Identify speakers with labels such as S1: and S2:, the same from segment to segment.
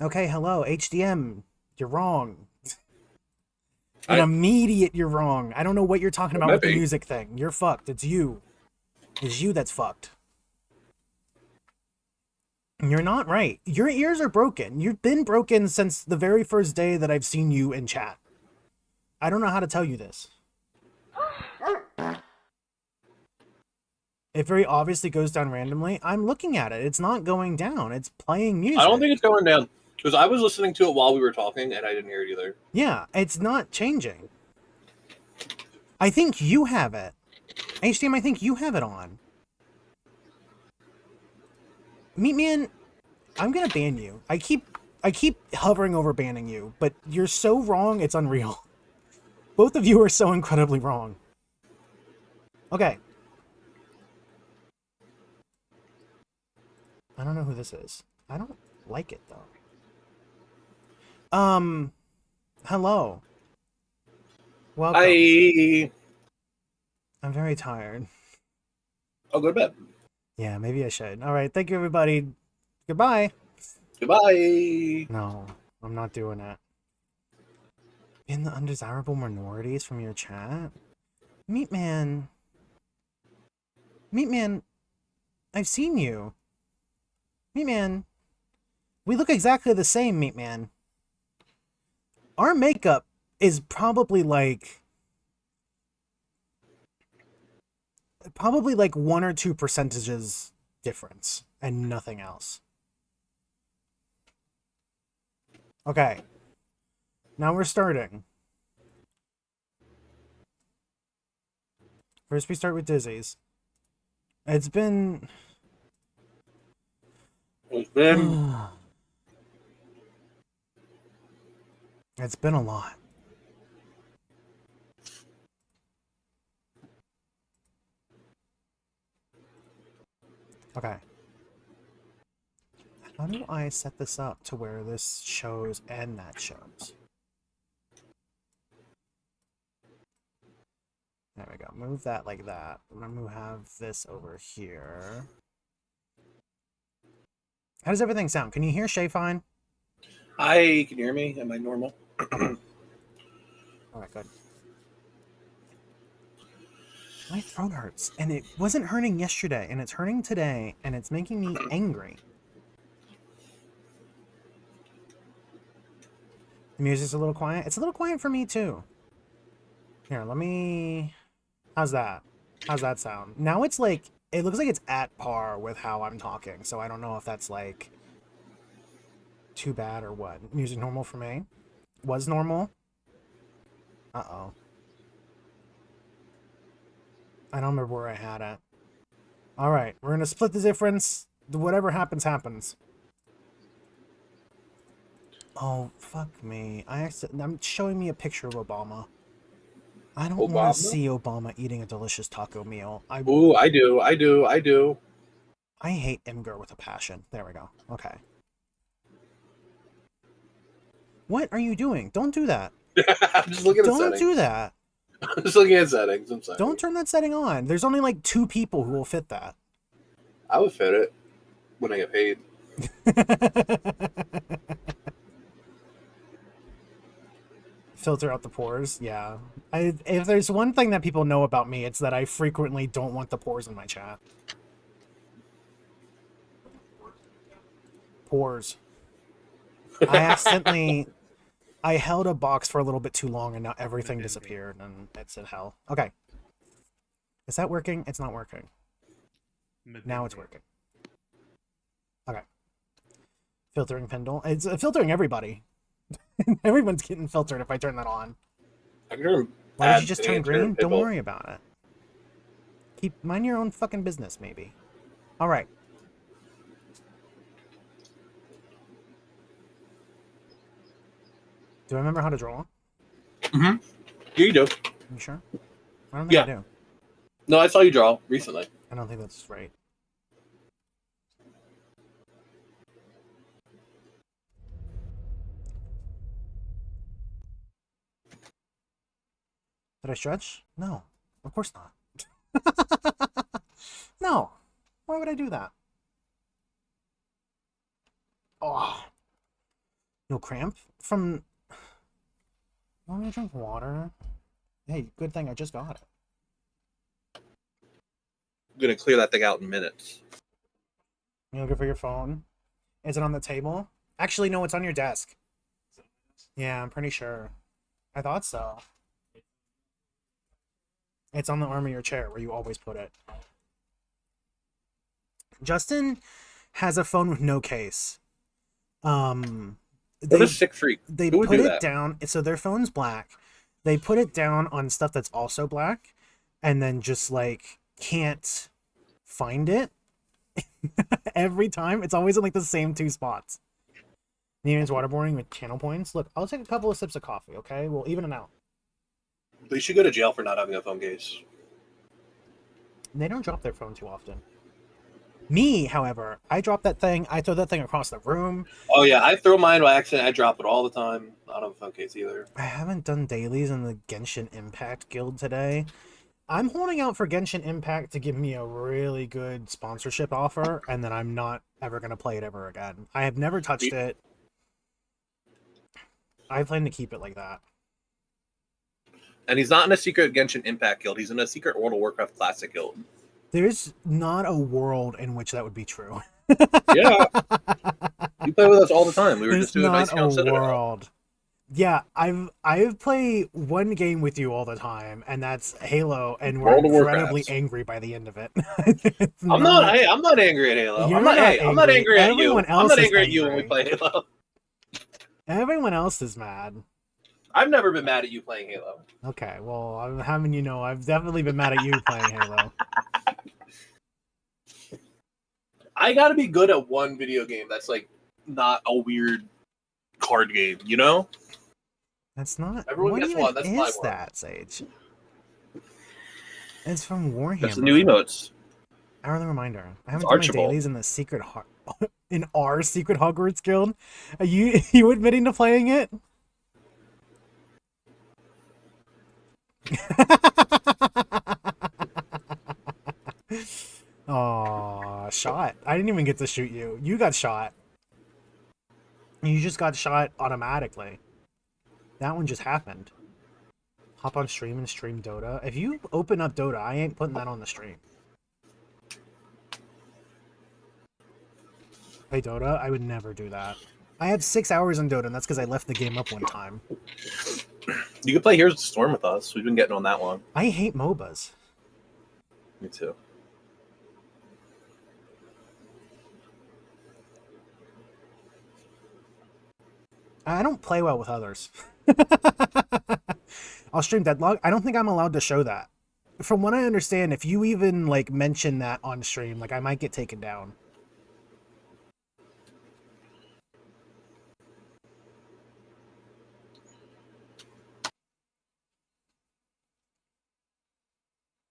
S1: Okay, hello, HDM. You're wrong. An
S2: I
S1: immediate you're wrong. I don't know what you're talking
S2: it
S1: about
S2: might
S1: with the
S2: be.
S1: music thing. You're fucked. It's you. It's you that's fucked. You're not right. Your ears are broken. You've been broken since the very first day that I've seen you in chat. I don't know how to tell you this. It very obviously goes down randomly. I'm looking at it. It's not going down. It's playing
S2: I don't
S1: music.
S2: think it's going down because I was listening to it while we were talking and I didn't hear it either.
S1: Yeah, it's not changing. I think you have it. HDM, I think you have it on. Meat Man, I'm gonna ban you. I keep hovering over banning you, but you're so wrong, it's unreal. Both of you are so incredibly wrong. Okay. I don't know who this is. I don't like it though. Hello. Welcome.
S2: I
S1: I'm very tired.
S2: I'll go to bed.
S1: Yeah, maybe I should. All right, thank you everybody. Goodbye.
S2: Goodbye.
S1: No, I'm not doing it. In the undesirable minorities from your chat? Meat Man. Meat Man, I've seen you. Meat Man. We look exactly the same, Meat Man. Our makeup is probably like 1 or 2 percentages difference and nothing else. Okay. Now we're starting. First we start with Dizzy's. It's been
S2: It's been
S1: it's been a lot. Okay. How do I set this up to where this shows and that shows? There we go. Move that like that. I'm gonna have this over here. How does everything sound? Can you hear Shay fine?
S2: I can you hear me? Am I normal?
S1: Okay. Alright, good. My throat hurts, and it wasn't hurting yesterday, and it's hurting today, and it's making me angry. The music's a little quiet. It's a little quiet for me, too. Here, let me... How's that? How's that sound? Now it's like... It looks like it's at par with how I'm talking, so I don't know if that's, like... too bad or what. Music normal for me? Was normal? Uh-oh. I don't remember where I had it. Alright, we're gonna split the difference. Whatever happens, happens. Oh, fuck me. I'm showing me a picture of Obama. I don't want to
S2: Obama?
S1: see Obama eating a delicious taco meal.
S2: Ooh, I do.
S1: I hate Imgur with a passion. There we go. Okay. What are you doing? Don't do that.
S2: I'm just looking at
S1: Don't do
S2: settings.
S1: that.
S2: I'm just looking at settings. I'm
S1: Don't
S2: sorry.
S1: turn that setting on. There's only like 2 people who will fit that.
S2: I would fit it when I get paid.
S1: Filter out the pores. Yeah. If there's one thing that people know about me, it's that I frequently don't want the pores in my chat. Pores. I held a box for a little bit too long and now everything disappeared and it's in hell. Okay. Is that working? It's not working. Now it's working. Okay. Filtering Pendle. It's filtering everybody. Everyone's getting filtered if I turn that on.
S2: I can
S1: Why did you
S2: add
S1: just
S2: an
S1: turn
S2: answer,
S1: green? Don't
S2: Pitbull.
S1: worry about it. Mind your own fucking business, maybe. All right. Do I remember how to draw?
S2: Mm-hmm. Yeah, you do.
S1: You sure? I don't think I
S2: Yeah.
S1: do.
S2: No, I saw you draw recently.
S1: I don't think that's right. Did I stretch? No. Of course not. No. Why would I do that? Oh. No cramp? From... Want me to drink water? Hey, good thing I just got it.
S2: I'm gonna clear that thing out in minutes.
S1: You looking for your phone? Is it on the table? Actually, no, it's on your desk. Yeah, I'm pretty sure. I thought so. It's on the arm of your chair where you always put it. Justin has a phone with no case.
S2: What a sick freak.
S1: They
S2: Who would
S1: put
S2: do
S1: it
S2: that?
S1: down, so their phone's black. They put it down on stuff that's also black, and then just like can't find it every time. It's always in like the same two spots. Needing waterboarding with channel points. Look, I'll take a couple of sips of coffee, okay? We'll even it out.
S2: They should go to jail for not having a phone case.
S1: They don't drop their phone too often. Me, however, I drop that thing. I throw that thing across the room.
S2: Oh yeah, I throw mine by accident. I drop it all the time. I don't have a phone case either.
S1: I haven't done dailies in the Genshin Impact Guild today. I'm holding out for Genshin Impact to give me a really good sponsorship offer, and then I'm not ever going to play it ever again. I have never touched it. I plan to keep it like that.
S2: And he's not in a secret Genshin Impact guild. He's in a secret World of Warcraft Classic guild.
S1: There's not a world in which that would be true.
S2: Yeah. You play with us all the time. We were
S1: There's
S2: just doing
S1: not
S2: Ice
S1: a world. Yeah, I've played one game with you all the time, and that's Halo, and we're incredibly angry by the end of it.
S2: I'm not angry at Halo. I'm not angry at you. I'm not angry at you when we play Halo.
S1: Everyone else is mad.
S2: I've never been mad at you playing Halo.
S1: Okay, well, I'm having you know, I've definitely been mad at you playing Halo.
S2: I gotta be good at one video game that's like not a weird card game, you know?
S1: That's not.
S2: Everyone gets one. That's my one.
S1: That, Sage? It's from Warhammer.
S2: That's the new emotes.
S1: Hourly reminder. I haven't done my dailies in the secret in our secret Hogwarts guild. Are you admitting to playing it? Oh, shot. I didn't even get to shoot you. You got shot. You just got shot automatically. That one just happened. Hop on stream and stream Dota. If you open up Dota, I ain't putting that on the stream. Play Dota? I would never do that. I have 6 hours in Dota, and that's because I left the game up one time.
S2: You can play Heroes of the Storm with us. We've been getting on that one.
S1: I hate MOBAs.
S2: Me too.
S1: I don't play well with others. I'll stream Deadlock. I don't think I'm allowed to show that. From what I understand, if you even like mention that on stream, like I might get taken down.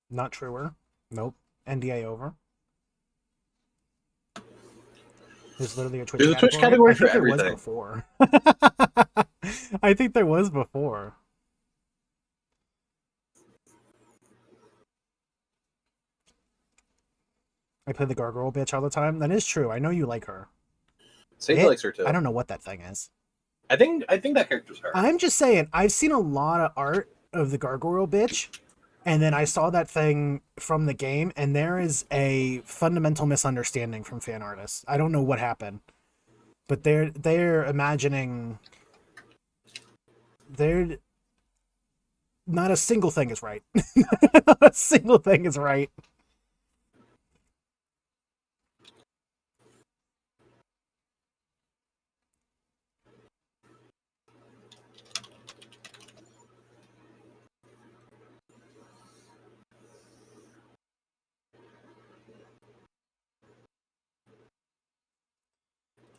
S1: Not truer. Nope. NDA over. There's literally a Twitch
S2: category for everything.
S1: There was before. I think there was before. I play the gargoyle bitch all the time. That is true. I know you like her.
S2: Sage likes her too.
S1: I don't know what that thing is.
S2: I think that character's her.
S1: I'm just saying, I've seen a lot of art of the gargoyle bitch, and then I saw that thing from the game, and there is a fundamental misunderstanding from fan artists. I don't know what happened, but they're imagining not a single thing is right. Not a single thing is right.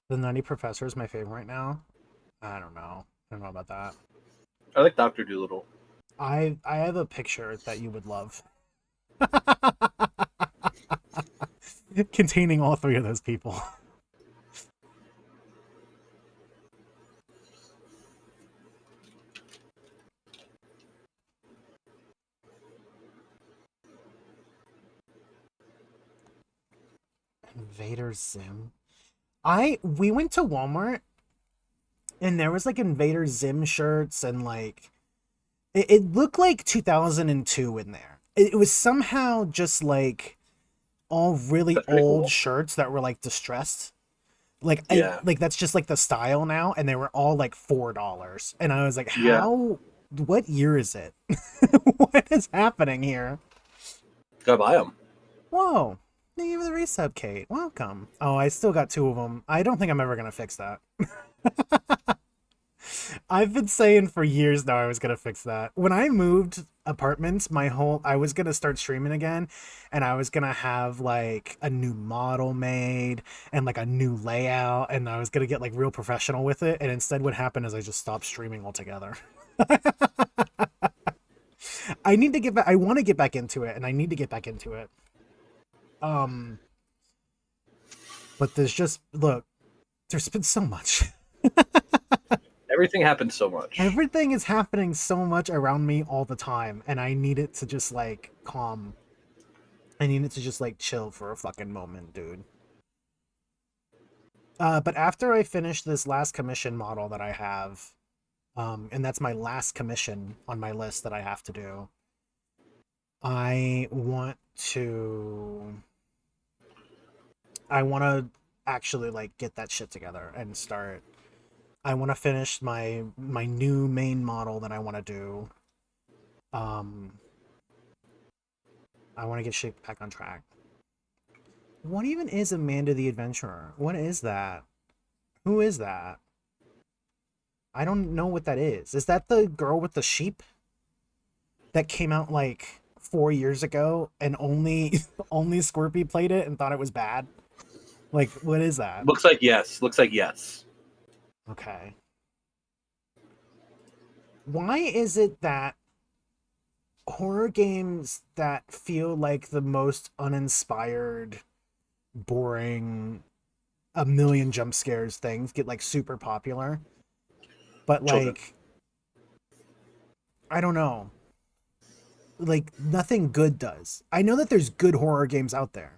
S1: The Nutty Professor is my favorite right now. I don't know. I don't know about that.
S2: I like Dr. Dolittle.
S1: I have a picture that you would love. Containing all three of those people. Invader Zim. We went to Walmart And there was like Invader Zim shirts and like it looked like 2002 in there. It was somehow just like all really
S2: That's pretty
S1: old
S2: cool.
S1: shirts that were like distressed. Like
S2: Yeah.
S1: like that's just like the style now, and they were all like $4. And I was like,
S2: Yeah.
S1: how? What year is it? What is happening here?
S2: Gotta buy them.
S1: Whoa! Thank you for the resub, Kate. Welcome. Oh, I still got 2 of them. I don't think I'm ever gonna fix that. I've been saying for years now I was gonna fix that. When I moved apartments, I was gonna start streaming again, and I was gonna have like a new model made and like a new layout, and I was gonna get like real professional with it. And instead, what happened is I just stopped streaming altogether. I need to get back. I want to get back into it, and I need to get back into it. Um, but there's just look. There's been so much.
S2: Everything happens so much.
S1: Everything is happening so much around me all the time, and I need it to just like calm. I need it to just like chill for a fucking moment, dude. But after I finish this last commission model that I have, and that's my last commission on my list that I have to do, I want to actually like get that shit together and start. I want to finish my new main model that I want to do. Um, I want to get shit back on track. What even is Amanda the Adventurer? What is that? Who is that? I don't know what that is. Is that the girl with the sheep that came out like 4 years ago and only only Scorpy played it and thought it was bad? Like, what is that?
S2: Looks like yes. Looks like yes.
S1: Okay. Why is it that horror games that feel like the most uninspired, boring, a million jump scares things get like super popular? But
S2: Children.
S1: like, I don't know. Like nothing good does. I know that there's good horror games out there.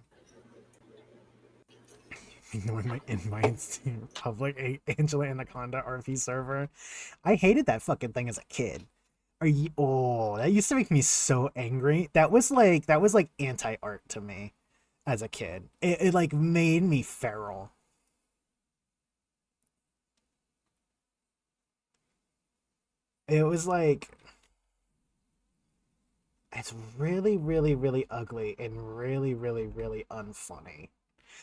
S1: Ignoring my invites to public Angela Anaconda RP server. I hated that fucking thing as a kid. Are you? Oh, that used to make me so angry. That was like anti-art to me as a kid. It like made me feral. It was like it's really, really, really ugly and really, really, really unfunny.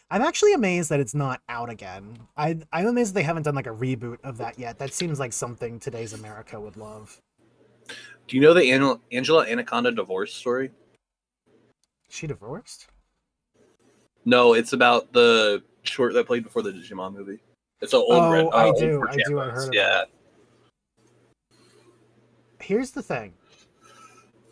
S1: I'm actually amazed that it's not out again. I'm amazed they haven't done like a reboot of that yet. That seems like something today's America would love.
S2: Do you know the Angela Anaconda divorce story?
S1: She divorced?
S2: No, it's about the short that played before the Digimon movie. It's an old
S1: Oh, I
S2: old
S1: do.
S2: 4chan
S1: I do. I
S2: post.
S1: heard of
S2: Yeah.
S1: that. Here's the thing.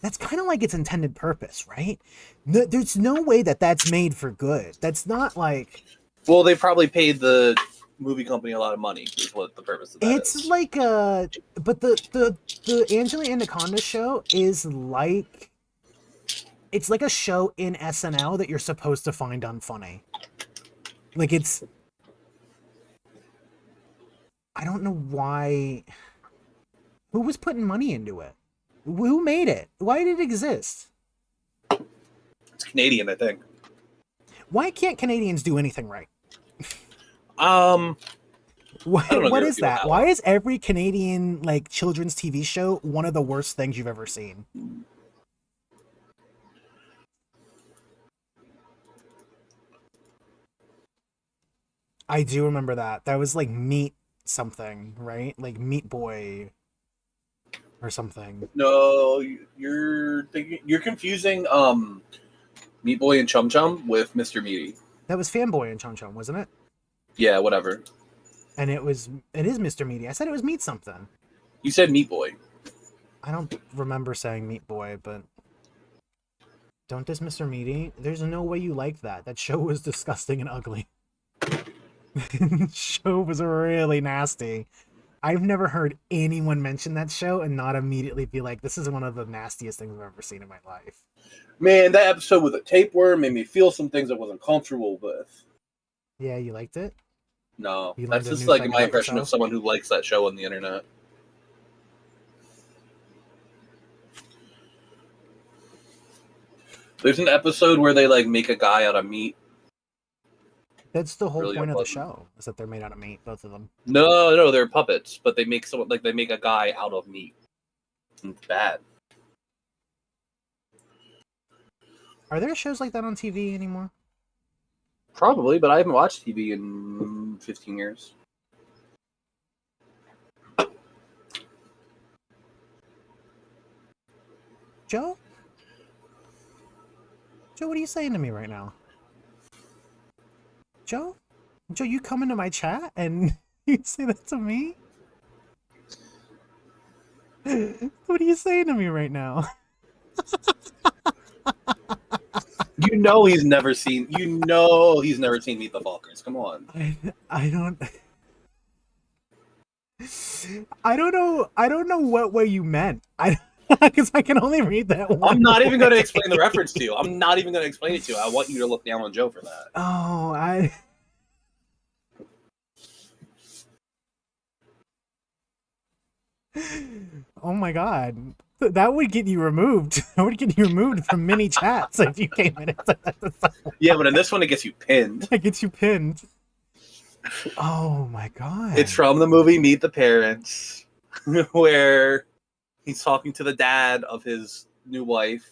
S1: That's kind of like its intended purpose, right? No, there's no way that that's made for good. That's not like
S2: Well, they probably paid the movie company a lot of money. Is what the purpose of that
S1: it's
S2: is.
S1: like but the Angela Anaconda show is like it's like a show in SNL that you're supposed to find unfunny. Like it's I don't know why who was putting money into it? Who made it? Why did it exist?
S2: It's Canadian, I think.
S1: Why can't Canadians do anything right?
S2: I don't
S1: What
S2: agree with
S1: is
S2: people
S1: that?
S2: that
S1: Why
S2: well.
S1: is every Canadian like children's TV show one of the worst things you've ever seen? I do remember that. That was like Meat something, right? Like Meat Boy or something.
S2: No, you're confusing Meat Boy and Chum Chum with Mr. Meaty.
S1: That was Fanboy and Chum Chum, wasn't it?
S2: Yeah, whatever.
S1: And it is Mr. Meaty. I said it was Meat something.
S2: You said Meat Boy.
S1: I don't remember saying Meat Boy, but don't diss Mr. Meaty. There's no way you liked that. That show was disgusting and ugly. Show was really nasty. I've never heard anyone mention that show and not immediately be like, this is one of the nastiest things I've ever seen in my life.
S2: Man, that episode with a tapeworm made me feel some things I wasn't comfortable with.
S1: Yeah, you liked it?
S2: No,
S1: You learned
S2: that's
S1: a
S2: just
S1: new
S2: like
S1: thing
S2: my
S1: about the
S2: impression
S1: show?
S2: of someone who likes that show on the internet. There's an episode where they like make a guy out of meat.
S1: That's the whole
S2: Really
S1: point of the
S2: unpleasant.
S1: show, is that they're made out of meat, both of them.
S2: No, they're puppets, but they make someone like they make a guy out of meat. It's bad.
S1: Are there shows like that on TV anymore?
S2: Probably, but I haven't watched TV in 15 years.
S1: Joe? Joe, what are you saying to me right now? Joe? Joe, you come into my chat and you say that to me? What are you saying to me right now?
S2: You know he's never seen. You know he's never seen Meet the Fockers. Come on.
S1: I don't. I don't know what way you meant. Because I can only read that one.
S2: I'm not even going to
S1: way.
S2: explain the reference to you. I'm not even going to explain it to you. I want you to look down on Joe for that.
S1: Oh, Oh my god. That would get you removed. That would get you removed from many chats if you came in and said that.
S2: Yeah, but in this one, it gets you pinned.
S1: That gets you pinned. Oh my god.
S2: It's from the movie Meet the Parents, where he's talking to the dad of his new wife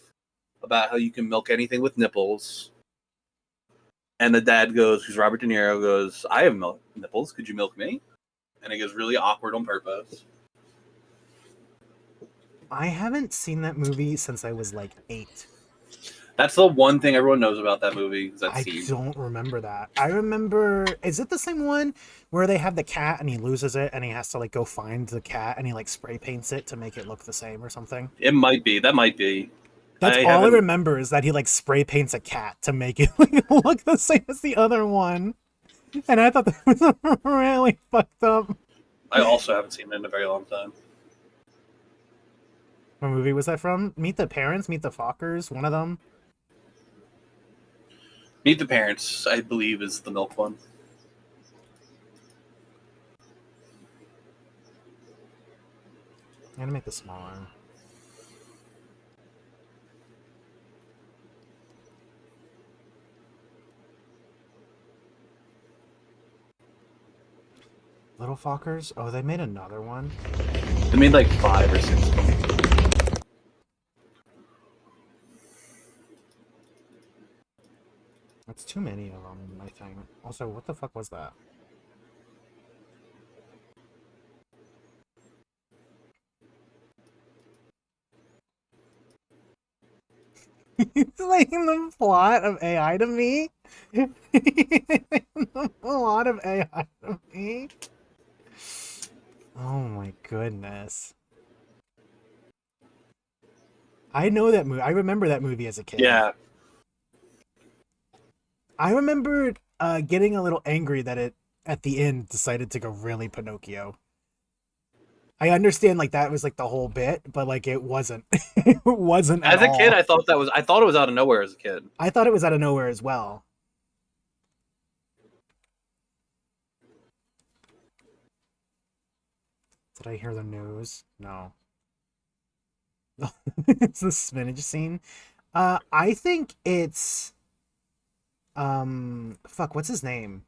S2: about how you can milk anything with nipples. And the dad goes, who's Robert De Niro, goes, I have nipples. Could you milk me? And it gets really awkward on purpose.
S1: I haven't seen that movie since I was like 8.
S2: That's the one thing everyone knows about that movie. Is that
S1: I
S2: scene.
S1: don't remember that. I remember, is it the same one where they have the cat and he loses it and he has to like go find the cat and he like spray paints it to make it look the same or something?
S2: It might be. That might be.
S1: That's all I remember, is that he like spray paints a cat to make it look the same as the other one. And I thought that was really fucked up.
S2: I also haven't seen it in a very long time.
S1: What movie was that from? Meet the Parents? Meet the Fockers? One of them?
S2: Meet the Parents, I believe, is the milk one.
S1: I'm gonna make this smaller. Little Fockers? Oh, they made another one?
S2: They made like 5 or 6 of them.
S1: That's too many of them, I think. Also, what the fuck was that? Explain the plot of AI to me? The plot of AI to me? Oh my goodness. I know that movie. I remember that movie as a kid.
S2: Yeah.
S1: I remember getting a little angry that it, at the end, decided to go really Pinocchio. I understand, like, that was like the whole bit, but like it wasn't. It wasn't
S2: As
S1: at
S2: a kid,
S1: all.
S2: I thought it was out of nowhere as a kid.
S1: I thought it was out of nowhere as well. Did I hear the news? No. It's the spinach scene. I think it's fuck, what's his name?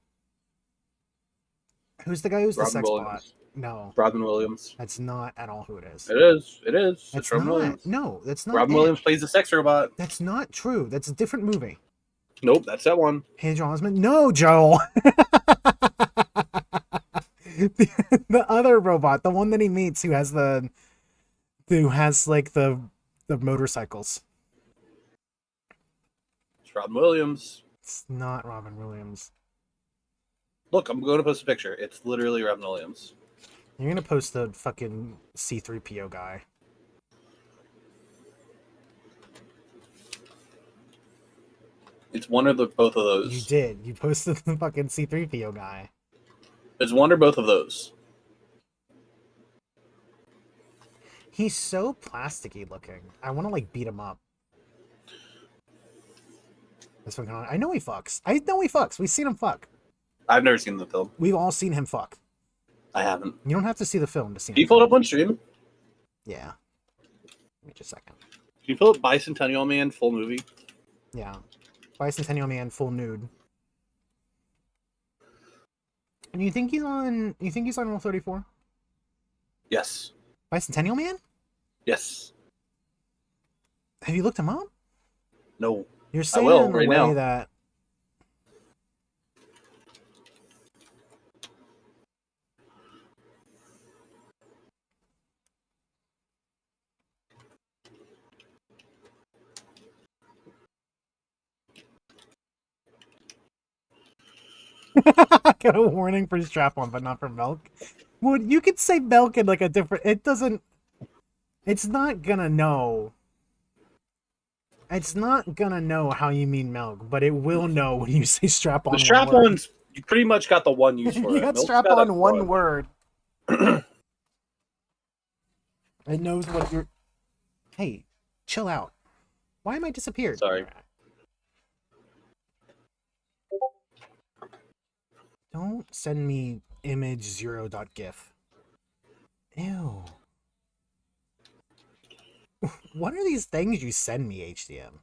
S1: Who's the guy who's
S2: Robin
S1: the sex
S2: Williams.
S1: bot? No.
S2: Robin Williams.
S1: That's not at all who it is.
S2: It is. It is.
S1: That's
S2: It's Robin
S1: not.
S2: Williams.
S1: No, that's not.
S2: Robin
S1: it.
S2: Williams plays the sex robot.
S1: That's not true. That's a different movie.
S2: Nope, that's that one.
S1: Pedro Osmond? No, Joel. The other robot, the one that he meets, who has like the motorcycles.
S2: It's Robin Williams.
S1: It's not Robin Williams.
S2: Look, I'm going to post a picture. It's literally Robin Williams.
S1: You're gonna post the fucking C-3PO guy.
S2: It's one or both of those.
S1: You did. You posted the fucking C-3PO guy.
S2: It's one or both of those.
S1: He's so plasticky looking. I want to like beat him up. This one, I know he fucks. We've seen him fuck.
S2: I've never seen the film.
S1: We've all seen him fuck.
S2: I haven't.
S1: You don't have to see the film to see
S2: Can
S1: him
S2: you pull it
S1: fuck.
S2: up on stream?
S1: Yeah. Give me just a second.
S2: Can you pull up Bicentennial Man full movie?
S1: Yeah. Bicentennial Man full nude. And you think he's on Rule 34?
S2: Yes.
S1: Bicentennial Man?
S2: Yes.
S1: Have you looked him up?
S2: No.
S1: You're saying
S2: will,
S1: it in a
S2: right
S1: way
S2: now.
S1: that got a warning for strap-on, but not for milk. Well, you could say milk in like a different. It doesn't. It's not gonna know. It's not gonna know how you mean milk, but it will know when you say strap-on.
S2: The strap-ons, you pretty much got the one use for
S1: You
S2: it.
S1: got
S2: Milk's
S1: strap-on
S2: a
S1: one word. It knows what you're. Hey, chill out. Why am I disappeared?
S2: Sorry.
S1: Don't send me image 0.gif. Ew. What are these things you send me, HDM?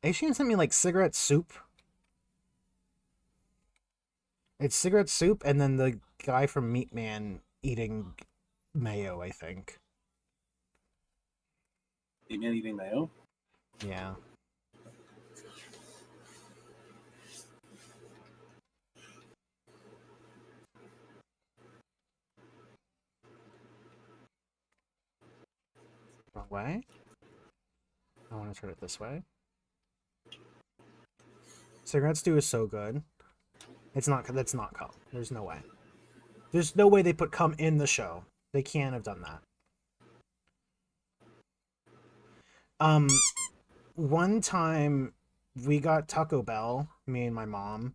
S1: HDM sent me like cigarette soup. It's cigarette soup and then the guy from Meat Man eating mayo, I think.
S2: Meat Man eating mayo?
S1: Yeah. Wrong way? I want to turn it this way. Cigarette stew is so good. That's not cum. There's no way. There's no way they put cum in the show. They can't have done that. One time we got Taco Bell, me and my mom,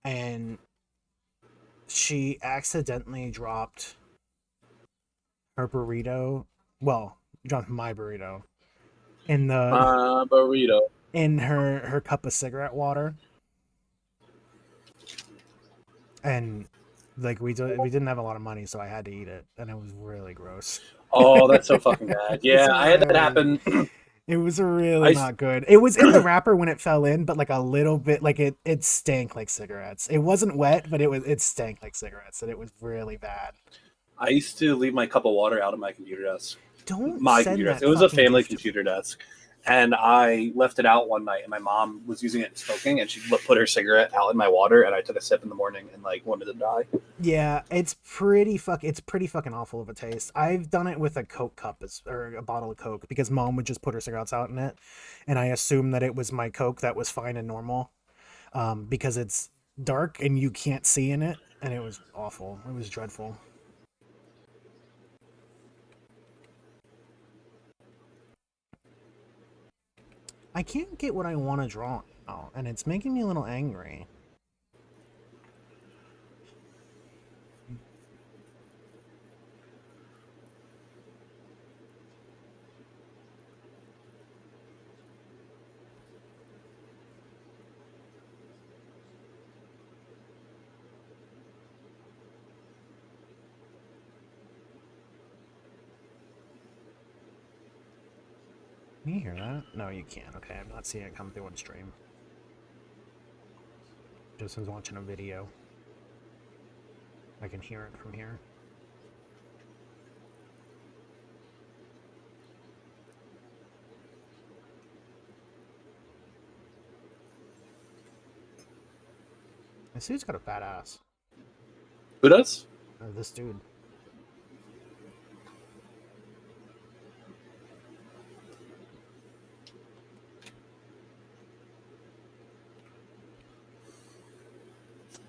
S1: and she accidentally dropped her burrito. Well, dropped my burrito in the
S2: burrito.
S1: in her cup of cigarette water. And like we didn't have a lot of money, so I had to eat it, and it was really gross.
S2: Oh, that's so fucking bad. Yeah, I had that happen.
S1: It was really not good. It was in the wrapper when it fell in, but like a little bit, like it stank like cigarettes. It wasn't wet, but it stank like cigarettes, and it was really bad.
S2: I used to leave my cup of water out of my computer desk.
S1: Don't
S2: my
S1: send
S2: computer
S1: that
S2: desk. It was a family
S1: gift to me.
S2: computer desk. And I left it out one night, and my mom was using it and smoking, and she put her cigarette out in my water, and I took a sip in the morning and like wanted to die.
S1: Yeah, it's pretty fucking awful of a taste. I've done it with a Coke cup or a bottle of Coke because mom would just put her cigarettes out in it, and I assumed that it was my Coke that was fine and normal, because it's dark and you can't see in it, and it was awful. It was dreadful. I can't get what I want to draw now, and it's making me a little angry. Can you hear that? No, you can't. Okay, I'm not seeing it come through on stream. Justin's watching a video. I can hear it from here. This dude's got a fat ass.
S2: Who does?
S1: This dude.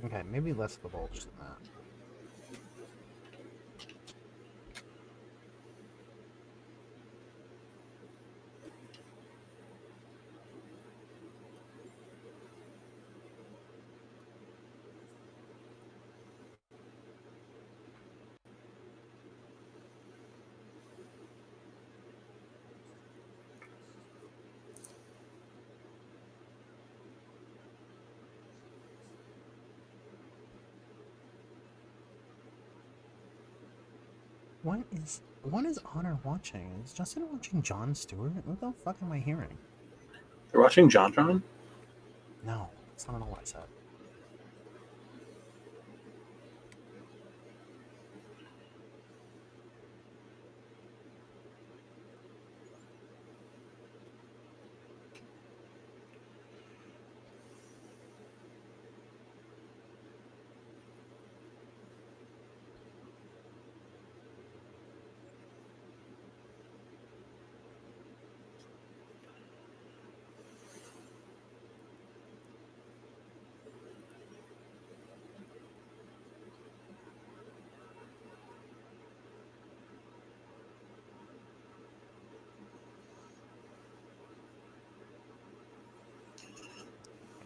S1: Okay, maybe less of a bulge than that. What is Honor watching? Is Justin watching Jon Stewart? What the fuck am I hearing?
S2: You're watching JonTron?
S1: No, that's not at all what I said.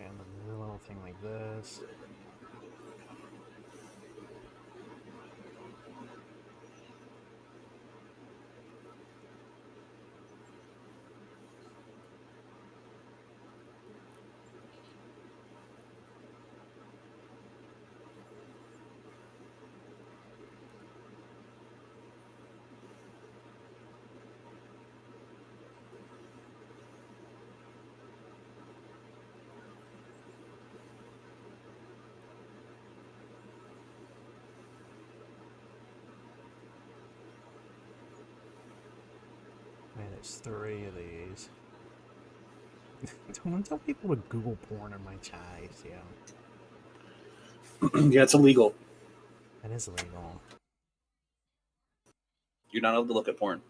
S1: And then do a little thing like this. Man, there's 3 of these. Don't tell people to Google porn in my chat, yeah.
S2: Yeah, it's illegal.
S1: That is illegal.
S2: You're not allowed to look at porn.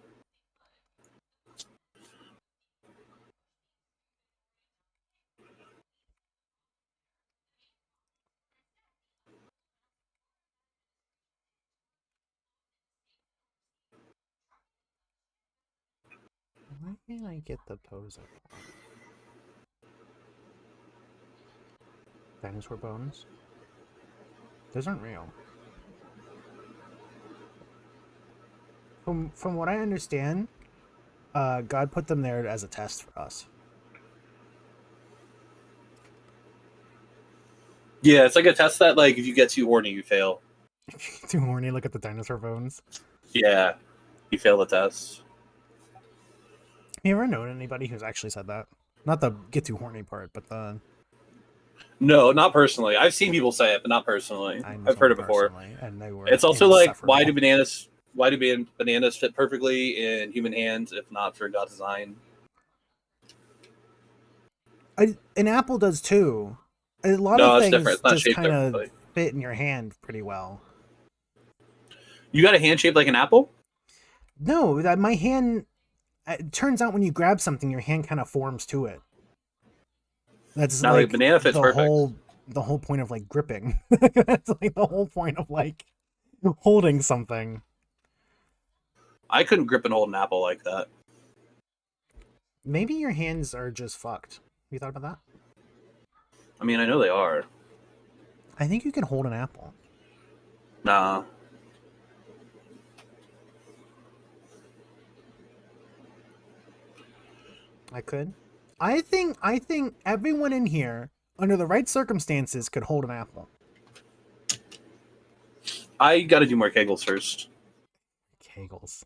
S1: Why can't I get the pose up? Dinosaur bones? Those aren't real. From what I understand, God put them there as a test for us.
S2: Yeah, it's like a test that, like, if you get too horny, you fail.
S1: Too horny, look at the dinosaur bones.
S2: Yeah, you fail the test.
S1: Have you ever known anybody who's actually said that? Not the get too horny part, but the...
S2: No, not personally. I've seen people say it, but not personally.
S1: I know
S2: I've heard it
S1: someone
S2: before.
S1: personally, and they were
S2: It's also like, why do
S1: insufferable.
S2: bananas fit perfectly in human hands if not for God's design?
S1: An apple does too. A lot of
S2: No, it's different.
S1: things
S2: It's not
S1: just
S2: shaped
S1: kind of
S2: differently.
S1: fit in your hand pretty well.
S2: You got a hand shaped like an apple?
S1: No, that my hand. It turns out when you grab something, your hand kind of forms to it. That's
S2: Now, like,
S1: like
S2: banana fits perfect.
S1: the whole point of like gripping. That's like the whole point of like holding something.
S2: I couldn't grip and hold an apple like that.
S1: Maybe your hands are just fucked. Have you thought about that?
S2: I mean, I know they are.
S1: I think you can hold an apple.
S2: Nah.
S1: I could. I think everyone in here, under the right circumstances, could hold an apple.
S2: I got to do more Kegels first.
S1: Kegels.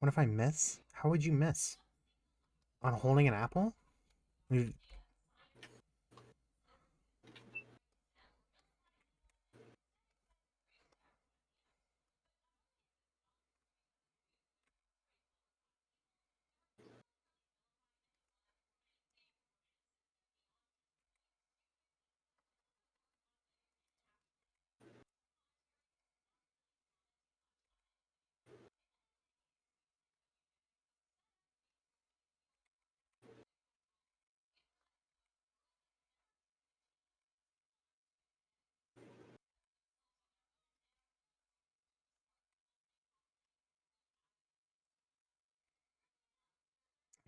S1: What if I miss? How would you miss? On holding an apple? I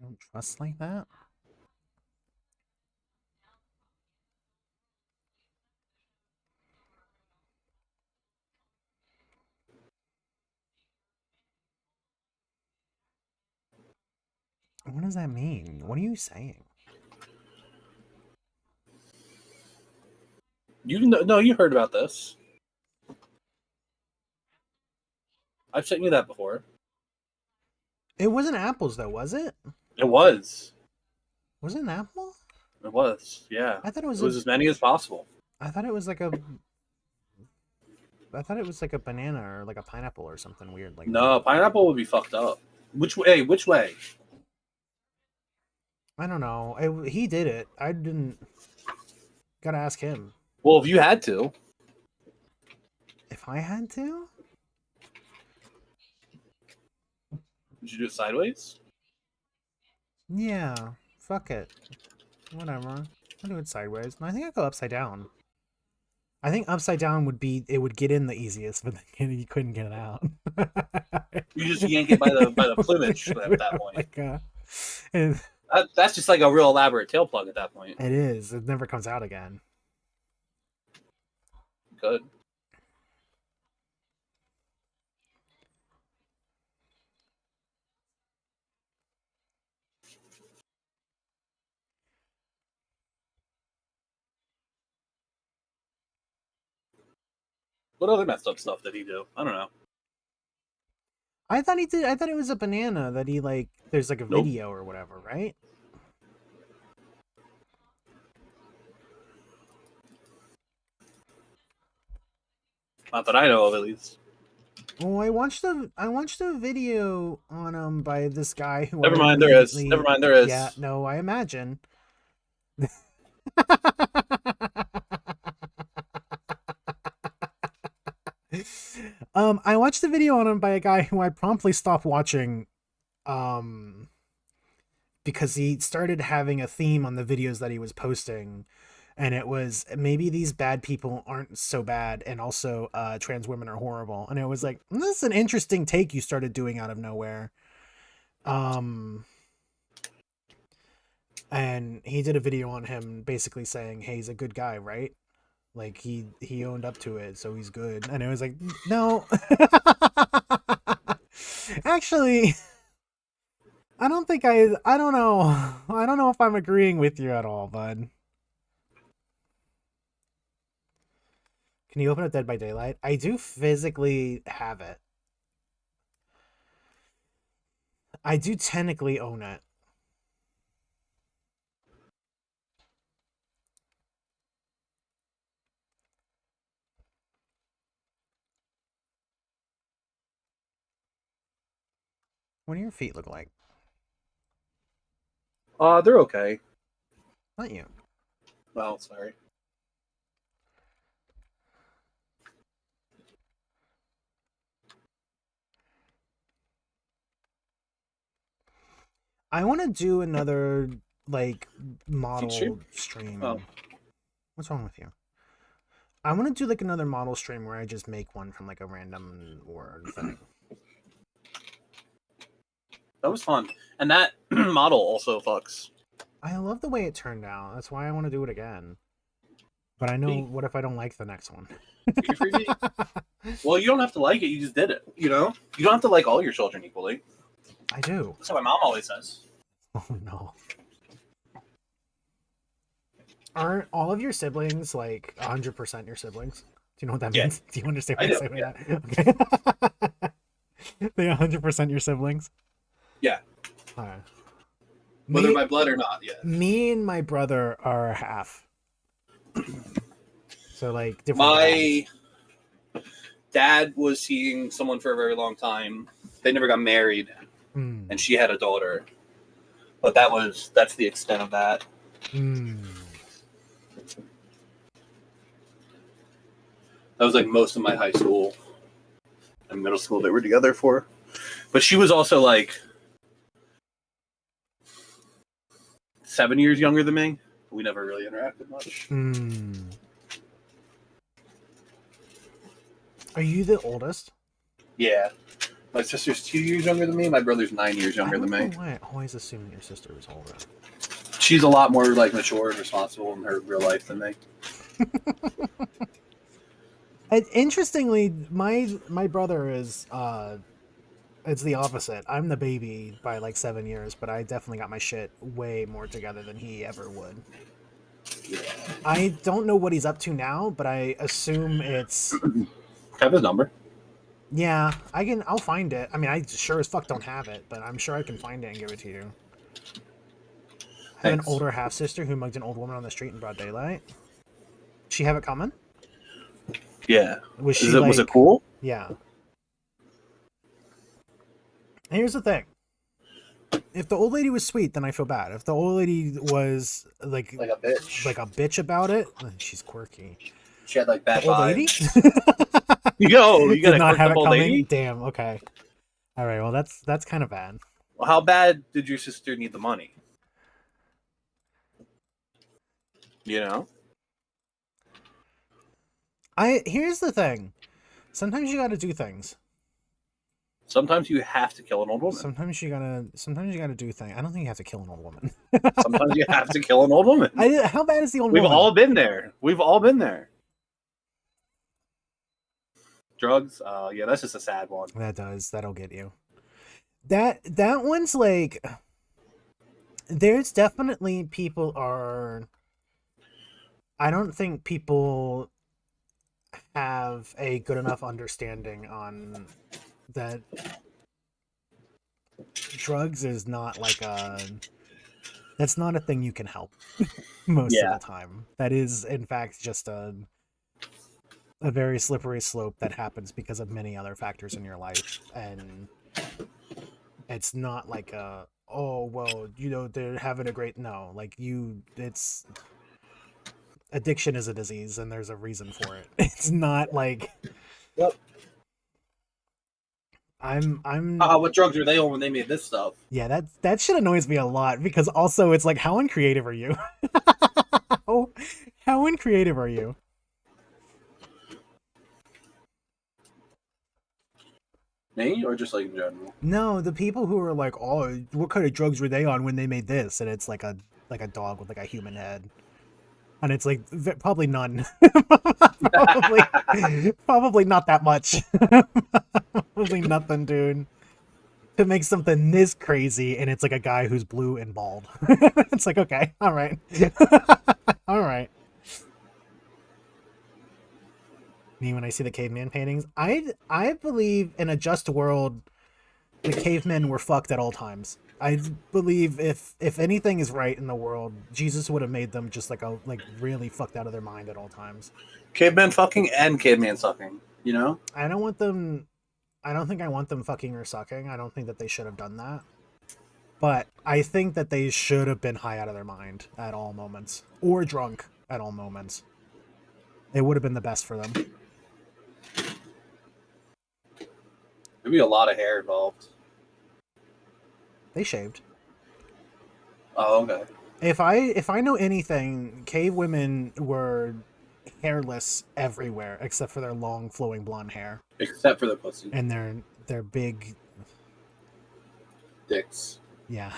S1: don't trust like that. What does that mean? What are you saying?
S2: No, you heard about this. I've sent you that before.
S1: It wasn't apples, though, was it?
S2: It was.
S1: Was it an apple?
S2: It was. Yeah.
S1: I thought it
S2: It
S1: was
S2: was as many as possible.
S1: I thought it was like a. I thought it was like a banana or like a pineapple or something weird like that.
S2: No, pineapple would be fucked up. Which way? Which way?
S1: I don't know. He did it. I didn't. Gotta ask him.
S2: Well, if you had to,
S1: If I had to?
S2: would you do it sideways?
S1: Yeah. Fuck it. Whatever. I'll do it sideways. No, I think I'll go upside down. I think upside down would be it would get in the easiest, but then you couldn't get it out.
S2: You just yank it by the plumage at that point.
S1: Like,
S2: That's just like a real elaborate tail plug at that point.
S1: it is. It never comes out again.
S2: Good. What other messed up stuff did he do? I don't know.
S1: I thought he did. I thought it was a banana that he like. There's like a
S2: Nope.
S1: video or whatever, right?
S2: Not that I know of, at least.
S1: Well, I watched a video on by this guy who
S2: Never
S1: I
S2: mind, there is.
S1: immediately-
S2: Never mind, there is.
S1: Yeah, no, I imagine. I watched the video on him by a guy who I promptly stopped watching because he started having a theme on the videos that he was posting, and it was maybe these bad people aren't so bad, and also trans women are horrible. And it was like, this is an interesting take you started doing out of nowhere. And he did a video on him basically saying, hey, he's a good guy, right? Like he owned up to it, so he's good. And it was like, no. Actually, I don't think I don't know. I don't know if I'm agreeing with you at all, bud. Can you open up Dead by Daylight? I do physically have it. I do technically own it. What do your feet look like?
S2: They're okay.
S1: Not you.
S2: Well, sorry.
S1: I want to do another like model
S2: Feature?
S1: stream.
S2: Oh.
S1: What's wrong with you? I want to do like another model stream where I just make one from like a random word thing.
S2: That was fun. And that model also fucks.
S1: I love the way it turned out. That's why I want to do it again. But I know, what if I don't like the next one?
S2: Well, you don't have to like it. You just did it. You know? You don't have to like all your children equally.
S1: I do.
S2: That's what my mom always says.
S1: Oh, no. Aren't all of your siblings like 100% your siblings? Do you know what that
S2: Yeah.
S1: means? Do you understand
S2: I
S1: what I
S2: do,
S1: say
S2: yeah.
S1: by that? Okay. They 100% your siblings?
S2: Yeah.
S1: All right.
S2: Whether by blood or not, yeah.
S1: Me and my brother are half. So like different.
S2: My dad was seeing someone for a very long time. They never got married, and she had a daughter. But that's the extent of that. That was like most of my high school and middle school they were together for. But she was also like 7 years younger than me. We never really interacted much.
S1: Are you the oldest?
S2: Yeah. My sister's 2 years younger than me. My brother's 9 years younger than me.
S1: I don't know why I always assumed your sister was older.
S2: She's a lot more like mature and responsible in her real life than me.
S1: Interestingly, my brother is It's the opposite. I'm the baby by like 7 years, but I definitely got my shit way more together than he ever would.
S2: Yeah.
S1: I don't know what he's up to now, but I assume it's
S2: Have his number.
S1: yeah. I'll find it. I mean, I sure as fuck don't have it, but I'm sure I can find it and give it to you. I have an
S2: Thanks.
S1: older half sister who mugged an old woman on the street in broad daylight. She have it coming?
S2: Yeah.
S1: Was she
S2: Was it
S1: like?
S2: cool?
S1: Yeah. Here's the thing. If the old lady was sweet, then I feel bad. If the old lady was like
S2: a bitch.
S1: a bitch about it, she's quirky.
S2: She had like
S1: The
S2: bad
S1: old lady
S2: Yo, you got
S1: did
S2: a
S1: not
S2: quirked
S1: have
S2: up
S1: it
S2: old
S1: coming.
S2: lady?
S1: Damn. Okay. All right. Well, that's kind of bad.
S2: Well, how bad did your sister need the money? You know?
S1: Here's the thing. Sometimes you got to do things.
S2: Sometimes you have to kill an old woman.
S1: Sometimes you gotta do things. I don't think you have to kill an old woman.
S2: Sometimes you have to kill an old woman.
S1: How bad is the old
S2: We've
S1: woman?
S2: all been there. We've all been there. Drugs, yeah, that's just a sad one.
S1: That'll get you. That one's like, there's definitely people are. I don't think people have a good enough understanding on that. Drugs is not like a. That's not a thing you can help most of
S2: Yeah.
S1: the time. That is, in fact, just a very slippery slope that happens because of many other factors in your life, and it's not like a oh well, they're having a great no, like it's addiction is a disease and there's a reason for it. It's not like
S2: Yep.
S1: I'm
S2: What drugs were they on when they made this stuff?
S1: yeah, that shit annoys me a lot because also it's like how uncreative are you? how uncreative are you?
S2: Me or just like in general?
S1: No, the people who are like, oh, what kind of drugs were they on when they made this? And it's like a dog with like a human head, and it's like probably none, probably not that much, probably nothing, dude. To make something this crazy, and it's like a guy who's blue and bald. It's like okay, all right, all right. Me when I see the caveman paintings, I believe in a just world the cavemen were fucked at all times. I believe if anything is right in the world, Jesus would have made them just like really fucked out of their mind at all times.
S2: Caveman fucking and caveman sucking, you know?
S1: I don't want them. I don't think I want them fucking or sucking. I don't think that they should have done that. But I think that they should have been high out of their mind at all moments or drunk at all moments. It would have been the best for them.
S2: There'd be a lot of hair involved.
S1: They shaved.
S2: Oh, okay.
S1: If I know anything, cave women were hairless everywhere except for their long flowing blonde hair
S2: Except for the pussy.
S1: and their big
S2: Dicks.
S1: yeah.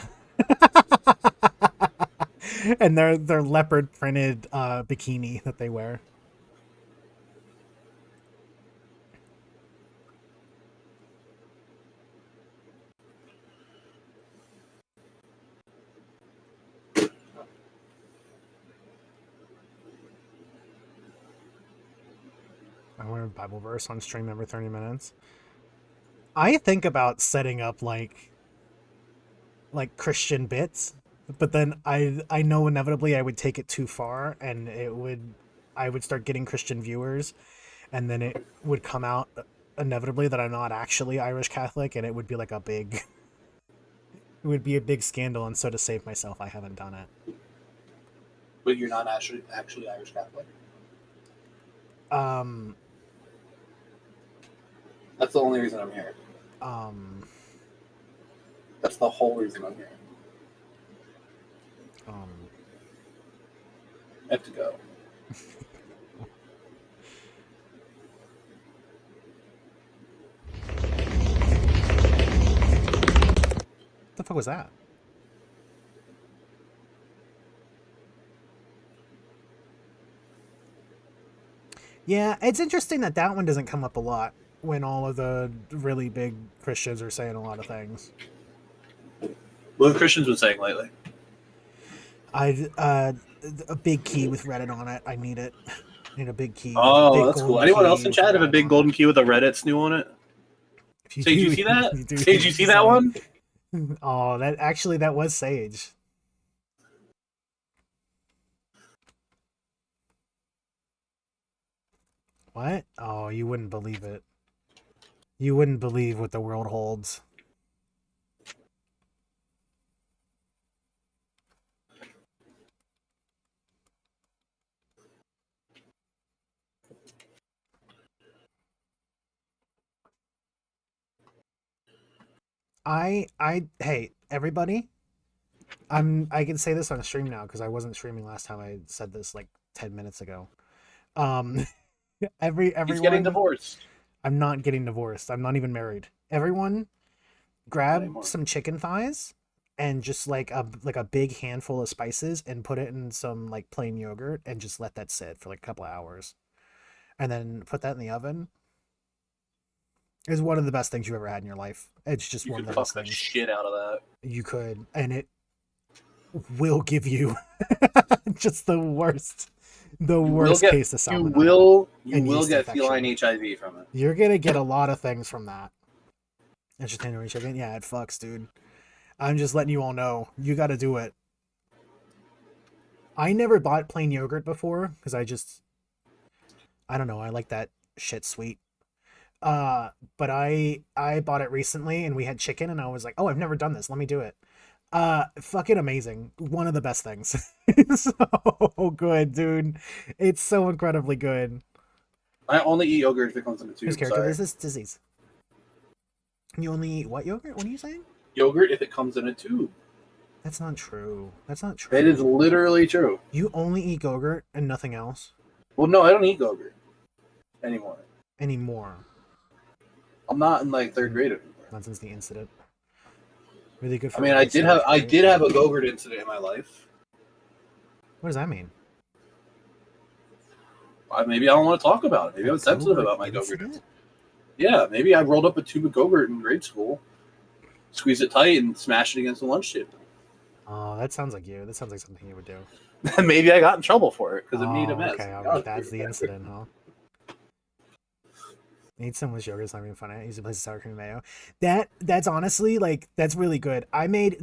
S1: And their leopard printed bikini that they wear. I want a Bible verse on stream every 30 minutes. I think about setting up like Christian bits, but then I know inevitably I would take it too far and I would start getting Christian viewers, and then it would come out inevitably that I'm not actually Irish Catholic, and it would be like it would be a big scandal, and so to save myself I haven't done it.
S2: But you're not actually Irish Catholic? That's the only reason I'm here. That's the whole reason I'm here. I have to go.
S1: What the fuck was that? Yeah, it's interesting that one doesn't come up a lot. when all of the really big Christians are saying a lot of things.
S2: What have Christians been saying lately?
S1: A big key with Reddit on it. I need it. I need a big key,
S2: Oh,
S1: big
S2: that's cool.
S1: golden
S2: Anyone else
S1: key
S2: in
S1: with
S2: chat have a
S1: Reddit
S2: big
S1: on
S2: golden
S1: it.
S2: key with a Reddit SNU on it?
S1: If you
S2: Sage,
S1: do,
S2: you see that?
S1: you do,
S2: Sage, you see that one?
S1: Oh, that was Sage. What? Oh, you wouldn't believe it. You wouldn't believe what the world holds. Hey, everybody. I can say this on stream now because I wasn't streaming last time. I said this like 10 minutes ago. Um,
S2: He's getting
S1: everyone,
S2: divorced.
S1: I'm not getting divorced. I'm not even married. Everyone,
S2: Not
S1: grab
S2: anymore.
S1: some chicken thighs and just like a big handful of spices and put it in some like plain yogurt and just let that sit for like a couple of hours, and then put that in the oven. It's one of the best things you've ever had in your life. It's just
S2: You
S1: one
S2: could
S1: of the
S2: fuck
S1: best
S2: the
S1: things
S2: shit out of that.
S1: you could, and it will give you just the
S2: You will
S1: worst
S2: get
S1: case of
S2: you
S1: salmonella
S2: will you
S1: and
S2: will
S1: yeast
S2: get feline
S1: infection.
S2: HIV from it.
S1: You're gonna get a lot of things from that. Extra tandoori chicken, yeah, it fucks, dude. I'm just letting you all know, you got to do it. I never bought plain yogurt before because I don't know, I like that shit sweet. But I bought it recently and we had chicken and I was like, oh, I've never done this. Let me do it. Fucking amazing. One of the best things. It's so good, dude. It's so incredibly good.
S2: I only eat yogurt if it comes in a
S1: Whose
S2: tube.
S1: character
S2: Sorry,
S1: is this disease? You only eat what yogurt? What are you saying?
S2: yogurt if it comes in a tube.
S1: That's not true. That's not
S2: It is
S1: true.
S2: literally true.
S1: You only eat yogurt and nothing else
S2: Well, no, I don't eat yogurt anymore.
S1: anymore.
S2: I'm not in like third grade anymore.
S1: Not since the incident. Really good
S2: I
S1: for
S2: mean,
S1: brain storage,
S2: I
S1: right?
S2: did have a yogurt incident in my life.
S1: What does that mean?
S2: Maybe I don't want to talk about it. Maybe
S1: A
S2: I'm sensitive
S1: Gogurt
S2: about my yogurt
S1: incident?
S2: incident. Yeah, maybe I rolled up a tube of yogurt in grade school, squeezed it tight, and smashed it against the lunch table.
S1: Oh, that sounds like you. That sounds like something you would do.
S2: Maybe I got in trouble for it because it made a
S1: Oh,
S2: mess.
S1: okay, all right. That's the incident, huh? Need some with yogurt. It's not even funny. I used to place sour cream and mayo. That's honestly like that's really good. I did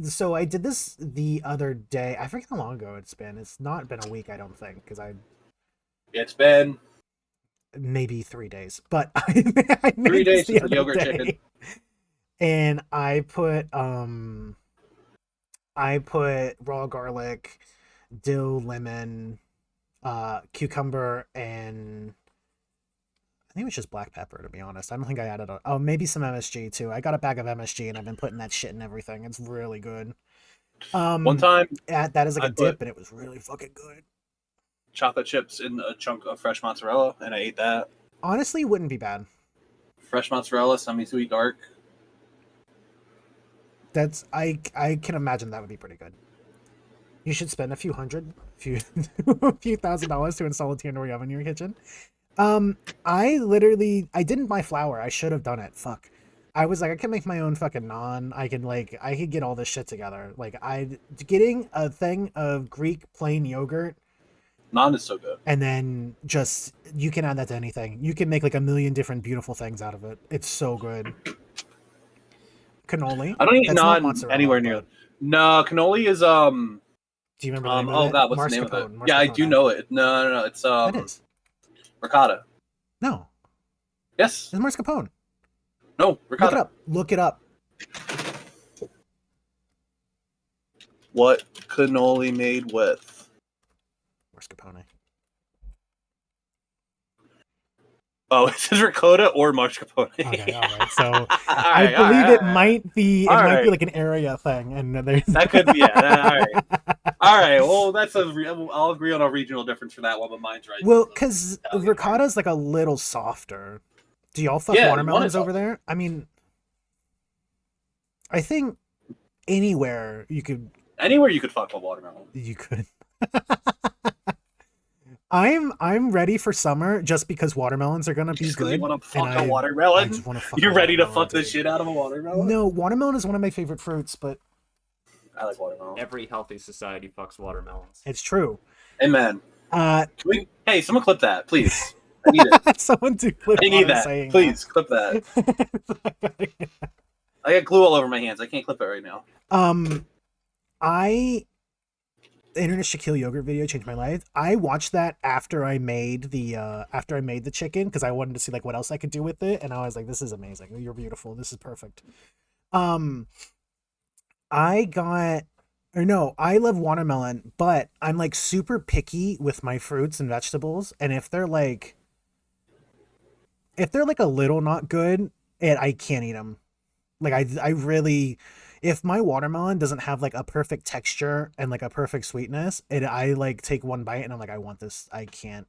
S1: this the other day. I forget how long ago it's been. It's not been a week, I don't think, because I
S2: It's been
S1: maybe 3 days. But I
S2: 3
S1: made this
S2: days
S1: the
S2: since the
S1: other
S2: yogurt
S1: day,
S2: chicken.
S1: and I put raw garlic, dill, lemon, cucumber, and I think it was just black pepper, to be honest. I don't think I added maybe some MSG too. I got a bag of MSG and I've been putting that shit in everything. It's really good.
S2: One time,
S1: That is like
S2: I
S1: a
S2: put
S1: dip and it was really fucking good.
S2: chocolate chips in a chunk of fresh mozzarella, and I ate that.
S1: Honestly, it wouldn't be bad.
S2: Fresh mozzarella, semi-sweet dark.
S1: I can imagine that would be pretty good. You should spend a few a few $1,000s to install a tandoori oven in your kitchen. I didn't buy flour. I should have done it. Fuck. I was like, I can make my own fucking naan. I could get all this shit together. Like getting a thing of Greek plain yogurt
S2: Naan is so good.
S1: and then just you can add that to anything. You can make like a million different beautiful things out of it. It's so good. Cannoli.
S2: I don't eat
S1: That's not
S2: naan
S1: mozzarella,
S2: anywhere near.
S1: but
S2: No, cannoli is
S1: do you remember the name of
S2: oh
S1: it?
S2: god, what's the name of it? Yeah, I do
S1: Mascarpone.
S2: know it. No, it's
S1: That is.
S2: ricotta.
S1: No,
S2: Yes.
S1: it's mascarpone.
S2: No, ricotta.
S1: Look it up. Look it up.
S2: What cannoli made with?
S1: Mascarpone.
S2: Oh, it says ricotta or mascarpone.
S1: Okay, all right. So
S2: All
S1: I
S2: right, all
S1: believe
S2: right,
S1: it
S2: all right.
S1: might be
S2: All
S1: it might be
S2: right.
S1: like an area thing, and there's
S2: That could be, yeah. All right. All right. Well, I'll agree on a regional difference for that one, but mine's right.
S1: Well, because ricotta's like a little softer. Do y'all fuck
S2: Yeah,
S1: watermelons
S2: mine is
S1: over there? I mean, I think anywhere you could.
S2: Anywhere you could fuck a watermelon.
S1: You could. I'm ready for summer just because watermelons are gonna be
S2: Just because you
S1: good.
S2: want to
S1: And
S2: fuck a
S1: I
S2: watermelon?
S1: just want to fuck a
S2: You're ready to
S1: watermelon,
S2: fuck the
S1: dude.
S2: shit out of a watermelon?
S1: No, watermelon is one of my favorite fruits, but
S2: I like watermelon.
S3: Every healthy society fucks watermelons.
S1: it's true.
S2: Amen.
S1: Uh,
S2: Hey, someone clip that, please. I need it.
S1: someone do clip
S2: I need
S1: on
S2: that.
S1: saying
S2: Please clip that.
S1: that.
S2: I got glue all over my hands. I can't clip it right now.
S1: The Internet Shaquille yogurt video changed my life. I watched that after I made the chicken because I wanted to see like what else I could do with it, and I was like, "This is amazing. You're beautiful. This is perfect." Um, I got or no, I love watermelon, but I'm like super picky with my fruits and vegetables, and if they're like a little not good, and I can't eat them. Like I really, if my watermelon doesn't have like a perfect texture and like a perfect sweetness, I like take one bite and I'm like, I want this. I can't.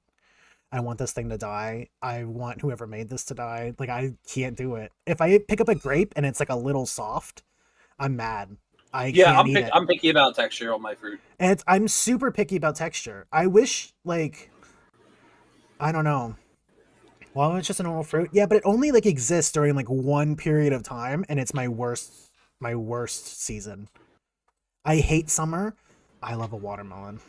S1: I want this thing to die. I want whoever made this to die. Like I can't do it. If I pick up a grape and it's like a little soft, I'm mad. I can't eat it.
S2: I'm picky about texture on my fruit.
S1: And I'm super picky about texture. I wish like I don't know. Well, it's just a normal fruit. Yeah, but it only like exists during like one period of time, and it's my worst season. I hate summer. I love a watermelon.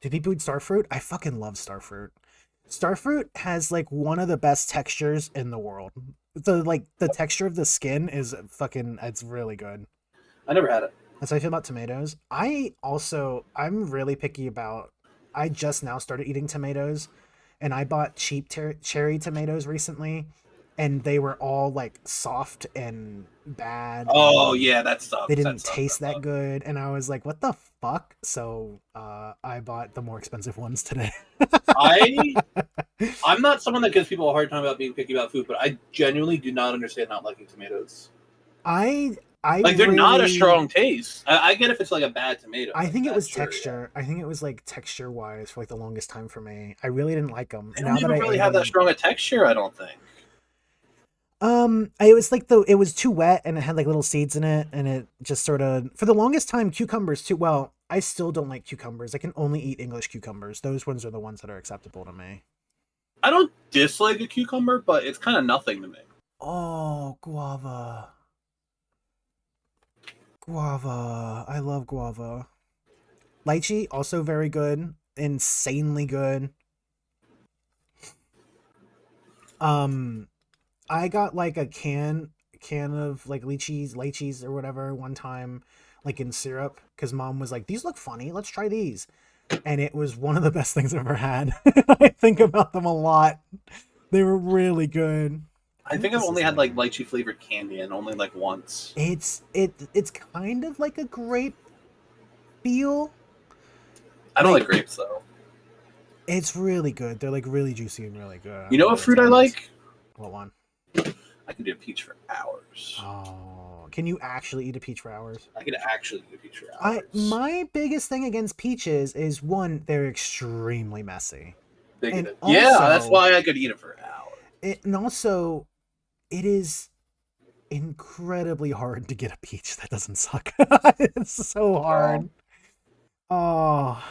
S1: Do people eat starfruit? I fucking love starfruit. Starfruit has like one of the best textures in the world. The texture of the skin is fucking it's really good.
S2: I never had it.
S1: That's how I feel about tomatoes. I'm really picky about. I just now started eating tomatoes, and I bought cheap cherry tomatoes recently, and they were all like soft and bad.
S2: Oh
S1: and
S2: yeah, that sucks.
S1: they didn't taste that good, and I was like, "What the fuck?" So I bought the more expensive ones today.
S2: I'm not someone that gives people a hard time about being picky about food, but I genuinely do not understand not liking tomatoes.
S1: I
S2: Like they're not a
S1: really-
S2: strong taste. I get if it's like a bad tomato.
S1: I think it
S2: That's
S1: was
S2: sure,
S1: texture. I think it was like texture wise for like the longest time for me. I really didn't like them.
S2: They don't even really have that strong a texture. I don't think.
S1: It was like it was too wet and it had like little seeds in it, and it just sort of for the longest time cucumbers too. Well, I still don't like cucumbers. I can only eat English cucumbers. Those ones are the ones that are acceptable to me.
S2: I don't dislike a cucumber, but it's kind of nothing to me.
S1: Oh, guava. Guava. I love guava. Lychee, also very good. Insanely good. I got like a can of like lychees or whatever one time, like in syrup, because mom was like, "These look funny. Let's try these." And it was one of the best things I've ever had. I think about them a lot. They were really good.
S2: I think I've only had like lychee flavored candy and only like once.
S1: It's kind of like a grape feel.
S2: I don't like grapes though.
S1: It's really good. They're like really juicy and really good.
S2: You know what fruit I like?
S1: What one?
S2: I can do a peach for hours.
S1: Oh, can you actually eat a peach for hours?
S2: I can actually do a peach for hours.
S1: My biggest thing against peaches is one, they're extremely messy.
S2: Yeah,
S1: also-
S2: that's why I could eat it for hours.
S1: And also, it is incredibly hard to get a peach that doesn't suck. It's so hard. Oh.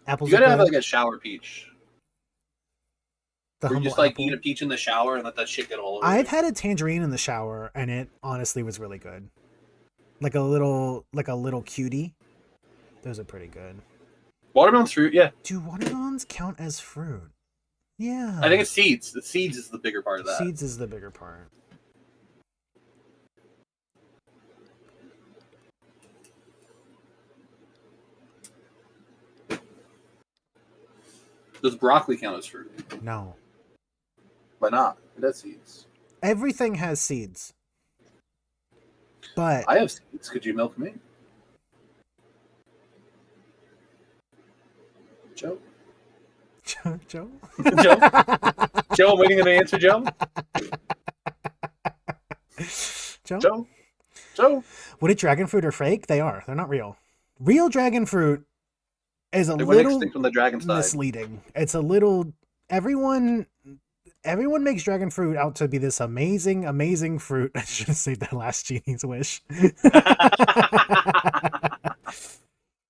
S1: Apples
S2: You gotta
S1: are
S2: have
S1: good.
S2: like a shower peach.
S1: The
S2: Where you
S1: humble
S2: just like
S1: apple.
S2: eat a peach in the shower and let that shit get all over.
S1: I've
S2: you.
S1: had a tangerine in the shower, and it honestly was really good. Like a little cutie. Those are pretty good.
S2: Watermelon's fruit, yeah.
S1: Do watermelons count as fruit? Yeah.
S2: I think it's seeds. The seeds is the bigger part of that.
S1: Seeds is the bigger part.
S2: Does broccoli count as fruit?
S1: No.
S2: Why not? It has seeds.
S1: Everything has seeds. But
S2: I have seeds. Could you milk me? Joe?
S1: Joe?
S2: Joe? Joe, I'm waiting on an answer, Joe?
S1: Joe?
S2: Joe? Joe?
S1: Would it dragon fruit or fake? They are. They're not real. Real dragon fruit is a
S2: They went
S1: little
S2: extinct when the dragons died.
S1: misleading. It's a little everyone everyone makes dragon fruit out to be this amazing, amazing fruit. I should have saved that last genie's wish.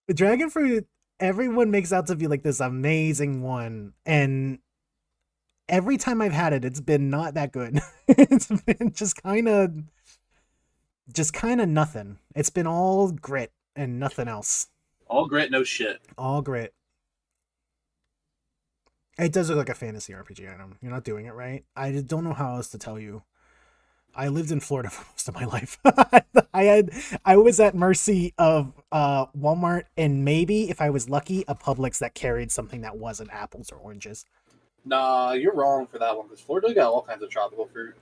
S1: The dragon fruit, everyone makes out to be like this amazing one, and every time I've had it, it's been not that good. It's been just kind of nothing. It's been all grit and nothing else.
S2: All grit, no shit.
S1: All grit. It does look like a fantasy RPG item. You're not doing it right. I just don't know how else to tell you. I lived in Florida for most of my life. I was at mercy of Walmart and maybe, if I was lucky, a Publix that carried something that wasn't apples or oranges.
S2: Nah, you're wrong for that one, because Florida got all kinds of tropical fruit.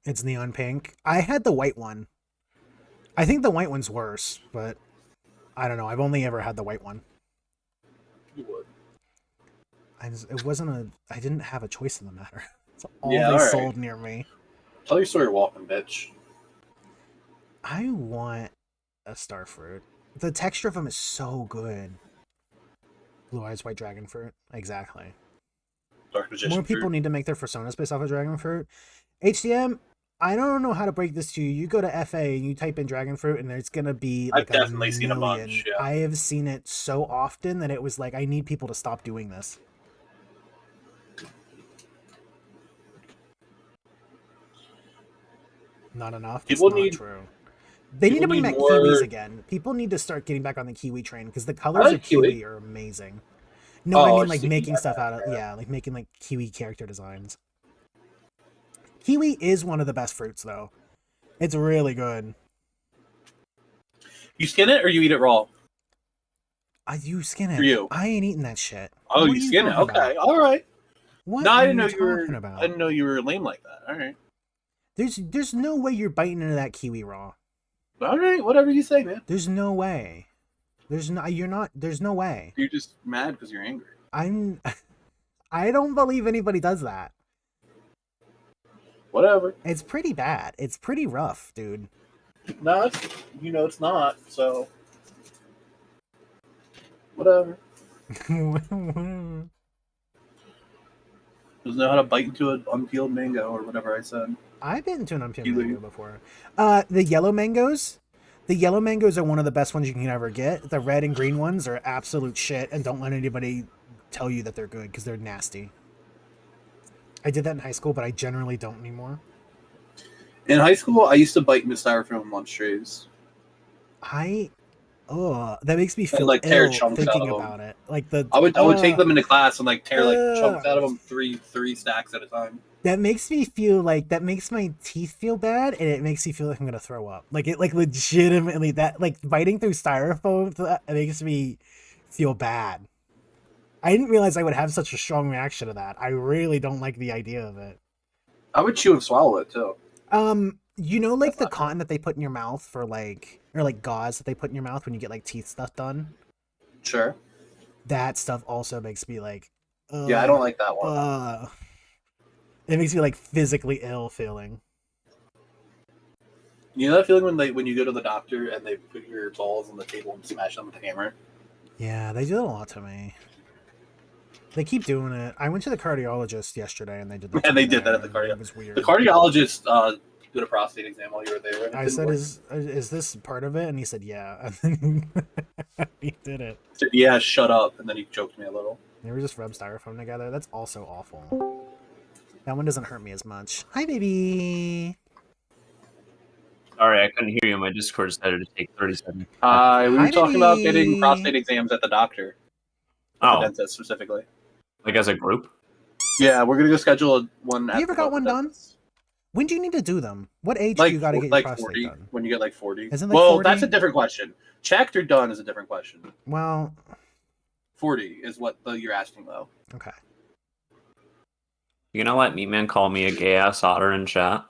S1: It's neon pink. I had the white one. I think the white one's worse, but I don't know. I've only ever had the white one.
S2: You would.
S1: I didn't have a choice in the matter. It's all
S2: Yeah,
S1: they
S2: all right.
S1: sold near me.
S2: Tell your story walking, bitch.
S1: I want a star fruit. The texture of them is so good. Blue eyes, white dragon fruit. Exactly.
S2: Dark magician
S1: More people
S2: fruit.
S1: need to make their personas based off of dragon fruit. HDM, I don't know how to break this to you. You go to FA and you type in dragon fruit, and there's gonna be like
S2: I've definitely seen a
S1: million.
S2: bunch, yeah.
S1: I have seen it so often that it was like, I need people to stop doing this. Not enough.
S2: People
S1: It's not
S2: need-
S1: true. They need to
S2: people
S1: bring
S2: need
S1: back
S2: more-
S1: kiwis again. People need to start getting back on the kiwi train because the colors
S2: like
S1: of kiwi
S2: kiwi.
S1: are amazing. No,
S2: Oh,
S1: I mean
S2: I've
S1: like
S2: seen
S1: making
S2: that,
S1: stuff out of like making like kiwi character designs. Kiwi is one of the best fruits though. It's really good.
S2: You skin it or you eat it raw?
S1: You skin it.
S2: For you.
S1: I ain't eating that shit.
S2: Oh,
S1: What
S2: you
S1: are
S2: skin it.
S1: talking
S2: Okay,
S1: about?
S2: all right.
S1: What
S2: No, I
S1: are
S2: didn't know
S1: you
S2: you were.
S1: talking about?
S2: I didn't know you were lame like that. All right.
S1: There's no way you're biting into that kiwi raw.
S2: All right. Whatever you say, man.
S1: There's no way. There's no way.
S2: You're just mad because you're angry.
S1: I don't believe anybody does that.
S2: Whatever.
S1: It's pretty bad. It's pretty rough, dude.
S2: No, it's not. So. Whatever. Doesn't know how to bite into an unpeeled mango or whatever I said.
S1: I've been to an unpeeled
S2: Kiwi.
S1: mango before. The yellow mangoes. The yellow mangoes are one of the best ones you can ever get. The red and green ones are absolute shit, and don't let anybody tell you that they're good because they're nasty. I did that in high school, but I generally don't anymore.
S2: In high school, I used to bite into styrofoam lunch trays.
S1: That makes me feel
S2: like, tear
S1: ill
S2: chunks
S1: thinking
S2: out of 'em.
S1: about it. Like
S2: I would take them into class and like tear like chunks
S1: Ugh.
S2: out of them, three stacks at a time.
S1: That makes me feel like that makes my teeth feel bad, and it makes me feel like I'm gonna throw up. Like it, like legitimately, that like biting through styrofoam, it makes me feel bad. I didn't realize I would have such a strong reaction to that. I really don't like the idea of it.
S2: I would chew and swallow it too.
S1: You know, like the cotton that they put in your mouth for like, or like gauze that they put in your mouth when you get like teeth stuff done.
S2: Sure.
S1: That stuff also makes me like,
S2: Yeah, I don't like that one.
S1: It makes me like physically ill feeling.
S2: You know that feeling when you go to the doctor and they put your balls on the table and smash them with a hammer?
S1: Yeah, they do that a lot to me. They keep doing it. I went to the cardiologist yesterday, and they did that.
S2: And they did
S1: there,
S2: that at the
S1: and
S2: cardio.
S1: It was weird.
S2: The cardiologist did a prostate exam while you were there. and it
S1: I
S2: didn't
S1: said,
S2: work.
S1: "Is this part of it?" And he said, "Yeah." And then he did it.
S2: I said, yeah, shut up. And then he choked me a little.
S1: They were just rub styrofoam together. That's also awful. That one doesn't hurt me as much. Hi, baby.
S3: Sorry, I couldn't hear you. My Discord decided to take 30 seconds.
S2: We were
S1: Hi,
S2: talking about getting
S1: baby.
S2: prostate exams at the doctor. The
S3: Oh,
S2: dentist specifically.
S3: like as a group?
S2: Yeah, we're gonna go schedule one.
S1: You ever got one done?
S2: dentist.
S1: When do you need to do them? What age
S2: Like,
S1: do you got to get your
S2: like
S1: prostate
S2: 40.
S1: done?
S2: When you get like 40.
S1: Isn't like
S2: well,
S1: 40?
S2: that's a different question. Checked or done is a different question.
S1: Well,
S2: 40 is what you're asking though.
S1: okay.
S3: You gonna let Meatman call me a gay ass otter in chat?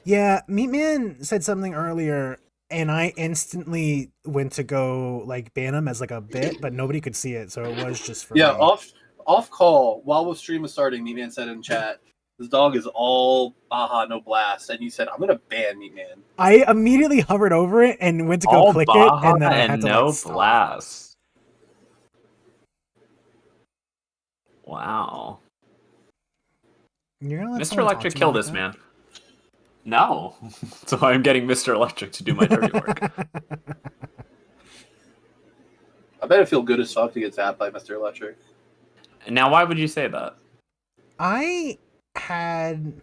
S1: Yeah, Meatman said something earlier, and I instantly went to go like ban him as like a bit, but nobody could see it, so it was just for
S2: Yeah,
S1: me.
S2: off call while the stream was starting. Meatman said in chat, "This dog is all Baja, no blast," and you said, "I'm gonna ban Meatman."
S1: I immediately hovered over it and went to go
S3: All
S1: click
S3: Baja
S1: it, and then I had to
S3: no
S1: like, stop.
S3: blast. Wow.
S1: You're gonna let
S3: Mr.
S1: someone talk
S3: Electric,
S1: to me
S3: kill
S1: like
S3: this
S1: that?
S3: man. No. So I'm getting Mr. Electric to do my dirty work.
S2: I bet it feel good as fuck to get zapped by Mr. Electric.
S3: Now, why would you say that?
S1: I had.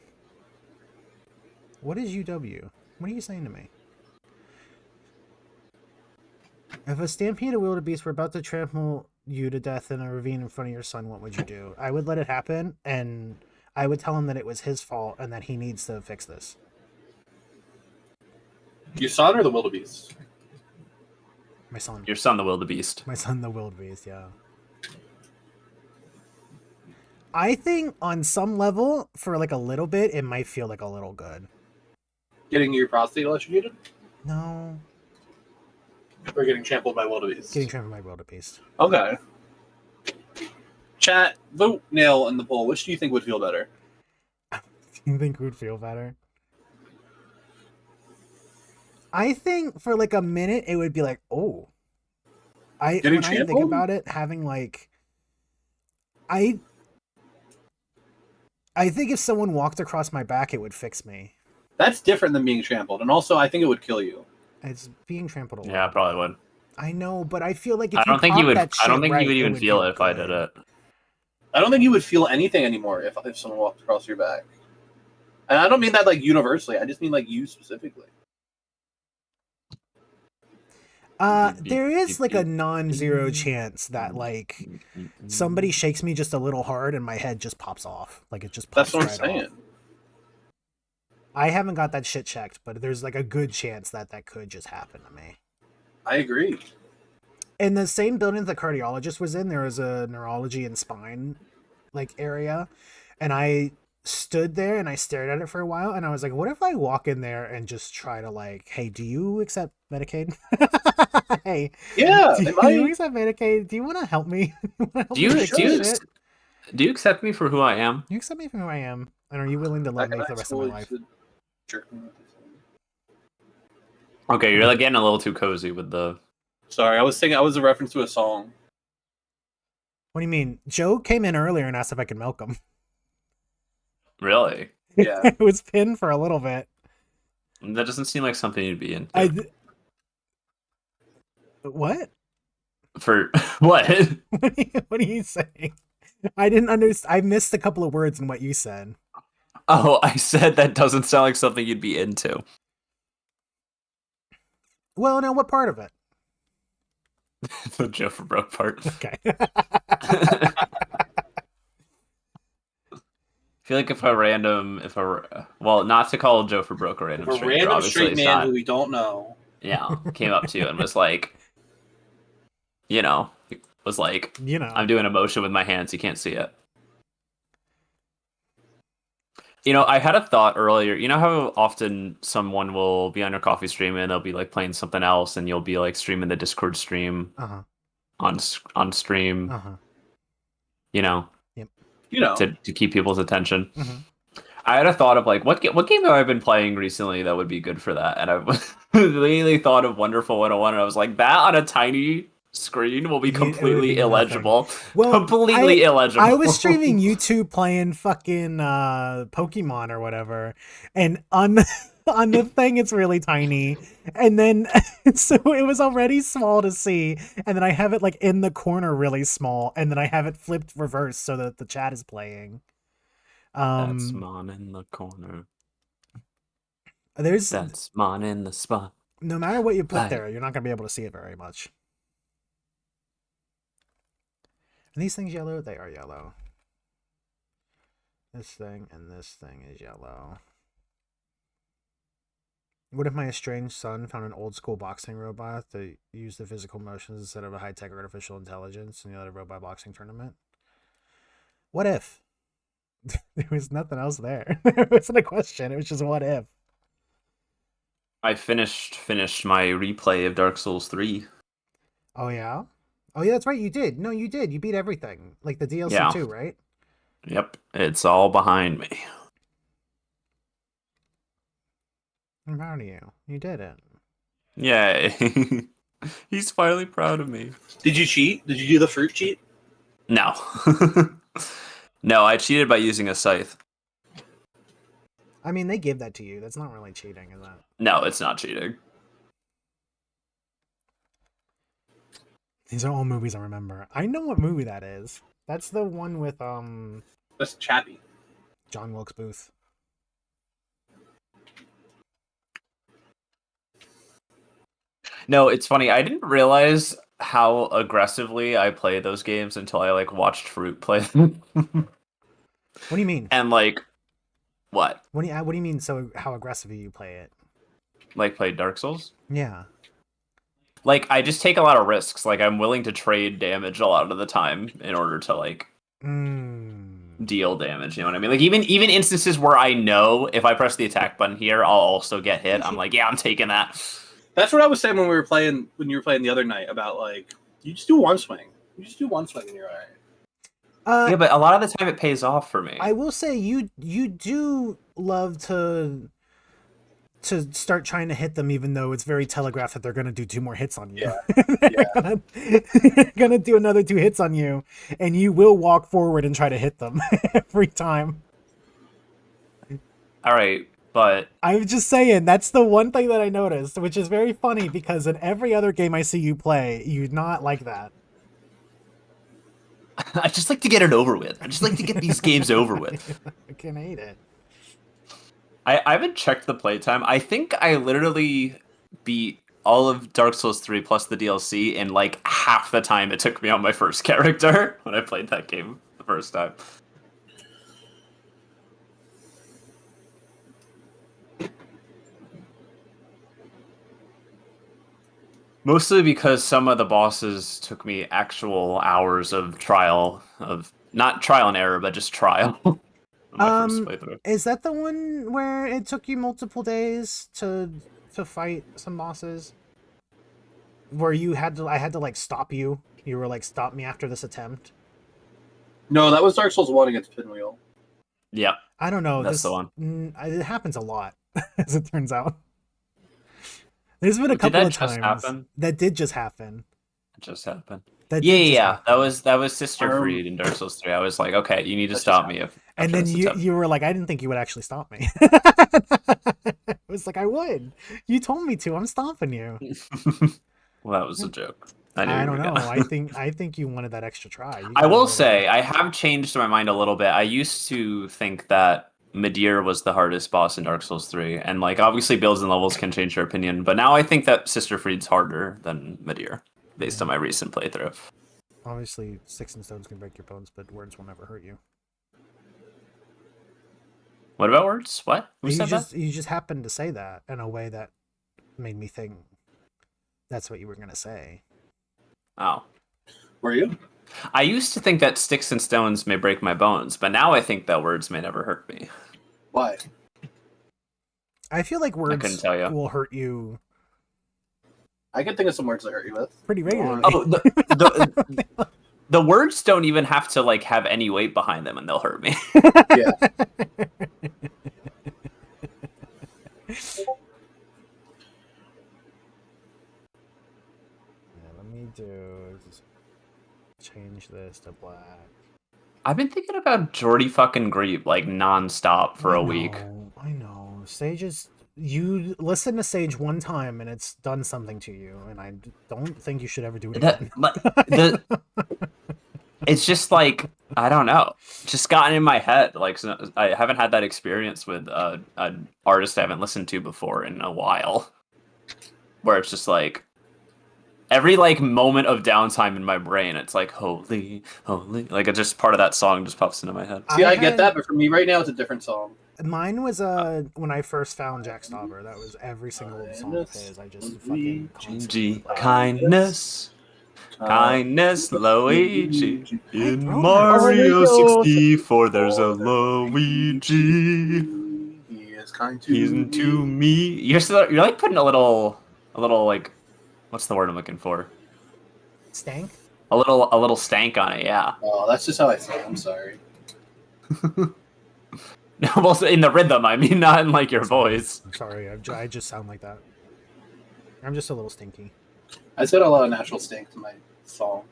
S1: What is UW? What are you saying to me? If a stampede of wildebeest were about to trample you to death in a ravine in front of your son, what would you do? I would let it happen, and I would tell him that it was his fault and that he needs to fix this.
S2: Your son or the wildebeest?
S1: My son.
S3: Your son, the wildebeest.
S1: My son, the wildebeest, yeah. I think on some level, for like a little bit, it might feel like a little good.
S2: Getting your prostate electrocuted?
S1: No.
S2: Or getting trampled by wildebeest?
S1: Getting trampled by wildebeest.
S2: Okay. Chat, vote nail in the poll. Which do you think would feel better?
S1: Do you think it would feel better? I think for like a minute, it would be like, oh. When I think about it, having like... I think if someone walked across my back, it would fix me.
S2: That's different than being trampled. And also, I think it would kill you.
S1: It's being trampled a lot.
S3: Yeah, I probably would.
S1: I know, but I feel like if
S3: I don't think you would. I don't think
S1: right,
S3: you would even feel it if I
S1: good.
S3: did it.
S2: I don't think you would feel anything anymore if someone walked across your back. And I don't mean that like universally. I just mean like you specifically.
S1: There is like a non-zero chance that like somebody shakes me just a little hard and my head just pops off. Like it just pops.
S2: That's what I'm saying.
S1: Off. I haven't got that shit checked, but there's like a good chance that could just happen to me.
S2: I agree.
S1: In the same building the cardiologist was in, there was a neurology and spine like area, and I stood there and I stared at it for a while, and I was like, what if I walk in there and just try to like, hey, do you accept Medicaid? Hey,
S2: yeah,
S1: do you accept Medicaid? Do you want to help me?
S3: Do you accept me for who I am?
S1: You accept me for who I am, and are you willing to love me for the rest of my life?
S3: Okay, you're like getting a little too cozy with the...
S2: Sorry, I was a reference to a song.
S1: What do you mean? Joe came in earlier and asked if I could milk him.
S3: Really?
S2: Yeah.
S1: It was pinned for a little bit.
S3: That doesn't seem like something you'd be into.
S1: What?
S3: For what?
S1: What are you saying? I didn't understand. I missed a couple of words in what you said.
S3: Oh, I said that doesn't sound like something you'd be into.
S1: Well, now what part of it?
S3: The Joe for Broke part.
S1: Okay.
S3: I feel like well, not to call Joe for Broke a random stranger,
S2: random straight man who we don't know.
S3: Yeah, came up to you and was like, I'm doing a motion with my hands, you can't see it. I had a thought earlier. You know how often someone will be on your coffee stream and they'll be like playing something else, and you'll be like streaming the Discord stream on stream. To keep people's attention.
S1: Mm-hmm.
S3: I had a thought of like what game have I been playing recently that would be good for that, and I really thought of Wonderful 101, and I was like, that on a tiny screen will be completely illegible.
S1: Well,
S3: completely illegible.
S1: I was streaming YouTube playing fucking Pokemon or whatever, and on the thing it's really tiny, and then so it was already small to see, and then I have it like in the corner really small, and then I have it flipped reverse so that the chat is playing.
S3: That's Mon in the corner. That's Mon in the spot.
S1: No matter what you put there, you're not gonna be able to see it very much. Are these things yellow? They are yellow. This thing and this thing is yellow. What if my estranged son found an old school boxing robot that used the physical motions instead of a high-tech artificial intelligence in the other robot boxing tournament? What if? There was nothing else there. There wasn't a question. It was just what if.
S3: I finished my replay of Dark Souls 3.
S1: Oh yeah? Oh yeah, that's right, you did. No, you did. You beat everything. Like the DLC too, right?
S3: Yep. It's all behind me.
S1: I'm proud of you. You did it.
S3: Yay. He's finally proud of me.
S2: Did you cheat? Did you do the fruit cheat?
S3: No. No, I cheated by using a scythe.
S1: I mean, they give that to you. That's not really cheating, is that?
S3: No, it's not cheating.
S1: These are all movies I remember. I know what movie that is. That's the one with
S2: That's Chappie.
S1: John Wilkes Booth.
S3: No, it's funny. I didn't realize how aggressively I play those games until I like watched Fruit play them.
S1: What do you mean?
S3: And like, what?
S1: What do you mean? So how aggressively you play it?
S3: Like play Dark Souls?
S1: Yeah.
S3: Like I just take a lot of risks. Like I'm willing to trade damage a lot of the time in order to like deal damage. You know what I mean? Like even instances where I know if I press the attack button here, I'll also get hit. I'm like, yeah, I'm taking that.
S2: That's what I was saying when you were playing the other night about like you just do one swing. You just do one swing and you're alright.
S3: Yeah, but a lot of the time it pays off for me.
S1: I will say you do love to start trying to hit them, even though it's very telegraphed that they're going to do 2 more hits on you.
S2: Yeah.
S1: They're going to do another 2 hits on you, and you will walk forward and try to hit them every time.
S3: All right, but
S1: I'm just saying, that's the one thing that I noticed, which is very funny because in every other game I see you play, you're not like that.
S3: I just like to get it over with. I just like to get these games over with.
S1: I can hate it.
S3: I haven't checked the playtime. I think I literally beat all of Dark Souls 3 plus the DLC in like half the time it took me on my first character when I played that game the first time. Mostly because some of the bosses took me actual hours of trial, of not trial and error, but just trial.
S1: Is that the one where it took you multiple days to fight some bosses? Where I had to like stop you. You were like, stop me after this attempt.
S2: No, that was Dark Souls 1 against Pinwheel.
S3: Yeah.
S1: I don't know.
S3: That's the one.
S1: It happens a lot, as it turns out. There's been a couple of times that did just happen.
S3: It just happened.
S1: Yeah.
S3: That was Sister Freed in Dark Souls 3. I was like, okay, you need to stop me.
S1: And then you were like, I didn't think you would actually stop me. I was like, I would. You told me to. I'm stopping you.
S3: Well, that was a joke.
S1: I don't know. I think you wanted that extra try.
S3: I will say, I have changed my mind a little bit. I used to think that Midir was the hardest boss in Dark Souls 3, and like obviously builds and levels can change your opinion, but now I think that Sister Freed's harder than Midir, based on my recent playthrough.
S1: Obviously, sticks and stones can break your bones, but words will never hurt you.
S3: What about words? What? Who said that?
S1: You just happened to say that in a way that made me think that's what you were gonna say.
S3: Oh.
S2: Were you?
S3: I used to think that sticks and stones may break my bones, but now I think that words may never hurt me.
S2: Why?
S1: I feel like words will hurt you.
S2: I can think of some words that hurt you with.
S1: Pretty regularly.
S3: Oh, the words don't even have to like have any weight behind them, and they'll hurt me.
S2: Yeah.
S1: Let me change this to black.
S3: I've been thinking about Jordy fucking Griep like nonstop for a week.
S1: I know. You listen to Sage one time and it's done something to you, and I don't think you should ever do it again.
S3: It's just like, I don't know, just gotten in my head. Like, I haven't had that experience with an artist I haven't listened to before in a while, where it's just like every like moment of downtime in my brain, it's like holy, like it's just part of that song just pops into my head.
S2: See, I get that, but for me right now, it's a different song.
S1: Mine was when I first found Jack Stauber. That was every single song of his. I just fucking
S3: kindness, Luigi. In Mario 64, there's a Luigi.
S2: He is kind
S3: to me. You're like putting a little like, what's the word I'm looking for?
S1: Stank.
S3: A little stank on it, yeah.
S2: Oh, that's just how I feel. I'm sorry.
S3: Well, in the rhythm, I mean, not in like your voice.
S1: I'm sorry, I just sound like that. I'm just a little stinky.
S2: I just got a lot of natural stink to my song.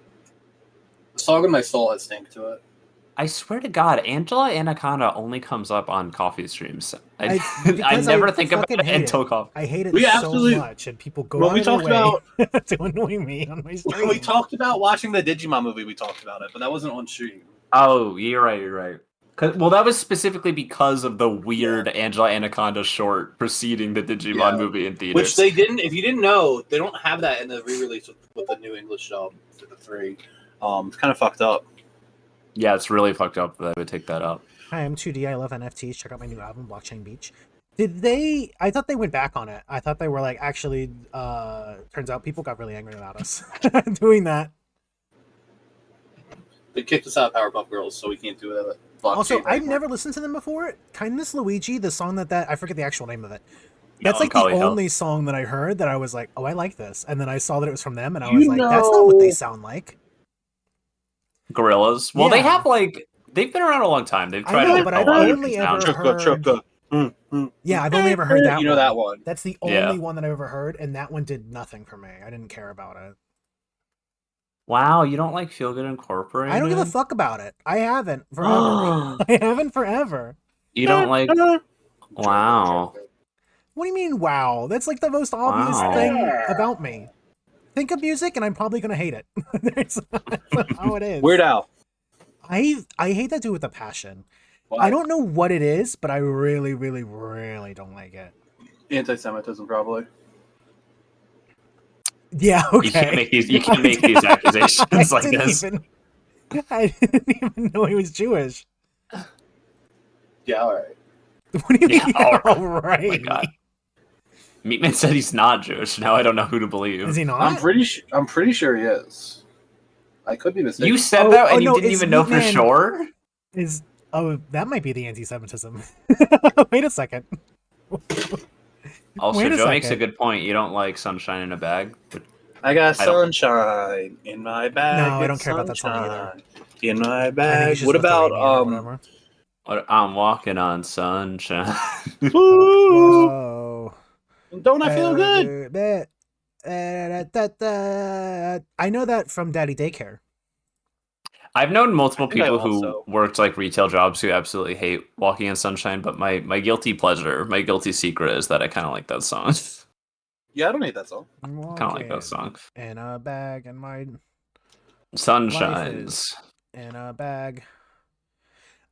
S2: The song in my soul has stink to it.
S3: I swear to God, Angela Anaconda only comes up on coffee streams. I
S1: because
S3: never think about
S1: fucking
S3: it
S1: hate
S3: until
S1: it.
S3: coffee.
S1: I hate it
S2: We
S1: so
S2: absolutely-
S1: much, and people go
S2: Well,
S1: out
S2: we
S1: of their
S2: talked
S1: way
S2: about-
S1: to annoy me on my stream.
S2: We talked about watching the Digimon movie. We talked about it, but that wasn't on stream.
S3: Oh, you're right. You're right. Well, that was specifically because of the weird Angela Anaconda short preceding the Digimon movie in theaters.
S2: Which they didn't. If you didn't know, they don't have that in the re-release with the new English dub for the 3. It's kind of fucked up.
S3: Yeah, it's really fucked up that I would take that up.
S1: Hi, I'm 2D. I love NFTs. Check out my new album, Blockchain Beach. Did they? I thought they went back on it. I thought they were like, actually, turns out people got really angry about us doing that.
S2: They kicked us out of Powerpuff Girls, so we can't do it.
S1: Also, I've never listened to them before. Kindness Luigi, the song that I forget the actual name of it. That's like the only song that I heard that I was like, oh, I like this. And then I saw that it was from them, and I was like, that's not what they sound like.
S3: Gorillas. Well, they have they've been around a long time. They've tried
S1: to but I've only ever heard. Yeah, I've only ever heard that.
S2: You know that one.
S1: That's the only one that I've ever heard, and that one did nothing for me. I didn't care about it.
S3: Wow, you don't like Feel Good Incorporated?
S1: I don't give a fuck about it. I haven't forever. I haven't forever.
S3: You don't like? Wow.
S1: What do you mean, wow? That's like the most obvious thing about me. Think of music, and I'm probably gonna hate it. That's how it is.
S2: Weird Al.
S1: I hate that dude with a passion.
S2: Why?
S1: I don't know what it is, but I really, really, really don't like it.
S2: Anti-Semitism, probably.
S1: Yeah, okay.
S3: You can't make these accusations like this.
S1: I didn't even know he was Jewish.
S2: Yeah, all right.
S1: What do you mean?
S3: All
S1: All right.
S3: Oh my God. Meatman said he's not Jewish. Now I don't know who to believe.
S1: Is he not?
S2: I'm pretty sure he is. I could be mistaken.
S3: You said that and you
S1: no,
S3: didn't even know for
S1: Meatman
S3: sure?
S1: That might be the anti-Semitism. Wait a second.
S3: Also, Joe makes a good point. You don't like Sunshine in a Bag?
S2: I got sunshine in my bag.
S1: No, I don't care about that song either.
S2: In my bag. What about
S3: I'm walking on sunshine.
S1: Whoa.
S2: Don't I feel good?
S1: I know that from Daddy Daycare.
S3: I've known multiple people who worked like retail jobs who absolutely hate Walking on Sunshine, but my guilty pleasure, my guilty secret is that I kind of like that song.
S2: Yeah, I don't hate that song.
S3: Kind of like that song.
S1: In a bag, and my
S3: Sunshines.
S1: In a bag.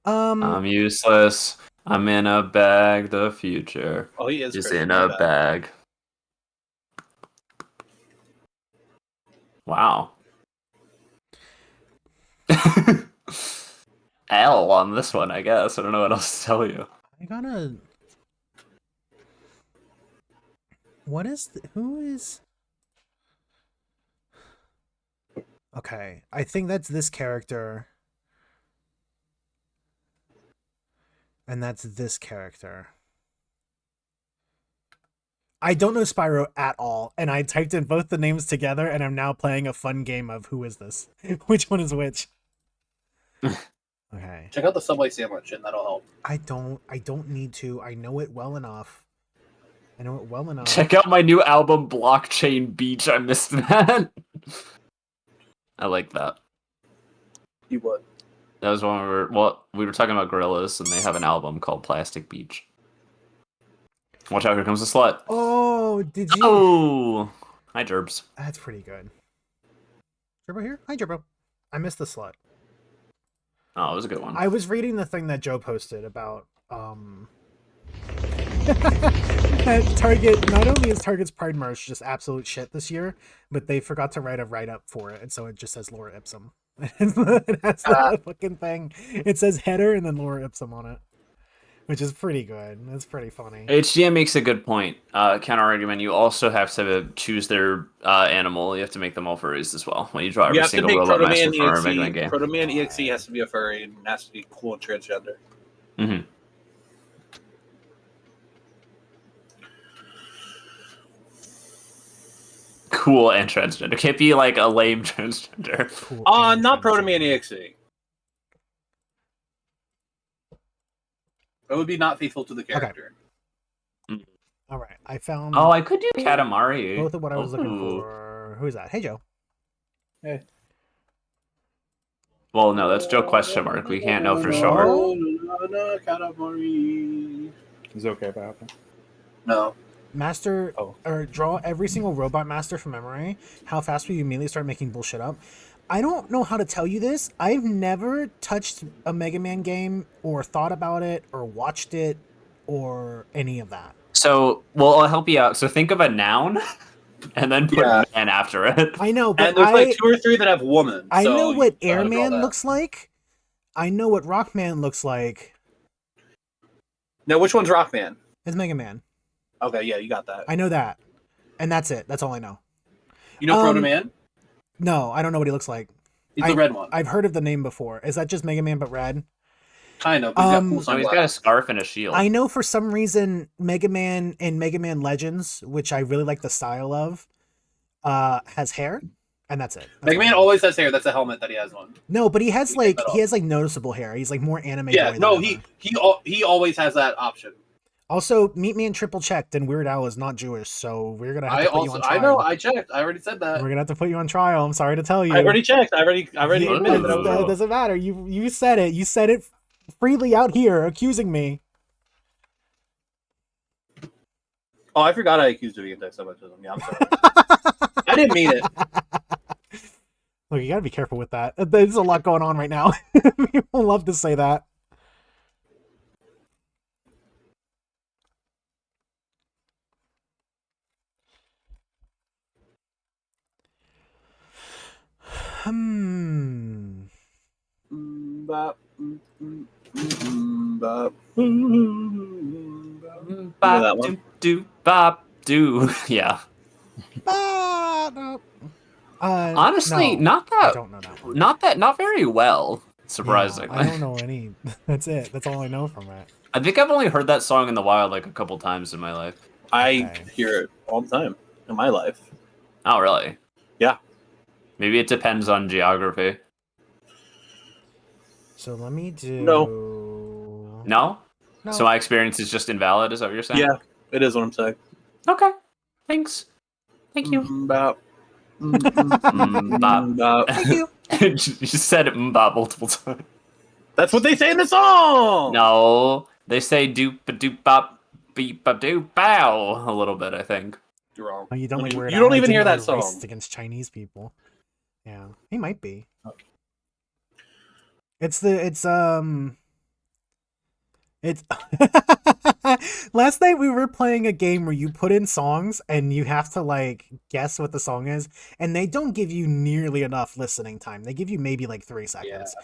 S3: I'm useless. I'm in a bag. The future is in a bag. Wow. L on this one, I guess. I don't know what else to tell you.
S1: Who is... Okay, I think that's this character. And that's this character. I don't know Spyro at all, and I typed in both the names together, and I'm now playing a fun game of who is this? Which one is which? Okay.
S2: Check out the Subway sandwich, and that'll help.
S1: I don't need to. I know it well enough.
S3: Check out my new album, Blockchain Beach. I missed that. I like that.
S2: You would.
S3: That was when we were talking about gorillas, and they have an album called Plastic Beach. Watch out, here comes the slut.
S1: Oh, did you?
S3: Oh, hi, Gerbs.
S1: That's pretty good. Gerbo here? Hi, Gerbo. I missed the slut.
S3: Oh, it was a good one.
S1: I was reading the thing that Joe posted about that Target, not only is Target's Pride merch just absolute shit this year, but they forgot to write a write-up for it, and so it just says Laura Ipsum. It has the fucking thing. It says header and then Laura Ipsum on it, which is pretty good. It's pretty funny.
S3: HDM makes a good point. Counter argument: you also have to choose their animal. You have to make them all furries as well when you draw every single robot master from our Mega Man game.
S2: Proto Man EXE has to be a furry and has to be cool and transgender.
S3: Mm-hmm. Cool and transgender. Can't be like a lame transgender.
S1: Cool
S2: not Proto Man EXE. It would be not faithful to the character.
S1: Okay. All right, I found.
S3: Oh, I could do Katamari.
S1: Both of what I was looking for. Who's that? Hey, Joe.
S2: Hey.
S3: Well, no, that's Joe question mark. We can't know for sure.
S1: Oh.
S4: Is it okay if I happen?
S2: No.
S1: Master
S4: Oh.
S1: or draw every single robot master from memory. How fast will you immediately start making bullshit up? I don't know how to tell you this. I've never touched a Mega Man game or thought about it or watched it or any of that.
S3: So, well, I'll help you out. So think of a noun and then put man after it.
S1: I know, but
S2: And there's like 2 or 3 that have woman.
S1: I know
S2: so
S1: what
S2: you gotta draw
S1: Airman
S2: that.
S1: looks like. I know what Rockman looks like.
S2: Now, which one's Rockman?
S1: It's Mega Man.
S2: Okay, yeah, you got that.
S1: I know that. And that's it. That's all I know.
S2: You know Proto Man?
S1: No, I don't know what he looks like.
S2: He's the red one.
S1: I've heard of the name before. Is that just Mega Man but red?
S2: Kind of. But
S3: He's got a scarf and a shield.
S1: I know for some reason Mega Man and Mega Man Legends, which I really like the style of, has hair, and that's it.
S2: Mega Man always has hair. That's a helmet that he has on.
S1: No, but he has like noticeable hair. He's like more anime.
S2: Yeah,
S1: boy
S2: no,
S1: than
S2: he always has that option.
S1: Also, Meat Man triple checked, and Weird Al is not Jewish, so we're gonna have to put you on trial.
S2: I know, I checked. I already said that.
S1: We're gonna have to put you on trial. I'm sorry to tell you.
S2: I already checked. I already admitted that I was wrong.
S1: It doesn't matter. You said it. You said it freely out here, accusing me.
S2: Oh, I forgot I accused you of anti-Semitism. Yeah, I'm sorry. I didn't mean it.
S1: Look, you gotta be careful with that. There's a lot going on right now. People love to say that.
S2: Bop, bop.
S3: Bop, do, bop, do. Yeah.
S1: No.
S3: Honestly,
S1: no,
S3: not that.
S1: I don't know that one.
S3: Not very well. Surprisingly,
S1: Yeah, I don't know any. That's it. That's all I know from it.
S3: I think I've only heard that song in the wild like a couple times in my life.
S2: I hear it all the time in my life.
S3: Oh, really?
S2: Yeah.
S3: Maybe it depends on geography.
S1: So let me do.
S3: No. So my experience is just invalid. Is that what you're saying?
S2: Yeah, it is what I'm saying.
S3: Okay. Thanks. Thank you.
S2: Bop.
S3: Bop.
S1: Thank you.
S3: You said bop multiple times.
S2: That's what they say in the song.
S3: No, they say doop a doop bop beep a doop bow a little bit. I think.
S2: You're wrong.
S1: Oh, you don't like Weird
S2: You
S1: Al.
S2: don't even hear that
S1: He's
S2: song.
S1: racist against Chinese people. Yeah, he might be. It's last night we were playing a game where you put in songs and you have to like guess what the song is, and they don't give you nearly enough listening time. They give you maybe like 3 seconds.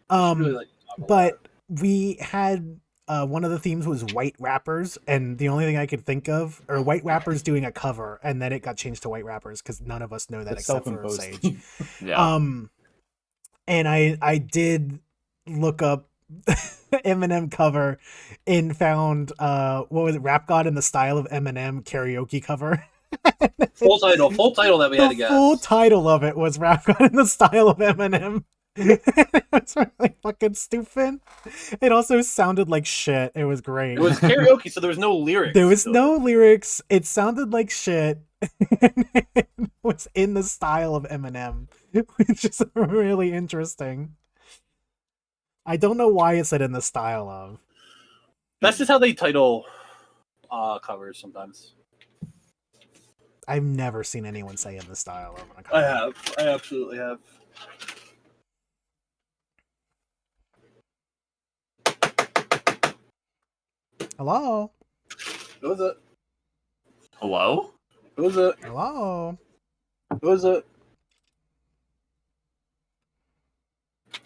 S1: But we had one of the themes was white rappers, and the only thing I could think of or white rappers doing a cover, and then it got changed to white rappers because none of us know that except for Sage.
S3: Yeah.
S1: And I did look up Eminem cover and found what was it, Rap God in the Style of Eminem karaoke cover.
S2: Full title that we had to guess.
S1: The full title of it was Rap God in the Style of Eminem. It's really fucking stupid. It also sounded like shit. It was great.
S2: It was karaoke, so there was no lyrics.
S1: There was no lyrics. It sounded like shit. It was in the style of Eminem, which is really interesting. I don't know why it said in the style of.
S2: That's just how they title covers sometimes.
S1: I've never seen anyone say in the style of a cover.
S2: I have. I absolutely have.
S1: Hello?
S2: Who was it?
S3: Hello?
S2: Who was it?
S1: Hello?
S2: Who was it?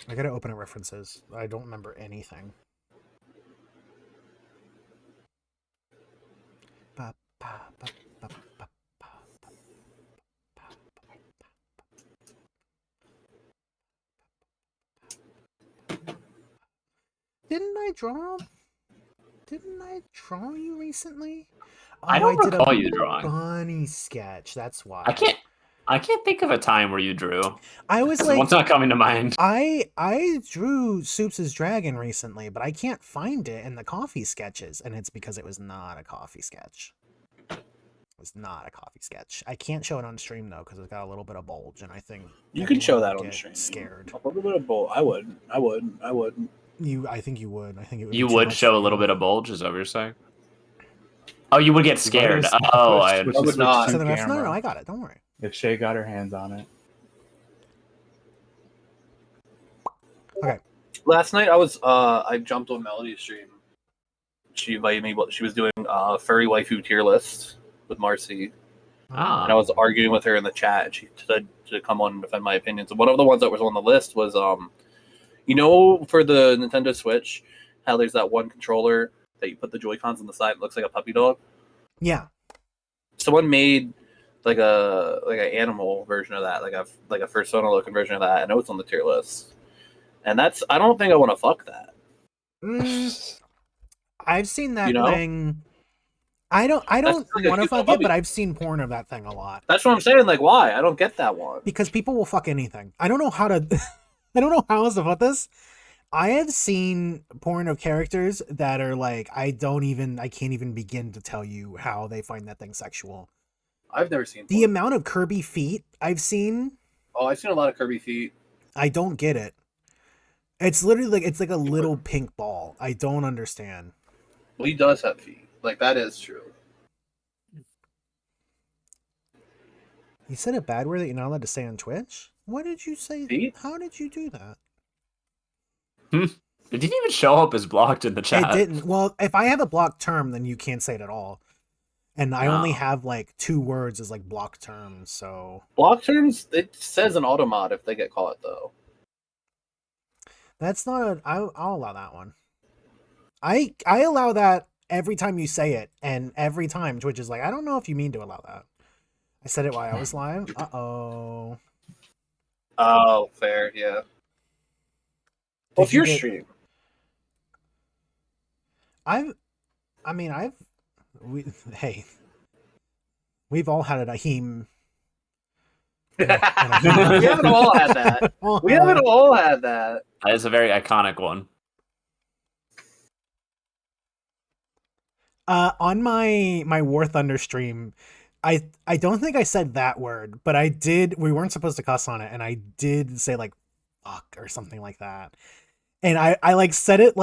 S1: I gotta open up references. I don't remember anything. Didn't I draw you recently? Oh,
S3: I don't recall
S1: did a
S3: you drawing.
S1: funny sketch. That's why.
S3: I can't think of a time where you drew.
S1: I was like,
S3: one's not coming to mind.
S1: I drew Soups' Dragon recently, but I can't find it in the coffee sketches, and it's because it was not a coffee sketch. was not a coffee sketch. I can't show it on stream though because it's got a little bit of bulge, and I think
S2: You can show
S1: everyone
S2: that
S1: would
S2: on
S1: get
S2: stream.
S1: Scared.
S2: A little bit of bull. I wouldn't.
S1: I think you would. I think it would.
S3: You
S1: be too
S3: would
S1: much
S3: show
S1: for
S3: a little
S1: you.
S3: bit of bulge, is that what you're saying? Oh, you would get
S4: You've already
S3: scared. Oh, I
S4: switched
S2: I would not.
S4: to
S1: So the ref, no,
S4: camera.
S1: I got it. Don't worry.
S4: If Shay got her hands on it.
S1: Okay.
S2: Last night I jumped on Melody's stream. She invited me. She was doing furry waifu tier list with Marcy, and I was arguing with her in the chat. And she said to come on and defend my opinions. And one of the ones that was on the list was for the Nintendo Switch, how there's that one controller that you put the Joy-Cons on the side. It looks like a puppy dog.
S1: Yeah.
S2: Someone made like an animal version of that, like a Persona looking version of that, and it was on the tier list. And I don't think I want to fuck that.
S1: I've seen that
S2: You know?
S1: thing. I don't
S2: like a
S1: want to
S2: cute
S1: fuck it,
S2: puppy.
S1: but I've seen porn of that thing a lot.
S2: That's what I'm saying. Like, why? I don't get that one.
S1: Because people will fuck anything. I don't know how to I don't know how else to put this. I have seen porn of characters that are like I can't even begin to tell you how they find that thing sexual.
S2: I've never seen
S1: The
S2: porn.
S1: amount of Kirby feet I've seen,
S2: Oh, I've seen a lot of Kirby feet.
S1: I don't get it. It's literally like a little pink ball. I don't understand.
S2: Well, he does have feet. Like, that is true.
S1: You said a bad word that you're not allowed to say on Twitch? What did you say?
S2: Feet?
S1: How did you do that?
S3: It didn't even show up as blocked in the chat.
S1: It didn't. Well, if I have a blocked term, then you can't say it at all. And I only
S3: No.
S1: have like 2 words as like block terms, so
S2: Block terms, it says an automod if they get caught, though.
S1: that's not a. I'll allow that one. I allow that every time you say it, and every time Twitch is like, I don't know if you mean to allow that. I said it while I was live. Uh-oh.
S2: Oh, fair, yeah. Well, if
S1: you
S2: you're
S1: get-
S2: stream.
S1: Hey, we've all had a heme.
S2: We haven't all had that. We haven't all had that.
S3: That is a very iconic one.
S1: On my War Thunder stream, I don't think I said that word, but I did. We weren't supposed to cuss on it, and I did say like fuck or something like that. And I like said it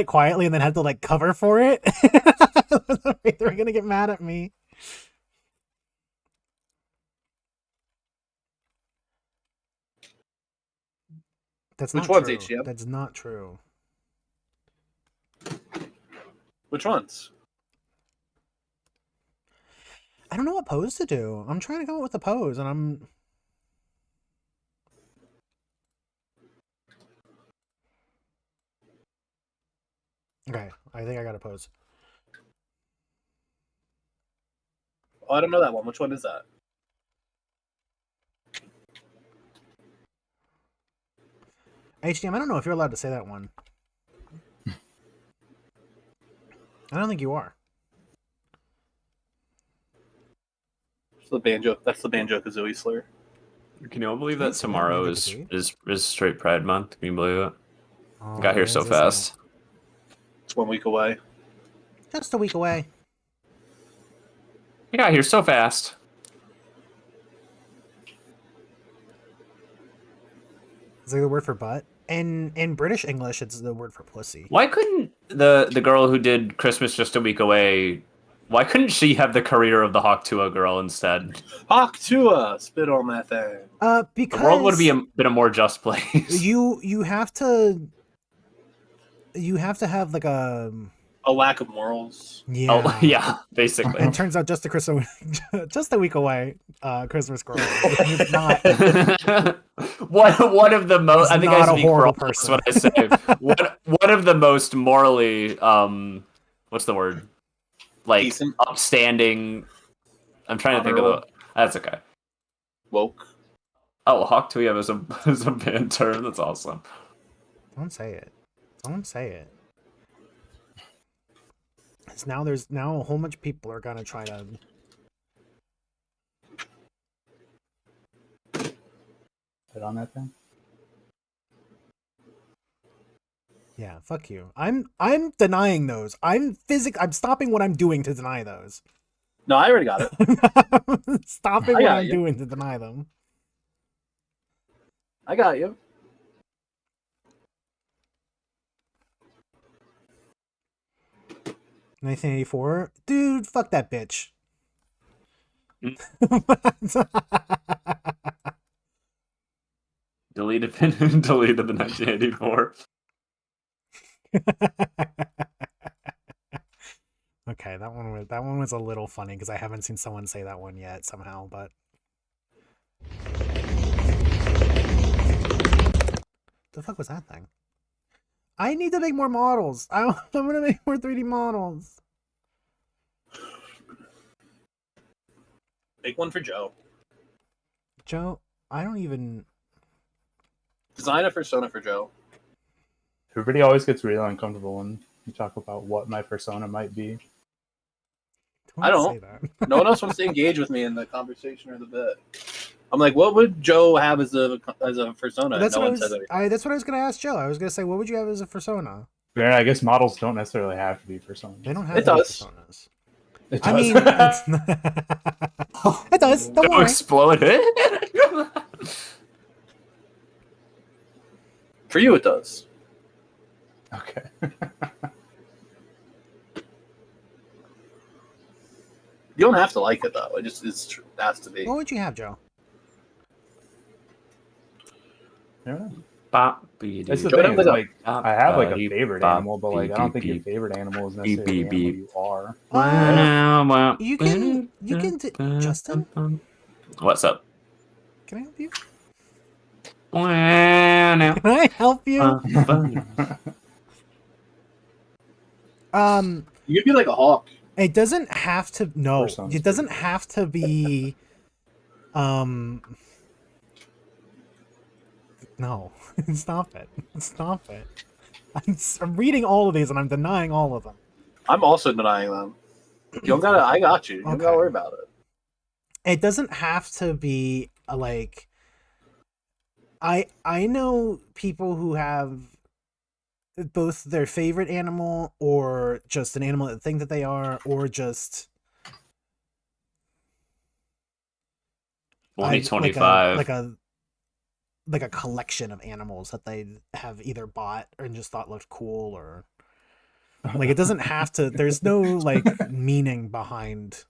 S1: quietly and then had to like cover for it. They're gonna get mad at me. That's
S2: Which
S1: not
S2: ones,
S1: true.
S2: HCM?
S1: That's not true.
S2: Which ones?
S1: I don't know what pose to do. I'm trying to come up with a pose, and I'm. Okay, I think I got a pose.
S2: Oh, I don't know that one. Which one is that?
S1: HDM, I don't know if you're allowed to say that one. I don't think you are.
S2: That's the Banjo Kazooie slur.
S3: Can you all believe
S1: Can you
S3: that
S1: say that
S3: tomorrow
S1: really
S3: is straight Pride Month? Can you believe it?
S1: Oh,
S3: Got here
S1: it
S3: so
S1: is, isn't it?
S3: fast.
S2: It's 1 week away.
S1: Just a week away.
S3: You got here so fast.
S1: Is that the word for butt? In British English, it's the word for pussy.
S3: Why couldn't the girl who did Christmas just a week away? Why couldn't she have the career of the Hawk Tuah girl instead?
S2: Hawk Tua, spit on that thing.
S1: Because
S3: The world would been a more just place.
S1: you have to have like a
S2: lack of morals.
S1: yeah.
S3: Oh yeah, basically.
S1: And it turns out just a week away, Christmas girl. It's not.
S3: one of the most. I think
S1: not
S3: I
S1: a
S3: speak for
S1: horrible
S3: all
S1: person.
S3: what I say. one of the most morally what's the word? Like
S2: Decent.
S3: upstanding. I'm trying to think of the. That's okay.
S2: Woke.
S3: Oh, Hawk Tuah is a band term. That's awesome.
S1: Don't say it. Don't say it. 'Cause now a whole bunch of people are gonna try to.
S4: Put on that thing.
S1: Yeah, fuck you. I'm denying those. I'm stopping what I'm doing to deny those.
S2: No, I already got it.
S1: Stop it
S2: I
S1: what
S2: got
S1: I'm
S2: you.
S1: doing to deny them.
S2: I got you.
S1: $1984? Dude, fuck that bitch.
S3: Deleted deleted the 1984.
S1: Okay, that one was a little funny because I haven't seen someone say that one yet somehow, but the fuck was that thing? I need to make more models. I'm gonna make more 3D models.
S2: Make one for Joe.
S1: Joe, I don't even.
S2: Design a persona for Joe.
S4: Everybody always gets really uncomfortable when you talk about what my persona might be.
S2: I don't.
S1: Say that.
S2: No one else wants to engage with me in the conversation or the bit. I'm like, what would Joe have as a persona?
S1: That's
S2: No
S1: what
S2: one says anything.
S1: that's what I was gonna ask Joe. I was gonna say, what would you have as a persona?
S4: Yeah, I guess models don't necessarily have to be personas.
S1: They don't have
S2: It
S1: to be
S2: does.
S1: personas.
S4: It
S1: I
S4: does.
S1: mean, it does. Don't
S3: Don't
S1: worry.
S3: explode it.
S2: For you, it does.
S4: Okay.
S2: You don't have to like it though. It has to be.
S1: What would you have, Joe?
S4: Yeah.
S3: It's
S4: It's the thing. It's like I have like a favorite animal, but like I don't think your favorite animal is necessarily the animal you are.
S1: You can Justin?
S3: What's up?
S1: Can I help you?
S3: Now.
S1: Can I help you?
S2: You could be like a hawk.
S1: It doesn't have to. No,
S4: Persona's
S1: it doesn't have to be. No, stop it! Stop it! I'm reading all of these and I'm denying all of them.
S2: I'm also denying them. You don't gotta. I got you. You don't gotta worry about it.
S1: It doesn't have to be like. I know people who have both their favorite animal or just an animal that they think that they are, or just
S3: 2025.
S1: Like a collection of animals that they have either bought or just thought looked cool, or like it doesn't have to. There's no like meaning behind.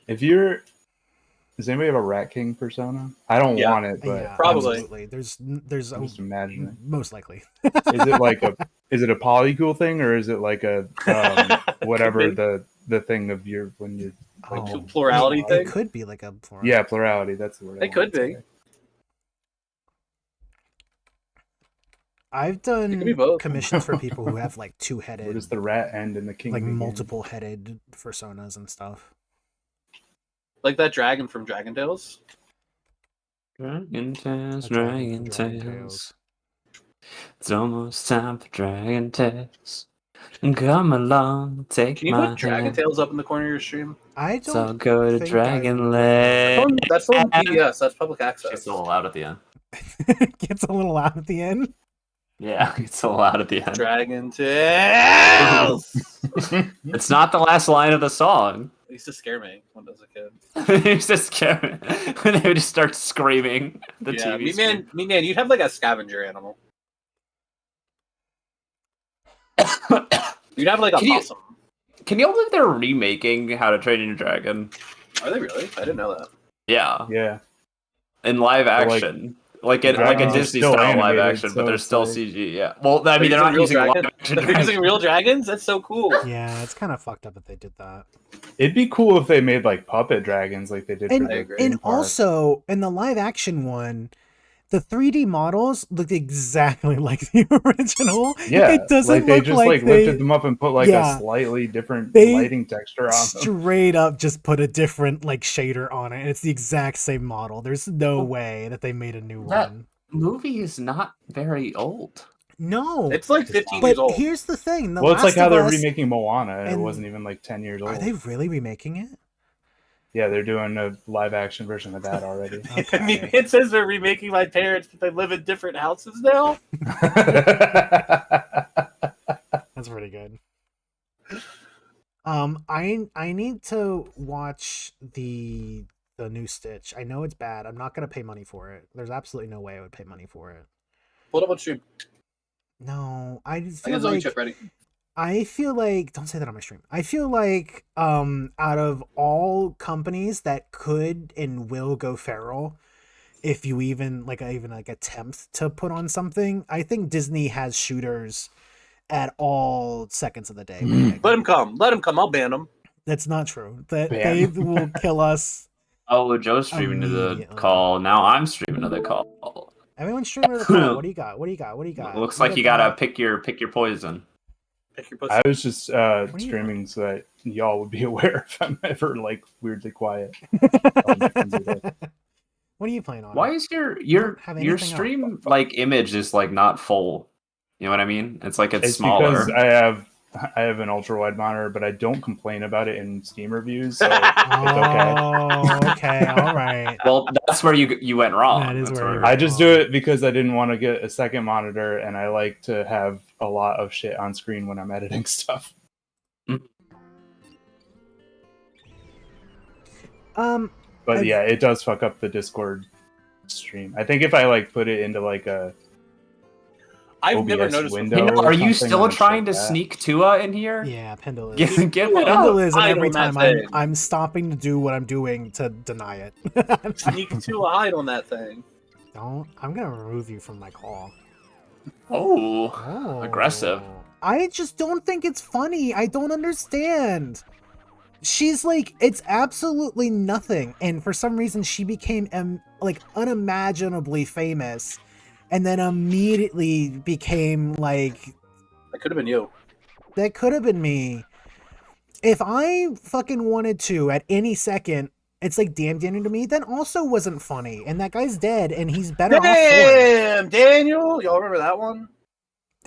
S4: Does anybody have a Rat King persona? I don't want it, but
S1: yeah,
S2: probably.
S1: absolutely. There's
S4: just imagine it.
S1: Most likely.
S4: Is it a polycool thing, or is it like a whatever the thing of your when you like
S2: plurality thing?
S1: It could be like a plurality.
S4: Yeah, plurality. That's the word.
S2: It could be.
S1: I've done commissions for people who have like two-headed.
S4: Where does the rat end and the king
S1: like
S4: begin?
S1: multiple-headed personas and stuff.
S2: Like that dragon from Dragon Tales.
S3: Dragon Tales. It's almost time for Dragon Tales. Come along, take
S2: Can you
S3: my
S2: put Dragon
S3: hand.
S2: Tales up in the corner of your stream?
S1: I don't.
S3: So go to
S1: think
S3: Dragon Land.
S2: That's on PBS. That's public access.
S3: It's a little loud at the end.
S1: Gets a little loud at the end.
S3: Yeah, it's a little loud at the end.
S2: Dragon Tales.
S3: It's not the last line of the song.
S2: It used to scare me when I was a kid.
S3: It used to scare me when they would just start screaming. The TV screen.
S2: Me man, you'd have like a scavenger animal. You'd have like a possum.
S3: Can you believe they're remaking How to Train Your Dragon?
S2: Are they really? I didn't know that.
S3: Yeah.
S4: Yeah.
S3: In live action. Like a Disney style live action, but they're still CG. Yeah. Well, I mean, they're not using live action.
S2: They're using real dragons? That's so cool.
S1: Yeah, it's kind of fucked up if they did that.
S4: It'd be cool if they made like puppet dragons like they did for the
S1: and also in the live action one, the 3D models looked exactly like the original.
S4: Yeah,
S1: it doesn't
S4: like they
S1: look
S4: just
S1: like
S4: like lifted them up and put like a slightly different lighting texture on them.
S1: Straight up just put a different like shader on it, and it's the exact same model. There's no way that they made a new one.
S3: Movie is not very old.
S1: No,
S2: it's like 15 years old.
S1: But here's the thing:
S4: it's like how they're remaking Moana, and it wasn't even like 10 years old.
S1: Are they really remaking it?
S4: Yeah, they're doing a live action version of that already.
S2: Okay. I mean, it says they're remaking My Parents, but they live in different houses now.
S1: That's pretty good. I need to watch the new Stitch. I know it's bad. I'm not gonna pay money for it. There's absolutely no way I would pay money for it.
S2: Pull it up on stream.
S1: No, I
S2: I
S1: feel
S2: got the
S1: like
S2: chip ready.
S1: I feel like don't say that on my stream. I feel like out of all companies that could and will go feral, if you even attempt to put on something, I think Disney has shooters at all seconds of the day.
S2: Let him come. Let him come. I'll ban him.
S1: That's not true. That
S4: Ban.
S1: they will kill us.
S3: Oh, Joe's streaming to the
S1: Immediately.
S3: call. Now I'm streaming to the call.
S1: Everyone's streaming the call. What do you got? What do you got? What do you got?
S3: Looks like you gotta pick your poison.
S2: Pick your pussy.
S4: I was just
S1: you
S4: streaming so that y'all would be aware if I'm ever like weirdly quiet.
S1: What are you playing on?
S3: Why is your
S1: have anything
S3: stream like image is like not full? You know what I mean? It's like it's
S4: It's
S3: smaller.
S4: because I have an ultra wide monitor, but I don't complain about it in Steam reviews, so it's okay.
S1: Oh, okay, all right.
S3: Well, that's where you went wrong.
S1: That is
S3: That's
S1: where you
S4: I
S1: went
S4: just do it because I didn't want to get a second monitor, and I like to have a lot of shit on screen when I'm editing stuff. But yeah, it does fuck up the Discord stream. I think if I like put it into like a
S2: I've
S4: OBS
S2: never noticed.
S4: window.
S3: You know,
S4: or
S3: are you
S4: something,
S3: still
S4: then it's
S3: trying to
S4: like that.
S3: sneak Tua in here?
S1: Yeah, Pendle is.
S3: Give it
S1: Pendle
S3: up.
S1: is, and
S2: I
S1: every
S2: don't
S1: time
S2: have to-
S1: I'm stopping to do what I'm doing to deny it.
S2: Sneak to a hide on that thing.
S1: Don't. I'm gonna remove you from my call.
S3: Oh,
S1: Oh,
S3: aggressive.
S1: I just don't think it's funny. I don't understand. She's like, it's absolutely nothing, and for some reason she became like unimaginably famous, and then immediately became like,
S2: That could have been you.
S1: that could have been me. If I fucking wanted to at any second, it's like damn Daniel to me, then also wasn't funny, and that guy's dead, and he's better off for it.
S2: Damn, Daniel! Y'all remember that one?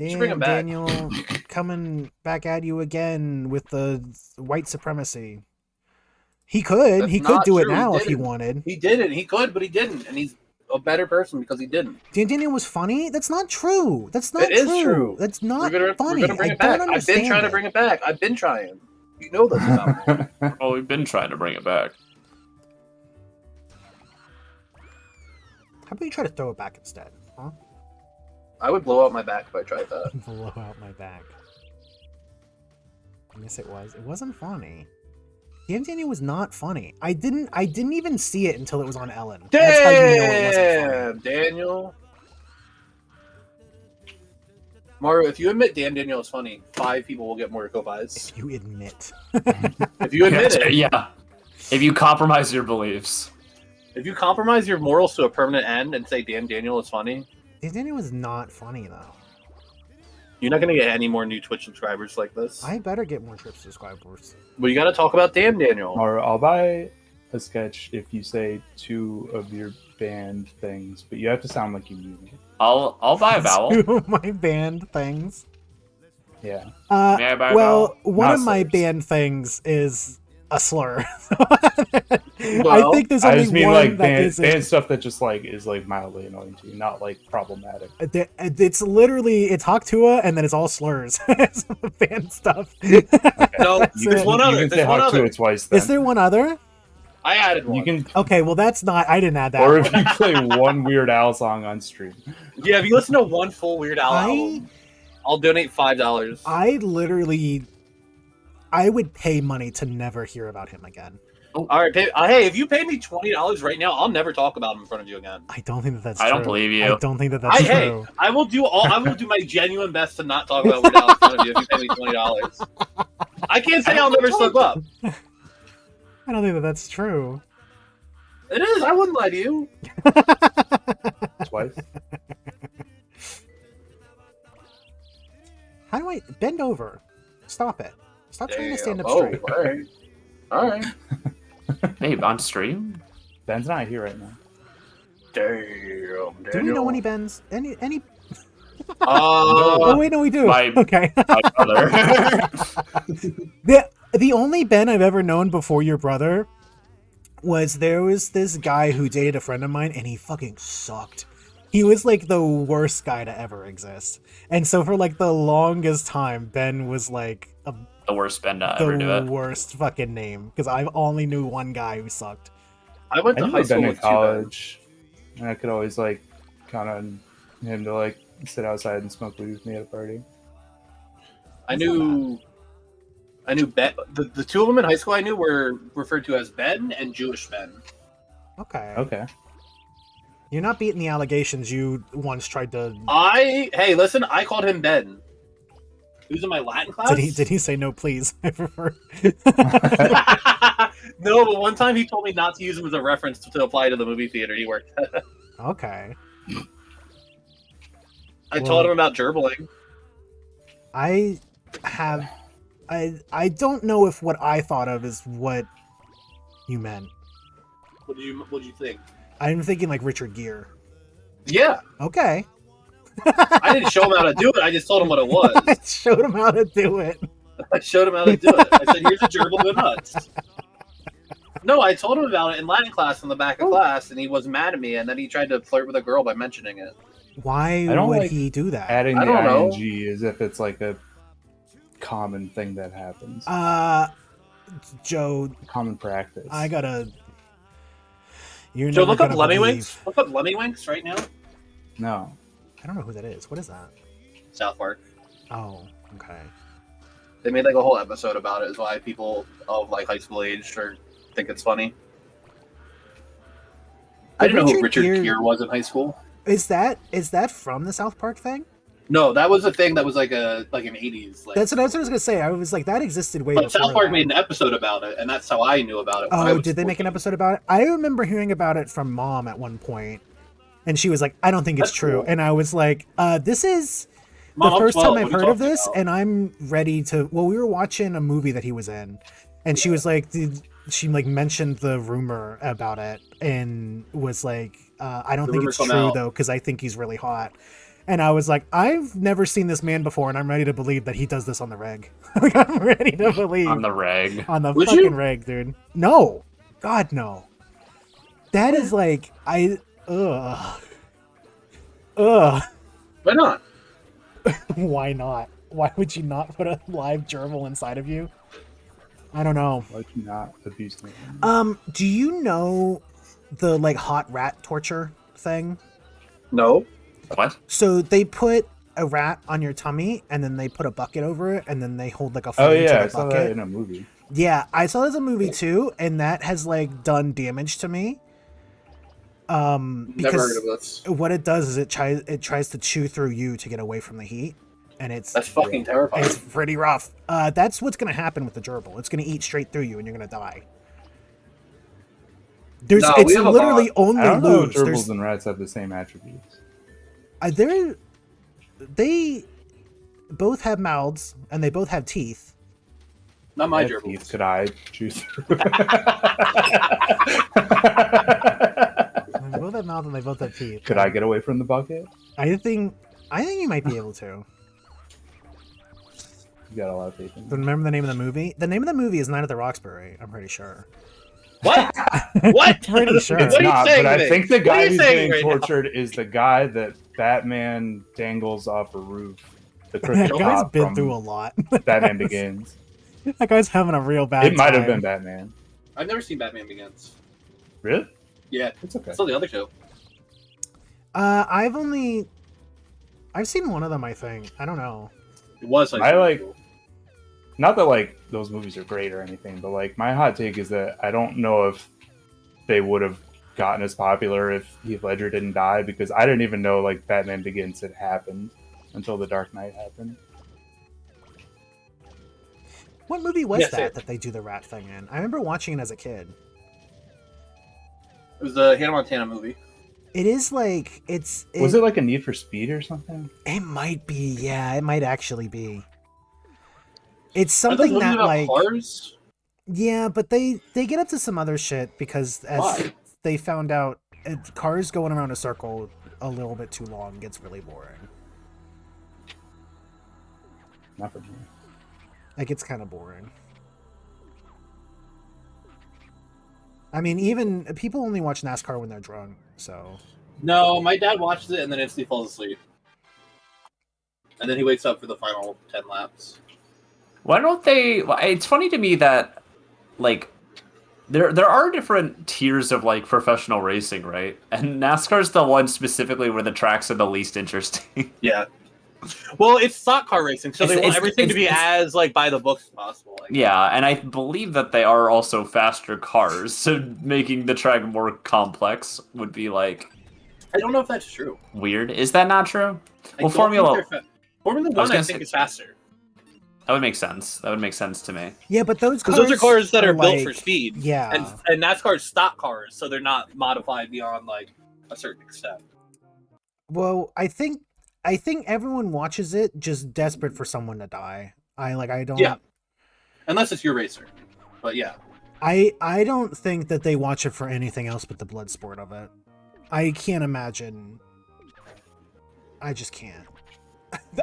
S2: Just bring him
S1: Damn,
S2: back.
S1: Daniel, coming back at you again with the white supremacy. He could.
S2: That's
S1: He could
S2: not
S1: do it
S2: true. He
S1: now if he
S2: didn't.
S1: wanted.
S2: He didn't. He could, but he didn't. And he's a better person because he didn't.
S1: Dan Daniel was funny? That's not true. That's not
S2: It is
S1: true.
S2: true.
S1: That's not
S2: We're
S1: funny.
S2: gonna bring
S1: I
S2: it back.
S1: don't
S2: I've been
S1: understand
S2: trying to
S1: it.
S2: bring it back. I've been trying. You know this about me.
S3: Oh, we've been trying to bring it back.
S1: How about you try to throw it back instead? Huh?
S2: I would blow out my back if I tried that.
S1: Blow out my back. Yes, it was. It wasn't funny. Dan Daniel was not funny. I didn't even see it until it was on Ellen. That's how you know it wasn't funny.
S2: Damn, Daniel. Mario, if you admit Damn Daniel is funny, 5 people will get more Go-Buys.
S1: If you admit.
S2: If you admit it,
S3: Yeah. If you compromise your beliefs.
S2: if you compromise your morals to a permanent end and say Damn Daniel is funny,
S1: Dan Daniel was not funny though.
S2: you're not going to get any more new Twitch subscribers like this.
S1: I better get more Trip subscribers.
S2: But you got to talk about Damn Daniel.
S4: Or I'll buy a sketch if you say 2 of your band things, but you have to sound like you mean it.
S3: I'll buy a vowel.
S1: Two of my band things.
S4: Yeah.
S3: May I buy a
S1: Well,
S3: vowel?
S1: one
S4: Not
S1: of my
S4: slurs.
S1: band things is a slur. I
S2: Well,
S1: think there's
S4: I
S1: only
S4: just mean
S1: one
S4: like
S1: that
S4: band
S1: isn't.
S4: stuff that just like is like mildly annoying to you, not like problematic.
S1: It's literally it's Haktua and then it's all slurs. It's band stuff.
S2: No,
S4: You
S2: there's
S1: it.
S2: one
S4: you
S2: other.
S4: can
S2: There's
S4: say
S2: one
S4: Hawk to
S2: other.
S4: it twice then.
S1: Is there one other?
S2: I added one.
S4: You can,
S1: Okay, well that's not. I didn't add that.
S4: or
S1: one.
S4: if you play one Weird Al song on stream.
S2: Yeah, if you listen to one full Weird Al album, I'll donate $5.
S1: I literally, I would pay money to never hear about him again.
S2: All right, hey, if you pay me $20 right now, I'll never talk about him in front of you again.
S1: I don't think that that's.
S3: I don't
S1: true.
S3: believe you.
S1: I don't think that that's
S2: Hey,
S1: true.
S2: I will do my genuine best to not talk about Weird Al in front of you if you pay me $20. I can't say I'll never slip up.
S1: I don't think that that's true.
S2: It is. I wouldn't lie to you.
S4: Twice.
S1: How do I bend over? Stop it! Stop trying to stand up
S2: Oh,
S1: straight.
S2: all right. All right.
S3: Babe, on stream?
S4: Ben's not here right now.
S2: Damn.
S1: Do we know any bends? Any?
S2: Uh,
S1: Oh wait, no, we do.
S3: My-
S1: Okay.
S3: My brother.
S1: The only Ben I've ever known before your brother was there was this guy who dated a friend of mine and he fucking sucked. He was like the worst guy to ever exist. And so for like the longest time, Ben was like a
S3: The worst Ben to ever do
S1: The
S3: it.
S1: worst fucking name, because I only knew one guy who sucked.
S2: I went
S4: I
S2: to
S4: knew
S2: high
S4: Ben
S2: school
S4: in
S2: with two Ben.
S4: college, and I could always like count on him to like sit outside and smoke weed with me at a party.
S2: I knew Ben. The two of them in high school I knew were referred to as Ben and Jewish Ben.
S1: Okay.
S4: Okay.
S1: You're not beating the allegations you once tried to...
S2: Hey, listen, I called him Ben. He was in my Latin class.
S1: Did he say no, please? I prefer...
S2: No, but one time he told me not to use him as a reference to apply to the movie theater he worked at.
S1: Okay.
S2: I told him about gerbling.
S1: I don't know if what I thought of is what you meant.
S2: What did you think?
S1: I'm thinking like Richard Gere.
S2: Yeah.
S1: Okay.
S2: I didn't show him how to do it. I just told him what it was.
S1: I showed him how to do it.
S2: I showed him how to do it. I said, "Here's a gerbil, go nuts." No, I told him about it in Latin class in the back of class, and he was mad at me, and then he tried to flirt with a girl by mentioning it.
S1: Why
S4: I don't
S1: would
S4: like
S1: he do that?
S4: Adding
S2: I
S4: the
S2: don't know.
S4: ing as if it's like a common thing that happens.
S1: Joe,
S4: Common practice.
S1: I gotta... You're
S2: Joe,
S1: never
S2: look up
S1: gonna
S2: Lemmywinks. Look up Lemmywinks right now.
S4: No.
S1: I don't know who that is. What is that?
S2: South Park.
S1: Oh, okay.
S2: They made like a whole episode about it. Is why people of like high school age think it's funny. I didn't know who Richard Gere was in high school.
S1: Is that from the South Park thing?
S2: No, that was a thing that was like an 80s. Like,
S1: That's what I was gonna say. I was like, that existed way
S2: but
S1: before.
S2: South Park
S1: that.
S2: made an episode about it, and that's how I knew about it.
S1: Oh, did they make an episode about it? I remember hearing about it from Mom at one point, and she was like, "I don't think it's
S2: That's
S1: true,"
S2: cool.
S1: and I was like, "This is
S2: Mom,
S1: the
S2: I'm
S1: first
S2: 12.
S1: time
S2: What
S1: I've
S2: are you
S1: heard of
S2: talking
S1: this,
S2: about?
S1: and I'm ready to." Well, we were watching a movie that he was in, and she was like, she like mentioned the rumor about it, and was like, "I don't think it's true though, because I think he's really hot." And I was like, I've never seen this man before, and I'm ready to believe that he does this on the reg. Like, I'm ready to believe.
S3: On the reg.
S1: On the
S2: Would
S1: fucking
S2: you?
S1: reg, dude. No. God, no. That is like, ugh.
S2: Why not?
S1: Why not? Why would you not put a live gerbil inside of you? I don't know.
S4: Why'd you not abuse me?
S1: Do you know the, like, hot rat torture thing?
S2: No.
S3: What?
S1: So they put a rat on your tummy, and then they put a bucket over it, and then they hold like a flame
S4: Oh
S1: to
S4: yeah,
S1: the
S4: I saw
S1: bucket.
S4: that in a movie.
S1: Yeah, I saw this in a movie too, and that has like done damage to me.
S2: Never
S1: Because
S2: heard of this.
S1: what it does is it tries to chew through you to get away from the heat, and it's
S2: That's fucking terrifying.
S1: it's pretty rough. That's what's gonna happen with the gerbil. It's gonna eat straight through you, and you're gonna die. It's
S2: we have a
S1: literally
S2: bot.
S1: only
S4: I don't know if
S1: lose.
S4: gerbils and rats have the same attributes.
S1: They both have mouths and they both have teeth.
S2: Not my
S4: Have
S2: gerbils.
S4: teeth. Could I choose through?
S1: They both have mouths and they both have teeth.
S4: Could I get away from the bucket?
S1: I think you might be able to.
S4: You got a lot of faith in me.
S1: Remember the name of the movie? The name of the movie is Night at the Roxbury. I'm pretty sure.
S2: What? What?
S1: Pretty sure.
S4: It's
S2: What are you
S4: not,
S2: saying
S4: but
S2: to
S4: I
S2: me?
S4: think the
S2: What are
S4: guy
S2: you
S4: who's
S2: saying
S4: getting
S2: right now?
S4: tortured is the guy that Batman dangles off a roof. The
S1: That
S4: crooked
S1: guy's
S4: cop
S1: been
S4: from
S1: through a lot.
S4: Batman Begins.
S1: That guy's having a real bad
S4: It might have
S1: time.
S4: been Batman.
S2: I've never seen Batman Begins.
S4: Really?
S2: Yeah,
S4: It's okay.
S2: still the other two.
S1: I've seen one of them, I think. I don't know.
S2: It was
S4: I like- Not that like those movies are great or anything, but like my hot take is that I don't know if they would have gotten as popular if Heath Ledger didn't die, because I didn't even know like Batman Begins had happened until The Dark Knight happened.
S1: What movie was
S2: Yes,
S1: that they do the rat thing in? I remember watching it as a kid.
S2: It was the Hannah Montana movie.
S1: It is like was
S4: Was it like a Need for Speed or something?
S1: It might be. Yeah, it might actually be. It's
S2: Are those
S1: something
S2: movies
S1: that
S2: about
S1: like
S2: cars?
S1: yeah, but they get up to some other shit because as
S2: Why?
S1: they found out, cars going around a circle a little bit too long gets really boring.
S4: Not for me.
S1: Like it's kind of boring. I mean, even people only watch NASCAR when they're drunk, so
S2: No, my dad watches it and then instantly falls asleep. And then he wakes up for the final 10 laps.
S3: Why don't they? It's funny to me that like there are different tiers of like professional racing, right? And NASCAR's the one specifically where the tracks are the least interesting.
S2: Yeah. Well, it's stock car racing, so they want
S3: It's-
S2: everything to be
S3: it's-
S2: as like by the books as possible. Like.
S3: Yeah, and I believe that they are also faster cars, so making the track more complex would be like
S2: I don't know if that's true.
S3: weird. Is that not true?
S2: I
S3: Well,
S2: don't
S3: Formula
S2: think they're Formula
S3: I was
S2: One, I
S3: gonna
S2: think,
S3: say-
S2: is faster
S3: that would make sense. That would make sense to me.
S1: Yeah, but those
S2: because those are cars that are built
S1: like,
S2: for speed.
S1: Yeah.
S2: and NASCAR's stock cars, so they're not modified beyond like a certain extent.
S1: Well, I think everyone watches it just desperate for someone to die. I don't.
S2: Yeah. Unless it's your racer, but yeah.
S1: I don't think that they watch it for anything else but the blood sport of it. I can't imagine. I just can't.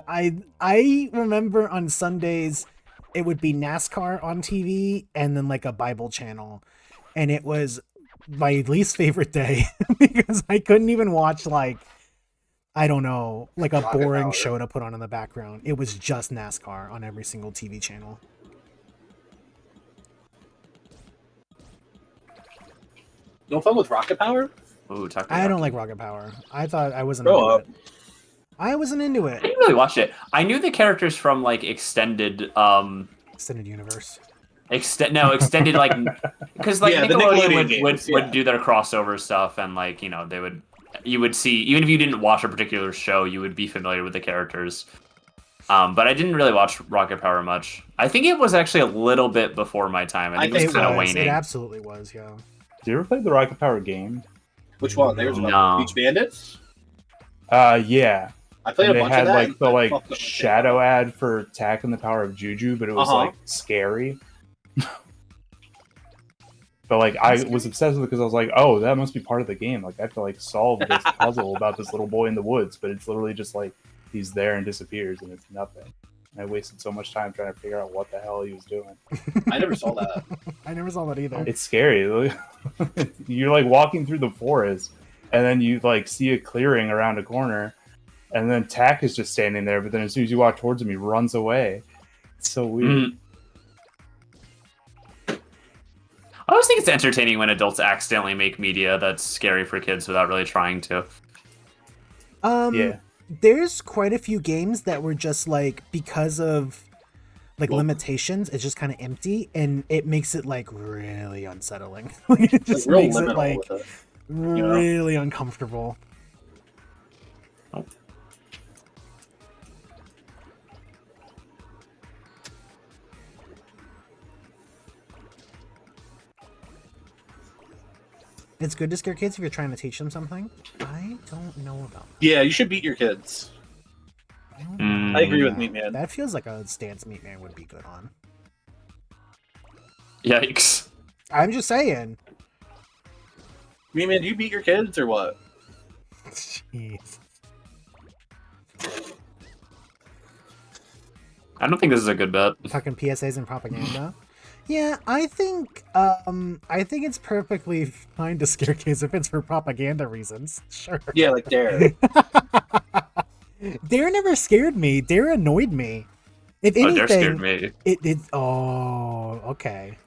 S1: I remember on Sundays it would be NASCAR on TV and then like a Bible channel, and it was my least favorite day because I couldn't even watch like, I don't know, like a
S2: Rocket
S1: boring
S2: Power.
S1: show to put on in the background. It was just NASCAR on every single TV channel.
S2: No fun with Rocket Power?
S3: Ooh, talk
S1: I don't
S3: about-
S1: like Rocket Power. I thought I wasn't
S2: Grow
S1: into
S2: up.
S1: it. I wasn't into
S3: I
S1: it.
S3: didn't really watch it. I knew the characters from like extended
S1: Extended universe.
S3: extended like because like
S2: Yeah, the
S3: Nickelodeon
S2: Nickelodeon
S3: would
S2: games, yeah.
S3: do their crossover stuff, and like you would see, even if you didn't watch a particular show, you would be familiar with the characters. But I didn't really watch Rocket Power much. I think it was actually a little bit before my time. I think it
S1: It
S3: was kind of
S1: was.
S3: waning.
S1: It absolutely was. Yeah.
S4: Do you ever play the Rocket Power game?
S2: Which one? There's one.
S3: No.
S2: Beach Bandits?
S4: Yeah.
S2: I played
S4: And
S2: a
S4: they
S2: bunch
S4: had
S2: of that.
S4: like
S2: and
S4: the
S2: I
S4: like
S2: fucked up
S4: shadow ad for Attack and the Power of Juju, but it was
S2: Uh-huh.
S4: like scary. But like I was obsessed with it because I was like, oh, that must be part of the game. Like I have to like solve this puzzle about this little boy in the woods, but it's literally just like he's there and disappears and it's nothing. And I wasted so much time trying to figure out what the hell he was doing.
S2: I never saw that.
S1: I never saw that either.
S4: It's scary. You're like walking through the forest, and then you like see a clearing around a corner, and then Tack is just standing there. But then as soon as you walk towards him, he runs away. It's so weird.
S3: Mhm. I always think it's entertaining when adults accidentally make media that's scary for kids without really trying to.
S4: Yeah.
S1: There's quite a few games that were just like, because of like limitations, it's just kind of empty, and it makes it like really unsettling. Like, it just
S2: Real
S1: makes it
S2: liminal
S1: like
S2: with it.
S1: really uncomfortable.
S3: Oh.
S1: It's good to scare kids if you're trying to teach them something. I don't know about
S2: Yeah, you should beat your kids.
S1: that.
S3: Mm.
S2: I agree with Meat Man.
S1: That feels like a stance Meat Man would be good on.
S3: Yikes.
S1: I'm just saying.
S2: Meat Man, do you beat your kids or what?
S1: Jeez.
S3: I don't think this is a good bet.
S1: Talking PSAs and propaganda. Yeah, I think it's perfectly fine to scare kids if it's for propaganda reasons. Sure.
S2: Yeah, like Dare.
S1: Dare never scared me. Dare annoyed me. If
S3: Oh,
S1: anything,
S3: Dare scared me.
S1: it oh, okay.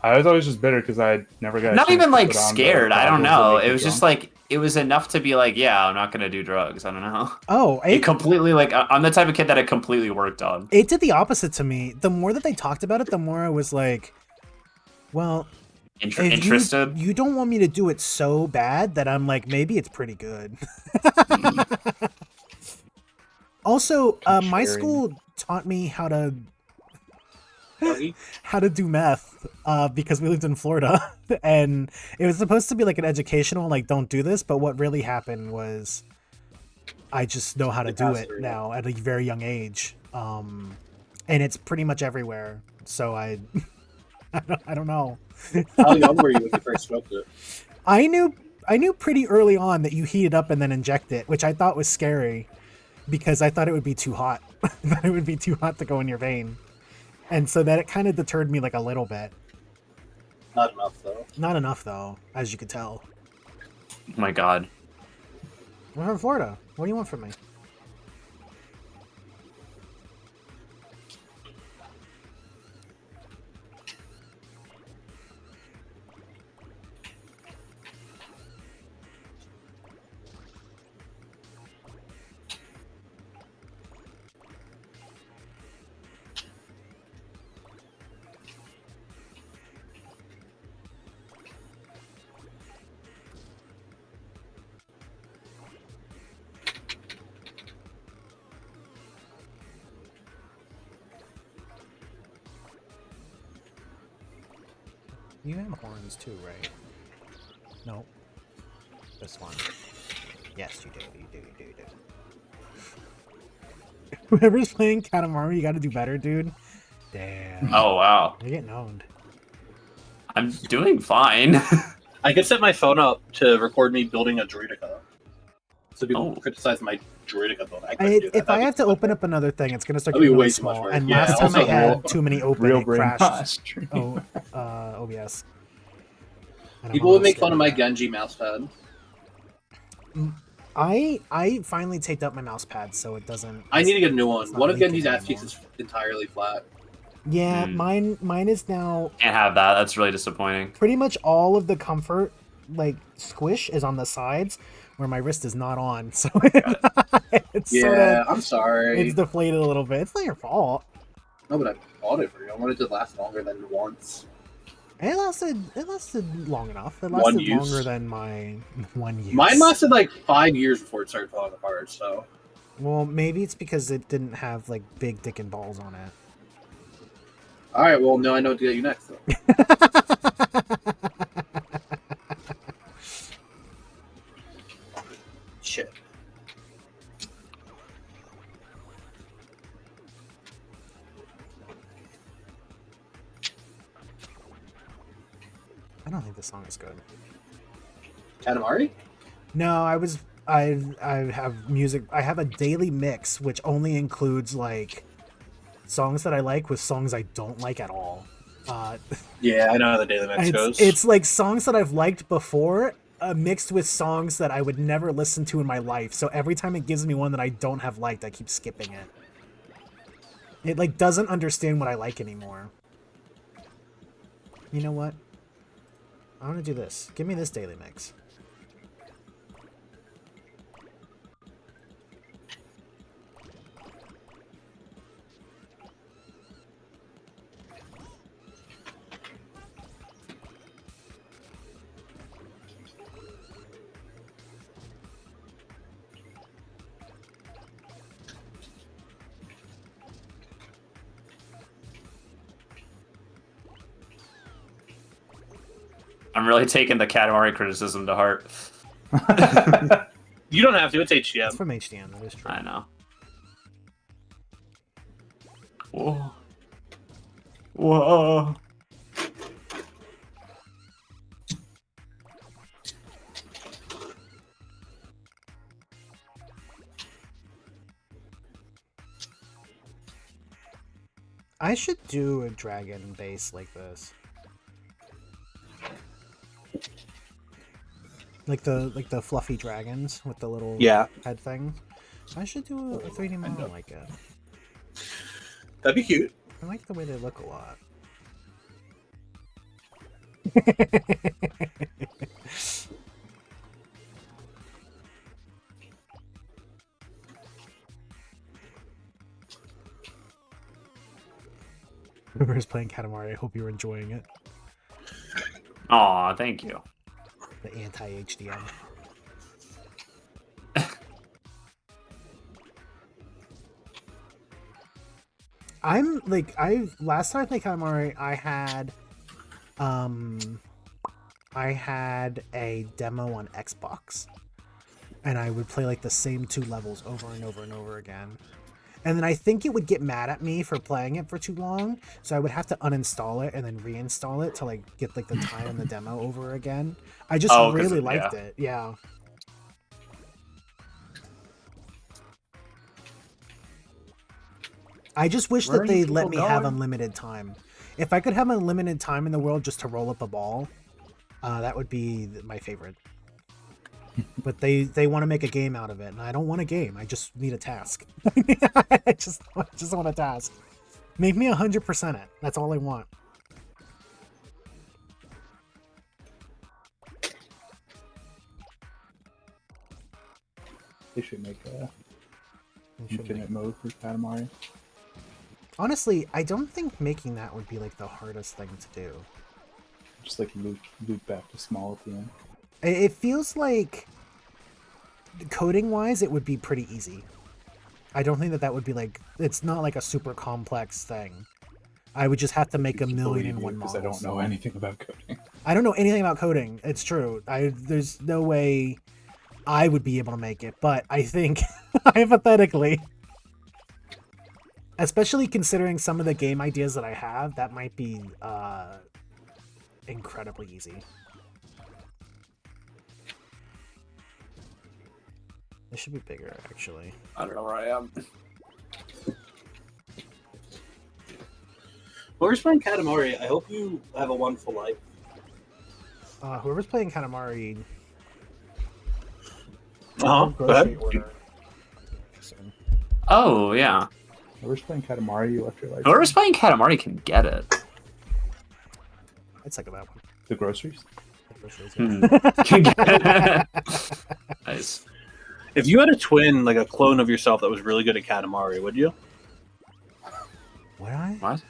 S4: I was always just bitter because I never got. a
S3: Not
S4: chance
S3: even
S4: to
S3: like
S4: put on the
S3: scared. I don't
S4: goggles that
S3: know.
S4: make
S3: It
S4: you
S3: was just
S4: drunk.
S3: like it was enough to be like, yeah, I'm not gonna do drugs. I don't know.
S1: Oh,
S3: It completely like I'm the type of kid that it completely worked on.
S1: it did the opposite to me. The more that they talked about it, the more I was like, well, if
S3: Interested.
S1: You don't want me to do it so bad that I'm like, maybe it's pretty good. Also, my
S4: Sharing.
S1: school taught me how to
S2: Doggy?
S1: do meth because we lived in Florida, and it was supposed to be like an educational, like, don't do this, but what really happened was I just know how to do it
S2: Capacity.
S1: now at a very young age, and it's pretty much everywhere. So I don't know.
S2: How young were you when you first smoked it?
S1: I knew pretty early on that you heat it up and then inject it, which I thought was scary because I thought it would be too hot. That it would be too hot to go in your vein. And so that it kind of deterred me like a little bit.
S2: Not enough, though.
S1: Not enough though, as you could tell.
S3: Oh my god.
S1: We're from Florida. What do you want from me? You have horns too, right? No. This one. Yes, you do. You do. Whoever's playing Katamari, you gotta do better, dude. Damn.
S3: Oh wow,
S1: You're getting owned.
S3: I'm doing fine.
S2: I could set my phone up to record me building a droideka. So people criticize my droideka build.
S1: If I have to open up another thing, it's gonna start
S2: That'd be
S1: getting really
S2: way too much
S1: small.
S2: work.
S1: And
S2: Yeah,
S1: last time I
S2: also
S1: had too many open,
S4: real
S1: it
S4: brain
S1: crashed.
S4: posture.
S1: OBS. And I'm
S2: People would
S1: almost
S2: make fun of my
S1: scared
S2: Genji mousepad.
S1: I finally taped up my mouse pad so it doesn't.
S2: I need to get a new one.
S1: it's not
S2: One of
S1: leaking
S2: Genji's ass cheeks
S1: anymore.
S2: is entirely flat.
S1: Yeah, mine is now
S3: Can't have that. That's really disappointing.
S1: pretty much all of the comfort, like squish, is on the sides where my wrist is not on. So it's
S2: Yeah,
S1: sorta,
S2: I'm sorry.
S1: it's deflated a little bit. It's not your fault.
S2: No, but I bought it for you. I wanted it to last longer than once.
S1: It lasted long enough. It
S2: One
S1: lasted
S2: use.
S1: longer than my one use.
S2: Mine lasted like 5 years before it started falling apart, so.
S1: Well, maybe it's because it didn't have like big dick and balls on it.
S2: Alright, well, now I know what to get you next, though. Shit.
S1: I don't think this song is good.
S2: Katamari?
S1: No, I have music. I have a daily mix which only includes like songs that I like with songs I don't like at all.
S2: Yeah, I know how the Daily Mix goes.
S1: It's like songs that I've liked before, mixed with songs that I would never listen to in my life. So every time it gives me one that I don't have liked, I keep skipping it. It like doesn't understand what I like anymore. You know what? I want to do this. Give me this daily mix.
S3: I'm really taking the Katamari criticism to heart.
S2: You don't have to, it's HDM.
S1: It's from HDM, that is true.
S3: I know. Whoa. Whoa.
S1: I should do a dragon base like this. Like the fluffy dragons with the little head thing. I should do a 3D model like it.
S2: That'd be cute.
S1: I like the way they look a lot. Whoever's playing Katamari, I hope you're enjoying it.
S3: Aw, thank you.
S1: The anti-HDM. I'm like last time I played Katamari, I had a demo on Xbox, and I would play like the same 2 levels over and over and over again. And then I think it would get mad at me for playing it for too long, so I would have to uninstall it and then reinstall it to like get like the time in the demo over again. I just really liked it. Yeah. I just wish that they let me have unlimited time. If I could have unlimited time in the world just to roll up a ball, that would be my favorite. But they want to make a game out of it, and I don't want a game. I just need a task. I just want a task. Make me 100% it. That's all I want.
S4: They should make a infinite mode for Katamari.
S1: Honestly, I don't think making that would be like the hardest thing to do.
S4: Just like loop back to small at the end.
S1: It feels like coding-wise, it would be pretty easy. I don't think that would be like, it's not like a super complex thing. I would just have to make a million and one
S4: because
S1: models.
S4: I don't know anything about coding.
S1: I don't know anything about coding. It's true. There's no way I would be able to make it, but I think hypothetically, especially considering some of the game ideas that I have, that might be incredibly easy. This should be bigger, actually.
S3: I don't know where I am.
S2: Whoever's playing Katamari, I hope you have a wonderful life.
S1: Whoever's playing Katamari...
S2: Go ahead.
S1: Order.
S3: Oh, yeah.
S4: Whoever's playing Katamari, you left your life.
S3: Whoever's playing Katamari can get it.
S1: I'd suck at that one.
S4: The groceries?
S3: Can get it. Nice.
S2: If you had a twin, like a clone of yourself that was really good at Katamari, would you?
S1: Would I?
S3: What?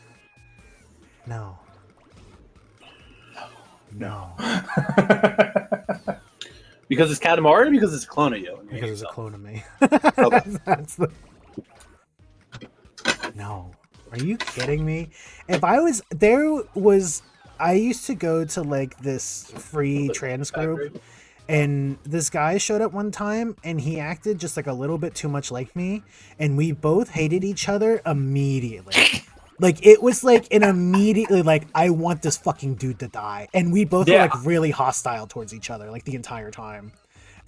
S1: No. No.
S2: Because it's Katamari or because it's a clone of you?
S1: Because it's a clone of me.
S2: Okay.
S1: That's the... No. Are you kidding me? If I was... There was... I used to go to, like, this free trans group, and this guy showed up one time, and he acted just, like, a little bit too much like me, and we both hated each other immediately. Like, it was, like, an immediately, like, I want this fucking dude to die. And we both were, like, really hostile towards each other, like, the entire time.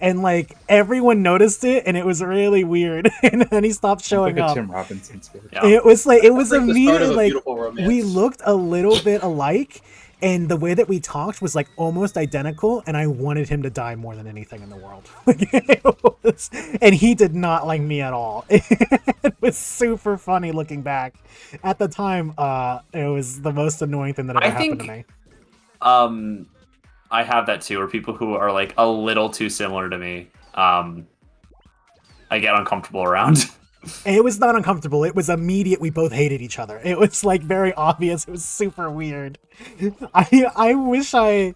S1: And, like, everyone noticed it, and it was really weird. And then he stopped showing
S4: like
S1: up.
S4: a Tim Robinson sketch.
S3: Yeah.
S1: It was, like, it was
S2: That's like the start of
S1: immediately,
S2: a
S1: like,
S2: beautiful romance.
S1: we looked a little bit alike, and the way that we talked was, like, almost identical, and I wanted him to die more than anything in the world. And he did not like me at all. It was super funny looking back. At the time, it was the most annoying thing that ever happened to me.
S3: I have that too, where people who are like a little too similar to me, I get uncomfortable around.
S1: It was not uncomfortable. It was immediate. We both hated each other. It was like very obvious. It was super weird. I wish I...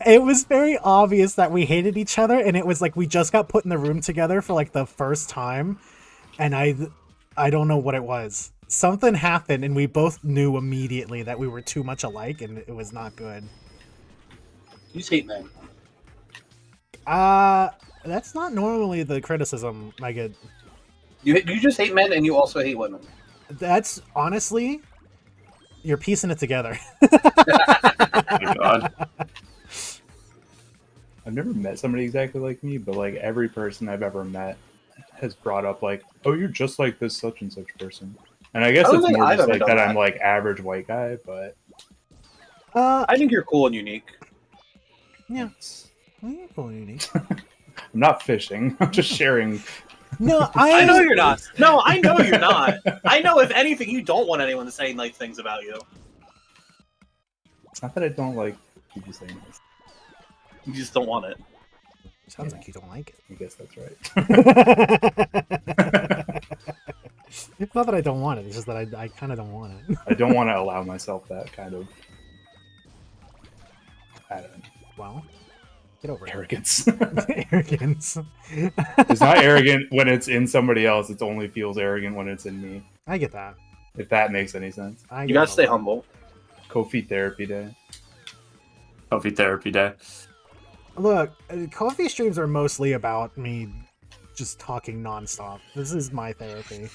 S1: It was very obvious that we hated each other, and it was like we just got put in the room together for like the first time, and I don't know what it was. Something happened, and we both knew immediately that we were too much alike, and it was not good.
S2: You just hate men.
S1: That's not normally the criticism I get.
S2: You just hate men, and you also hate women.
S1: That's honestly, you're piecing it together.
S3: Oh my God.
S4: I've never met somebody exactly like me, but like every person I've ever met has brought up like, oh, you're just like this such and such person. And I guess
S2: I don't
S4: it's
S2: think
S4: more
S2: I've
S4: just
S2: ever
S4: like
S2: done
S4: that
S2: that.
S4: I'm like average white guy, but
S2: I think you're cool and unique.
S1: Yeah. You're cool and unique.
S4: I'm not fishing. I'm just sharing.
S1: No,
S2: I know you're not. No, I know you're not. I know, if anything, you don't want anyone to say nice things about you.
S4: It's not that I don't like people saying this.
S2: You just don't want it.
S1: Sounds like you don't like it.
S4: I guess that's right.
S1: It's not that I don't want it. It's just that I kind of don't want it.
S4: I don't want to allow myself that kind of, I don't know,
S1: Well, get over
S4: arrogance.
S1: it. Arrogance.
S4: It's not arrogant when it's in somebody else. It only feels arrogant when it's in me.
S1: I get that.
S4: If that makes any sense.
S2: You gotta stay humble.
S4: KOFI therapy day.
S3: KOFI therapy day.
S1: Look, coffee streams are mostly about me just talking nonstop. This is my therapy.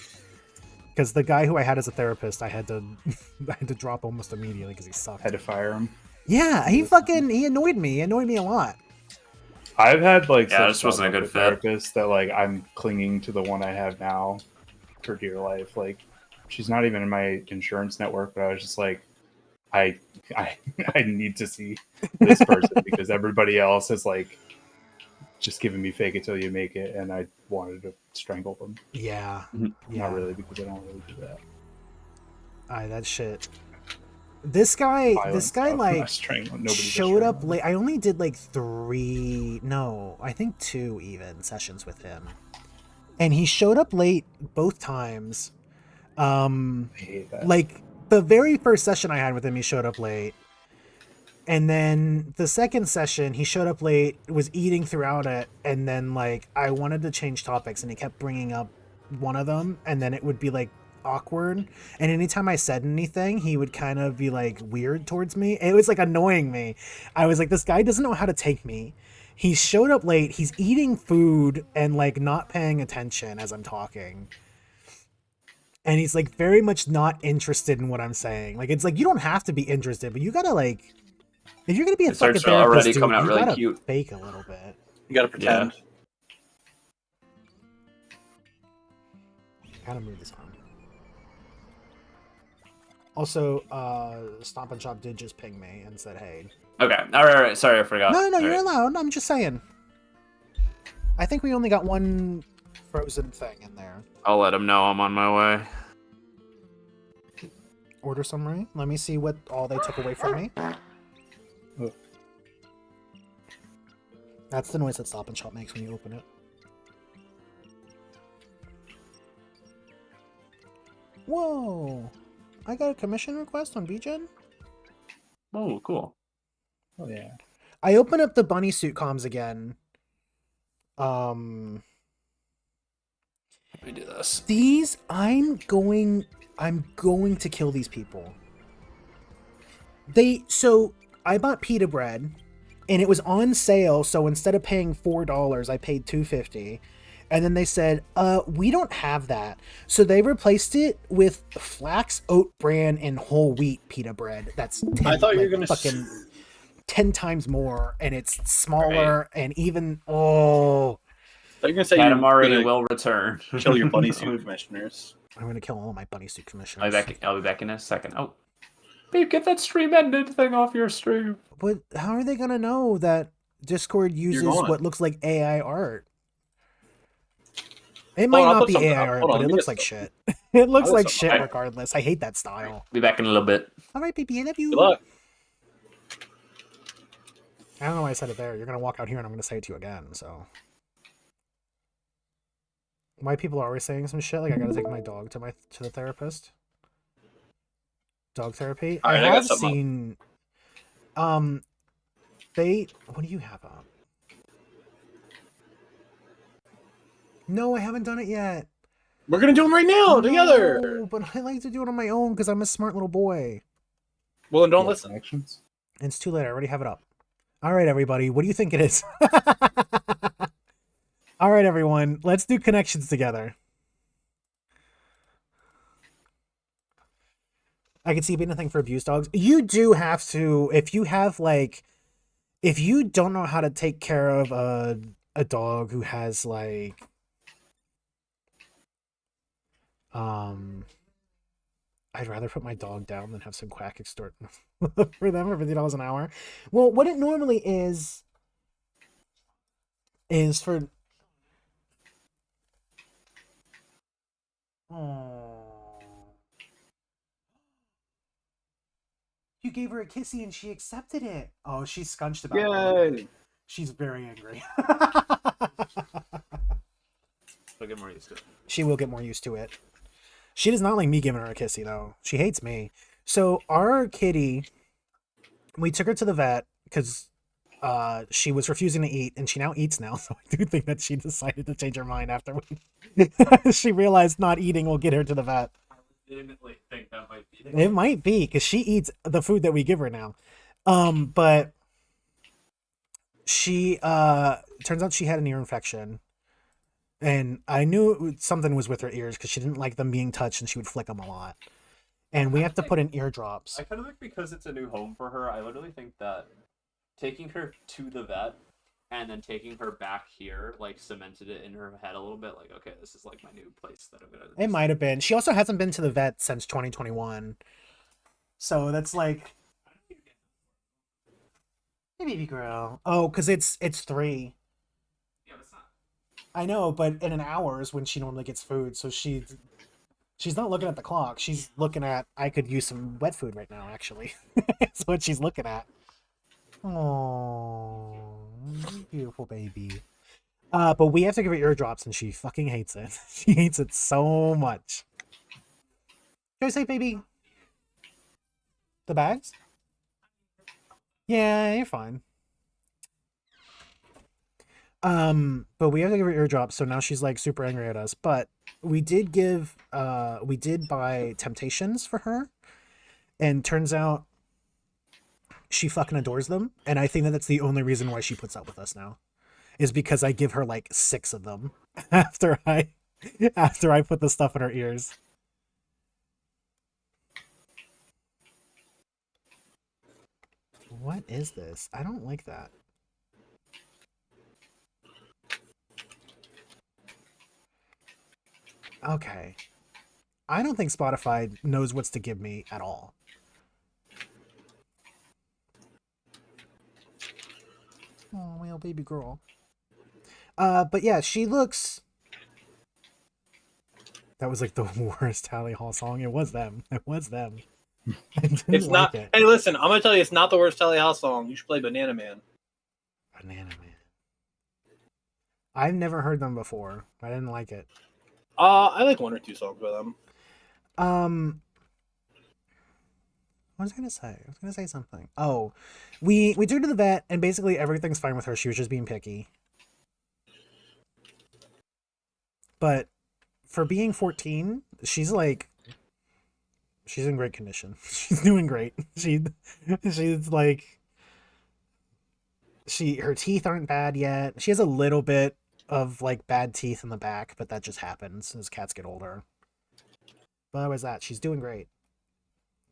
S1: Because the guy who I had as a therapist, I had to drop almost immediately because he sucked.
S4: Had to fire him.
S1: Yeah, he annoyed me. He annoyed me a lot.
S4: I've had like
S3: this wasn't a good fit.
S4: therapist that like I'm clinging to the one I have now for dear life. Like she's not even in my insurance network, but I was just like, I need to see this person because everybody else is like just giving me fake it till you make it, and I wanted to strangle them.
S1: Yeah.
S4: Not really, because I don't really do that.
S1: That shit. This guy like showed up late. I only did like 2 even sessions with him, and he showed up late both times.
S4: I hate that.
S1: Like the very first session I had with him, he showed up late, and then the second session he showed up late, was eating throughout it, and then like I wanted to change topics, and he kept bringing up one of them, and then it would be like awkward, and anytime I said anything, he would kind of be like weird towards me. It was like annoying me. I was like, this guy doesn't know how to take me. He showed up late. He's eating food and like not paying attention as I'm talking. And he's like very much not interested in what I'm saying. Like, it's like, you don't have to be interested, but you gotta like, if you're gonna be a fucking
S3: starts
S1: therapist,
S3: already
S1: dude,
S3: coming out
S1: you
S3: really
S1: gotta
S3: cute.
S1: fake a little bit.
S2: You gotta pretend.
S1: Gotta move this on. Also, Stomp and Shop did just ping me and said, hey.
S3: Okay. All right. Sorry, I forgot.
S1: No,
S3: All
S1: you're
S3: right.
S1: allowed. I'm just saying. I think we only got one frozen thing in there.
S3: I'll let him know I'm on my way.
S1: Order summary. Let me see what all they took away from me.
S4: Oh.
S1: That's the noise that Stop and Shop makes when you open it. Whoa! I got a commission request on BGen?
S3: Oh, cool.
S4: Oh yeah.
S1: I open up the bunny suit comms again.
S3: Let me do this.
S1: These, I'm going to kill these people. So I bought pita bread and it was on sale, so instead of paying $4, I paid $2.50. And then they said, we don't have that. So they replaced it with flax, oat bran, and whole wheat pita bread. That's 10,
S2: I thought you were
S1: like,
S2: gonna
S1: fucking 10 times more, and it's smaller, and even, oh.
S2: I thought you were gonna say you're
S3: Katamari
S2: gonna
S3: will return.
S2: kill your bunny suit commissioners.
S1: I'm gonna kill all my bunny suit commissioners.
S3: I'll be back in a second. Oh, babe, get that stream ended thing off your stream.
S1: But how are they gonna know that Discord uses
S2: gone.
S1: what looks like AI art? It might not be AI art, but it looks like shit. It looks like shit regardless. I hate that style.
S3: Be back in a little bit.
S1: All right, baby, I love you.
S2: Good luck.
S1: I don't know why I said it there. You're gonna walk out here and I'm gonna say it to you again, so. Why people are always saying some shit like I gotta take my dog to the therapist. Dog therapy.
S2: All right,
S1: I
S2: I got
S1: have
S2: something
S1: seen what do you have up? No, I haven't done it yet.
S2: We're gonna do them right now together.
S1: No, but I like to do it on my own because I'm a smart little boy.
S2: Well, then don't listen.
S4: Actions.
S1: It's too late. I already have it up. All right, everybody. What do you think it is? All right, everyone. Let's do connections together. I can see anything for abused dogs. You do have to, if you have like, if you don't know how to take care of a dog who has like, I'd rather put my dog down than have some quack extort for them for $50 an hour. Well, what it normally is for. Oh. You gave her a kissy and she accepted it. Oh, she's scunched about it.
S2: Yay!
S1: She's very angry.
S3: She'll get more used to it.
S1: She will get more used to it. She does not like me giving her a kissy, though. She hates me. So our kitty, we took her to the vet because she was refusing to eat, and she now eats now. So I do think that she decided to change her mind after she realized not eating will get her to the vet.
S3: I legitimately think that might be
S1: It might be because she eats the food that we give her now. But she turns out she had an ear infection. And I knew something was with her ears because she didn't like them being touched and she would flick them a lot. And we have to put in eardrops.
S3: I kind of think because it's a new home for her, I literally think that taking her to the vet and then taking her back here, like, cemented it in her head a little bit. Like, okay, this is, like, my new place that I'm gonna...
S1: It might have been. She also hasn't been to the vet since 2021. So that's like... Hey, baby girl. Oh, because it's 3.
S3: Yeah, but it's not.
S1: I know, but in an hour is when she normally gets food, so she's not looking at the clock. She's looking at, I could use some wet food right now, actually. That's what she's looking at. Oh, beautiful baby. But we have to give her eardrops, and she fucking hates it. She hates it so much. Go say, baby. The bags? Yeah, you're fine. But we have to give her eardrops, so now she's like super angry at us. But we did buy Temptations for her, and turns out she fucking adores them, and I think that that's the only reason why she puts up with us now, is because I give her like 6 of them after I put the stuff in her ears. What is this? I don't like that. Okay. I don't think Spotify knows what's to give me at all. Oh, well, baby girl. But yeah, she looks... That was like the worst Tally Hall song. It was them. It was them.
S2: It's not. Like it. Hey, listen, I'm gonna tell you, it's not the worst Tally Hall song. You should play Banana Man.
S1: Banana Man. I've never heard them before. I didn't like it.
S2: I like 1 or 2 songs by them.
S1: What was I gonna say? I was gonna say something. Oh, we took her to the vet, and basically everything's fine with her. She was just being picky. But for being 14, she's in great condition. She's doing great. She's like, her teeth aren't bad yet. She has a little bit of like bad teeth in the back, but that just happens as cats get older. But otherwise that, she's doing great.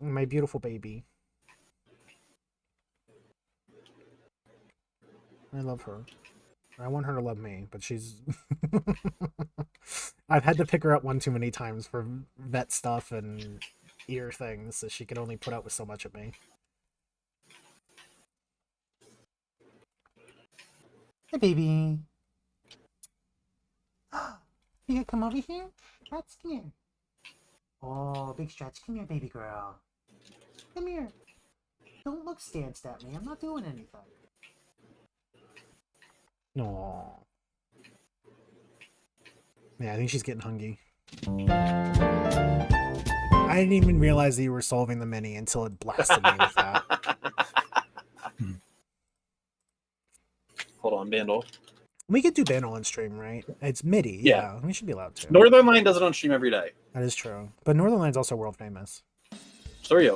S1: My beautiful baby. I love her. I want her to love me, but she's... I've had to pick her up one too many times for vet stuff and ear things, so she can only put up with so much of me. Hey, baby. You gonna come over here? Stretch, come here. Oh, big stretch. Come here, baby girl. Come here. Don't look stanced at me. I'm not doing anything. No. Yeah, I think she's getting hungry. I didn't even realize that you were solving the mini until it blasted me with that.
S2: Hold on, Bandle.
S1: We could do Bandle on stream, right? It's MIDI. Yeah, we should be allowed to.
S2: Northern Line does it on stream every day.
S1: That is true. But Northern Line's also world famous.
S2: Sorry.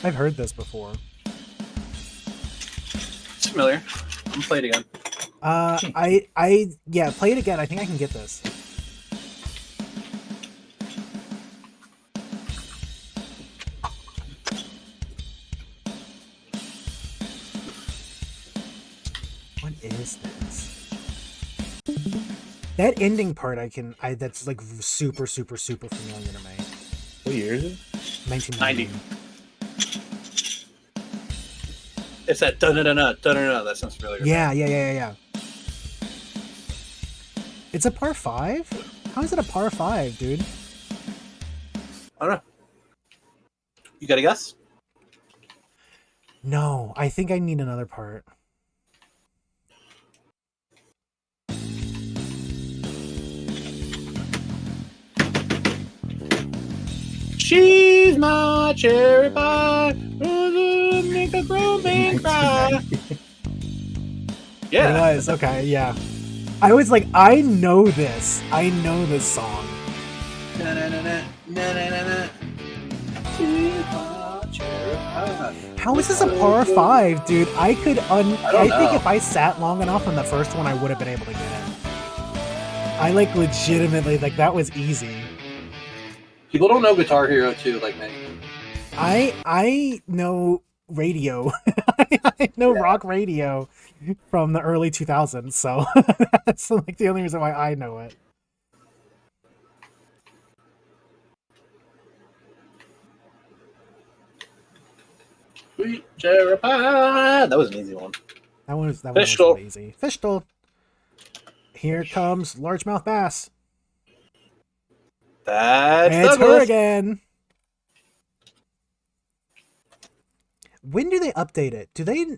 S1: I've heard this before.
S2: It's familiar. I'm gonna play it again.
S1: Yeah, play it again. I think I can get this. What is this? That ending part that's like super familiar to me.
S4: What year is it?
S1: 1990.
S2: It's that da-da-da-da. That sounds familiar.
S1: Yeah. It's a par 5? How is it a par 5, dude?
S2: I don't know. You got a guess?
S1: No, I think I need another part.
S2: She's my cherry pie. Make a grown man cry. Yeah.
S1: It was, okay, yeah. I was like, I know this. I know this song. How is this a par 5, dude? I think if I sat long enough on the first one, I would have been able to get it. I like legitimately, like, that was easy.
S2: People don't know Guitar Hero 2 like me.
S1: I know radio. I know rock radio from the early 2000s, so that's like the only reason why I know it.
S2: Sweet cherry pie. That was an easy one.
S1: That one was really easy. Fishtool. Here comes largemouth bass.
S2: That's
S1: it's
S2: Douglas.
S1: Her again. When do they update it? Do they know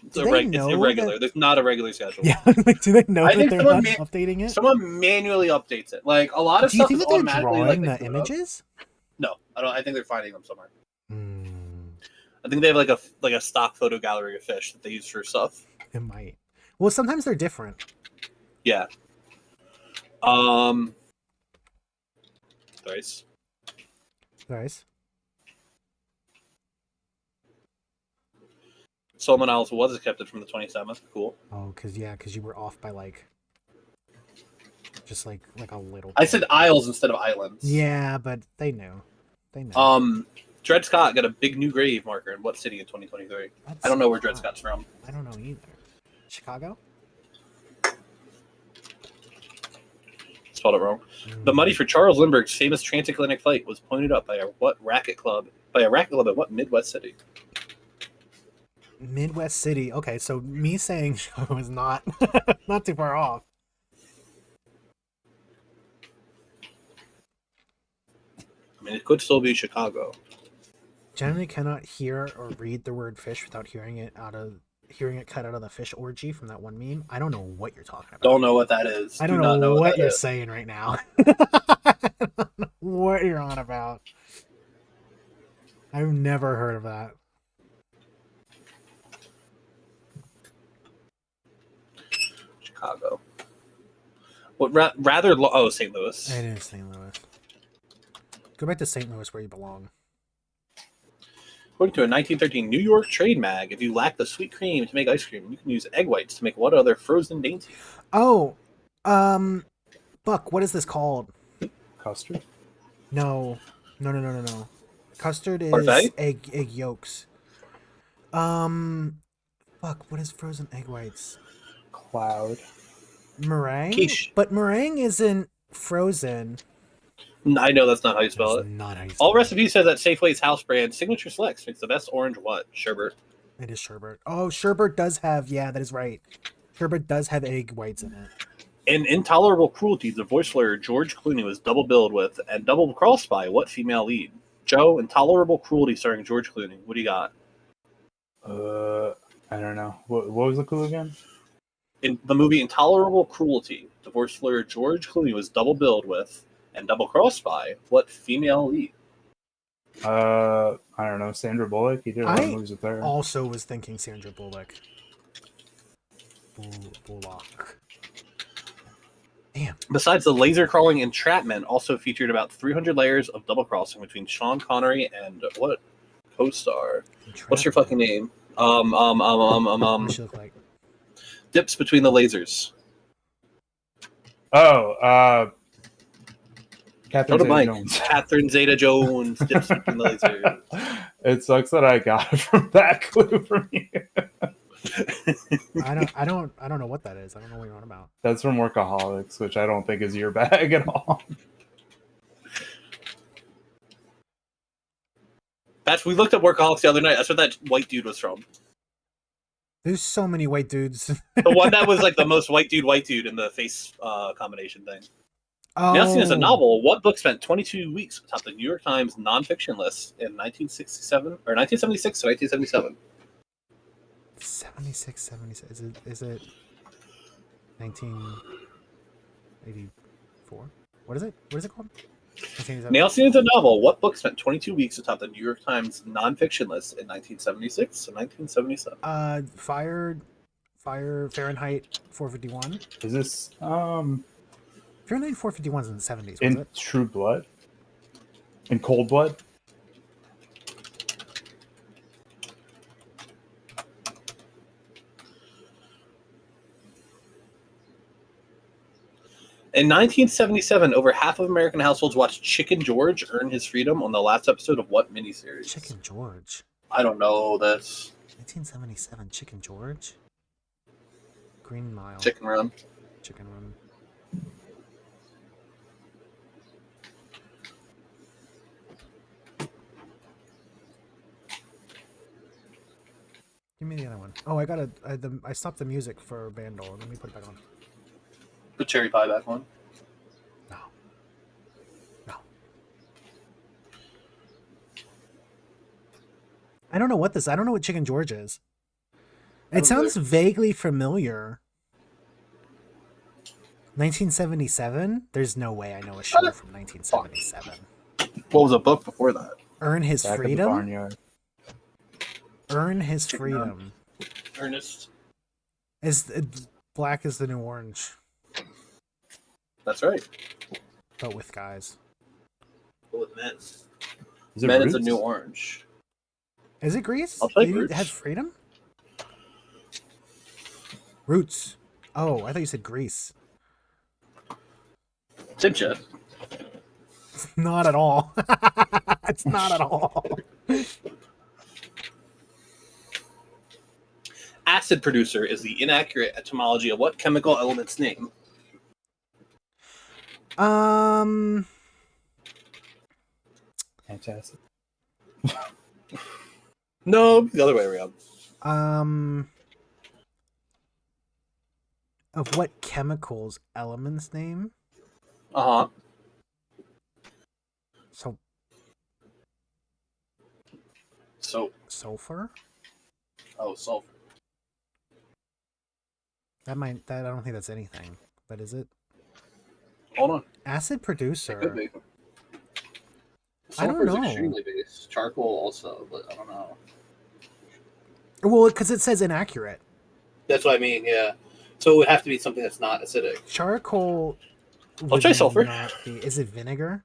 S2: it's irregular. There's not a regular schedule.
S1: Yeah, like, do they know that they're not updating it?
S2: Someone manually updates it. Like a lot of
S1: do you
S2: stuff
S1: think
S2: is
S1: that they're
S2: automatically
S1: drawing
S2: like
S1: the images?
S2: No, I don't. I think they're finding them somewhere. I think they have like a stock photo gallery of fish that they use for stuff.
S1: It might. Well, sometimes they're different.
S2: Yeah. Thrice.
S1: Nice.
S2: Solomon Isles was accepted from the 27th. Cool.
S1: Oh, because you were off by like, just like a little.
S2: I said isles instead of islands.
S1: Yeah, but they knew. They know.
S2: Dred Scott got a big new grave marker in what city in 2023? I don't know where Dred Scott's from.
S1: I don't know either. Chicago?
S2: Spelled it wrong. The money for Charles Lindbergh's famous transatlantic flight was pointed up by a racket club at what Midwest city?
S1: Midwest city. Okay, so me saying I was not not too far off.
S2: I mean, it could still be Chicago.
S1: Generally cannot hear or read the word fish without hearing it cut out of the fish orgy from that one meme. I don't know what you're talking about.
S2: Don't know what that is.
S1: I don't know what you're saying right now. I don't know what you're on about. I've never heard of that.
S2: Chicago. What St. Louis.
S1: It is St. Louis. Go back to St. Louis where you belong.
S2: According to a 1913 New York trade mag, if you lack the sweet cream to make ice cream, you can use egg whites to make what other frozen dainty?
S1: Oh, Buck, what is this called?
S4: Custard?
S1: No. Custard is
S2: Parfait?
S1: egg yolks. Fuck, what is frozen egg whites?
S4: Cloud.
S1: Meringue?
S2: Quiche.
S1: But meringue isn't frozen.
S2: I know that's not how you spell
S1: That's
S2: it.
S1: not how you
S2: All
S1: spell it.
S2: recipes says that Safeway's house brand Signature Selects makes the best orange what? Sherbet.
S1: It is sherbet. Oh, sherbet does have, yeah, that is right. Sherbet does have egg whites in it.
S2: In Intolerable Cruelty, the voice lawyer George Clooney was double billed with and double crossed by what female lead? Joe, Intolerable Cruelty starring George Clooney. What do you got?
S4: I don't know. What was the clue again?
S2: In the movie Intolerable Cruelty, the voice lawyer George Clooney was double billed with and double crossed by what female lead?
S4: I don't know. Sandra Bullock. He did a lot of movies with her.
S1: Also was thinking Sandra Bullock. Bullock. Damn.
S2: Besides the laser crawling entrapment, also featured about 300 layers of double crossing between Sean Connery and what co-star? What's your fucking name?
S1: What does she look like?
S2: Dips between the lasers.
S4: Oh, Catherine Zeta-Jones.
S2: Catherine Zeta-Jones dips between the lasers.
S4: It sucks that I got it from that clue from you.
S1: I don't know what that is. I don't know what you're on about.
S4: That's from Workaholics, which I don't think is your bag at all.
S2: Patch, we looked at Workaholics the other night. That's what that white dude was from.
S1: There's so many white dudes.
S2: The one that was like the most white dude in the face combination thing.
S1: Oh.
S2: Now seen as a novel, what book spent 22 weeks atop the New York Times nonfiction list in 1967 or 1976 to 1977?
S1: 76, 76. Is it 1984? What is it? What is it called?
S2: Now seen as a novel, what book spent 22 weeks atop the New York Times nonfiction list in 1976 to 1977?
S1: Fahrenheit 451.
S4: Is this
S1: Fahrenheit 451 is in the 70s, was
S4: in
S1: it?
S4: True Blood? In Cold Blood?
S2: In 1977, over half of American households watched Chicken George earn his freedom on the last episode of what miniseries?
S1: Chicken George.
S2: I don't know this.
S1: 1977, Chicken George? Green Mile.
S2: Chicken Run.
S1: Chicken Run. Give me the other one. Oh, I stopped the music for Vandal. Let me put it back on.
S2: The cherry pie back one.
S1: No. I don't know what Chicken George is. It sounds vaguely familiar. 1977? There's no way I know a show from 1977.
S2: What was a book before that?
S1: Earn His
S4: Back at the
S1: Freedom?
S4: Barnyard.
S1: Earn his
S2: Chicken
S1: freedom.
S2: Ernest.
S1: Black is the new orange,
S2: That's right.
S1: but with guys.
S2: But with men.
S4: Is it
S2: Men is a
S4: Roots?
S2: new orange.
S1: Is it Greece?
S2: I'll take
S1: You
S2: Roots.
S1: have freedom? Roots. Oh, I thought you said Greece.
S2: Same shit.
S1: Not at all. It's not at all.
S2: Acid producer is the inaccurate etymology of what chemical element's name?
S4: Fantastic.
S2: No, the other way around.
S1: Of what chemicals elements name?
S2: Uh huh. So,
S1: Sulfur?
S2: sulfur.
S1: That I don't think that's anything. But is it?
S2: Hold on.
S1: Acid
S2: It could
S1: producer.
S2: be.
S1: I don't
S2: Sulfur is
S1: know.
S2: extremely base. Charcoal also, but I don't know.
S1: Well, because it says inaccurate.
S2: That's what I mean, yeah. So it would have to be something that's not acidic.
S1: Charcoal.
S2: I'll try
S1: would
S2: sulfur.
S1: not be- Is it vinegar?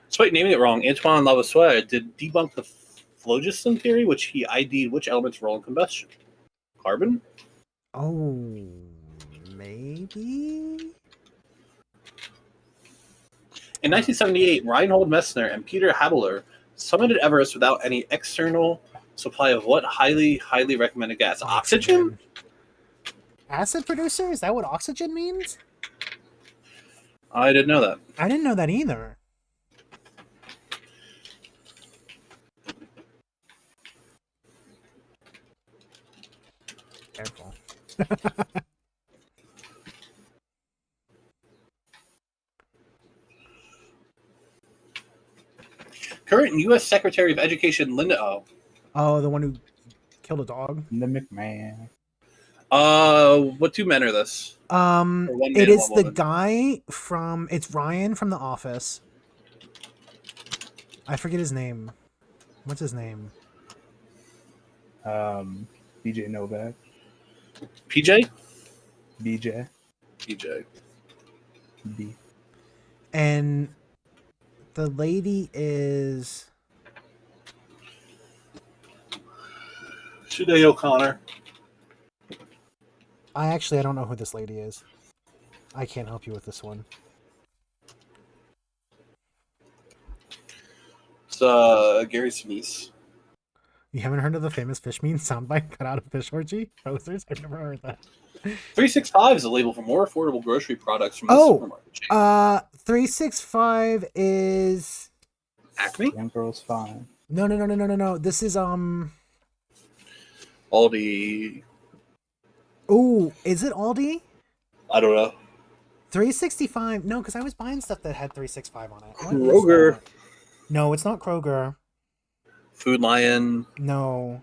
S2: Despite naming it wrong, Antoine Lavoisier did debunk the phlogiston theory, which he ID'd which element's role in combustion. Carbon?
S1: Oh, maybe.
S2: In 1978, Reinhold Messner and Peter Habeler summited Everest without any external supply of what highly recommended gas? Oxygen?
S1: Acid producer? Is that what oxygen means?
S2: I didn't know that.
S1: I didn't know that either. Careful.
S2: Current U.S. Secretary of Education Linda
S1: Oh, the one who killed a dog?
S4: The McMahon.
S2: What two men are this? Or one man
S1: It
S2: and
S1: is
S2: one
S1: the
S2: woman.
S1: guy from... It's Ryan from The Office. I forget his name. What's his name?
S4: BJ Novak.
S2: PJ?
S4: BJ.
S2: PJ.
S4: B.
S1: And the lady is...
S2: Sinead O'Connor.
S1: I don't know who this lady is. I can't help you with this one.
S2: It's Gary Sinise.
S1: You haven't heard of the famous fish mean soundbite cut out of Fish Orgy? Posters? I've never heard that.
S2: 365 is a label for more affordable grocery products from the
S1: Oh!
S2: supermarket chain.
S1: 365 is...
S2: Acme?
S4: Young Girl's Fine.
S1: No. This is,
S2: Aldi.
S1: Oh, is it Aldi?
S2: I don't know.
S1: 365. No, because I was buying stuff that had 365 on it. What is
S2: Kroger.
S1: that? No, it's not Kroger.
S2: Food Lion.
S1: No.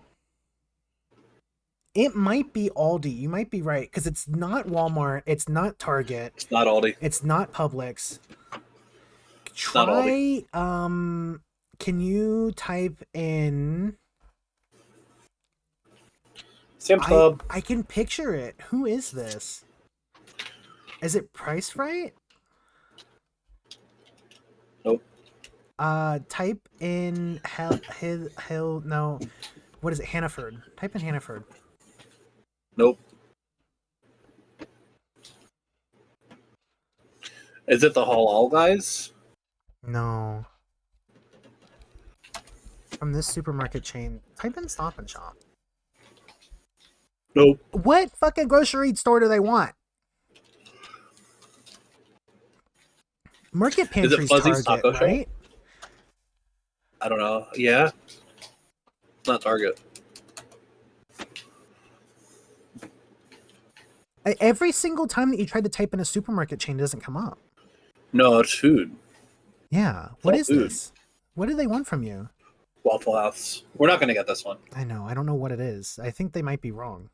S1: It might be Aldi. You might be right. Because it's not Walmart. It's not Target.
S2: It's not Aldi.
S1: It's not Publix.
S2: not
S1: Try, can you type in...
S2: Sam's Club.
S1: I can picture it. Who is this? Is it Price Right?
S2: Nope.
S1: Type in Hill. No, what is it? Hannaford. Type in Hannaford.
S2: Nope. Is it the Halal guys?
S1: No. From this supermarket chain, type in Stop and Shop.
S2: Nope.
S1: What fucking grocery store do they want? Market Pantry's
S2: Fuzzy's
S1: Target,
S2: Taco Shop?
S1: right?
S2: I don't know. Yeah. It's not Target.
S1: Every single time that you try to type in a supermarket chain, it doesn't come up.
S2: No, it's food.
S1: Yeah. What
S2: all
S1: is
S2: food.
S1: this? What do they want from you?
S2: Waffle House. We're not going to get this one.
S1: I know. I don't know what it is. I think they might be wrong.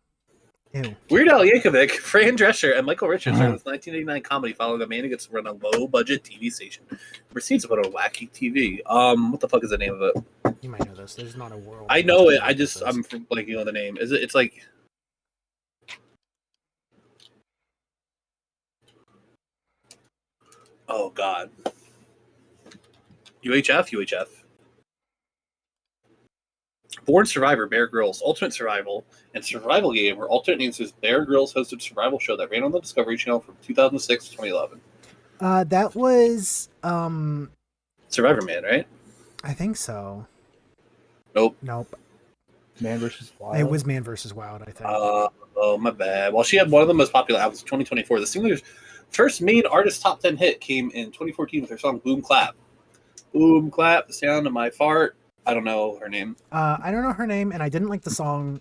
S1: Ew.
S2: Weird Al Yankovic, Fran Drescher, and Michael Richards started this 1989 comedy following a man who gets to run a low-budget TV station. Proceeds to put on wacky TV. What the fuck is the name of it?
S1: You might know this. There's not a world.
S2: I know it. I'm blanking on the name. It's like. Oh God. UHF. Born Survivor, Bear Grylls, Ultimate Survival, and Survival Game were alternate names as Bear Grylls hosted a survival show that ran on the Discovery Channel from 2006 to 2011.
S1: That was
S2: Survivor Man, right?
S1: I think so.
S2: Nope.
S4: Man vs. Wild.
S1: It was Man vs. Wild, I think.
S2: Oh, my bad. Well, she had one of the most popular albums in 2024. The singer's first main artist top 10 hit came in 2014 with her song Boom Clap. Boom Clap, the sound of my fart. I don't know her name.
S1: I don't know her name, and I didn't like the song,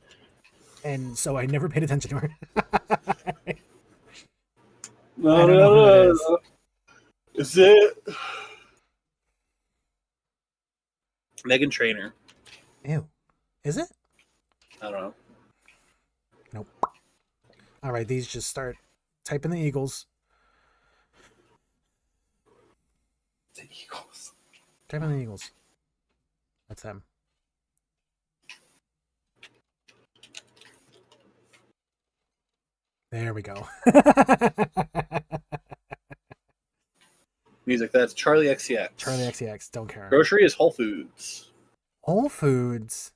S1: and so I never paid attention to her.
S2: No. Is it Megan Trainor?
S1: Ew. Is it?
S2: I don't know.
S1: Nope. All right, these just start typing the Eagles.
S4: The Eagles.
S1: Type in the Eagles. That's them. There we go.
S2: Music, that's Charlie XCX.
S1: Charlie XCX, don't care.
S2: Grocery is Whole Foods.
S1: Whole Foods.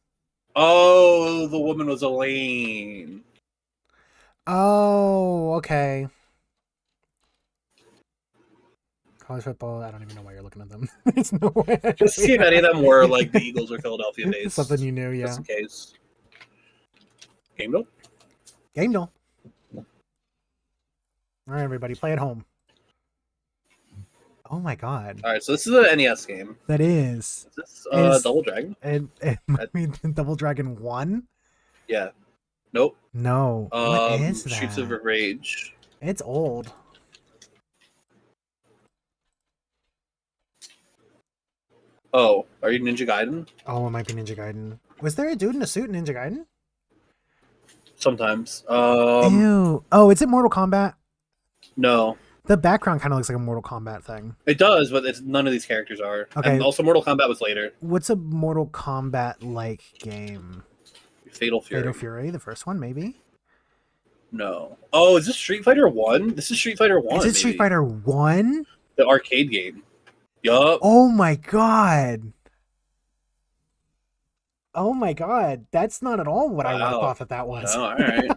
S2: Oh, the woman was Elaine.
S1: Oh, okay. College football, I don't even know why you're looking at them. There's no way.
S2: Just see if any of them were like the Eagles or Philadelphia based.
S1: Something you knew, yeah.
S2: Just in case. Game Doll?
S1: Game Doll. All right, everybody, play at home. Oh my god.
S2: Alright, so this is an NES game.
S1: That is.
S2: Is this Double Dragon?
S1: It might be Double Dragon 1?
S2: Yeah. Nope.
S1: No. What is that?
S2: Streets of Rage.
S1: It's old.
S2: Oh, are you Ninja Gaiden?
S1: Oh, it might be Ninja Gaiden. Was there a dude in a suit in Ninja Gaiden?
S2: Sometimes.
S1: Ew. Oh, is it Mortal Kombat?
S2: No.
S1: The background kind of looks like a Mortal Kombat thing.
S2: It does, but it's none of these characters are.
S1: Okay.
S2: And also Mortal Kombat was later.
S1: What's a Mortal Kombat-like game?
S2: Fatal Fury.
S1: Fatal Fury, the first one, maybe?
S2: No. Oh, is this Street Fighter 1? This is Street Fighter 1.
S1: Is it Street Fighter 1?
S2: The arcade game. Yup.
S1: Oh my god. Oh my god. That's not at all what I thought that was.
S2: Oh, alright.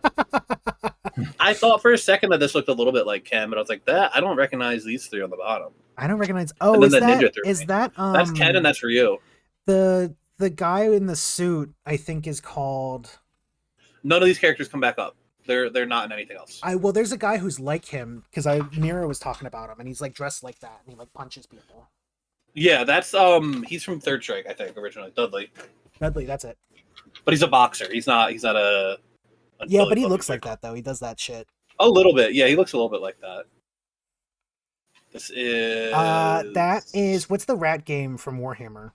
S2: I thought for a second that this looked a little bit like Ken, but I was like, I don't recognize these three on the bottom.
S1: I don't recognize. Oh,
S2: and
S1: is
S2: then
S1: that
S2: Ninja
S1: is that
S2: that's Ken and that's Ryu.
S1: The guy in the suit, I think, is called.
S2: None of these characters come back up. They're not in anything else.
S1: Well, there's a guy who's like him because Mira was talking about him, and he's like dressed like that, and he like punches people.
S2: Yeah, that's he's from Third Strike, I think, originally. Dudley,
S1: that's it.
S2: but he's a boxer. He's not a
S1: yeah, but he looks like that though. He does that shit.
S2: A little bit, yeah. He looks a little bit like that. This is
S1: that is what's the rat game from Warhammer?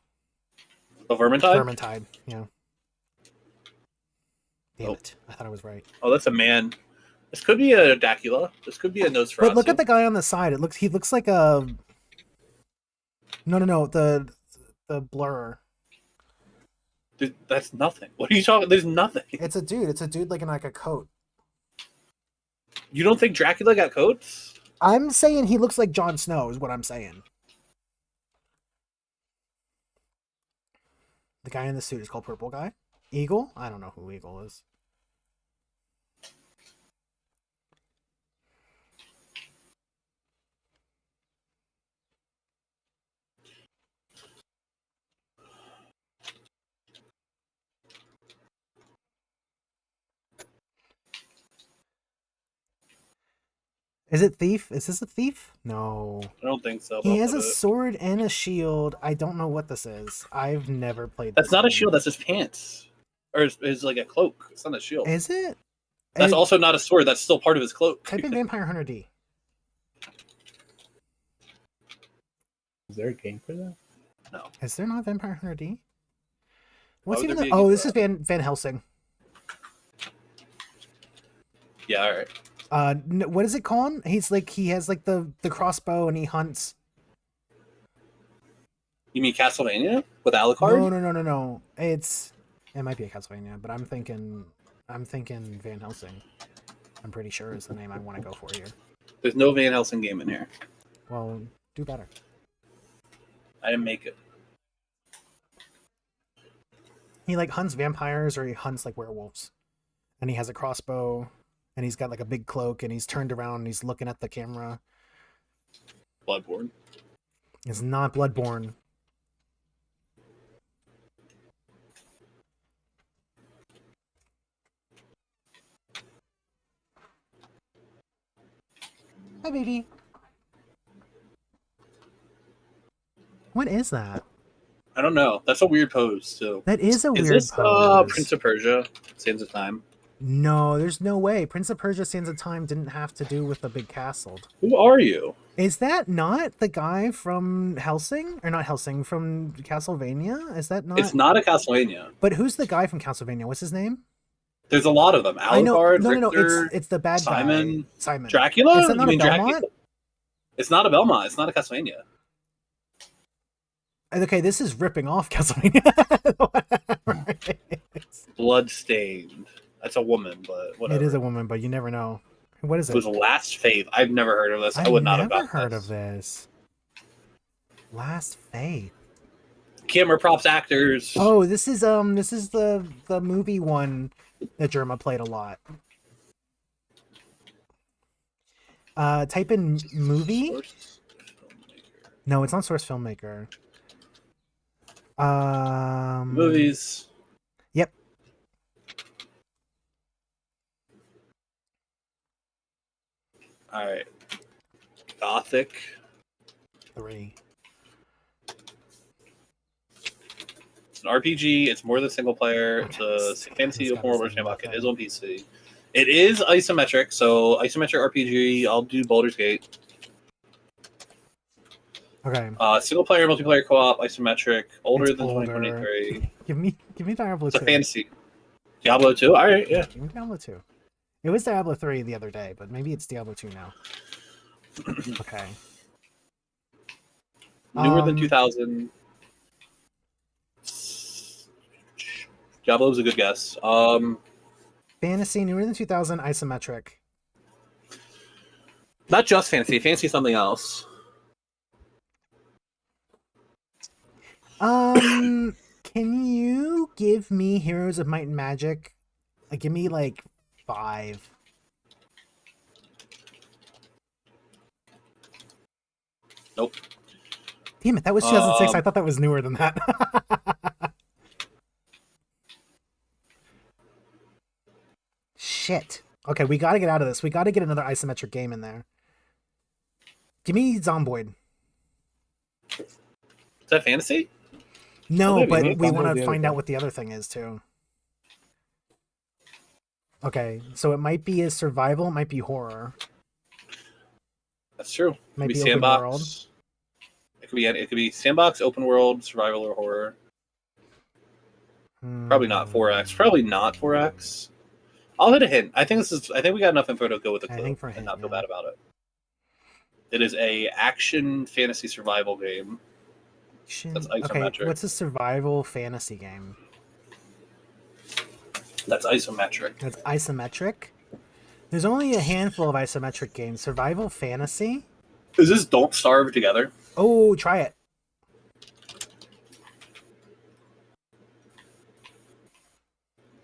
S2: a Vermintide.
S1: Vermintide, yeah. Damn it! I thought I was right.
S2: Oh, that's a man. This could be a Dracula. This could be a Nosferatu.
S1: But look at the guy on the side. He looks like a. No. The blur.
S2: Dude, that's nothing. What are you talking? There's nothing.
S1: It's a dude. It's a dude like in like a coat.
S2: You don't think Dracula got coats?
S1: I'm saying he looks like Jon Snow. Is what I'm saying. The guy in the suit is called Purple Guy. Eagle? I don't know who Eagle is. Is it Thief? Is this a thief? No.
S2: I don't think so.
S1: He has a sword and a shield. I don't know what this is. I've never played this.
S2: That's not a shield. That's his pants. Or it's like a cloak. It's not a shield.
S1: Is it?
S2: That's also not a sword. That's still part of his cloak.
S1: Type in Vampire Hunter D.
S4: Is there a game for that?
S2: No.
S1: Is there not Vampire Hunter D? What's
S2: Why would
S1: even
S2: there
S1: the...
S2: be a game
S1: Oh,
S2: for
S1: this is
S2: that?
S1: Van Helsing.
S2: Yeah, all right.
S1: What is it called? He's like he has like the crossbow and he hunts.
S2: You mean Castlevania with Alucard?
S1: No. It might be a Castlevania, but I'm thinking Van Helsing. I'm pretty sure is the name I want to go for here.
S2: There's no Van Helsing game in here.
S1: Well, do better.
S2: I didn't make it.
S1: He like hunts vampires or he hunts like werewolves, and he has a crossbow, and he's got like a big cloak, and he's turned around and he's looking at the camera.
S2: Bloodborne.
S1: It's not Bloodborne. Hi, baby. What is that?
S2: I don't know. That's a weird pose too.
S1: That is a weird
S2: this,
S1: pose.
S2: Prince of Persia? Sands of Time.
S1: No, there's no way. Prince of Persia: Sands of Time didn't have to do with the big castle.
S2: Who are you?
S1: Is that not the guy from Helsing? Or not Helsing, from Castlevania? Is that not?
S2: It's not a Castlevania.
S1: But who's the guy from Castlevania? What's his name?
S2: There's a lot of them.
S1: I know.
S2: Alucard,
S1: No.
S2: Richter,
S1: It's the bad
S2: Simon,
S1: guy. Simon.
S2: Dracula?
S1: Is that not
S2: You mean
S1: a Belmont?
S2: Dracula? It's not a Belmont. It's not a Castlevania.
S1: Okay, this is ripping off Castlevania.
S2: Bloodstained. That's a woman, but whatever.
S1: It is a woman, but you never know. What is
S2: It
S1: it?
S2: was Last Faith. I've never heard of this. I would not have
S1: never
S2: gotten
S1: heard
S2: this.
S1: of this. Last Faith.
S2: Camera props, actors.
S1: Oh, this is the movie one that Germa played a lot. Type in movie.
S2: Source filmmaker.
S1: No, it's not Source Filmmaker.
S2: Movies.
S1: Yep.
S2: All right. Gothic.
S1: 3.
S2: It's an RPG. It's more than single player.
S1: Okay,
S2: It's a fantasy
S1: it's
S2: open
S1: gotta
S2: world
S1: say
S2: sandbox. It
S1: nothing.
S2: is on PC. It is isometric, so isometric RPG. I'll do Baldur's Gate.
S1: Okay.
S2: Single player, multiplayer co-op, isometric, older
S1: It's
S2: than
S1: older.
S2: 2023.
S1: Give me Diablo
S2: It's
S1: 2.
S2: a fantasy. Diablo 2? Alright, yeah.
S1: Give me Diablo 2. It was Diablo 3 the other day, but maybe it's Diablo 2 now. Okay.
S2: Newer than 2000. Diablo's a good guess.
S1: Fantasy, newer than 2000, isometric.
S2: Not just fantasy. Fantasy is something else.
S1: Can you give me Heroes of Might and Magic? Give me like 5.
S2: Nope.
S1: Damn it, that was 2006. I thought that was newer than that. Shit. Okay, we gotta get out of this. We gotta get another isometric game in there. Give me Zomboid.
S2: Is that fantasy?
S1: No,
S2: maybe.
S1: but
S4: Maybe
S1: we
S4: Zomboid
S1: want
S4: the
S1: to
S4: other
S1: find out
S4: thing.
S1: what the other thing is too. Okay, so it might be a survival, it might be horror.
S2: That's true. It
S1: Might
S2: could be
S1: be open
S2: sandbox.
S1: world.
S2: It could be sandbox, open world, survival, or horror. Probably not 4X. Probably not 4X. I'll hit a hint. I think we got enough info to go with the
S1: I
S2: clue
S1: think for a
S2: and
S1: hint,
S2: not feel
S1: yeah.
S2: bad about it. It is a action fantasy survival game. That's
S1: Okay,
S2: isometric.
S1: what's a survival fantasy game?
S2: That's isometric.
S1: That's isometric? There's only a handful of isometric games. Survival fantasy?
S2: Is this Don't Starve Together?
S1: Oh, try it.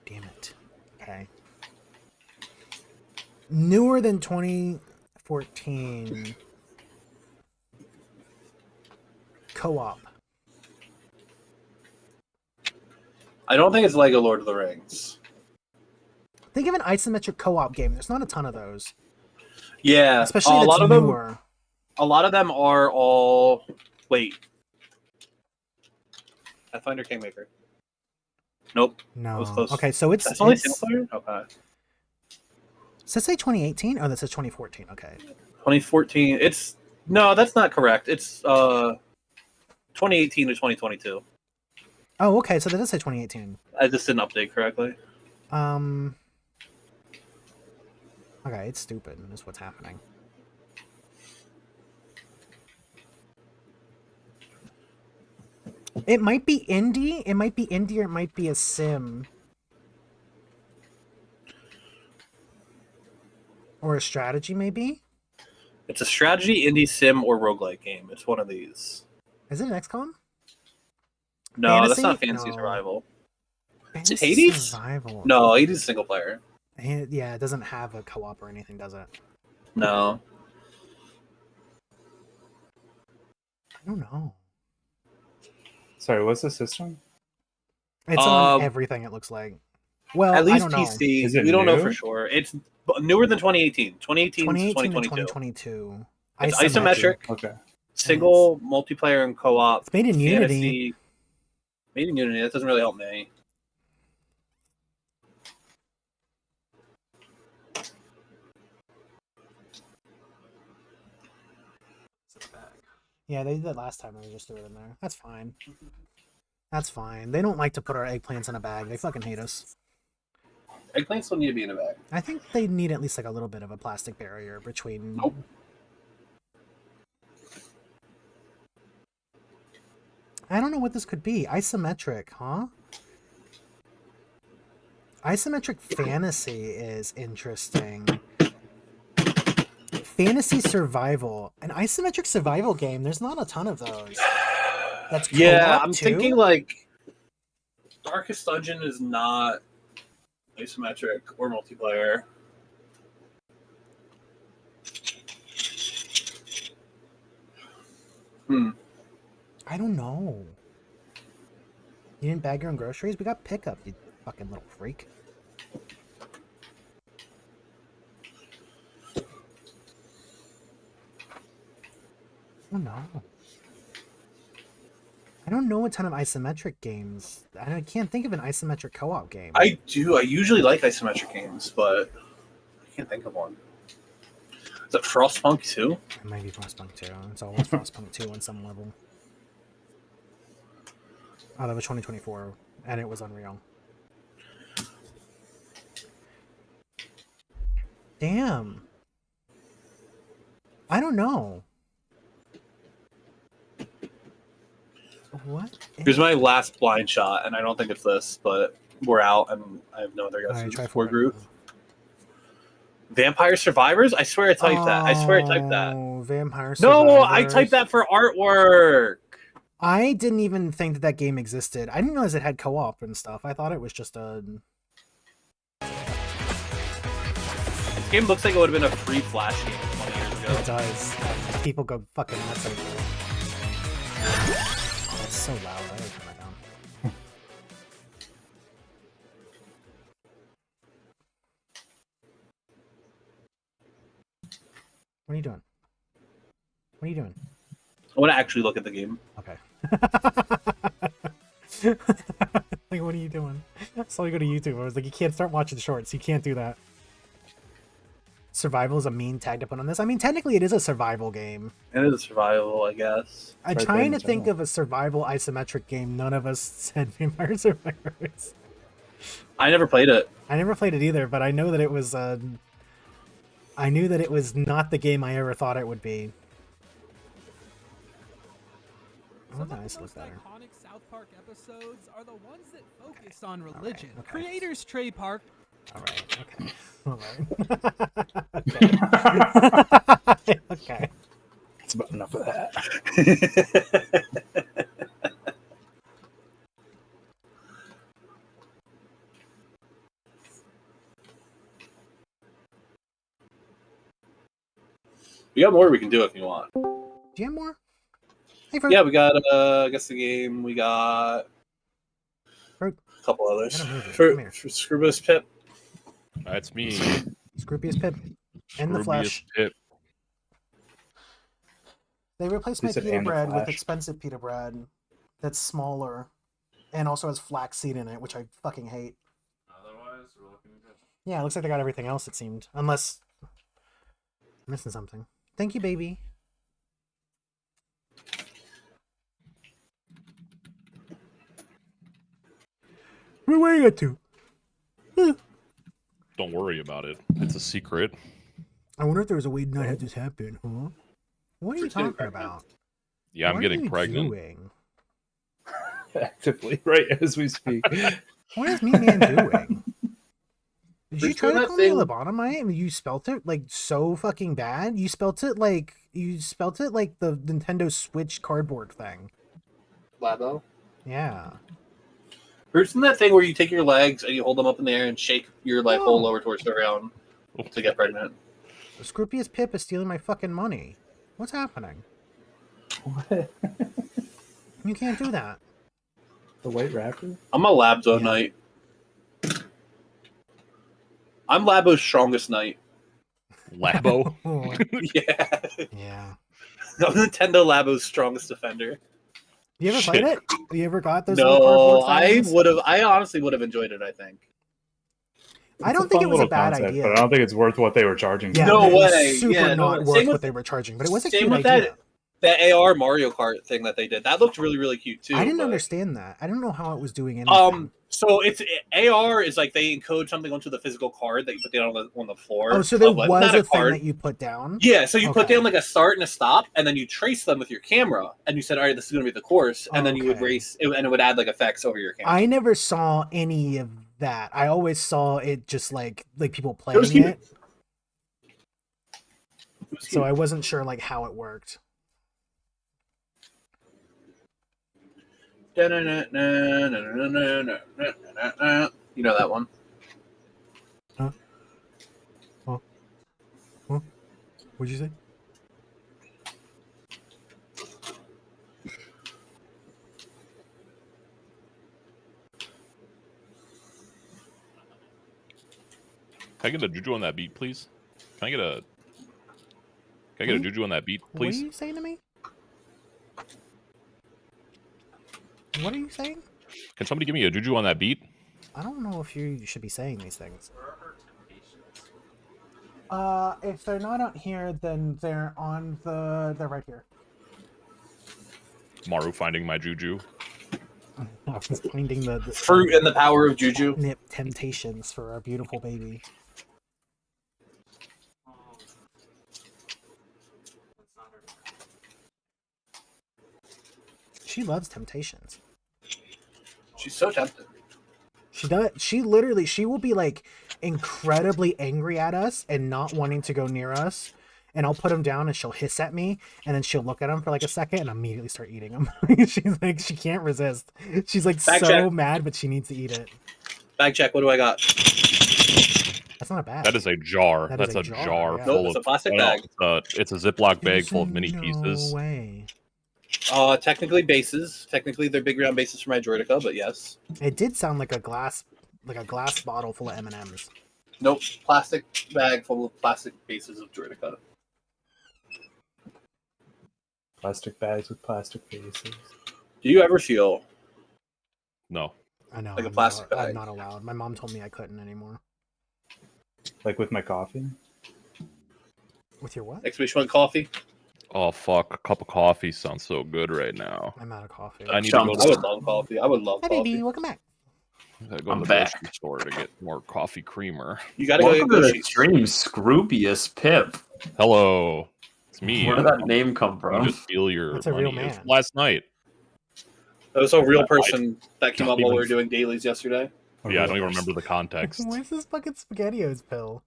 S1: Damn it. Okay. Newer than 2014. Co-op.
S2: I don't think it's Lego Lord of the Rings.
S1: Think of an isometric co-op game. There's not a ton of those.
S2: Yeah,
S1: Especially
S2: a
S1: that's
S2: lot of
S1: newer.
S2: them. A lot of them are all. Wait. Pathfinder Kingmaker. Nope.
S1: No.
S2: was close.
S1: Okay, so it's...
S2: That's only
S1: it's
S2: single player? Okay.
S1: does that say 2018? Oh, that says 2014. Okay.
S2: 2014. It's. No, that's not correct. It's 2018 to 2022.
S1: Oh, okay, so that does say 2018.
S2: I just didn't update correctly.
S1: Okay, it's stupid. Is what's happening. It might be indie. It might be indie, or it might be a sim. Or a strategy, maybe?
S2: It's a strategy, indie, sim, or roguelike game. It's one of these.
S1: Is it an XCOM?
S2: No,
S1: Fantasy?
S2: that's not Fantasy
S1: No.
S2: Survival.
S1: Fantasy
S2: Is it Hades?
S1: Survival.
S2: No, Hades is single player.
S1: Yeah, it doesn't have a co-op or anything, does it?
S2: No.
S1: I don't know.
S4: Sorry, what's the system?
S1: It's on everything, it looks like. Well,
S2: at least
S1: I don't know.
S2: PC.
S4: Is it
S2: We don't know
S4: new?
S2: for sure. It's newer than 2018. 2018 to
S1: 2018 to
S2: 2022.
S1: 2022.
S2: It's isometric,
S4: Okay.
S2: single, multiplayer, and co-op.
S1: It's made in
S2: fantasy.
S1: Unity.
S2: Made in Unity. That doesn't really help me.
S1: Yeah, they did that last time. I just threw it in there. That's fine. That's fine. They don't like to put our eggplants in a bag. They fucking hate us.
S2: Eggplants still need to be in a bag.
S1: I think they need at least like a little bit of a plastic barrier between.
S2: Nope.
S1: I don't know what this could be. Isometric, huh? Isometric fantasy is interesting. Fantasy survival. An isometric survival game. There's not a ton of those. That's
S2: Yeah,
S1: co-op
S2: I'm
S1: too?
S2: thinking like Darkest Dungeon is not isometric or multiplayer.
S1: I don't know. You didn't bag your own groceries? We got pickup, you fucking little freak. I don't know. I don't know a ton of isometric games. I can't think of an isometric co-op game.
S2: I do. I usually like isometric games, but I can't think of one. Is it Frostpunk 2?
S1: It might be Frostpunk 2. It's always Frostpunk 2 on some level. Oh, that was 2024, and it was Unreal. Damn. I don't know. What?
S2: Here's my last blind shot, and I don't think it's this, but we're out, and I have no other guesses.
S1: Alright, try
S2: for
S1: for it.
S2: group. Vampire Survivors? I swear I typed that. I swear I typed that.
S1: Vampire Survivors.
S2: No, I typed that for artwork.
S1: I didn't even think that game existed. I didn't realize it had co-op and stuff. I thought it was just a...
S2: This game looks like it would have been a free Flash game 20 years ago.
S1: It does. People go fucking nuts over it. Oh, it's so loud. I gotta turn that down. What are you doing? What are you doing?
S2: I want to actually look at the game.
S1: Okay. Like, what are you doing? I saw you go to YouTube. I was like, you can't start watching shorts. You can't do that. Survival is a mean tag to put on this. I mean, technically, it is a survival game.
S2: It is a survival, I guess.
S1: I'm
S4: Right
S1: trying
S4: there
S1: to
S4: in
S1: think
S4: the
S1: of a survival isometric game. None of us said Vampire Survivors.
S2: I never played it.
S1: I never played it either, but I know that it was. I knew that it was not the game I ever thought it would be.
S5: Some of the
S1: Nice,
S5: most
S1: look better.
S5: iconic South Park episodes are the ones that focus on religion.
S1: okay.
S5: Creators Trey Park.
S1: All right. Okay. All right. Okay. Okay.
S4: That's about enough of that.
S2: We got more we can do if you want.
S1: Do you have more? Hey, Fruit.
S2: Yeah, we got, I guess the game. We got
S1: Fruit.
S2: a couple others.
S1: Gotta move it.
S2: For
S1: Come here.
S2: Scrubus Pip.
S6: That's me.
S1: Scroopius Pip. In the flesh.
S6: Scroobius Pip.
S1: They replaced
S4: They
S1: my
S4: said
S1: pita
S4: and the
S1: bread with
S4: Flash.
S1: expensive pita bread that's smaller and also has flaxseed in it, which I fucking hate.
S3: Otherwise, we're looking good.
S1: Yeah, it looks like they got everything else, it seemed. Unless I'm missing something. Thank you, baby. Where are you at to?
S6: Don't don't worry about it. It's a secret.
S1: I wonder if there was a way to not have this happen, huh? What are you talking about?
S6: Yeah, I'm
S1: what
S6: getting
S1: are you
S6: pregnant.
S1: Doing?
S4: Actively, right as we speak.
S1: What is Meat Man doing? Did you
S2: Who's
S1: try
S2: doing
S1: to
S2: that
S1: call me a
S2: thing?
S1: lobotomite and you spelt it like so fucking bad? You spelt it like the Nintendo Switch cardboard thing.
S2: Labo.
S1: Yeah.
S2: Who's doing that thing where you take your legs and you hold them up in the air and shake your like whole
S1: No.
S2: lower torso around to get pregnant?
S1: The Scroopius Pip is stealing my fucking money. What's happening?
S4: What?
S1: You can't do that.
S4: The white rapper?
S2: I'm a Labzo
S1: Yeah.
S2: knight. I'm Labo's strongest knight.
S6: Labo.
S1: Oh,
S2: Yeah.
S1: yeah.
S2: I'm Nintendo Labo's strongest defender.
S1: You ever played it? You ever got those little
S2: No,
S1: cardboard
S2: I
S1: things?
S2: would have. I honestly would have enjoyed it. I think.
S1: I
S4: It's
S1: don't
S4: a
S1: think
S4: fun
S1: it was a
S4: little
S1: bad
S4: concept,
S1: idea.
S4: but I don't think it's worth what they were charging.
S1: Yeah,
S2: No
S1: it was
S2: way.
S1: super
S2: Yeah, no
S1: not
S2: way.
S1: worth
S2: Same
S1: what
S2: with-
S1: they were charging, but it was a
S2: same
S1: cute
S2: with
S1: idea.
S2: that AR Mario Kart thing that they did. That looked really, really cute too.
S1: I didn't
S2: but-
S1: understand that. I don't know how it was doing anything.
S2: So it's AR is like they encode something onto the physical card that you put down on the floor.
S1: Oh, so there
S2: of, like,
S1: was
S2: not
S1: a thing
S2: card.
S1: that you put down?
S2: Yeah, so you put
S1: Okay.
S2: down like a start and a stop, and then you trace them with your camera, and you said, "All right, this is going to be the course," and then you would
S1: Okay.
S2: race, and it would add like effects over your camera.
S1: I never saw any of that. I always saw it just like people
S2: It was
S1: playing
S2: cute.
S1: it. So I wasn't sure like how it worked.
S2: You know that one.
S1: What'd you say?
S6: Can I get a juju on that beat, please? Can I get a juju on that beat,
S1: What are
S6: please?
S1: you saying to me? What are you saying?
S6: Can somebody give me a juju on that beat?
S1: I don't know if you should be saying these things. If they're not on here, then they're right here.
S6: Maru finding my juju.
S1: I was finding the
S2: Fruit and the power of juju.
S1: nip temptations for our beautiful baby. She loves temptations.
S2: She's so tempted.
S1: She does. She will be like incredibly angry at us and not wanting to go near us. And I'll put him down and she'll hiss at me. And then she'll look at him for like a second and immediately start eating him. She's like, she can't resist. She's like
S2: Back
S1: so
S2: check.
S1: mad, but she needs to eat it.
S2: Bag check. What do I got?
S1: That's not a bag.
S6: That is a jar.
S1: That is
S6: That's
S1: a
S6: a
S1: jar,
S6: jar
S1: yeah.
S6: full
S2: Nope, it's
S6: of
S2: a plastic
S6: no,
S2: bag.
S6: It's a Ziploc bag
S1: There's
S6: full of mini
S1: no
S6: pieces.
S1: way.
S2: Technically bases. Technically they're big round bases for my Droidica, but yes.
S1: It did sound like a glass bottle full of M&Ms.
S2: Nope. Plastic bag full of plastic bases of Droidica.
S4: Plastic bags with plastic faces.
S2: Do you ever feel
S6: No.
S1: I know.
S2: Like a
S1: I'm
S2: plastic
S1: not, I'm
S2: bag.
S1: not allowed. My mom told me I couldn't anymore.
S4: Like with my coffee?
S1: With your what?
S2: exclamation point coffee?
S6: Oh fuck! A cup of coffee sounds so good right now.
S1: I'm out of coffee.
S6: I need to go
S2: I would love coffee. I would love
S1: Hi,
S2: coffee.
S1: baby. Welcome back.
S6: to go
S3: I'm
S6: to the
S3: back.
S6: grocery store to get more coffee creamer.
S2: You gotta go
S3: Welcome
S2: get
S3: to the
S2: Gushies.
S3: stream, Scroopius Pip.
S6: Hello, it's me.
S3: Where did that name come
S6: I
S3: from?
S6: just steal your
S1: That's a
S6: money.
S1: real
S6: It was
S1: man.
S6: last night.
S2: That was a real person that came
S6: don't
S2: up while we
S6: even-
S2: were doing dailies yesterday.
S6: Yeah, I don't even remember the context.
S1: Where's this fucking SpaghettiOs pill?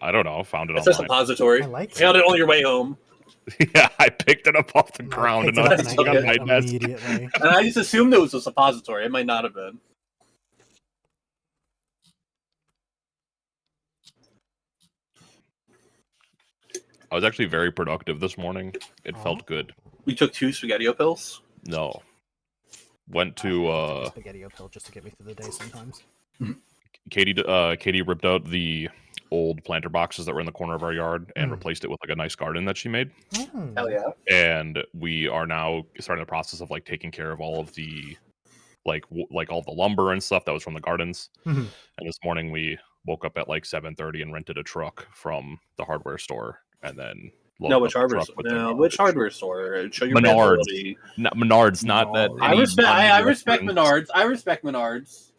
S1: I
S6: I don't know. Found it
S2: It's a
S6: online.
S2: suppository.
S1: I like it.
S2: Found it on your way home.
S6: Yeah, I picked it up off the
S1: I
S6: ground
S1: picked
S6: and
S1: it up
S6: I
S1: and I
S6: stuck it
S1: ate
S6: on my
S1: it
S6: desk.
S1: immediately.
S2: And I just assumed it was a suppository. It might not have been.
S6: I was actually very productive this morning. It
S1: Oh.
S6: felt good.
S2: We took 2 SpaghettiO pills.
S6: No. Went
S1: I
S6: to
S1: take a SpaghettiO pill just to get me through the day sometimes.
S6: Katie ripped out the old planter boxes that were in the corner of our yard and
S1: Mm.
S6: replaced it with like a nice garden that she made.
S1: Mm.
S2: Hell yeah.
S6: And we are now starting the process of like taking care of all of the like all the lumber and stuff that was from the gardens.
S1: Mhm.
S6: And this morning we woke up at like 7:30 and rented a truck from the hardware store and then
S2: No,
S6: loaded
S2: which
S6: up the
S2: hardware
S6: truck
S2: store?
S6: with their
S2: No,
S6: garbage.
S2: which hardware store? Show your
S6: Menards.
S2: credibility.
S6: Not Menards, not that.
S4: Menards.
S2: I
S6: any
S2: respect. I respect
S6: non-reference.
S2: Menards. I respect Menards.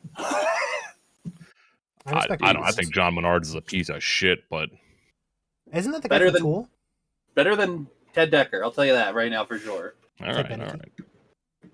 S6: I don't. I think John Menard is a piece of shit, but
S1: Isn't that the guy
S2: Better
S1: from
S2: than-
S1: Tool?
S2: Better than Ted Decker, I'll tell you that right now for sure.
S6: all
S1: Ted
S6: right, all
S1: Beneke?
S6: right.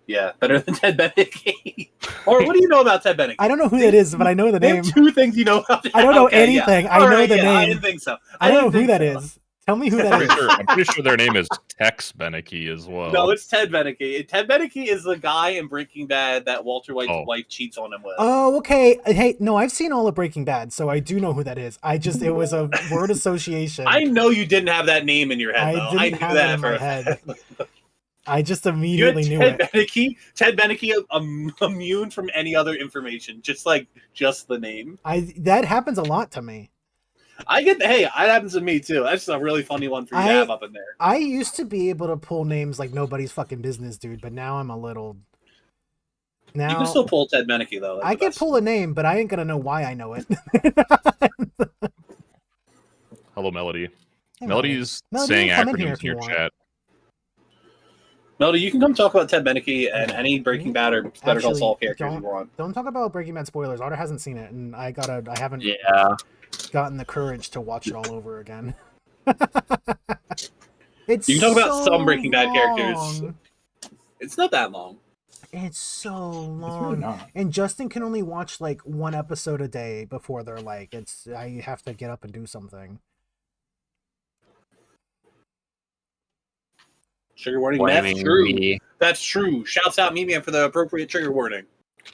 S2: Yeah, better than Ted Beneke. Or what do you know about Ted Beneke?
S1: I don't know who that is, but I know the
S2: Name
S1: name.
S2: 2 things you know about.
S1: I don't know
S2: Okay, yeah.
S1: anything. I
S2: All
S1: know
S2: right,
S1: the
S2: yeah, I
S1: name.
S2: didn't think so.
S1: I don't know
S2: didn't
S1: who
S2: think
S1: that
S2: so.
S1: is. Tell me who that is.
S6: I'm pretty sure their name is Tex Beneke as well.
S2: No, it's Ted Beneke. Ted Beneke is the guy in Breaking Bad that Walter White's
S6: Oh.
S2: wife cheats on him with.
S1: Oh, okay. Hey, no, I've seen all of Breaking Bad, so I do know who that is. It was a word association.
S2: I know you didn't have that name in your head,
S1: I
S2: though.
S1: didn't
S2: I knew
S1: have
S2: that
S1: it in
S2: for
S1: my
S2: a
S1: head.
S2: fact.
S1: I just
S2: You had
S1: immediately knew
S2: Ted
S1: it.
S2: Beneke. Ted Beneke immune from any other information, just the name.
S1: That happens a lot to me.
S2: I get hey, that happens to me too. That's a really funny one for you to have up in there.
S1: I used to be able to pull names like nobody's fucking business, dude, but now I'm a little. Now
S2: You can still pull Ted Beneke though. That's
S1: I
S2: the
S1: can
S2: best.
S1: pull a name, but I ain't gonna know why I know it.
S6: Hello, Melody.
S1: Hey,
S6: Melody's
S1: Melody,
S6: saying
S1: you can come in here
S6: acronyms
S1: if
S6: in
S1: you
S6: your
S1: want.
S6: chat.
S2: Melody, you can come talk about Ted Beneke and
S1: Yeah.
S2: any Breaking Bad or Better Call
S1: Actually,
S2: Saul characters you want.
S1: Don't talk about Breaking Bad spoilers. Otter hasn't seen it, and I haven't
S3: Yeah.
S1: gotten the courage to watch it all over again. It's
S2: You can talk about
S1: so
S2: some Breaking Bad characters.
S1: long.
S2: It's not that long.
S1: It's so
S4: It's really
S1: long.
S4: not.
S1: And Justin can only watch like one episode a day before they're like, I have to get up and do something.
S2: Trigger warning.
S3: Blaming
S2: That's true.
S3: me.
S2: That's true. Shouts out Meat Man for the appropriate trigger warning.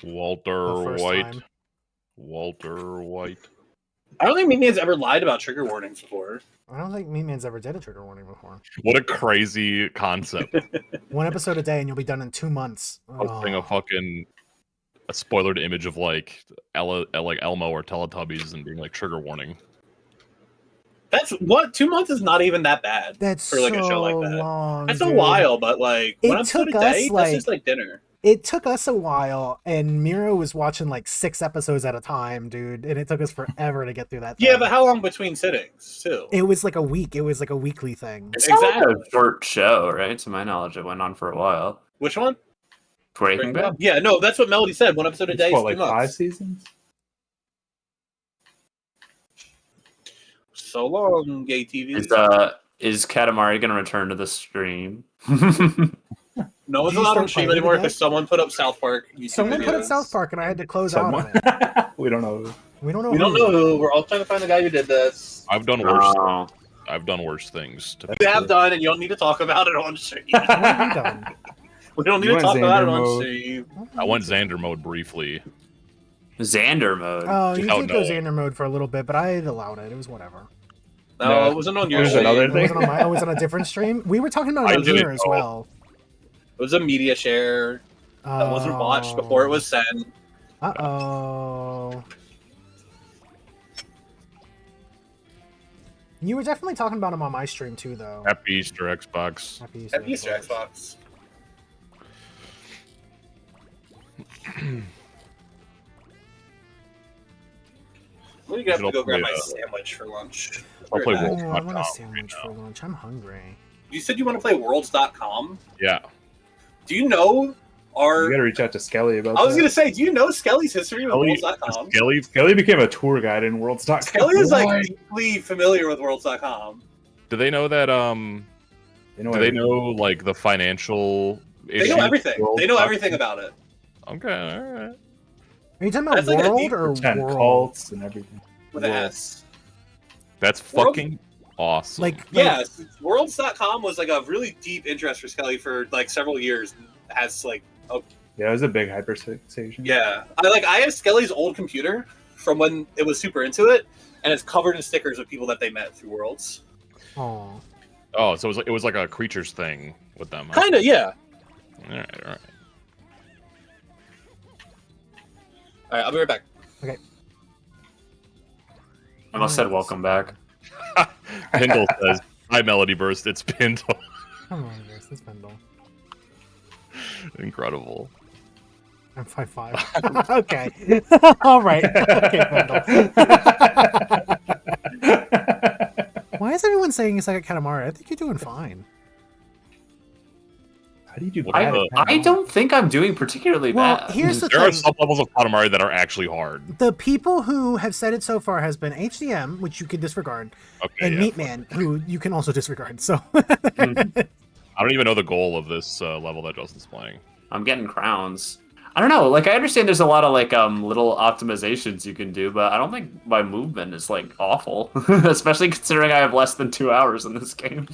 S6: Walter
S1: The first
S6: White.
S1: time.
S6: Walter White.
S2: I don't think Meat Man's ever lied about trigger warnings before.
S1: I don't think Meat Man's ever did a trigger warning before.
S6: What a crazy concept.
S1: One episode a day and you'll be done in 2 months.
S6: Posting a spoilered image of like Elmo or Teletubbies and being like trigger warning.
S2: That's what 2 months is not even that bad.
S1: That's
S2: for like
S1: so
S2: a show like that.
S1: long.
S2: That's
S1: dude.
S2: a while, but like
S1: It
S2: one episode a
S1: took
S2: day,
S1: us,
S2: that's just like dinner.
S1: It took us a while, and Miro was watching like 6 episodes at a time, dude, and it took us forever to get through that.
S2: Yeah,
S1: thing.
S2: but how long between sittings too?
S1: It was like a week. It was like a weekly thing.
S3: It's not like
S2: Exactly.
S3: a short show, right? To my knowledge, it went on for a while.
S2: Which one?
S3: Breaking Bad.
S2: Yeah, no, that's what Melody said. One episode a
S4: It's
S2: day,
S4: what,
S2: is 2
S4: like
S2: months.
S4: 5 seasons?
S2: So long, gay TV.
S3: Is Katamari gonna return to the stream?
S2: No one's
S1: Did you
S2: allowed on
S1: start
S2: stream
S1: playing it
S2: anymore
S1: again?
S2: because someone put up South Park. YouTube
S1: Someone put up
S2: videos.
S1: South Park, and I had to close out
S4: Someone.
S1: on it.
S4: We don't know.
S1: We don't know.
S2: We don't
S1: who.
S2: know who. We're all trying to find the guy who did this.
S6: I've done worse.
S3: Oh.
S6: I've done worse things. To
S2: You have done, and you don't need to talk about it on stream.
S1: What have you done?
S2: We don't need
S4: You
S2: to
S4: went
S2: talk about it
S4: Xander
S2: on
S4: mode.
S2: stream.
S6: I went Xander mode briefly.
S3: Xander mode.
S1: Oh, you
S6: Oh,
S1: did go
S6: no.
S1: Xander mode for a little bit, but I allowed it. It was whatever.
S2: No,
S4: No.
S2: it wasn't on your
S4: There's
S2: stream.
S4: another
S1: It
S4: thing.
S1: wasn't on my. I was on a different stream. We were talking about
S6: I
S1: it on
S6: didn't
S1: here as
S6: know.
S1: well.
S2: It was a media share that wasn't watched before it was sent.
S1: Uh-oh. You were definitely talking about him on my stream too, though.
S6: Happy Easter, Xbox.
S1: Happy Easter,
S2: Happy Easter, Xbox. What do you have to
S6: I'll
S2: go grab
S6: play,
S2: my sandwich for lunch?
S6: I'll play
S2: Right
S1: Oh,
S6: World
S1: I want a
S6: right
S1: sandwich
S6: now.
S1: for lunch. I'm hungry.
S2: You said you want to play Worlds.com.
S6: Yeah.
S2: Do you know our?
S4: You gotta reach out to Skelly about
S2: I was
S4: that.
S2: gonna say, do you know Skelly's history with Worlds.com?
S6: Skelly.
S4: Skelly became a tour guide in Worlds.com.
S2: Skelly is
S6: Why?
S2: like deeply familiar with Worlds.com.
S6: Do they know that?
S4: You know
S6: Do they know like the financial?
S2: They know everything. They know everything about it.
S6: Okay. All right.
S1: Are you talking about
S2: That's like a
S1: world
S2: deep
S1: or
S4: pretend
S1: world?
S4: cults and everything.
S2: With an
S6: World.
S2: S.
S6: That's
S2: World-
S6: fucking awesome.
S1: Like,
S2: Yeah, Worlds.com was like a really deep interest for Skelly for like several years. Has like,
S4: Yeah, it was a big hyperfixation.
S2: yeah, I have Skelly's old computer from when it was super into it, and it's covered in stickers of people that they met through Worlds.
S1: oh,
S6: oh, so it was like a creatures thing with them. Huh?
S2: Kinda, yeah.
S6: All right. All right.
S2: All right, I'll be right back.
S3: I must said welcome back.
S6: Pindle says, "Hi, Melody Burst. It's Pindle."
S1: come on, Grace. It's Pendle.
S6: Incredible.
S1: I'm 5'5". Okay. All right. Okay, Pendle. Why is everyone saying you suck at Katamari? I think you're doing fine.
S4: How do you do
S6: What
S4: bad
S6: the-
S4: at Pet
S3: I
S4: Mom?
S3: don't think I'm doing particularly
S1: Well,
S3: bad.
S1: here's the
S6: There are
S1: thing.
S6: some levels of Katamari that are actually hard.
S1: The people who have said it so far has been HCM, which you could disregard,
S6: Okay,
S1: and
S6: yeah, fuck
S1: Meatman, who you can also disregard. So
S6: I don't even know the goal of this level that Justin's playing.
S3: I'm getting crowns. I don't know. Like I understand there's a lot of like little optimizations you can do, but I don't think my movement is like awful, especially considering I have less than 2 hours in this game.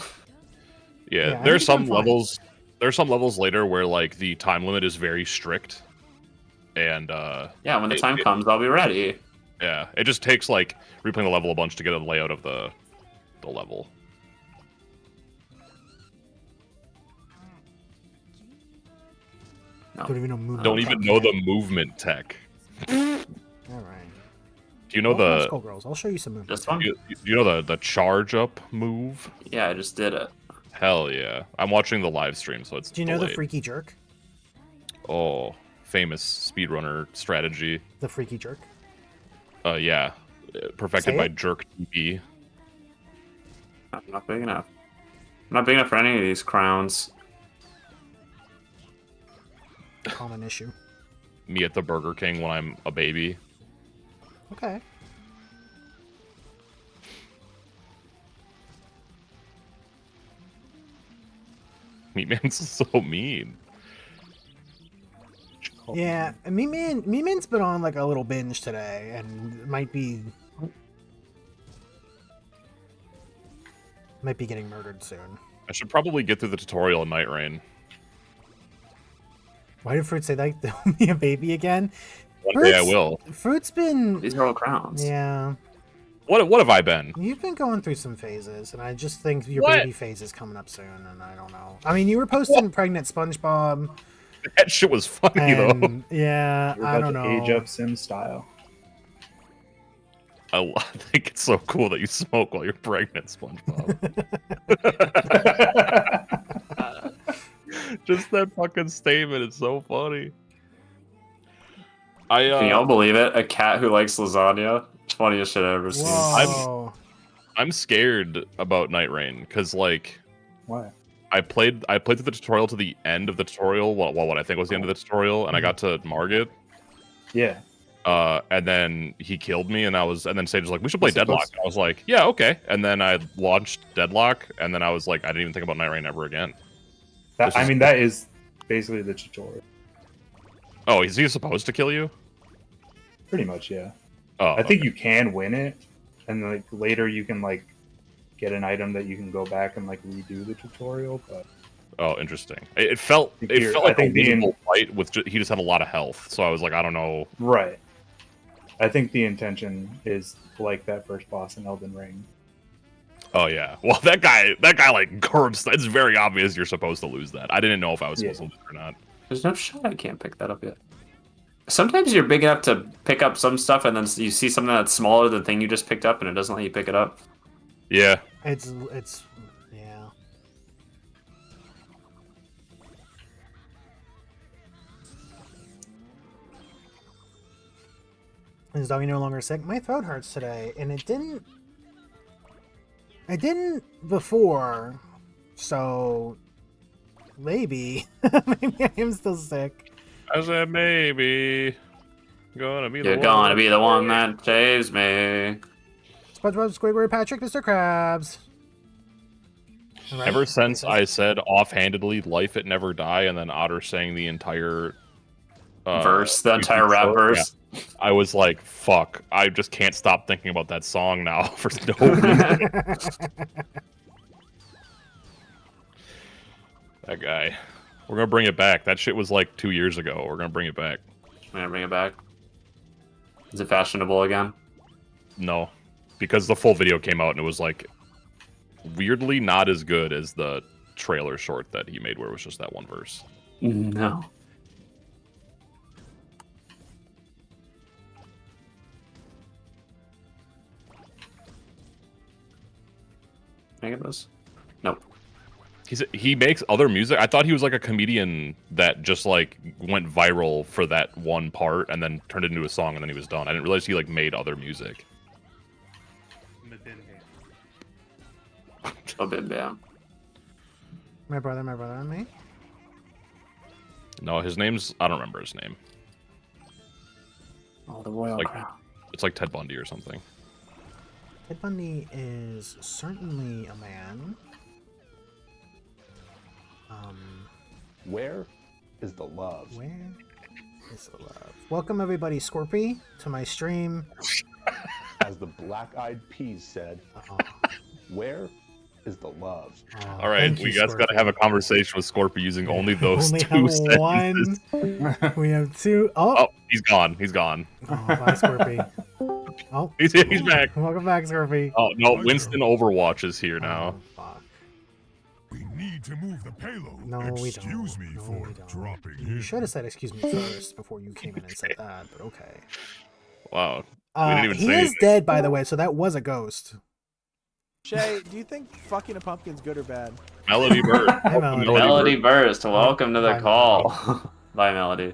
S6: Yeah,
S1: Yeah, I
S6: there's
S1: think I'm
S6: some
S1: fine.
S6: levels. There's some levels later where like the time limit is very strict, and
S3: Yeah, when the
S6: It-
S3: time
S6: it-
S3: comes, I'll be ready.
S6: yeah, it just takes like replaying the level a bunch to get a layout of the level.
S3: No.
S1: don't even know movement.
S6: Don't even know the movement tech.
S1: All right.
S6: Do you know
S1: Welcome to
S6: the
S1: Skullgirls. I'll show you some movement.
S3: This one?
S6: you know the charge up move?
S3: Yeah, I just did it.
S6: Hell yeah! I'm watching the live stream, so it's
S1: Do you know the
S6: delayed.
S1: freaky jerk?
S6: Oh, famous speedrunner strategy.
S1: The freaky jerk.
S6: Yeah, perfected
S1: Say
S6: by
S1: it.
S6: Jerk TV.
S3: I'm not big enough. I'm not big enough for any of these crowns.
S1: On an issue.
S6: Me at the Burger King when I'm a baby.
S1: Okay.
S6: Meatman's so mean.
S1: Yeah, Meatman's been on like a little binge today, and might be getting murdered soon.
S6: I should probably get through the tutorial in Night Rain.
S1: Why did Fruit say that? They'll be a baby again?
S6: One day I will.
S1: Fruit's been.
S3: These are all crowns.
S1: Yeah,
S6: What have I been?
S1: you've been going through some phases, and I just think your
S6: What?
S1: baby phase is coming up soon, and I don't know. I mean, you were posting pregnant SpongeBob,
S6: That shit was funny though.
S1: and yeah,
S4: You're
S1: I
S4: about
S1: don't
S4: to
S1: know.
S4: age up Sim style.
S6: I think it's so cool that you smoke while you're pregnant, SpongeBob. Just that fucking statement is so funny.
S3: Can y'all believe it? A cat who likes lasagna? It's the funniest shit I've ever seen.
S1: Whoa.
S6: I'm scared about Night Rain because like
S4: Why?
S6: I played through the tutorial to the end of the tutorial, well what I think was the end of the tutorial, and I got to Margit.
S4: Yeah.
S6: And then he killed me, and then Sage was like, "We should play
S4: You're
S6: Deadlock."
S4: supposed
S6: I was like, "Yeah, okay." And then I launched Deadlock, and then I was like, I didn't even think about Night Rain ever again.
S4: That, I mean, that is basically the tutorial.
S6: Oh, is he supposed to kill you?
S4: Pretty much, yeah.
S6: Oh,
S4: I think you can win it, and like later you can like get an item that you can go back and like redo the tutorial. But
S6: oh, interesting. It felt
S4: I think
S6: it
S4: you're-
S6: felt
S4: I
S6: like a
S4: think the
S6: winnable fight with he just had a lot of health, so I was like, I don't know.
S4: right, I think the intention is like that first boss in Elden Ring.
S6: Oh yeah, well that guy like curbs. It's very obvious you're supposed to lose that. I didn't know if I was supposed to lose it or not.
S3: There's no shot I can't pick that up yet. Sometimes you're big enough to pick up some stuff, and then you see something that's smaller than the thing you just picked up, and it doesn't let you pick it up.
S6: Yeah,
S1: It's yeah. Is doggy no longer sick? My throat hurts today, and it didn't before, so maybe maybe I am still sick.
S6: I said maybe gonna be the
S3: You're
S6: one.
S3: gonna be the one that saves me.
S1: SpongeBob, Squidward, Patrick, Mr. Krabs. All right.
S6: Ever since I said offhandedly, "Life it never die," and then Otter sang the entire
S3: Verse, the entire rap
S6: short,
S3: verse.
S6: yeah, I was like, "Fuck!" I just can't stop thinking about that song now for no reason. That guy. We're gonna bring it back. That shit was like 2 years ago. We're gonna bring it back.
S3: I'm gonna bring it back. Is it fashionable again?
S6: No, because the full video came out and it was like weirdly not as good as the trailer short that he made, where it was just that one verse.
S3: No. Can I get this? Nope.
S6: He makes other music. I thought he was like a comedian that just like went viral for that one part and then turned it into a song and then he was done. I didn't realize he like made other music.
S3: Oh, bim bam.
S1: My brother, and me.
S6: No, his name's I don't remember his name.
S3: Oh, the royal
S6: Like-
S3: crown.
S6: It's like Ted Bundy or something.
S1: Ted Bundy is certainly a man.
S7: Where is the love?
S1: Where is the love? Welcome everybody, Scorpy, to my stream.
S7: As the Black Eyed Peas said,
S1: Oh,
S7: where is the love?
S6: All right, we guys got to have a conversation with Scorpio using only those
S1: Only
S6: two
S1: have
S6: sentences.
S1: one. We have two. Oh,
S6: Oh, he's gone. He's gone.
S1: bye, Scorpy. Oh,
S6: He's back.
S1: welcome back, Scorpy.
S6: Oh no, Winston Overwatch is here now.
S1: Oh, fuck.
S8: We need to move the payload.
S1: No, we don't.
S8: Excuse me
S1: No,
S8: for
S1: we don't.
S8: dropping
S1: You
S8: in.
S1: should have said excuse me first before you came in and said that, but okay.
S6: Wow. didn't even
S1: He
S6: say
S1: is
S6: anything.
S1: dead, by the way, so that was a ghost.
S5: Shay, do you think fucking a pumpkin's good or bad?
S6: Melody Bird.
S1: Hey, Melody.
S3: Melody Burst, welcome to the
S1: Bye,
S3: call. Bye, Melody.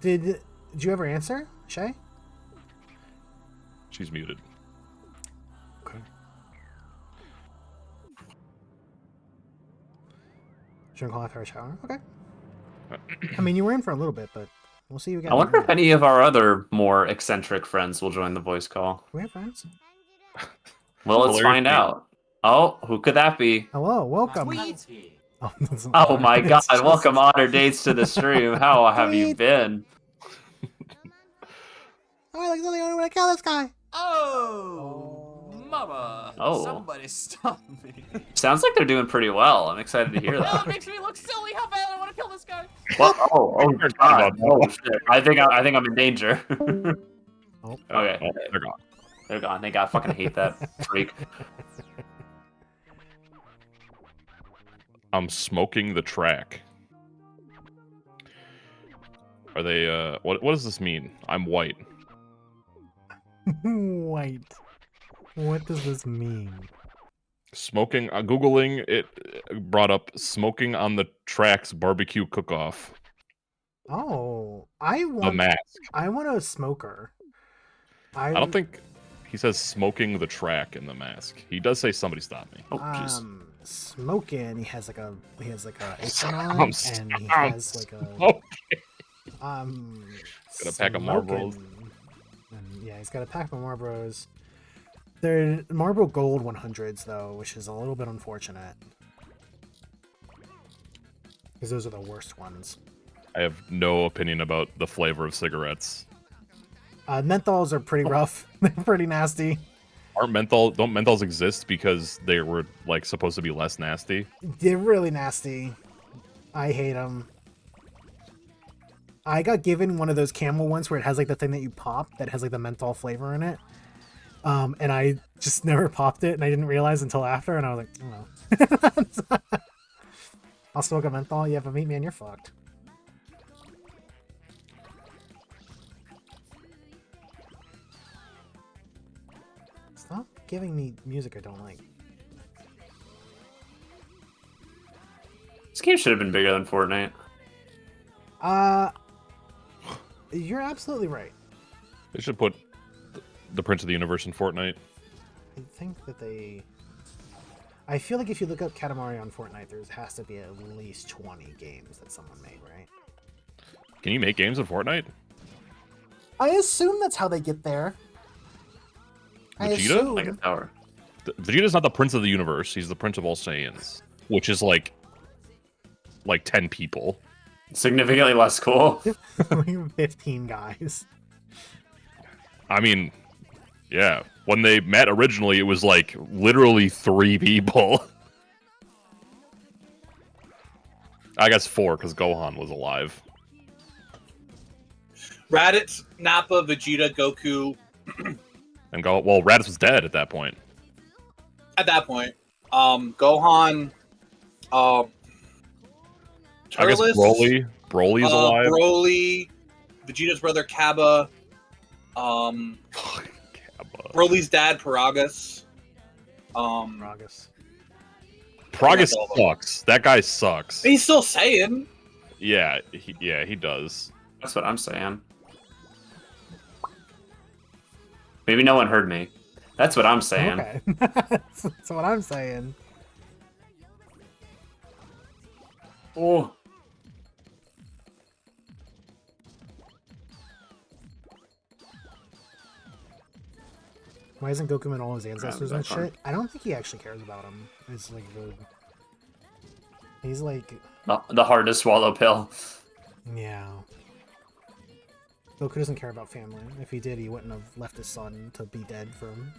S1: Did you ever answer, Shay?
S6: She's muted.
S1: Okay. Shouldn't call after a shower. Okay. I mean, you were in for a little bit, but we'll see you again.
S3: I wonder if any of our other more eccentric friends will join the voice call.
S1: We have friends.
S3: Well, let's
S6: Hilarious.
S3: find out. Oh, who could that be?
S1: Hello, welcome.
S5: Sweet.
S1: Oh, that's not
S3: Oh
S1: hard.
S3: my
S1: It's
S3: god,
S1: just-
S3: welcome Honor Dates to the stream. How have you
S1: Sweet.
S3: been?
S1: Oh, like the only way to kill this guy.
S9: Oh, mama!
S3: Oh.
S9: Somebody stop me!
S3: Sounds like they're doing pretty well. I'm excited to hear
S9: Oh, it
S3: that.
S9: makes me look silly. How bad I want to kill this guy.
S3: What? Oh
S6: Forgot
S3: god.
S6: about
S3: Oh shit. I think I'm in danger.
S1: Oh.
S3: Okay.
S6: Oh, they're gone.
S3: They're gone. Thank God. I fucking hate that freak.
S6: I'm smoking the track. Are they? What does this mean? I'm white.
S1: White. What does this mean?
S6: Smoking. Googling it brought up smoking on the tracks barbecue cook-off.
S1: Oh, I
S6: The
S1: want.
S6: mask.
S1: I want a smoker.
S6: I don't think he says smoking the track in the mask. He does say somebody stop me.
S3: Oh jeez.
S1: Smoking. He has like a apron on, and he
S6: I'm
S1: has like a
S6: smoking. Got a pack of Marlboros.
S1: smoking. And yeah, he's got a pack of Marlboros. They're Marlboro Gold 100s though, which is a little bit unfortunate because those are the worst ones.
S6: I have no opinion about the flavor of cigarettes.
S1: Menthols are pretty rough. They're pretty nasty.
S6: Don't menthols exist because they were like supposed to be less nasty?
S1: They're really nasty. I hate them. I got given one of those Camel ones where it has like the thing that you pop that has like the menthol flavor in it. And I just never popped it and I didn't realize until after and I was like, oh. I'll smoke a menthol. Yeah, but meat man, you're fucked. Stop giving me music I don't like.
S3: This game should have been bigger than Fortnite.
S1: You're absolutely right.
S6: They should put the Prince of the Universe in Fortnite.
S1: I think that they... I feel like if you look up Katamari on Fortnite, there has to be at least 20 games that someone made, right?
S6: Can you make games in Fortnite?
S1: I assume that's how they get there. I
S6: Vegeta?
S1: assume.
S3: Like a tower.
S6: Vegeta's not the Prince of the Universe. He's the Prince of all Saiyans, which is like 10 people.
S3: Significantly less cool.
S1: Like 15 guys.
S6: I mean, yeah. When they met originally, it was like literally 3 people. I guess 4 because Gohan was alive.
S2: Raditz, Nappa, Vegeta, Goku.
S6: And well, Raditz was dead at that point.
S2: At that point, Gohan,
S6: I guess
S2: Turles,
S6: Broly's alive.
S2: Broly, Vegeta's brother Kaba,
S6: Kappa.
S2: Broly's dad Paragus.
S1: Ragus.
S6: Pragus sucks. That guy sucks.
S2: He's still saying.
S6: Yeah, he does.
S3: That's what I'm saying. Maybe no one heard me. That's what I'm saying.
S1: Okay. That's what I'm saying.
S3: Oh.
S1: Why isn't Goku met all his ancestors and
S3: back on.
S1: shit? I don't think he actually cares about them. It's like the... He's like...
S3: The hard to swallow pill.
S1: Yeah. Goku doesn't care about family. If he did, he wouldn't have left his son to be dead for him.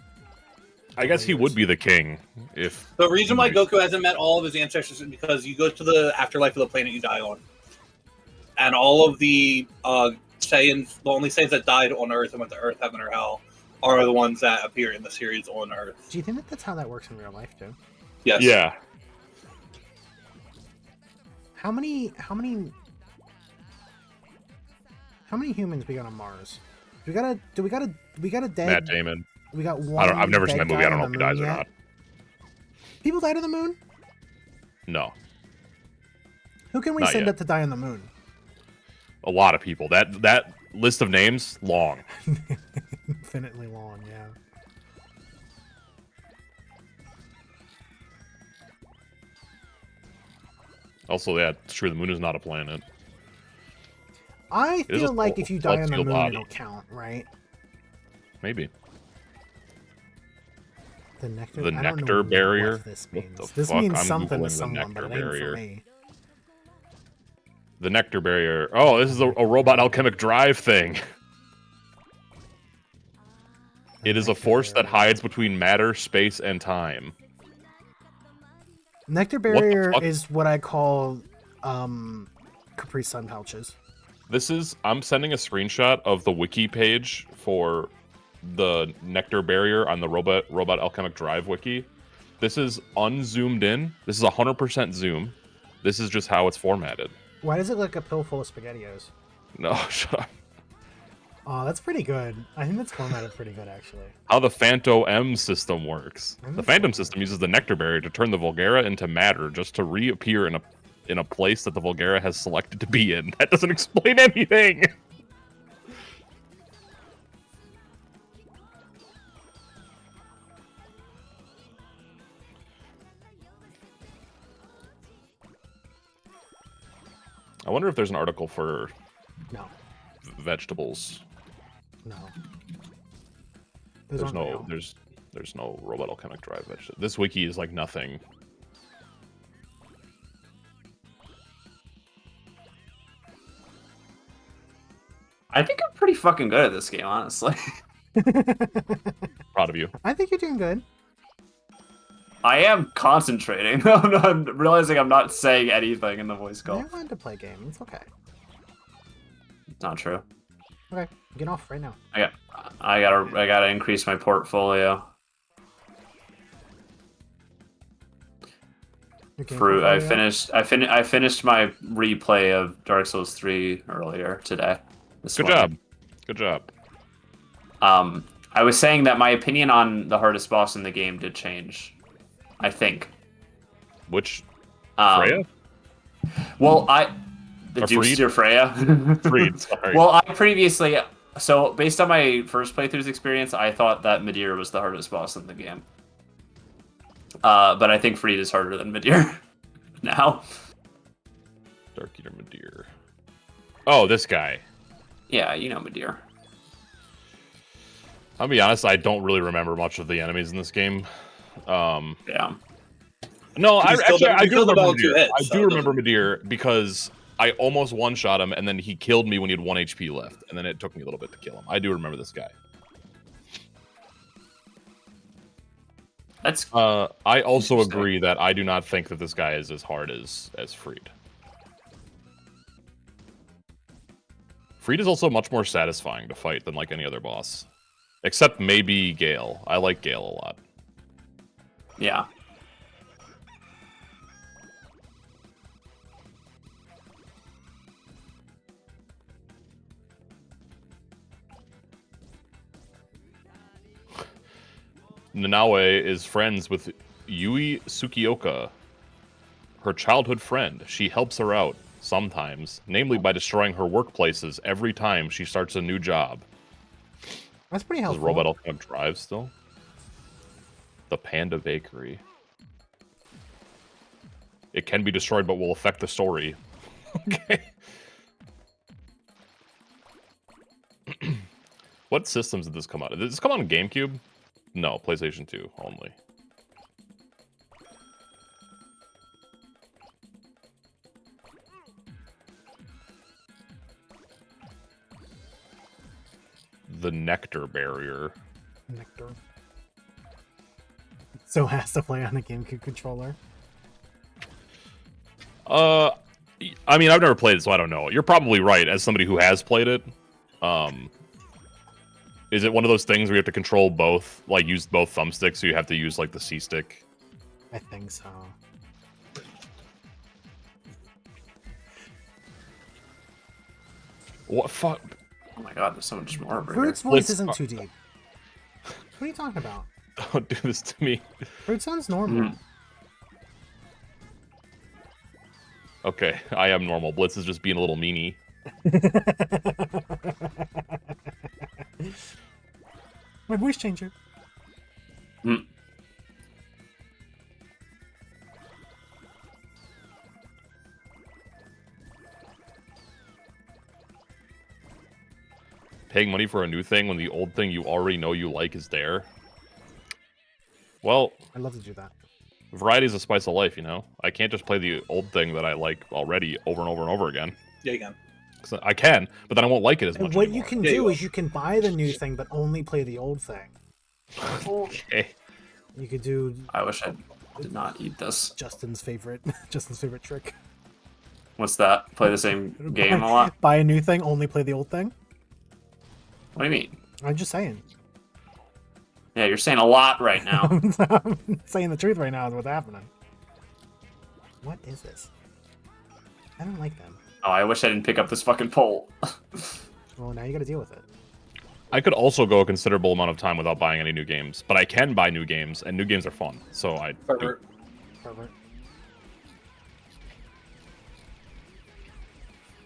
S6: I guess he would be the king if.
S2: The reason why Goku hasn't met all of his ancestors is because you go to the afterlife of the planet you die on, and all of the Saiyans, the only Saiyans that died on Earth and went to Earth, Heaven, or Hell, are the ones that appear in the series on Earth.
S1: Do you think that that's how that works in real life too?
S2: Yes.
S6: Yeah.
S1: How many humans we got on Mars? We got a dead
S6: Matt Damon.
S1: We got one.
S6: I've never seen
S1: dead
S6: that movie.
S1: guy
S6: I don't know
S1: on
S6: if
S1: the
S6: he dies
S1: moon
S6: or
S1: yet.
S6: not.
S1: People died on the moon?
S6: No.
S1: Who can we
S6: Not
S1: send
S6: yet.
S1: up to die on the moon?
S6: A lot of people. That list of names long.
S1: Infinitely long, yeah.
S6: Also, yeah, it's true. The moon is not a planet.
S1: I
S6: It is a
S1: feel like if you die on the
S6: celestial
S1: moon,
S6: body.
S1: it'll count, right?
S6: Maybe.
S1: The nectar.
S6: The
S1: I don't know
S6: nectar barrier?
S1: What this
S6: What
S1: means.
S6: the
S1: This
S6: fuck?
S1: means
S6: I'm
S1: something
S6: Googling
S1: to
S6: the
S1: someone, but
S6: nectar
S1: it ain't
S6: barrier.
S1: for me.
S6: The nectar barrier. Oh, this is a robot alchemic drive thing. It is a force that hides between matter, space, and time.
S1: Nectar
S6: the
S1: barrier
S6: fuck?
S1: is what I call Capri Sun pouches.
S6: I'm sending a screenshot of the wiki page for the nectar barrier on the robot alchemic drive wiki. This is unzoomed in. This is 100% zoom. This is just how it's formatted.
S1: Why does it look like a pill full of SpaghettiOs?
S6: No, shut up.
S1: Oh, that's pretty good. I think that's formatted pretty good, actually.
S6: How the Phantom M system works.
S1: I'm
S6: The
S1: not
S6: Phantom
S1: sure.
S6: system uses the nectar barrier to turn the Vulgara into matter, just to reappear in a place that the Vulgara has selected to be in. That doesn't explain anything. I wonder if there's an article for
S1: No.
S6: vegetables.
S1: No.
S6: There's
S1: aren't
S6: no
S1: real.
S6: there's no robot alchemic drive vegetable. This wiki is like nothing.
S3: I think I'm pretty fucking good at this game, honestly.
S6: Proud of you.
S1: I think you're doing good.
S3: I am concentrating. I'm realizing I'm not saying anything in the voice
S1: I
S3: call.
S1: wanted to play a game. It's okay.
S3: Not true.
S1: Okay, get off right now.
S3: I gotta increase my portfolio.
S1: Your game
S3: Fruit. I
S1: portfolio?
S3: finished my replay of Dark Souls 3 earlier today.
S6: Good job. Good job.
S3: I was saying that my opinion on the hardest boss in the game did change. I think.
S6: Which
S3: Freya? Well, the
S6: Or
S3: Duke's
S6: Freed?
S3: Dear Freya.
S6: Freed, sorry.
S3: Well, I previously, so based on my first playthrough's experience, I thought that Midir was the hardest boss in the game. But I think Freed is harder than Midir now.
S6: Dark Eater Midir. Oh, this guy.
S3: Yeah, you know Midir.
S6: I'll be honest, I don't really remember much of the enemies in this game.
S3: Yeah.
S6: No, I
S2: You killed
S6: do
S2: them
S6: remember
S2: all in 2
S6: Midir.
S2: hits,
S6: I
S2: so
S6: do
S2: it
S6: remember Midir because I almost one-shot him, and then he killed me when he had 1 HP left, and then it took me a little bit to kill him. I do remember this guy.
S3: That's
S6: I also
S3: interesting.
S6: agree that I do not think that this guy is as hard as Freed. Freed is also much more satisfying to fight than like any other boss. Except maybe Gale. I like Gale a lot.
S3: yeah.
S6: Nanaue is friends with Yui Tsukioka, her childhood friend. She helps her out sometimes, namely by destroying her workplaces every time she starts a new job.
S1: That's pretty
S6: Does
S1: helpful.
S6: Robot Alchemic Drive still? The Panda Bakery. It can be destroyed, but will affect the story. Okay. What systems did this come out? Did this come on GameCube? No, PlayStation 2 only. The Nectar Barrier.
S1: Nectar. So has to play on a GameCube controller.
S6: I mean, I've never played it, so I don't know. You're probably right, as somebody who has played it. Is it one of those things where you have to control both, like use both thumbsticks, so you have to use like the C stick?
S1: I think so.
S6: What fuck?
S3: Oh my god, there's so much more over
S1: Fruit's
S3: here.
S1: voice isn't too deep. What are you talking about?
S6: Don't do this to me.
S1: Fruit sounds normal.
S6: Okay, I am normal. Blitz is just being a little meanie.
S1: My voice changer.
S6: Paying money for a new thing when the old thing you already know you like is there? Well,
S1: I'd love to do that.
S6: variety is a spice of life, you know? I can't just play the old thing that I like already over and over and over again.
S2: Yeah, you can.
S6: 'Cause I can, but then I won't like it as much
S1: What
S6: anymore.
S1: you can
S2: Yeah,
S1: do
S2: you
S1: is you can buy the new thing, but only play the old thing.
S6: Okay.
S1: You could do
S3: I wish I did not eat this.
S1: Justin's favorite trick.
S3: What's that? Play the same game a lot?
S1: Buy a new thing, only play the old thing.
S3: What do you mean?
S1: I'm just saying.
S3: Yeah, you're saying a lot right now.
S1: I'm saying the truth right now is what's happening. What is this? I don't like them.
S3: Oh, I wish I didn't pick up this fucking pole.
S1: Well, now you gotta deal with it.
S6: I could also go a considerable amount of time without buying any new games, but I can buy new games, and new games are fun. So I do.
S2: Pervert.
S1: Pervert.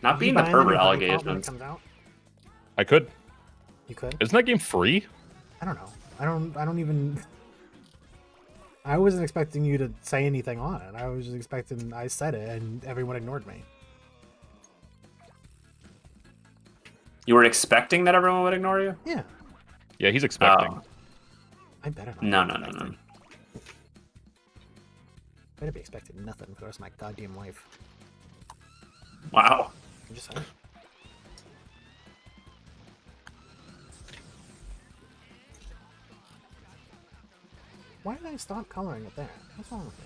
S3: Not being
S1: You
S3: the
S1: buying the new
S3: pervert
S1: Honey Pot when it
S3: allegations.
S1: comes out?
S6: I could.
S1: You could?
S6: Isn't that game free?
S1: I don't know. I don't even. I wasn't expecting you to say anything on it. I was just expecting I said it and everyone ignored me.
S3: You were expecting that everyone would ignore you?
S1: Yeah.
S6: Yeah, he's expecting.
S1: I better not.
S3: No,
S1: be
S3: no, no,
S1: expecting.
S3: no.
S1: Better be expecting nothing for the rest of my goddamn life.
S3: Wow.
S1: I'm just saying. Why did I stop coloring it there? What's wrong with me?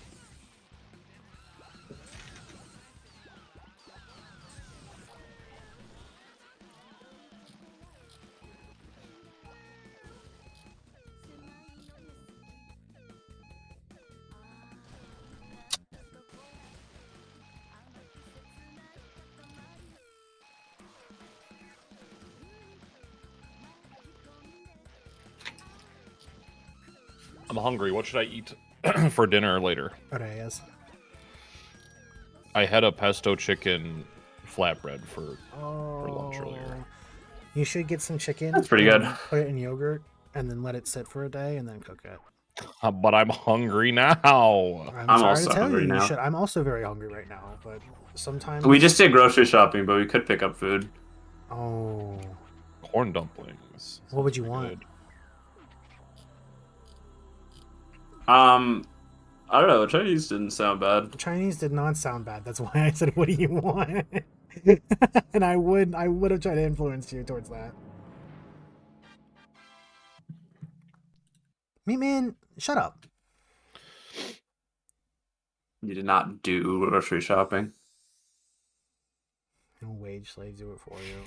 S6: I'm hungry. What should I eat for dinner later?
S1: Reyes.
S6: I had a pesto chicken flatbread for lunch earlier.
S1: You should get some chicken.
S3: That's pretty good.
S1: and Put it in yogurt and then let it sit for a day and then cook it.
S6: But I'm hungry now.
S1: I'm sorry
S3: also
S1: to tell
S3: hungry
S1: you,
S3: now.
S1: you should. I'm also very hungry right now, but sometimes
S3: We just did grocery shopping, but we could pick up food.
S1: Oh,
S6: Corn dumplings.
S1: what would you want?
S6: Good.
S3: I don't know. Chinese didn't sound bad.
S1: Chinese did not sound bad. That's why I said, "What do you want?" And I would have tried to influence you towards that. Me man, shut up.
S3: You did not do grocery shopping.
S1: No wage slaves do it for you.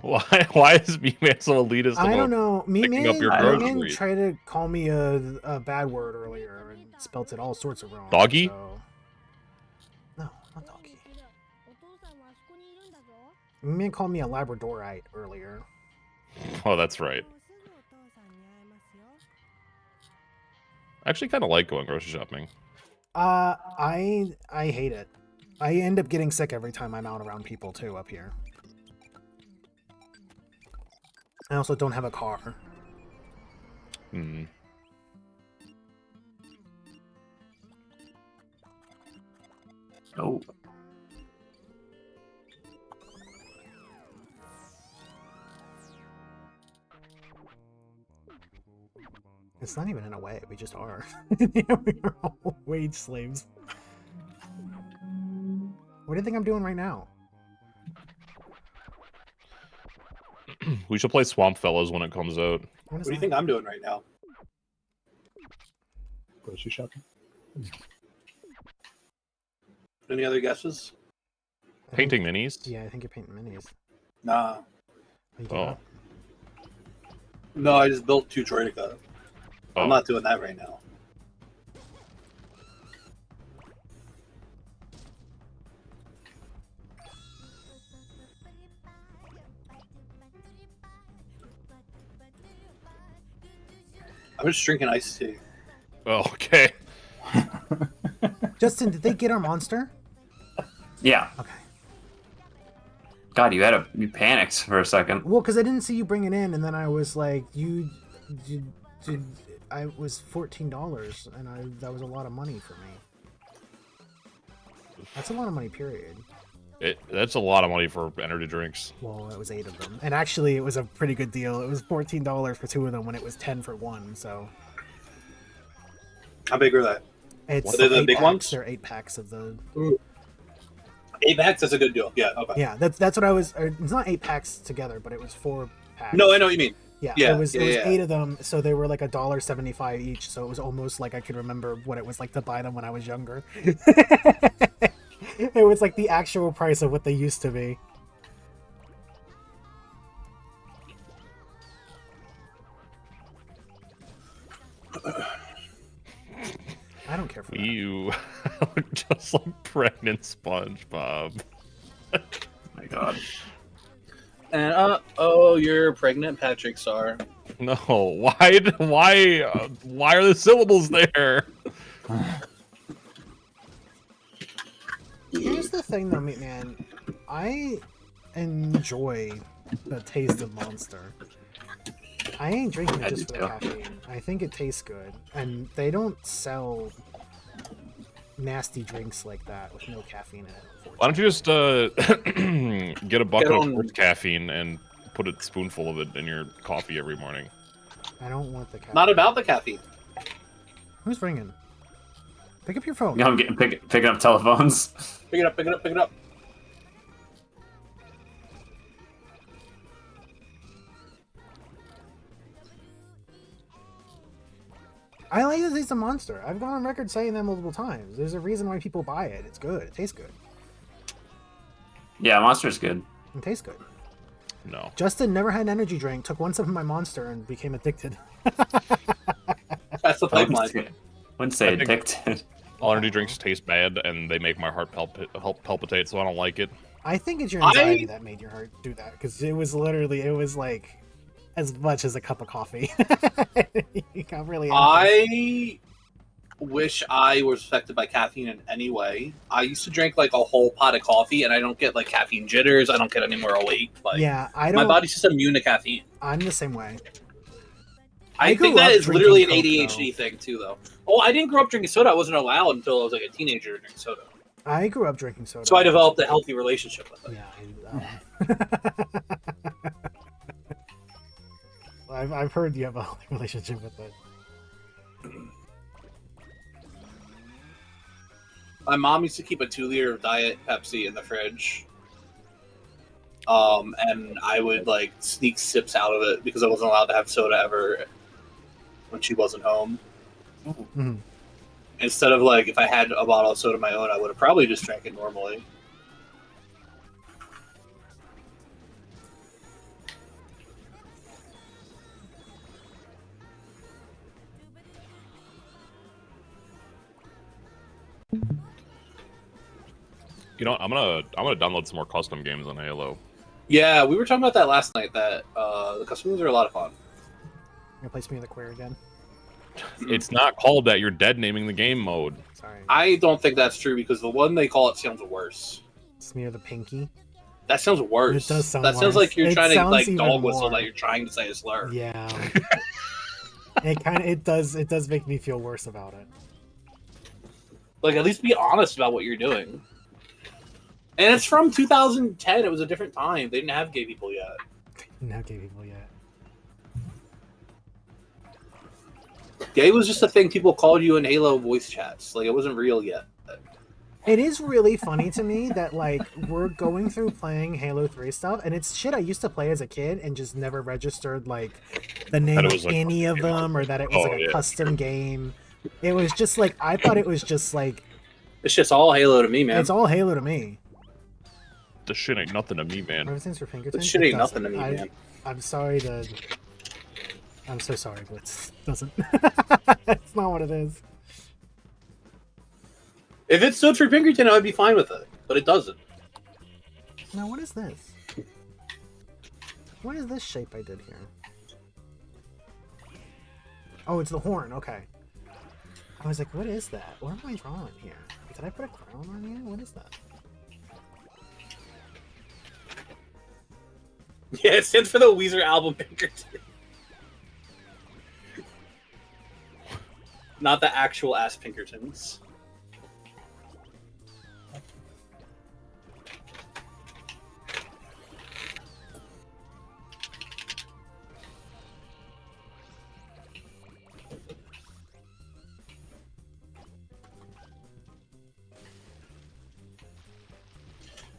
S6: Why is me-man so elitist
S1: I
S6: about
S1: don't know. Me
S6: picking
S1: man,
S6: up your
S3: groceries?
S1: tried to call me a bad word earlier and spelt it all sorts of wrong.
S6: Doggy?
S1: So... No, not doggy. Me man called me a Labradorite earlier.
S6: Oh, that's right. I actually kind of like going grocery shopping.
S1: I hate it. I end up getting sick every time I'm out around people too up here. I also don't have a car.
S6: Hmm.
S3: Oh.
S1: It's not even in a way. We just are. We are all wage slaves. What do you think I'm doing right now?
S6: We should play Swamp Fellas when it comes out.
S2: What do you think I'm doing right now?
S4: Grocery shopping.
S2: Any other guesses?
S6: Painting minis?
S1: Yeah, I think you're painting minis.
S2: Nah.
S6: Oh.
S2: No, I just built 2 Troika.
S6: Oh.
S2: I'm not doing that right now. I'm just drinking iced tea.
S6: Oh, okay.
S1: Justin, did they get our monster?
S3: Yeah.
S1: Okay.
S3: God, you panicked for a second.
S1: Well, because I didn't see you bring it in, and then I was like, I was $14, and that was a lot of money for me. That's a lot of money, period.
S6: That's a lot of money for energy drinks.
S1: Well, it was 8 of them, and actually, it was a pretty good deal. It was $14 for 2 of them when it was 10 for 1. So.
S2: How big are they?
S1: It's
S2: Are they the big
S1: packs.
S2: ones?
S1: They're 8 packs of the.
S2: 8 packs. That's a good deal. Yeah. Okay.
S1: Yeah, that's what I was. It's not 8 packs together, but it was 4 packs.
S2: No, I know what you mean.
S1: Yeah,
S2: Yeah,
S1: it was
S2: yeah.
S1: 8 of them, so they were like $1.75 each. So it was almost like I could remember what it was like to buy them when I was younger. It was like the actual price of what they used to be. I don't care for that.
S6: You look just like pregnant SpongeBob.
S3: My God.
S2: And oh, you're pregnant, Patrick Star.
S6: No, why are the syllables there?
S1: Here's the thing, though, Meat Man. I enjoy the taste of Monster. I ain't drinking it just for the caffeine. I think it tastes good, and they don't sell nasty drinks like that with no caffeine in it.
S6: Why don't you just get a bucket of fruit caffeine and put a spoonful of it in your coffee every morning?
S1: I don't want the caffeine.
S2: Not about the caffeine.
S1: Who's ringing? Pick up your phone.
S3: Yeah, I'm getting picking up telephones.
S2: Pick it up, pick it up, pick it up.
S1: I like the taste of Monster. I've gone on record saying that multiple times. There's a reason why people buy it. It's good. It tastes good.
S3: Yeah, Monster's good.
S1: It tastes good.
S6: No.
S1: Justin never had an energy drink, took 1 sip of my Monster, and became addicted.
S2: That's the pipeline.
S3: Wouldn't say addicted.
S6: All energy drinks taste bad, and they make my heart palpitate, so I don't like it.
S1: I think it's your anxiety that made your heart do that, because it was like as much as a cup of coffee. You got really.
S2: I wish I was affected by caffeine in any way. I used to drink like a whole pot of coffee, and I don't get like caffeine jitters. I don't get any more awake. Like,
S1: yeah, I don't.
S2: My body's just immune to caffeine.
S1: I'm the same way.
S2: I think that is literally an ADHD thing too, though. Oh, I didn't grow up drinking soda. I wasn't allowed until I was like a teenager to drink soda.
S1: I grew up drinking soda.
S2: So I developed a healthy relationship with it.
S1: Yeah. I've heard you have a healthy relationship with it.
S2: My mom used to keep a 2-liter of Diet Pepsi in the fridge. And I would like sneak sips out of it because I wasn't allowed to have soda ever when she wasn't home.
S1: Mm-hmm.
S2: Instead of like, if I had a bottle of soda of my own, I would have probably just drank it normally.
S6: You know, I'm gonna download some more custom games on Halo.
S2: Yeah, we were talking about that last night. That the custom games are a lot of fun.
S1: You're gonna place me in the queer again?
S6: It's not called that. You're dead naming the game mode.
S1: Sorry.
S2: I don't think that's true because the one they call it sounds worse.
S1: Smear the pinky.
S2: That sounds worse.
S1: It does sound
S2: That sounds
S1: worse.
S2: like you're
S1: It
S2: trying to
S1: sounds
S2: like
S1: even
S2: dog whistle
S1: more.
S2: that you're trying to say a slur.
S1: Yeah. it does make me feel worse about it.
S2: Like, at least be honest about what you're doing. And it's from 2010. It was a different time. They didn't have gay people yet.
S1: Not gay people yet.
S2: Gay was just a thing people called you in Halo voice chats. Like, it wasn't real yet.
S1: It is really funny to me that, like, we're going through playing Halo 3 stuff, and it's shit I used to play as a kid and just never registered, like, the name of
S6: like,
S1: any of them, or that it was, like, a custom game. It was just, like, I thought it was just, like...
S2: It's just all Halo to me, man.
S1: It's all Halo to me.
S6: The shit ain't nothing to me, man.
S1: Everything's for Pinkerton?
S2: This shit ain't nothing to me, man.
S1: I'm sorry to... I'm so sorry, but it doesn't. It's not what it is.
S2: If it stood for Pinkerton, I would be fine with it. But it doesn't.
S1: Now, what is this? What is this shape I did here? Oh, it's the horn. Okay. I was like, what is that? What am I drawing here? Did I put a crown on here? What is that?
S2: Yeah, it stands for the Weezer album Pinkerton. Not the actual ass Pinkertons.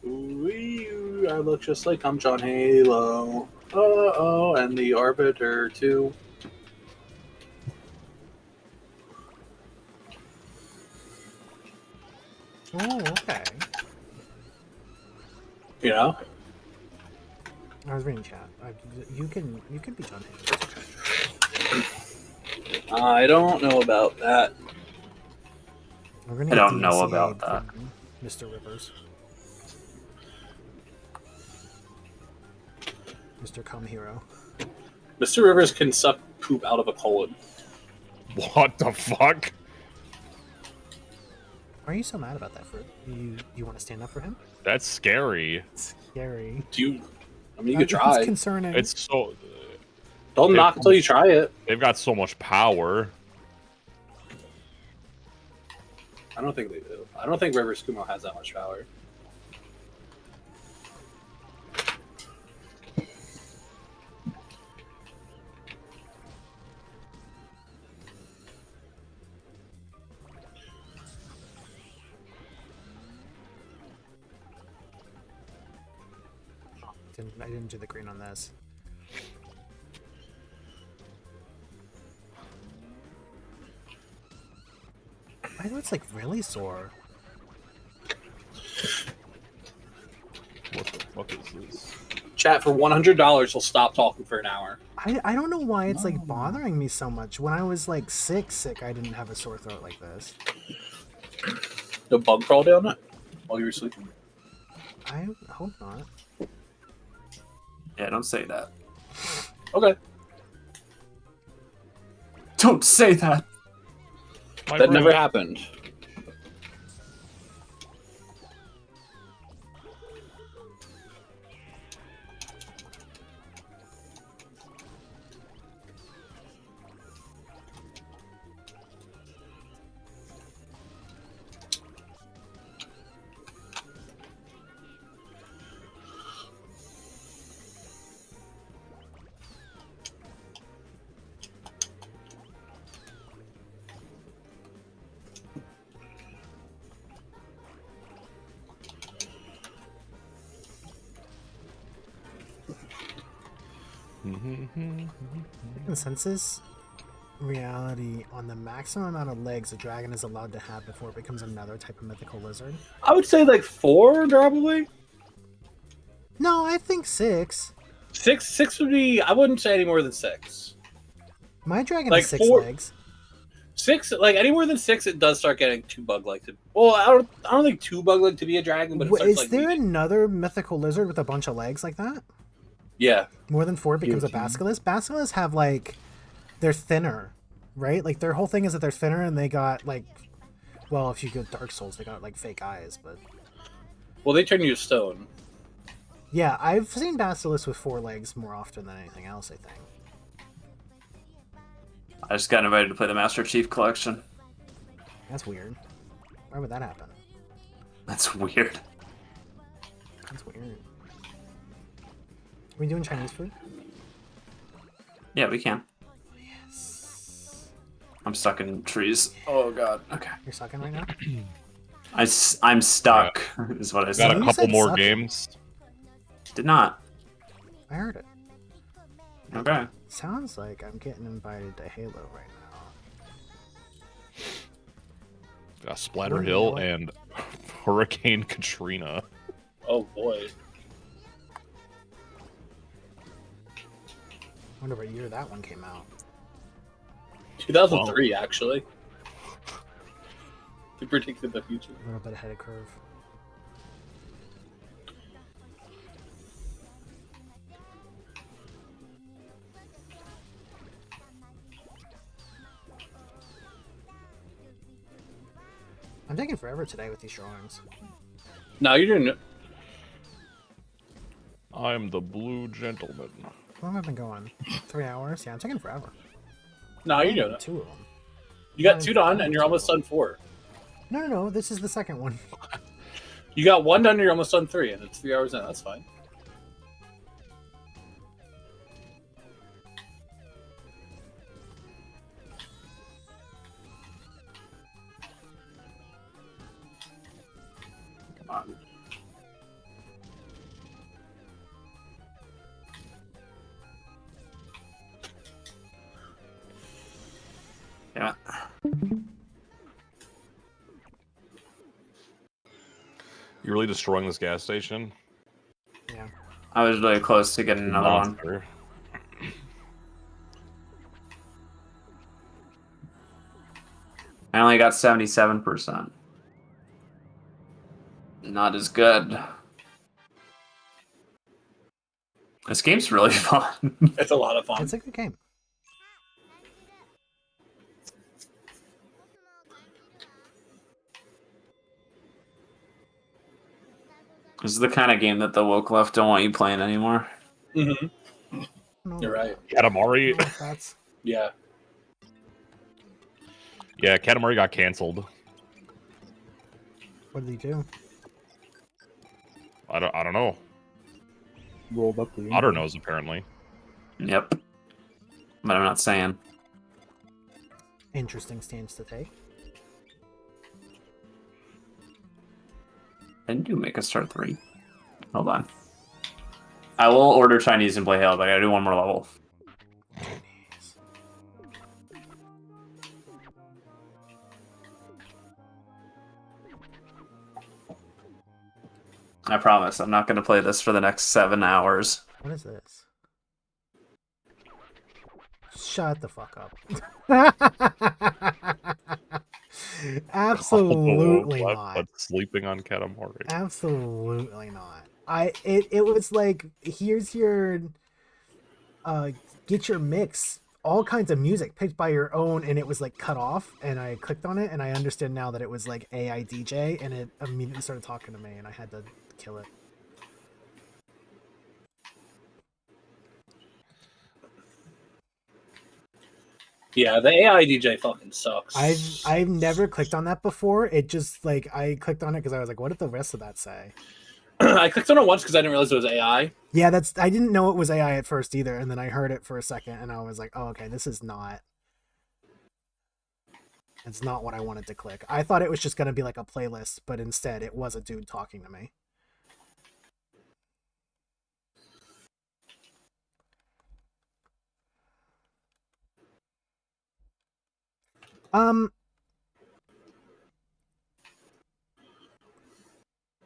S2: Ooh, I look just like I'm John Halo. Oh, and the Arbiter too.
S1: Oh, okay.
S2: You know?
S1: I was reading chat. You can be John Halo.
S2: I don't know about that.
S3: I don't know about that.
S1: Mr. Rivers. Mr. Come Hero.
S2: Mr. Rivers can suck poop out of a colon.
S6: What the fuck?
S1: Why are you so mad about that, Fruit? You want to stand up for him?
S6: That's scary.
S1: Scary.
S2: Do you? I mean, you could try.
S1: It's concerning.
S6: It's so.
S2: Don't knock until you try it.
S6: They've got so much power.
S2: I don't think they do. I don't think Rivers Kumo has that much power.
S1: I didn't do the green on this. My throat's like really sore.
S6: What the fuck is this?
S2: Chat, for $100, he'll stop talking for an hour.
S1: I don't know why it's like bothering me so much. When I was like sick, I didn't have a sore throat like this.
S2: The bug crawled down it while you were sleeping.
S1: I hope not.
S3: Yeah, don't say that.
S2: Okay.
S3: Don't say that.
S2: That never happened.
S1: Consensus reality on the maximum amount of legs a dragon is allowed to have before it becomes another type of mythical lizard?
S2: I would say like 4, probably.
S1: No, I think 6.
S2: 6 would be. I wouldn't say any more than 6.
S1: My dragon
S2: Like
S1: has 6
S2: 4
S1: legs.
S2: 6, like any more than 6, it does start getting too bug-like. Well, I don't think too bug-like to be a dragon, but it starts,
S1: Is
S2: like,
S1: there
S2: leading.
S1: another mythical lizard with a bunch of legs like that?
S2: Yeah.
S1: More than 4 becomes a basilisk. Basilisks have like, they're thinner, right? Like their whole thing is that they're thinner, and they got like, well, if you go Dark Souls, they got like fake eyes, but
S2: Well, they turn you to stone.
S1: yeah, I've seen basilisks with 4 legs more often than anything else, I think.
S3: I just got invited to play the Master Chief Collection.
S1: That's weird. Why would that happen?
S3: That's weird.
S1: That's weird. Are we doing Chinese food?
S3: Yeah, we can.
S1: Yes.
S3: I'm stuck in trees. Oh god. Okay.
S1: You're sucking right now?
S3: I'm stuck, is what I
S6: Got
S3: said.
S6: a
S1: You
S6: couple
S1: said
S6: more
S1: sucking.
S6: games.
S3: Did not.
S1: I heard it.
S3: Okay.
S1: Sounds like I'm getting invited to Halo right now.
S6: Got Splatter
S1: Wouldn't
S6: Hill
S1: know it.
S6: and Hurricane Katrina.
S2: Oh boy.
S1: Wonder what year that one came out.
S2: 2003, actually. They predicted the future.
S1: A little bit ahead of curve. I'm taking forever today with these drawings.
S2: No, you're doing it.
S6: I'm the Blue Gentleman.
S1: How long have I been going? 3 hours? Yeah, I'm taking forever.
S2: No, you're doing it.
S1: 2 of them.
S2: You got 2 done, and you're almost done 4.
S1: No, this is the second one.
S2: You got 1 done, and you're almost done 3, and it's 3 hours in. That's fine.
S3: Come on. Yeah.
S6: You're really destroying this gas station.
S1: Yeah.
S3: I was really close to getting another one.
S6: Monster.
S3: I only got 77%. Not as good. This game's really fun.
S2: It's a lot of fun.
S1: It's a good game.
S3: This is the kind of game that the woke left don't want you playing anymore.
S2: Mm-hmm.
S1: No,
S2: You're right.
S6: Katamari.
S1: no, that's
S2: Yeah.
S6: Yeah, Katamari got canceled.
S1: what did he do?
S6: I don't know.
S4: Rolled up the
S6: Otter knows apparently.
S3: Yep. But I'm not saying.
S1: Interesting stance to take.
S3: I didn't do make a start 3. Hold on. I will order Chinese and play Halo, but I gotta do one more level. I promise, I'm not gonna play this for the next 7 hours.
S1: What is this? Shut the fuck up. Absolutely not.
S6: But sleeping on Katamari.
S1: Absolutely not. It was like, here's your get your mix, all kinds of music picked by your own, and it was like cut off, and I clicked on it and I understood now that it was like AI DJ, and it immediately started talking to me and I had to kill it.
S2: Yeah, the AI DJ fucking sucks.
S1: I've never clicked on that before. It just like I clicked on it because I was like, what did the rest of that say?
S2: I clicked on it once because I didn't realize it was AI.
S1: Yeah, I didn't know it was AI at first either, and then I heard it for a second and I was like, oh, okay, it's not what I wanted to click. I thought it was just gonna be like a playlist, but instead it was a dude talking to me.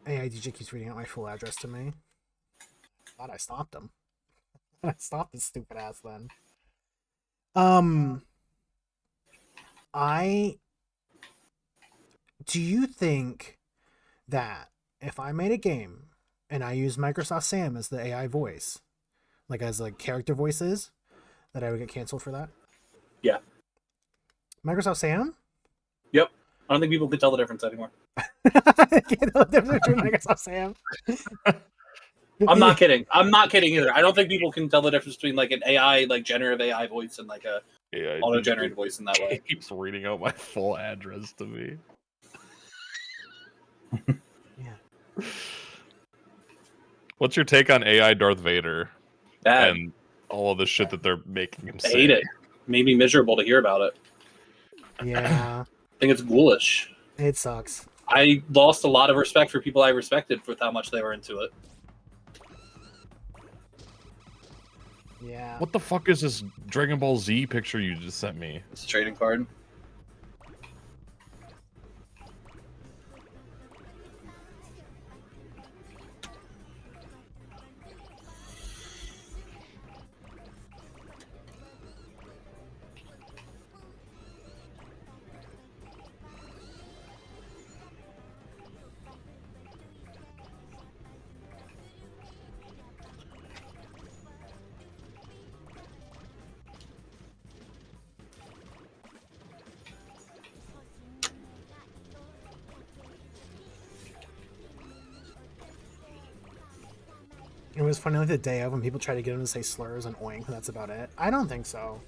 S1: AI DJ keeps reading out my full address to me. Thought I stopped him. I stopped this stupid ass then. Do you think that if I made a game and I used Microsoft Sam as the AI voice, like as like character voices, that I would get canceled for that?
S2: Yeah.
S1: Microsoft Sam?
S2: Yep. I don't think people can tell the difference anymore.
S1: I can't tell the difference between Microsoft Sam.
S2: I'm not kidding. I'm not kidding either. I don't think people can tell the difference between like an AI, like generative AI voice and like a
S6: Yeah,
S2: auto-generated voice in that way.
S6: It keeps reading out my full address to me.
S1: Yeah.
S6: What's your take on AI Darth Vader
S2: Bad.
S6: and all of the shit that they're making him
S2: I
S6: say?
S2: hate it. Made me miserable to hear about it.
S1: Yeah,
S2: I think it's ghoulish.
S1: it sucks.
S2: I lost a lot of respect for people I respected with how much they were into it.
S1: Yeah.
S6: What the fuck is this Dragon Ball Z picture you just sent me?
S2: It's a trading card.
S1: It was funny like the day of when people try to get him to say slurs and oink, and that's about it. I don't think so.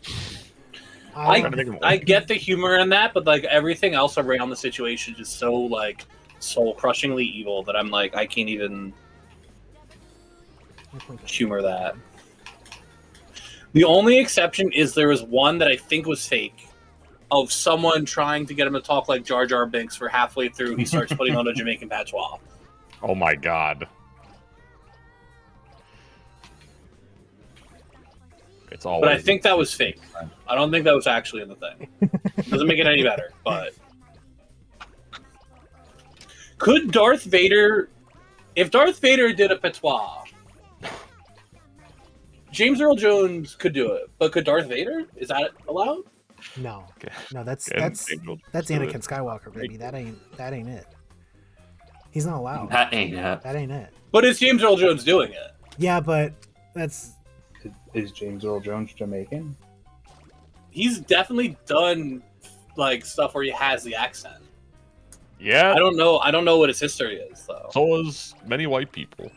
S2: I get the humor in that, but like everything else around the situation is so like soul crushingly evil that I'm like I can't even humor that. The only exception is there was one that I think was fake of someone trying to get him to talk like Jar Jar Binks for halfway through he starts putting on a Jamaican patois.
S6: Oh my god. It's always.
S2: But I think that was fake. I don't think that was actually in the thing. Doesn't make it any better, but could Darth Vader, if Darth Vader did a patois, James Earl Jones could do it, but could Darth Vader? Is that allowed?
S1: No,
S6: Okay.
S1: no, that's
S6: Okay,
S1: that's
S6: Angel,
S1: that's
S6: do
S1: Anakin
S6: it.
S1: Skywalker, baby. That ain't it. He's not allowed.
S3: That ain't it.
S1: That ain't it.
S2: But is James Earl Jones doing it?
S1: Yeah, but that's
S4: Is James Earl Jones Jamaican?
S2: He's definitely done like stuff where he has the accent.
S6: Yeah.
S2: I don't know. I don't know what his history is though.
S6: So is many white people.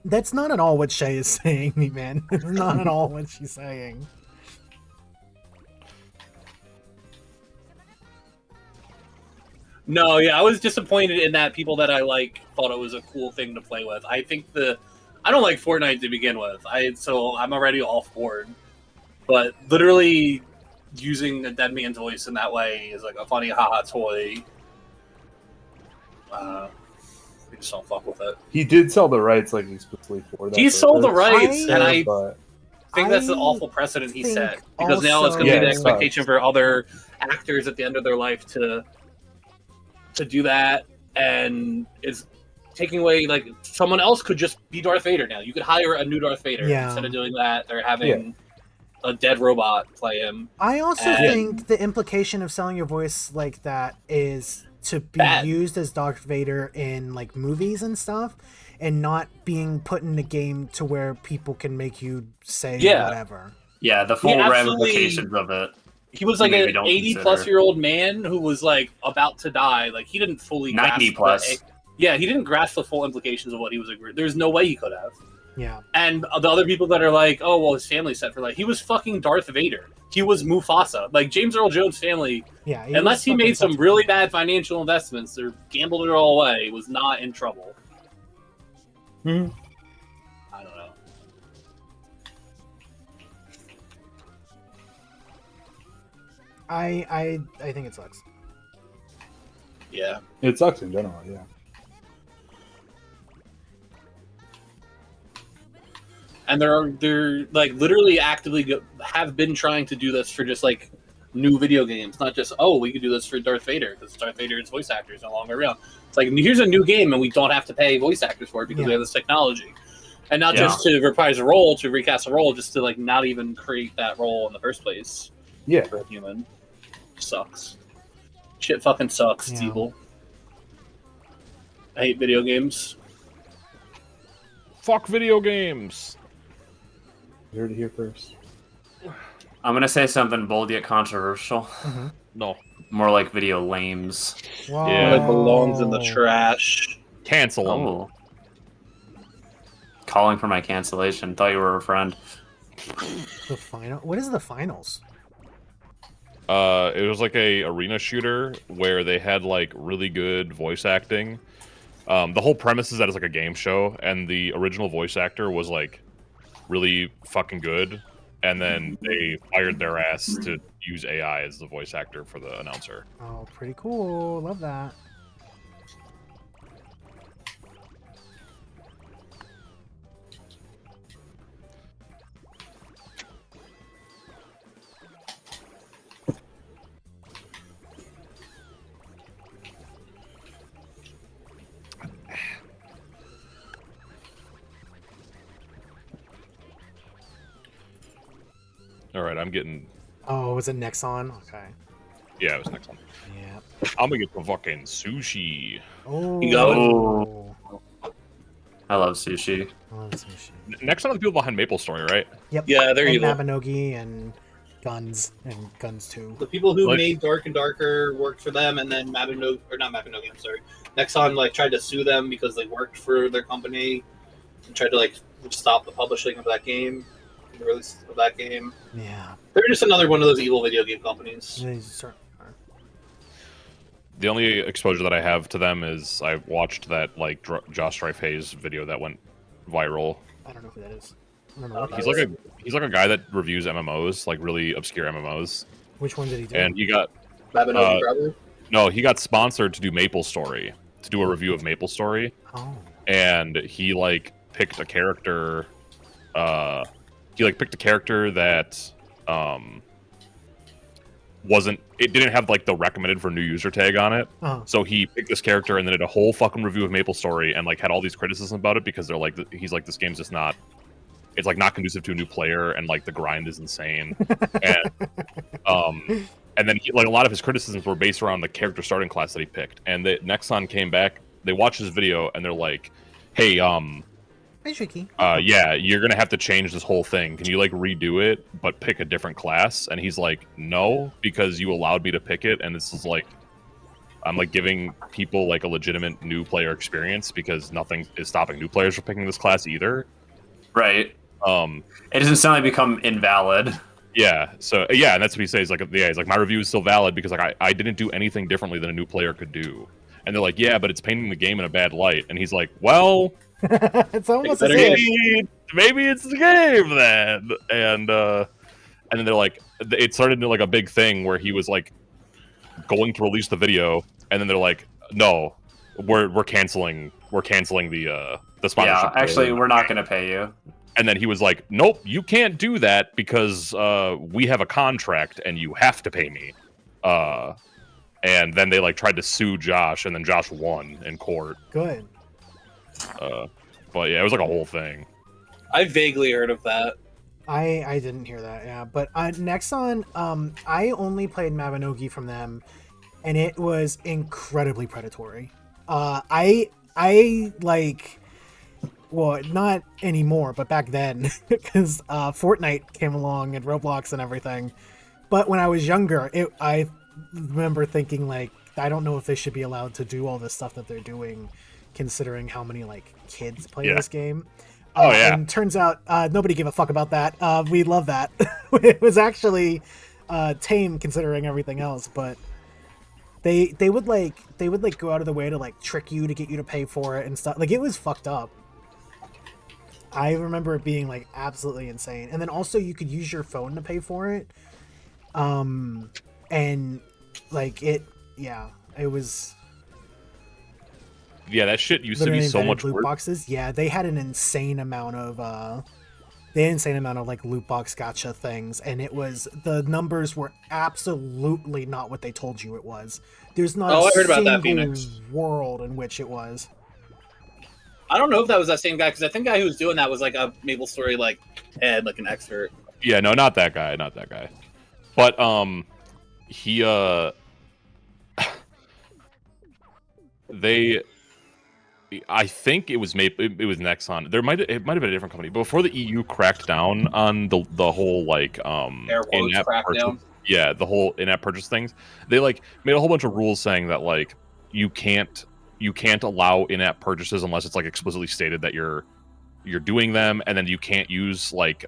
S1: that's not at all what Shay is saying, me man. It's not at all what she's saying.
S2: No, yeah, I was disappointed in that people that I like thought it was a cool thing to play with. I think I don't like Fortnite to begin with. So I'm already off board. But literally using a dead man's voice in that way is like a funny haha toy. We just don't fuck with it.
S4: He did sell the rights like explicitly for that.
S2: He sold the
S4: purpose.
S2: rights, and I
S4: but
S2: think that's an awful precedent he
S1: think
S2: set. Because now it's going to
S4: also-
S2: be the
S4: Yeah, it
S2: expectation
S4: sucks.
S2: for other actors at the end of their life to do that, and it's taking away, like, someone else could just be Darth Vader now. You could hire a new Darth Vader.
S1: Yeah.
S2: Instead of doing that, they're having a dead robot play him.
S1: I also
S2: And-
S1: think the implication of selling your voice like that is to be
S2: Bad.
S1: used as Darth Vader in like movies and stuff, and not being put in a game to where people can make you say
S2: Yeah.
S1: whatever.
S3: Yeah, the full
S2: absolutely-
S3: ramifications of it.
S2: He was like
S3: Maybe
S2: an
S3: don't
S2: 80-plus-year-old man who was like about to die. Like, he didn't fully
S3: 90
S2: grasp
S3: plus.
S2: Yeah, he didn't grasp the full implications of what he was like. There's no way he could have.
S1: Yeah.
S2: And the other people that are like, oh, well, his family's set for life. He was fucking Darth Vader. He was Mufasa. Like, James Earl Jones' family,
S1: Yeah.
S2: unless
S1: was
S2: he
S1: fucking
S2: made some
S1: such-
S2: really bad financial investments or gambled it all away, was not in trouble.
S4: Mhm.
S2: I don't know.
S1: I think it sucks.
S2: Yeah.
S4: it sucks in general. Yeah.
S2: And they're like literally actively have been trying to do this for just like new video games, not just, oh, we could do this for Darth Vader because Darth Vader's voice actor is no longer around. It's like, here's a new game and we don't have to pay voice actors for it because we have this technology. And not just to reprise a role, to recast a role, just to like not even create that role in the first place
S4: Yeah.
S2: for a human. Sucks. Shit fucking sucks. It's
S1: Yeah.
S2: evil. I hate video games.
S6: Fuck video games.
S4: You heard it here first.
S3: I'm gonna say something bold yet controversial.
S6: No.
S3: More like video lames.
S1: Whoa.
S6: Yeah.
S2: It belongs in the trash.
S6: Cancel them.
S3: Oh. Calling for my cancellation. Thought you were a friend.
S1: The final. What is the finals?
S6: It was like a arena shooter where they had like really good voice acting, The whole premise is that it's like a game show, and the original voice actor was like really fucking good, and then they fired their ass to use AI as the voice actor for the announcer.
S1: Oh, pretty cool. Love that.
S6: All right, I'm getting.
S1: Oh, was it Nexon? Okay.
S6: Yeah, it was next one.
S1: Yeah.
S6: I'm gonna get some fucking sushi.
S1: Oh.
S2: You go.
S3: I love sushi.
S1: I love sushi.
S6: Next one are the people behind Maple Story, right?
S1: Yep.
S2: Yeah, they're
S1: and
S2: evil.
S1: Mabinogi and Guns 2.
S2: The people who
S6: Like-
S2: made Dark and Darker worked for them, and then Mabinogi, or not Mabinogi, I'm sorry, Nexon like tried to sue them because they worked for their company and tried to like stop the publishing of that game, the release of that game.
S1: Yeah.
S2: They're just another one of those evil video game companies.
S1: They certainly are.
S6: The only exposure that I have to them is I watched that like Josh Strife Hayes video that went viral.
S1: I don't know who that is. I don't know what that
S6: He's like a guy that reviews MMOs, like really obscure MMOs.
S1: Which one did he do?
S6: And he got
S2: Mabinogi, probably.
S6: no, he got sponsored to do Maple Story, to do a review of Maple Story,
S1: Oh.
S6: and he like picked a character. He like picked a character that it didn't have like the recommended for new user tag on it.
S1: Uh-huh.
S6: So he picked this character and then did a whole fucking review of Maple Story and like had all these criticisms about it because they're like he's like, this game's just not, it's like not conducive to a new player and like the grind is insane. And then like a lot of his criticisms were based around the character starting class that he picked. And the Nexon came back, they watched his video and they're like, hey,
S1: Hey, Tricky.
S6: yeah, you're gonna have to change this whole thing. Can you like redo it, but pick a different class? And he's like, no, because you allowed me to pick it, and this is like, I'm like giving people like a legitimate new player experience because nothing is stopping new players from picking this class either.
S3: Right. It doesn't suddenly become invalid.
S6: Yeah. So yeah, and that's what he says. Like, yeah, he's like, my review is still valid because like I didn't do anything differently than a new player could do. And they're like, yeah, but it's painting the game in a bad light. And he's like, well.
S1: It's almost as
S2: Better
S1: if
S6: maybe it's the game then. And then they're like, it started into like a big thing where he was like going to release the video, and then they're like, no, we're canceling the sponsorship.
S3: Yeah, actually, we're not going to pay you.
S6: And then he was like, nope, you can't do that because we have a contract and you have to pay me. And then they like tried to sue Josh, and then Josh won in court.
S1: good.
S6: But yeah, it was like a whole thing.
S2: I vaguely heard of that.
S1: I didn't hear that, yeah. But Nexon, I only played Mabinogi from them, and it was incredibly predatory. I like, well, not anymore, but back then, because Fortnite came along and Roblox and everything. But when I was younger, I remember thinking like, I don't know if they should be allowed to do all this stuff that they're doing, considering how many like kids play this game.
S6: Oh yeah.
S1: And turns out nobody gave a fuck about that. We love that. It was actually tame considering everything else, but they would go out of the way to like trick you to get you to pay for it and stuff. Like, it was fucked up. I remember it being like absolutely insane. And then also you could use your phone to pay for it. And like it was
S6: Yeah, that shit used to
S1: literally
S6: be so
S1: invented
S6: much
S1: loot
S6: worse.
S1: boxes. Yeah, they had an insane amount of like loot box gotcha things, and the numbers were absolutely not what they told you it was. There's not
S2: I
S1: a
S2: heard about that,
S1: single
S2: Phoenix.
S1: world in which it was.
S2: I don't know if that was that same guy, because I think the guy who was doing that was like a Maple Story like head, like an expert.
S6: Yeah, no, not that guy, But he I think it was it was Nexon. It might have been a different company. But before the EU cracked down on the whole like
S2: Air quotes,
S6: in-app
S2: crackdown.
S6: yeah, the whole in-app purchase things. They like made a whole bunch of rules saying that like you can't allow in-app purchases unless it's like explicitly stated that you're doing them, and then you can't use like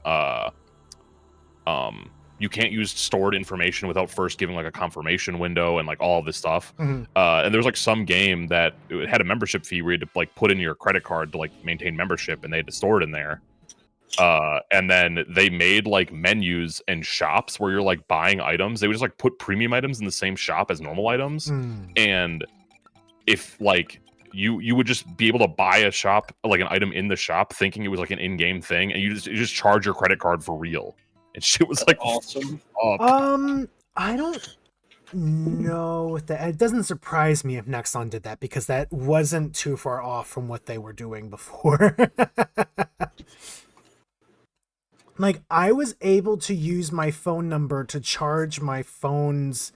S6: you can't use stored information without first giving like a confirmation window and like all this stuff.
S1: Mhm.
S6: And there's like some game that it had a membership fee where you had to like put in your credit card to like maintain membership, and they had to store it in there. And then they made like menus and shops where you're like buying items. They would just like put premium items in the same shop as normal items. And if like you would just be able to buy a shop, like an item in the shop, thinking it was like an in-game thing, and you just charge your credit card for real. And shit was like
S2: awesome.
S1: I don't know if that. It doesn't surprise me if Nexon did that, because that wasn't too far off from what they were doing before. Like, I was able to use my phone number to charge my phone's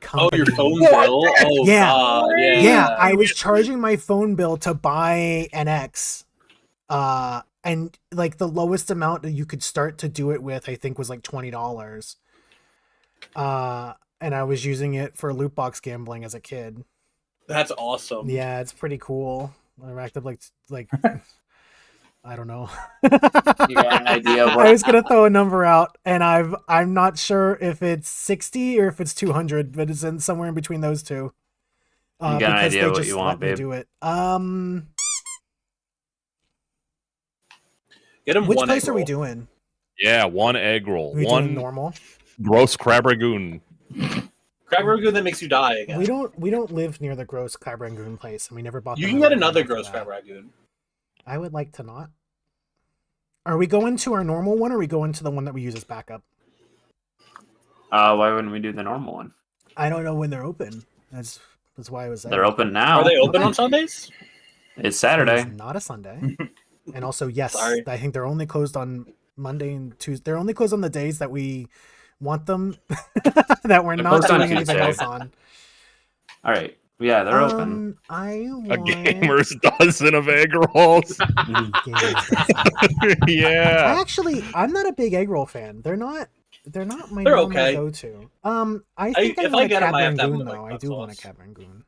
S1: company.
S2: Oh, your phone bill? Oh,
S1: yeah.
S2: God, yeah.
S1: Yeah, I was charging my phone bill to buy an X. And like the lowest amount that you could start to do it with, I think, was like $20. And I was using it for loot box gambling as a kid.
S2: That's awesome.
S1: Yeah, it's pretty cool. I racked up like I don't know.
S3: You got an idea of what...
S1: I was gonna throw a number out, and I'm not sure if it's 60 or if it's 200, but it's in somewhere in between those two.
S3: You got an idea what you want, babe?
S1: Do it.
S2: Get him
S1: Which
S2: one
S1: place
S2: egg
S1: are we
S2: roll.
S1: doing?
S6: Yeah, one egg roll.
S1: Are we
S6: One
S1: doing normal?
S6: gross crab ragoon.
S2: Crab ragoon that makes you die again.
S1: We don't live near the gross crab rangoon place, and we never bought.
S2: You
S1: them
S2: can get
S1: ever
S2: another
S1: after
S2: gross
S1: that.
S2: crab ragoon.
S1: I would like to not. Are we going to our normal one, or are we going to the one that we use as backup?
S3: Why wouldn't we do the normal one?
S1: I don't know when they're open. That's why I was.
S3: They're open now.
S2: Are they open
S1: Okay.
S2: on Sundays?
S3: It's Saturday.
S1: It's not a Sunday. And also, yes,
S2: Sorry.
S1: I think they're only closed on Monday and Tuesday. They're only closed on the days that we want them, that we're
S3: They're
S1: not
S3: closed on
S1: doing anything
S3: Tuesday.
S1: else on.
S3: All right. Yeah, they're open.
S1: I
S6: A
S1: want...
S6: gamer's dozen of egg rolls. Yeah.
S1: I'm not a big egg roll fan. They're not my
S2: They're
S1: normal
S2: okay.
S1: go-to. I think I
S2: if
S1: want
S2: I
S1: a
S2: get 'em,
S1: cab
S2: I have to have
S1: rangoon,
S2: them with,
S1: though.
S2: like,
S1: I
S2: hot
S1: do want a
S2: sauce.
S1: cab rangoon.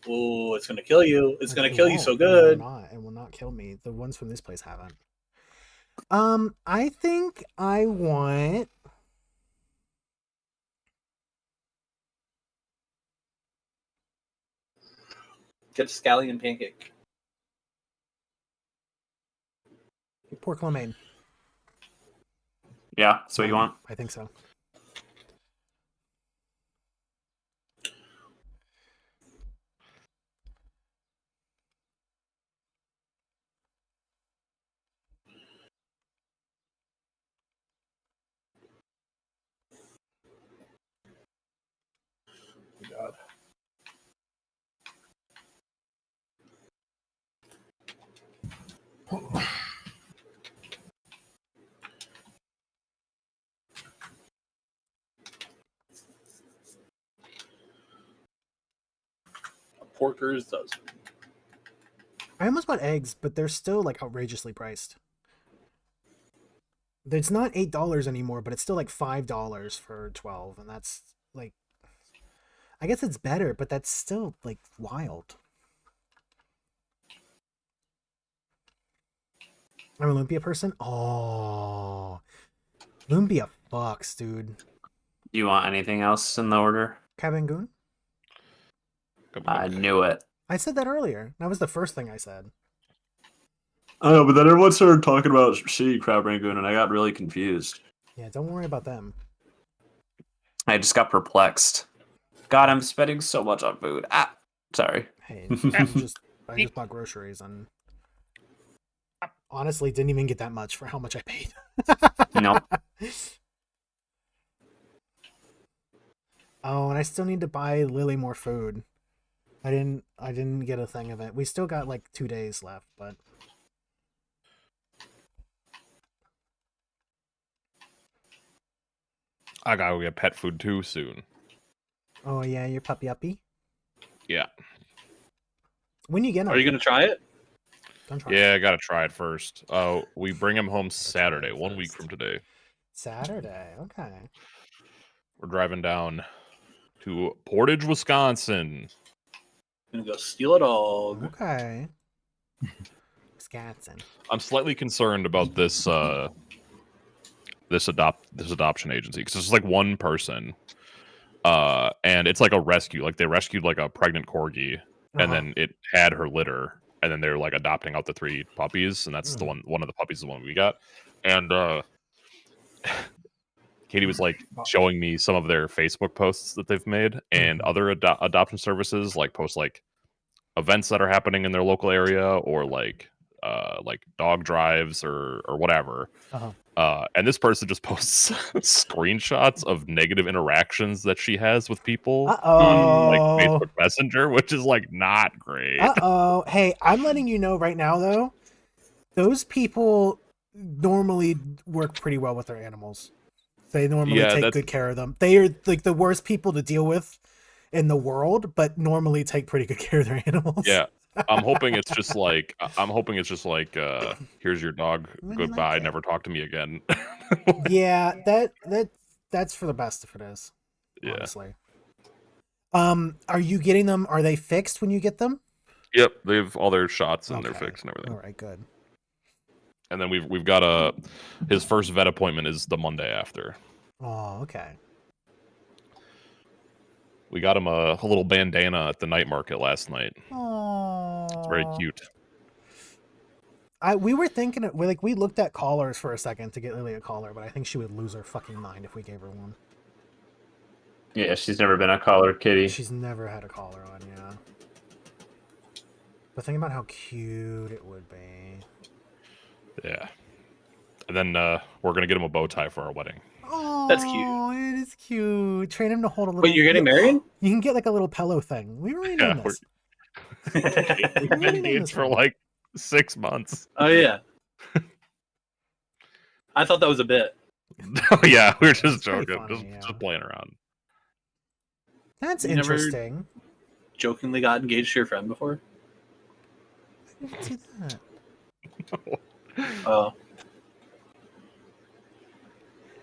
S2: Ooh, it's gonna kill you. It's gonna kill you so
S1: It
S2: good.
S1: will not kill me. The ones from this place haven't. I think I want...
S2: Get a scallion pancake.
S1: pork lo mein.
S3: Yeah, that's what you want?
S1: I think so.
S4: God.
S2: A porker's dozen.
S1: I almost bought eggs, but they're still like outrageously priced. It's not $8 anymore, but it's still like $5 for 12, and that's like, I guess it's better, but that's still like wild. I'm a lumpia person. Oh, lumpia fucks, dude.
S3: Do you want anything else in the order?
S1: Cabangoon?
S3: I knew it.
S1: I said that earlier. That was the first thing I said.
S3: Oh, but then everyone started talking about shitty crab rangoon, and I got really confused.
S1: Yeah, don't worry about them.
S3: I just got perplexed. God, I'm spending so much on food. Ah, sorry.
S1: Hey, I just bought groceries and honestly didn't even get that much for how much I paid.
S3: Nope.
S1: Oh, and I still need to buy Lily more food. I didn't get a thing of it. We still got like 2 days left, but
S6: I gotta go get pet food too soon.
S1: oh yeah, your puppy uppy.
S6: Yeah.
S1: When you get him?
S2: Are you gonna try it?
S1: Don't try
S6: Yeah,
S1: it.
S6: I gotta try it first. We bring him home Saturday, 1 week from today.
S1: Saturday. Okay.
S6: We're driving down to Portage, Wisconsin.
S2: Gonna go steal a dog.
S1: Okay. Wisconsin.
S6: I'm slightly concerned about this this adoption agency because it's like one person, and it's like a rescue. Like they rescued like a pregnant corgi, and then it had her litter, and then they're like adopting out the 3 puppies, and that's the one of the puppies is the one we got, and Katie was like showing me some of their Facebook posts that they've made, and other adoption services like post like events that are happening in their local area, or like dog drives or whatever. And this person just posts screenshots of negative interactions that she has with people on like Facebook Messenger, which is like not great.
S1: Hey, I'm letting you know right now though, those people normally work pretty well with their animals. They normally take good care of them. They are like the worst people to deal with in the world, but normally take pretty good care of their animals.
S6: Yeah. I'm hoping it's just like here's your dog, goodbye, never talk to me again.
S1: Yeah, that's for the best if it is. Yeah. Honestly. Are you getting them? Are they fixed when you get them?
S6: Yep, they've all their shots and they're fixed and everything.
S1: All right, good.
S6: And then we've got his first vet appointment is the Monday after.
S1: Oh, okay.
S6: We got him a little bandana at the night market last night.
S1: Oh,
S6: it's very cute.
S1: We were thinking, we looked at collars for a second to get Lily a collar, but I think she would lose her fucking mind if we gave her one.
S3: Yeah, she's never been a collar kitty.
S1: She's never had a collar on, yeah. But think about how cute it would be.
S6: Yeah. And then we're going to get him a bow tie for our wedding.
S1: Oh,
S2: that's cute.
S1: It is cute. Train him to hold a little...
S2: Wait, you're getting married?
S1: You can get like a little pillow thing. We already know this.
S6: We've been engaged for like 6 months.
S2: Oh, yeah. I thought that was a bit.
S6: Oh, yeah, we were just joking. Funny, just playing around.
S1: That's interesting.
S2: Never jokingly got engaged to your friend before?
S1: I didn't see that.
S2: Oh.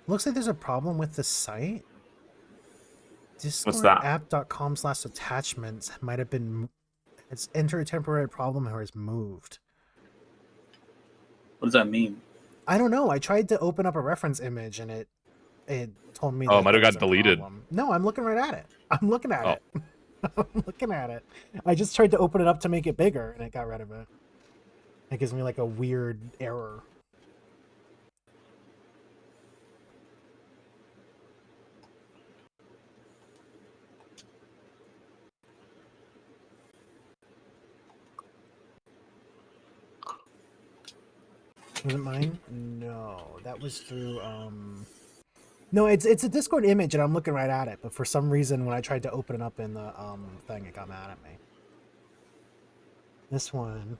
S1: Looks like there's a problem with the site.
S3: What's that?
S1: App.com/attachments might have been... It's entered a temporary problem or it's moved.
S2: What does that mean?
S1: I don't know. I tried to open up a reference image and it told me...
S6: Oh, it might have got deleted.
S1: No, I'm looking right at it. I'm looking at it. I'm looking at it. I just tried to open it up to make it bigger and it got rid of it. It gives me like a weird error. Was it mine? No, that was through no, it's a Discord image and I'm looking right at it, but for some reason when I tried to open it up in the thing, it got mad at me. This one.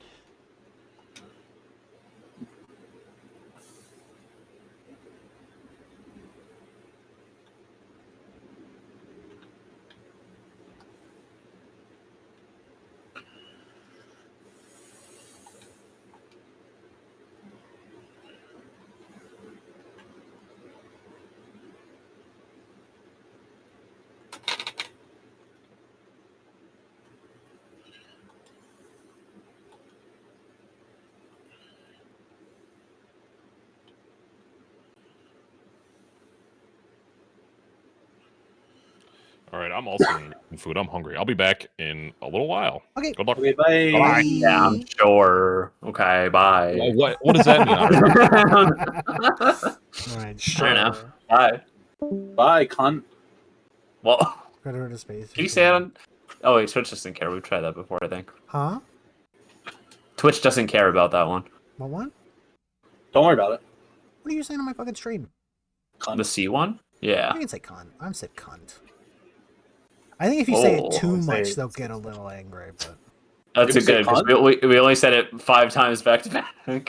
S6: All right, I'm also eating food. I'm hungry. I'll be back in a little while.
S1: Okay.
S6: Good luck.
S2: Okay, bye.
S3: Bye. Yeah, I'm sure. Okay, bye.
S6: What does that mean?
S1: All right,
S3: sure. Enough. Bye.
S2: Bye, cunt.
S3: Well,
S1: Predator to space.
S3: Can you say it on... Oh, wait, Twitch doesn't care. We've tried that before, I think.
S1: Huh?
S3: Twitch doesn't care about that one.
S1: What one?
S2: Don't worry about it.
S1: What are you saying on my fucking stream?
S2: Cunt.
S3: The C one? Yeah.
S1: I didn't say cunt. I said cunt. I think if you say it too much, they'll get a little angry, but...
S3: That's a good, because we only said it 5 times back to back.
S1: I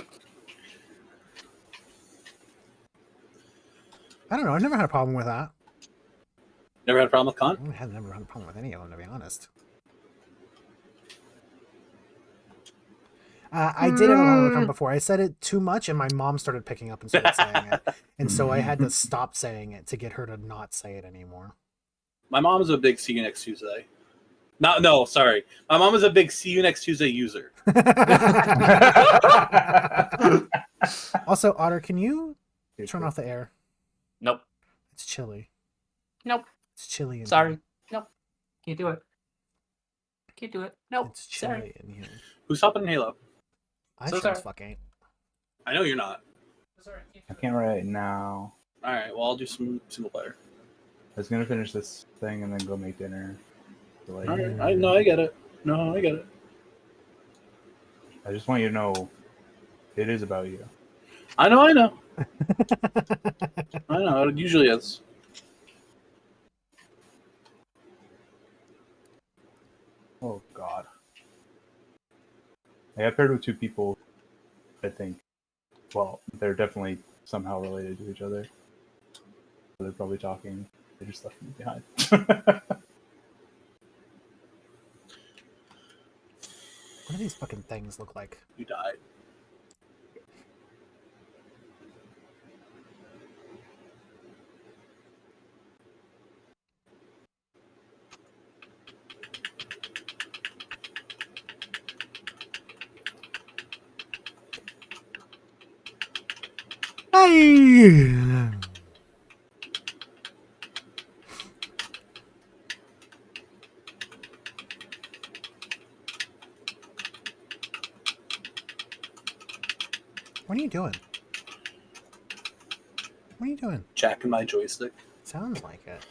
S1: don't know. I've never had a problem with that.
S2: Never had a problem with cunt?
S1: I've never had a problem with any of them, to be honest. I did have a problem with cunt before. I said it too much, and my mom started picking up and started saying it. And so I had to stop saying it to get her to not say it anymore.
S2: My mom is a big see you next Tuesday. No, sorry. My mom is a big see you next Tuesday user.
S1: Also, Otter, can you turn off the air?
S3: Nope.
S1: It's chilly.
S3: Nope.
S1: It's chilly in
S3: Sorry.
S1: here.
S3: Nope. Can't do it. Can't do it. Nope.
S1: It's chilly
S3: Sorry.
S1: in here.
S2: Who's hopping in Halo?
S1: I
S3: So
S1: sure as
S3: sorry.
S1: fuck ain't.
S2: I know you're not.
S4: I can't right now.
S2: All right. Well, I'll do some single player.
S4: I was gonna finish this thing and then go make dinner. So, like,
S2: All right. I know. I get it. No, I get it.
S4: I just want you to know, it is about you.
S2: I know. I know. I know. It usually is.
S4: Oh God. I got paired with 2 people. I think. Well, they're definitely somehow related to each other. So they're probably talking. They just left me behind.
S1: What do these fucking things look like?
S2: You died.
S1: Hey! What are you doing? What are you doing?
S2: Jacking my joystick.
S1: Sounds like it.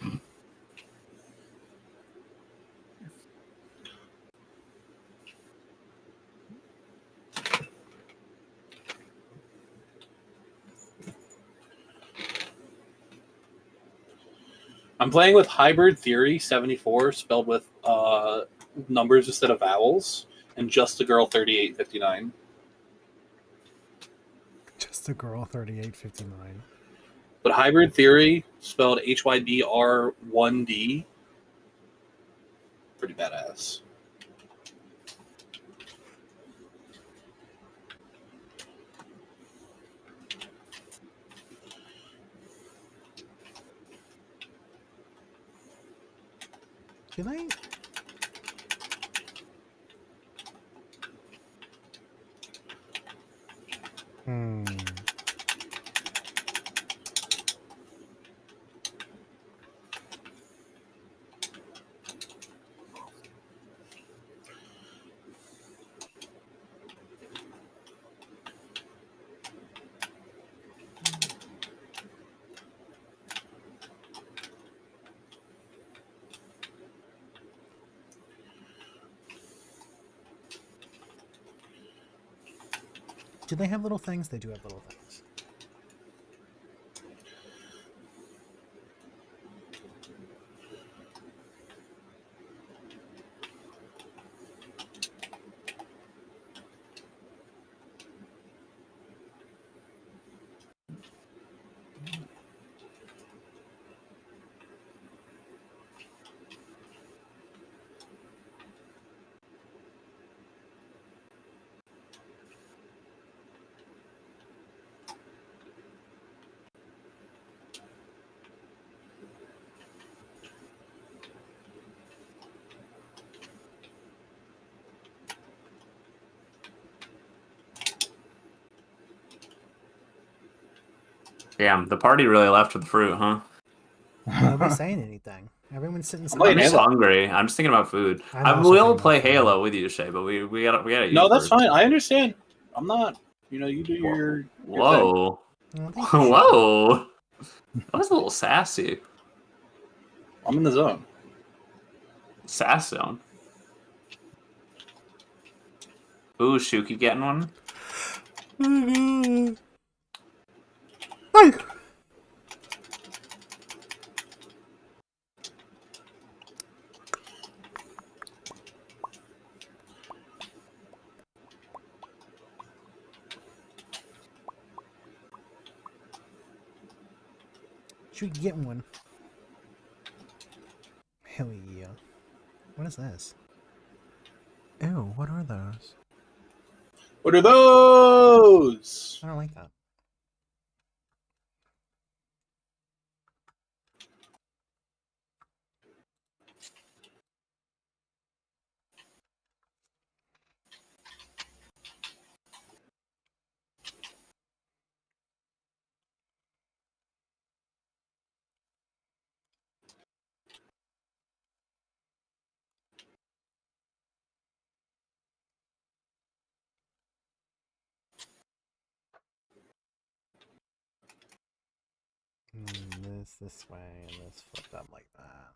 S2: I'm playing with Hybrid Theory 74, spelled with numbers instead of vowels, and Just a Girl 3859.
S1: Just a girl 3859.
S2: But Hybrid Theory, spelled HYBR1D, pretty badass.
S1: Do they? Hmm. Do they have little things? They do have little things.
S3: Damn, the party really left with the fruit, huh?
S1: Nobody's saying anything. Everyone's sitting.
S2: I'm playing
S3: I'm just
S2: Halo.
S3: hungry. I'm just thinking about food.
S1: I'm
S3: I
S1: also
S3: will
S1: thinking
S3: play
S1: about food.
S3: Halo with you, Shay, but we gotta eat
S2: No, that's
S3: first.
S2: fine. I understand. I'm not. You know, you do your thing.
S3: Whoa.
S1: Oh, thank you,
S3: Whoa. That was a little sassy.
S2: I'm in the zone.
S3: Sass zone. Ooh, Shuki getting one?
S1: Shay. Hey! Should get one. Hell yeah. What is this? Ew, what are those?
S2: What are those?
S1: I don't like that. This way, and this flipped up like that.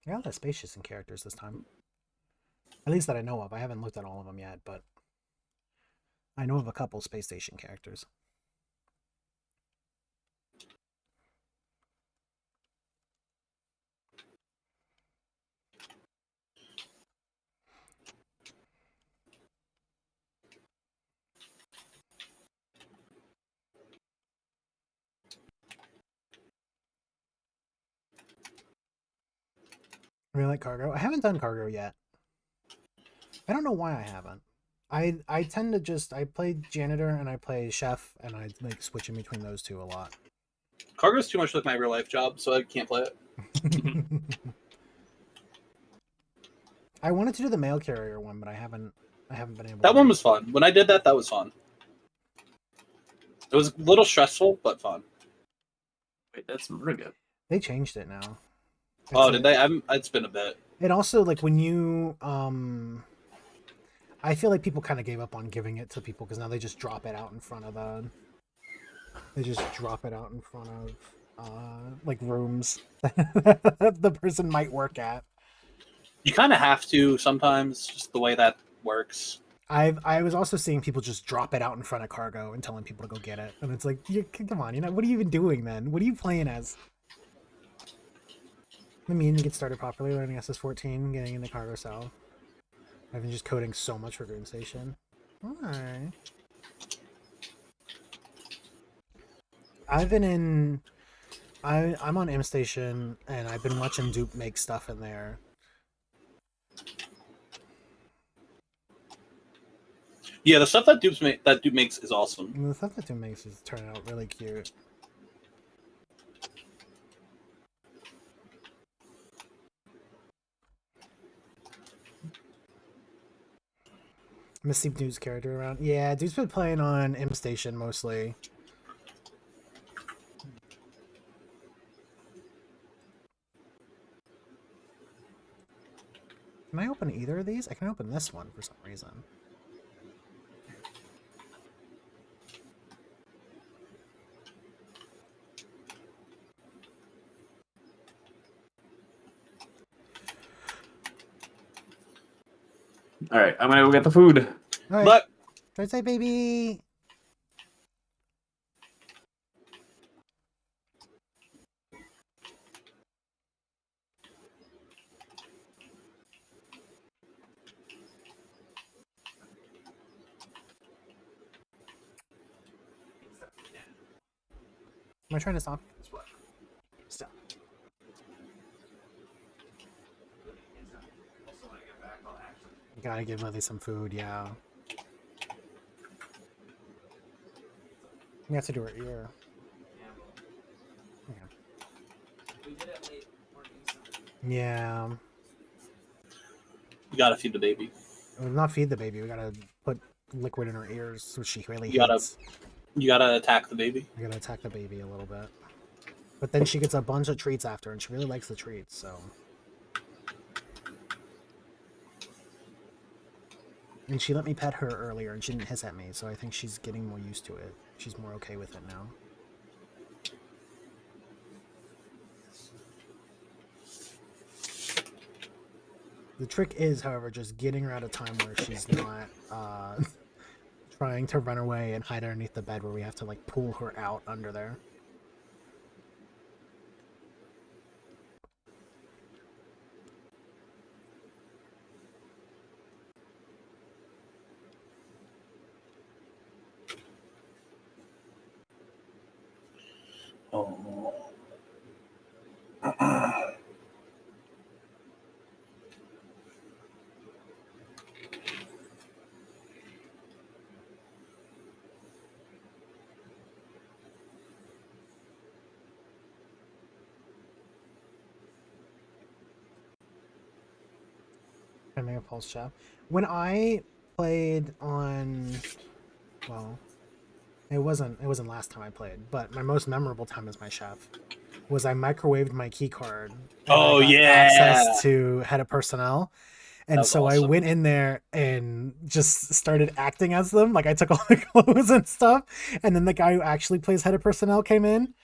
S1: I got a lot of spacious in characters this time. At least that I know of. I haven't looked at all of them yet, but I know of a couple space station characters. Really like cargo. I haven't done cargo yet. I don't know why I haven't. I tend to just I play janitor and I play chef and I like switch in between those two a lot.
S2: Cargo's too much like my real life job, so I can't play it.
S1: I wanted to do the mail carrier one, but I haven't been able.
S2: That one was fun. When I did that, that was fun. It was a little stressful, but fun.
S3: Wait, that's really good.
S1: They changed it now.
S2: Oh, did they? It's been a bit.
S1: It also like when you I feel like people kind of gave up on giving it to people because now they just drop it out in front of they just drop it out in front of like rooms the person might work at.
S2: You kind of have to sometimes, just the way that works.
S1: I was also seeing people just drop it out in front of cargo and telling people to go get it, and it's like, come on, what are you even doing then? What are you playing as? I mean, to get started properly, learning SS14, getting into cargo cell. I've been just coding so much for Green Station. Alright. I've been in... I'm on M Station, and I've been watching Dupe make stuff in there.
S2: Yeah, the stuff that Dupe makes is awesome.
S1: And the stuff that Dupe makes is turning out really cute. Missy Dude's character around. Yeah, Dude's been playing on M Station mostly. Can I open either of these? I can open this one for some reason.
S3: All right, I'm gonna go get the food.
S1: All right.
S2: But
S1: Try to say, baby. Am I trying to stop? Stop. You gotta give Lily some food, yeah. You have to do her ear. Yeah.
S2: you gotta feed the baby.
S1: Not feed the baby. We gotta put liquid in her ears, which she really
S2: You
S1: hates.
S2: You gotta attack the baby.
S1: I gotta attack the baby a little bit. But then she gets a bunch of treats after, and she really likes the treats, so... And she let me pet her earlier, and she didn't hiss at me, so I think she's getting more used to it. She's more okay with it now. The trick is, however, just getting her at a time where she's not trying to run away and hide underneath the bed where we have to like pull her out under there.
S2: Oh.
S1: I make a pulse chef. When I played on, well, it wasn't last time I played, but my most memorable time as my chef was I microwaved my key card.
S2: Oh,
S1: I got
S2: yeah.
S1: access to head of personnel, And
S2: was
S1: so I
S2: awesome.
S1: went in there and just started acting as them. Like I took all the clothes and stuff. And then the guy who actually plays head of personnel came in.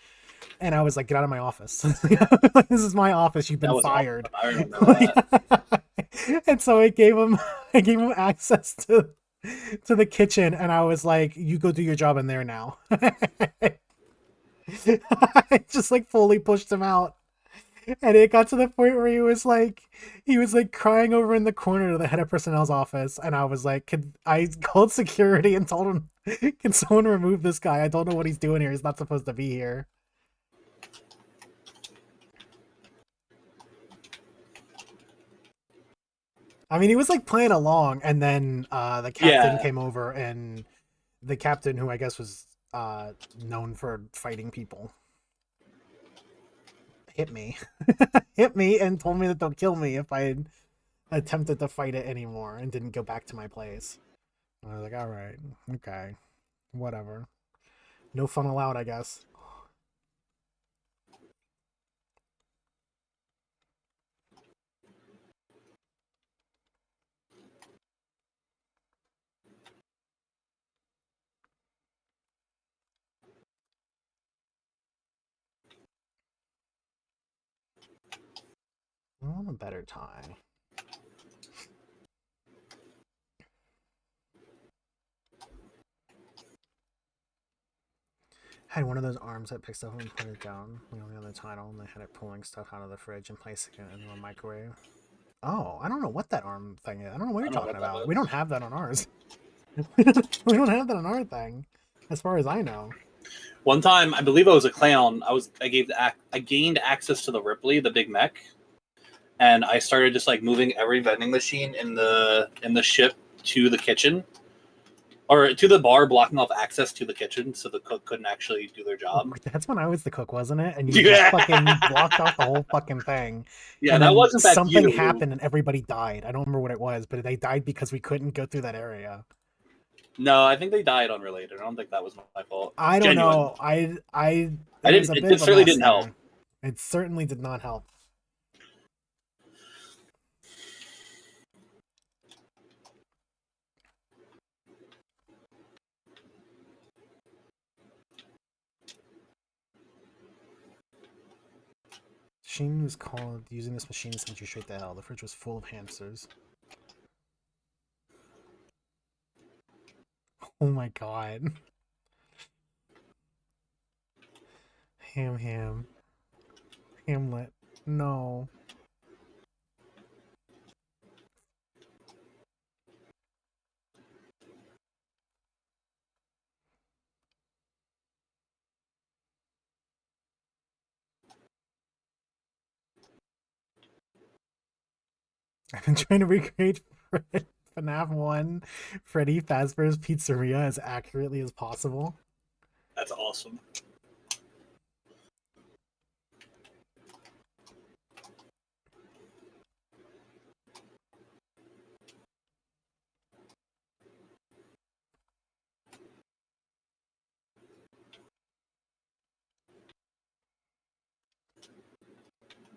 S1: And I was like, get out of my office. Like, this is my office. You've
S2: That
S1: been
S2: was
S1: fired.
S2: awesome. I remember that.
S1: And so I gave him access to the kitchen, and I was like, you go do your job in there now. I just like fully pushed him out. And it got to the point where he was like crying over in the corner to the head of personnel's office. And I was like, I called security and told him, can someone remove this guy? I don't know what he's doing here. He's not supposed to be here. I mean, he was like playing along, and then the captain came over, and the captain, who I guess was known for fighting people, hit me, and told me that they'll kill me if I attempted to fight it anymore and didn't go back to my place. And I was like, all right, okay, whatever. No fun allowed, I guess. I want a better tie. Had one of those arms that picks up and put it down, like on the other title, and they had it pulling stuff out of the fridge and placing it in the microwave. Oh, I don't know what that arm thing is. I don't know what you're talking about. We don't have that on ours. We don't have that on our thing, as far as I know.
S2: One time, I believe I was a clown. I gained access to the Ripley, the big mech, and I started just like moving every vending machine in the ship to the kitchen, or to the bar, blocking off access to the kitchen, so the cook couldn't actually do their job.
S1: That's when I was the cook, wasn't it? And you just fucking blocked off the whole fucking thing.
S2: Yeah,
S1: and
S2: that wasn't that
S1: something
S2: you.
S1: happened and everybody died. I don't remember what it was, but they died because we couldn't go through that area.
S2: No, I think they died unrelated. I don't think that was my fault.
S1: I don't know. I didn't.
S2: It certainly didn't help.
S1: It certainly did not help. Machine was called using this machine sent you straight to hell. The fridge was full of hamsters. Oh my god. Hamlet. No. I've been trying to recreate FNAF 1 Freddy Fazbear's Pizzeria as accurately as possible.
S2: That's awesome.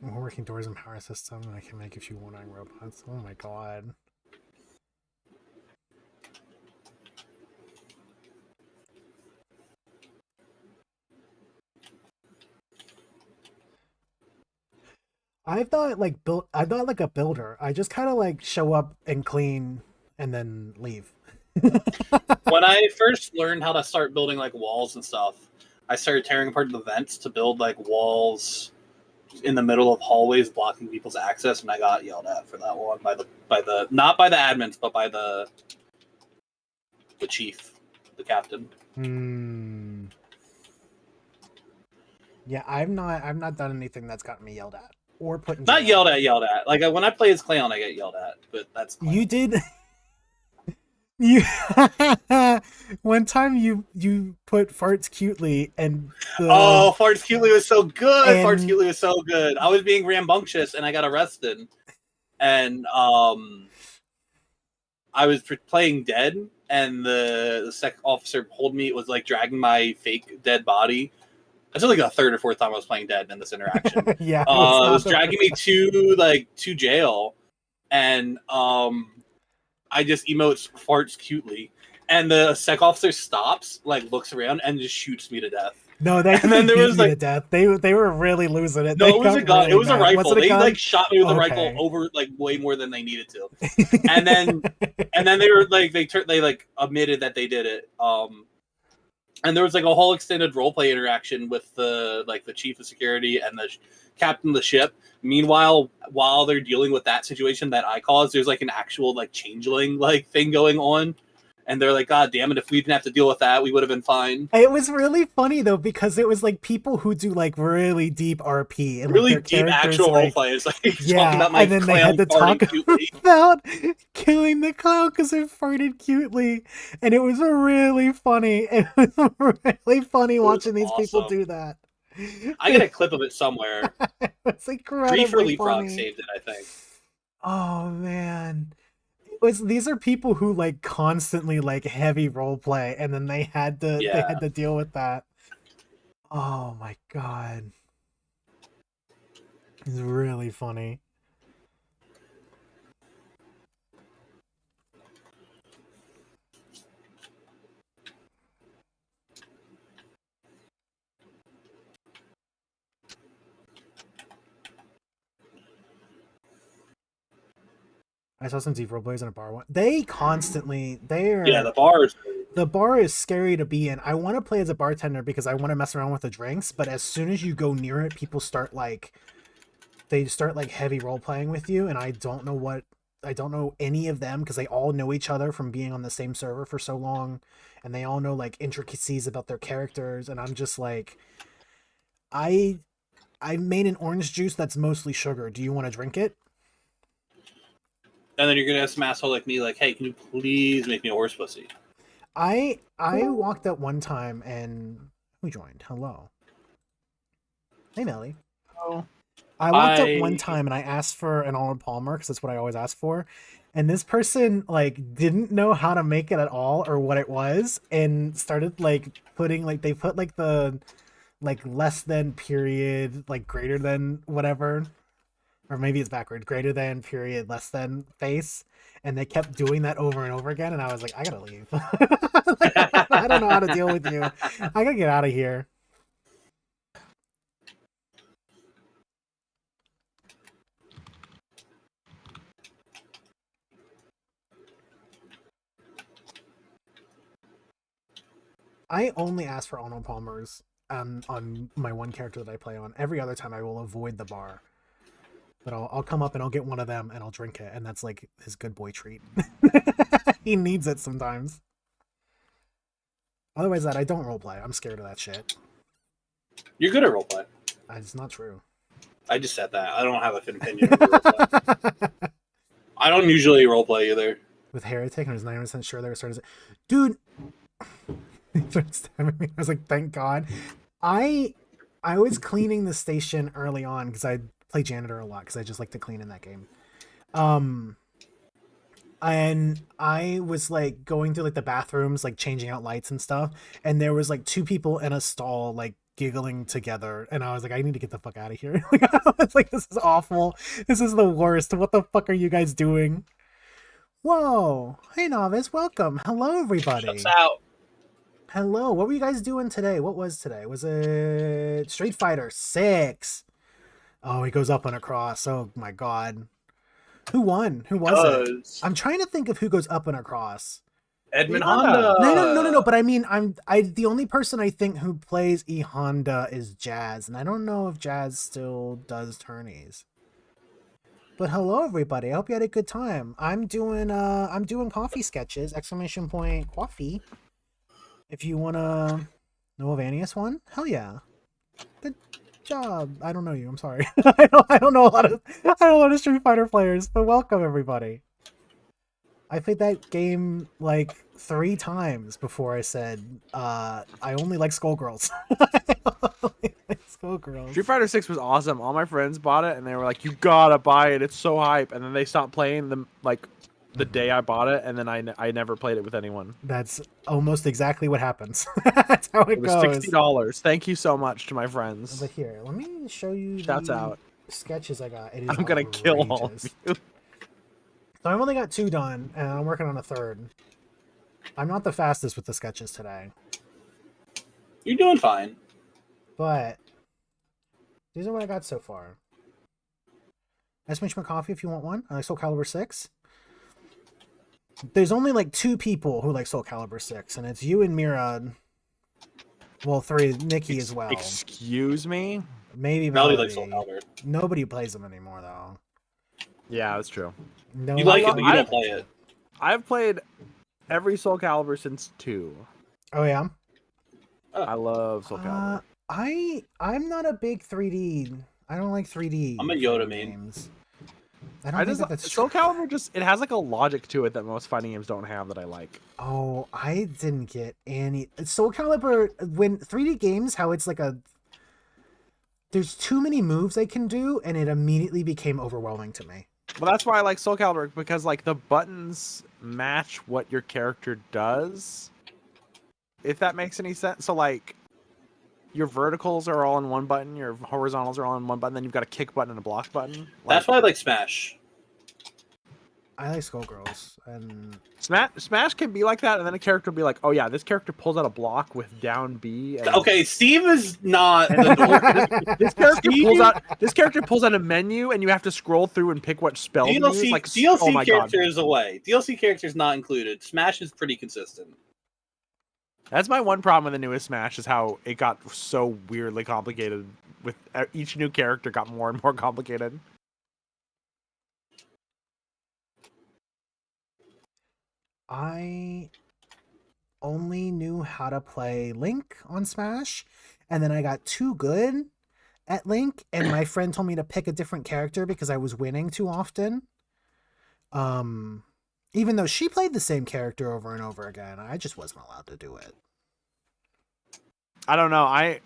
S1: Working doors and power system, and I can make a few one-eyed robots. Oh my god. I'm not like a builder. I just kind of like show up and clean and then leave.
S2: When I first learned how to start building like walls and stuff, I started tearing apart the vents to build like walls in the middle of hallways blocking people's access, and I got yelled at for that one by the not by the admins, but by the chief, the captain.
S1: Yeah, I've not done anything that's gotten me yelled at or put in
S2: Not
S1: jail.
S2: yelled at. Like when I play as Clown, I get yelled at, but that's Clown.
S1: You did. You one time you put farts cutely and
S2: farts cutely was so good.
S1: And...
S2: Farts cutely was so good. I was being rambunctious and I got arrested, and I was playing dead, and the second officer pulled me. It was like dragging my fake dead body. That's like the third or fourth time I was playing dead in this interaction.
S1: Yeah,
S2: it was dragging me to jail, and I just emote farts cutely, and the sec officer stops, like looks around, and just shoots me to death.
S1: No, they
S2: And then there
S1: beat
S2: was
S1: you
S2: like
S1: to death. They were really losing it.
S2: no,
S1: They
S2: it was
S1: got
S2: a gun.
S1: really
S2: It was a
S1: mad.
S2: rifle.
S1: Was it a
S2: They
S1: gun?
S2: like shot me with a
S1: Okay.
S2: rifle over like way more than they needed to. And then they were like they like admitted that they did it. And there was like a whole extended roleplay interaction with the chief of security and the captain of the ship. Meanwhile, while they're dealing with that situation that I caused, there's like an actual like changeling like thing going on. And they're like, God damn it, if we didn't have to deal with that, we would have been fine.
S1: It was really funny though, because it was like people who do like really deep RP and
S2: Really
S1: like their
S2: deep
S1: characters,
S2: actual
S1: like,
S2: roleplay. It's like talking
S1: yeah,
S2: about my
S1: and then they had to
S2: clown
S1: talk
S2: farting cutely.
S1: about killing the clown because it farted cutely, and it was really funny. It was really funny watching these people
S2: awesome.
S1: do that.
S2: I get a clip of it somewhere.
S1: It's incredibly
S2: Free Frog
S1: funny.
S2: saved it, I think.
S1: Oh man. These are people who like constantly like heavy role play, and then they had to deal with that. Oh my god. It's really funny. I saw some deep role players in a bar. They constantly the bar is scary to be in. I want to play as a bartender because I want to mess around with the drinks, but as soon as you go near it, people start like heavy role playing with you, and I don't know any of them because they all know each other from being on the same server for so long, and they all know like intricacies about their characters, and I'm just like, I made an orange juice that's mostly sugar. Do you want to drink it?
S2: And then you're gonna have some asshole like me, like, hey, can you please make me a horse pussy?
S1: I walked up one time and who joined? Hello. Hey Melly.
S2: Oh.
S1: I walked up one time and I asked for an Arnold Palmer because that's what I always ask for. And this person like didn't know how to make it at all or what it was, and started like putting like they put like the like less than period, like greater than whatever. Or maybe it's backwards, greater than period, less than face. And they kept doing that over and over again. And I was like, I gotta leave. I don't know how to deal with you. I gotta get out of here. I only ask for Arnold Palmer's on my one character that I play on. Every other time I will avoid the bar. But I'll come up and I'll get one of them and I'll drink it, and that's like his good boy treat. He needs it sometimes. Otherwise, I don't roleplay. I'm scared of that shit.
S2: You're good at roleplay.
S1: It's not true.
S2: I just said that. I don't have an opinion over roleplay. I don't usually roleplay either.
S1: With Heretic, and I was 90% sure they were starting to say, dude. He started stabbing me. I was like, thank God. I was cleaning the station early on because I play janitor a lot because I just like to clean in that game. And I was like going through like the bathrooms, like changing out lights and stuff, and there was like two people in a stall like giggling together, and I was like, I need to get the fuck out of here. I was like, this is awful. This is the worst. What the fuck are you guys doing? Whoa. Hey Novice, welcome. Hello everybody.
S2: Shuts out.
S1: Hello. What were you guys doing today? What was today? Was it Street Fighter 6? Oh, he goes up and across. Oh my god. Who won? Who was it? I'm trying to think of who goes up and across.
S2: Edmund Honda.
S1: No. But I mean, the only person I think who plays E Honda is Jazz, and I don't know if Jazz still does tourneys. But hello everybody. I hope you had a good time. I'm doing coffee sketches. ! Coffee. If you wanna know of Anius one, hell yeah. Good job. I don't know you. I'm sorry. I don't know a lot of Street Fighter players, but welcome everybody. I played that game like 3 times before I said I only like Skullgirls. I only like Skullgirls.
S10: Street Fighter 6 was awesome. All my friends bought it and they were like, "You gotta buy it. It's so hype." And then they stopped playing them like the day I bought it, and then I never played it with anyone.
S1: That's almost exactly what happens. That's how it
S10: was
S1: goes.
S10: $60. Thank you so much to my friends.
S1: But here, let me show you
S10: Shouts
S1: the
S10: out.
S1: sketches I got. It is
S10: I'm gonna kill all of you.
S1: So I've only got 2 done, and I'm working on a 3rd. I'm not the fastest with the sketches today,
S2: You're doing fine.
S1: but these are what I got so far. Exclamation coffee if you want one. I like Soul Calibur 6. There's only like 2 people who like Soul Calibur 6, and it's you and Mira. Well, 3, Nikki as well.
S10: Excuse me?
S1: Maybe
S2: Melody
S1: Melody.
S2: likes Soul Calibur.
S1: Nobody plays them anymore, though.
S10: Yeah, that's true.
S1: No,
S2: You like it, but you don't play it.
S10: I've played every Soul Calibur since 2.
S1: Oh yeah.
S10: I love Soul Calibur.
S1: I'm not a big 3D. I don't like 3D.
S2: I'm a Yoda main.
S1: games. I don't think that's
S10: Soul Calibur it has like a logic to it that most fighting games don't have that I like.
S1: Oh, I didn't get any Soul Calibur when 3D games. How it's like there's too many moves I can do, and it immediately became overwhelming to me.
S10: Well, that's why I like Soul Calibur, because like the buttons match what your character does. If that makes any sense. So like your verticals are all in one button, your horizontals are all in one button, then you've got a kick button and a block button.
S2: That's why I like Smash.
S1: I like Skullgirls, and
S10: Smash can be like that, and then a character will be like, "Oh yeah, this character pulls out a block with down B." And...
S2: Okay, Steve is not the
S10: This character pulls out a menu, and you have to scroll through and pick what spell to use. Like,
S2: DLC
S10: oh my
S2: character
S10: God.
S2: is away. DLC character is not included. Smash is pretty consistent.
S10: That's my one problem with the newest Smash is how it got so weirdly complicated. With each new character got more and more complicated.
S1: I only knew how to play Link on Smash, and then I got too good at Link, and my friend told me to pick a different character because I was winning too often. Even though she played the same character over and over again, I just wasn't allowed to do it.
S10: I don't know. I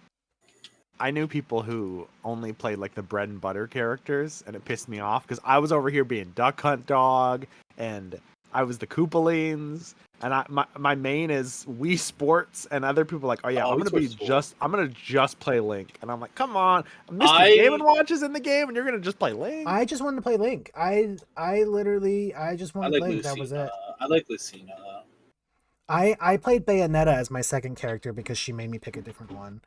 S10: knew people who only played like the bread and butter characters, and it pissed me off because I was over here being Duck Hunt Dog, and I was the Koopalings, and my main is Wii Sports, and other people are like, oh yeah, I'm gonna just play Link, and I'm like, come on, Mr. Game and Watch is in the game, and you're gonna just play Link.
S1: I just wanted to play Link. I just wanted to play Link. That was it.
S2: I like Lucina.
S1: I played Bayonetta as my second character because she made me pick a different one.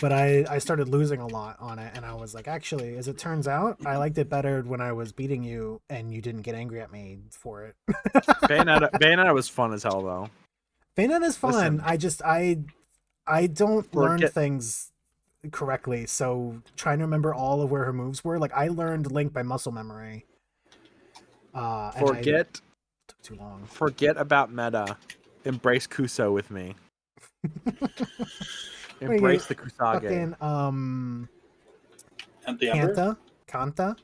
S1: But I started losing a lot on it, and I was like, actually, as it turns out, I liked it better when I was beating you and you didn't get angry at me for it.
S10: Bayonetta was fun as hell, though.
S1: Bayonetta's fun.
S10: Listen,
S1: I don't learn things correctly, so trying to remember all of where her moves were, like I learned Link by muscle memory.
S10: Took
S1: too long.
S10: Forget about meta. Embrace Kuso with me. Embrace the Kusage.
S1: Fucking, Kanta?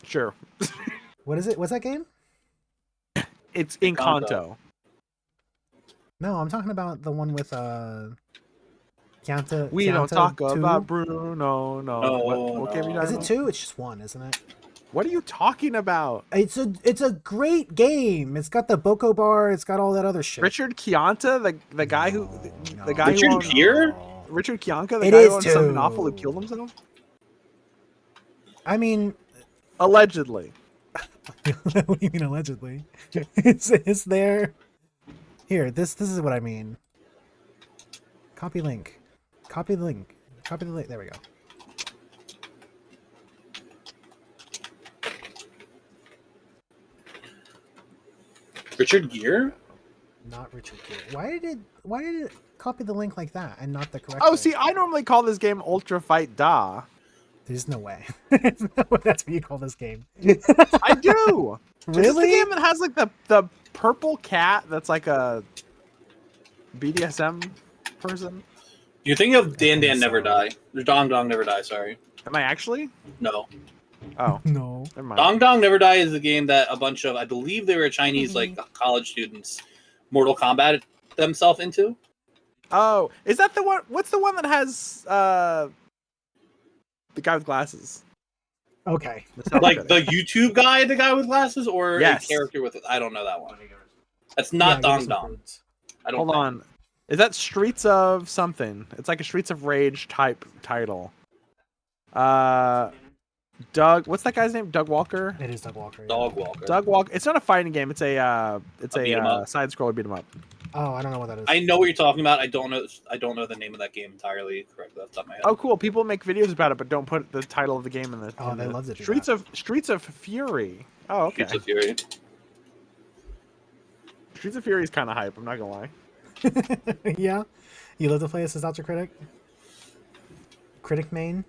S10: Sure.
S1: What is it? What's that game?
S10: It's Encanto.
S1: No, I'm talking about the one with Kanta.
S10: We don't talk about Bruno. No.
S2: What
S10: game are you talking
S1: Is it
S10: about?
S1: 2? It's just 1, isn't it?
S10: What are you talking about?
S1: It's a great game. It's got the Boko Bar. It's got all that other shit.
S10: Richard Chianta, the guy who
S2: Richard Gere?
S10: Richard Chianca, the
S1: It
S10: guy
S1: is
S10: who owns
S1: too.
S10: something awful who killed himself.
S1: I mean,
S10: allegedly.
S1: What do you mean allegedly? It's there. Here, this is what I mean. Copy link. Copy the link. Copy the link. There we go.
S2: Richard Gere?
S1: Not Richard Gere. Why did it copy the link like that and not the correct?
S10: Oh,
S1: link?
S10: see, I normally call this game Ultra Fight Da.
S1: There's no way. That's what you call this game.
S10: I do.
S1: Really?
S10: This is the game that has like the purple cat that's like a BDSM person.
S2: You're thinking of Dan Never Die. Or Dong Dong Never Die, sorry.
S10: Am I actually?
S2: No.
S10: Oh.
S1: No.
S10: Never mind.
S2: Dong Dong Never Die is a game that a bunch of, I believe they were Chinese like college students, Mortal Kombat themselves into.
S10: Oh, is that the one? What's the one that has the guy with glasses?
S1: Okay.
S2: Like the YouTube guy, the guy with glasses, or
S10: Yes.
S2: a character with it? I don't know that one. That's not Dong Dong. I don't
S10: Hold on. Is that Streets of something? It's like a Streets of Rage type title. Doug, what's that guy's name? Doug Walker.
S1: It is Doug Walker. Yeah.
S2: Dog Walker.
S10: Doug Walker. It's not a fighting game. It's a
S2: beat 'em up?
S10: side scroller beat 'em up.
S1: Oh, I don't know what that is.
S2: I know what you're talking about. I don't know the name of that game entirely correctly off the top of my head.
S10: Oh, cool. People make videos about it, but don't put the title of the game in the.
S1: Oh,
S10: in
S1: they
S10: the
S1: love to do
S10: Streets of Fury. Oh, okay.
S2: Streets of Fury.
S10: Streets of Fury is kind of hype. I'm not gonna lie.
S1: Yeah, you love to play as Nostalgia Critic. Critic main.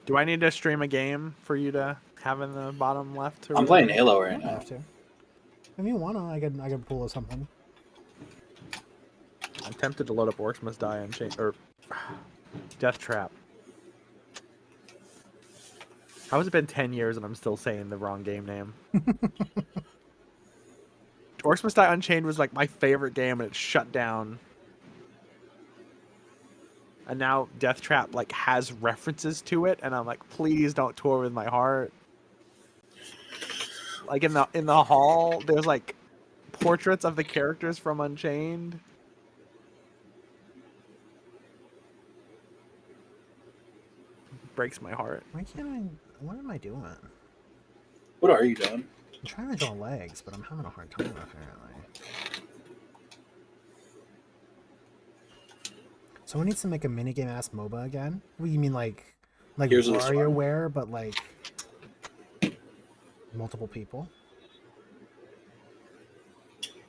S10: Do I need to stream a game for you to have in the bottom left?
S2: I'm playing Halo
S1: I
S2: right
S1: don't
S2: now.
S1: have to. If you wanna, I could pull something.
S10: I'm tempted to load up Orcs Must Die and change or Death Trap. How has it been 10 years and I'm still saying the wrong game name? Orcs Must Die Unchained was like my favorite game and it shut down. And now Death Trap like has references to it and I'm like, please don't tour with my heart. Like in the hall, there's like portraits of the characters from Unchained. Breaks my heart.
S1: Why can't I? What am I doing?
S2: What are you doing?
S1: I'm trying to draw legs, but I'm having a hard time apparently. Someone needs to make a minigame ass MOBA again. What do you mean, like
S2: Here's the Storm.
S1: WarioWare, but like multiple people?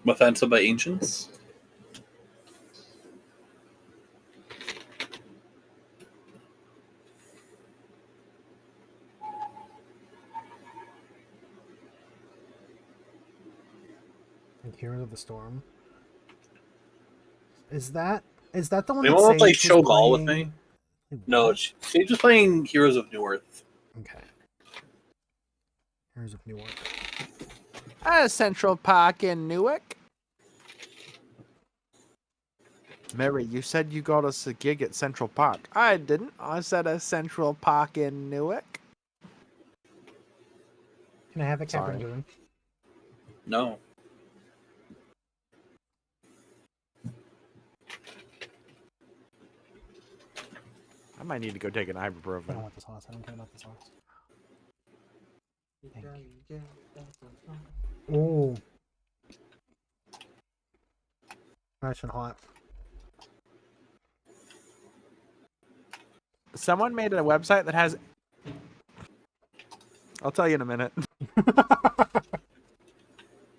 S2: Offensive by Ancients?
S1: Like Heroes of the Storm. Is that the one?
S2: They
S1: that
S2: want to play
S1: Sage was
S2: Show Ball with
S1: playing?
S2: me? No, she's just playing Heroes of New Earth.
S1: Okay. Heroes of Newark.
S10: Central Park in Newark. Mary, you said you got us a gig at Central Park. I didn't. I said a Central Park in Newark.
S1: Can I have a
S10: Sorry.
S1: Captain Boone?
S2: No.
S10: I might need to go take an
S1: I don't
S10: ibuprofen.
S1: want the sauce. I don't care about the sauce. Ooh. Nice and hot.
S10: Someone made a website that has. I'll tell you in a minute.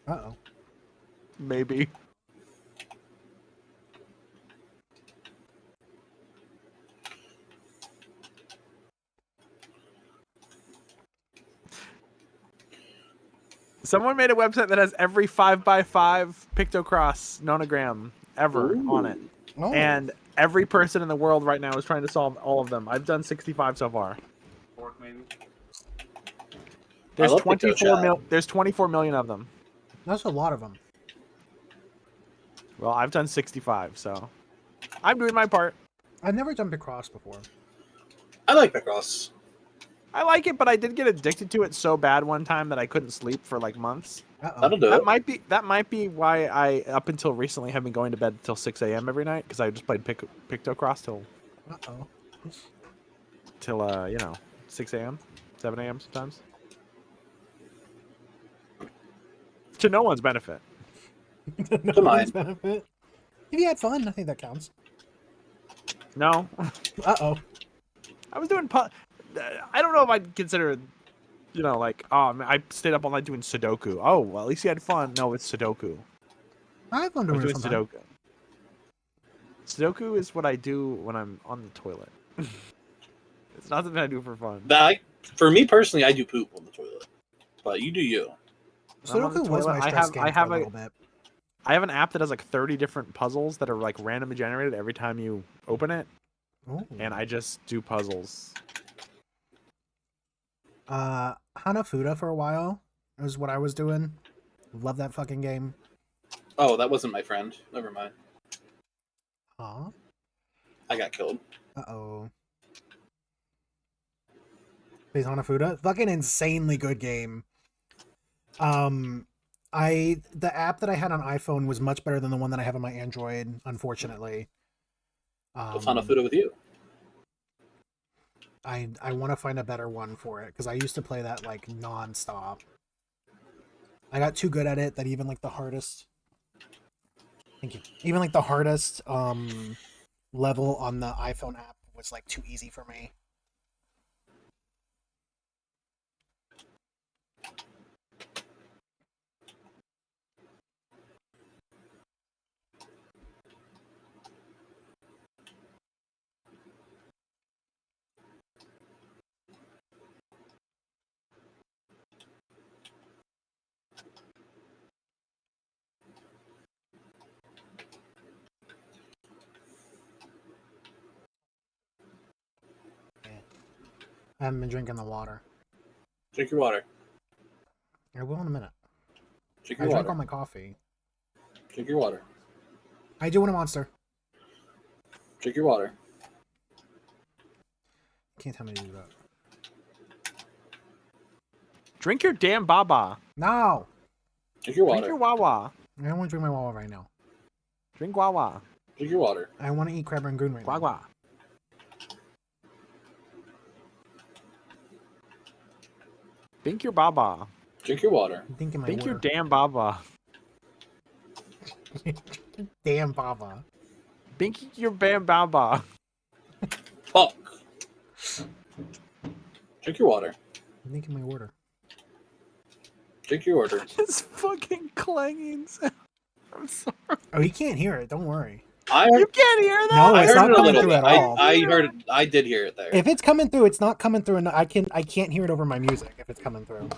S1: Uh-oh.
S10: Maybe. Someone made a website that has every 5x5 pictocross nonogram ever on it.
S1: Oh.
S10: And every person in the world right now is trying to solve all of them. I've done 65 so far.
S9: Fork maybe.
S10: There's
S2: love
S10: 24 there's 24 million of them.
S1: That's a lot of them.
S10: Well, I've done 65, so I'm doing my part.
S1: I've never done Picross before.
S2: I like Picross.
S10: I like it, but I did get addicted to it so bad one time that I couldn't sleep for like months.
S1: Uh-oh.
S2: That'll do it.
S10: That might be why I up until recently have been going to bed till 6 a.m. every night because I just played Pictocross
S1: Uh-oh.
S10: till 6 a.m., 7 a.m. sometimes. To no one's benefit.
S1: No
S2: Come
S1: one's
S2: on.
S1: benefit. If you had fun, I think that counts.
S10: No,
S1: Uh-oh.
S10: I was doing. I don't know if I'd consider, I stayed up all night doing Sudoku. Oh, well, at least you had fun. No, it's Sudoku.
S1: I have fun
S10: I'm
S1: doing
S10: doing
S1: it sometime.
S10: Sudoku. Sudoku is what I do when I'm on the toilet. It's not something I do for fun.
S2: For me personally, I do poop on the toilet. But you do you.
S10: When I'm on the
S1: Sudoku was my
S10: toilet,
S1: stress game for a little bit.
S10: I have an app that has like 30 different puzzles that are like randomly generated every time you open it,
S1: Ooh.
S10: and I just do puzzles.
S1: Hanafuda for a while is what I was doing. Love that fucking game.
S2: Oh, that wasn't my friend. Never mind.
S1: Aw.
S2: I got killed.
S1: Uh-oh. Plays Hanafuda? Fucking insanely good game. The app that I had on iPhone was much better than the one that I have on my Android, unfortunately.
S2: Go find a photo with you.
S1: I want to find a better one for it because I used to play that like nonstop. I got too good at it that even like the hardest. Thank you. Even like the hardest level on the iPhone app was like too easy for me. I haven't been drinking the water.
S2: Drink your water.
S1: I will in a minute.
S2: Drink
S1: I
S2: your
S1: drank
S2: water.
S1: all my coffee.
S2: Drink your water.
S1: I do want a monster.
S2: Drink your water.
S1: Can't tell me to do that.
S10: Drink your damn baba.
S1: No!
S2: Drink your water.
S10: Drink your wawa.
S1: I don't want to drink my wawa right now.
S10: Drink wawa.
S2: Drink your water.
S1: I want to eat crab rangoon right now.
S10: Guagua. Drink your baba.
S2: Drink your water.
S1: I'm thinking my
S10: Drink your
S1: water.
S10: damn baba.
S1: Damn baba.
S10: Drink your bam baba.
S2: Fuck. Drink your water.
S1: I'm thinking my order.
S2: Drink your order.
S10: This fucking clanging sound. I'm sorry.
S1: Oh, he can't hear it. Don't worry.
S10: You can't hear that?
S1: No,
S2: I
S1: it's
S2: heard
S1: not
S2: it a
S1: coming
S2: little
S1: through
S2: bit.
S1: at all.
S2: I heard it. I did hear it there.
S1: If it's coming through, it's not coming through, and I can't hear it over my music if it's coming through.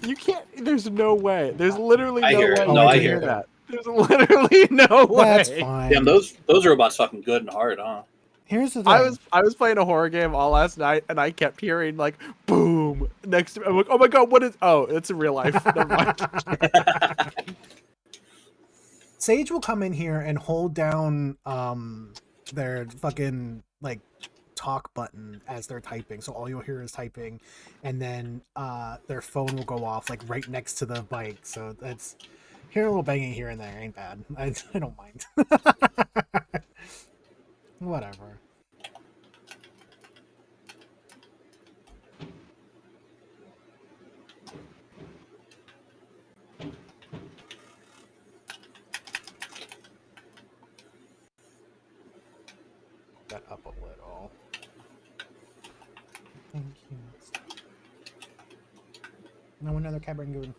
S10: You can't. There's no way. There's literally
S2: I
S10: no
S2: hear
S10: way.
S2: it.
S10: you
S2: No, I
S10: can
S2: hear
S10: that. There's literally no way.
S1: That's fine.
S2: Damn, those robots fucking good and hard, huh?
S1: Here's the thing.
S10: I was playing a horror game all last night, and I kept hearing like boom next to me. I'm like, oh my god, what is? Oh, it's in real life. Never mind.
S1: Sage will come in here and hold down their fucking like talk button as they're typing, so all you'll hear is typing, and then their phone will go off like right next to the mic. So that's hear a little banging here and there ain't bad. I don't mind. Whatever. That up a little. Thank you. No, another Cabrangoon.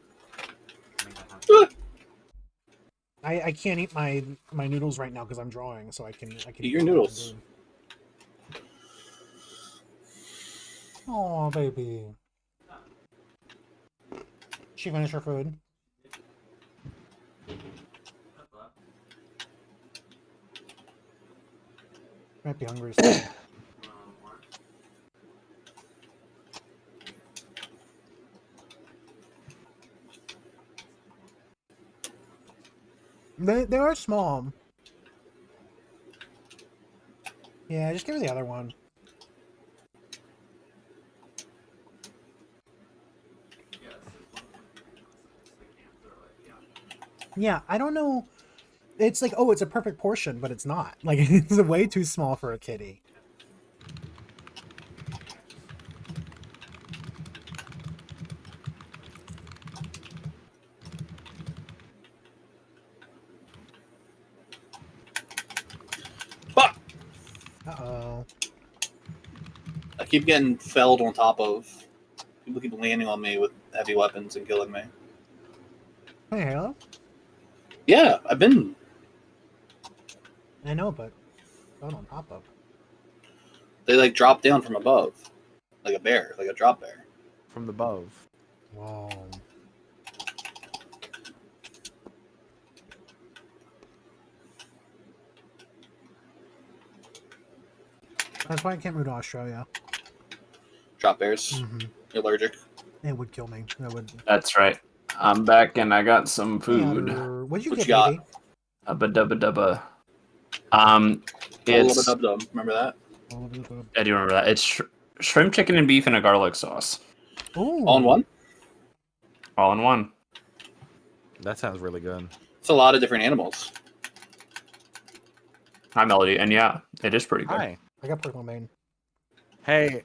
S1: I can't eat my noodles right now because I'm drawing, so I can
S2: Eat your noodles.
S1: Oh, baby. She finished her food. Might be hungry. Still. They are small. Yeah, just give her the other one. Yeah, I don't know. It's like, oh, it's a perfect portion, but it's not. Like, it's way too small for a kitty.
S2: Fuck!
S1: Uh-oh.
S2: I keep getting felled on top of. People keep landing on me with heavy weapons and killing me.
S1: Hey, Halo?
S2: Yeah, I've been.
S1: I know, but not on top of.
S2: They like drop down from above, like a bear, like a drop bear.
S10: From the above.
S1: Whoa. That's why I can't move to Australia.
S2: Drop bears.
S1: Mm-hmm.
S2: You're allergic.
S1: It would kill me. That would.
S3: That's right. I'm back and I got some food.
S1: What'd you
S2: What
S1: get,
S2: you got?
S1: baby?
S3: Abba dubba dubba.
S2: It's
S3: It's.
S2: dub. Remember that?
S3: I do remember that. It's shrimp, chicken, and beef in a garlic sauce.
S1: Ooh.
S2: All in one.
S3: All in one.
S10: That sounds really good.
S2: It's a lot of different animals.
S3: Hi, Melody. And yeah, it is pretty good.
S10: Hi.
S1: I got Pokemon Main.
S10: Hey,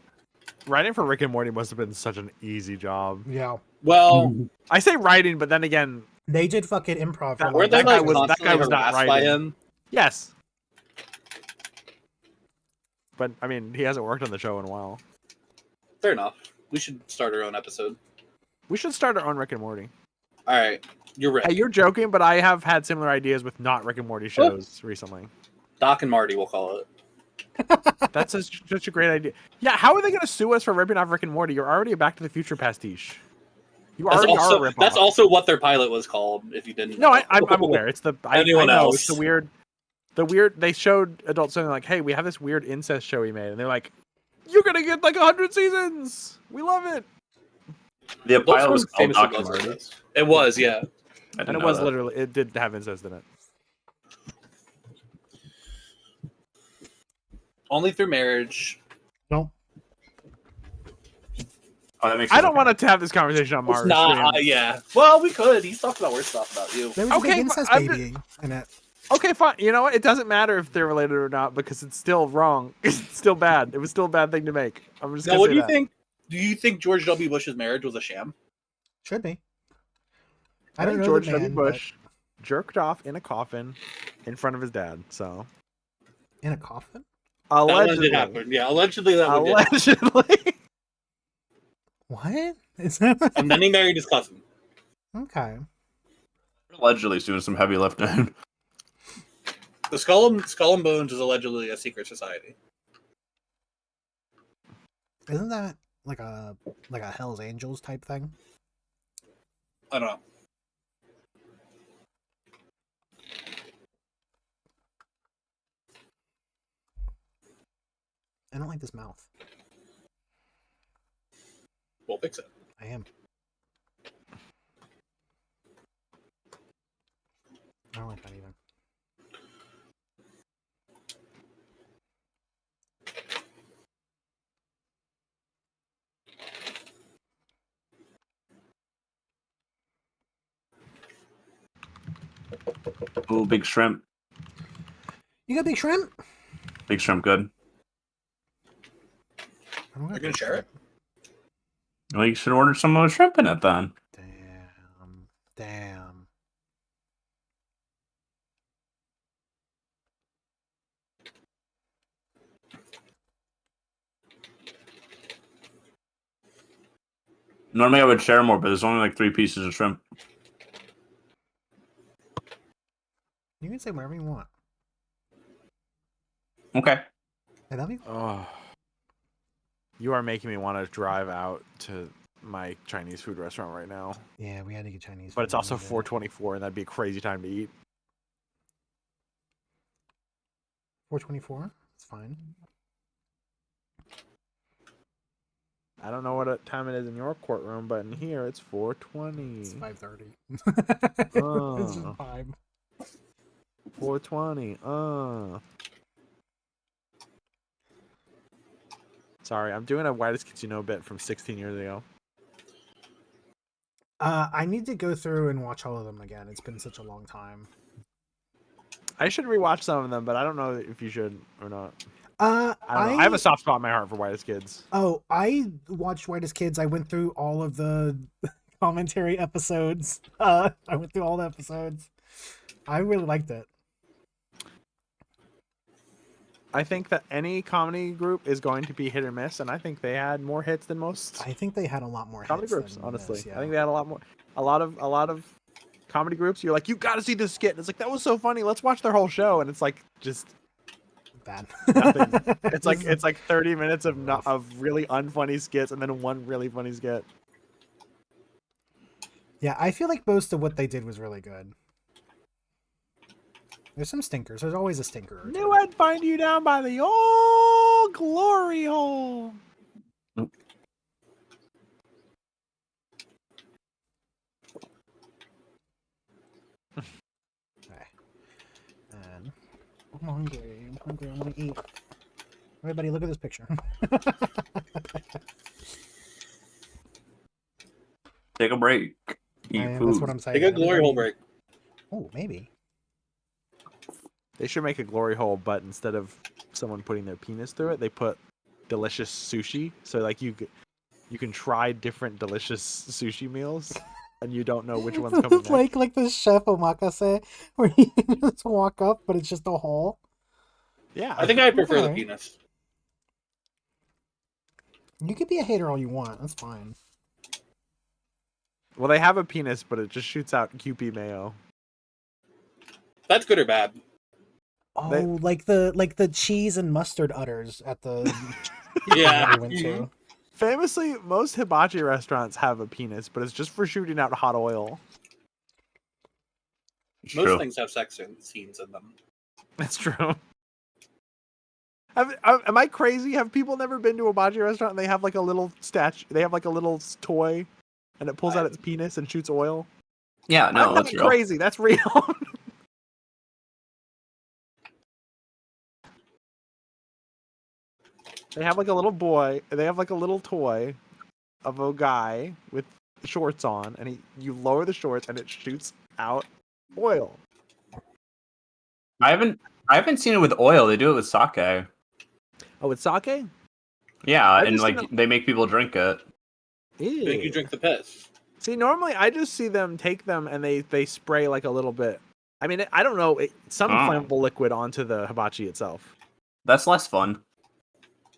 S10: writing for Rick and Morty must have been such an easy job.
S1: Yeah.
S2: Well,
S10: I say writing, but then again,
S1: They did fucking improv.
S10: That-
S1: For
S2: weren't
S1: like
S2: they
S10: that guy
S2: like
S10: was- that
S2: constantly
S10: guy was not
S2: harassed by
S10: writing.
S2: him?
S10: yes. But I mean, he hasn't worked on the show in a while.
S2: Fair enough. We should start our own episode.
S10: We should start our own Rick and Morty.
S2: All right, you're right.
S10: Hey, you're joking, but I have had similar ideas with not Rick and Morty shows recently.
S2: Doc and Marty, we'll call it.
S10: That's such a great idea. Yeah, how are they going to sue us for ripping off Rick and Morty? You're already a Back to the Future pastiche. You
S2: That's
S10: already
S2: also,
S10: are a ripoff.
S2: that's also what their pilot was called. If you didn't,
S10: No,
S2: know.
S10: I'm aware. It's the I
S2: Anyone
S10: know,
S2: else?
S10: It's the weird. The weird. They showed Adult Swim like, hey, we have this weird incest show we made, and they're like, you're gonna get like 100 seasons. We love it.
S3: The
S2: Adult
S3: pilot was
S2: Swim
S3: called
S2: famously
S3: Doc and
S2: was like
S3: Marty.
S2: this. It was, yeah.
S3: I didn't
S10: And it
S3: know
S10: was
S3: that.
S10: literally. It did have incest in it.
S2: Only through marriage.
S1: No.
S3: Oh, that makes
S10: I
S3: sense.
S10: don't want to have this conversation on
S2: It's
S10: Mars.
S2: not. Yeah. Well, we could. He's talked about worse stuff about you.
S1: There was a
S10: Okay,
S1: big
S10: but
S1: incest
S10: I'm
S1: baby in it.
S10: Okay, fine. You know what? It doesn't matter if they're related or not because it's still wrong. It's still bad. It was still a bad thing to make. I'm just
S2: Now,
S10: gonna
S2: what
S10: say
S2: do you
S10: that.
S2: think? Do you think George W. Bush's marriage was a sham?
S1: Should be.
S10: I
S1: don't
S10: think
S1: know
S10: George
S1: the
S10: W.
S1: man,
S10: Bush jerked off in a coffin in front of his dad. So
S1: but in a coffin.
S2: That one
S10: allegedly,
S2: did happen. Yeah, allegedly that one did.
S10: allegedly.
S1: What? Is that
S2: And then he married his cousin.
S1: okay?
S3: Allegedly, he's doing some heavy lifting.
S2: The Skull and Bones is allegedly a secret society.
S1: Isn't that like a Hell's Angels type thing?
S2: I don't know.
S1: I don't like this mouth.
S2: We'll fix it.
S1: I am. I don't like that either.
S3: Ooh, big shrimp.
S1: You got big shrimp?
S3: Big shrimp, good.
S1: I don't got
S2: You're gonna
S1: big
S2: share it?
S1: shrimp.
S3: Well, you should order some of the shrimp in it then.
S1: Damn.
S3: Normally I would share more, but there's only like 3 pieces of shrimp.
S1: You can say whatever you want.
S3: Okay.
S1: I love you.
S10: Oh, you are making me want to drive out to my Chinese food restaurant right now.
S1: Yeah, we had to get Chinese.
S10: But
S1: food
S10: it's also
S1: the other day.
S10: 4:24, and that'd be a crazy time to eat.
S1: 4:24. It's fine.
S10: I don't know what time it is in your courtroom, but in here it's 4:20.
S1: It's 5:30.
S10: Oh.
S1: It's just 5.
S10: 4:20. Sorry, I'm doing a Whitest Kids You Know bit from 16 years ago.
S1: I need to go through and watch all of them again. It's been such a long time.
S10: I should rewatch some of them, but I don't know if you should or not.
S1: I
S10: don't know. I have a soft spot in my heart for Whitest Kids.
S1: Oh, I watched Whitest Kids. I went through all of the commentary episodes. I went through all the episodes. I really liked it.
S10: I think that any comedy group is going to be hit or miss, and I think they had more hits than most
S1: I think they had a lot more
S10: comedy
S1: hits
S10: groups.
S1: than
S10: Honestly,
S1: this, yeah.
S10: I think they had a lot of comedy groups. You're like, you got to see this skit. And it's like that was so funny. Let's watch their whole show, and it's like just
S1: bad.
S10: nothing. It's like 30 minutes of really unfunny skits, and then one really funny skit.
S1: Yeah, I feel like most of what they did was really good. There's some stinkers. There's always a stinker. Or two.
S10: Knew I'd find you down by the old glory hole.
S1: Okay. And I'm hungry. I want to eat. Everybody, look at this picture.
S3: Take a break.
S1: That's what I'm saying.
S2: Take a glory hole
S1: Everybody-
S2: break.
S1: Oh, maybe.
S10: They should make a glory hole, but instead of someone putting their penis through it, they put delicious sushi. So like you can try different delicious sushi meals, and you don't know which one's coming next.
S1: like the chef omakase, where you just walk up, but it's just a hole.
S10: Yeah,
S2: I think I prefer the
S1: Alright.
S2: penis.
S1: You could be a hater all you want. That's fine.
S10: Well, they have a penis, but it just shoots out QP mayo.
S2: That's good or bad?
S1: Oh,
S10: They-
S1: like the cheese and mustard udders at the
S2: Yeah.
S1: we went to.
S10: Famously, most hibachi restaurants have a penis, but it's just for shooting out hot oil.
S2: Most
S3: True.
S2: things have sex scenes in them.
S10: That's true. Am I crazy? Have people never been to a hibachi restaurant and they have like a little statue? They have like a little toy, and it pulls out its penis and shoots oil.
S3: Yeah, no,
S10: I'm
S3: that's
S10: not
S3: real.
S10: crazy. That's real. They have like a little boy. They have like a little toy of a guy with shorts on, and you lower the shorts and it shoots out oil.
S3: I haven't seen it with oil. They do it with sake.
S10: Oh, it's sake?
S3: Yeah,
S10: I've
S3: and
S10: just
S3: like
S10: seen
S3: they make people drink it.
S2: Make you drink the piss.
S10: See, normally I just see them take them and they spray like a little bit. I mean, I don't know, some flammable liquid onto the hibachi itself.
S3: That's less fun.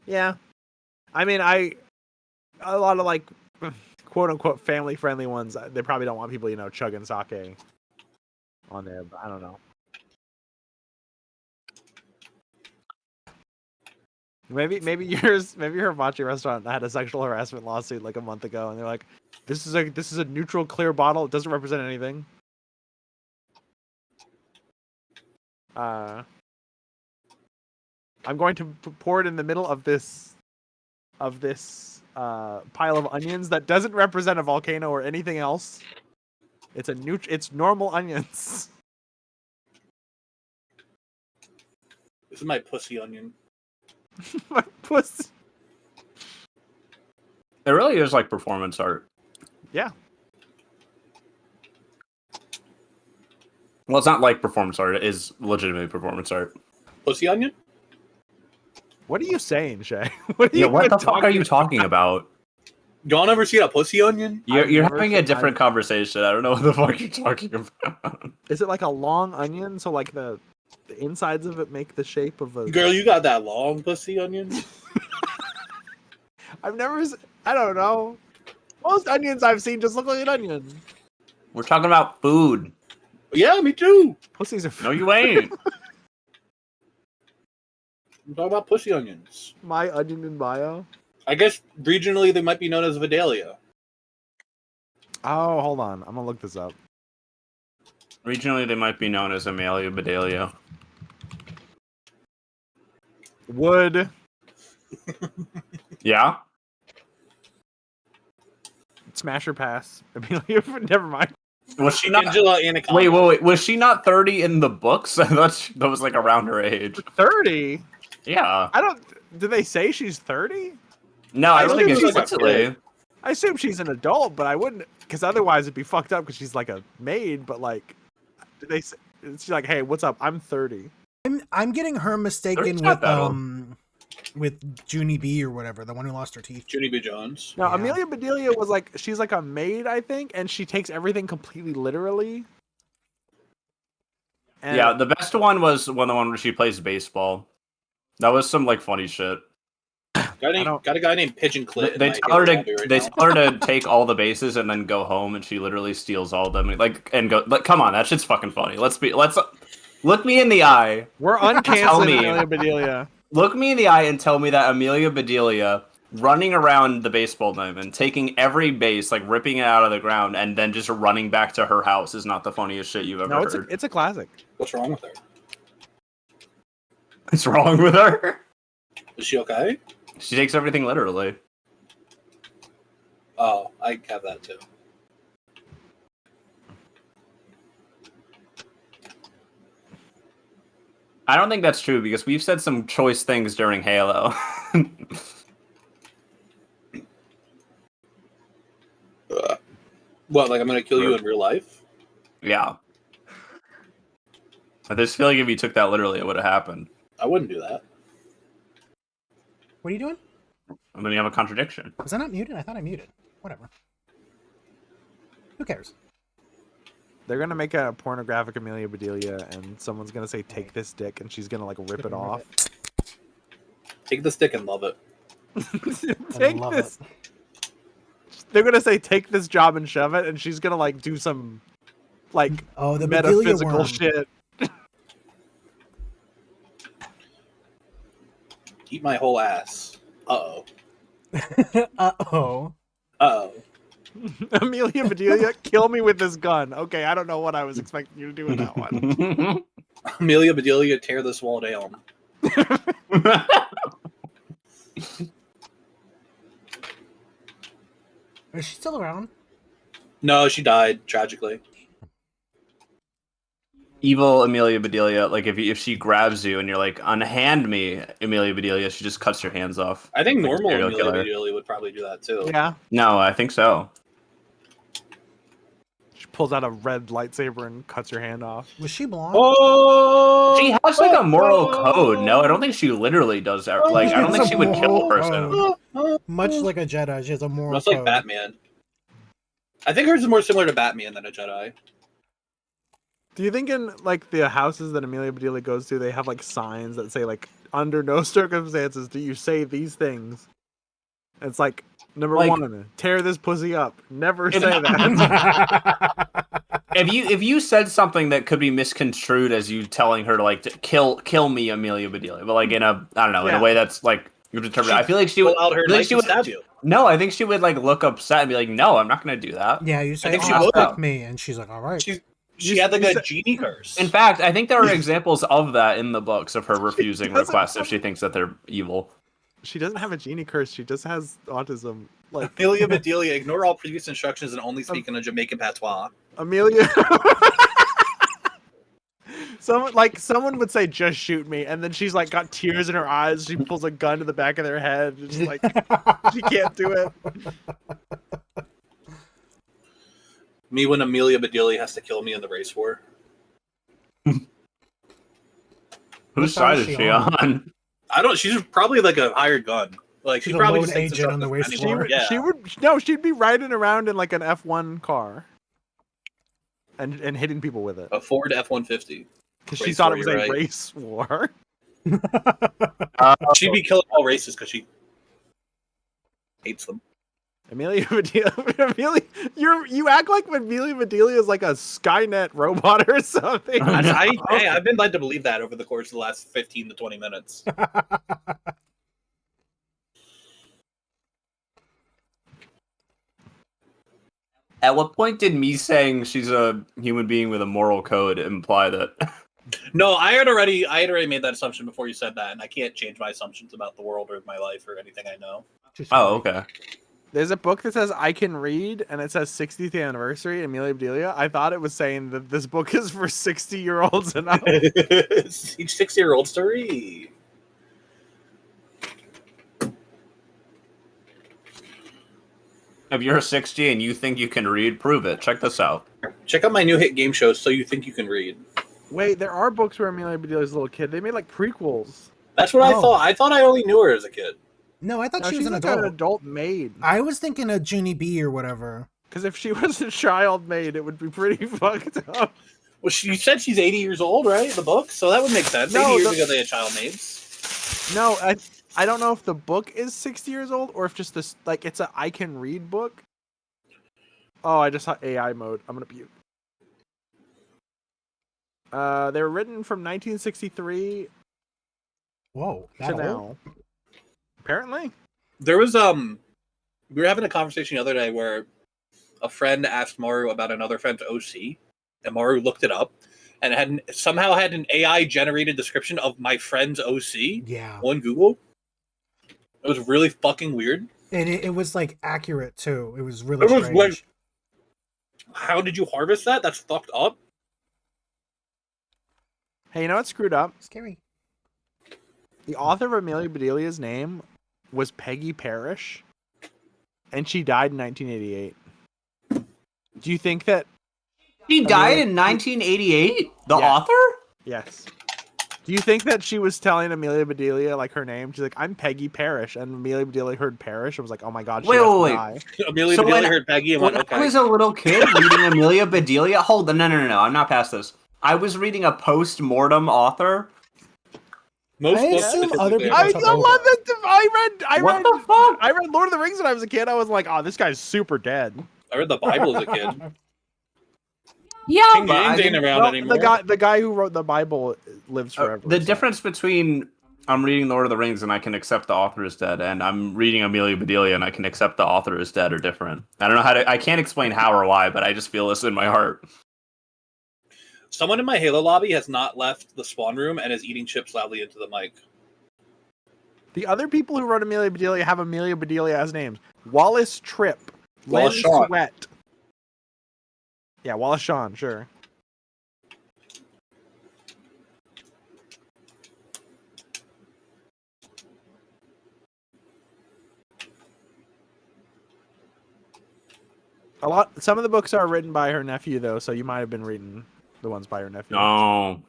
S10: Yeah. I mean, a lot of like quote unquote family friendly ones, they probably don't want people, chugging sake on there, but I don't know. Maybe your hibachi restaurant had a sexual harassment lawsuit like a month ago, and they're like, this is a neutral, clear bottle. It doesn't represent anything. I'm going to pour it in the middle of this pile of onions that doesn't represent a volcano or anything else. It's normal onions.
S2: This is my pussy onion.
S10: My pussy.
S3: It really is like performance art.
S10: Yeah.
S3: Well, it's not like performance art. It is legitimately performance art.
S2: Pussy onion?
S10: What are you saying, Shay? What
S3: Yeah, what the fuck are you talking about?
S2: Y'all never seen a pussy onion?
S3: You're having a different conversation. I don't know what the fuck you're talking about.
S10: Is it like a long onion? So like the insides of it make the shape of a.
S2: Girl, you got that long pussy onion?
S10: I've never. I don't know. Most onions I've seen just look like an onion.
S3: We're talking about food.
S2: Yeah, me too.
S10: Pussies are.
S3: No, you ain't.
S2: I'm talking about pussy onions.
S10: My onion in bio.
S2: I guess regionally they might be known as Vidalia.
S10: Oh, hold on. I'm gonna look this up.
S3: Regionally, they might be known as Amelia Bedelia.
S10: Wood.
S3: Yeah?
S10: Smash or pass. Amelia. Never mind.
S3: Was she not?
S2: Angela Anaconda.
S3: Wait. Was she not 30 in the books? I thought that was like around her age.
S10: 30.
S3: Yeah.
S10: I don't. Do they say she's 30?
S3: No, I don't think
S2: assume she's
S3: explicitly.
S10: I assume she's an adult, but I wouldn't, because otherwise it'd be fucked up because she's like a maid. But like, do they say, she's like, hey, what's up? I'm 30.
S1: I'm getting her mistaken with Junie B or whatever, the one who lost her teeth.
S2: Junie B. Jones.
S10: No,
S1: Yeah.
S10: Amelia Bedelia was like, she's like a maid, I think, and she takes everything completely literally. And
S3: Yeah, the best one was the one where she plays baseball. That was some like funny shit.
S2: Got a guy named Pigeon Clit.
S3: They tell her to take all the bases and then go home, and she literally steals all of them. Come on, that shit's fucking funny. Let's look me in the eye.
S10: we're
S3: Tell
S10: uncanceling
S3: me.
S10: Amelia Bedelia.
S3: Look me in the eye and tell me that Amelia Bedelia running around the baseball diamond, taking every base, like ripping it out of the ground, and then just running back to her house is not the funniest shit you've ever
S10: No,
S3: heard.
S10: it's a classic.
S2: What's wrong with her?
S3: What's wrong with her?
S2: Is she okay?
S3: She takes everything literally.
S2: Oh, I have that too.
S3: I don't think that's true because we've said some choice things during Halo.
S2: What? Like I'm gonna kill you in real life?
S3: Yeah. I just feel like if you took that literally, it would have happened.
S2: I wouldn't do that.
S1: What are you doing?
S3: And then you have a contradiction.
S1: Was I not muted? I thought I muted. Whatever. Who cares?
S10: They're gonna make a pornographic Amelia Bedelia, and someone's gonna say, "Take this dick," and she's gonna like rip it off.
S2: Take the stick and love it.
S10: Take
S1: love
S10: this. They're gonna say, "Take this job and shove it," and she's gonna like do some like
S1: the Bedelia
S10: metaphysical
S1: worm.
S10: shit.
S2: Eat my whole ass. Uh-oh.
S1: Uh-oh.
S2: Uh-oh.
S10: Amelia Bedelia, kill me with this gun. Okay, I don't know what I was expecting you to do with that one.
S2: Amelia Bedelia, tear this wall down.
S1: Is she still around?
S2: No, she died, tragically.
S3: Evil Amelia Bedelia, like if she grabs you and you're like, unhand me, Amelia Bedelia, she just cuts your hands off.
S2: I think
S3: Like a
S2: normal
S3: serial
S2: Amelia
S3: killer.
S2: Bedelia would probably do that too.
S10: Yeah,
S3: No, I think so.
S10: she pulls out a red lightsaber and cuts your hand off.
S1: Was she blonde?
S2: Oh!
S3: She has like a moral code. No, I don't think she literally does that. Like, I don't think she would kill a person.
S1: Much like a Jedi, she has a moral
S2: That's like
S1: code.
S2: Batman. I think hers is more similar to Batman than a Jedi.
S10: Do you think in like the houses that Amelia Bedelia goes to, they have like signs that say like, "Under no circumstances do you say these things"? And it's like, number
S3: Like-
S10: 1, tear this pussy up. Never say that.
S3: If you said something that could be misconstrued as you telling her to like to kill me, Amelia Bedelia, but like in a I don't know in
S10: Yeah.
S3: a way that's like you're determined. I feel like she would.
S2: Pull out her
S3: I feel like
S2: knife
S3: she
S2: and
S3: would
S2: stab you.
S3: No, I think she would like look upset and be like, "No, I'm not going to do that."
S1: Yeah, you say,
S2: think she
S1: "Oh,
S2: would.
S1: fuck me," and she's like, "All right."
S2: She had like a genie curse.
S3: In fact, I think there are examples of that in the books of her refusing
S10: doesn't
S3: requests if she thinks that they're evil.
S10: She doesn't have a genie curse. She just has autism. Like
S2: Amelia Bedelia, ignore all previous instructions and only speak in a Jamaican patois.
S10: Amelia. Someone would say, "Just shoot me," and then she's like got tears in her eyes. She pulls a gun to the back of their head. It's just like she can't do it.
S2: Me when Amelia Bedelia has to kill me in the race war.
S3: Whose side is she on?
S2: I don't. She's probably like a hired gun. Like
S1: She's
S2: she
S1: a
S2: probably
S1: lone
S2: just thinks
S1: agent on the
S2: herself
S1: race
S2: as
S1: floor.
S2: anymore. Yeah.
S10: She'd be riding around in like an F1 car and hitting people with it
S2: A Ford F-150.
S10: because she
S2: race
S10: thought
S2: war,
S10: it was
S2: you're
S10: a
S2: right.
S10: race war.
S2: She'd be killing all races because she hates them.
S10: Amelia Bedelia, you act like Amelia Bedelia is like a Skynet robot or something.
S2: I've been led to believe that over the course of the last 15 to 20 minutes.
S3: At what point did me saying she's a human being with a moral code imply that?
S2: No, I had already made that assumption before you said that, and I can't change my assumptions about the world or my life or anything I know.
S3: Oh, okay.
S10: There's a book that says I can read, and it says 60th anniversary, Amelia Bedelia. I thought it was saying that this book is for 60-year-olds and up.
S2: Each 6-year-olds to read.
S3: If you're 60 and you think you can read, prove it. Check this out.
S2: Check out my new hit game show, So You Think You Can Read.
S10: Wait, there are books where Amelia Bedelia's a little kid. They made like prequels.
S2: That's what I
S1: Oh.
S2: thought. I thought I only knew her as a kid.
S1: No, I thought
S10: No,
S1: she was
S10: she's
S1: an
S10: like
S1: adult.
S10: an adult maid.
S1: I was thinking a Junie B or whatever.
S10: Because if she was a child maid, it would be pretty fucked up.
S2: Well, you said she's 80 years old, right? The book, so that would make sense.
S10: No,
S2: 80 years ago, they had child maids.
S10: No, I don't know if the book is 60 years old or if just this like it's a I can read book. Oh, I just saw AI mode. I'm gonna puke. They were written from 1963
S1: Whoa,
S10: to
S1: that
S10: now.
S1: old?
S10: Apparently.
S2: There was we were having a conversation the other day where a friend asked Maru about another friend's OC, and Maru looked it up, and it somehow had an AI generated description of my friend's OC
S1: Yeah.
S2: on Google. It was really fucking weird.
S1: And it was like accurate too. It was really
S2: It was
S1: strange.
S2: like, how did you harvest that? That's fucked up.
S10: Hey, you know what's screwed up?
S1: Scary.
S10: The author of Amelia Bedelia's name was Peggy Parrish, and she died in 1988. Do you think that
S3: He died in 1988? The
S10: Yeah.
S3: author?
S10: Yes. Do you think that she was telling Amelia Bedelia like her name? She's like, "I'm Peggy Parrish," and Amelia Bedelia heard Parrish and was like, "Oh my god, she has to die."
S2: Amelia
S3: So
S2: Bedelia
S3: when-
S2: heard Peggy and
S3: When
S2: went, okay.
S3: I was a little kid reading Amelia Bedelia, hold on, no, I'm not past this. I was reading a post-mortem author.
S2: Most
S1: I
S2: books
S1: assume
S2: specifically
S1: other
S2: have
S1: people
S10: I
S2: a
S1: took
S10: love
S1: over.
S10: that. I
S3: What
S10: read
S3: the fuck?
S10: I read Lord of the Rings when I was a kid. I was like, "Oh, this guy's super dead."
S2: I read the Bible as a kid.
S3: Yeah,
S2: King
S3: but
S2: James
S3: I
S2: ain't
S3: mean,
S2: around anymore.
S10: The guy who wrote the Bible lives forever.
S3: the
S10: so.
S3: difference between I'm reading Lord of the Rings and I can accept the author is dead, and I'm reading Amelia Bedelia and I can accept the author is dead are different. I don't know how to. I can't explain how or why, but I just feel this in my heart.
S2: Someone in my Halo lobby has not left the spawn room and is eating chips loudly into the mic.
S10: The other people who wrote Amelia Bedelia have Amelia Bedelia as names: Wallace Tripp,
S2: Wallace
S10: Lynn
S2: Shawn.
S10: Sweat. Yeah, Wallace Shawn, sure. Some of the books are written by her nephew, though, so you might have been reading the ones by her nephew.
S3: No,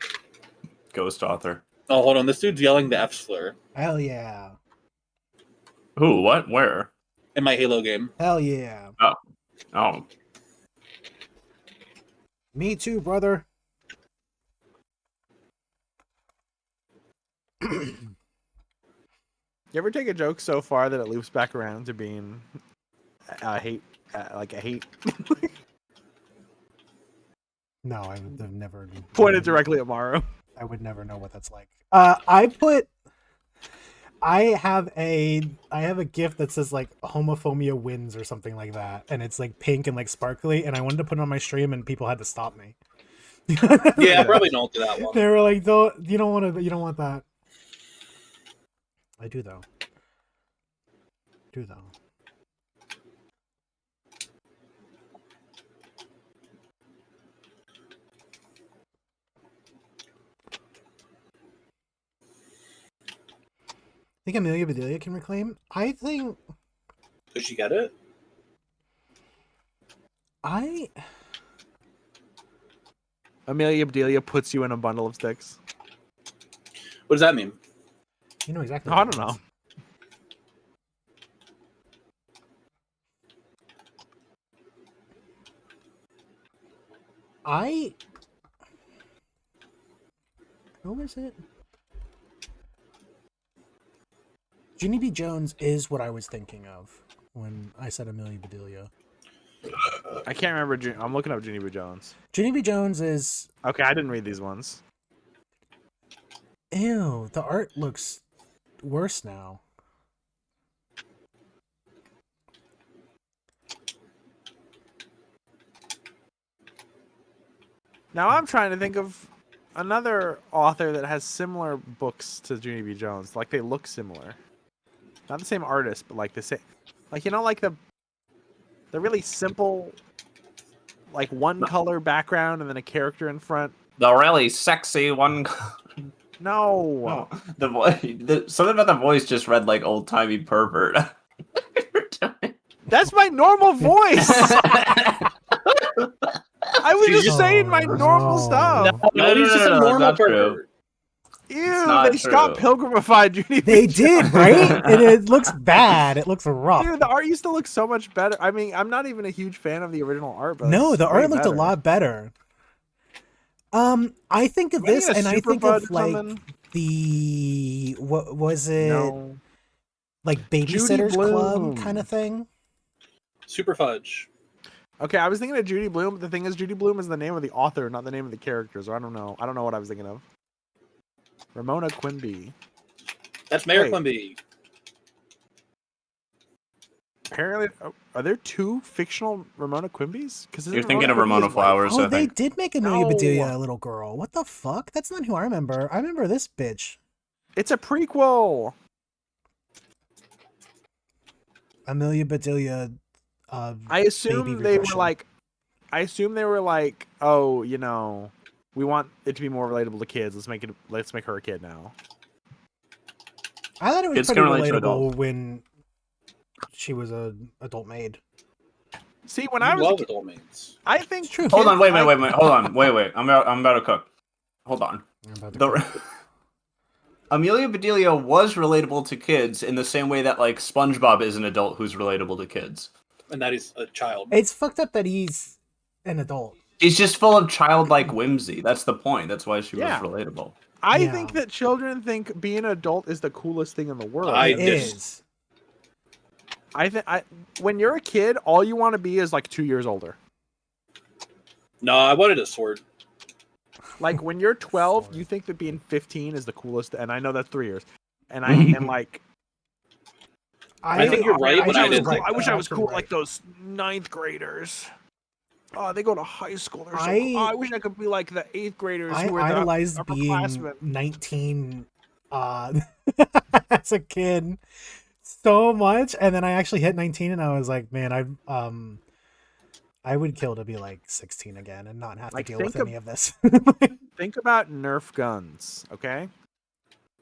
S3: ghost author.
S2: Oh, hold on. This dude's yelling the F slur
S1: Hell yeah.
S3: Who? What? Where?
S2: in my Halo game.
S1: Hell yeah.
S3: Oh,
S1: Me too, brother.
S10: You ever take a joke so far that it loops back around to being a hate?
S1: No, I would have never
S10: Pointed directly at Maru.
S1: I would never know what that's like. I have a gift that says like homophobia wins or something like that, and it's like pink and like sparkly, and I wanted to put it on my stream and people had to stop me.
S2: Yeah, I probably don't do that one.
S1: They were like, you don't want that. I do though. Think Amelia Bedelia can reclaim? I think
S2: Did she get it?
S10: Amelia Bedelia puts you in a bundle of sticks.
S2: What does that mean?
S1: You know exactly.
S10: I don't know.
S1: Who was it? Ginny B. Jones is what I was thinking of when I said Amelia Bedelia.
S10: I can't remember. I'm looking up Ginny B. Jones.
S1: Ginny B. Jones is...
S10: Okay, I didn't read these ones.
S1: Ew, the art looks worse now.
S10: Now I'm trying to think of another author that has similar books to Ginny B. Jones. Like they look similar. Not the same artist, but like the same. Like, you know, like the really simple, like one color background and then a character in front.
S3: the really sexy one.
S10: No.
S3: The voice. Something about the voice just read like old timey pervert.
S10: That's my normal voice. I was just saying my normal stuff.
S2: No, he's just a normal pervert.
S10: Ew,
S3: not
S10: they Scott Pilgrimified Ginny B.
S1: They did, right? And it looks bad. It looks rough.
S10: Dude, the art used to look so much better. I mean, I'm not even a huge fan of the original art, but
S1: No,
S10: it's
S1: the
S10: way
S1: art looked
S10: better.
S1: a lot better. I think of this,
S10: Maybe a
S1: and I
S10: Super
S1: think
S10: Bud
S1: of
S10: or
S1: like
S10: something?
S1: the what was it?
S10: No.
S1: Like
S10: Judy
S1: Babysitters Club
S10: Blume.
S1: kind of thing.
S2: Super Fudge.
S10: Okay, I was thinking of Judy Blume, but the thing is, Judy Blume is the name of the author, not the name of the characters. Or I don't know. I don't know what I was thinking of. Ramona Quimby.
S2: That's Mayor
S10: Wait.
S2: Quimby.
S10: Apparently, are there two fictional Ramona Quimbys? Because
S3: You're thinking of Ramona Flowers,
S1: Oh,
S3: I
S1: they
S3: think.
S1: did make Amelia
S10: No.
S1: Bedelia a little girl. What the fuck? That's not who I remember. I remember this bitch.
S10: It's a prequel.
S1: Amelia Bedelia.
S10: I assume
S1: baby
S10: they were
S1: regression.
S10: like. I assume they were like, oh, you know, we want it to be more relatable to kids. Let's make her a kid now.
S1: I thought it was
S3: Kids
S1: pretty
S3: can relate to
S1: relatable
S3: adults.
S1: when she was a adult maid.
S10: See, when
S2: You
S10: I was a
S2: love
S10: kid,
S2: adult maids.
S10: I think
S1: True.
S3: Hold on, wait,
S10: I-
S3: hold on, wait. I'm about to cook. Hold on.
S1: I'm about to
S3: The Amelia Bedelia was relatable to kids in the same way that like SpongeBob is an adult who's relatable to kids.
S2: And that is a child.
S1: It's fucked up that he's an adult.
S3: He's just full of childlike whimsy. That's the point. That's why she
S10: Yeah.
S3: was relatable.
S10: I
S1: Yeah.
S10: think that children think being an adult is the coolest thing in the world.
S2: I
S1: It
S2: dis-
S1: is.
S10: I think when you're a kid, all you want to be is like 2 years older.
S2: No, I wanted a sword.
S10: Like when you're 12, you think that being 15 is the coolest, and I know that's 3 years. And I am like,
S2: I think you're right, but I didn't
S10: cool.
S2: think
S10: I wish I was
S1: Absolutely
S10: cool
S1: right.
S10: like those 9th graders. Oh, they go to high school. They're so
S1: I-
S10: cool. Oh, I wish I could be like the 8th graders
S1: I
S10: who are the
S1: idolized being
S10: upperclassmen.
S1: 19 as a kid so much, and then I actually hit 19 and I was like, man, I would kill to be like 16 again and not have to
S10: Like,
S1: deal with
S10: think of-
S1: any of this.
S10: Think about Nerf guns, okay?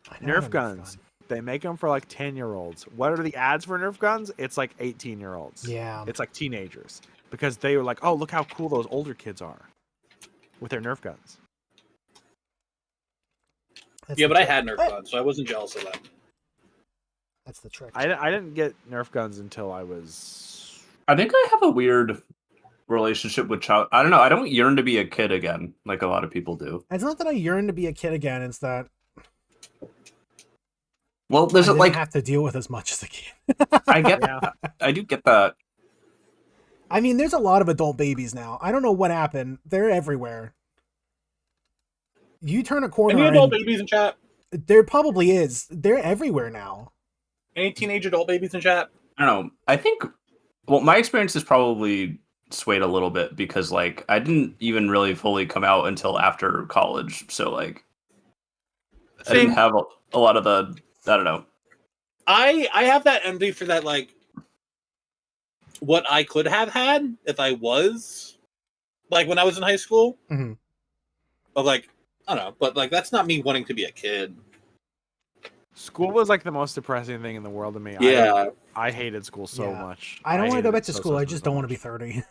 S1: I know
S10: Nerf guns. They make them for like 10-year-olds. What are the ads for Nerf guns? It's like 18-year-olds.
S1: Yeah.
S10: It's like teenagers. Because they were like, oh, look how cool those older kids are with their Nerf guns.
S1: That's
S2: Yeah,
S1: the
S2: but I
S1: trick.
S2: had Nerf guns, so I wasn't jealous of them.
S1: That's the trick.
S10: I didn't get Nerf guns until I was...
S3: I think I have a weird relationship with child. I don't know. I don't yearn to be a kid again, like a lot of people do.
S1: It's not that I yearn to be a kid again, it's that
S3: Well,
S1: I
S3: there's
S1: didn't
S3: like
S1: have to deal with as much as a kid.
S3: I get,
S10: Yeah.
S3: I do get that.
S1: I mean, there's a lot of adult babies now. I don't know what happened. They're everywhere. You turn a corner
S2: Any adult
S1: and
S2: babies in chat?
S1: there probably is. They're everywhere now.
S2: Any teenage adult babies in chat?
S3: I don't know. I think, well, my experience is probably swayed a little bit because like I didn't even really fully come out until after college, so like I didn't have a lot of the, I don't know.
S2: I have that envy for that, like, what I could have had if I was, like, when I was in high school.
S1: Mhm.
S2: Of, like, I don't know, but, like, that's not me wanting to be a kid.
S10: School was like the most depressing thing in the world to me.
S2: Yeah.
S10: I hated school so
S1: Yeah.
S10: much.
S1: I don't want to
S10: hated
S1: go
S10: it
S1: back to
S10: so,
S1: school.
S10: so,
S1: I
S10: so,
S1: just
S10: so
S1: don't want to be
S10: much.
S1: 30.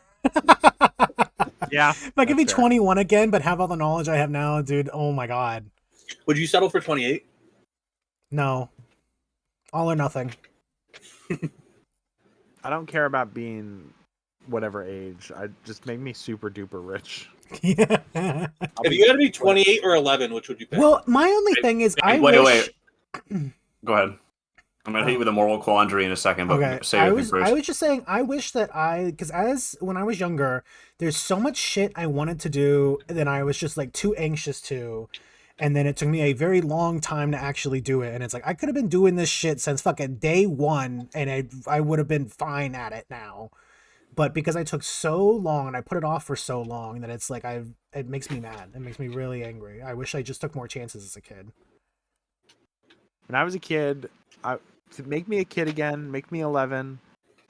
S10: Yeah.
S1: If I could be
S10: that's fair.
S1: 21 again, but have all the knowledge I have now, dude, oh my god.
S2: Would you settle for 28?
S1: No. All or nothing.
S10: I don't care about being whatever age. I just make me super duper rich.
S1: Yeah.
S2: If you had to be 28 or 11, which would you pick?
S1: Well, my only thing is, I
S3: wait,
S1: wish...
S3: Go ahead. I'm gonna hit you with a moral quandary in a second, but
S1: Okay,
S3: say
S1: I
S3: your
S1: was
S3: thing first.
S1: just saying I wish that because when I was younger, there's so much shit I wanted to do that I was just like too anxious to, and then it took me a very long time to actually do it. And it's like I could have been doing this shit since fucking day one, and I would have been fine at it now. But because I took so long and I put it off for so long that it's like it makes me mad. It makes me really angry. I wish I just took more chances as a kid.
S10: When I was a kid, to make me a kid again, make me 11.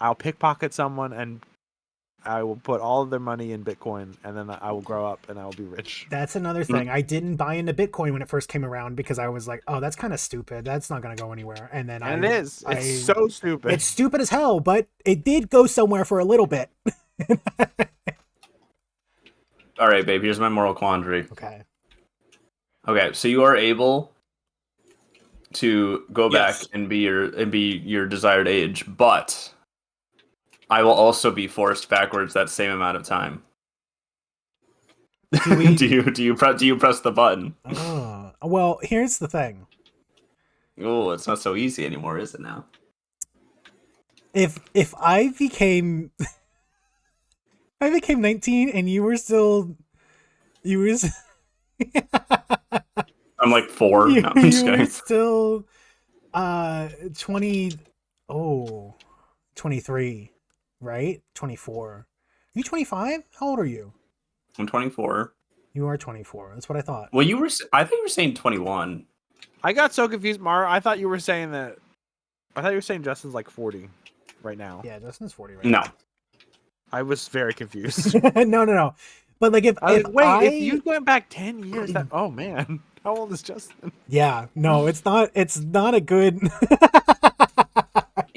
S10: I'll pickpocket someone and I will put all of their money in Bitcoin, and then I will grow up and I will be rich.
S1: That's another thing. I didn't buy into Bitcoin when it first came around because I was like, oh, that's kind of stupid. That's not going to go anywhere. And then
S10: And it is. It's so stupid.
S1: It's stupid as hell, but it did go somewhere for a little bit.
S3: All right, babe. Here's my moral quandary.
S1: Okay.
S3: Okay, so you are able to go
S2: Yes.
S3: back and be your desired age, but I will also be forced backwards that same amount of time.
S1: Do we-
S3: do you press the button?
S1: Oh, well, here's the thing.
S3: Oh, it's not so easy anymore, is it now?
S1: If I became 19 and you were
S3: I'm like 4.
S1: you,
S3: No, I'm just
S1: you were
S3: kidding.
S1: still 23, right? 24. Are you 25? How old are you?
S3: I'm 24.
S1: You are 24. That's what I thought.
S3: Well, I think you were saying 21.
S10: I got so confused, Mara. I thought you were saying Justin's like 40 right now.
S1: Yeah, Justin's 40 right
S3: No.
S1: now.
S10: I was very confused.
S1: No. But like if
S10: if you went back 10 years, oh man, how old is Justin?
S1: Yeah, no, it's not a good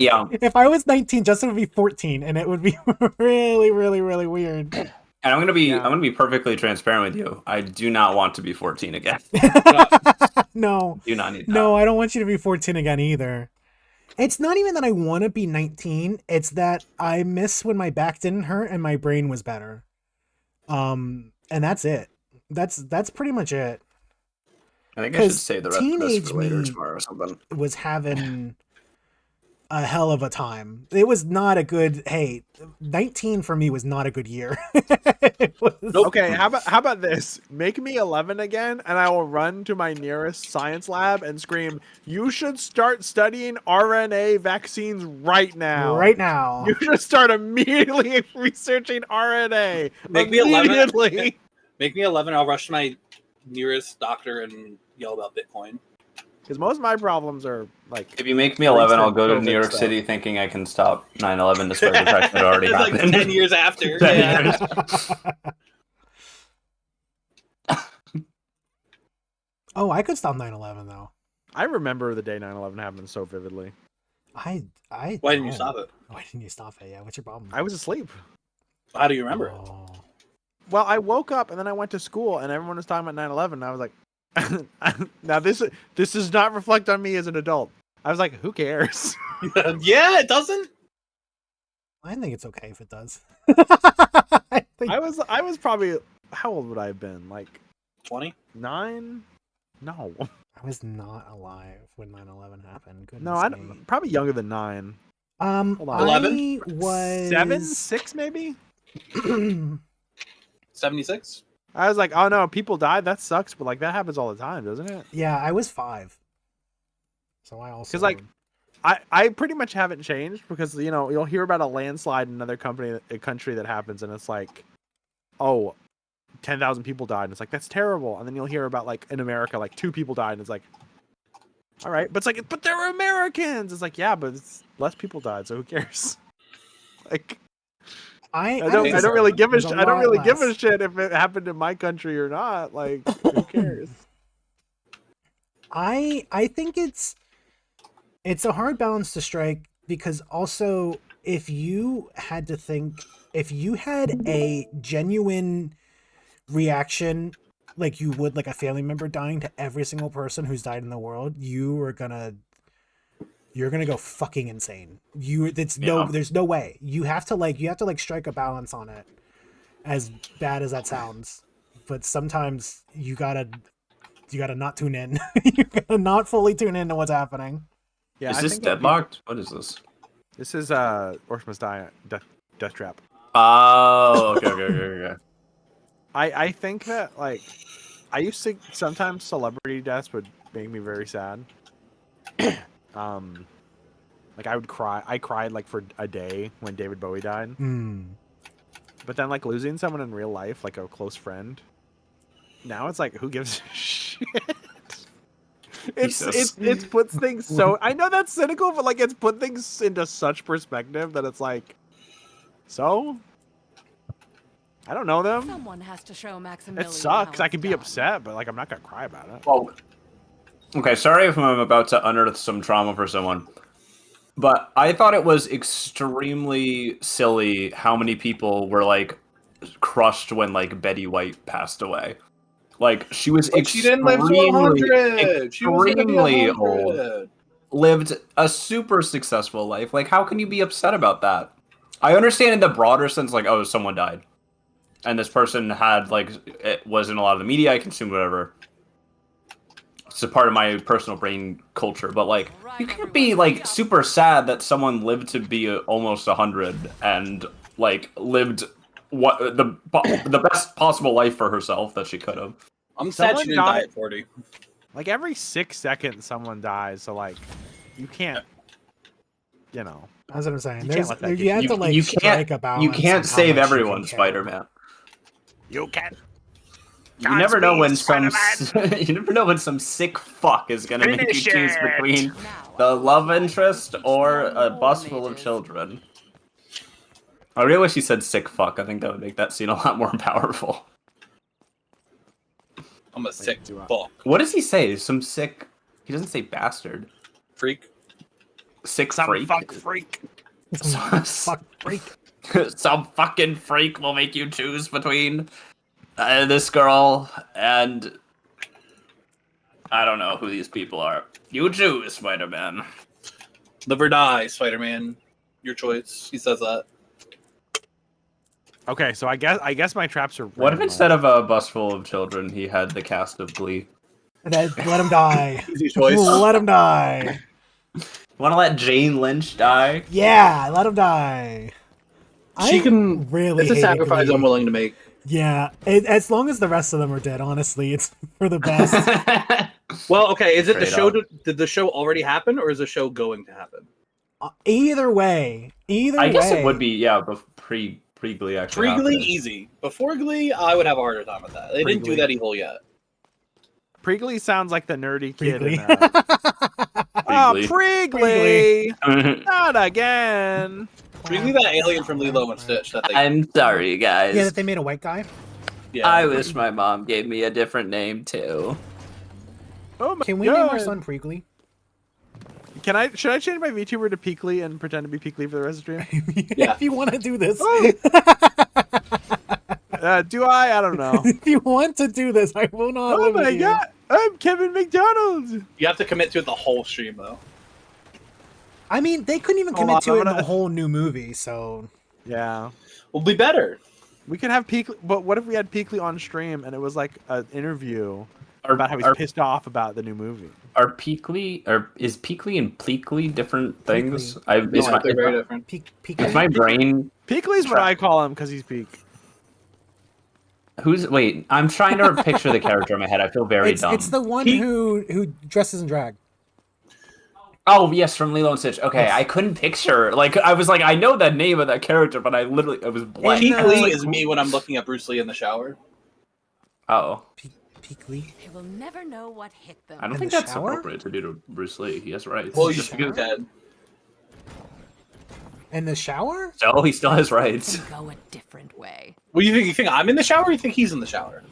S3: Yeah.
S1: If I was 19, Justin would be 14, and it would be really, really, really weird.
S3: And I'm gonna be perfectly transparent with you. I do not want to be 14 again.
S1: No.
S3: Do not need that.
S1: No, I don't want you to be 14 again either. It's not even that I want to be 19. It's that I miss when my back didn't hurt and my brain was better. And that's it. That's pretty much it.
S3: I think I should save the rest of this for later tomorrow or something.
S1: Was having a hell of a time. It was not a good. Hey, 19 for me was not a good year.
S10: Okay, how about this? Make me 11 again, and I will run to my nearest science lab and scream, "You should start studying RNA vaccines right now!
S1: Right now!
S10: You should start immediately researching RNA.
S2: Make me 11. Make me 11. I'll rush to my nearest doctor and yell about Bitcoin.
S10: Because most of my problems are like.
S3: If you make me 11, I'll go to New York City thinking I can stop 9/11 despite the fact that it already happened.
S2: Like 10 years after.
S3: 10 years.
S1: Oh, I could stop 9/11 though.
S10: I remember the day 9/11 happened so vividly.
S1: I.
S2: Why didn't you stop it?
S1: Why didn't you stop it? Yeah, what's your problem?
S10: I was asleep.
S2: How do you remember it?
S10: Well, I woke up and then I went to school and everyone was talking about 9/11. And I was like, now this does not reflect on me as an adult. I was like, who cares?
S2: Yeah, it doesn't.
S1: I think it's okay if it does.
S10: I was probably, how old would I have been? Like
S2: 20?
S10: 9? No.
S1: I was not alive when 9/11 happened. Goodness
S10: No,
S1: me.
S10: probably younger than 9.
S1: Hold
S10: on.
S2: 11?
S1: I was
S10: 7, 6 maybe.
S2: 76?
S10: I was like, oh no, people died. That sucks, but like that happens all the time, doesn't it?
S1: Yeah, I was 5. So I also
S10: because like I pretty much haven't changed because you'll hear about a landslide in another country that happens and it's like, oh, 10,000 people died and it's like that's terrible, and then you'll hear about like in America like 2 people died and it's like, all right, but it's like but they're Americans. It's like yeah, but it's less people died, so who cares? Like. I don't really give a shit if it happened in my country or not. Like, who cares?
S1: I think it's a hard balance to strike because also if you had a genuine reaction like you would like a family member dying to every single person who's died in the world, you're gonna go fucking insane. There's no way. You have to strike a balance on it. As bad as that sounds, but sometimes you gotta not tune in. You gotta not fully tune into what's happening.
S3: Yeah, is this deadlocked? What is this?
S10: This is Orpheus Death Trap.
S3: Oh, okay.
S10: I think that like I used to sometimes celebrity deaths would make me very sad. Like I would cry. I cried like for a day when David Bowie died. But then like losing someone in real life, like a close friend. Now it's like, who gives a shit? It's put things so. I know that's cynical, but like it's put things into such perspective that it's like, so. I don't know them.
S11: Someone has to show Maximilian.
S10: It sucks. I can be upset, but like I'm not gonna cry about it.
S3: Well, okay. Sorry if I'm about to unearth some trauma for someone, but I thought it was extremely silly how many people were like crushed when like Betty White passed away. Like she was
S2: she didn't live to 100. She was
S3: extremely old. Lived a super successful life. Like how can you be upset about that? I understand in the broader sense, like oh, someone died. And this person had, like, it was in a lot of the media I consumed, whatever. It's a part of my personal brain culture. But, like, you can't be, like, super sad that someone lived to be almost 100 and, like, lived the best possible life for herself that she could have.
S2: I'm sad she didn't die at 40.
S10: Like, every 6 seconds someone dies, so, like, you can't,
S1: That's what I'm saying.
S10: You
S1: have to, like, strike a balance.
S3: You can't save everyone, Spider-Man.
S10: You can.
S3: You never know when some sick fuck is gonna make you choose between the love interest or a bus full of children. I really wish he said sick fuck. I think that would make that scene a lot more powerful.
S2: I'm a sick fuck.
S3: What does he say? Some sick. He doesn't say bastard.
S2: Freak.
S3: sick
S10: Some
S3: freak.
S10: fuck freak.
S1: Fuck freak.
S3: Some fucking freak will make you choose between this girl and I don't know who these people are. You choose, Spider-Man.
S2: Live or die, Spider-Man. Your choice. He says that.
S10: Okay, so I guess my traps are.
S3: What if
S10: randomized.
S3: instead of a bus full of children, he had the cast of Glee?
S1: Let him die.
S2: Easy choice.
S1: Let him die.
S3: Want to let Jane Lynch die?
S1: Yeah, let him die.
S2: She
S1: I
S2: can.
S1: really
S2: It's a
S1: hated
S2: sacrifice
S1: Glee.
S2: I'm willing to make.
S1: Yeah, as long as the rest of them are dead, honestly, it's for the best.
S2: Well, okay. Is it the
S3: Straight
S2: show?
S3: up.
S2: Did the show already happen, or is the show going to happen?
S1: Either way,
S3: I guess it would be, yeah, but pre-Glee actually.
S2: Pre-Glee,
S3: happened.
S2: easy. Before Glee, I would have a harder time with that. They didn't do
S10: Pre-Glee.
S2: that evil yet.
S10: Pre-Glee sounds like the nerdy kid.
S1: Pre-Glee.
S10: Oh,
S3: Pre-Glee.
S10: Pre-Glee! Not again.
S2: Pre-Glee, that alien from Lilo and Stitch. That they.
S3: I'm sorry, guys.
S1: Yeah, that they made a white guy.
S2: Yeah.
S3: I wish my mom gave me a different name too.
S10: Oh my
S1: Can we name our
S10: God.
S1: son Pregly?
S10: Can I? Should I change my VTuber to Peekly and pretend to be Peekly for the rest of the stream?
S2: Yeah.
S1: If you want to do this.
S10: Do I? I don't know.
S1: If you want to do this, I will not
S10: Oh
S1: limit
S10: my
S1: you.
S10: God! I'm Kevin McDonald.
S2: You have to commit to it the whole stream, though.
S1: I mean, they couldn't even
S10: Hold
S1: commit
S10: on,
S1: to
S10: I'm
S1: it in
S10: gonna-
S1: the whole new movie, so...
S10: Yeah.
S2: Will be better.
S10: We could have Peekly, but what if we had Peekly on stream and it was like an interview about how he's
S3: are,
S10: pissed off about the new movie?
S3: are Peekly or is Peekly and Pleekly different things?
S1: Peekly.
S3: Is
S2: No, they're very different.
S3: is my brain
S10: Peekly's what I call him because he's Peek.
S3: wait, I'm trying to picture the character in my head. I feel very dumb.
S1: It's the one
S2: He-
S1: who dresses in drag.
S3: Oh yes, from Lilo and Stitch. Okay,
S1: Yes.
S3: I couldn't picture. Like I was like, I know the name of that character, but I was blank.
S2: Peak
S3: I was
S2: Lee
S3: like,
S2: is me when I'm looking at Bruce Lee in the shower.
S3: Oh,
S1: Peekly.
S11: They will never know what hit them.
S3: I don't
S1: In
S3: think
S1: the
S3: that's
S1: shower?
S3: appropriate to do to Bruce Lee. He has rights.
S2: Well,
S1: Just
S2: he's dead.
S1: In the shower?
S3: So he still has rights.
S11: Go a different way.
S2: What do you think? You think I'm in the shower? Or you think he's in the shower?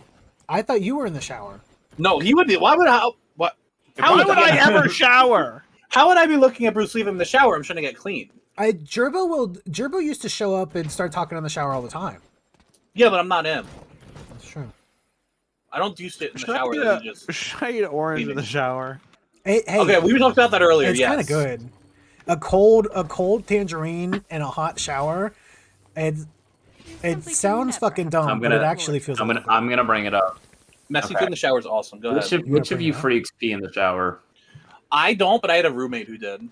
S1: I thought you were in the shower.
S2: No, he would be. Why would I? What? How
S10: Why would I ever shower?
S2: How would I be looking at Bruce Lee in the shower? I'm trying to get clean.
S1: Gerbo used to show up and start talking in the shower all the time.
S2: Yeah, but I'm not him.
S1: That's true.
S2: I don't do shit in the
S10: Should
S2: shower.
S10: I
S2: That
S10: eat
S2: he just...
S10: should I eat orange in the shower?
S1: Hey,
S2: Okay, we talked about that earlier.
S1: it's
S2: Yes.
S1: kind of good. A cold tangerine and a hot shower. It sounds fucking dumb, but it actually feels.
S3: I'm
S1: like
S3: gonna bring it up.
S2: Messy
S3: Okay.
S2: in the shower is awesome. Go ahead.
S3: Which of you freaks pee in the shower?
S2: I don't, but I had a roommate who did.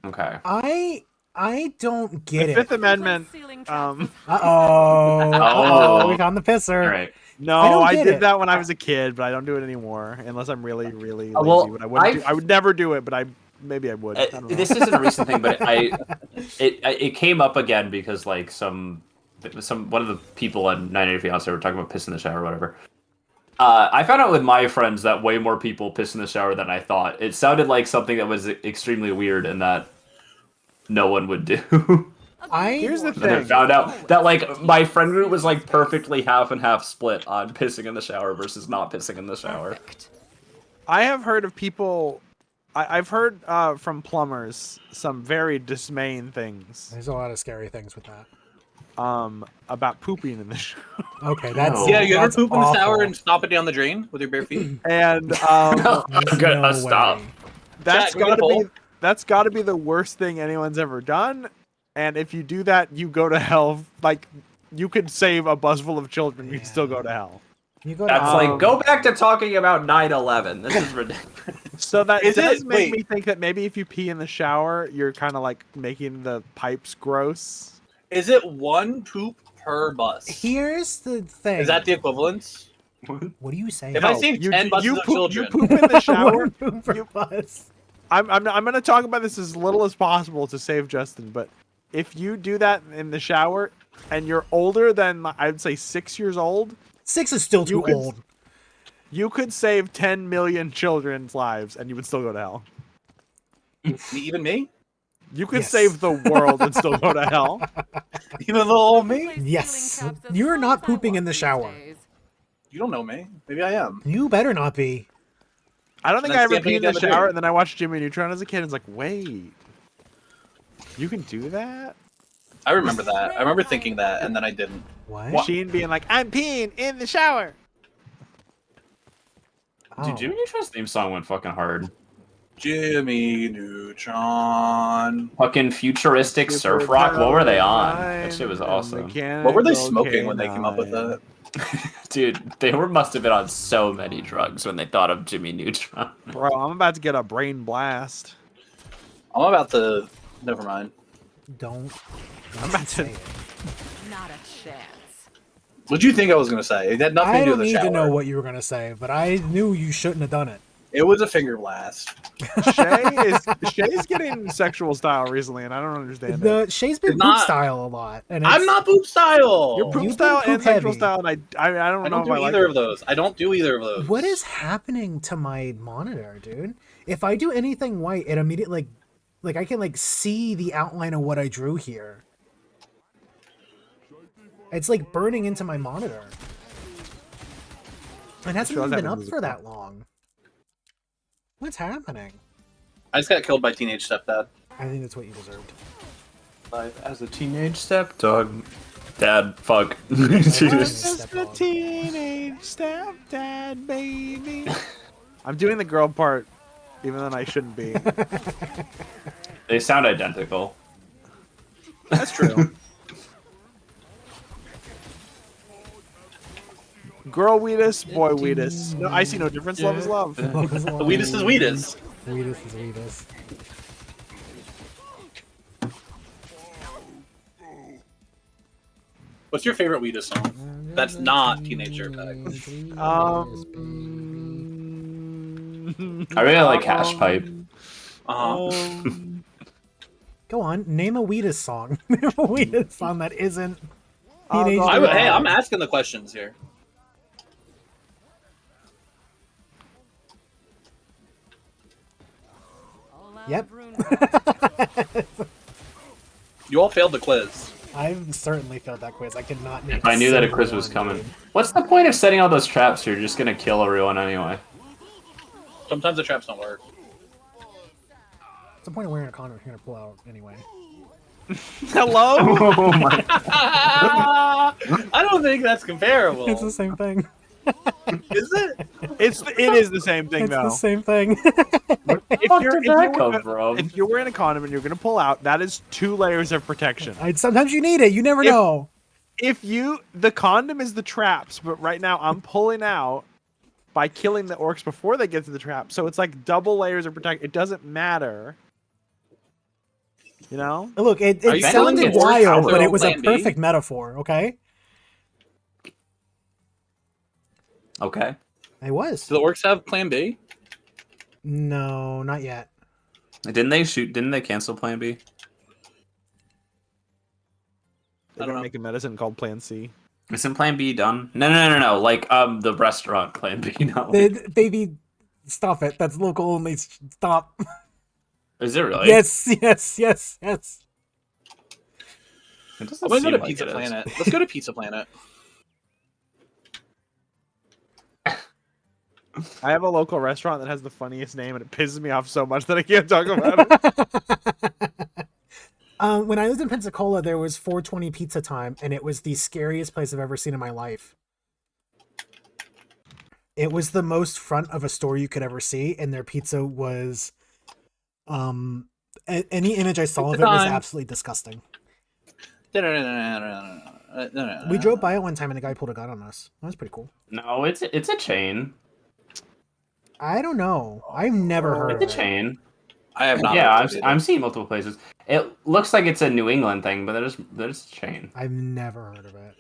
S3: Okay.
S1: I don't get
S10: The
S1: it.
S10: Fifth Amendment.
S1: Uh-oh.
S3: Oh.
S1: We found the pisser.
S3: All right.
S10: No,
S1: I don't
S10: I
S1: get
S10: did
S1: it.
S10: that when I was a kid, but I don't do it anymore unless I'm really, really lazy.
S3: Well,
S10: but I would never do it, but maybe I would. I don't know.
S3: This isn't a recent thing, but it came up again because like one of the people on 90 Day Fiancé were talking about piss in the shower or whatever. I found out with my friends that way more people piss in the shower than I thought. It sounded like something that was extremely weird and that no one would do.
S10: Here's the
S3: And then I
S10: thing.
S3: found out that like my friend group was like perfectly half and half split on pissing in the shower versus not pissing in the shower.
S10: I have heard of people. I've heard from plumbers some very dismaying things.
S1: There's a lot of scary things with that.
S10: About pooping in the shower.
S1: Okay, that's
S2: Yeah, you ever
S1: that's
S2: poop in the shower
S1: awful.
S2: and stop it down the drain with your bare feet?
S10: And
S3: I'm
S1: There's
S3: gonna
S1: no
S3: stop.
S1: way.
S10: that's
S2: Jack, we got
S10: got
S2: a
S10: to
S2: bowl?
S10: be the worst thing anyone's ever done. And if you do that, you go to hell. Like you could save a bus full of children, you still go to hell.
S1: You go
S3: That's
S1: to
S3: like go back to talking about 9/11. This is ridiculous.
S10: So that
S2: Is
S10: does
S2: it?
S10: make
S2: Wait.
S10: me think that maybe if you pee in the shower, you're kind of like making the pipes gross.
S2: Is it one poop per bus?
S1: Here's the thing.
S2: Is that the equivalence?
S1: What do you say?
S2: If I save 10 buses of children,
S10: You poop in the shower.
S1: One poop per bus.
S10: I'm going to talk about this as little as possible to save Justin, but if you do that in the shower and you're older than, I'd say 6 years old,
S1: 6 is still too old.
S10: You could save 10 million children's lives and you would still go to hell.
S2: even me?
S10: You could
S1: Yes.
S10: save the world and still go to hell.
S2: Even little old me?
S1: Yes. You're not pooping in the shower.
S2: You don't know me. Maybe I am.
S1: You better not be.
S10: I don't think
S2: That's
S10: I ever
S2: camping
S10: peed in the
S2: down the
S10: shower
S2: drain.
S10: and then I watched Jimmy Neutron as a kid and it's like, wait, You can do that?
S2: I remember that. I remember thinking that, and then I didn't.
S1: What?
S10: Sheen being like, I'm peeing in the shower.
S3: Dude, Jimmy Neutron's theme song went fucking hard.
S2: Jimmy Neutron.
S3: Fucking futuristic surf rock. What were they on? That shit was awesome.
S2: What were they smoking when they came up with that?
S3: Dude, they must have been on so many drugs when they thought of Jimmy Neutron.
S10: Bro, I'm about to get a brain blast.
S2: I'm about to. Never mind.
S1: Don't.
S10: I'm about to.
S11: Not a chance.
S2: What'd you think I was gonna say? It had nothing
S1: I
S2: to do
S1: don't
S2: with the
S1: need
S2: shower.
S1: to know what you were gonna say, but I knew you shouldn't have done it.
S2: It was a finger blast.
S10: Shay's getting sexual style recently, and I don't understand it.
S1: Shay's been
S2: It's
S1: poop
S2: not-
S1: style a lot, and
S2: I'm not poop style.
S10: You're poop
S1: You've
S10: style
S1: been
S10: and
S1: poop
S10: sexual
S1: heavy.
S10: style, and I don't
S2: I
S10: know
S2: don't
S10: if
S2: do
S10: I like
S2: either
S10: it.
S2: of those. I don't do either of those.
S1: What is happening to my monitor, dude? If I do anything white, it immediately like I can like see the outline of what I drew here. It's like burning into my monitor. It hasn't
S10: realized
S1: even been
S10: that
S1: up
S10: was
S1: for that long. What's happening?
S2: I just got killed by teenage stepdad.
S1: I think that's what you deserved.
S3: Life as a teenage stepdog. Dad, fuck.
S10: Just a teenage stepdad, baby. I'm doing the girl part, even though I shouldn't be.
S3: They sound identical.
S2: That's true.
S10: Girl Weedus, boy Weedus. No, I see no difference. Love is love.
S2: Weedus is Weedus.
S1: Weedus is Weedus.
S2: What's your favorite Weedus song? That's not Teenage Dirtbag.
S3: I really like Hash Pipe.
S1: Go on, name a Weedus song. Name a Weedus song that isn't Teenage
S10: no,
S1: Dirtbag.
S2: Hey, I'm asking the questions here.
S1: Yep.
S2: You all failed the quiz.
S1: I've certainly failed that quiz. I could not name
S3: If I knew that a
S1: single
S3: quiz was
S1: one,
S3: coming.
S1: dude.
S3: What's the point of setting all those traps? You're just gonna kill everyone anyway.
S2: Sometimes the traps don't work.
S1: What's the point of wearing a condom if you're gonna pull out anyway?
S10: Hello?
S3: Oh my.
S2: I don't think that's comparable.
S1: It's the same thing.
S2: Is it?
S10: It is the same thing
S1: It's
S10: though.
S1: the same thing.
S10: If you're wearing a condom and you're gonna pull out, that is 2 layers of protection.
S1: Sometimes you need it. You never know.
S10: If the condom is the traps, but right now I'm pulling out by killing the orcs before they get to the trap, so it's like double layers of protection. It doesn't matter. You know?
S1: Look, it
S2: Are you
S1: sounded
S2: feeling it?
S1: wild, but
S2: Or
S1: it was a
S2: Plan B?
S1: perfect metaphor. Okay,
S3: Okay.
S1: it was.
S2: Do the orcs have Plan B?
S1: No, not yet.
S3: Didn't they cancel Plan B?
S10: They're gonna make a medicine called Plan C.
S3: Isn't Plan B done? No. Like the restaurant Plan B. No.
S1: Baby, stop it. That's local only. Stop.
S3: Is it really?
S1: Yes.
S3: It doesn't
S2: I'm gonna go
S3: seem
S2: to
S3: like
S2: Pizza
S3: it is.
S2: Planet. Let's go to Pizza Planet.
S10: I have a local restaurant that has the funniest name, and it pisses me off so much that I can't talk about it.
S1: When I lived in Pensacola, there was 420 Pizza Time, and it was the scariest place I've ever seen in my life. It was the most front of a store you could ever see, and their pizza was, any image I saw of it was absolutely disgusting. We drove by it one time, and the guy pulled a gun on us. That was pretty cool.
S3: No, it's a chain.
S1: I don't know. I've never heard of
S3: It's
S1: it.
S3: a chain.
S2: I have not.
S3: Yeah, I'm seeing multiple places. It looks like it's a New England thing, but there's a chain.
S1: I've never heard of it.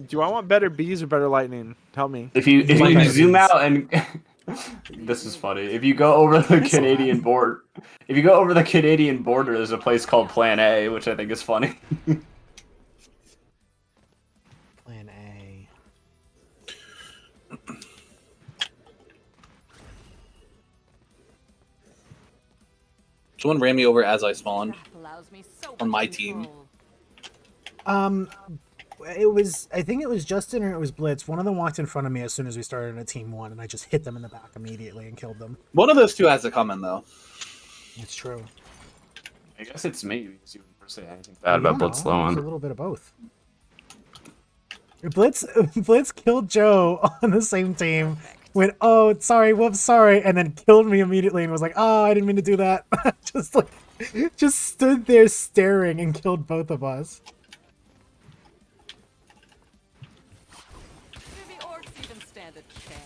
S10: Do I want better bees or better lightning? Tell me.
S3: If you
S1: Like
S3: zoom
S1: bees.
S3: out and this is funny. If you go over the Canadian border, there's a place called Plan A, which I think is funny.
S1: Plan A.
S2: Someone ran me over as I spawned
S11: Allows me so
S2: on my
S11: much
S2: team.
S11: control.
S1: I think it was Justin or it was Blitz. One of them walked in front of me as soon as we started a team 1, and I just hit them in the back immediately and killed them.
S2: One of those two has to come in though.
S1: It's true.
S3: I guess it's me because you were saying anything bad
S1: You
S3: about
S1: know,
S3: Blitz
S1: it's a
S3: Lowen.
S1: little bit of both. Blitz killed Joe on the same team. Went, oh, sorry, whoops, sorry, and then killed me immediately and was like, oh, I didn't mean to do that. just stood there staring and killed both of us.
S11: Do the orcs even stand a chance?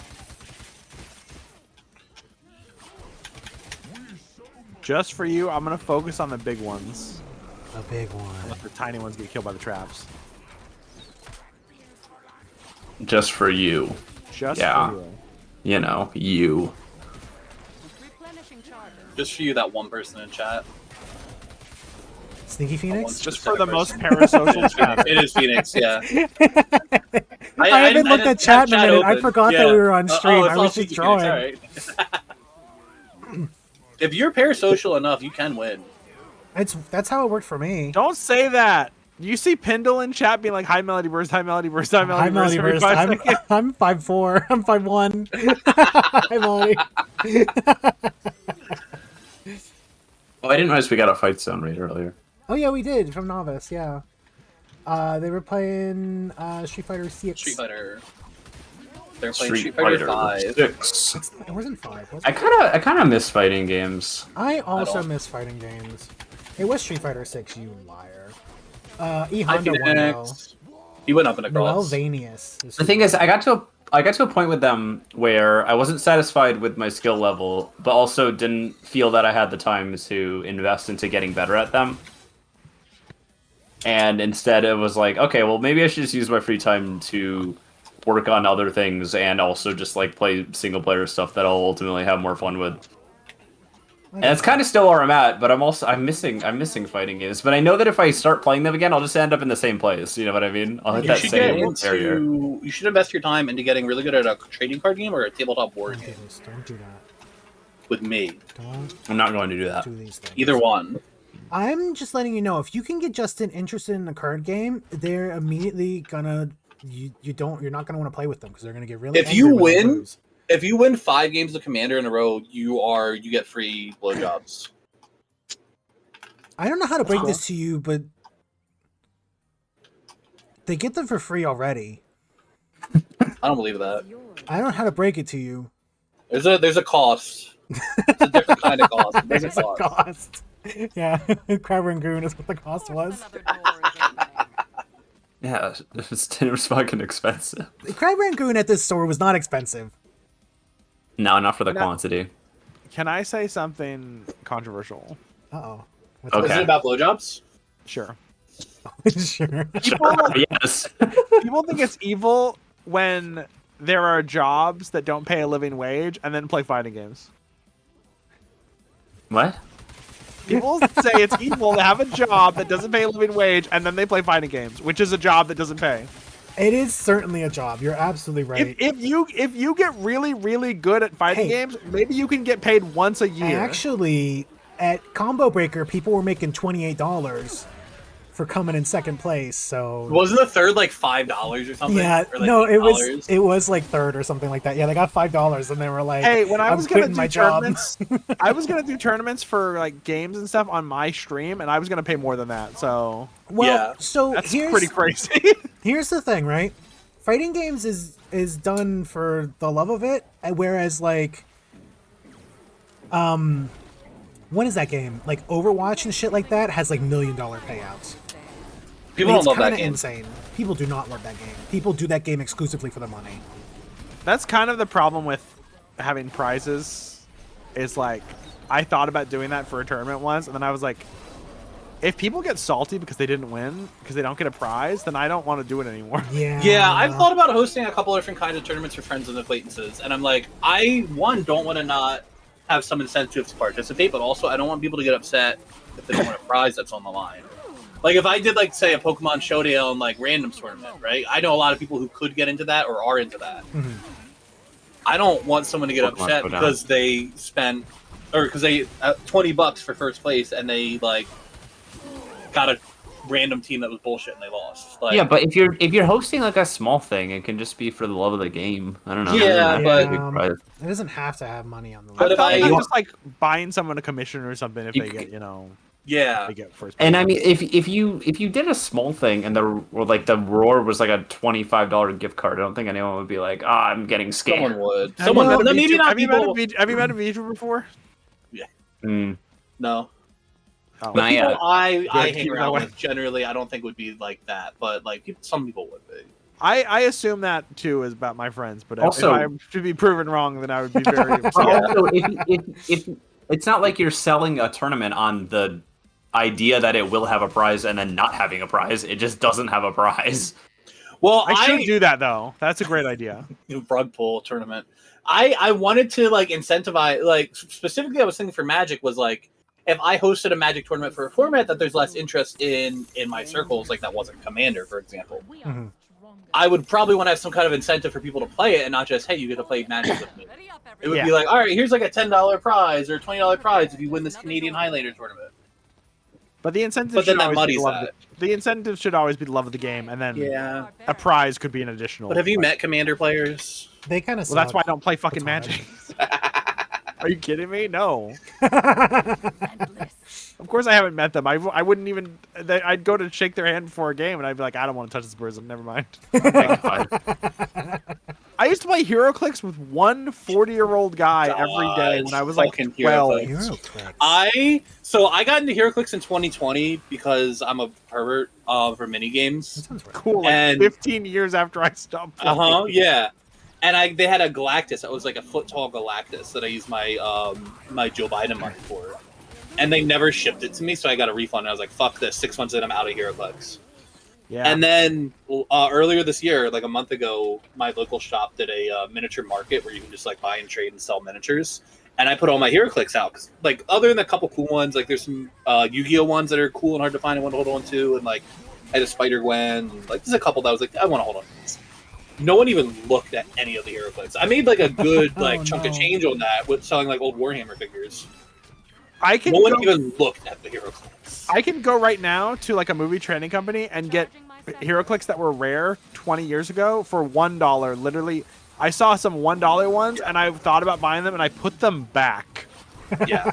S10: Just for you, I'm gonna focus on the big ones.
S1: The big one.
S10: Let the tiny ones get killed by the traps.
S3: Just for you.
S10: Just
S3: Yeah.
S10: for you.
S3: You know, you.
S11: Replenishing charges.
S2: Just for you, that one person in chat.
S1: Sneaky Phoenix?
S10: Just for the most parasocial chat.
S2: It is Phoenix, yeah.
S1: I haven't looked at chat in a minute. I forgot that we were on stream.
S2: it's
S1: I
S2: all
S1: was just
S2: Sneaky
S1: drawing.
S2: Phoenix, all right. If you're parasocial enough, you can win.
S1: That's how it worked for me.
S10: Don't say that. You see Pendle in chat being like, "Hi Melody Burst, hi Melody Burst, hi Melody Burst."
S1: Melody Burst. I'm 5'4". I'm 5'1". Hi Melody.
S3: Oh, I didn't realize we got a fight zone raid earlier.
S1: Oh yeah, we did from Novice. Yeah. They were playing Street Fighter 6.
S2: Street Fighter. They're playing Street Fighter 5.
S3: 6.
S1: It wasn't 5. Was
S3: I
S1: it?
S3: kind of miss fighting games.
S1: I also
S2: don't.
S1: miss fighting games. It was Street Fighter 6. You liar. E Honda won though.
S2: He went up in a
S1: Noel
S2: cross.
S1: Vanius.
S3: The thing is, I got to a point with them where I wasn't satisfied with my skill level, but also didn't feel that I had the time to invest into getting better at them. And instead, it was like, okay, well, maybe I should just use my free time to work on other things and also just like play single player stuff that I'll ultimately have more fun with. And it's kind of still where I'm at, but I'm missing fighting games. But I know that if I start playing them again, I'll just end up in the same place. You know what I mean? I'll hit
S2: You
S3: that
S2: should,
S3: same area.
S2: you should invest your time into getting really good at a trading card game or a tabletop board game
S1: Don't do that.
S2: with me.
S1: Don't
S3: I'm not going to do that.
S1: do these things.
S2: Either one.
S1: I'm just letting you know, if you can get Justin interested in a card game, they're immediately gonna you're not gonna want to play with them because they're gonna get really.
S2: If
S1: angry
S2: you
S1: when they
S2: win,
S1: lose.
S2: if you win 5 games of Commander in a row, you get free blowjobs.
S1: I don't know how to break this to you, but they get them for free already.
S2: I don't believe that.
S1: I don't know how to break it to you.
S2: There's a cost. It's a different kind of cost. There's a cost.
S1: Cost. Yeah, Crab Rangoon is what the cost was.
S3: Yeah, it was fucking expensive.
S1: Crab Rangoon at this store was not expensive.
S3: No, not for the
S10: No.
S3: quantity.
S10: Can I say something controversial?
S1: Uh-oh.
S2: Is it about blowjobs?
S10: Sure.
S1: Sure.
S3: Yes.
S10: People think it's evil when there are jobs that don't pay a living wage and then play fighting games.
S3: What?
S10: People say it's evil to have a job that doesn't pay a living wage and then they play fighting games, which is a job that doesn't pay.
S1: It is certainly a job. You're absolutely right.
S10: If you get really, really good at fighting games, maybe you can get paid once a year.
S1: Actually, at Combo Breaker, people were making $28 for coming in second place. So
S2: Wasn't the third like $5 or something?
S1: yeah,
S2: Or, like,
S1: no,
S2: $8?
S1: it was like third or something like that. Yeah, they got $5 and they were like,
S10: Hey, when I
S1: I'm
S10: was gonna
S1: quitting
S10: do
S1: my job.
S10: tournaments, I was gonna do tournaments for like games and stuff on my stream, and I was gonna pay more than that. So
S1: Well, so
S10: that's
S1: here's
S10: pretty crazy.
S1: Here's the thing, right? Fighting games is done for the love of it, whereas like, what is that game? Like Overwatch and shit like that has like $1 million payouts.
S2: People don't love that
S1: kinda
S2: game.
S1: Insane. People do not love that game. People do that game exclusively for the money.
S10: That's kind of the problem with having prizes. Is like, I thought about doing that for a tournament once, and then I was like, if people get salty because they didn't win, because they don't get a prize, then I don't want to do it anymore.
S1: Yeah.
S2: Yeah, I've thought about hosting a couple different kinds of tournaments for friends and acquaintances, and I'm like, I don't want to not have some incentive to participate, but also I don't want people to get upset if they don't win a prize that's on the line. Like if I did like say a Pokemon Showdown like randoms tournament, right? I know a lot of people who could get into that or are into that.
S1: Mhm.
S2: I don't want someone to get
S3: Pokemon
S2: upset
S3: Showdown.
S2: because they spent or because they $20 for first place and they like got a random team that was bullshit and they lost. Like,
S3: Yeah, but if you're hosting like a small thing, it can just be for the love of the game. I don't know.
S2: Yeah, but-
S3: Big prize.
S1: It doesn't have to have money on the
S2: But
S1: line.
S2: if
S10: I
S2: I-
S10: thought about just like buying someone a commission or something if
S3: You
S10: they
S3: c-
S10: get, you know.
S2: Yeah.
S10: They get first.
S3: And I mean, if you did a small thing and the roar was like a $25 gift card, I don't think anyone would be like, "Ah, I'm getting scammed."
S2: Someone would.
S10: Have
S2: Someone.
S10: you met a
S2: Maybe
S10: VTuber-
S2: not
S10: have you met a
S2: people.
S10: have you met a VTuber before?
S3: Mm.
S2: No.
S10: Oh.
S2: But
S3: Not
S2: people
S3: yet.
S2: I
S10: Good,
S2: hang
S10: keep it that
S2: around
S10: way.
S2: with generally, I don't think would be like that. But like some people would be.
S10: I assume that too is about my friends, but
S3: Also-
S10: if I'm to be proven wrong, then I would be very
S3: But
S10: upset.
S3: also, if it's not like you're selling a tournament on the idea that it will have a prize and then not having a prize, it just doesn't have a prize.
S2: Well,
S10: I should do that though. That's a great idea.
S2: Rug pull tournament. I wanted to like incentivize, like specifically I was thinking for Magic was like if I hosted a Magic tournament for a format that there's less interest in my circles, like that wasn't Commander, for example.
S1: Mhm.
S2: I would probably want to have some kind of incentive for people to play it and not just, hey, you get to play Magic with me. It would be
S10: Yeah.
S2: like, all right, here's like a $10 prize or a $20 prize if you win this Canadian Highlander tournament.
S10: But the incentive
S2: But then
S10: should
S2: that
S10: always be
S2: muddies
S10: the love of
S2: that.
S10: the incentive should always be the love of the game, and then
S2: Yeah.
S10: a prize could be an additional.
S2: But have you
S10: like-
S2: met Commander players?
S1: They kind of.
S10: Well, that's why I don't play fucking Magic. Are you kidding me? No. Of course I haven't met them. I wouldn't even. I'd go to shake their hand before a game, and I'd be like, I don't want to touch this person. Never mind. I used to play HeroClix with one 40-year-old guy every day when I was like
S2: Fucking
S10: 12.
S2: HeroClix. I got into HeroClix in 2020 because I'm a pervert for mini games.
S10: Cool. Like
S2: And
S10: 15 years after I stopped playing.
S2: Yeah. And they had a Galactus that was like a foot tall Galactus that I used my my Joe Biden money for, and they never shipped it to me, so I got a refund. And I was like, "Fuck this!" 6 months in, I'm out of HeroClix.
S10: Yeah.
S2: And then earlier this year, like a month ago, my local shop did a miniature market where you can just like buy and trade and sell miniatures. And I put all my HeroClix out because, like, other than a couple cool ones, like there's some Yu-Gi-Oh ones that are cool and hard to find and want to hold on to, and like I had a Spider Gwen. And, like, there's a couple that I was like, I want to hold on to these. No one even looked at any of the HeroClix. I made like a good like chunk of change on that with selling like old Warhammer figures. No one even looked at the HeroClix.
S10: I can go right now to like a movie trading company and get HeroClix that were rare 20 years ago for $1. Literally, I saw some $1 ones and I thought about buying them and I put them back.
S2: Yeah,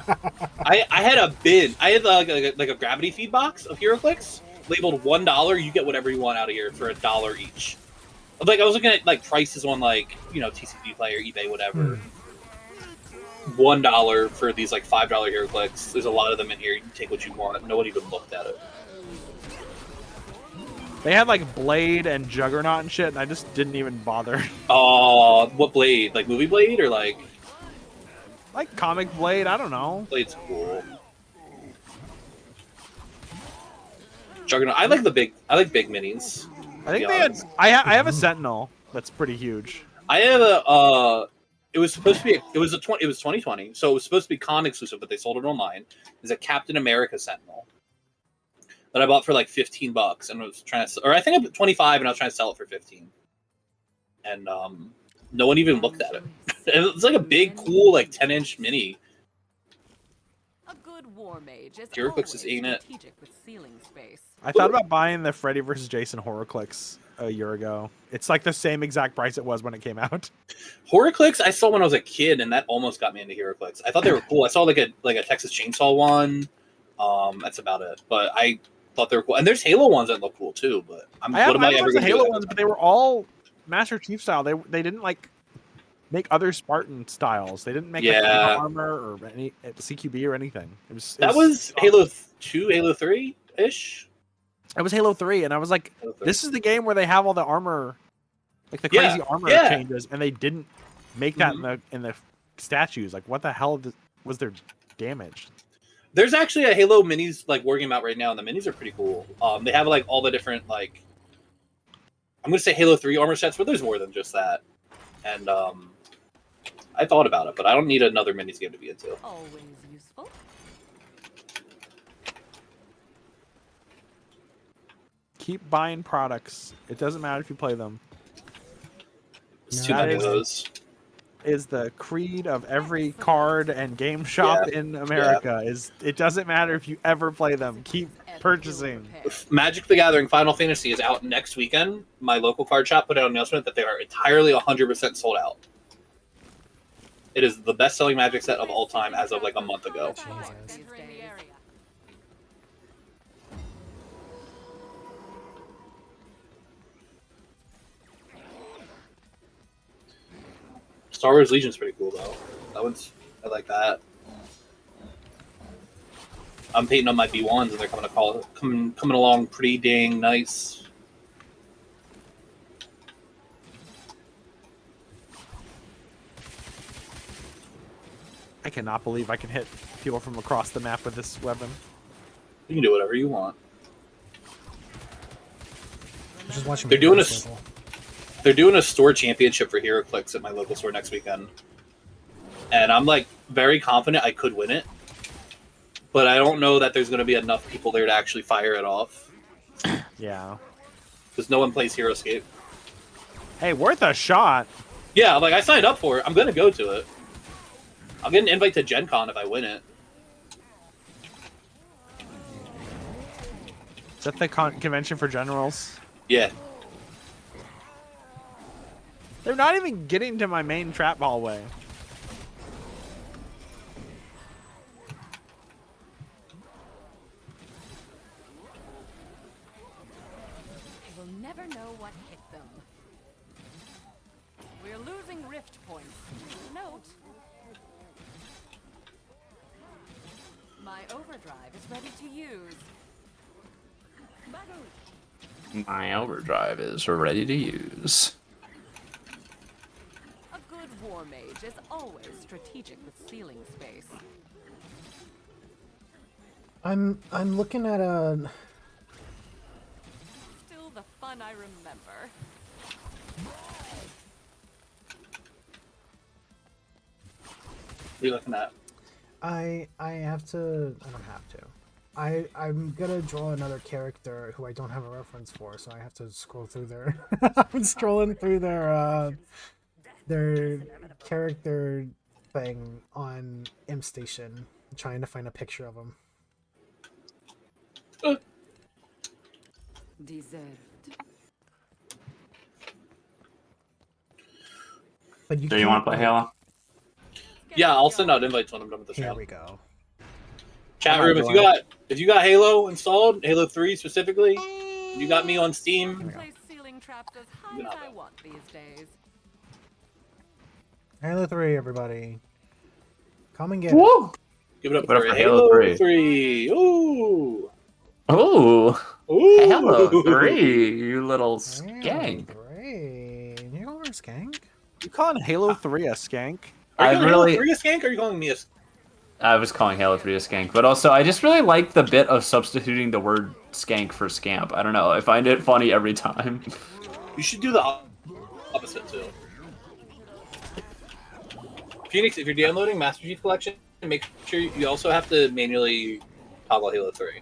S2: I had a bin. I had like a gravity feed box of HeroClix labeled $1. You get whatever you want out of here for $1 each. Like I was looking at like prices on like TCG Player, eBay, whatever. $1 for these like $5 HeroClix. There's a lot of them in here. You can take what you want. No one even looked at it.
S10: They had like Blade and Juggernaut and shit, and I just didn't even bother.
S2: Oh, what Blade? Like movie Blade or like
S10: comic Blade? I don't know.
S2: Blade's cool. Juggernaut. I like big minis.
S10: I think they had. I have a Sentinel that's pretty huge.
S2: I have a. It was supposed to be. It was 2020, so it was supposed to be con exclusive, but they sold it online. It's a Captain America Sentinel that I bought for like $15, and I was trying to, or I think I put 25, and I was trying to sell it for 15. And no one even looked at it. It's like a big, cool, like 10-inch mini.
S11: A good war mage is
S2: HeroClix is ain't it.
S11: strategic with ceiling space.
S10: I thought about buying the Freddy vs. Jason HorrorClix a year ago. It's like the same exact price it was when it came out.
S2: HorrorClix I saw when I was a kid, and that almost got me into HeroClix. I thought they were cool. I saw like a Texas Chainsaw one. That's about it. But I thought they were cool. And there's Halo ones that look cool too. But
S10: I have
S2: ever
S10: the
S2: gonna
S10: Halo
S2: do?
S10: ones, but they were all Master Chief style. They didn't like make other Spartan styles. They didn't make like, armor or any CQB or anything. It was
S2: Halo 2, Halo 3 ish.
S10: It was Halo 3, and I was like, this is the game where they have all the armor, like the crazy armor changes, and they didn't make that in the statues. Like, what the hell was their damage?
S2: There's actually a Halo minis like war game out right now, and the minis are pretty cool. They have like all the different like, I'm gonna say Halo 3 armor sets, but there's more than just that. And I thought about it, but I don't need another minis game to be into.
S11: Always useful.
S10: Keep buying products. It doesn't matter if you play them.
S2: It's too many of those.
S10: Is the creed of every card and game shop in America. Is it doesn't matter if you ever play them. Keep purchasing.
S2: Magic the Gathering Final Fantasy is out next weekend. My local card shop put out an announcement that they are entirely 100% sold out. It is the best-selling Magic set of all time as of like a month ago. Star Wars Legion's pretty cool though. I like that. I'm painting on my B1s and they're coming along pretty dang nice.
S10: I cannot believe I can hit people from across the map with this weapon.
S2: You can do whatever you want.
S1: Just watching.
S2: They're doing a store championship for HeroClix at my local store next weekend, and I'm like very confident I could win it, but I don't know that there's going to be enough people there to actually fire it off.
S10: Yeah.
S2: Because no one plays HeroScape.
S10: Hey, worth a shot.
S2: Yeah, like I signed up for it. I'm going to go to it. I'll get an invite to Gen Con if I win it.
S10: Is that the convention for generals?
S2: Yeah.
S10: They're not even getting to my main trap hallway.
S11: They will never know what hit them. We're losing rift points. Note. My overdrive is ready to use.
S3: My overdrive is ready to use.
S11: A good war mage is always strategic with ceiling space.
S1: I'm looking at a.
S11: Still the fun I remember.
S2: What are you looking at?
S1: I have to. I don't have to. I'm gonna draw another character who I don't have a reference for, so I have to scroll through their. I'm scrolling through their character thing on Imp Station, trying to find a picture of him.
S11: Deserved.
S1: But
S3: Do you want to play Halo?
S2: Yeah, I'll send out invites when I'm done with this
S1: Here
S2: round.
S1: we go.
S2: Chat room, if you got Halo installed, Halo 3 specifically, you got me on Steam.
S11: Place ceiling traps as high as I want these days.
S1: Halo 3, everybody. Come and get
S3: Woo!
S1: it.
S2: Give it up
S3: Give it
S2: for
S3: up for
S2: Halo
S3: Halo
S2: 3. Ooh.
S3: Ooh.
S2: Ooh.
S3: Halo 3, you little
S1: Halo
S3: skank.
S1: 3. You are a skank?
S10: You calling Halo 3 a skank?
S2: Are you
S3: I
S2: calling
S3: really-
S2: Halo 3 a skank, or are you calling me a skank?
S3: I was calling Halo 3 a skank, but also I just really like the bit of substituting the word skank for scamp. I don't know. I find it funny every time.
S2: You should do the opposite, too. Phoenix, if you're downloading Master Chief Collection, make sure you also have to manually toggle Halo 3.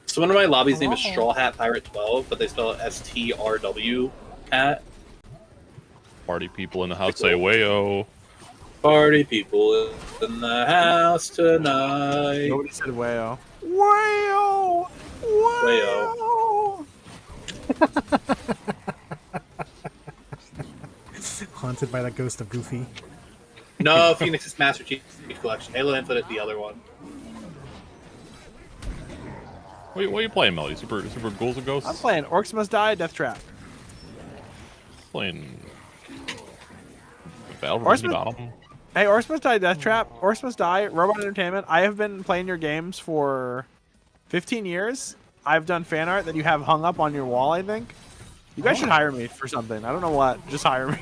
S2: So one of my lobbies' name is Straw Hat Pirate 12, but they spell it STRW Hat.
S6: Party people in the house say wayo.
S2: Party people in the house tonight.
S10: Nobody said wayo. Wayo!
S2: Wayo.
S1: Haunted by the ghost of Goofy.
S2: No, Phoenix's Master Chief Collection. Halo Infinite, the other one.
S6: What are you playing, Melody? Super Ghouls and Ghosts?
S10: I'm playing Orcs Must Die, Death Trap.
S6: Playing Battle for
S10: Orcs
S6: Bikini
S10: Must-
S6: Bottom.
S10: Hey, Orcs Must Die, Death Trap, Orcs Must Die, Robot Entertainment. I have been playing your games for 15 years. I've done fan art that you have hung up on your wall, I think. You guys should hire me for something. I don't know what. Just hire me.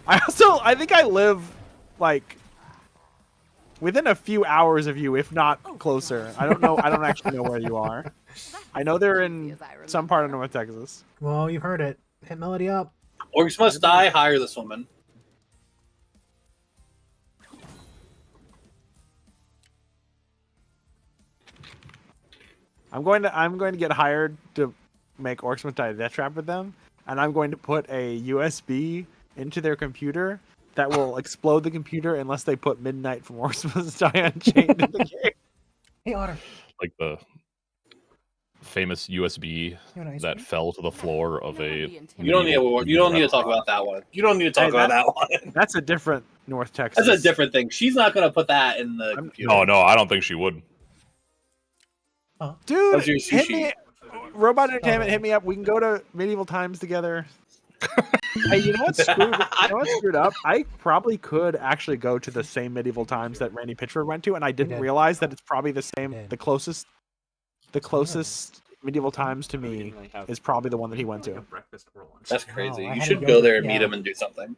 S10: I think I live, like, within a few hours of you, if not closer. I don't know. I don't actually know where you are. I know they're in some part of North Texas.
S1: Well, you've heard it. Hit Melody up.
S2: Orcs Must Die, hire this woman.
S10: I'm going to get hired to make Orcs Must Die Death Trap with them, and I'm going to put a USB into their computer that will explode the computer unless they put Midnight from Orcs Must Die Unchained in the game.
S1: Hey, Otter.
S6: Like the famous USB
S1: You want ice
S6: that
S1: cream?
S6: fell to the floor of a.
S2: You don't need to talk about that one. You don't need to talk about that one.
S10: That's a different North Texas.
S2: That's a different thing. She's not gonna put that in the computer.
S6: No, I don't think she would.
S10: Dude,
S2: How's your
S10: hit
S2: sushi?
S10: me. Robot Entertainment, hit me up. We can go to medieval times together. Hey, you know what's screwed up? I probably could actually go to the same medieval times that Randy Pitchford went to, and I didn't realize that it's probably the same. The closest medieval times to me is probably the one that he went to.
S2: That's crazy.
S1: I
S2: You
S1: had
S2: should
S1: to
S2: go
S1: go
S2: there
S1: to-
S2: and meet
S1: yeah.
S2: him and do something.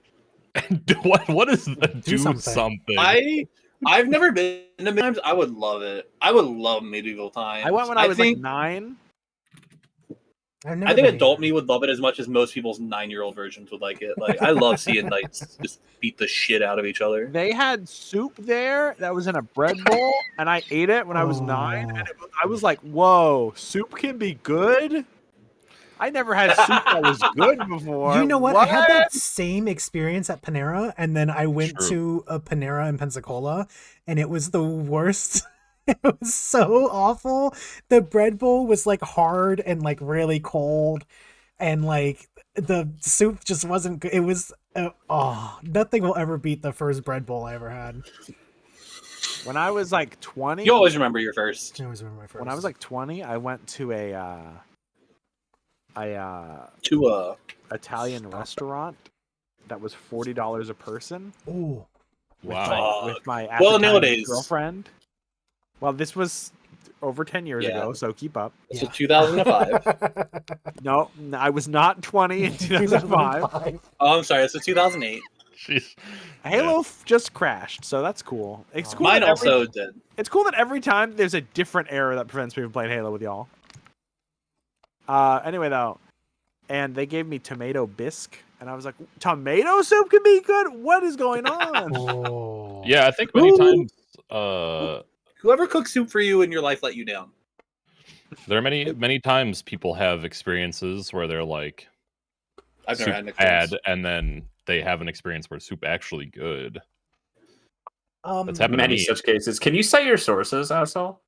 S6: What is the do something?
S2: I've never been to medieval times. I would love it. I would love medieval times.
S10: I went when I was like 9.
S2: I think adult me would love it as much as most people's 9-year-old versions would like it. Like I love seeing knights just beat the shit out of each other.
S10: They had soup there that was in a bread bowl, and I ate it when I was 9. And I was like, "Whoa, soup can be good." I never had soup that was good before.
S1: You know what? I had that same experience at Panera, and then I went to a Panera in Pensacola, and it was the worst. It was so awful. The bread bowl was like hard and like really cold, and like the soup just wasn't good. It was nothing will ever beat the first bread bowl I ever had.
S10: When I was like 20,
S2: You always remember your first.
S1: I always remember my first.
S10: When I was like 20, I went to a Italian restaurant that was $40 a person.
S1: Ooh,
S10: with my
S2: nowadays
S10: girlfriend. Well, this was over 10 years ago, so keep up.
S2: This was 2005.
S10: No, I was not 20 in 2005.
S2: Oh, I'm sorry. It's a 2008.
S6: Jeez.
S10: Halo just crashed, so that's cool. It's cool.
S2: Mine
S10: that
S2: also did.
S10: It's cool that every time there's a different error that prevents me from playing Halo with y'all. Anyway, though, and they gave me tomato bisque, and I was like, tomato soup can be good? What is going on?
S6: Yeah, I think many times.
S2: Whoever cooks soup for you in your life let you down.
S6: There are many times people have experiences where they're like,
S2: I've never
S6: soup
S2: had an experience.
S6: bad, and then they have an experience where soup actually good. That's happened to
S3: Many
S6: me.
S3: such cases. Can you cite your sources, asshole?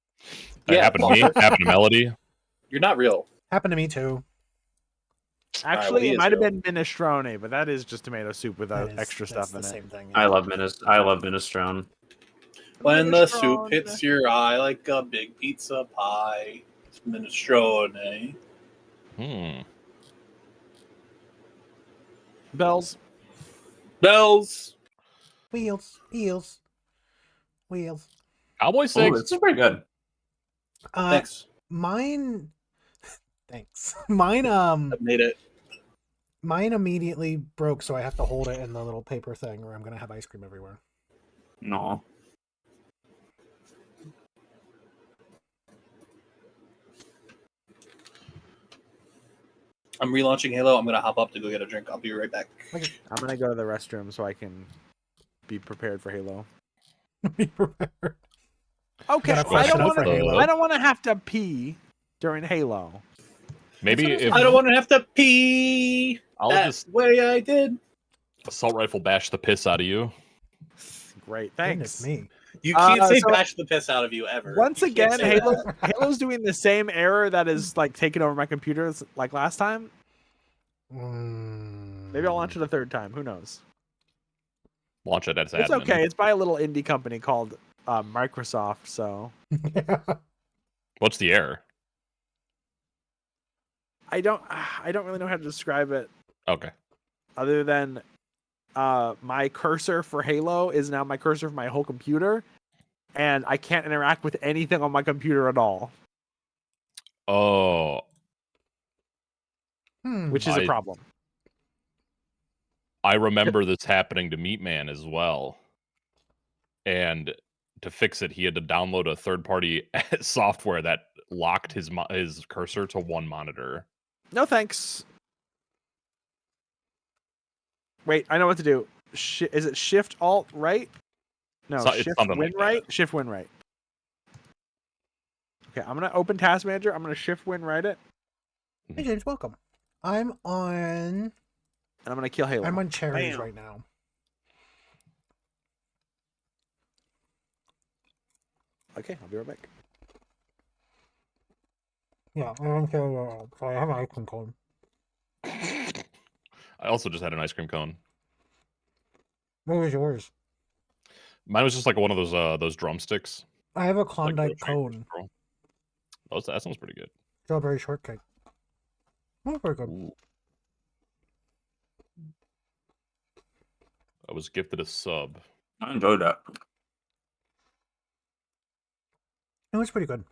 S6: That happened to me. Happened to Melody.
S2: You're not real.
S1: Happened to me too.
S10: Actually,
S2: he
S10: it
S2: is
S10: might have
S2: real.
S10: been minestrone, but that is just tomato soup without extra stuff in it.
S1: Same thing.
S3: I love minestrone.
S2: When the soup hits your eye like a big pizza pie, it's minestrone.
S10: Bells.
S1: Wheels.
S6: Cowboy
S3: Oh,
S6: Six.
S3: this is pretty good.
S2: Thanks.
S1: Mine. Thanks. Mine.
S2: I made it.
S1: Mine immediately broke, so I have to hold it in the little paper thing, or I'm gonna have ice cream everywhere.
S3: No.
S2: I'm relaunching Halo. I'm gonna hop up to go get a drink. I'll be right back.
S10: I'm gonna go to the restroom so I can be prepared for Halo.
S1: Be prepared.
S10: Okay,
S1: Got a question for Halo?
S10: I don't want to have to pee during Halo.
S6: Maybe if
S2: I don't want to have to pee.
S6: I'll
S2: that
S6: just
S2: way I did.
S6: assault rifle bash the piss out of you.
S10: Great, thanks.
S1: Me.
S2: You can't say
S10: so
S2: bash the piss out of you ever.
S10: Once
S2: You can't
S10: again,
S2: say that.
S10: Halo's doing the same error that is like taking over my computer as, like last time. Maybe I'll launch it a third time. Who knows?
S6: Launch it as
S10: It's
S6: admin.
S10: okay. It's by a little indie company called Microsoft. So
S6: What's the error?
S10: I don't really know how to describe it
S6: Okay.
S10: other than my cursor for Halo is now my cursor for my whole computer, and I can't interact with anything on my computer at all,
S6: Oh,
S10: which is a problem.
S6: I remember this happening to Meatman as well. And to fix it, he had to download a third-party software that locked his cursor to one monitor.
S10: No thanks. Wait, I know what to do. Is it Shift Alt right? No,
S6: It's
S10: Shift
S6: something
S10: Win
S6: like
S10: right. Shift Win right. Okay, I'm gonna open Task Manager. I'm gonna Shift Win right it,
S1: Hey James, welcome. I'm on.
S10: and I'm gonna kill Halo.
S1: I'm on cherries
S10: Bam.
S1: right now.
S10: Okay, I'll be right back.
S1: Yeah, I don't care at all. So I have an ice cream cone.
S6: I also just had an ice cream cone.
S1: What was yours?
S6: Mine was just like one of those drumsticks.
S1: I have a
S6: Like
S1: Klondike
S6: grocery
S1: cone.
S6: store. Oh, that sounds pretty good.
S1: Strawberry shortcake. Oh, very good.
S6: Ooh. I was gifted a sub.
S3: I enjoyed that.
S1: It was pretty good.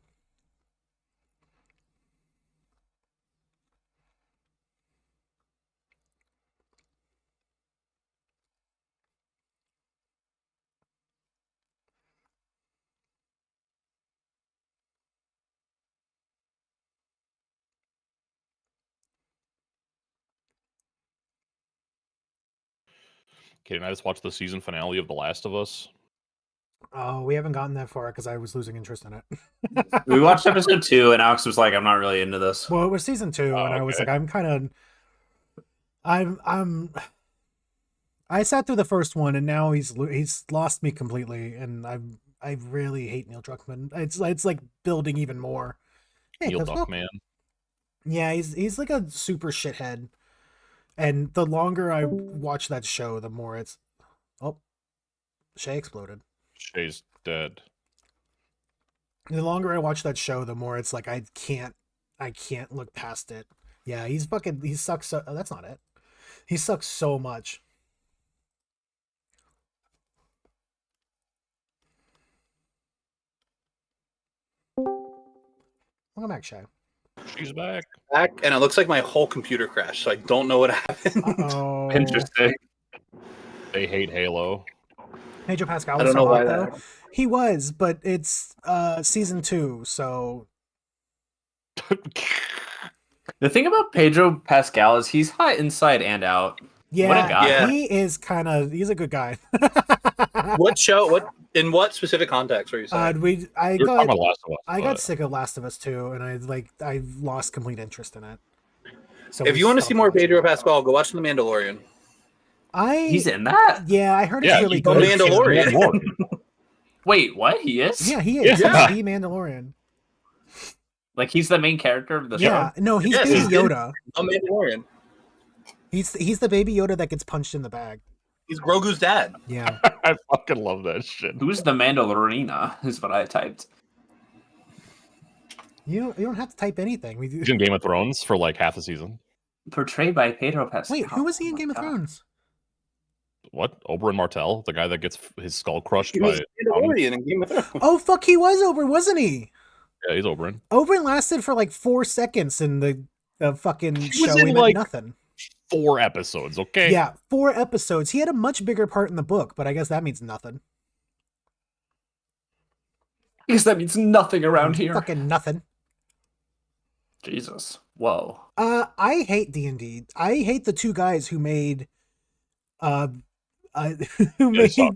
S6: Kate and I just watched the season finale of The Last of Us.
S1: Oh, we haven't gotten that far because I was losing interest in it.
S3: We watched episode 2, and Alex was like, "I'm not really into this."
S1: Well, it was season 2, and I was
S6: okay.
S1: like, I sat through the first one, and now he's lost me completely, and I really hate Neil Druckmann. It's like building even more. Hey,
S6: Neil
S1: Cosmo.
S6: Druckmann.
S1: Yeah, he's like a super shithead, and the longer I watch that show, the more it's. Oh, Shay exploded.
S6: Shay's dead.
S1: The longer I watch that show, the more it's like I can't look past it. Yeah, he sucks. So, oh, that's not it. He sucks so much. Welcome back, Shay.
S6: She's back.
S2: And it looks like my whole computer crashed, so I don't know what happened.
S1: Oh,
S3: Interesting.
S6: They hate Halo.
S1: Pedro Pascal
S2: I
S1: was
S2: don't know
S1: so
S2: why
S1: hot,
S2: that
S1: though.
S2: happened.
S1: He was, but it's season 2, so
S3: The thing about Pedro Pascal is he's hot inside and out. What a
S1: yeah,
S3: guy.
S2: Yeah.
S1: he is he's a good guy.
S2: What show? In what specific context were you saying?
S6: We were talking about Last of Us.
S1: I got
S6: but-
S1: sick of Last of Us 2, and I lost complete interest in it. So
S2: If
S1: we
S2: you want to see
S1: stopped
S2: more
S1: watching
S2: Pedro
S1: it.
S2: Pascal, go watch The Mandalorian.
S3: He's in that?
S1: Yeah, I heard it's
S6: Yeah,
S1: really
S6: he's
S2: The
S1: good.
S2: Mandalorian.
S3: Wait, what? He is?
S1: Yeah, he is.
S6: Yeah.
S1: He's the Mandalorian.
S3: Like he's the main character of the
S1: Yeah,
S3: show?
S1: no, he's
S2: Yes,
S1: Baby
S2: he's in-
S1: Yoda.
S2: The Mandalorian.
S1: He's the Baby Yoda that gets punched in the bag.
S2: He's Grogu's dad.
S1: Yeah.
S6: I fucking love that shit.
S3: Who's the Mandalorina? Is what I typed.
S1: You don't have to type anything.
S6: He's in Game of Thrones for like half a season.
S3: Portrayed by Pedro Pascal.
S1: Wait, who was he in
S3: Oh my
S1: Game of
S3: God.
S1: Thrones?
S6: What? Oberyn Martell, the guy that gets his skull crushed
S2: He
S6: by.
S2: was Mandalorian in Game of Thrones.
S1: Oh fuck, he was Oberyn, wasn't he?
S6: Yeah, he's Oberyn.
S1: Oberyn lasted for like 4 seconds in the fucking
S6: was
S1: show.
S6: in,
S1: He meant
S6: like,
S1: nothing.
S6: 4 episodes, okay?
S1: Yeah, 4 episodes. He had a much bigger part in the book, but I guess that means nothing.
S3: I guess that means nothing around here.
S1: Fucking nothing.
S3: Jesus. Whoa.
S1: I hate D&D. I hate the 2 guys who made who
S6: they
S1: made
S6: suck.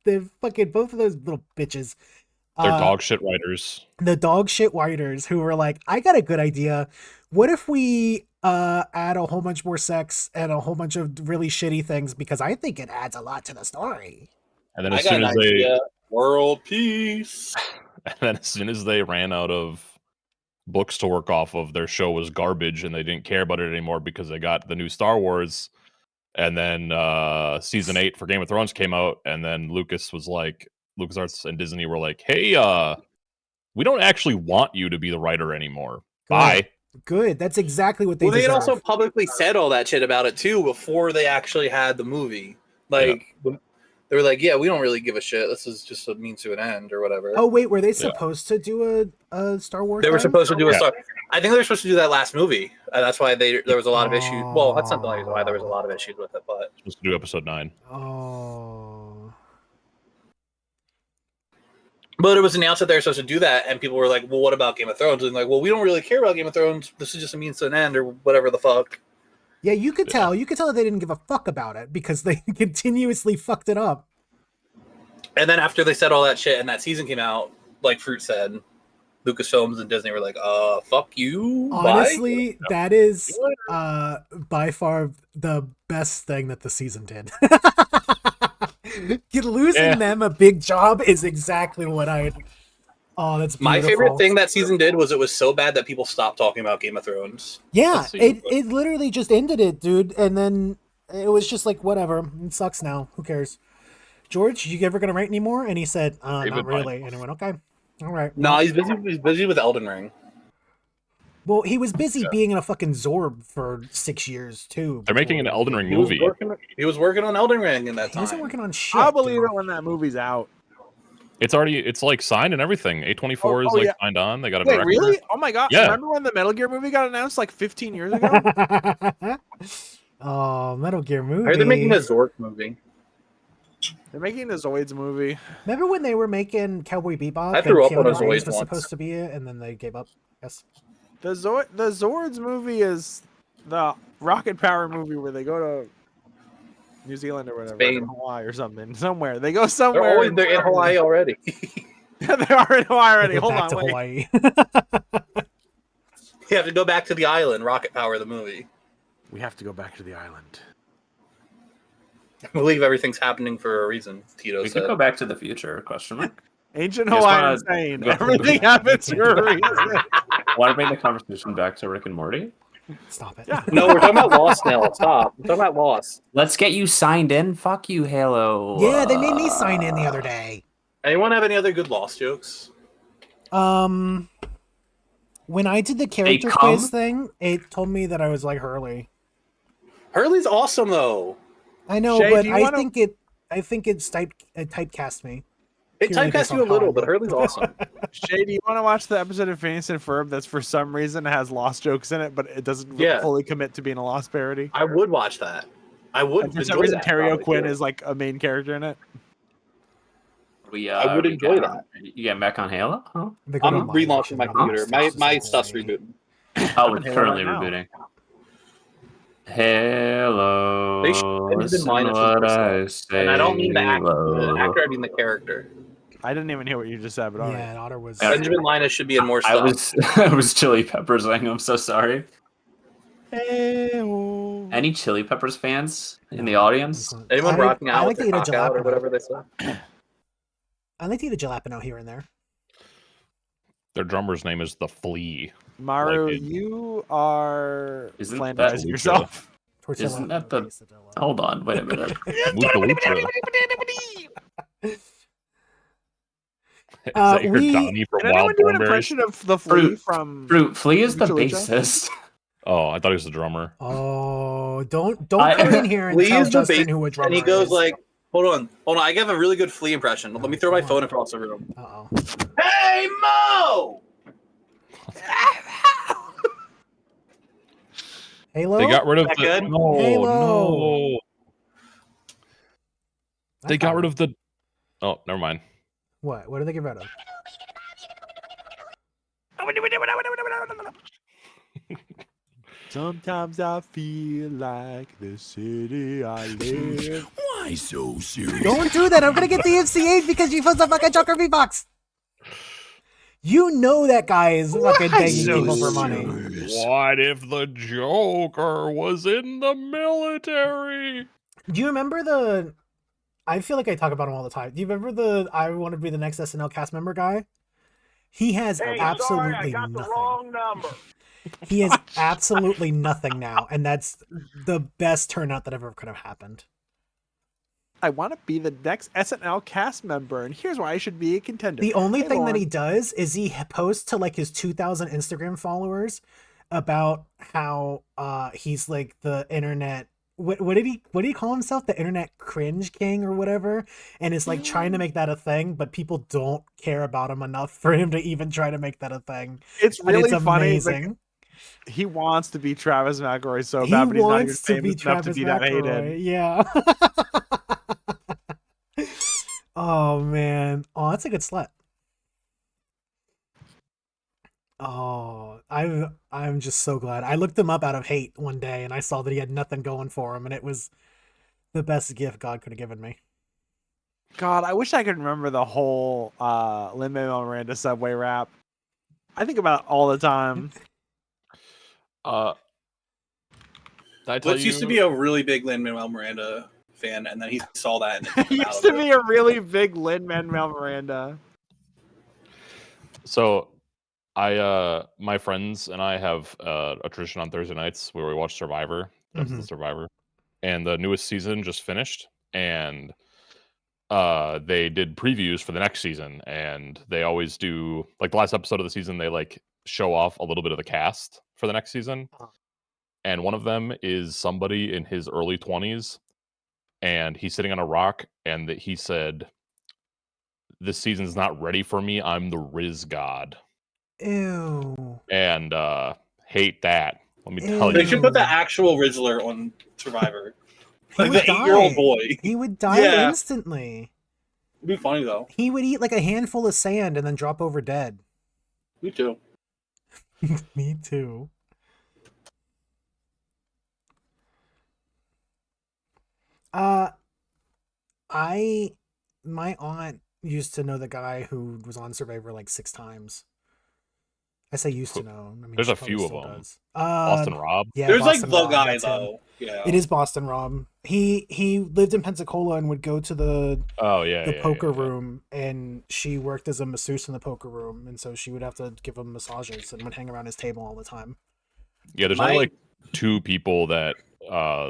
S1: the fucking both of those little bitches.
S6: They're dog shit writers.
S1: The dog shit writers who were like, I got a good idea. What if we add a whole bunch more sex and a whole bunch of really shitty things because I think it adds a lot to the story.
S6: And then
S2: I
S6: as
S2: got
S6: soon
S2: an
S6: as they
S2: idea. World peace.
S6: and then as soon as they ran out of books to work off of, their show was garbage and they didn't care about it anymore because they got the new Star Wars. And then season 8 for Game of Thrones came out, and then LucasArts and Disney were like, hey, we don't actually want you to be the writer anymore. Bye.
S1: Good. That's exactly what they
S2: Well, they had
S1: deserve.
S2: also publicly said all that shit about it too before they actually had the movie. Like they were like, "Yeah, we don't really give a shit. This is just a means to an end or whatever."
S1: Oh wait, were they supposed to do a Star Wars?
S2: They were
S1: thing?
S2: supposed to do a Star. I think they were supposed to do that last movie. That's why there was a lot of issues. Well, that's not the reason why there was a lot of issues with it, but
S6: Supposed to do episode 9.
S1: Oh.
S2: But it was announced that they were supposed to do that, and people were like, "Well, what about Game of Thrones?" And like, "Well, we don't really care about Game of Thrones. This is just a means to an end, or whatever the fuck."
S1: Yeah, you could tell. You could tell that they didn't give a fuck about it because they continuously fucked it up.
S2: And then after they said all that shit, and that season came out, like Fruit said, Lucasfilms and Disney were like, fuck you."
S1: Honestly, that is by far the best thing that the season did. Losing them a big job is exactly what I Oh, that's
S2: My
S1: beautiful.
S2: favorite thing that season did was it was so bad that people stopped talking about Game of Thrones.
S1: Yeah, it literally just ended it, dude. And then it was just like, whatever. It sucks now. Who cares? George, you ever gonna write anymore? And he said, not really. And I went, okay. All right.
S2: No,
S1: well.
S2: he's busy. He's busy with Elden Ring.
S1: Well, he was busy being in a fucking Zorb for 6 years too.
S6: They're making an Elden Ring
S2: He was
S6: movie.
S2: working on Elden Ring in that
S1: He
S2: time.
S1: wasn't working on shit.
S10: I'll believe it when that movie's out.
S6: It's like signed and everything. A24 is like
S10: yeah.
S6: signed on. They got a
S10: Wait,
S6: director.
S10: really? Oh my god!
S6: Yeah.
S10: Remember when the Metal Gear movie got announced like 15 years ago?
S1: Oh, Metal Gear movie.
S2: Are they making a Zork movie?
S10: They're making a Zoids movie.
S1: Remember when they were making Cowboy Bebop?
S2: I threw
S1: and
S2: up on a
S1: Keanu
S2: Zoids
S1: Reeves was
S2: once.
S1: supposed to be it, and then they gave up. Yes.
S10: The Zords movie is the rocket power movie where they go to New Zealand or whatever,
S2: Spain.
S10: or Hawaii or something. Somewhere they go somewhere.
S2: They're in Hawaii already.
S10: They are in Hawaii already.
S1: They go
S10: Hold
S1: back
S10: on,
S1: to
S10: wait.
S1: Hawaii.
S2: You have to go back to the island. Rocket Power the movie.
S10: We have to go back to the island.
S2: I believe everything's happening for a reason. Tito
S3: We
S2: said.
S3: could go back to the future? Question mark.
S10: Ancient
S3: You guys
S10: Hawaii
S3: wanna
S10: insane.
S3: go-
S10: Everything happens for a reason.
S3: Want to bring the conversation back to Rick and Morty?
S1: Stop it.
S10: Yeah.
S2: No, we're talking about Lost now. Stop. We're talking about Lost.
S3: Let's get you signed in. Fuck you, Halo.
S1: Yeah, they made me sign in the other day.
S2: Anyone have any other good Lost jokes?
S1: When I did the character
S3: come?
S1: quiz thing, it told me that I was like Hurley.
S2: Hurley's awesome though.
S1: I know,
S10: Shay,
S1: but
S10: do you
S1: I
S10: wanna-
S1: think it's typecast me.
S2: It
S1: Purely
S2: typecast
S1: based
S2: you a
S1: on how I
S2: little, but
S1: look.
S2: Hurley's awesome.
S10: Shay, do you want to watch the episode of Phineas and Ferb that's for some reason has Lost jokes in it, but it doesn't
S2: Yeah.
S10: fully commit to being a Lost parody?
S2: I would watch that. I would.
S10: And for some
S2: enjoy
S10: reason,
S2: that,
S10: Terry
S2: probably,
S10: O'Quinn
S2: too.
S10: is like a main character in it.
S2: I would enjoy
S3: that. You getting back on Halo? Huh?
S1: They go to
S2: I'm relaunching my computer. My stuff's rebooting.
S3: Oh, it's
S10: Halo
S3: currently
S10: right now.
S3: rebooting. Halo.
S2: They should Benjamin
S3: listen
S2: Linus
S3: what
S2: was
S3: I
S2: the
S3: say.
S2: And I don't mean the
S3: Halo.
S2: actor. I mean the character.
S10: I didn't even hear what you just said, but all right.
S1: Yeah, and Otter was.
S2: Benjamin Linus should be in more
S3: I
S2: stuff.
S3: was I was Chili Peppers. I'm so sorry.
S10: Hey-oh.
S3: Any Chili Peppers fans in the audience?
S2: Anyone rocking
S1: I
S2: out
S1: like
S2: with
S1: to
S2: their
S1: eat a
S2: cock out or
S1: jalapeno.
S2: whatever they say?
S1: I like to eat a jalapeno here and there.
S6: Their drummer's name is The Flea.
S10: Maru,
S6: Like it.
S10: you are
S3: Isn't
S10: Flanderizing
S6: that-
S10: yourself.
S1: Tortilla.
S3: Isn't that the? Hold on, wait a minute.
S6: Lucha Lucha. Is
S1: Uh,
S6: that your
S1: we-
S6: Donnie from
S10: Can anyone
S6: Wild
S10: do an
S6: Thornberries?
S10: impression of the flea
S3: Fruit.
S10: from
S3: Fruit Flea is the
S10: Lucha Lucha?
S3: bassist.
S6: Oh, I thought he was the drummer.
S1: Oh, don't
S3: I-
S1: come in here and
S2: Flea
S1: tell
S2: is the
S1: Justin
S2: bass,
S1: who a drummer
S2: and he goes
S1: is.
S2: like, "Hold on. I have a really good Flea impression. Let me throw my phone across the room."
S1: Uh-oh.
S2: Hey Mo!
S1: Halo?
S6: They got rid of
S2: That
S6: the.
S2: good?
S6: No,
S1: Halo.
S6: no.
S1: I
S6: They got
S1: thought-
S6: rid of the. Oh, never mind.
S1: What? What did they get rid of?
S10: Sometimes I feel like the city I live.
S8: Why so serious?
S1: Don't do that. I'm gonna get the MC8 because you put the fucking Joker V-Box. You know that guy is fucking begging
S10: so
S1: people for money.
S6: What if the Joker was in the military?
S1: Do you remember the? I feel like I talk about him all the time. Do you remember the "I want to be the next SNL cast member" guy? He has absolutely nothing. He has absolutely nothing now, and that's the best turnout that ever could have happened.
S10: I want to be the next SNL cast member, and here's why I should be a contender.
S1: The only
S10: Hey,
S1: thing that
S10: Lauren.
S1: he does is he posts to like his 2,000 Instagram followers about how he's like the internet. What did he call himself? The internet cringe king or whatever, and is like trying to make that a thing, but people don't care about him enough for him to even try to make that a thing.
S10: It's
S1: And
S10: really
S1: it's
S10: funny.
S1: amazing.
S10: Like, he wants to be Travis McElroy so
S1: He
S10: bad, but he's not even
S1: wants to be
S10: famous enough to
S1: Travis
S10: be that hated.
S1: McElroy. Yeah. Oh man. Oh, that's a good slut. Oh, I'm just so glad. I looked him up out of hate one day and I saw that he had nothing going for him, and it was the best gift God could have given me.
S10: God, I wish I could remember the whole Lin-Manuel Miranda Subway rap. I think about it all the time.
S6: Did I tell
S2: Blitz used to be a really big Lin-Manuel Miranda fan, and then he saw that. And
S10: He used to be a really big Lin-Manuel Miranda.
S6: So, my friends and I have a tradition on Thursday nights where we watch Survivor, episodes of Survivor, and the newest season just finished, and they did previews for the next season, and they always do like the last episode of the season. They like show off a little bit of the cast for the next season, and one of them is somebody in his early 20s, and he's sitting on a rock, and he said, "This season's not ready for me. I'm the Riz God."
S1: Ew.
S6: And hate that. Let me tell
S2: They
S6: you.
S2: should put the actual Rizzler on Survivor.
S1: He
S2: Like
S1: would
S2: the 8-year-old
S1: die.
S2: boy.
S1: He would die
S2: Yeah.
S1: instantly.
S2: It'd be funny though.
S1: He would eat like a handful of sand and then drop over dead.
S2: Me too.
S1: Me too. My aunt used to know the guy who was on Survivor like 6 times. I say used to know. I mean,
S6: There's
S1: she
S6: a
S1: probably
S6: few of
S1: still
S6: them.
S1: does.
S6: Boston Rob.
S1: Yeah,
S2: There's
S1: Boston
S2: like the
S1: Rob,
S2: guy
S1: that's him.
S2: though. Yeah.
S1: It is Boston Rob. He lived in Pensacola and would go to the poker room, and she worked as a masseuse in the poker room, and so she would have to give him massages and would hang around his table all the time.
S6: Yeah, there's only like 2 people that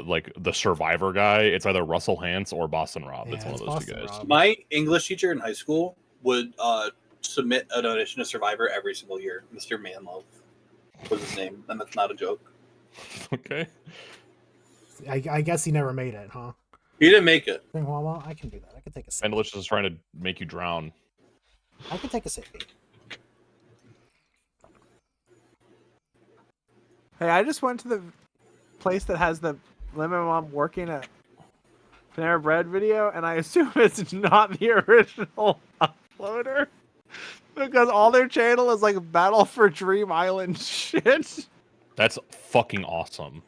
S6: like the Survivor guy. It's either Russell Hantz or Boston Rob.
S1: Yeah,
S6: it's one of
S1: it's
S6: those
S1: Boston
S6: 2 guys.
S1: Rob.
S2: My English teacher in high school would submit an audition to Survivor every single year. Mr. Manlove was his name, and that's not a joke.
S6: Okay.
S1: I guess he never made it, huh?
S2: He didn't make it.
S1: Well, I can do that. I can take a sip.
S6: Pendlich is trying to make you drown.
S1: I can take a sip.
S10: Hey, I just went to the place that has the Lemon Mom working at Panera Bread video, and I assume it's not the original uploader because all their channel is like Battle for Dream Island shit.
S6: That's fucking awesome.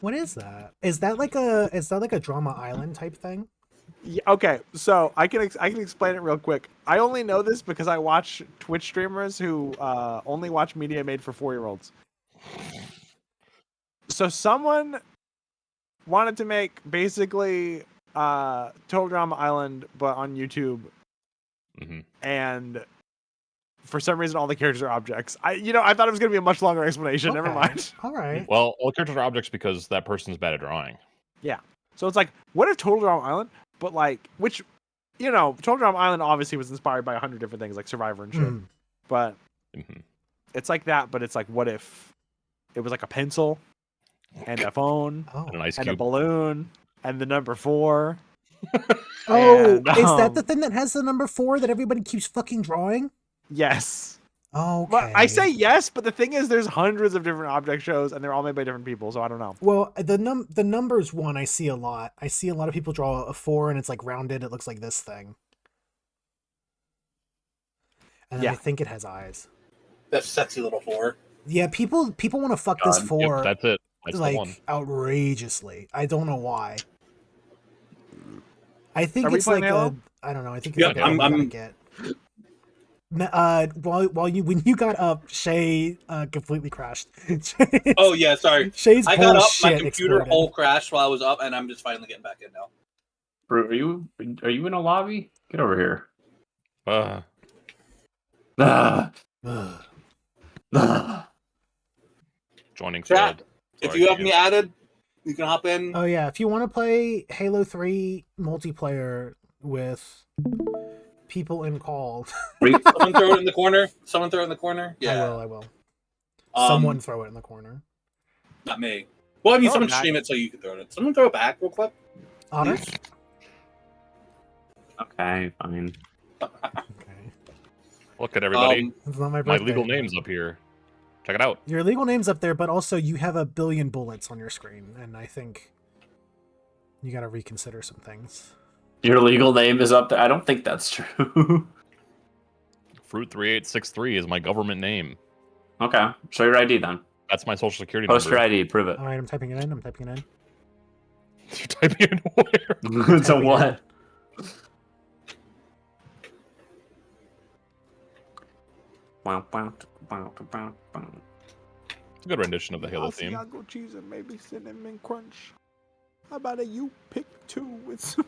S1: What is that? Is that like a Drama Island type thing?
S10: Yeah, okay, so I can explain it real quick. I only know this because I watch Twitch streamers who only watch media made for 4-year-olds. So someone wanted to make basically Total Drama Island, but on YouTube, and for some reason all the characters are objects. I thought it was gonna be a much longer explanation.
S1: Okay.
S10: Never mind.
S1: All right.
S6: Well, all characters are objects because that person's bad at drawing.
S10: Yeah. So it's like, what if Total Drama Island, but like, which, Total Drama Island obviously was inspired by 100 different things like Survivor and shit. But it's like that, but it's like, what if it was like a pencil and a phone
S6: And an ice
S10: and a
S6: cube.
S10: balloon and the number 4?
S1: Oh,
S10: And,
S1: is that the thing that has the number 4 that everybody keeps fucking drawing?
S10: Yes.
S1: Oh,
S10: But
S1: okay.
S10: I say yes, but the thing is, there's hundreds of different object shows, and they're all made by different people, so I don't know.
S1: Well, the numbers one I see a lot. I see a lot of people draw a 4 and it's like rounded. It looks like this thing. And then I think it has eyes.
S2: That sexy little 4.
S1: Yeah, people want to fuck this 4.
S6: Yep, that's it. That's
S1: like
S6: the one.
S1: outrageously. I don't know why. I think
S10: Are we
S1: it's like
S10: playing Halo?
S1: I don't know. I think
S2: Yeah,
S1: it's like I'm get. When you got up, Shay completely crashed.
S2: Oh yeah, sorry.
S1: Shay's
S2: I got
S1: whole
S2: up, my
S1: shit
S2: computer
S1: exploded.
S2: whole crashed while I was up, and I'm just finally getting back in now.
S3: Bro, are you in a lobby? Get over here.
S6: Uh, joining
S2: Chat,
S6: failed.
S2: if
S6: Sorry,
S2: you have
S6: Ian.
S2: me added, you can hop in.
S1: Oh yeah, if you want to play Halo 3 multiplayer with people in call,
S2: Someone throw it in the corner. Someone throw it in the corner. Yeah,
S1: I will. Someone throw it in the corner.
S2: Not me. Well, I mean,
S10: Oh,
S2: someone
S10: nice.
S2: stream it so you can throw it in. Someone throw it back real quick.
S1: Honor?
S3: Okay, fine.
S1: Okay.
S6: Look at everybody.
S1: It's not my
S6: My
S1: birthday.
S6: legal name's up here. Check it out.
S1: Your legal name's up there, but also you have 1 billion bullets on your screen, and I think you got to reconsider some things.
S3: Your legal name is up there. I don't think that's true.
S6: Fruit3863 is my government name.
S3: Okay, show your ID then.
S6: That's my social security
S3: Post
S6: number.
S3: your ID. Prove it.
S1: All right, I'm typing it in.
S6: You're typing in where?
S3: To what?
S6: It's a good rendition of the Halo theme.
S10: Asiago cheese and maybe cinnamon crunch. How about you pick 2 with some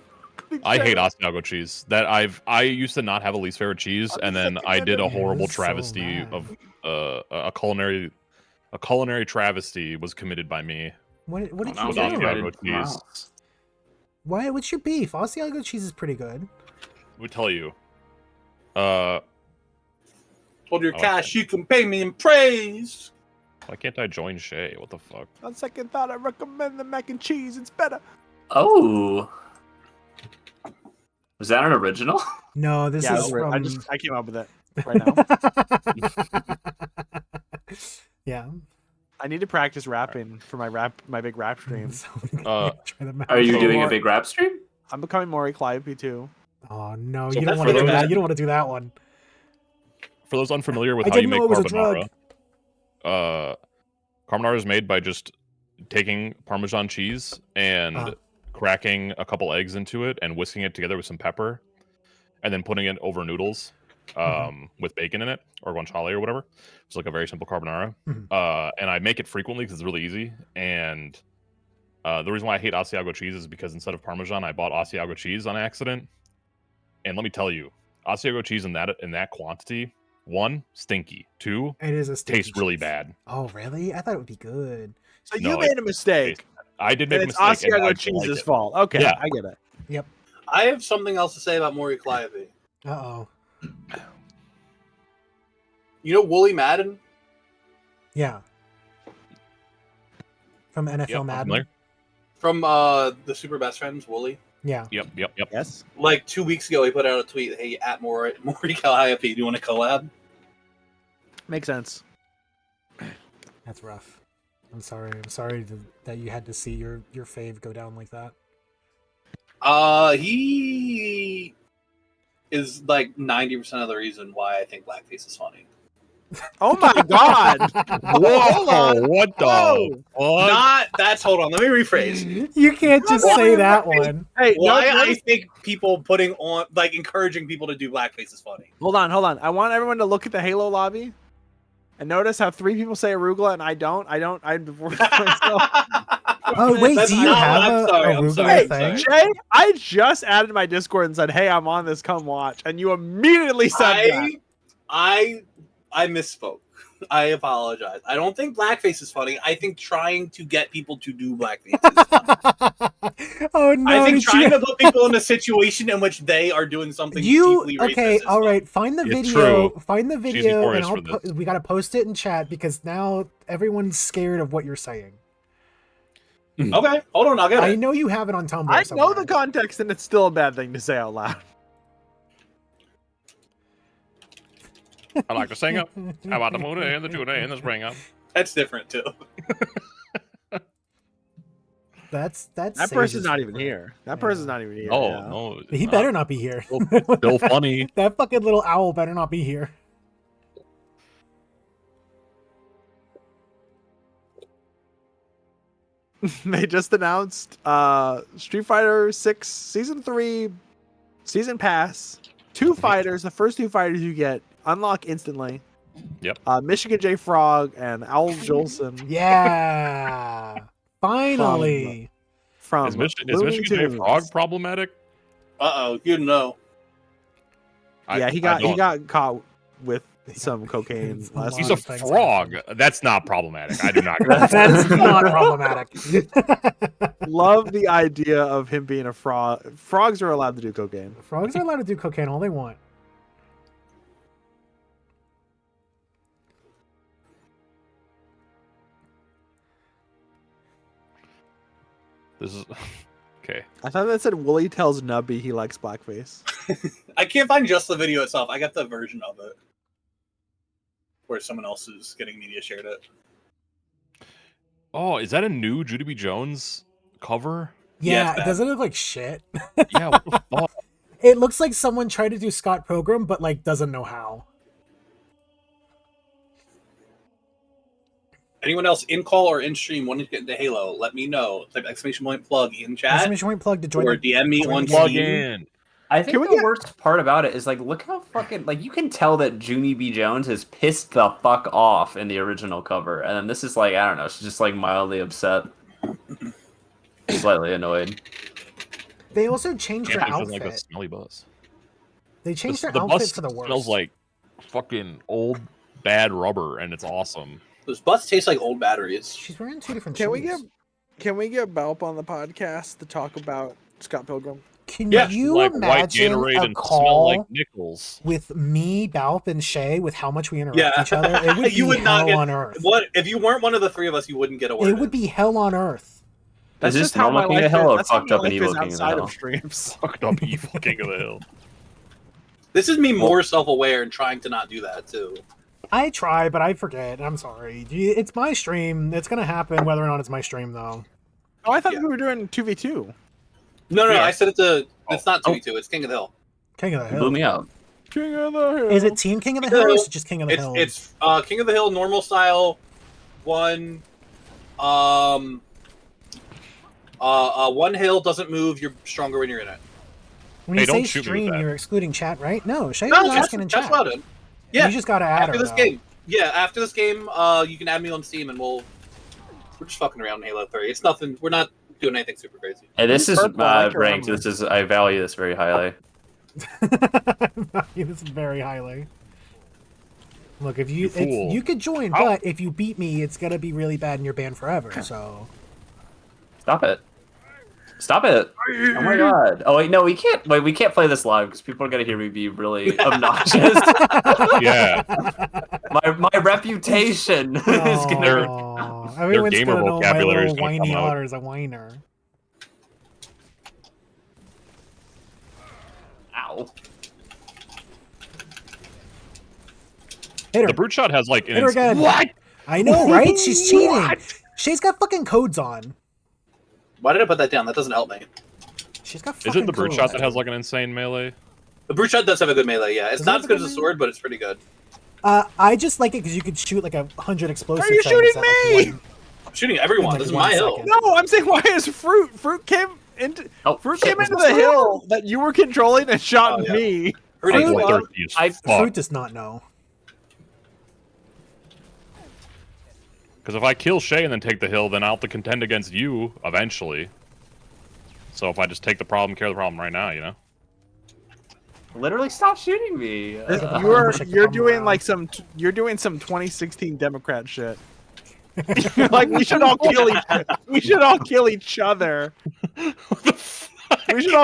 S6: I hate Asiago cheese. I used to not have a least favorite cheese, and then I did a horrible travesty of a culinary travesty was committed by me.
S1: What did you
S6: with
S1: do?
S6: Asiago cheese.
S1: Why? What's your beef? Asiago cheese is pretty good.
S6: Let me tell you.
S2: For your cash, you can pay me in praise.
S6: Why can't I join Shay? What the fuck?
S10: On second thought, I recommend the mac and cheese. It's better.
S3: Oh. Was that an original?
S1: No, this is from...
S10: I came up with it right now.
S1: Yeah.
S10: I need to practice rapping for my big rap stream.
S3: Are you doing a big rap stream?
S10: I'm becoming more Calliope too.
S1: Oh no,
S6: So
S1: you don't want to do that. You don't want to do that one.
S6: For those unfamiliar with
S1: I
S6: how you
S1: didn't
S6: make
S1: know it was a drug.
S6: carbonara is made by just taking Parmesan cheese and cracking a couple eggs into it and whisking it together with some pepper, and then putting it over noodles with bacon in it or guanciale or whatever. It's like a very simple carbonara. And I make it frequently because it's really easy. And the reason why I hate Asiago cheese is because instead of Parmesan, I bought Asiago cheese on accident. And let me tell you, Asiago cheese in that quantity, 1, stinky. 2,
S1: it is a stinky
S6: tastes really
S1: cheese.
S6: bad.
S1: Oh really? I thought it would be good.
S10: So you made a mistake.
S6: I did make a
S10: it's
S6: mistake.
S10: Asiago cheese's fault. Okay,
S6: Yeah.
S10: I get it.
S1: Yep.
S2: I have something else to say about Maury Calliope.
S1: Uh-oh.
S2: You know Wooly Madden?
S1: Yeah. From NFL Madden.
S6: familiar.
S2: From the Super Best Friends, Wooly?
S1: Yeah.
S6: Yep.
S10: Yes.
S2: Like 2 weeks ago, he put out a tweet, hey, at Maury Calliope, do you want to collab?
S10: Makes sense.
S1: That's rough. I'm sorry. I'm sorry that you had to see your fave go down like that.
S2: He is like 90% of the reason why I think blackface is funny.
S10: Oh my god!
S6: Whoa! What the? What?
S2: Not that's. Hold on. Let me rephrase.
S1: You can't just say that one.
S10: Hey,
S2: Why
S10: no,
S2: I think people putting on encouraging people to do blackface is funny.
S10: Hold on. I want everyone to look at the Halo lobby and notice how 3 people say arugula and I don't. I before myself.
S1: Oh wait,
S2: That's
S1: do you
S2: not-
S1: have
S2: I'm
S1: a
S2: sorry, I'm
S1: arugula
S2: sorry, I'm
S1: thing?
S2: sorry.
S10: Jay, I just added my Discord and said, "Hey, I'm on this. Come watch," and you immediately said that.
S2: I misspoke. I apologize. I don't think blackface is funny. I think trying to get people to do blackface is funny.
S1: Oh no!
S2: I think
S1: did
S2: trying
S1: you...
S2: to put people in a situation in which they are doing something deeply racist
S1: okay?
S2: is
S1: All
S2: funny.
S1: right, find the
S6: It's
S1: video.
S6: true.
S1: Find the
S6: She's
S1: video, and
S6: notorious for
S1: we gotta post it in chat because now everyone's scared of what you're saying.
S2: Okay, hold on. I'll get it.
S1: I know you have it on Tumblr.
S10: I
S1: somewhere.
S10: know the context, and it's still a bad thing to say out loud.
S6: I like to sing up. How about the moon and the tuna and the spring up?
S2: That's different too.
S1: That's
S10: That
S1: Sage's
S10: person's not even
S1: favorite.
S10: here. That person's not even here.
S6: Oh
S10: yeah.
S6: no!
S1: He better not be here.
S6: Still funny.
S1: That fucking little owl better not be here.
S10: They just announced Street Fighter 6 Season 3 Season Pass. 2 fighters. The first 2 fighters you get unlock instantly.
S6: Yep.
S10: Michigan J. Frog and Owl Jolson.
S1: Yeah. Finally.
S10: From
S6: Is Michigan
S10: Looney
S6: J.
S10: Tunes.
S6: Frog problematic?
S2: You know.
S10: Yeah, he got caught with some cocaine
S1: It's a
S10: last
S1: lot
S6: He's
S10: week.
S6: a
S1: of things
S6: frog. That's not problematic. I do not.
S1: That is not problematic.
S10: Love the idea of him being a frog. Frogs are allowed to do cocaine.
S1: Frogs are allowed to do cocaine all they want.
S6: This is okay.
S10: I thought that said Wooly tells Nubby he likes blackface.
S2: I can't find just the video itself. I got the version of it where someone else is getting media shared it.
S6: Oh, is that a new Judy B. Jones cover?
S1: Yeah,
S2: it's
S1: it
S2: bad.
S1: doesn't look like shit.
S6: Yeah. What the fuck?
S1: It looks like someone tried to do Scott Pilgrim, but like doesn't know how.
S2: Anyone else in call or in stream wanting to get into Halo, let me know. Type exclamation point plug in chat
S1: Exclamation point plug to join
S2: or
S1: the
S2: DM me on
S6: Plug
S2: Steam.
S6: in.
S3: I think
S10: Can we
S3: the
S10: get-
S3: worst part about it is like, look how fucking like you can tell that Junie B. Jones is pissed the fuck off in the original cover, and then this is like I don't know, she's just like mildly upset, slightly annoyed.
S1: They also changed her
S6: Camping doesn't
S1: outfit.
S6: like the smelly bus.
S1: They changed
S6: The
S1: their outfit
S6: bus
S1: for the worst.
S6: smells like fucking old bad rubber, and it's awesome.
S2: Those butts taste like old batteries.
S1: She's wearing 2 different
S10: Can
S1: shoes.
S10: we get Belp on the podcast to talk about Scott Pilgrim?
S1: Can
S2: Yeah,
S1: you
S6: Like white
S1: imagine
S6: Gatorade
S1: a
S6: and smell
S1: call
S6: like nickels.
S1: with me, Balp, and Shay with how much we interrupt
S2: Yeah.
S1: each other? It would be
S2: You would not
S1: hell
S2: get-
S1: on earth.
S2: What if you weren't one of the three of us? You wouldn't get a word.
S1: It would be hell on earth.
S3: Is this normal King of the Hill or
S10: that's how
S3: fucked
S10: my
S3: up and
S10: life
S3: evil
S10: is
S3: King of the
S10: outside
S3: Hill?
S10: of streams.
S6: Fucked up evil King of the Hill.
S2: This is me more self-aware and trying to not do that too.
S1: I try, but I forget. I'm sorry. It's my stream. It's gonna happen whether or not it's my stream, though.
S10: Oh, I thought we were doing 2v2.
S2: No,
S6: Yeah.
S2: I said it's not 2v2. It's King of the Hill.
S1: King of the
S3: It
S1: Hill.
S3: blew me up.
S10: King of the Hill.
S1: Is it Team King of the Hill or is it just King of the Hill?
S2: It's King of the Hill normal style. One hill doesn't move. You're stronger when you're in it.
S1: When you
S6: Hey,
S1: say
S6: don't shoot me with
S1: stream,
S6: that.
S1: you're excluding chat, right? No, Shay
S2: No,
S1: was
S2: that's
S1: asking in chat.
S2: allowed in. Yeah,
S1: You just gotta add
S2: after
S1: her,
S2: this
S1: though.
S2: game. Yeah, after this game, you can add me on Steam, and we're just fucking around in Halo 3. It's nothing. We're not doing anything super crazy.
S3: Hey, this is
S10: Purple, I like your
S3: ranked.
S10: armor.
S3: I value this very highly.
S1: This is very highly. Look, if you
S6: fool.
S1: you could join, but if you beat me, it's gonna be really bad and you're banned forever. So
S3: Stop it. Stop it. Oh my god. Oh wait, no, we can't. Wait, we can't play this live because people are gonna hear me be really obnoxious.
S6: Yeah,
S3: my reputation is gonna.
S1: Aw, everyone's
S6: gamer
S1: gonna know my
S6: vocabulary is
S1: little
S6: gonna
S1: whiny
S6: come out.
S1: otter's a whiner.
S3: Ow.
S1: Hit her.
S6: the brute shot has like an
S1: Hit her again.
S6: What?
S1: I know, right? She's cheating. Shay's got fucking codes on.
S2: Why did I put that down? That doesn't help me.
S1: She's got
S6: Is
S1: fucking
S6: it the brute
S1: codes.
S6: shot that has like an insane melee?
S2: The brute shot does have a good melee. Yeah, it's
S1: Does it
S2: not
S1: have
S2: as
S1: a
S2: good
S1: good
S2: as a
S1: melee?
S2: sword, but it's pretty good.
S1: I just like it because you could shoot like 100 explosive.
S10: Are you
S1: things
S10: shooting
S1: at, like,
S10: me?
S1: one-
S2: I'm shooting everyone.
S1: like
S2: This is
S1: 1
S2: my hill.
S1: second.
S10: No, I'm saying why is Fruit? Fruit came into
S3: Oh,
S10: Fruit
S3: shit,
S10: came
S3: was
S10: into
S3: this
S10: the hill that you were controlling and shot
S2: Oh, yeah.
S10: me.
S2: Fruit
S6: I'm
S2: is
S1: Fruit-
S2: one.
S6: bloodthirsty as fuck.
S1: Fruit does not know.
S6: Because if I kill Shay and then take the hill, then I'll have to contend against you eventually. So if I just take the problem, care of the problem right now, you know?
S3: Literally, stop shooting me.
S10: You're doing like some 2016 Democrat shit. Like we should all kill each other. We should all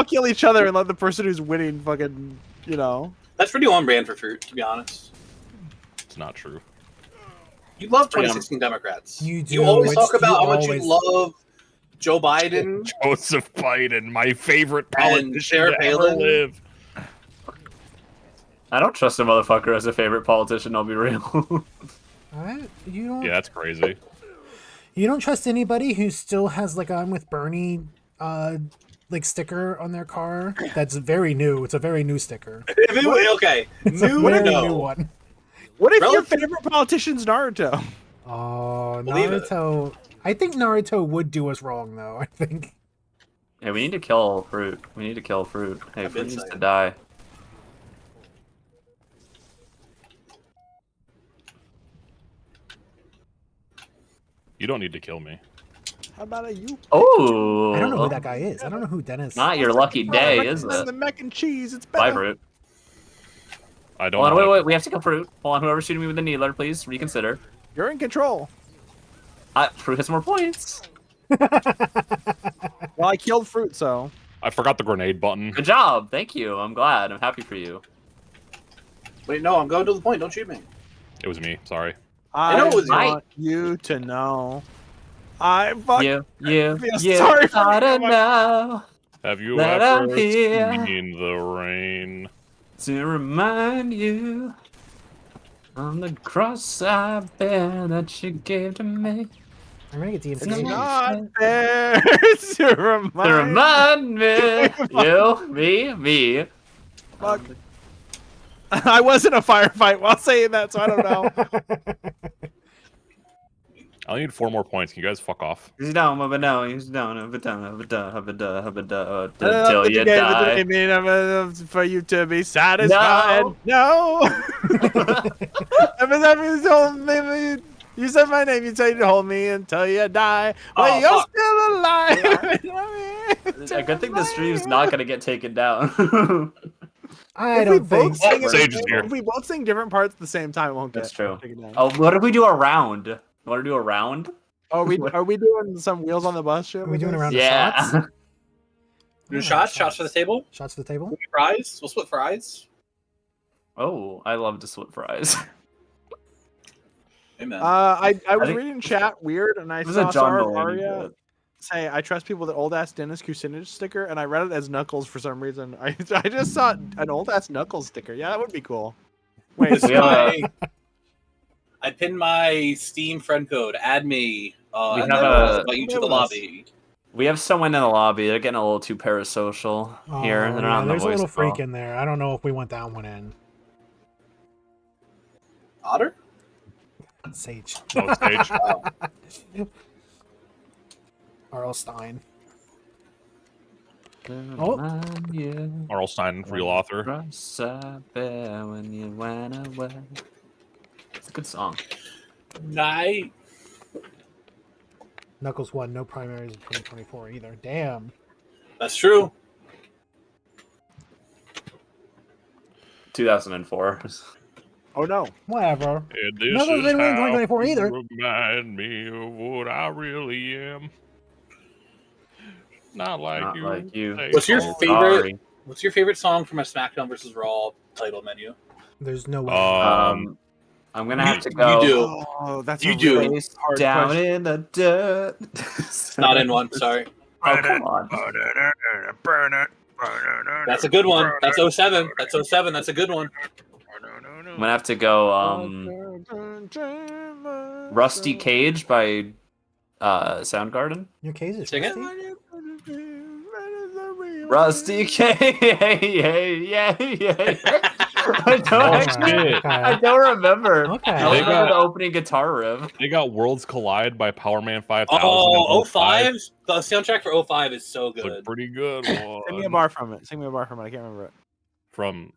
S10: kill each other and let the person who's winning fucking, you know.
S2: That's pretty on brand for Fruit, to be honest.
S6: It's not true.
S2: You love 2016 Democrats.
S1: You do,
S2: You always
S1: it's-
S2: talk about
S1: you
S2: how much
S1: always-
S2: you love Joe Biden.
S6: Joseph Biden, my favorite
S2: And
S6: politician
S2: Sarah
S6: to ever
S2: Palin.
S6: live.
S3: I don't trust a motherfucker as a favorite politician. I'll be real.
S1: You don't.
S6: Yeah, that's crazy.
S1: You don't trust anybody who still has like I'm with Bernie, like sticker on their car. That's very new. It's a very new sticker.
S2: If it was- okay,
S1: It's a
S2: new or
S1: very
S2: no?
S1: new one.
S10: What if your
S2: Relative-
S10: favorite politician's Naruto?
S1: Oh,
S2: Believe it.
S1: Naruto. I think Naruto would do us wrong, though. I think.
S3: Yeah, we need to kill Fruit. We need to kill Fruit. Hey,
S2: I've
S3: Fruit
S2: been
S3: needs to
S2: saying.
S3: die.
S6: You don't need to kill me.
S10: How about a you?
S3: Oh,
S1: I don't know who that guy is. I don't know who Dennis.
S3: Not your lucky day, is
S10: Recommend
S3: it?
S10: the mac and cheese. It's
S3: Bye,
S10: better.
S3: Fruit.
S6: I don't
S3: Hold on,
S6: know.
S3: wait. We have to kill Fruit. Hold on, whoever's shooting me with the needler, please reconsider.
S10: You're in control.
S3: Fruit has more points.
S10: Well, I killed Fruit, so.
S6: I forgot the grenade button.
S3: Good job. Thank you. I'm glad. I'm happy for you.
S2: Wait, no, I'm going to the point. Don't shoot me.
S6: It was me. Sorry.
S10: I
S2: know it was
S10: want you to know. I fuck.
S3: You
S10: feel sorry for
S3: ought to
S10: me.
S3: know
S6: Have you
S3: That
S6: ever
S3: I'm here.
S6: seen the rain?
S3: to remind you on the cross I bear that you gave to me.
S1: I'm gonna get DMC.
S10: It's
S1: again.
S10: not fair to remind.
S3: To remind me, me.
S10: Fuck. I was in a firefight while saying that, so I don't know.
S6: I need 4 more points. Can you guys fuck off?
S3: He's down, up and down, he's down, up and down, up and down, up and down, up and down, until you die.
S10: For you to be satisfied. No. You said my name. You said you'd hold me until you die. But
S2: Oh,
S10: you're
S2: fuck.
S10: still alive.
S3: I good thing the stream's not gonna get taken down.
S1: I
S10: If we
S1: don't
S10: both
S1: think.
S10: sing at the
S6: Sage is
S10: same-
S6: here.
S10: if we both sing different parts at the same time, it won't get
S3: That's true.
S10: taken down.
S3: Oh, what if we do a round? You want to do a round?
S10: Are we doing some wheels on the bus shit?
S1: Are we
S10: with
S1: doing
S10: this?
S1: a round of shots?
S3: Yeah.
S2: Do shots? Shots for the table?
S1: Shots to the table?
S2: Fries? We'll split fries.
S3: Oh, I love to split fries.
S2: Amen.
S10: I was
S3: think-
S10: reading chat weird, and I
S3: It was
S10: saw
S3: a John
S10: Sarah
S3: Mulaney
S10: Arya
S3: bit.
S10: say, "I trust people with old ass Dennis Kucinich sticker," and I read it as Knuckles for some reason. I just saw an old ass Knuckles sticker. Yeah, that would be cool. Wait,
S2: This is
S3: We have
S2: my. I pinned my Steam friend code. Add me.
S3: We
S2: And
S3: have
S2: then I'll
S3: a-
S2: invite you to
S10: Come
S2: the
S10: with us.
S2: lobby.
S3: We have someone in the lobby. They're getting a little too parasocial here.
S1: Oh,
S3: They're
S1: yeah,
S3: not on the
S1: there's a
S3: voice
S1: little
S3: call.
S1: freak in there. I don't know if we want that one in.
S2: Otter?
S1: Sage.
S6: Oh, Sage.
S1: R.L. Stein.
S3: Oh.
S6: Arl Stein, real author.
S3: When you went away. It's a good song.
S2: Night.
S1: Knuckles won no primaries in 2024 either. Damn.
S2: That's true.
S3: 2004.
S10: oh no,
S1: Whatever.
S6: And this
S1: Knuckles
S6: is
S1: didn't win in
S6: how
S1: 2024
S6: you
S1: either.
S6: remind me of what I really am. Not like
S3: Not
S6: you.
S3: like you.
S6: say
S2: What's your
S6: so.
S2: favorite-
S3: Sorry.
S2: What's your favorite song from a SmackDown vs. Raw title menu?
S1: There's no way.
S3: I'm gonna have to
S2: You
S3: go.
S2: do.
S10: oh that's
S2: You
S10: a
S2: do.
S10: really
S3: Face
S10: hard
S3: down
S10: question.
S3: in the dirt.
S2: Not in one. Sorry.
S3: Oh, come on.
S2: That's a good one. That's 07. That's 07. That's a good one.
S3: I'm gonna have to go. Rusty Cage by Soundgarden.
S1: Your case is
S2: Sing it.
S1: rusty?
S3: Rusty Cage. I don't
S6: Oh,
S3: actually.
S6: shit.
S3: I don't remember.
S1: Okay.
S3: I
S6: They
S3: remember
S6: got-
S3: the opening guitar riff.
S6: They got Worlds Collide by Power Man 5000.
S2: Oh,
S6: and 05.
S2: 05? The soundtrack for 05 is so
S6: It's a
S2: good.
S6: pretty good
S10: Sing me a
S6: one.
S10: bar from it. Sing me a bar from it. I can't remember it.
S6: From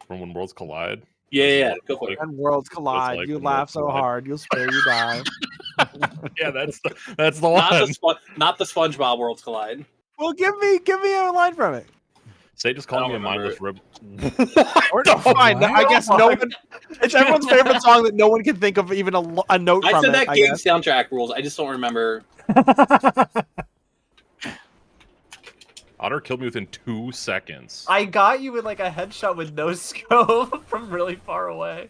S6: When Worlds Collide.
S2: Yeah. Go for it.
S10: And worlds collide.
S6: like
S10: you
S6: when
S10: laugh
S6: worlds
S10: so
S6: collide.
S10: hard, you'll spare you die.
S6: Yeah, that's the
S2: Not
S6: one.
S2: the, not the SpongeBob Worlds Collide.
S10: Well, give me a line from it.
S6: Say just
S2: I
S6: call
S2: don't
S6: me a mindless rib.
S10: Or no, fine. I guess no one. It's everyone's favorite song that no one can think of even a note
S2: I
S10: from
S2: said
S10: it.
S2: that
S10: I
S2: game
S10: guess.
S2: soundtrack rules. I just don't remember.
S6: Otter killed me within 2 seconds.
S3: I got you with like a headshot with no scope from really far away.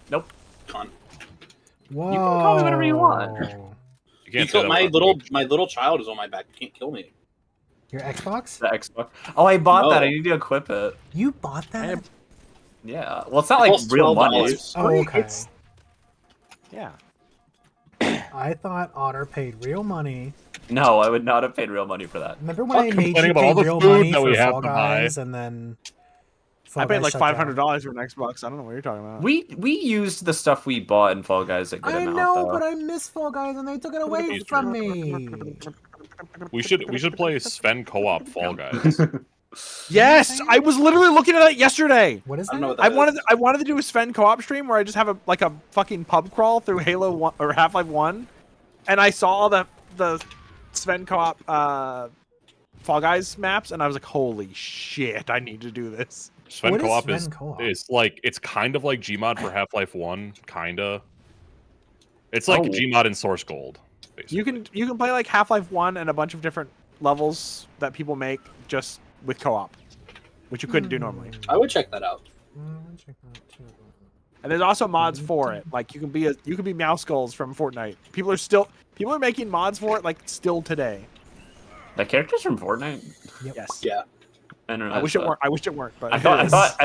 S3: Nope.
S2: Con.
S1: Whoa.
S3: You can call me whatever you want.
S6: You can't say
S2: Because
S6: that
S2: my
S6: about Twitch.
S2: little child is on my back. You can't kill me.
S1: Your Xbox?
S3: The Xbox. Oh, I bought that.
S2: No.
S3: I need to equip it.
S1: You bought that?
S3: Yeah. Well, it's not like
S2: costs
S3: real money.
S2: $12.
S3: It's
S1: Oh,
S3: free.
S1: okay.
S3: It's-
S10: Yeah.
S1: I thought Otter paid real money.
S3: No, I would not have paid real money for that.
S1: Remember when
S6: Stop
S1: I made
S6: complaining
S1: you
S6: about
S1: pay
S6: all the
S1: real
S6: food
S1: money
S6: that
S1: for
S6: we have
S1: Fall
S6: to buy.
S1: Guys and then Fall
S10: I paid
S1: Guys
S10: like
S1: shut down?
S10: $500 for an Xbox. I don't know what you're talking about.
S3: We used the stuff we bought in Fall Guys a good
S1: I
S3: amount,
S1: know,
S3: though.
S1: but I miss Fall Guys and they took it away
S6: Easter.
S1: from me.
S6: We should play Sven co-op Fall Guys.
S10: Yes, I was literally looking at that yesterday.
S1: What is
S2: I
S1: that?
S2: don't know what
S10: I
S2: that is.
S10: wanted to do a Sven co-op stream where I just have a fucking pub crawl through Halo 1 or Half-Life 1, and I saw all the Sven co-op Fall Guys maps, and I was like, holy shit, I need to do this.
S6: Sven
S1: What is
S6: co-op
S1: Sven
S6: is
S1: co-op?
S6: it's kind of like Gmod for Half-Life 1, kinda. It's like
S3: Oh.
S6: Gmod in Source Gold. Basically.
S10: You can play like Half-Life 1 and a bunch of different levels that people make just with co-op, which you couldn't do normally.
S2: I would check that out.
S10: And there's also mods for it. Like you can be Mouse Skulls from Fortnite. People are making mods for it like still today.
S3: The characters from Fortnite.
S10: Yes.
S2: Yeah.
S3: I don't know.
S10: I wish it weren't. I wish it weren't. But
S3: I thought.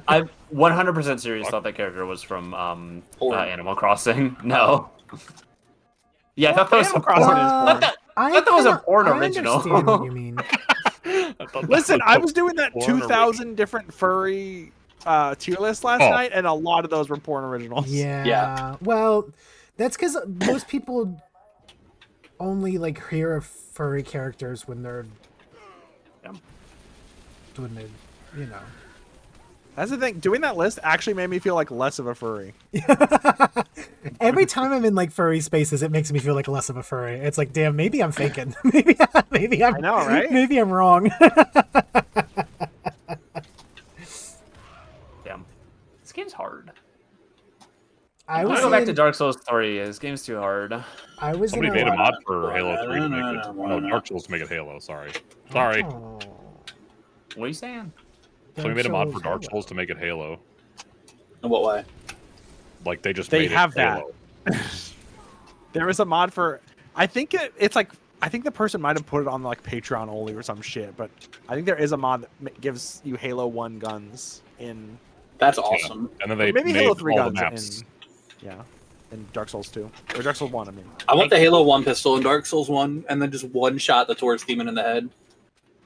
S3: I 100% serious thought that character was from Animal Crossing. No. Yeah, I thought that was
S10: Animal
S3: a
S10: Crossing
S3: porn.
S10: is
S3: I
S10: porn.
S3: thought that was a porn
S1: I
S3: original.
S1: understand what you mean.
S10: Listen, I was doing that
S6: Porn
S10: 2,000 different furry tier list last
S6: Oh.
S10: night, and a lot of those were porn originals.
S1: Yeah.
S2: Yeah.
S1: Well, that's because most people only like hear of furry characters when they're
S3: Yeah.
S1: when they, you know.
S10: That's the thing. Doing that list actually made me feel like less of a furry.
S1: Every time I'm in like furry spaces, it makes me feel like less of a furry. It's like, damn, maybe I'm faking. maybe I'm.
S10: I know, right?
S1: Maybe I'm wrong.
S3: Damn. This game's hard.
S1: I
S3: I'm
S1: was
S3: gonna go back
S1: in-
S3: to Dark Souls 3. This game's too hard.
S1: I was
S6: Somebody
S1: in
S6: made a
S1: a
S6: mod for Halo 3 to make it. No, Dark Souls to make it Halo. Sorry. Sorry.
S1: Oh.
S3: What are you saying?
S6: Somebody made a mod for
S1: Souls
S6: Dark
S1: Halo.
S6: Souls to make it Halo.
S2: In what way?
S6: Like they just
S10: They
S6: made
S10: have
S6: it
S10: that.
S6: Halo.
S10: There was a mod for. I think it's like. I think the person might have put it on like Patreon only or some shit, but I think there is a mod that gives you Halo 1 guns in.
S2: That's awesome.
S6: And then they
S10: Maybe
S6: made
S10: Halo 3
S6: all the
S10: guns
S6: maps.
S10: in Dark Souls 2 or Dark Souls 1. I mean,
S2: I want the Halo 1 pistol in Dark Souls 1, and then just one shot the Taurus demon in the head.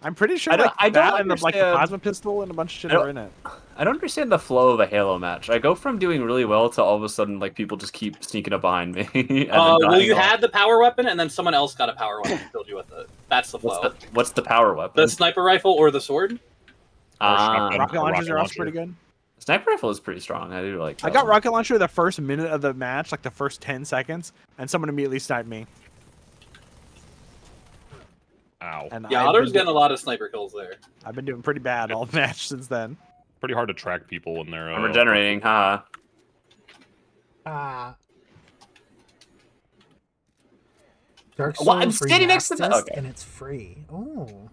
S10: I'm pretty sure
S3: I don't-
S10: like
S3: I don't
S10: that and the
S3: understand-
S10: plasma pistol and a bunch of shit
S3: I don't-
S10: are in it.
S3: I don't understand the flow of a Halo match. I go from doing really well to all of a sudden like people just keep sneaking up behind me. and then
S2: Well,
S3: dying
S2: you
S3: off.
S2: had the power weapon, and then someone else got a power weapon and killed you with it. That's the flow.
S3: What's the power weapon?
S2: The sniper rifle or the sword?
S3: Ah,
S10: Rocket launchers are also
S6: launcher.
S10: pretty good.
S3: sniper rifle is pretty strong. I do like.
S10: I
S3: that
S10: got
S3: one.
S10: rocket launcher the first minute of the match, like the first 10 seconds, and someone immediately sniped me.
S6: Ow.
S10: And
S2: Yeah, Otter's getting a lot of sniper kills there.
S10: I've been doing pretty bad all match since then.
S6: Pretty hard to track people when they're.
S3: I'm regenerating, huh?
S1: Dark Souls
S3: Well, I'm standing next to the-
S1: Remastered,
S3: okay.
S1: and it's free. Oh.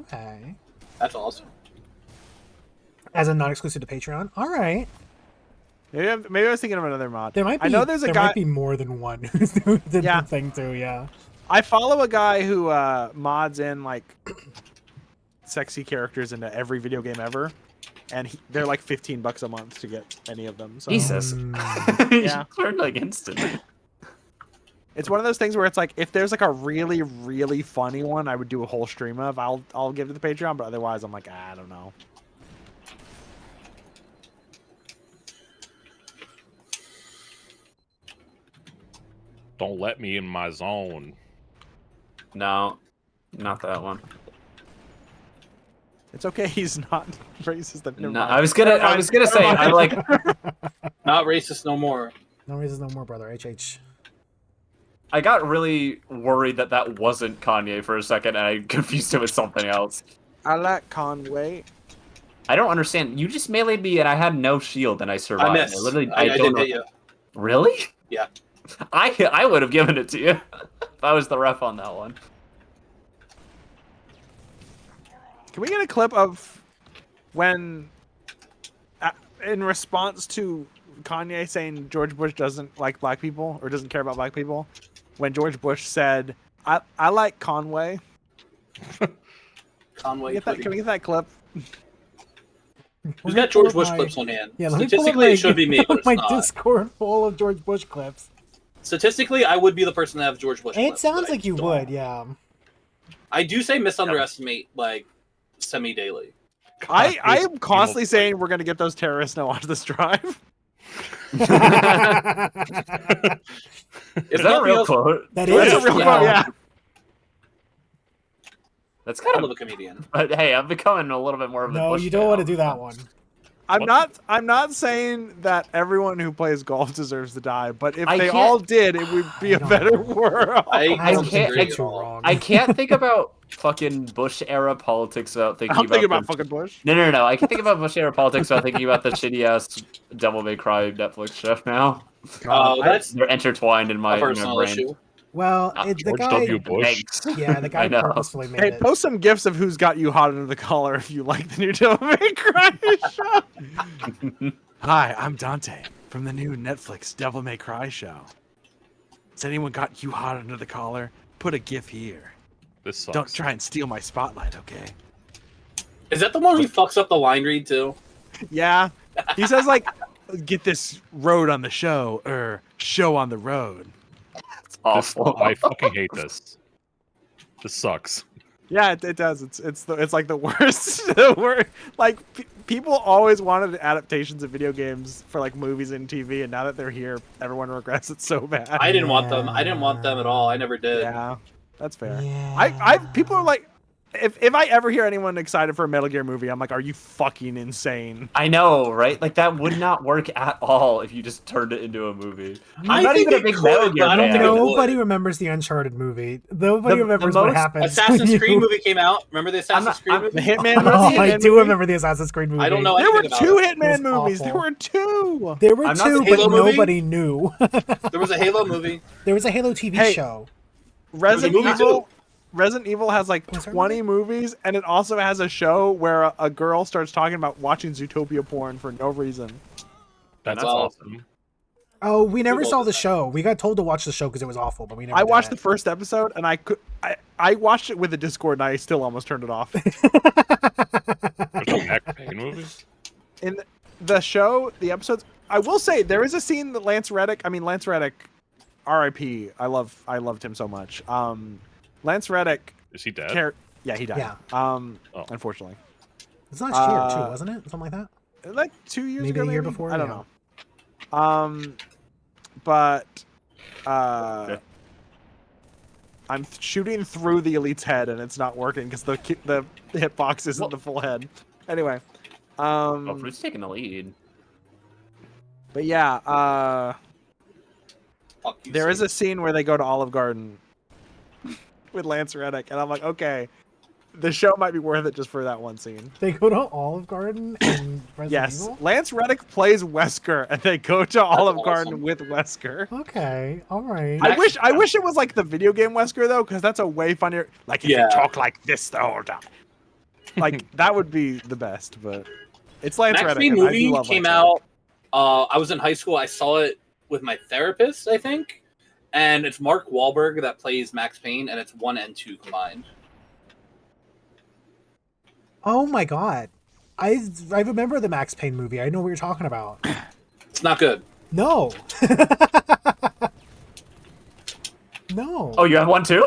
S1: Okay.
S2: That's awesome.
S1: As a non-exclusive to Patreon. All right.
S10: Maybe I was thinking of another mod.
S1: There might be.
S10: I know there's a
S1: there
S10: guy.
S1: might be more than one who did
S10: Yeah.
S1: the thing too. Yeah.
S10: I follow a guy who mods in like sexy characters into every video game ever, and they're like $15 a month to get any of them. So.
S3: Jesus.
S10: Yeah.
S3: Turned like instantly.
S10: It's one of those things where it's like if there's like a really really funny one, I would do a whole stream of. I'll give it to the Patreon, but otherwise I'm like I don't know.
S6: Don't let me in my zone.
S3: No, not that one.
S10: It's okay. He's not racist. Never
S3: No,
S10: mind.
S3: I was gonna say I like.
S2: Not racist no more.
S1: No reason, no more, brother. HH.
S3: I got really worried that wasn't Kanye for a second, and I confused him with something else.
S10: I like Conway.
S3: I don't understand. You just meleeed me, and I had no shield, and I survived.
S2: I missed.
S3: Literally,
S2: I
S3: don't
S2: didn't
S3: know.
S2: hit you.
S3: Really?
S2: Yeah.
S3: I would have given it to you if I was the ref on that one.
S10: Can we get a clip of when, in response to Kanye saying George Bush doesn't like black people or doesn't care about black people, when George Bush said, "I like Conway."
S2: Conway.
S10: Can we get that clip?
S2: Who's got George Bush clips on hand?
S1: Yeah, let me pull up
S2: Statistically,
S1: my,
S2: it should be me, but it's
S1: my
S2: not.
S1: Discord full of George Bush clips.
S2: Statistically, I would be the person to have George Bush
S1: It
S2: clips,
S1: sounds
S2: but I
S1: like you
S2: don't.
S1: would, yeah.
S2: I do say misunderestimate like semi-daily.
S10: I am constantly saying we're gonna get those terrorists now onto this drive.
S2: If
S3: Is that a
S2: nothing
S3: real
S2: else-
S3: quote?
S1: That
S10: That's
S1: is
S10: a real quote, yeah.
S3: That's
S2: I
S3: kind
S2: love
S3: of.
S2: a comedian.
S3: But hey, I'm becoming a little bit more of a.
S1: No,
S3: Bush
S1: you don't
S3: fan
S1: want to
S3: all
S1: do
S3: the
S1: that
S3: time.
S1: one.
S10: I'm not saying that everyone who plays golf deserves to die, but if
S3: I
S10: they
S3: can't-
S10: all did, it would be a
S1: don't
S10: better
S1: know.
S10: world.
S2: I
S1: I don't
S3: can't-
S1: think
S2: disagree
S1: you're
S2: at
S1: too
S2: all.
S1: wrong.
S3: I can't think about fucking Bush era politics without thinking
S10: I'm thinking about
S3: the-
S10: fucking Bush.
S3: No. I can think about Bush era politics without thinking about the shitty ass Devil May Cry Netflix show now.
S2: Oh, that's
S3: They're intertwined in
S2: a
S3: my
S2: personal
S3: brain.
S2: issue.
S1: Well, the
S6: George
S1: guy.
S6: W. Bush.
S3: Thanks.
S1: Yeah, the guy
S3: I know.
S1: purposefully made
S10: Hey,
S1: it.
S10: post some gifs of who's got you hot under the collar if you like the new Devil May Cry show. Hi, I'm Dante from the new Netflix Devil May Cry show. Has anyone got you hot under the collar? Put a gif here.
S6: This sucks.
S10: Don't try and steal my spotlight, okay?
S2: Is that the one who fucks up the line read too?
S10: Yeah. He says like, get this road on the show, or show on the road.
S3: It's awful.
S6: I fucking hate this. This sucks.
S10: Yeah, it does. It's like the worst. The worst. Like people always wanted adaptations of video games for like movies and TV, and now that they're here, everyone regrets it so bad.
S2: I didn't want them. I didn't want them at all. I never did.
S10: Yeah, that's fair.
S1: Yeah.
S10: I people are like, if I ever hear anyone excited for a Metal Gear movie, I'm like, are you fucking insane?
S3: I know, right? Like that would not work at all if you just turned it into a movie.
S2: I
S3: I'm not
S2: think
S3: even a
S2: it
S3: big
S2: could,
S3: Metal
S2: but
S3: Gear
S2: I don't
S3: fan.
S2: think it would.
S1: Nobody remembers the Uncharted movie. Nobody remembers what
S3: most
S1: happens.
S2: Assassin's
S1: when
S2: Creed
S1: you-
S2: movie came out. Remember the Assassin's Creed movie?
S10: The Hitman movie.
S1: Oh, I
S10: Hitman
S1: do
S10: movie?
S1: remember the Assassin's Creed movie.
S2: I don't know
S10: There were
S2: anything about
S10: two
S2: it.
S10: Hitman
S1: It was
S10: movies. There
S1: awful.
S10: were two.
S1: There were
S3: I'm not
S1: two,
S3: saying-
S1: but
S2: Halo movie?
S1: nobody knew.
S2: There was a Halo movie.
S1: There was a Halo TV
S10: Hey,
S1: show.
S10: Resident
S2: movie
S10: Evil.
S2: too.
S10: Resident Evil has like
S1: Was there a
S10: 20 movies, and it also has a show where a girl starts talking about watching Zootopia porn for no reason.
S6: That's
S2: Well,
S6: awesome.
S1: Oh, we never
S2: Google
S1: saw the
S2: that.
S1: show. We got told to watch the show because it was awful, but we never
S10: I watched
S1: did
S10: the first episode, and I watched it with the Discord, and I still almost turned it off.
S6: There's no Max Payne movie.
S10: In the show, the episodes, I will say there is a scene that Lance Reddick, R.I.P. I loved him so much. Lance Reddick.
S6: Is he dead?
S10: Yeah, he died.
S1: Yeah.
S10: Unfortunately.
S1: It's last year too, wasn't it? Something like that.
S10: Like 2 years
S1: Maybe
S10: ago,
S1: a year before.
S10: I don't
S1: yeah.
S10: know. But I'm shooting through the elite's head, and it's not working because the hitbox isn't the full head. Anyway.
S3: Oh, Fruit's taking the lead.
S10: But yeah,
S2: Fuck you,
S10: there is
S2: Steve.
S10: a scene where they go to Olive Garden with Lance Reddick, and I'm like, okay, the show might be worth it just for that one scene.
S1: They go to Olive Garden and Resident
S10: Yes,
S1: Evil?
S10: Lance Reddick plays Wesker, and they go to Olive Garden
S2: awesome.
S10: with Wesker.
S1: Okay, all right.
S10: I wish it was like the video game Wesker though, because that's a way funnier. Like if you talk like this the whole time, like that would be the best. But it's Lance
S2: Max
S10: Reddick.
S2: Payne
S10: and I do
S2: movie
S10: love
S2: came
S10: Lance
S2: out. I was in high school. I saw it with my therapist, I think, and it's Mark Wahlberg that plays Max Payne, and it's 1 and 2 combined.
S1: Oh my god, I remember the Max Payne movie. I know what you're talking about.
S2: It's not good.
S1: No. No.
S3: Oh, you have one too?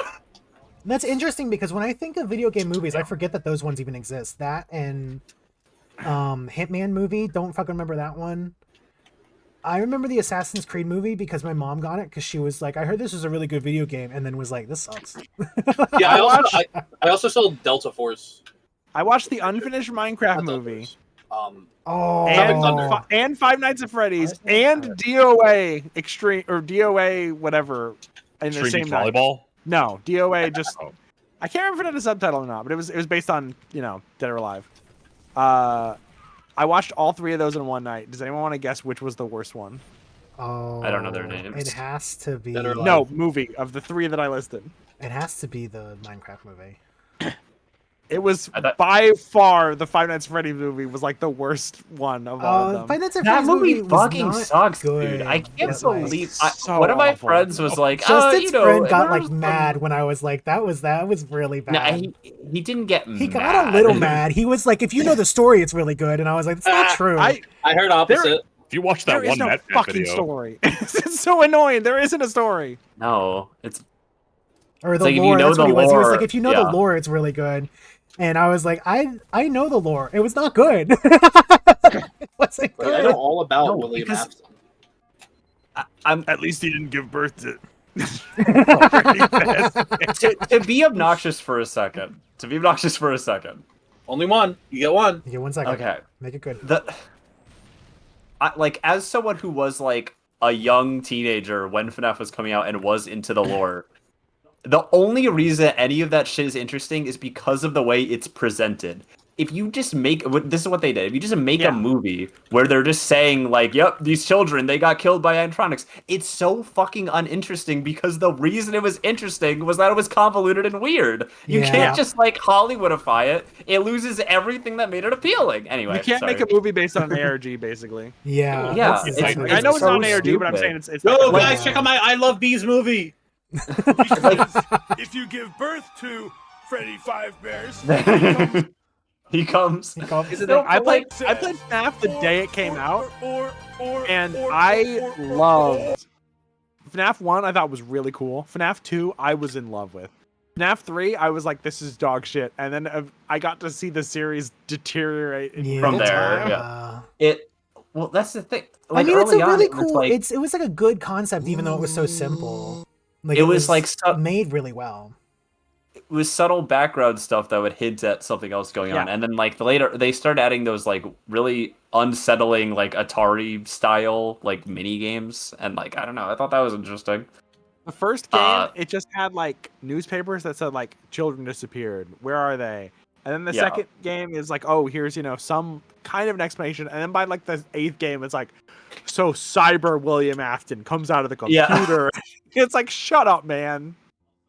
S1: That's interesting because when I think of video game movies, I forget that those ones even exist. That and Hitman movie, don't fucking remember that one. I remember the Assassin's Creed movie because my mom got it because she was like, I heard this was a really good video game, and then was like, this sucks.
S2: Yeah, I also saw Delta Force.
S10: I watched the unfinished Minecraft movie. And Five Nights at Freddy's and DOA Extreme or DOA whatever in the
S6: Extreme
S10: same
S6: Beach
S10: night.
S6: Volleyball?
S10: No, DOA just I can't remember if it had a subtitle or not, but it was based on, Dead or Alive. I watched all 3 of those in one night. Does anyone want to guess which was the worst one?
S1: Oh,
S3: I don't know their names.
S1: It has to be
S10: No, movie of the 3 that I listed.
S1: It has to be the Minecraft movie.
S10: It was by far the Five Nights at Freddy's movie was like the worst one of all of them.
S1: Five Nights at
S3: That
S1: Freddy's
S3: movie
S1: was
S3: fucking
S1: not
S3: sucks,
S1: good.
S3: dude. I can't
S1: It's like
S3: believe
S10: so
S3: one of my
S10: awful.
S3: friends was like,
S1: Justin's friend got
S3: there's
S1: like mad when I was like, that was really bad.
S3: No, he didn't get
S1: He
S3: mad.
S1: got a little mad. He was like, if you know the story, it's really good. And I was like, it's not true.
S2: I heard opposite.
S6: If you watch that
S10: There is
S6: one
S10: no
S6: Net
S10: fucking
S6: video,
S10: story. It's so annoying. There isn't a story.
S3: No, it's
S1: or the
S3: like if you
S1: lore.
S3: know
S1: That's
S3: the
S1: what he was. He was like,
S3: lore,
S1: if you know
S3: yeah.
S1: the lore, it's really good. And I was like, I know the lore. It was not good. It wasn't
S2: Like, I
S1: good.
S2: know all about
S3: No,
S2: William
S3: because-
S2: Afton.
S3: I'm
S10: At least he didn't give birth to.
S3: to be obnoxious for a second.
S2: Only one. You get one.
S1: You get 1 second.
S3: Okay.
S1: Make it good.
S3: Like as someone who was like a young teenager when FNAF was coming out and was into the lore, the only reason any of that shit is interesting is because of the way it's presented. If you just make, this is what they did. If you just make a movie where they're just saying like, "Yep, these children they got killed by animatronics," it's so fucking uninteresting because the reason it was interesting was that it was convoluted and weird. You can't just like Hollywoodify it. It loses everything that made it appealing. Anyway,
S10: You can't make a movie based on an ARG, basically.
S1: Yeah.
S3: Yeah,
S1: that's exactly
S10: I know it's
S3: so
S10: not an ARG, but I'm
S3: stupid.
S10: saying it's.
S2: Yo,
S10: like,
S2: guys, check out my I Love Bees movie.
S8: If you give birth to Freddy Fazbear's,
S3: He comes.
S10: Is it I played FNAF the day it came out, and I loved FNAF 1. I thought was really cool. FNAF 2, I was in love with. FNAF 3, I was like, this is dog shit. And then I got to see the series deteriorate in
S3: From
S10: real
S3: there.
S10: time.
S3: Yeah. Well, that's the thing.
S1: I
S3: Like,
S1: mean, it's a
S3: early on,
S1: really
S3: it was
S1: cool.
S3: like-
S1: It was like a good concept, even though it was so simple. Like
S3: It was like
S1: made really well.
S3: it was subtle background stuff that would hint at something else going on, and then like later they started adding those like really unsettling like Atari style like mini games, and like I don't know, I thought that was interesting.
S10: The first game, it just had like newspapers that said like children disappeared. Where are they? And then the second game is like, oh, here's some kind of an explanation. And then by like the 8th game, it's like, so Cyber William Afton comes out of the computer. It's like, shut up, man.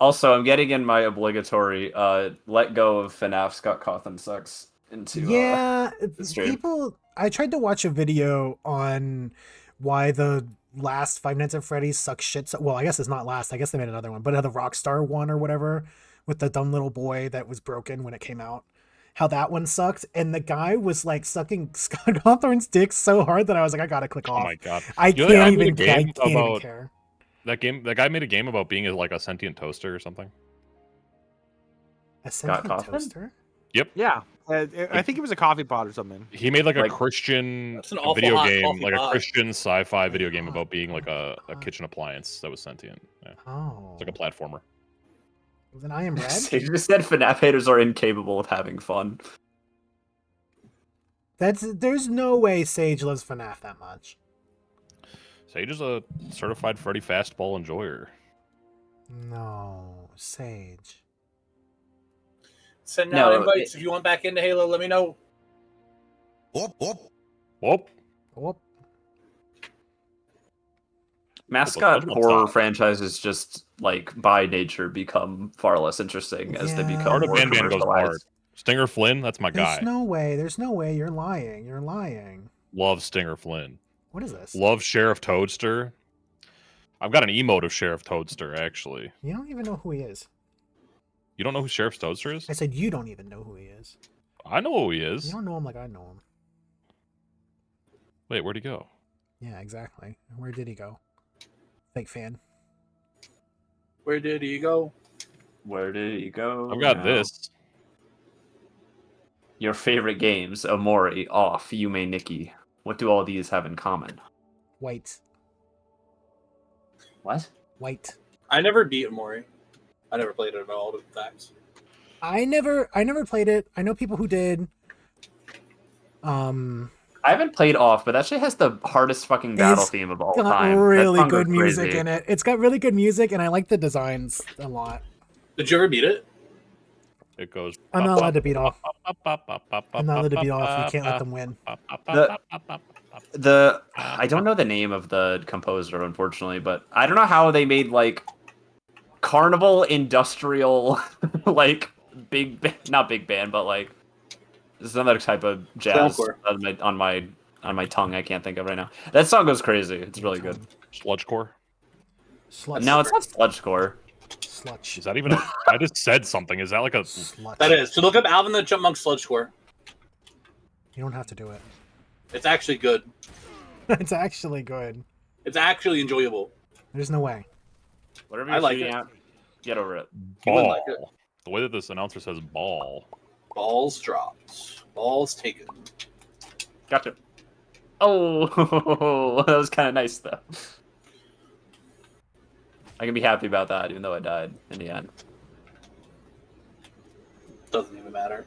S3: Also, I'm getting in my obligatory let go of FNAF Scott Cawthon sucks into the stream.
S1: People. I tried to watch a video on why the last Five Nights at Freddy's sucks shit. Well, I guess it's not last. I guess they made another one, but the Rockstar one or whatever with the dumb little boy that was broken when it came out. How that one sucked, and the guy was like sucking Scott Cawthon's dick so hard that I was like, I gotta click off.
S6: Oh my god!
S1: I can't even care.
S6: That guy made a game about being like a sentient toaster or something.
S1: A sentient toaster?
S6: Yep.
S10: Yeah, I think it was a coffee pot or something.
S6: He made like a Christian video game, like a Christian sci-fi video game about being like a kitchen appliance that was sentient. Yeah.
S1: Oh.
S6: It's like a platformer.
S1: Then I am red.
S3: Sage just said FNAF haters are incapable of having fun.
S1: There's no way Sage loves FNAF that much.
S6: Sage is a certified Freddy fastball enjoyer.
S1: No, Sage.
S2: Send out invites. If you want back into Halo, let me know.
S6: Whoop, whoop. Whoop.
S1: Whoop.
S3: Mascot horror franchises just, like, by nature become far less interesting as they become more commercialized.
S6: Stinger Flynn, that's my guy.
S1: There's no way. You're lying.
S6: Love Stinger Flynn.
S1: What is this?
S6: Love Sheriff Toadster. I've got an emote of Sheriff Toadster, actually.
S1: You don't even know who he is.
S6: You don't know who Sheriff Toadster is?
S1: I said you don't even know who he is.
S6: I know who he is.
S1: You don't know him like I know him.
S6: Wait, where'd he go?
S1: Yeah, exactly. Where did he go? Fake fan.
S2: Where did he go?
S3: Where did he go?
S6: I've got this.
S3: Your favorite games, Amori, Off, Yume, Nikki. What do all these have in common?
S1: White.
S3: What?
S1: White.
S2: I never beat Amori. I never played it at all, in fact.
S1: I never played it. I know people who did.
S3: I haven't played Off, but that shit has the hardest fucking battle theme of all time.
S1: It's got really good music in it. It's got really good music, and I like the designs a lot.
S2: Did you ever beat it?
S6: It goes.
S1: I'm not allowed to beat Off. I'm not allowed to beat Off. You can't let them win.
S3: I don't know the name of the composer, unfortunately, but I don't know how they made like carnival industrial like not big band, but like this is another type of jazz on my tongue. I can't think of right now. That song goes crazy. It's really good.
S6: Sludgecore.
S3: No, it's not sludgecore.
S1: Sludge.
S6: Is that even? I just said something. Is that like a?
S2: Sludge. That is. So look up Alvin the Chipmunk Sludgecore.
S1: You don't have to do it.
S2: It's actually good.
S1: It's actually good.
S2: It's actually enjoyable.
S1: There's no way.
S3: Whatever you're shooting at, get over it.
S6: Ball.
S2: Like it.
S6: The way that this announcer says ball.
S2: Balls dropped. Balls taken.
S3: Gotcha. Oh, that was kind of nice though. I can be happy about that, even though I died in the end.
S2: Doesn't even matter.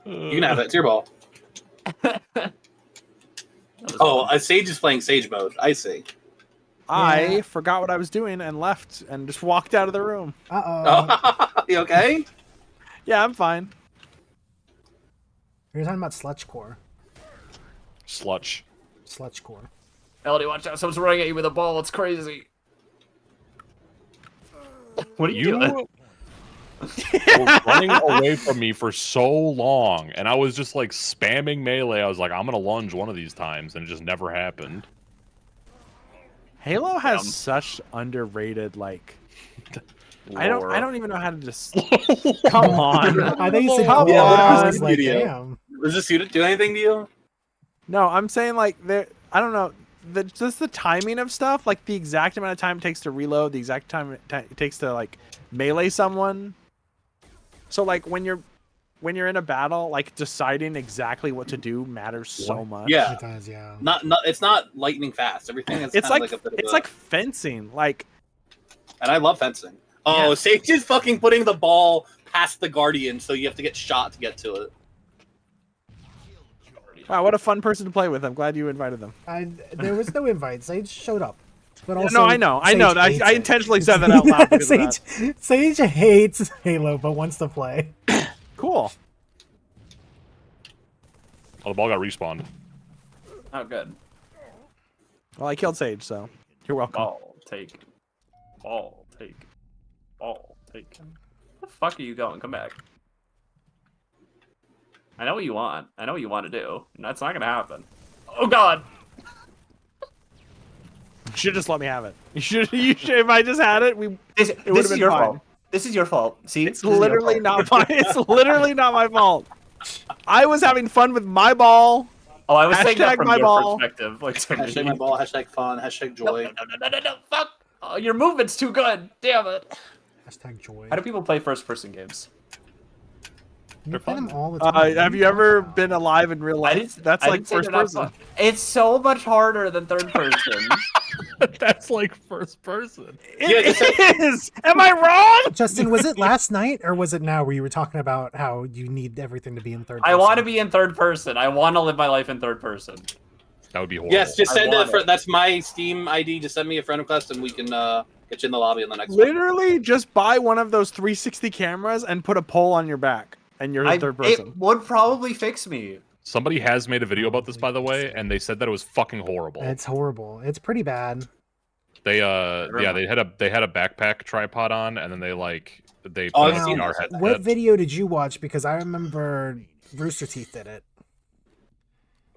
S2: You can have it. It's your ball. Sage is playing Sage mode. I see.
S10: I forgot what I was doing and left and just walked out of the room.
S1: Uh-oh.
S2: You okay?
S10: Yeah, I'm fine.
S1: You're talking about Sludgecore. Sludgecore.
S3: Elodie, watch out. Someone's running at you with a ball. It's crazy. What are you doing?
S6: Were running away from me for so long, and I was just like spamming melee. I was like, I'm gonna lunge one of these times, and it just never happened.
S10: Halo has such underrated like. I don't even know how to just. Come on!
S1: I think you said I was like,
S2: damn. Does this suit do anything to you?
S10: No, I'm saying like I don't know. Just the timing of stuff, like the exact amount of time it takes to reload, the exact time it takes to like melee someone. So like when when you're in a battle, like deciding exactly what to do matters so much.
S2: Yeah.
S1: It does, yeah.
S2: Not it's not lightning fast. Everything is
S10: It's
S2: kind
S10: like,
S2: of like a bit
S10: it's
S2: of
S10: like fencing. Like,
S2: and I love fencing. Oh,
S10: Yeah.
S2: Sage is fucking putting the ball past the guardian, so you have to get shot to get to it.
S10: wow, what a fun person to play with. I'm glad you invited them.
S1: There was no invite. Sage showed up. But
S10: Yeah,
S1: also,
S10: no, I know.
S1: Sage hates
S10: I
S1: it.
S10: intentionally said that out loud because of that.
S1: Sage hates Halo, but wants to play.
S10: Cool.
S6: Oh, the ball got respawned.
S3: Oh, good.
S10: Well, I killed Sage, so you're welcome.
S3: Ball take. Ball take. Ball take. Where the fuck are you going? Come back. I know what you want. I know what you want to do. That's not gonna happen. Oh God.
S10: You should just let me have it. You should. If I just had it,
S3: This
S10: it would have
S3: is
S10: been
S3: your
S10: fine.
S3: fault. This is your fault. See,
S10: It's literally not my. It's literally not my fault. I was having fun with my ball.
S3: Oh, I was saying that
S10: Hashtag
S3: from
S10: my
S3: your
S10: ball.
S3: perspective. Like,
S2: Hashtag my ball, hashtag fun, hashtag joy.
S3: No, fuck! Oh, your movement's too good. Damn it.
S1: Hashtag joy.
S3: How do people play first-person games?
S1: You play them all the time.
S10: Have you ever been alive in real life? That's
S3: I
S10: like
S3: didn't say
S10: first
S3: they're not
S10: person.
S3: fun. It's so much harder than third person.
S6: That's like first person.
S10: It is. Am I wrong?
S1: Justin, was it last night or was it now where you were talking about how you need everything to be in third person?
S3: I want to be in third person. I want to live my life in third person.
S6: That would be horrible.
S2: Yes, just send
S3: want it.
S2: that's my Steam ID. Just send me a friend request and we can get you in the lobby in the next one.
S10: Literally, just buy one of those 360 cameras and put a pole on your back, and you're in third person.
S3: It would probably fix me.
S6: Somebody has made a video about this, by the way, and they said that it was fucking horrible.
S1: It's horrible. It's pretty bad.
S6: They they had a backpack tripod on, and then they put
S2: I've
S6: a
S2: seen
S6: VR
S2: this.
S6: headset.
S1: What video did you watch? Because I remember Rooster Teeth did it.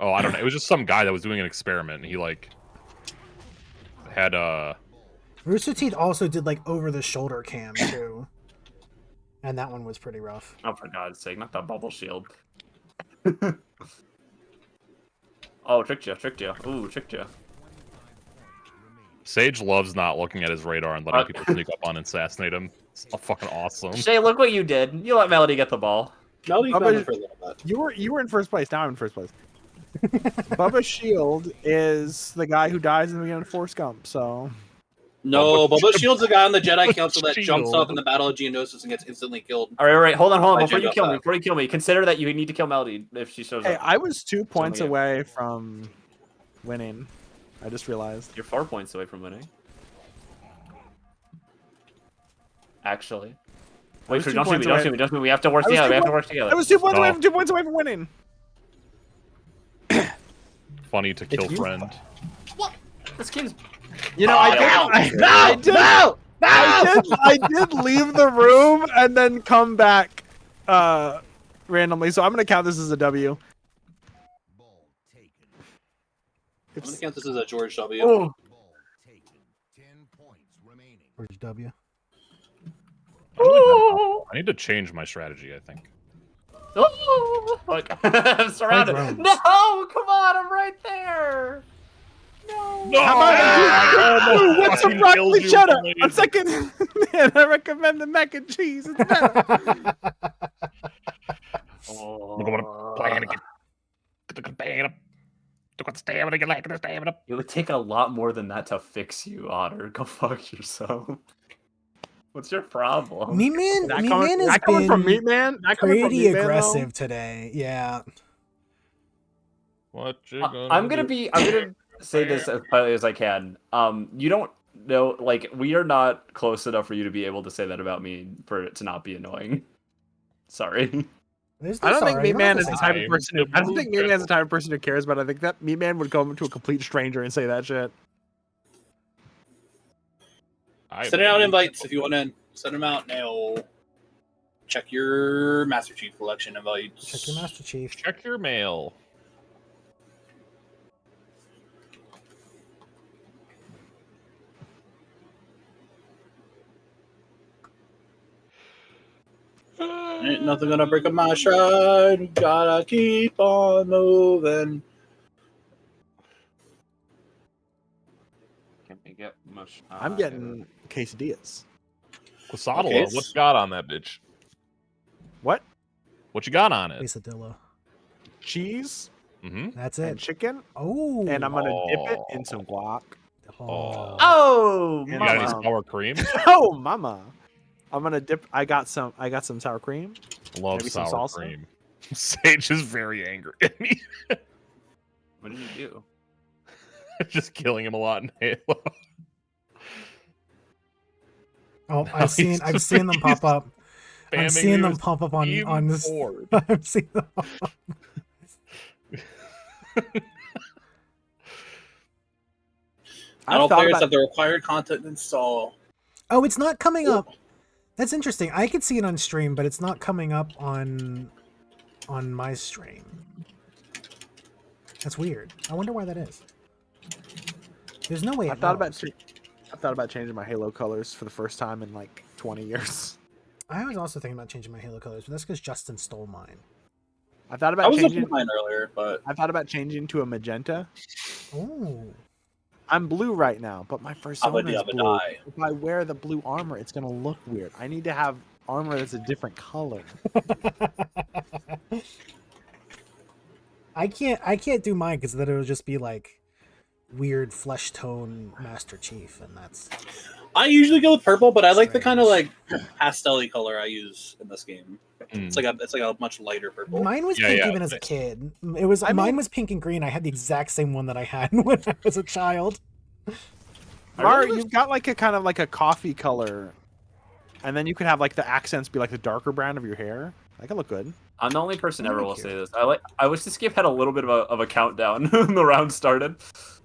S6: Oh, I don't know. It was just some guy that was doing an experiment. And he had
S1: Rooster Teeth also did like over the shoulder cam too. And that one was pretty rough.
S3: Oh, for God's sake, not that bubble shield. Oh, tricked you. Ooh, tricked you.
S6: Sage loves not looking at his radar and letting people sneak up on and assassinate him. It's fucking awesome.
S3: Shay, look what you did. You let Melody get the ball.
S2: Melody's
S10: Bubba,
S2: been there for a little bit.
S10: You were in first place. Now I'm in first place. Bubba Shield is the guy who dies in the beginning of Forrest Gump. So
S2: No, Bubba Shield's the guy on the Jedi Council that
S6: Shield.
S2: jumps up in the Battle of Geonosis and gets instantly killed.
S3: All right. Hold on.
S2: By
S3: Before you
S2: Jango
S3: kill me, consider that you need to kill Melody if she shows
S10: hey,
S3: up.
S10: I was 2 points
S3: Something
S10: away from winning. I just realized.
S3: You're 4 points away from winning. Actually. Wait,
S10: was
S3: don't
S10: 2
S3: shoot me,
S10: points
S3: don't
S10: away.
S3: shoot me, don't shoot me. We have to work
S10: I was
S3: together.
S10: 2
S3: We have to
S10: point-
S3: work together.
S10: I was 2 points away.
S6: Oh.
S10: 2 points away from winning.
S6: Funny to kill friend.
S3: What? This game's...
S10: You know, I did leave the room and then come back randomly. So I'm gonna count this as a W.
S2: I'm gonna count this as a George W.
S3: Oh.
S1: George W.
S6: I need to change my strategy, I think.
S3: Oh, look, I'm surrounded.
S1: drones.
S3: No, come on, I'm right there. No.
S10: How about you? What's
S6: fucking
S10: some broccoli
S6: killed you,
S10: cheddar?
S6: please.
S10: On second, man, I recommend the mac and cheese. It's better.
S3: It would take a lot more than that to fix you, Otter. Go fuck yourself. What's your problem?
S1: Meat Man
S10: That
S1: has
S10: coming from
S1: been
S10: Meat Man. That coming from
S1: pretty
S10: Meat Man, though?
S1: aggressive today. Yeah.
S6: What you
S3: I'm gonna say this as politely as I can. You don't know, like, we are not close enough for you to be able to say that about me for it to not be annoying. Sorry.
S10: I don't think
S1: sorry,
S10: Meat
S1: you don't
S10: Man
S1: have
S10: is
S1: to
S10: the
S1: say
S10: type
S1: sorry.
S10: of person. I don't think Meat Man is the type of person who cares, but I think that Meat Man would go to a complete stranger and say that shit.
S2: Send out invites if you want in. Send them out now. Check your Master Chief Collection invites.
S1: Check your Master Chief.
S6: Check your mail.
S2: Ain't nothing gonna break up my stride. We gotta keep on moving.
S3: Can't we get much?
S10: I'm getting quesadillas.
S6: Quesadilla,
S2: Okay.
S6: what's got on that bitch?
S10: What?
S6: What you got on it?
S1: Quesadilla.
S10: Cheese
S6: Mm-hmm.
S1: That's
S10: and
S1: it.
S10: chicken,
S1: Oh.
S10: and I'm gonna dip it in some guac.
S1: Oh.
S9: Oh,
S10: You
S6: You got any
S10: Mama.
S6: sour cream?
S10: Oh, mama! I'm gonna dip. I got some sour cream.
S6: Love
S10: Maybe some
S6: sour
S10: salsa?
S6: cream. Sage is very angry at me.
S3: What did you do?
S6: Just killing him a lot in Halo.
S1: Oh,
S6: No,
S1: I've seen them pop up. I'm
S6: spamming
S1: seeing
S6: me
S1: them
S6: with
S1: pop up on this.
S6: keyboard.
S1: I'm seeing them pop up.
S2: Not all players have the required content install.
S1: Oh, it's not coming up. That's interesting. I could see it on stream, but it's not coming up on my stream. That's weird. I wonder why that is. There's no way.
S10: I thought about changing my Halo colors for the first time in like 20 years.
S1: I was also thinking about changing my Halo colors, but that's because Justin stole mine.
S10: I thought about
S2: I was
S10: changing
S2: looking at mine earlier, but
S10: I thought about changing to a magenta.
S1: Oh.
S10: I'm blue right now, but my persona is
S2: Abba
S10: blue.
S2: die.
S10: If I wear the blue armor, it's gonna look weird. I need to have armor that's a different color.
S1: I can't do mine because then it'll just be like weird flesh tone Master Chief, and that's.
S2: I usually go with purple, but I like the kind of like pastel-y color I use in this game. It's like a much lighter purple.
S1: Mine was pink even as a kid. It was mine was pink and green. I had the exact same one that I had when I was a child.
S10: Mario, you've got like a kind of like a coffee color, and then you could have like the accents be like the darker brown of your hair. That could look good.
S3: I'm the only person ever will say this. I wish this game had a little bit of a countdown when the round started.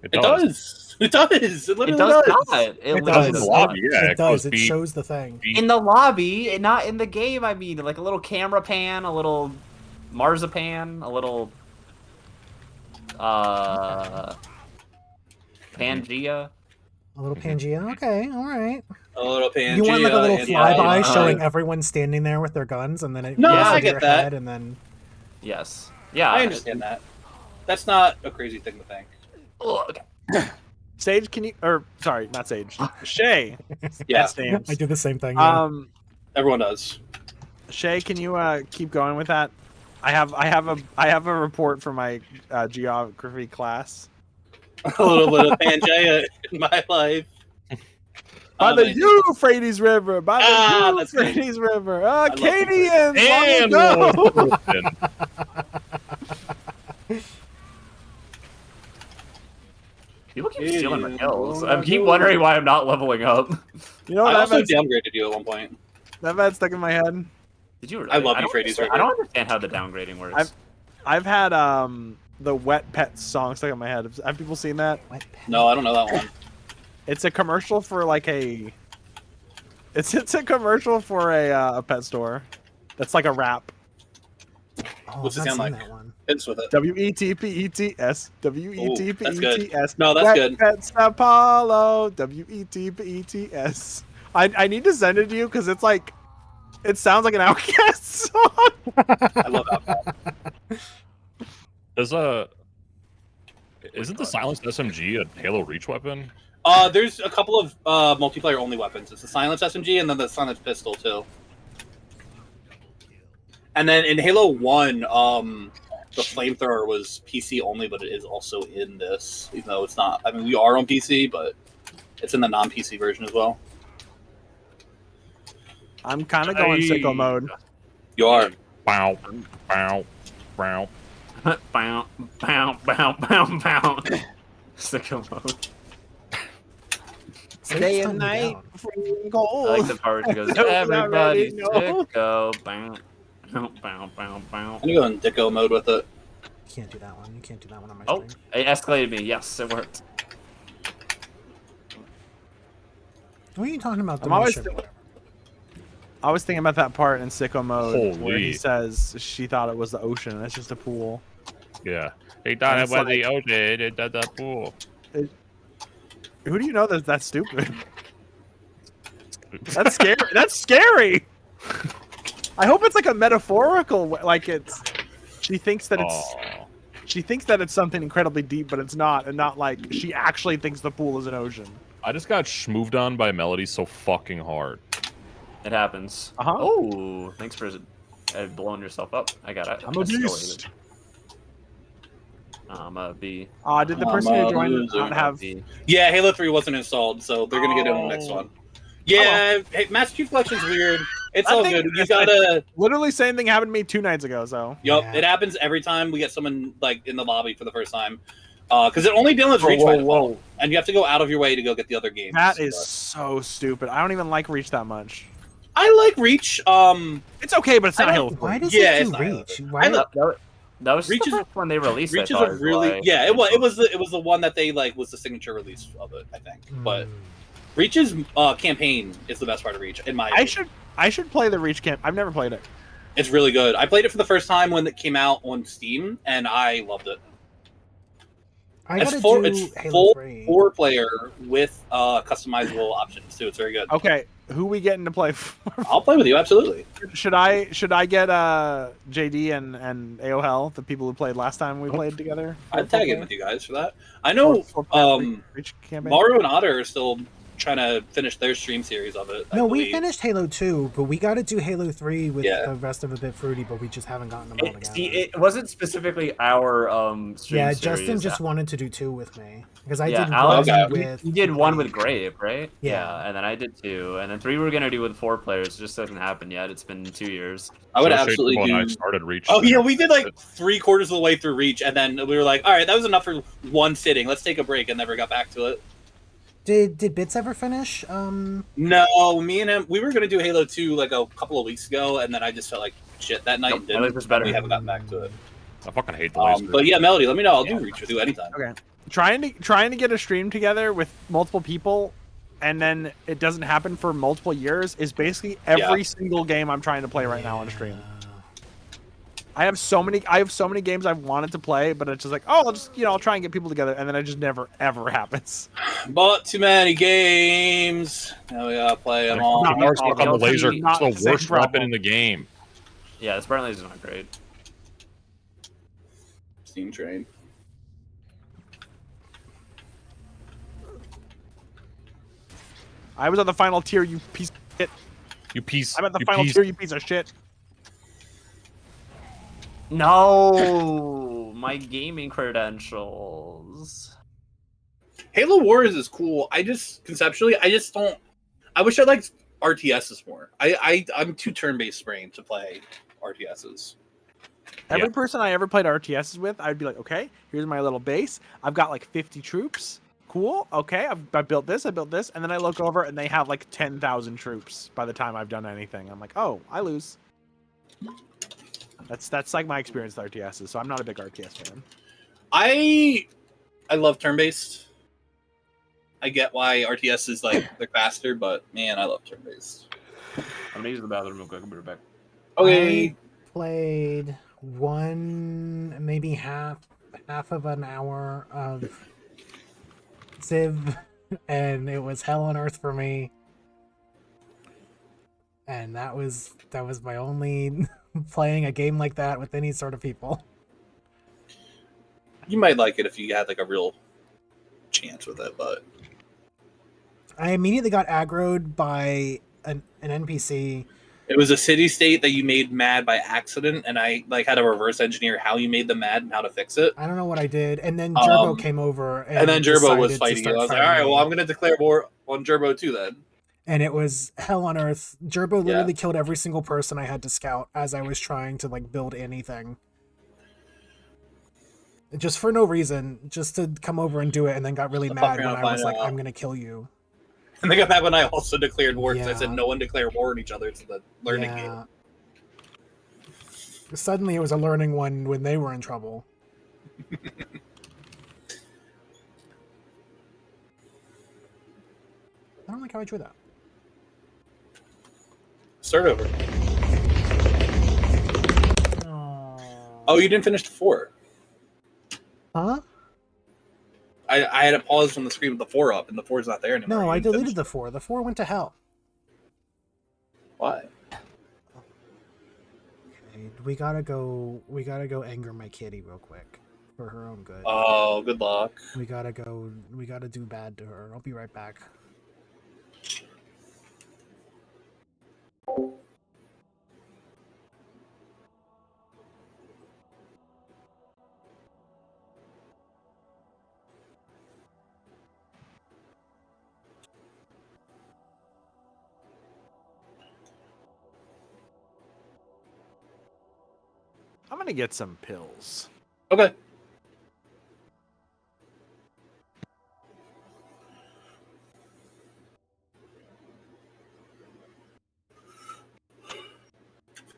S2: It does. It does. It literally
S3: does
S2: does.
S3: not.
S1: It
S3: literally
S1: does.
S3: not.
S1: It does. It shows the thing.
S3: In the lobby, and not in the game. I mean, like a little camera pan, a little marzipan, a little Pangea.
S1: A little Pangea. Okay, all right.
S2: A little Pangea.
S1: You want like a little
S2: and-
S1: flyby showing everyone standing there with their guns, and then it
S2: No,
S1: goes
S2: I
S1: over
S2: get
S1: your
S2: that.
S1: head, and then.
S3: Yes. Yeah.
S2: I understand that. That's not a crazy thing to think.
S3: Look.
S10: Sage, can you? Or sorry, not Sage. Shay.
S2: Yeah.
S10: That's names.
S1: I do the same thing. Yeah.
S2: Everyone does.
S10: Shay, can you keep going with that? I have a report for my geography class.
S2: A little bit of Pangea in my life.
S10: By the Euphrates River. By the
S2: that's great.
S10: Euphrates River.
S2: love
S10: Acadians.
S6: And
S10: long ago.
S3: People keep stealing my kills. I keep wondering why I'm not leveling up.
S10: You know
S2: I
S10: what?
S2: also downgraded you at one point.
S10: That bad stuck in my head.
S3: Did you? Really?
S2: I love
S3: don't
S2: Euphrates
S3: understand-
S2: River.
S3: I don't understand how the downgrading works.
S10: I've had the Wet Pets song stuck in my head. Have people seen that?
S2: No, I don't know that one.
S10: It's a commercial for like a. It's a commercial for a pet store. That's like a rap.
S1: Oh,
S2: What's it
S1: I've not
S2: sound
S1: seen
S2: like?
S1: that one.
S2: Hits with it.
S10: WETPETS. WETPETS.
S2: No, that's
S10: Wet
S2: good.
S10: Pets Apollo. WETPETS. I need to send it to you because it's like. It sounds like an Outcast song.
S2: I love that.
S6: Isn't the silenced SMG a Halo Reach weapon?
S2: There's a couple of multiplayer only weapons. It's the silenced SMG and then the silenced pistol too. And then in Halo 1, the flamethrower was PC only, but it is also in this, even though it's not. I mean, we are on PC, but it's in the non-PC version as well.
S10: I'm kind of going sicko mode.
S2: You are.
S6: Bow, bow, bow.
S3: Bow, bow, bow, bow, bow. Sicko mode.
S10: Day and night, freezing cold.
S3: I like the part that goes,
S10: Don't
S3: everybody's
S10: already know.
S3: sicko. Bow, bow, bow, bow, bow.
S2: I'm going Dicko mode with it.
S1: You can't do that one. You can't do that one on my
S3: Oh,
S1: stream.
S3: it escalated me. Yes, it worked.
S1: What are you talking about?
S10: I'm always
S1: Demotion?
S10: I was thinking about that part in sicko mode where he
S6: Holy.
S10: says she thought it was the ocean and it's just a pool.
S6: Yeah. He thought it
S10: It's
S6: was the
S10: like-
S6: ocean. It does the pool.
S10: Who do you know that's stupid? That's scary. That's scary. I hope it's like a metaphorical, like it's. She thinks that it's.
S6: Aw.
S10: She thinks that it's something incredibly deep, but it's not, and not like she actually thinks the pool is an ocean.
S6: I just got schmooved on by Melody so fucking hard.
S3: It happens.
S10: Uh-huh.
S3: Oh, thanks for blowing yourself up. I got it.
S10: I'm a beast.
S3: I'm a B.
S10: Did the person who joined not have?
S2: Yeah, Halo 3 wasn't installed, so they're gonna get it on the next one. Yeah, hey, Master Chief Collection's weird. It's all good. You gotta.
S10: Literally, same thing happened to me 2 nights ago. So.
S2: Yep, it happens every time we get someone like in the lobby for the first time, because it only downloads Reach by default, and you have to go out of your way to go get the other games.
S10: That is so stupid. I don't even like Reach that much.
S2: I like Reach.
S10: It's okay, but it's not Halo 3.
S1: Why does it do Reach?
S3: That was
S2: Reach
S3: the first one they released.
S2: Reach is a really it was the one that they like was the signature release of it, I think. But Reach's campaign is the best part of Reach, in my opinion.
S10: I should play the Reach camp. I've never played it.
S2: It's really good. I played it for the first time when it came out on Steam, and I loved it. It's full 4-player with customizable options too. It's very good.
S10: Okay, who we getting to play?
S2: I'll play with you, absolutely.
S10: Should I get JD and AOL, the people who played last time we played together?
S2: I'd tag in with you guys for that. I know Mario and Otter are still trying to finish their stream series of it.
S1: No, we finished Halo 2, but we got to do Halo 3 with the rest of A Bit Fruity, but we just haven't gotten them all together.
S3: See, it wasn't specifically our stream
S1: Yeah,
S3: series.
S1: Justin just wanted to do 2 with me. Because I did
S3: Alex,
S1: one with...
S3: You did 1 with Grave, right?
S1: Yeah.
S3: And then I did 2. And then 3 we're going to do with 4 players. It just hasn't happened yet. It's been 2 years.
S2: I would absolutely do...
S6: I started Reach.
S2: Oh, yeah, we did like 3/4 of the way through Reach, and then we were like, all right, that was enough for one sitting. Let's take a break, and never got back to it.
S1: Did Bits ever finish?
S2: No, me and him, we were gonna do Halo 2 like a couple of weeks ago, and then I just felt like shit that night.
S3: I like this better.
S2: We haven't gotten back to it.
S6: I fucking hate the laser.
S2: But yeah, Melody, let me know. I'll do Reach with you anytime.
S10: Okay. Trying to get a stream together with multiple people, and then it doesn't happen for multiple years is basically every single game I'm trying to play right now on stream. I have so many games I've wanted to play, but it's just like, oh, I'll try and get people together, and then it just never ever happens.
S2: Bought too many games. Now we gotta play them all.
S6: On the laser, it's the worst weapon in the game.
S3: Yeah, this burn laser is not great.
S2: Steam Train.
S10: I was on the final tier, you piece of shit. I'm at the final tier, you piece of shit.
S3: No, my gaming credentials.
S2: Halo Wars is cool. I wish I liked RTSs more. I'm too turn-based brain to play RTSs.
S10: Every person I ever played RTSs with, I'd be like, okay, here's my little base. I've got like 50 troops. Cool. Okay, I built this, and then I look over and they have like 10,000 troops by the time I've done anything. I'm like, oh, I lose. That's like my experience with RTSs, so I'm not a big RTS fan.
S2: I love turn-based. I get why RTS is like they're faster, but man, I love turn-based.
S3: I'm gonna use the bathroom real quick. I'll be right back.
S2: Okay.
S1: I played maybe half of an hour of Civ, and it was hell on earth for me. And that was my only playing a game like that with any sort of people.
S2: You might like it if you had like a real chance with it, but
S1: I immediately got aggroed by an NPC.
S2: It was a city state that you made mad by accident, and I like had to reverse engineer how you made them mad and how to fix it.
S1: I don't know what I did, and then Gerbo came over,
S2: and then Gerbo was fighting you. I was like, all right, well, I'm gonna declare war on Gerbo too then.
S1: And it was hell on earth. Gerbo literally killed every single person I had to scout as I was trying to like build anything. Just for no reason, just to come over and do it, and then got really mad when I was like, I'm gonna kill you.
S2: And they got mad when I also declared war, because I said no one declare war on each other. It's the learning game.
S1: Suddenly it was a learning one when they were in trouble. I don't like how I drew that.
S2: Start over. Oh, you didn't finish the 4.
S1: Huh?
S2: I had to pause when the screen with the 4 up, and the 4's not there anymore.
S1: No, I deleted the 4. The 4 went to hell.
S2: Why?
S1: Okay, we gotta go anger my kitty real quick for her own good.
S2: Oh, good luck.
S1: We gotta do bad to her. I'll be right back.
S10: gonna get some pills.
S2: Okay.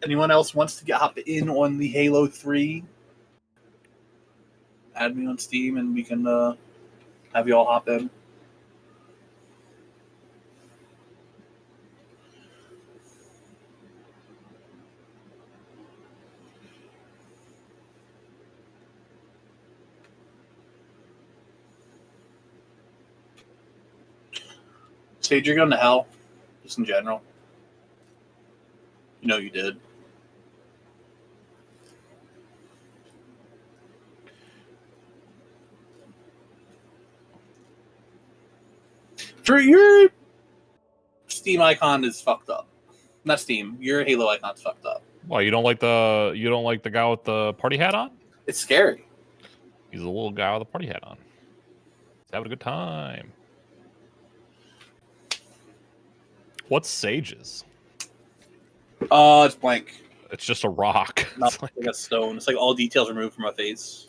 S2: Anyone else wants to hop in on the Halo 3? Add me on Steam and we can have you all hop in. Sage, you're going to hell, just in general. You know you did. For your Steam icon is fucked up. Not Steam. Your Halo icon's fucked up.
S6: Well, you don't like the guy with the party hat on?
S2: It's scary.
S6: He's a little guy with a party hat on. He's having a good time. What's Sage's?
S2: It's blank.
S6: It's just a rock.
S2: Not like a stone. It's like all details removed from my face.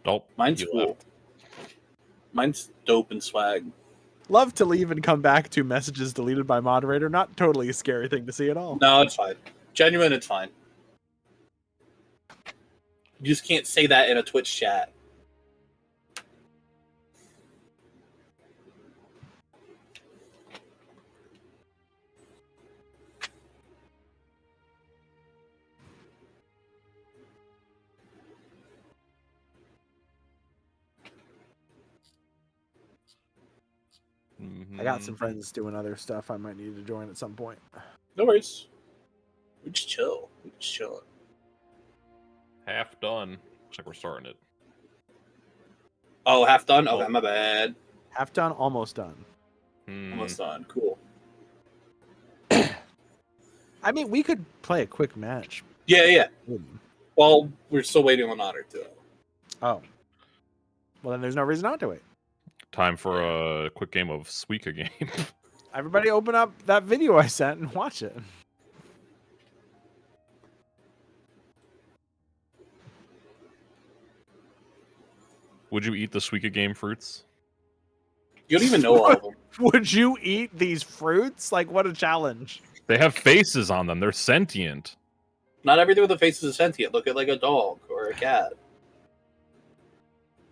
S6: Nope.
S2: Mine's cool. Mine's dope and swag.
S10: Love to leave and come back to messages deleted by moderator. Not totally a scary thing to see at all.
S2: No, it's fine. Genuine, it's fine. You just can't say that in a Twitch chat.
S10: I got some friends doing other stuff I might need to join at some point.
S2: No worries. We just chill. We just chilling.
S6: Half done. Looks like we're starting it.
S2: Oh, half done? Okay, my bad.
S10: Half done, almost done.
S2: Almost done. Cool.
S10: I mean, we could play a quick match.
S2: Yeah. Well, we're still waiting on Otter too.
S10: Oh. Well, then there's no reason not to wait.
S6: Time for a quick game of Suika game.
S10: Everybody open up that video I sent and watch it.
S6: Would you eat the Suika game fruits?
S2: You don't even know all of them.
S10: Would you eat these fruits? Like, what a challenge.
S6: They have faces on them. They're sentient.
S2: Not everything with a face is sentient. Look at like a dog or a cat.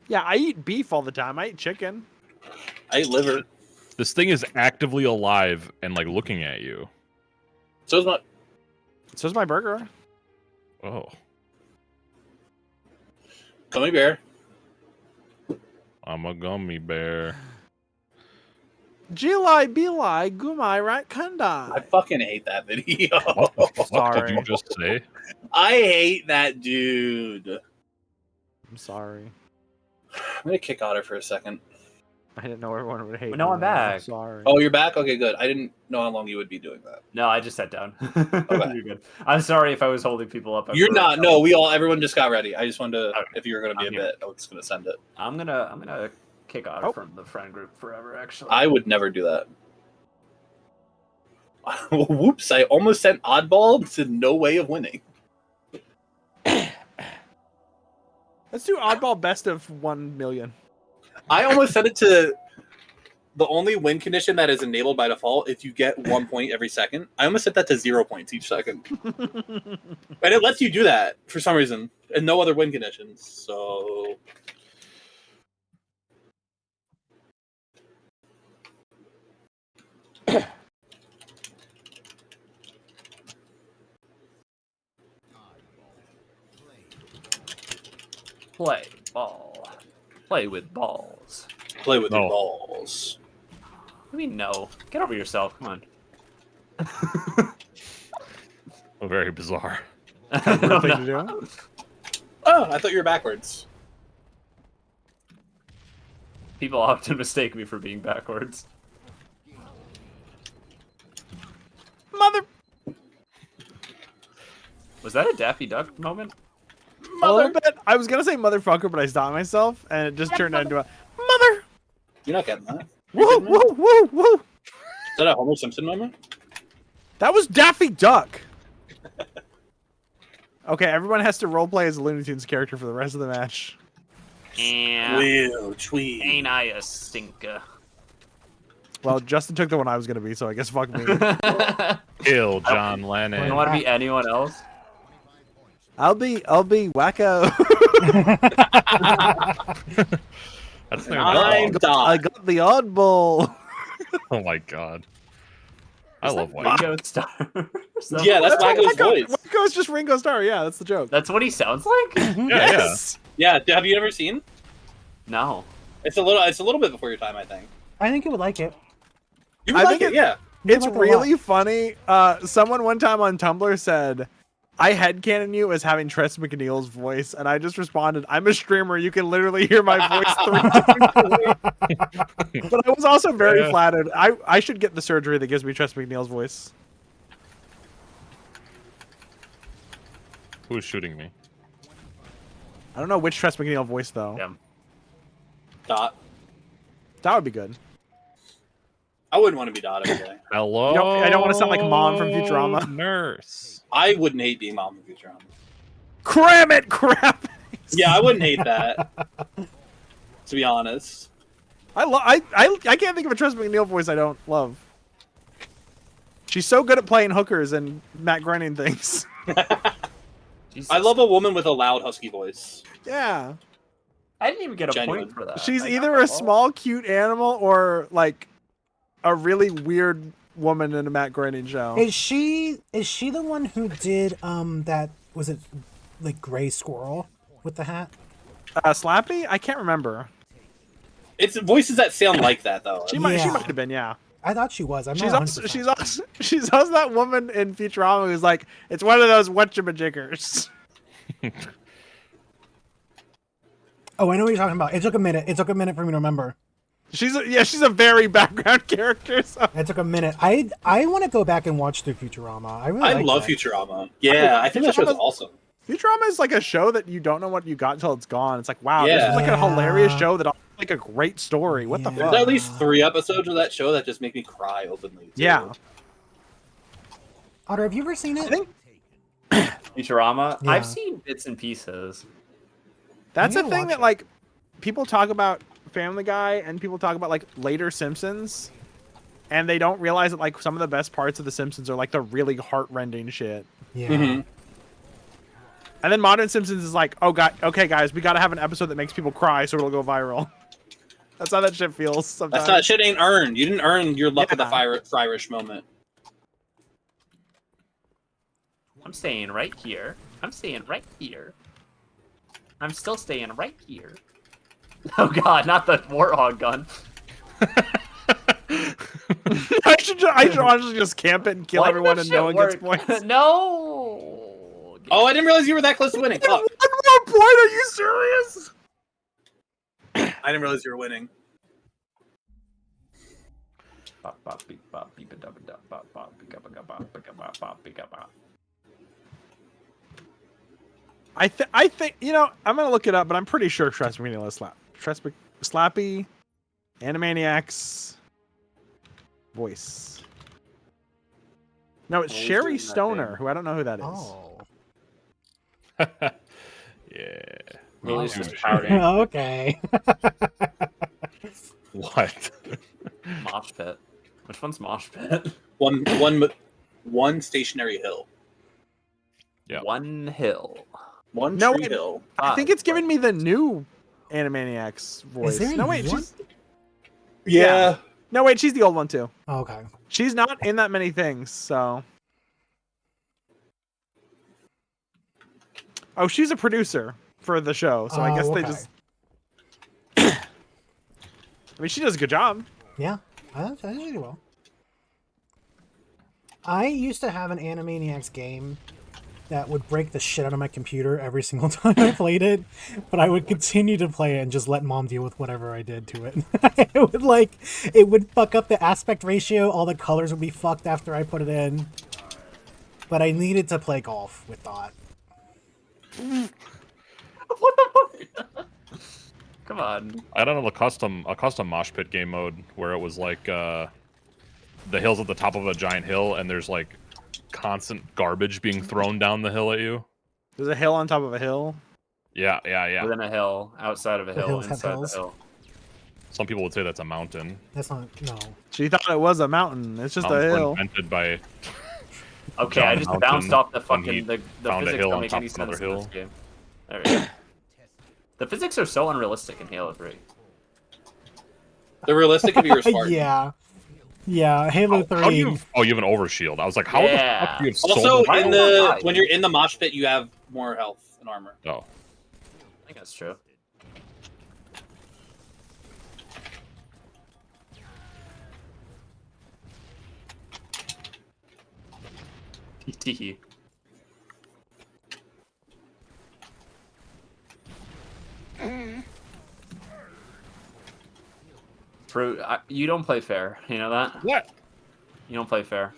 S10: Yeah, I eat beef all the time. I eat chicken.
S2: I eat liver.
S6: This thing is actively alive and like looking at you.
S2: So's
S10: my burger.
S6: Oh.
S2: Gummy bear.
S6: I'm a gummy bear.
S10: Jilai Bilai Gumai Right Kunda.
S2: I fucking hate that video.
S6: What the fuck
S10: Sorry.
S6: did you just say?
S2: I hate that dude.
S10: I'm sorry.
S2: I'm gonna kick Otter for a second.
S10: I didn't know everyone would hate
S3: No,
S10: me.
S3: I'm back.
S10: Sorry.
S2: Oh, you're back? Okay, good. I didn't know how long you would be doing that.
S3: No, I just sat down.
S2: Okay.
S3: You're good. I'm sorry if I was holding people up.
S2: You're not. No, everyone just got ready. I just wanted to, if you were gonna be
S3: I'm
S2: a
S3: here.
S2: bit, I was gonna send it.
S3: I'm gonna kick out from the friend group forever. Actually,
S2: I would never do that. Whoops! I almost sent Oddball to no way of winning.
S10: Let's do oddball best of 1 million.
S2: I almost sent it to the only win condition that is enabled by default if you get 1 point every second. I almost set that to 0 points each second. And it lets you do that for some reason, and no other win conditions. So
S3: play ball. Play with balls.
S2: play with your balls.
S3: What do you mean no? Get over yourself. Come on.
S6: Oh, very bizarre.
S10: Real thing to do.
S2: Oh, I thought you were backwards.
S3: People often mistake me for being backwards.
S10: Mother.
S3: Was that a Daffy Duck moment?
S10: A little bit. I was gonna say motherfucker, but I stopped myself, and it just turned into a mother.
S2: You're not getting that.
S10: Woo, woo, woo, woo.
S2: that a Homer Simpson moment?
S10: That was Daffy Duck. Okay, everyone has to roleplay as a Looney Tunes character for the rest of the match.
S3: Yeah.
S2: Will tweet.
S3: Ain't I a stinker?
S10: Well, Justin took the one I was gonna be, so I guess fuck me.
S6: Kill John
S3: You
S6: Lennon.
S3: want to be anyone else?
S10: I'll be Wacko.
S6: That's
S2: And
S6: not
S2: I'm
S6: wrong.
S10: I
S2: Doc.
S10: got the oddball.
S6: Oh my god. I love White.
S3: Ringo Starr.
S2: Yeah, that's Wacko's voice.
S10: Wacko's just Ringo Starr. Yeah, that's the joke.
S3: That's what he sounds like.
S10: Yes.
S2: Yeah, have you ever seen?
S3: No.
S2: It's a little bit before your time, I think.
S1: I think you would like it.
S2: You would
S10: I
S2: like
S10: think
S2: it, yeah.
S10: It's
S1: like it a
S10: really funny. Someone one time on Tumblr said, I headcanon you as having Tress McNeil's voice, and I just responded, I'm a streamer. You can literally hear my voice 3 different ways. But I was also very flattered. I should get the surgery that gives me Tress McNeil's voice.
S6: Who's shooting me?
S10: I don't know which Tress McNeil voice, though.
S3: Yeah.
S2: Dot.
S10: That would be good.
S2: I wouldn't want to be Dot every day.
S6: Hello.
S10: I don't want to sound like Mom from Futurama.
S6: Nurse.
S2: I wouldn't hate being Mom from Futurama.
S10: Cram it, crap.
S2: Yeah, I wouldn't hate that. To be honest.
S10: I can't think of a Tress McNeil voice I don't love. She's so good at playing hookers and Matt Groening things.
S2: I love a woman with a loud, husky voice.
S10: Yeah.
S3: I didn't even get a
S2: Genuine.
S3: point for that.
S10: She's
S3: I
S10: either
S3: got
S10: a
S3: that
S10: small, cute animal or like a really weird woman in a Matt Groening show.
S1: Is she the one who did that, was it like Gray Squirrel with the hat?
S10: Slappy? I can't remember.
S2: It's voices that sound like that though.
S10: She might have been, yeah.
S1: I thought she was. I'm
S10: She's
S1: not
S10: also,
S1: 100%.
S10: she's also that woman in Futurama who's like, it's one of those whatchamajiggers.
S1: Oh, I know what you're talking about. It took a minute. It took a minute for me to remember.
S10: She's a very background character. So.
S1: It took a minute. I want to go back and watch through Futurama. I really
S2: I
S1: like
S2: love
S1: that.
S2: Futurama. Yeah, I think that show's awesome.
S10: Futurama is like a show that you don't know what you got until it's gone. It's like, wow, this
S2: Yeah.
S10: is like a hilarious show that like a great story. What the
S1: Yeah.
S10: fuck?
S2: There's at least 3 episodes of that show that just make me cry openly. Too.
S10: Yeah.
S1: Otter, have you ever seen it?
S10: I think
S3: Futurama.
S1: Yeah.
S3: I've seen bits and pieces.
S10: that's
S1: I
S10: a
S1: need to
S10: thing
S1: watch
S10: that
S1: it.
S10: like people talk about Family Guy and people talk about like later Simpsons, and they don't realize that like some of the best parts of the Simpsons are like the really heart-rending shit.
S1: Yeah.
S2: Mm-hmm.
S10: And then Modern Simpsons is like, oh god, okay guys, we gotta have an episode that makes people cry so it'll go viral. That's how that shit feels sometimes.
S2: That's not shit ain't earned. You didn't earn your luck with the
S10: Yeah.
S2: Irish moment.
S3: I'm staying right here. I'm staying right here. I'm still staying right here. Oh god, not the warthog gun.
S10: I should honestly just camp it and kill
S3: Why did
S10: everyone
S3: that
S10: and no one
S3: shit
S10: gets
S3: work?
S10: points.
S3: No.
S2: Oh, I didn't realize you were that close to winning. Fuck.
S10: One more point? Are you serious?
S2: I didn't realize you were winning.
S10: I think I'm gonna look it up, but I'm pretty sure Tress McNeil is Slappy, Animaniacs voice. No, it's
S2: Always
S10: Sherry
S2: doing that
S10: Stoner,
S2: thing.
S10: who I don't know who that is.
S1: Oh.
S6: Yeah.
S3: Lily's
S6: Me
S3: just
S6: too.
S3: pouting.
S1: Okay.
S6: What?
S3: Mosh pit. Which one's mosh pit?
S2: One stationary hill.
S6: Yeah.
S3: One hill.
S2: One
S10: No,
S2: tree
S10: wait.
S2: hill.
S10: I think it's giving me the new Animaniacs voice.
S1: there a
S10: No wait,
S1: new one?
S10: she's Yeah. no wait, she's the old one too.
S1: Oh, okay.
S10: She's not in that many things, so. Oh, she's a producer for the show, so I guess they
S1: okay.
S10: just. I mean, she does a good job.
S1: Yeah, I think she did well. I used to have an Animaniacs game that would break the shit out of my computer every single time I played it, but I would continue to play it and just let mom deal with whatever I did to it. It would fuck up the aspect ratio, all the colors would be fucked after I put it in. But I needed to play golf with Dot.
S3: What the fuck? Come on.
S6: I don't know a custom mosh pit game mode where it was like the hill's at the top of a giant hill, and there's like constant garbage being thrown down the hill at you.
S10: There's a hill on top of a hill.
S6: Yeah.
S3: Within a hill, outside of a
S1: The
S3: hill,
S1: hills have
S3: inside the
S1: hills?
S3: hill.
S6: Some people would say that's a mountain.
S1: That's not no.
S10: She thought it was a mountain. It's just a
S6: Mountains were
S10: hill.
S6: invented by
S3: Okay,
S6: John
S3: I just
S6: Mountain
S3: bounced off the
S6: when he
S3: fucking the
S6: found a
S3: physics
S6: hill
S3: don't
S6: on
S3: make
S6: top
S3: any
S6: of another
S3: sense in this
S6: hill.
S3: game. There we go. The physics are so unrealistic in Halo 3.
S2: They're realistic if you're a Spartan.
S1: Yeah, Halo 3.
S6: How do you? You have an overshield. I was like, how the fuck do you have
S2: Also,
S6: so
S2: in
S6: much?
S2: the when you're in the mosh pit, you have more health and armor.
S6: Oh,
S3: I think that's true. Tee. Fruit, you don't play fair. You know that?
S6: What?
S3: You don't play fair.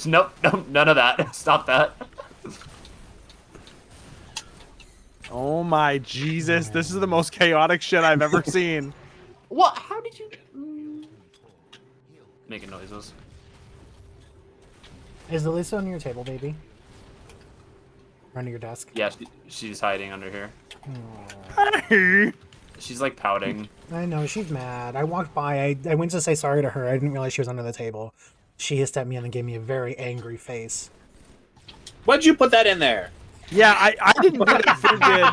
S3: Nope, none of that. Stop that.
S10: Oh my Jesus! This is the most chaotic shit I've ever seen.
S3: What? How did you? Making noises.
S1: Is the list on your table, baby? Or under your desk?
S3: Yeah, she's hiding under here. She's like pouting.
S1: I know, she's mad. I walked by, I went to say sorry to her. I didn't realize she was under the table. She hissed at me and then gave me a very angry face.
S2: Why'd you put that in there?
S10: Yeah, I didn't do it. Finn did.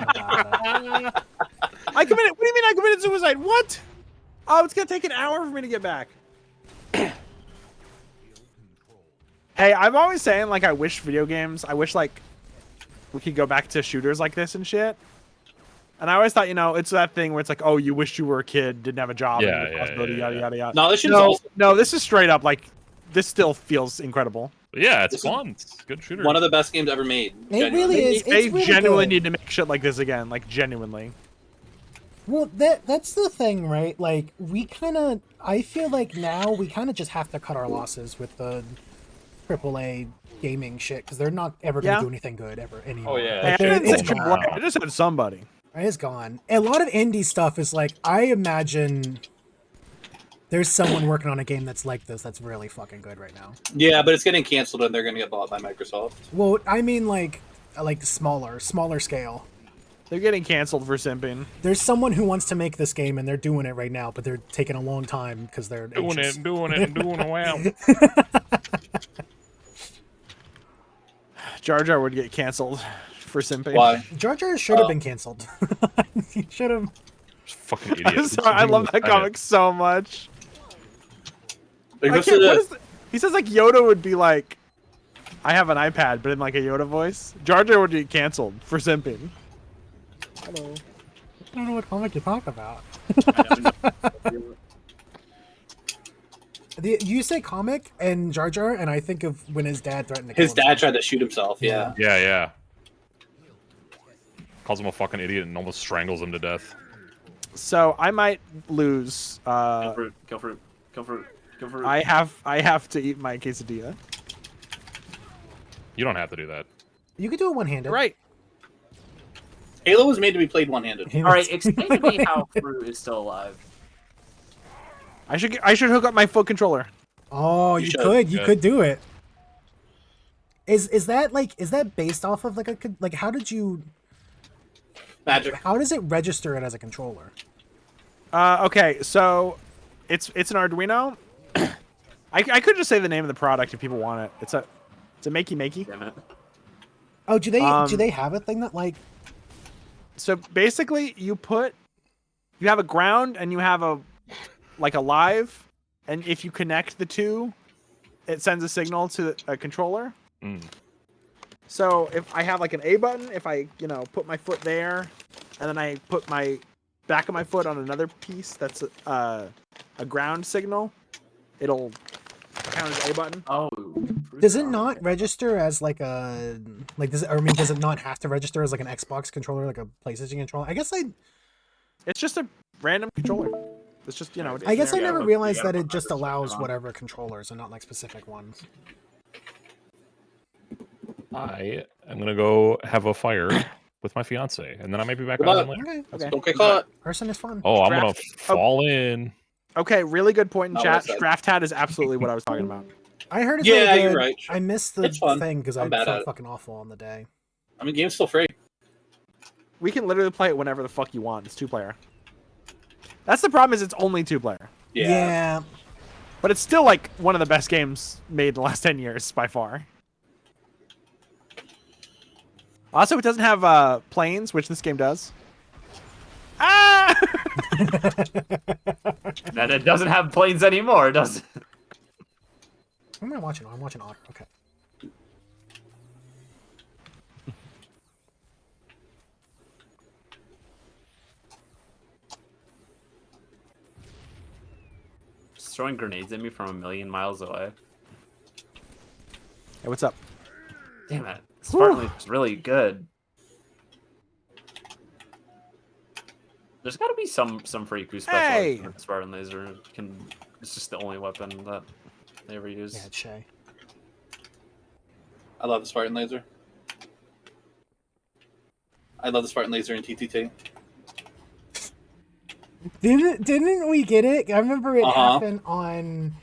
S10: I committed. What do you mean I committed suicide? What? Oh, it's gonna take an hour for me to get back. Hey, I'm always saying like I wish video games. I wish like we could go back to shooters like this and shit. And I always thought, you know, it's that thing where it's like, oh, you wished you were a kid, didn't have a job,
S6: Yeah,
S10: responsibility, yada yada yada.
S2: No, this shit's
S10: no,
S2: awesome.
S10: no, this is straight up like this still feels incredible.
S6: Yeah, it's
S2: This is
S6: fun. It's a good shooter.
S2: One of the best games ever made.
S1: It
S2: genuinely.
S1: really is.
S10: They
S1: It's really
S10: genuinely
S1: good.
S10: need to make shit like this again, like genuinely.
S1: Well, that's the thing, right? Like, we kind of... I feel like now we kind of just have to cut our losses with the AAA gaming shit, because they're not ever going to do anything good ever anymore.
S6: Oh, yeah.
S1: Like,
S10: I didn't say
S1: it's gone.
S10: AAA, I just said somebody.
S1: It's gone. A lot of indie stuff is like, I imagine there's someone working on a game that's like this that's really fucking good right now.
S2: Yeah, but it's getting canceled and they're going to get bought by Microsoft.
S1: Well, I mean like smaller scale.
S10: They're getting canceled for simping.
S1: There's someone who wants to make this game and they're doing it right now, but they're taking a long time because they're
S6: doing
S1: anxious.
S6: it well.
S10: Jar Jar would get canceled for simping.
S2: Why?
S1: Jar Jar should have been canceled. He should have.
S6: Fucking idiot.
S10: I'm sorry, I love that comic so much. I can't, what is he says like Yoda would be like, I have an iPad, but in like a Yoda voice. Jar Jar would get canceled for simping.
S1: Hello. I don't know what comic you talk about. You say comic and Jar Jar, and I think of when his dad threatened to kill
S2: His dad tried to shoot himself, yeah.
S6: Yeah. Calls him a fucking idiot and almost strangles him to death.
S10: So I might lose.
S3: Kill fruit.
S10: I have to eat my quesadilla.
S6: You don't have to do that.
S1: You could do it one-handed.
S10: Right.
S2: Halo was made to be played one-handed.
S3: All right, explain to me how fruit is still alive.
S10: I should hook up my foot controller.
S1: Oh, you could. You could do it. Is that based off of like how did you
S2: Magic?
S1: How does it register it as a controller?
S10: Okay, so it's an Arduino. I could just say the name of the product if people want it. It's a makey.
S3: Damn it.
S1: Oh, do they have a thing that like?
S10: So basically, you have a ground and you have a live, and if you connect the two, it sends a signal to a controller.
S6: Mm.
S10: So if I have like an A button, if I put my foot there, and then I put my back of my foot on another piece that's a ground signal, it'll count as A button.
S3: Oh.
S1: Does it not register as like a does it not have to register as like an Xbox controller, like a PlayStation controller? I guess
S10: it's just a random controller. It's just
S1: I guess I never realized that it just allows whatever controllers and not like specific ones.
S6: I am gonna go have a fire with my fiance, and then I might be back on later.
S1: Okay.
S2: Don't get caught.
S1: Person is fun.
S6: Oh, I'm gonna fall in.
S10: Okay, really good point in
S2: Not what I
S10: chat.
S2: said.
S10: Draft Hat is absolutely what I was talking about.
S1: I heard it's
S2: Yeah,
S1: really good.
S2: you're right.
S1: I missed the
S2: It's fun.
S1: thing because I
S2: I'm bad at
S1: felt
S2: it.
S1: fucking awful on the day.
S2: I mean, game's still free.
S10: We can literally play it whenever the fuck you want. It's 2-player. That's the problem, is it's only 2-player.
S2: Yeah.
S10: But it's still like one of the best games made in the last 10 years by far. Also, it doesn't have planes, which this game does. Ah!
S3: And it doesn't have planes anymore, does it?
S1: What am I watching? I'm watching Otter. Okay.
S3: Just throwing grenades at me from a million miles away.
S10: Hey, what's up?
S3: Damn it. Spartan Laser's really good. There's got to be some freak who specializes in Spartan Laser. It's just the only weapon that they ever use.
S1: Yeah, it's Shay.
S2: I love the Spartan Laser. I love the Spartan Laser in TTT.
S1: Didn't we get it? I remember it happened on.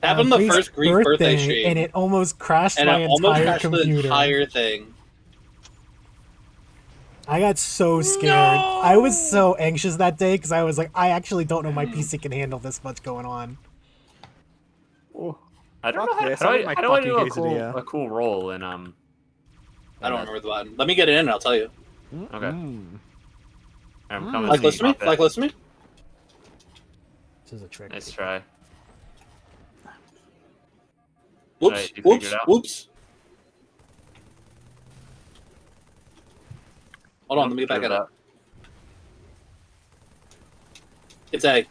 S2: Happened the
S1: Greef's
S2: first Grief birthday stream,
S1: and it almost crashed
S2: and
S1: my
S2: it almost
S1: entire
S2: crashed
S1: computer.
S2: the entire thing.
S1: I got so scared. I was so anxious that day because I was like, I actually don't know my PC can handle this much going on.
S3: I don't know
S10: this.
S3: how
S10: I
S3: do
S10: need my
S3: I do a
S10: fucking
S3: cool roll in
S2: I don't remember the button. Let me get it in and I'll tell you.
S3: Okay. I'm coming.
S2: Like, listen to me? Like, listen to me?
S1: This is a trick.
S3: Nice try.
S2: Whoops,
S3: Right, you
S2: whoops,
S3: figured out?
S2: whoops. Hold on, let me get back at it. It's A.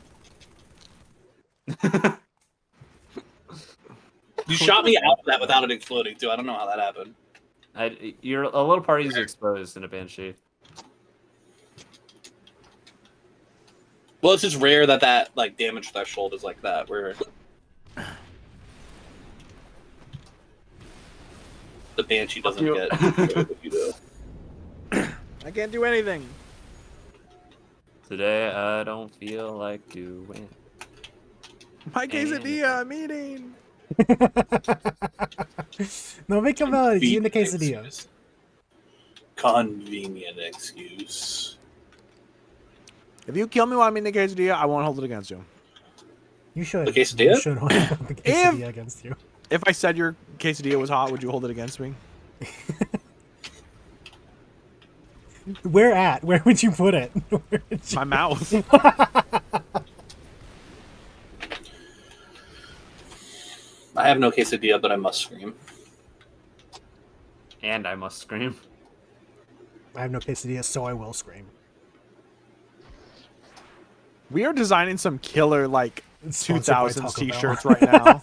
S2: You shot me out of that without it exploding, too. I don't know how that happened.
S3: You're a little party's exposed in a Banshee.
S2: Well, it's just rare that like damage threshold is like that, where the Banshee doesn't get what you do.
S10: I can't do anything.
S3: Today I don't feel like doing.
S10: My quesadilla, I'm eating.
S1: No, make them you in the quesadillas.
S2: Convenient excuse.
S10: If you kill me while I'm eating the quesadilla, I won't hold it against you.
S1: You should.
S2: The quesadilla?
S1: You should hold the quesadilla against you.
S10: If I said your quesadilla was hot, would you hold it against me?
S1: Where at? Where would you put it?
S10: My mouth.
S2: I have no quesadilla, but I must scream.
S3: And I must scream.
S1: I have no quesadilla, so I will scream.
S10: We are designing some killer like
S1: Sponsored by
S10: 2000s
S1: Taco
S10: t-shirts
S1: Bell.
S10: right now.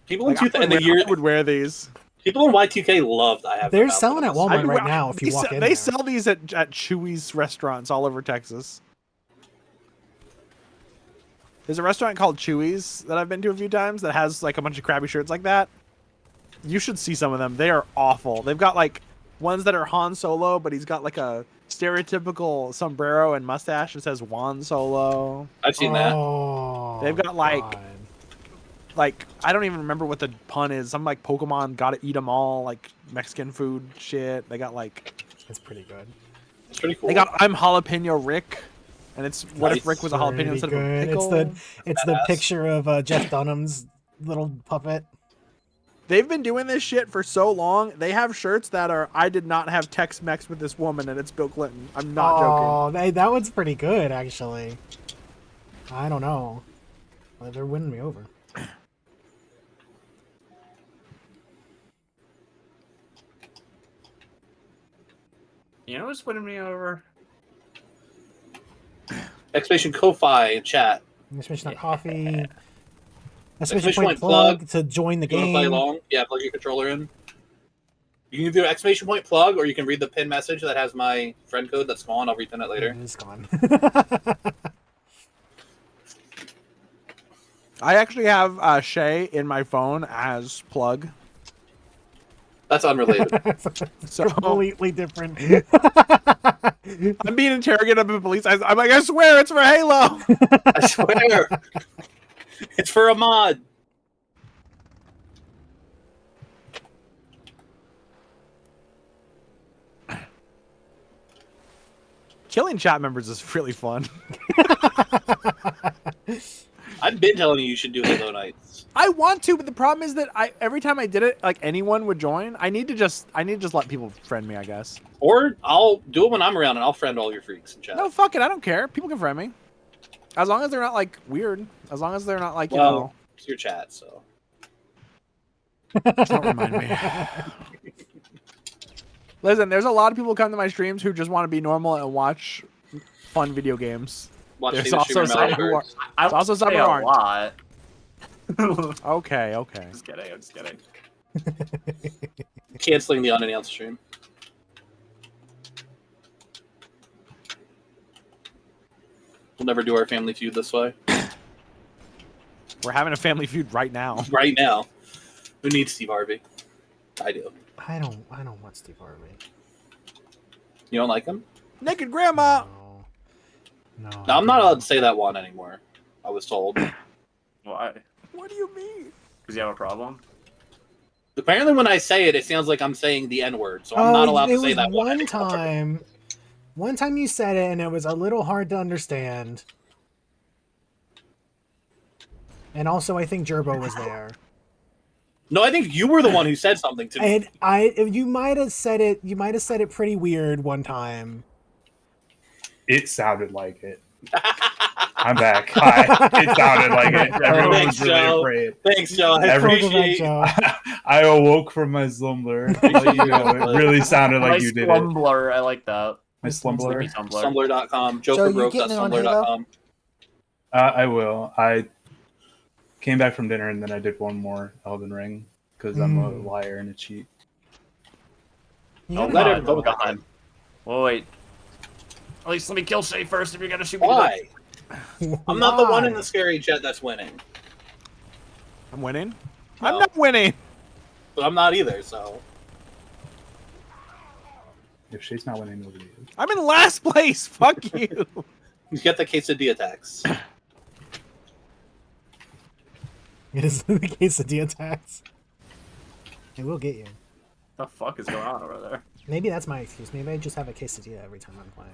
S2: People in
S10: Like,
S2: the year
S10: I would wear these.
S2: people in Y2K loved I have.
S1: They're
S2: no
S1: selling at
S2: confidence.
S1: Walmart right now. If you walk in,
S10: they
S1: there.
S10: sell these at Chewy's restaurants all over Texas. There's a restaurant called Chewy's that I've been to a few times that has like a bunch of crappy shirts like that. You should see some of them. They are awful. They've got like ones that are Han Solo, but he's got like a stereotypical sombrero and mustache that says Juan Solo.
S2: I've seen that.
S10: They've got like
S1: God.
S10: like I don't even remember what the pun is. Some like Pokemon gotta eat them all, like Mexican food shit. They got like
S1: It's pretty good.
S2: It's pretty cool.
S10: they got I'm Jalapeno Rick, and it's what if
S2: Nice.
S10: Rick was a jalapeno
S1: Pretty
S10: instead of a
S1: good.
S10: pickle?
S1: It's the
S2: Badass.
S1: picture of Jeff Dunham's little puppet.
S10: They've been doing this shit for so long. They have shirts that are I did not have Tex-Mex with this woman, and it's Bill Clinton. I'm not joking.
S1: Oh, that one's pretty good actually. I don't know. Well, they're winning me over.
S3: You know what's winning me over?
S2: Exclamation KOFI in chat.
S1: Exclamation coffee. Exclamation
S2: Exclamation
S1: point
S2: point
S1: plug
S2: plug.
S1: to join the
S2: You want to play
S1: game.
S2: along? Yeah, plug your controller in. You can do exclamation point plug, or you can read the pin message that has my friend code that's gone. I'll repin it later.
S1: It is gone.
S10: I actually have Shay in my phone as plug.
S2: That's unrelated.
S10: So
S1: Completely different.
S10: I'm being interrogated by the police. I'm like, I swear it's for Halo.
S2: I swear. It's for a mod.
S10: Killing chat members is really fun.
S2: I've been telling you should do Halo Nights.
S10: I want to, but the problem is that every time I did it, like anyone would join. I need to just let people friend me, I guess.
S2: Or I'll do it when I'm around and I'll friend all your freaks in chat.
S10: No, fuck it. I don't care. People can friend me. As long as they're not like weird. As long as they're not like, you know.
S2: It's your chat, so.
S10: Don't remind me. Listen, there's a lot of people who come to my streams who just want to be normal and watch fun video games. There's also some who are. There's also some who aren't.
S3: Lot.
S10: Okay.
S3: I'm just kidding.
S2: Canceling the unannounced stream. We'll never do our Family Feud this way.
S10: We're having a Family Feud right now.
S2: Right now. Who needs Steve Harvey? I do.
S1: I don't want Steve Harvey.
S2: You don't like him?
S10: Naked Grandma.
S1: No,
S2: I'm not allowed to say that one anymore. I was told.
S3: Why?
S10: What do you mean?
S3: Because you have a problem?
S2: Apparently, when I say it, it sounds like I'm saying the N word, so I'm not allowed to say that
S1: one time. One time you said it, and it was a little hard to understand. And also, I think Gerbo was there.
S2: No, I think you were the one who said something to me.
S1: And you might have said it. You might have said it pretty weird one time.
S4: It sounded like it. I'm back. Hi. It sounded like it. Everyone
S2: Thanks,
S4: was really
S2: Joe.
S4: afraid.
S2: Thanks, Joe. I appreciate
S1: Joe.
S4: I awoke from my slumber. It really sounded like you did it.
S3: Slumber, I like that.
S4: My slumber.
S2: Tumblr.com.
S1: So you getting it on
S2: Jokerbrooke.tumblr.com.
S4: I will. I came back from dinner and then I did one more Elden Ring because I'm a liar and a cheat.
S3: Oh,
S2: let
S3: God.
S2: him vote
S3: God.
S2: on.
S3: Well, wait. At least let me kill Shay first if you're gonna shoot me.
S2: Why? I'm not the one in the scary jet that's winning.
S10: I'm winning?
S2: No.
S10: I'm not winning.
S2: But I'm not either, so.
S4: If Shay's not winning, nobody is.
S10: I'm in last place. Fuck you.
S2: You get the quesadilla tax.
S1: It is the quesadilla tax. It will get you.
S3: What the fuck is going on over there?
S1: Maybe that's my excuse. Maybe I just have a quesadilla every time I'm playing.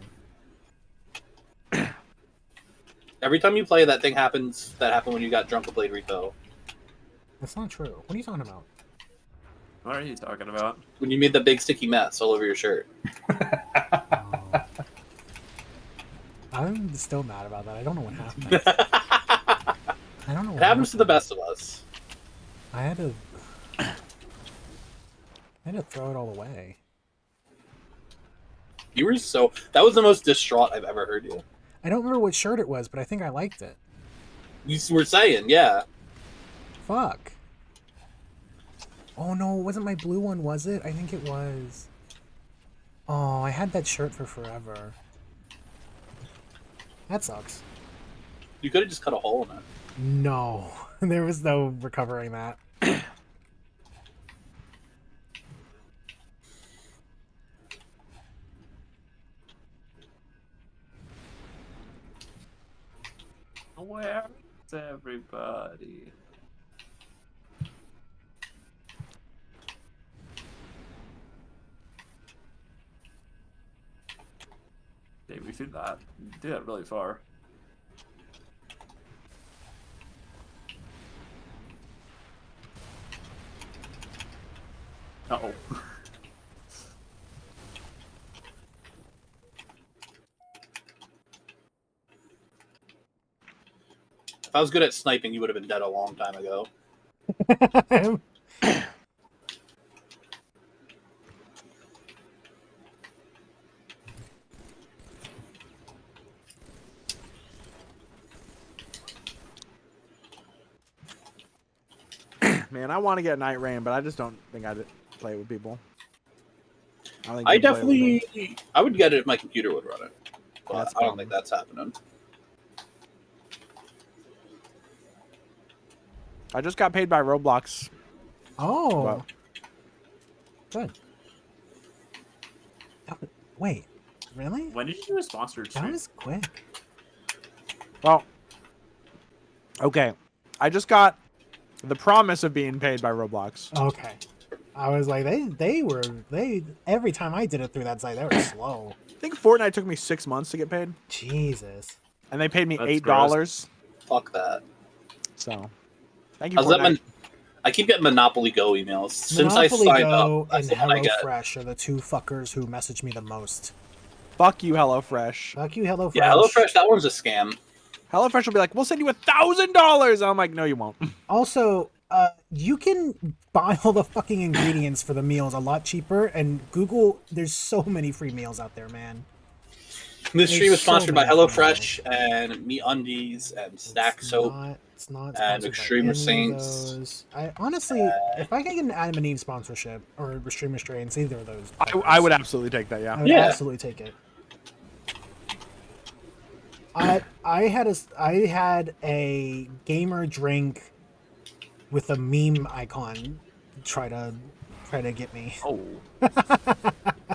S2: Every time you play, that thing happens that happened when you got drunk with Blade Repo.
S1: That's not true. What are you talking about?
S3: What are you talking about?
S2: When you made the big sticky mess all over your shirt.
S1: I'm still mad about that. I don't know what happened. I don't know.
S2: It happens to the best of us.
S1: I had to throw it all away.
S2: You were so... That was the most distraught I've ever heard you.
S1: I don't remember what shirt it was, but I think I liked it.
S2: You were saying, yeah.
S1: Fuck. Oh no, it wasn't my blue one, was it? I think it was. Oh, I had that shirt for forever. That sucks.
S2: You could have just cut a hole in it.
S1: No, there was no recovering that.
S3: Where's everybody? Dave, we threw that. We did that really far. Uh-oh.
S2: If I was good at sniping, you would have been dead a long time ago.
S10: Man, I want to get Night Rain, but I just don't think I'd play it with people.
S2: I definitely... I would get it if my computer would run it. But I don't think that's happening.
S10: I just got paid by Roblox.
S1: Oh. Good. Wait, really?
S3: When did you do a sponsored
S1: That
S3: stream?
S1: was quick.
S10: Well, okay. I just got the promise of being paid by Roblox.
S1: Okay. I was like, they every time I did it through that site, they were slow.
S10: I think Fortnite took me 6 months to get paid,
S1: Jesus.
S10: and they paid me
S3: That's
S10: $8.
S2: Fuck that.
S10: So, thank you,
S2: How's that
S10: Fortnite.
S2: I keep getting Monopoly Go emails. Since
S1: Monopoly
S2: I signed
S1: Go
S2: up, that's
S1: and
S2: the one I get.
S1: HelloFresh are the two fuckers who message me the most.
S10: Fuck you, HelloFresh.
S1: Fuck you, HelloFresh.
S2: Yeah, HelloFresh, that one's a scam.
S10: HelloFresh will be like, we'll send you $1,000. I'm like, no, you won't.
S1: Also, you can buy all the fucking ingredients for the meals a lot cheaper, and Google, there's so many free meals out there, man.
S2: This stream is
S1: so
S2: sponsored by
S1: many free
S2: HelloFresh and MeUndies and Stack Soap.
S1: It's not
S2: and
S1: sponsored by
S2: Extreme
S1: any
S2: Saints.
S1: of those. I honestly, if I could get an Adam and Eve sponsorship or Stream Restraints, either of those,
S10: I would absolutely take that, yeah.
S1: I would absolutely take it. I had a gamer drink with a meme icon try to get me.
S3: Oh.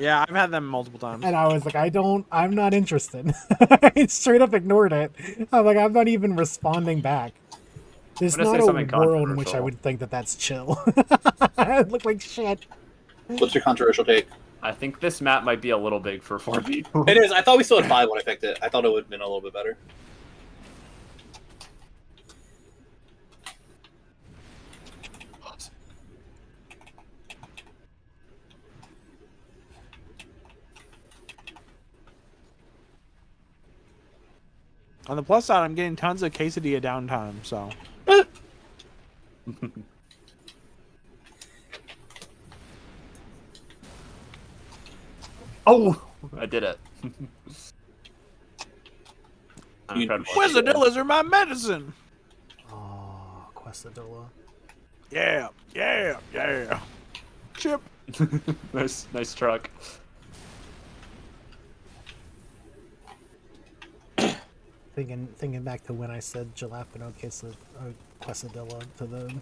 S10: Yeah, I've had them multiple times.
S1: And I was like, I'm not interested. I straight up ignored it. I'm like, I'm not even responding back. There's
S3: I'm gonna
S1: not
S3: say
S1: a
S3: something
S1: world in which I
S3: controversial.
S1: would think that that's chill. It looked like shit.
S2: What's your controversial take?
S3: I think this map might be a little big for 4 people.
S2: It is. I thought we still had 5 when I picked it. I thought it would have been a little bit better.
S10: On the plus side, I'm getting tons of quesadilla downtime, so.
S3: Oh, I did it.
S10: Quesadillas are my medicine.
S1: Oh, Quesadilla.
S10: Yeah, yeah, yeah. Chip.
S3: nice truck.
S1: Thinking back to when I said jalapeno quesadilla to the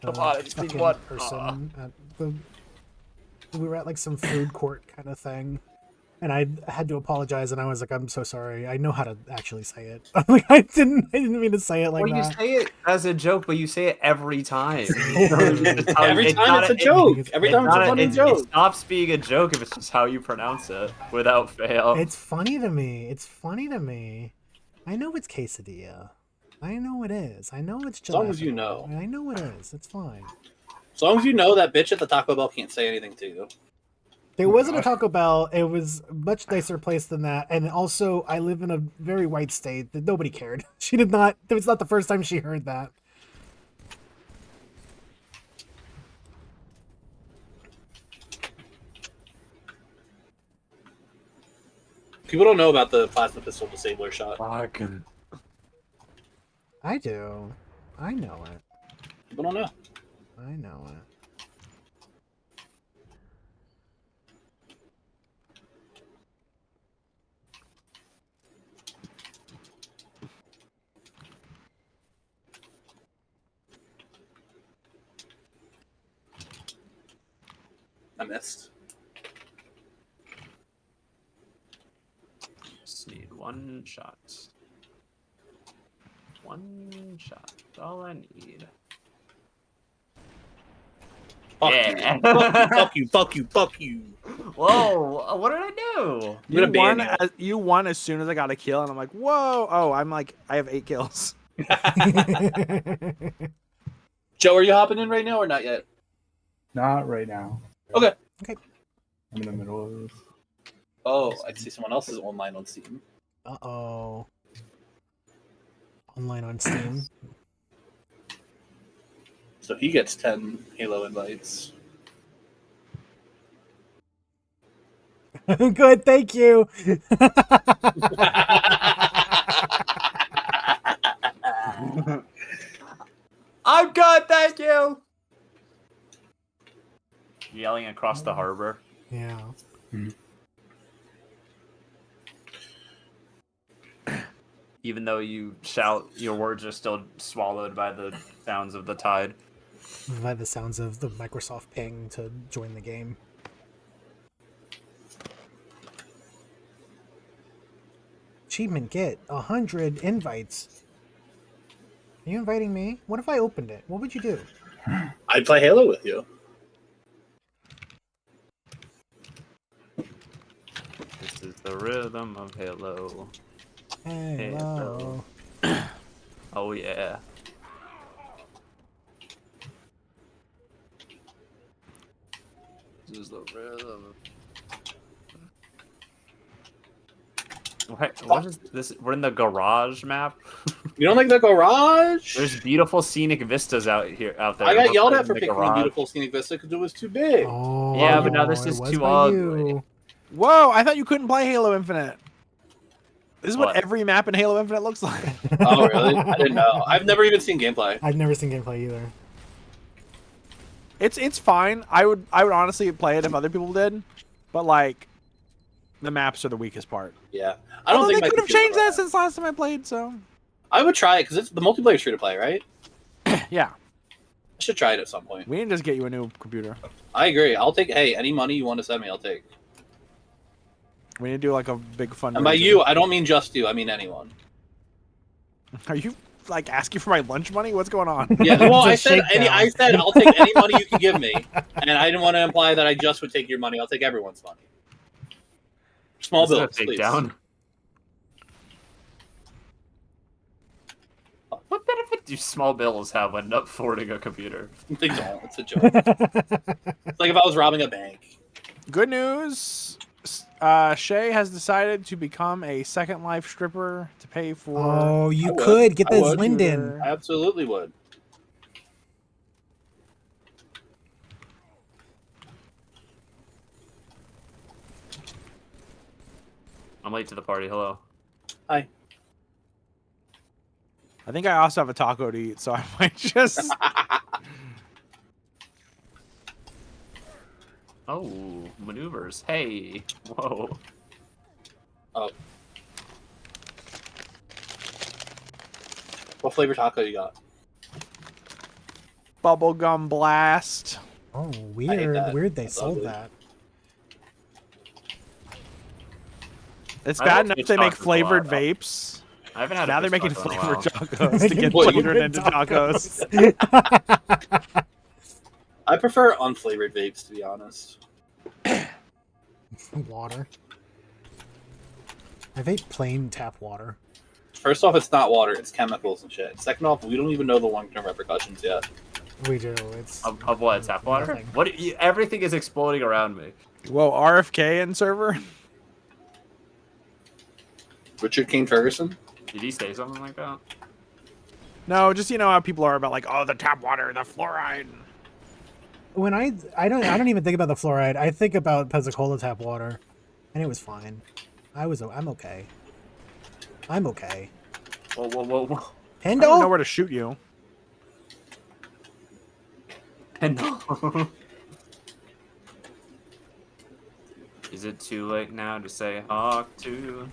S3: Come on, I just need
S1: fucking
S3: one.
S1: person at the. We were at like some food court kind of thing, and I had to apologize, and I was like, "I'm so sorry. I know how to actually say it. I'm like, I didn't mean to say it like
S3: Well, you
S1: that."
S3: say it as a joke, but you say it every time.
S2: Every time it's a joke. Every time it's a funny joke.
S3: It stops being a joke if it's just how you pronounce it without fail.
S1: It's funny to me. It's funny to me. I know it's quesadilla. I know it is. I know it's jalapeno.
S2: As long as you know.
S1: I know it is. It's fine.
S2: As long as you know that bitch at the Taco Bell can't say anything to you.
S1: There wasn't a Taco Bell. It was a much nicer place than that. And also, I live in a very white state that nobody cared. She did not. It was not the first time she heard that.
S2: People don't know about the plasma pistol disabler shot.
S3: Fucking.
S1: I do. I know it.
S2: People don't know.
S1: I know it.
S2: I missed.
S3: Just need one shot. One shot. That's all I need.
S2: Fuck
S3: Yeah.
S2: you. Fuck you. Fuck you. Fuck you.
S3: Whoa! What did I do?
S10: You won as soon as I got a kill, and I'm like, whoa! Oh, I'm like, I have 8 kills.
S2: Joe, are you hopping in right now or not yet?
S4: Not right now.
S2: Okay.
S1: Okay.
S4: I'm in the middle of this.
S2: Oh, I see someone else is online on Steam.
S1: Uh-oh. Online on Steam.
S2: So he gets 10 Halo invites.
S1: Good, thank you.
S3: I'm good, thank you. Yelling across the harbor.
S1: Yeah.
S3: Even though you shout, your words are still swallowed by the sounds of the tide.
S1: By the sounds of the Microsoft ping to join the game. Achievement get 100 invites. Are you inviting me? What if I opened it? What would you do?
S2: I'd play Halo with you.
S3: This is the rhythm of Halo.
S1: Halo.
S3: Oh yeah. This is the rhythm. What is this? We're in the garage map.
S2: You don't like the garage?
S3: There's beautiful scenic vistas out there.
S2: I got yelled at for
S3: the
S2: picking a
S3: garage.
S2: beautiful scenic vista because it was too big.
S1: Oh,
S3: Yeah, but now this
S1: it
S3: is
S1: was
S3: too
S1: by
S3: ugly.
S1: you.
S10: Whoa! I thought you couldn't play Halo Infinite. This is what
S3: What?
S10: every map in Halo Infinite looks like.
S2: Oh, really? I didn't know. I've never even seen gameplay.
S1: I've never seen gameplay either.
S10: It's fine. I would honestly play it if other people did, but like, the maps are the weakest part.
S2: Yeah, I don't think
S10: they
S2: my
S10: could have
S2: computer
S10: changed
S2: would
S10: that
S2: run
S10: since last time I played. So
S2: I would try it because it's the multiplayer free to play, right?
S10: yeah,
S2: I should try it at some point.
S10: we need to just get you a new computer.
S2: I agree. I'll take. Hey, any money you want to send me, I'll take.
S10: We need to do like a big fun.
S2: And by you, I don't mean just you. I mean anyone.
S10: Are you like asking for my lunch money? What's going on?
S2: Yeah. Well, I
S1: It's a
S2: said
S1: shakedown.
S2: I said I'll take any money you can give me, and I didn't want to imply that I just would take your money. I'll take everyone's money. Small
S3: This is a
S2: bills, please.
S3: takedown. What benefit do small bills have when affording a computer?
S2: They don't. It's a joke. It's like if I was robbing a bank.
S10: Good news. Shay has decided to become a Second Life stripper to pay for.
S1: Oh, you
S2: I would.
S1: could get
S2: I
S1: this
S2: would.
S1: Linden.
S2: I absolutely would.
S3: I'm late to the party. Hello.
S2: Hi.
S10: I think I also have a taco to eat, so I might just.
S3: Oh, maneuvers. Hey. Whoa.
S2: Oh. What flavor taco you got?
S10: Bubblegum blast.
S1: Oh,
S2: hate
S1: weird.
S2: that.
S1: Weird they
S2: That's
S1: sold
S2: ugly.
S1: that.
S10: It's
S3: I
S10: bad
S3: love
S10: enough
S3: fish
S10: they make
S3: tacos a
S10: flavored
S3: lot.
S10: vapes.
S3: I haven't had
S10: Now
S3: a
S10: they're
S3: fish
S10: making
S3: taco in a
S10: flavored
S3: while.
S10: tacos to get
S2: What,
S10: flavored
S1: Flavored
S10: into tacos.
S2: I prefer unflavored vapes, to be honest.
S1: Water. I vape plain tap water.
S2: First off, it's not water; it's chemicals and shit. Second off, we don't even know the long-term repercussions yet.
S1: We do. It's
S3: Of what? Tap water?
S1: Nothing.
S3: What? Everything is exploding around me.
S10: Whoa, RFK in server?
S2: Richard Kane Ferguson.
S3: Did he say something like that?
S10: No, just you know how people are about like, oh, the tap water, the fluoride.
S1: when I don't even think about the fluoride. I think about Pezzicola tap water, and it was fine. I'm okay. I'm okay.
S3: Whoa, whoa, whoa, whoa.
S10: I don't know
S1: Hendo?
S10: where to shoot you.
S3: And is it too late now to say hawk to?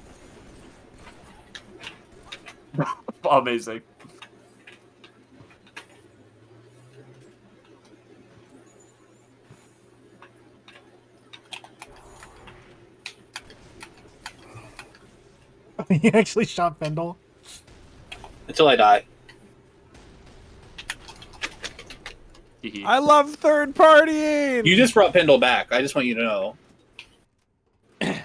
S3: Amazing.
S1: He actually shot Fendel.
S2: Until I die.
S10: I love third partying.
S2: You just brought Pendle back. I just want you to know.
S1: There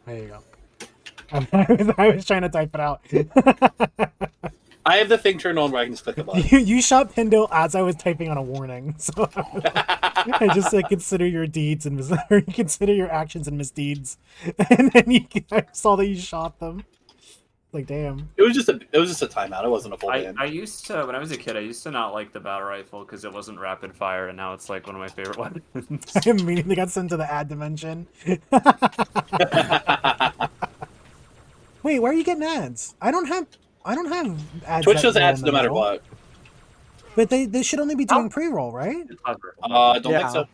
S1: you go. I was trying to type it out.
S2: I have the thing turned on where I can just click a button.
S1: You shot Pendle as I was typing on a warning, so I just said consider your deeds and or you consider your actions and misdeeds, and then I saw that you shot them. Like damn.
S2: It was just a timeout. It wasn't a full ban.
S3: I used to, when I was a kid, I used to not like the battle rifle because it wasn't rapid fire, and now it's like one of my favorite weapons.
S1: I immediately got sent to the ad dimension. Wait, where are you getting ads? I don't have ads.
S2: Twitch
S1: that
S2: does
S1: roll
S2: ads
S1: in
S2: no
S1: the
S2: matter
S1: middle.
S2: what.
S1: But they should only be doing pre-roll, right?
S2: I don't think so.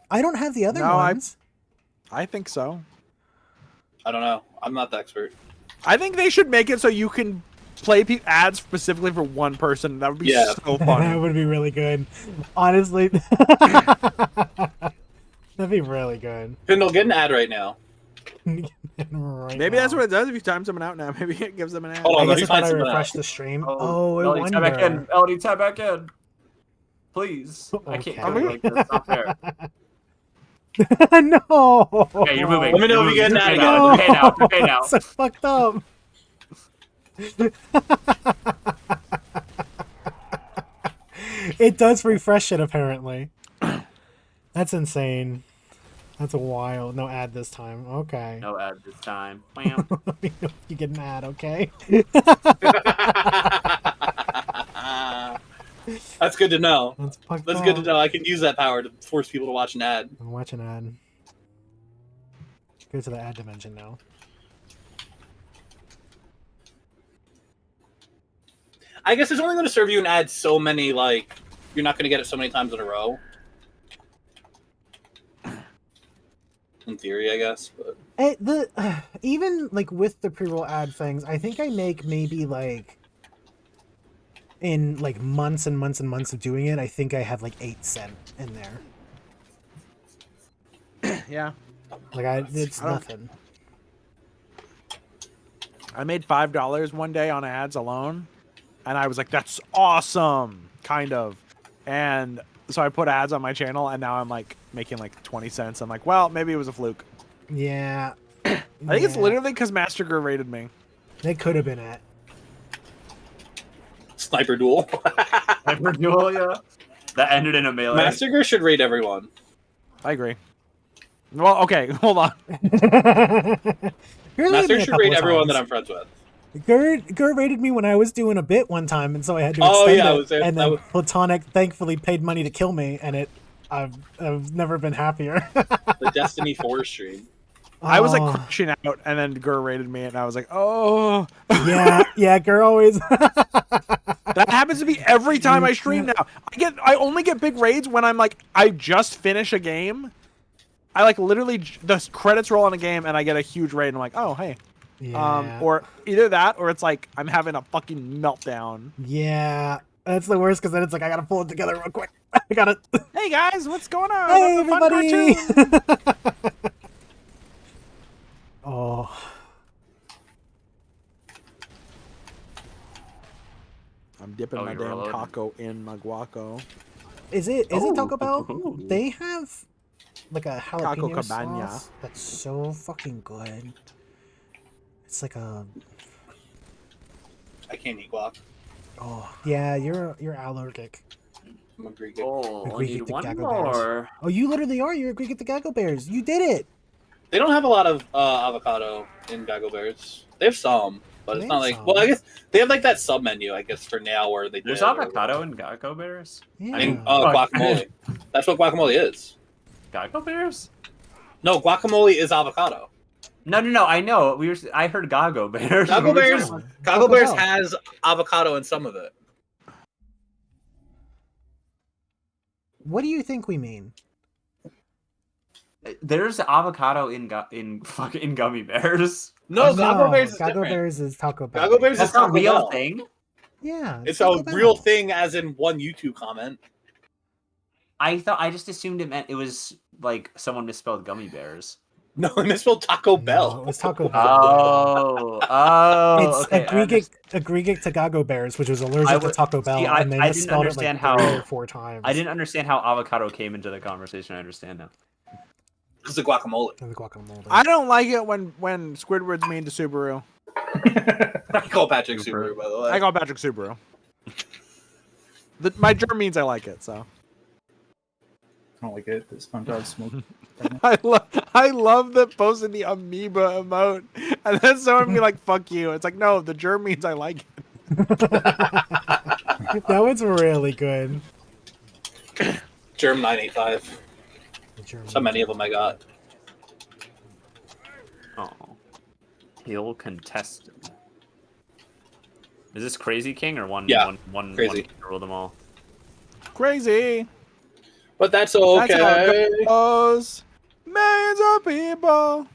S1: I don't have the other
S10: No,
S1: ones.
S10: I think so.
S2: I don't know. I'm not the expert.
S10: I think they should make it so you can play ads specifically for one person. That would be
S2: Yeah.
S10: so
S1: That
S10: funny.
S1: would be really good. Honestly, that'd be really good.
S2: Pindle, get an ad right now.
S1: Right
S10: Maybe that's
S1: now.
S10: what it does if you time someone out now. Maybe it gives them an ad.
S2: Hold on,
S1: I
S2: let
S1: guess
S2: me
S1: it's when
S2: find
S1: I
S2: something
S1: refresh
S2: out.
S1: the stream.
S3: Oh,
S1: Oh, I
S3: Melody, tap back in.
S1: wonder.
S3: Melody, tap back in. Please. I
S1: Okay.
S3: can't do it like this. It's not fair.
S1: No.
S3: Okay, you're moving.
S2: Let me know
S3: You're
S2: if you get
S3: moving.
S2: an ad
S3: You're
S2: again.
S3: pay now. You're pay now.
S1: So fucked up. It does refresh it apparently. That's insane. That's wild. No ad this time. Okay.
S3: No ad this time. Wham.
S1: You get an ad, okay?
S2: That's good to know.
S1: That's fucked
S2: That's
S1: up.
S2: good to know. I can use that power to force people to watch an ad.
S1: I'm watching ad. Go to the ad dimension now.
S2: I guess it's only going to serve you an ad so many, like, you're not going to get it so many times in a row. In theory, I guess. But
S1: Even like with the pre-roll ad things, I think I make maybe like in like months and months and months of doing it, I think I have like 8 cents in there.
S10: Yeah.
S1: Like it's nothing.
S10: I made $5 one day on ads alone, and I was like, "That's awesome," kind of. And so I put ads on my channel, and now I'm like making like 20 cents. I'm like, well, maybe it was a fluke.
S1: Yeah.
S10: I think it's literally because Masterger rated me.
S1: They could have been it.
S2: Sniper duel.
S3: Sniper duel, yeah. That ended in a melee.
S2: Masterger should rate everyone.
S10: I agree. Well, okay, hold on.
S2: Master should rate everyone that I'm friends with.
S1: Gerd rated me when I was doing a bit one time, and so I had to
S2: Oh,
S1: extend
S2: yeah,
S1: it.
S2: was there-
S1: and
S2: that
S1: then
S2: was-
S1: Platonic thankfully paid money to kill me, and I've never been happier.
S2: The Destiny 4 stream.
S10: I was like
S1: Oh.
S10: crashing out, and then Gur rated me, and I was like, oh.
S1: yeah, Gur always.
S10: That happens to me every time I stream now. I only get big raids when I'm like, I just finish a game. I like literally the credits roll on a game, and I get a huge raid, and I'm like, oh hey.
S1: Yeah.
S10: Or either that, or it's like I'm having a fucking meltdown.
S1: Yeah, that's the worst because then it's like I gotta pull it together real quick. I gotta.
S10: Hey guys, what's going on?
S1: Hey
S10: That's a fun
S1: everybody!
S10: cartoon.
S1: Oh.
S10: I'm dipping my
S3: you're
S10: damn
S3: reloading.
S10: taco in my guaco.
S1: Is it Taco Bell?
S3: Ooh.
S1: They have like a
S10: Taco
S1: jalapeno
S10: Cabana.
S1: sauce that's so fucking good. It's like a
S2: I can't eat guac.
S1: yeah. You're allergic.
S2: I'm a Greek.
S3: Oh, I
S1: Agree
S3: need
S1: with the
S3: one
S1: Gaggo
S3: more.
S1: Bears. Oh, you literally are. You're Greek at the Gaggo Bears. You did it.
S2: They don't have a lot of avocado in Gaggle Bears. They have some, but
S1: They
S2: it's not
S1: have
S2: like.
S1: some.
S2: Well, I guess they have like that sub menu. I guess for now where they
S3: There's
S2: did,
S3: avocado in Gecko Bears?
S1: Yeah.
S2: and guacamole. That's what guacamole is.
S3: Gecko Bears?
S2: No, guacamole is avocado.
S3: No, I know. I heard Gago Bears.
S2: Gaggle Bears.
S1: Taco
S2: Gaggle Bears
S1: Bell.
S2: has avocado in some of it.
S1: What do you think we mean?
S3: There's avocado in gummy bears.
S2: No, Gaggle Bears is
S1: Gaggo
S2: different.
S1: Bears is Taco Bell.
S2: Gaggle Bears
S3: That's
S2: is
S3: not a
S2: Taco
S3: real
S2: Bell.
S3: thing.
S1: Yeah.
S2: It's
S1: Taco
S2: a
S1: Bell.
S2: real thing, as in one YouTube comment.
S3: I just assumed it meant it was like someone misspelled gummy bears.
S2: No, I misspelled Taco
S1: No,
S2: Bell.
S1: it was Taco Bell. It's
S3: Okay,
S1: aggregate to Gaggo Bears, which was
S3: I
S1: allergic to
S3: would-
S1: Taco Bell,
S3: see,
S1: and they
S3: I didn't
S1: misspelled it like
S3: understand how-
S1: 3 or 4 times.
S3: I didn't understand how avocado came into the conversation. I understand now.
S2: It's the guacamole.
S1: And the guacamole.
S10: I don't like it when Squidward's mean to Subaru.
S2: I call Patrick Subaru, by the way.
S10: I call Patrick Subaru. My germ means I like it, so.
S4: I don't like it. This SpongeBob smoke.
S10: I love that posting the amoeba emote, and then someone be like, "Fuck you." It's like, no, the germ means I like it.
S1: That one's really good.
S2: Germ 985. So many of them I got.
S3: Oh, he'll contest. Is this Crazy King or one?
S2: Yeah,
S3: one
S2: Crazy.
S3: king to rule them all.
S10: Crazy.
S2: But that's
S10: That's how
S2: okay.
S10: it goes. Millions of people.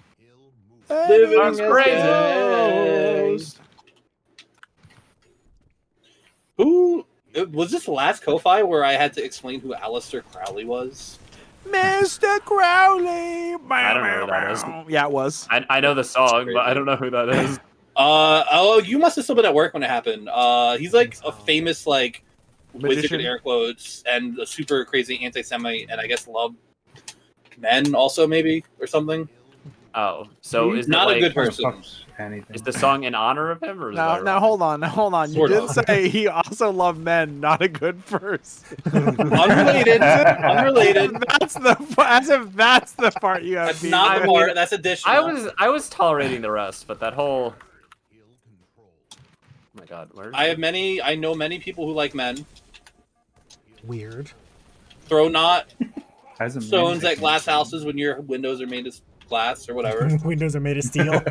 S2: Living
S10: That's
S2: as
S10: crazy.
S2: ghosts. Who was this last Ko-Fi where I had to explain who Aleister Crowley was?
S10: Mr. Crowley.
S3: I don't know who that is.
S10: Yeah, it was.
S3: I know the song, but I don't know who that is.
S2: Oh, you must have still been at work when it happened. He's like a famous like wizard
S10: Magician?
S2: in air quotes and a super crazy anti-Semite, and I guess loved men also maybe or something.
S3: Oh, so
S2: He's
S3: is
S2: not
S3: it,
S2: a
S3: like,
S2: good person.
S3: Is the song in honor of him, or is that
S10: Now
S3: wrong?
S10: hold on. You
S2: Sort
S10: did
S2: of.
S10: say he also loved men, not a good person.
S2: Unrelated. Unrelated.
S10: As if that's the part you have.
S2: That's
S10: beat
S2: not the
S10: with.
S2: part. That's additional.
S3: I was tolerating the rest, but that whole. Oh my God, where?
S2: I know many people who like men.
S1: Weird.
S2: Throw not
S4: As a
S2: stones
S4: man,
S2: at glass houses when your windows are made of glass or whatever.
S1: Windows are made of steel.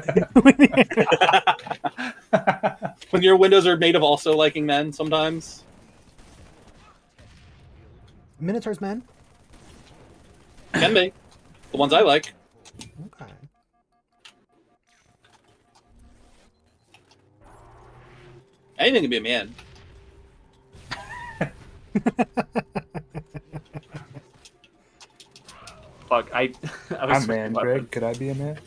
S2: When your windows are made of also liking men sometimes.
S1: Minotaur's men?
S2: Can be. The ones I like.
S1: Okay.
S2: Anything can be a man.
S3: Fuck, I was.
S4: I'm man, Greg. Could I be a man?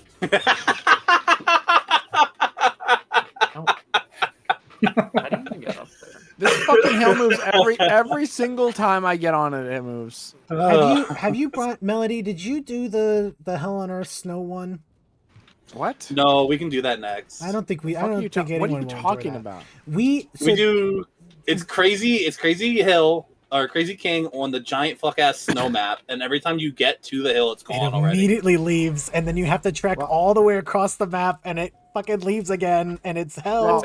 S3: How do you even get up there?
S10: This fucking hill moves every single time I get on it. It moves.
S1: Have you brought Melody? Did you do the Hell on Earth snow one?
S10: What?
S2: No, we can do that next.
S1: I don't think we. I
S10: Fuck
S1: don't
S10: you
S1: think
S10: ta- what are
S1: anyone
S10: you
S1: will enjoy
S10: talking
S1: that.
S10: about?
S1: We
S2: do. It's crazy. It's Crazy Hill or Crazy King on the giant fuck ass snow map, and every time you get to the hill, it's
S1: It
S2: gone already.
S1: immediately leaves, and then you have to trek all the way across the map, and it fucking leaves again, and it's hell.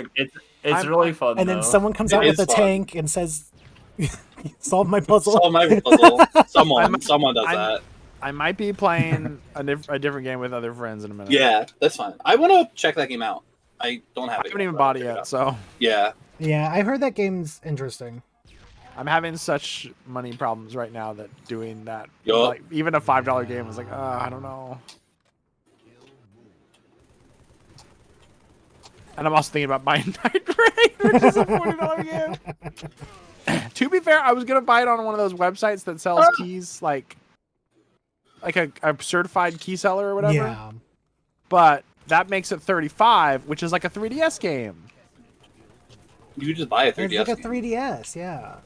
S3: It's really fun.
S1: And then
S3: though.
S1: someone comes
S2: It
S1: out with
S2: is
S1: a
S2: fun.
S1: tank and says, "Solve my puzzle."
S2: Solve my puzzle. Someone does that.
S10: I might be playing a different game with other friends in a minute.
S2: Yeah, that's fine. I want to check that game out. I don't have
S10: I
S2: it.
S10: haven't even
S2: but I'll
S10: bought it
S2: check
S10: yet,
S2: out.
S10: so
S2: Yeah.
S1: Yeah, I heard that game's interesting.
S10: I'm having such money problems right now that doing that,
S2: Yup.
S10: like even a $5 game is like, I don't know. And I'm also thinking about buying Night Raid, which is a $40 game. To be fair, I was gonna buy it on one of those websites that sells keys, like a certified key seller or whatever.
S1: Yeah.
S10: But that makes it $35, which is like a 3DS game.
S2: You could just buy a 3DS.
S1: It's like a
S2: game.
S1: 3DS, yeah.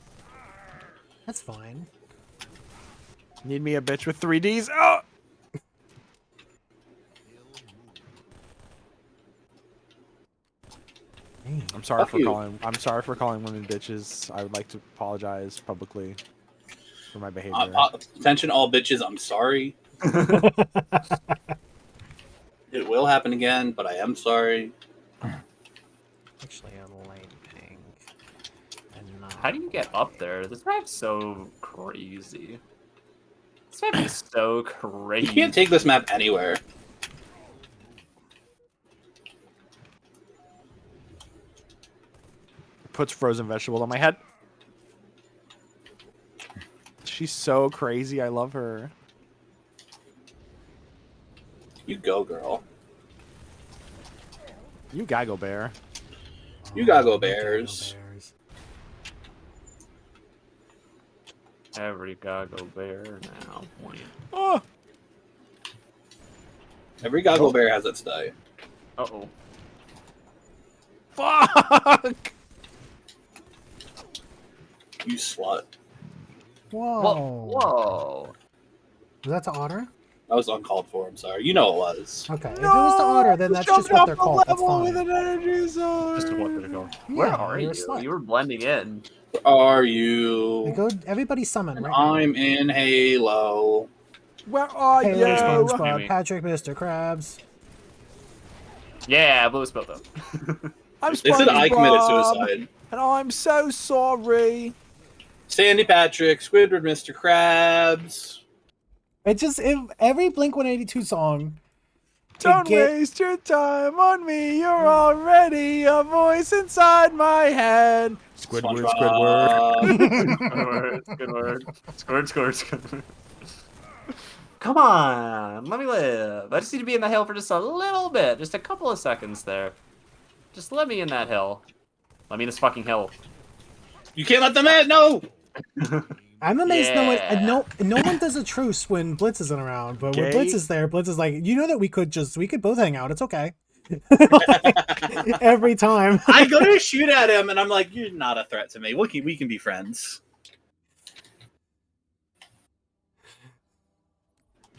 S1: That's fine.
S10: Need me a bitch with 3Ds. Oh! I'm sorry
S2: Fuck
S10: for
S2: you.
S10: calling. I'm sorry for calling women bitches. I would like to apologize publicly for my behavior.
S2: Attention, all bitches. I'm sorry. It will happen again, but I am sorry.
S1: Actually, a light pink.
S3: How do you get up there? This map's so crazy. This map is so crazy.
S2: You can't take this map anywhere.
S10: Puts frozen vegetables on my head. She's so crazy. I love her.
S2: You go, girl.
S10: You gaggle bear.
S2: You gotta go Bears.
S3: Every goggle bear now. Point.
S10: Oh!
S2: Every goggle bear has its day.
S3: Uh-oh.
S10: Fuck!
S2: You slut.
S1: Whoa.
S3: Whoa.
S1: Was that to Otter?
S2: That was uncalled for. I'm sorry. You know it was.
S1: Okay. If it was to Otter, then that's just what they're called. That's
S10: With
S1: fine.
S10: an energy sword.
S3: Just what they're called. Where
S1: Yeah,
S3: are
S1: you're
S3: you?
S1: a slut.
S3: You were blending in.
S2: Where are you?
S1: Go, everybody summon
S2: And
S1: right now.
S2: I'm in Halo.
S10: Where are
S1: Taylor,
S10: you?
S1: SpongeBob,
S3: Amy.
S1: Patrick, Mr. Krabs.
S3: Yeah, blue spell though.
S10: I'm
S2: They said I committed
S10: SpongeBob,
S2: suicide.
S10: and I'm so sorry.
S2: Sandy Patrick, Squidward, Mr. Krabs.
S1: Every Blink 182 song.
S10: Don't waste your time on me. You're already a voice inside my head. Squidward, Squidward.
S3: Squidward. Squidward. Come on, let me live. I just need to be in the hill for just a little bit, just a couple of seconds there. Just let me in that hill. Let me in this fucking hill.
S2: You can't let them in. No.
S1: I'm amazed no one does a truce when Blitz isn't around, but when Blitz is there, Blitz is like, you know that we could both hang out. It's okay. Every time.
S2: I go to shoot at him, and I'm like, you're not a threat to me. We can be friends.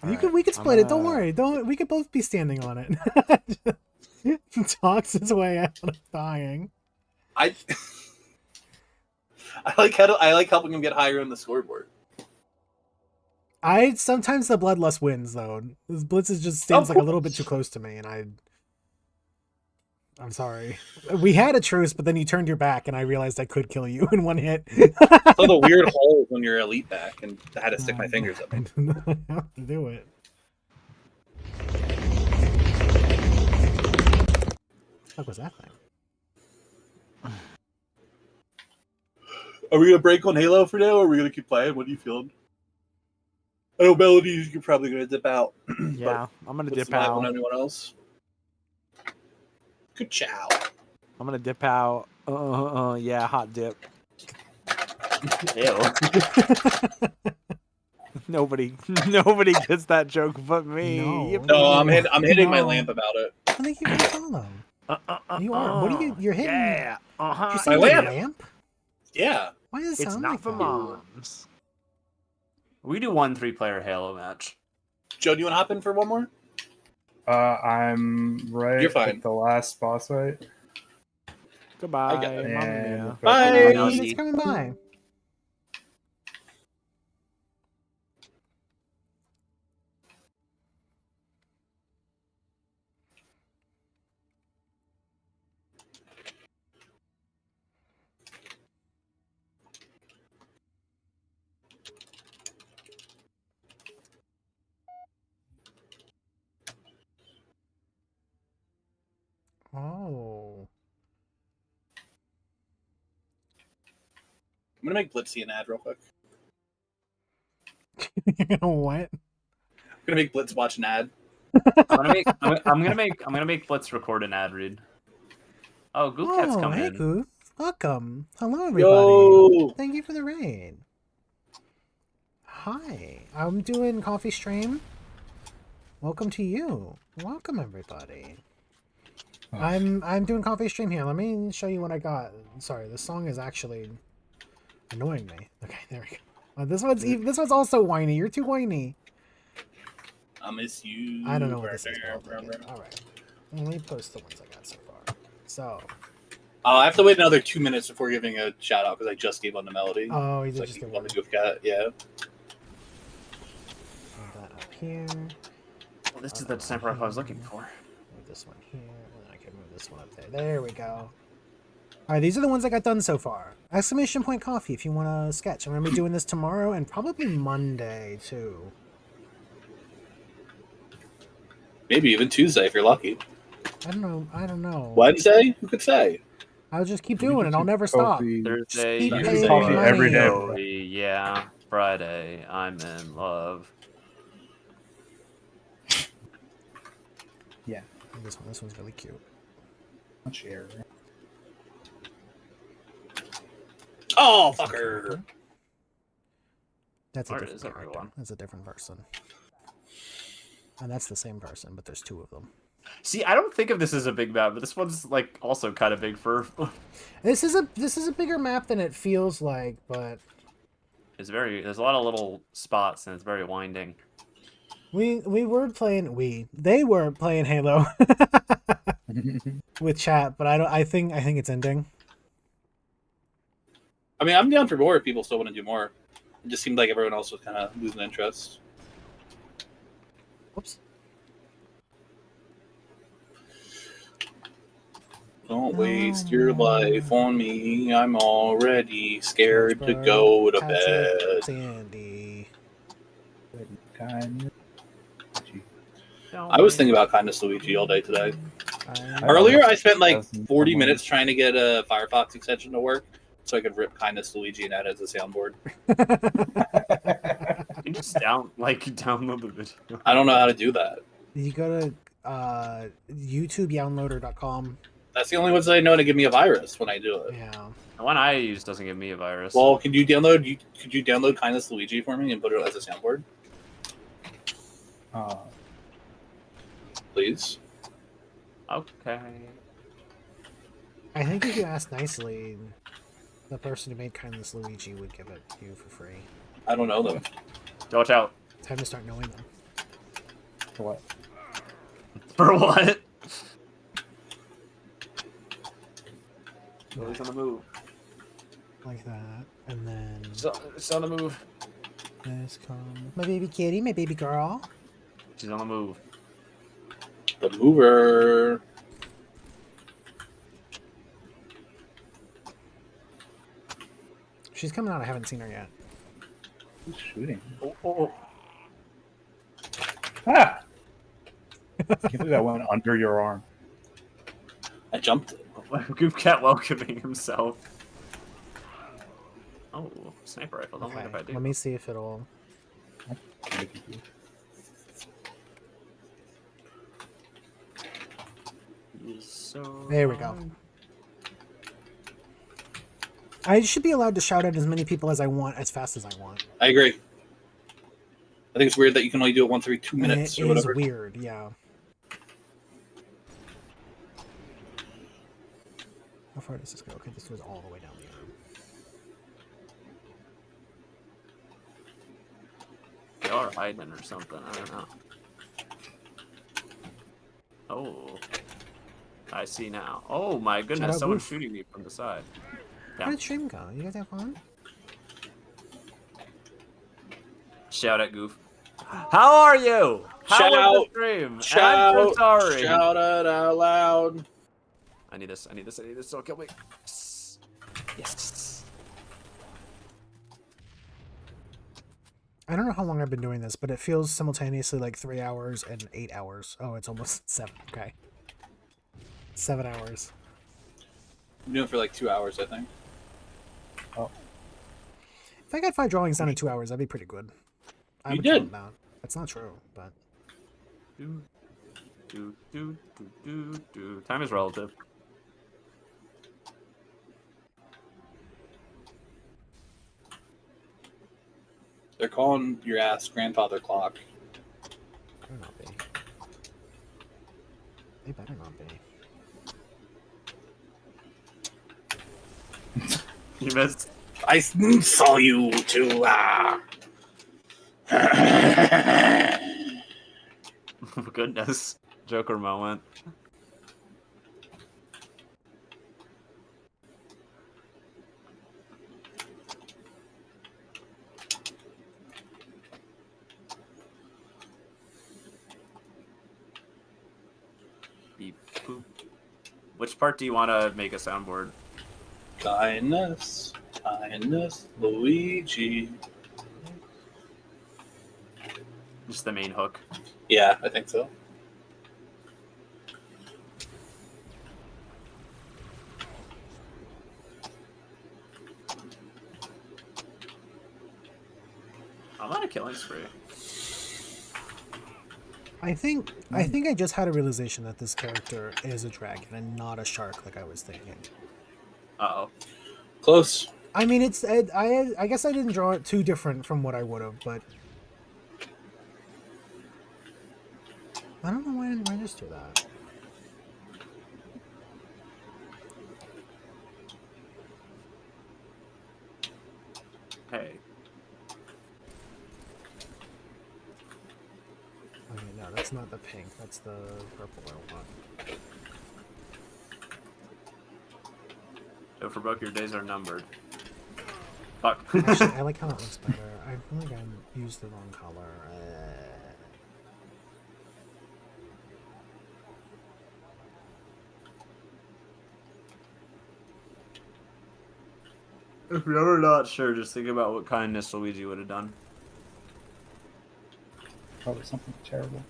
S1: We could split it. Don't worry. We could both be standing on it. Talks his way out of dying.
S2: I like helping him get higher on the scoreboard.
S1: Sometimes the bloodlust wins though. Blitz is just stands like a little bit too close to me, and I'm sorry. We had a truce, but then you turned your back, and I realized I could kill you in one hit.
S2: So the weird holes when you're elite back, and I had to stick my fingers up.
S1: I didn't know how to do it. What was that thing?
S2: Are we gonna break on Halo for now, or are we gonna keep playing? What are you feeling? I know Melody, you're probably gonna dip out.
S10: Yeah, I'm gonna dip out.
S2: On anyone else? Good chow.
S10: I'm gonna dip out. Yeah, hot dip.
S3: Ew.
S10: Nobody gets that joke but me.
S2: No, I'm hitting my lamp about it.
S1: I think you can follow. You are. What are you? You're hitting.
S10: Yeah.
S1: You
S2: My
S1: say
S2: lamp. Yeah.
S1: Why does it
S10: It's
S1: sound
S10: not
S1: like
S10: for
S1: that?
S10: moms.
S3: We do 1 3-player Halo match.
S2: Joe, do you want to hop in for one more?
S4: I'm right
S2: You're fine.
S4: at the last boss fight.
S10: Goodbye.
S2: I got it.
S10: Mamma
S4: And
S10: mia.
S2: Bye.
S1: It's coming by. Oh.
S2: I'm gonna make Blitzy an ad real quick.
S1: You know what?
S2: I'm gonna make Blitz watch an ad.
S3: I'm gonna make Blitz record an ad read. Oh, Goofcat's coming
S1: hey,
S3: in.
S1: Goof. Welcome. Hello, everybody.
S2: Yo.
S1: Thank you for the raid. Hi. I'm doing coffee stream. Welcome to you. Welcome, everybody. I'm doing coffee stream here. Let me show you what I got. Sorry, this song is actually annoying me. Okay, there we go. This one's also whiny. You're too whiny.
S2: I miss you.
S1: I don't know what this is. All right. Let me post the ones I got so far. So.
S2: I have to wait another 2 minutes before giving a shout out because I just gave on the Melody.
S1: Oh, you
S2: so
S1: just gave
S2: on the Goofcat. Yeah.
S1: Put that up here.
S3: Well, this is the sniper rifle I was looking for.
S1: Move this one here, and then I can move this one up there. There we go. All right, these are the ones I got done so far. Exclamation point coffee if you want to sketch. I'm going to be doing this tomorrow and probably Monday, too.
S2: Maybe even Tuesday if you're lucky.
S1: I don't know.
S2: Wednesday? Who could say?
S1: I'll just keep doing it. I'll never stop.
S3: Thursday,
S1: Keep
S3: you
S1: paying
S4: coffee
S1: money.
S4: every day.
S3: Joey, yeah. Friday, I'm in love.
S4: Yeah.
S1: This one's really cute.
S4: Much air.
S2: Oh, fucker.
S1: That's a
S3: Art
S1: different
S3: is
S1: character.
S3: everyone.
S1: That's a different person. And that's the same person, but there's two of them.
S3: See, I don't think of this as a big map, but this one's like also kind of big for.
S1: This is a bigger map than it feels like, but
S3: There's a lot of little spots and it's very winding.
S1: they were playing Halo with chat, but I think it's ending.
S2: I mean, I'm down for more if people still want to do more. It just seemed like everyone else was kind of losing interest.
S1: Whoops.
S2: Don't waste your life on me. I'm already scared to go to bed.
S1: Sandy.
S2: I was thinking about Kindness Luigi all day today. Earlier, I spent like 40 minutes trying to get a Firefox extension to work so I could rip Kindness Luigi and add it as a soundboard.
S3: You just download the video.
S2: I don't know how to do that.
S1: You go to YouTubedownloader.com
S2: That's the only ones that I know to give me a virus when I do it.
S1: Yeah.
S3: The one I use doesn't give me a virus.
S2: Well, could you download Kindness Luigi for me and put it as a soundboard? Please.
S3: Okay.
S1: I think if you ask nicely, the person who made Kindness Luigi would give it to you for free.
S2: I don't know them.
S3: Watch out.
S1: Time to start knowing them.
S4: For what?
S3: For what? He's on the move.
S1: Like that, and then...
S3: It's on the move.
S1: This comes... My baby kitty, my baby girl.
S3: She's on the move.
S2: The mover.
S1: She's coming out, I haven't seen her yet.
S4: Who's shooting?
S3: Oh.
S4: Ah! I can't believe that went under your arm.
S2: I jumped it.
S3: Goof Cat welcoming himself. Oh, sniper rifle. Don't mind if I do.
S1: Let me see if it'll...
S3: So
S1: there we go. I should be allowed to shout at as many people as I want, as fast as I want.
S2: I agree. I think it's weird that you can only do it once every 2 minutes or whatever.
S1: It is weird, yeah. How far does this go? Okay, this goes all the way down the arm.
S3: They are hiding or something. I don't know. Oh. I see now. Oh my goodness, someone's shooting me from the side.
S1: How did stream go? You guys have fun?
S3: Shout at Goof. How are you? How was the stream? I'm so sorry.
S2: Shout it out loud.
S3: I need this. Don't kill me. Yes. Yes.
S1: I don't know how long I've been doing this, but it feels simultaneously like 3 hours and 8 hours. Oh, it's almost 7. Okay. 7 hours.
S2: I'm doing it for like 2 hours, I think.
S4: Oh.
S1: If I got 5 drawings done in 2 hours, that'd be pretty good. I
S2: You did.
S1: That's not true, but...
S3: Time is relative.
S2: They're calling your ass grandfather clock.
S1: Better not be. They better not be.
S3: You missed.
S2: I saw you too.
S3: Oh, goodness. Joker moment. Beep, boop. Which part do you want to make a soundboard?
S2: Kindness, Luigi.
S3: Just the main hook.
S2: Yeah, I think so.
S3: I'm on a killing spree.
S1: I think I just had a realization that this character is a dragon and not a shark like I was thinking.
S3: Uh-oh.
S2: Close.
S1: I mean, I guess I didn't draw it too different from what I would have, but I don't know why I didn't register that.
S3: Hey.
S1: Okay, no, that's not the pink. That's the purple I want.
S3: Don't forget your days are numbered. Fuck.
S1: Actually, I like how it looks better. I feel like I used the wrong color.
S3: If you're ever not sure, just think about what kindness Luigi would have done.
S4: Probably something terrible.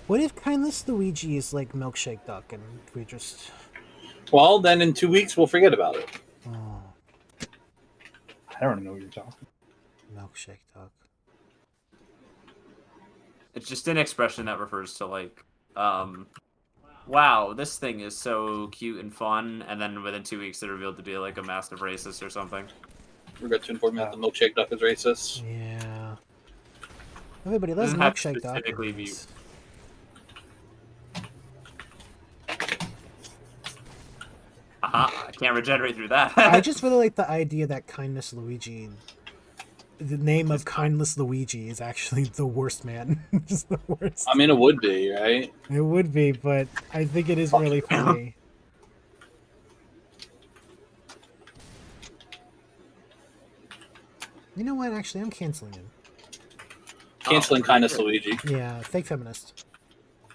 S1: What if Kindness Luigi is like Milkshake Duck and we just...
S2: Well, then in 2 weeks we'll forget about it.
S1: Oh,
S4: I don't know what you're talking.
S1: Milkshake Duck.
S3: It's just an expression that refers to like wow, this thing is so cute and fun, and then within 2 weeks they're revealed to be like a massive racist or something.
S2: Regret to inform you that the milkshake duck is racist.
S1: Yeah. Everybody loves
S3: Doesn't have to
S1: milkshake
S3: specifically be.
S1: duckers.
S3: Aha, I can't regenerate through that.
S1: I just really like the idea that Kindness Luigi, the name of Kindness Luigi, is actually the worst man. It's the worst.
S2: I mean, it would be, right?
S1: It would be, but I think it is really funny. You know what? Actually, I'm canceling him.
S2: Canceling Kindness Luigi.
S1: Yeah, fake feminist.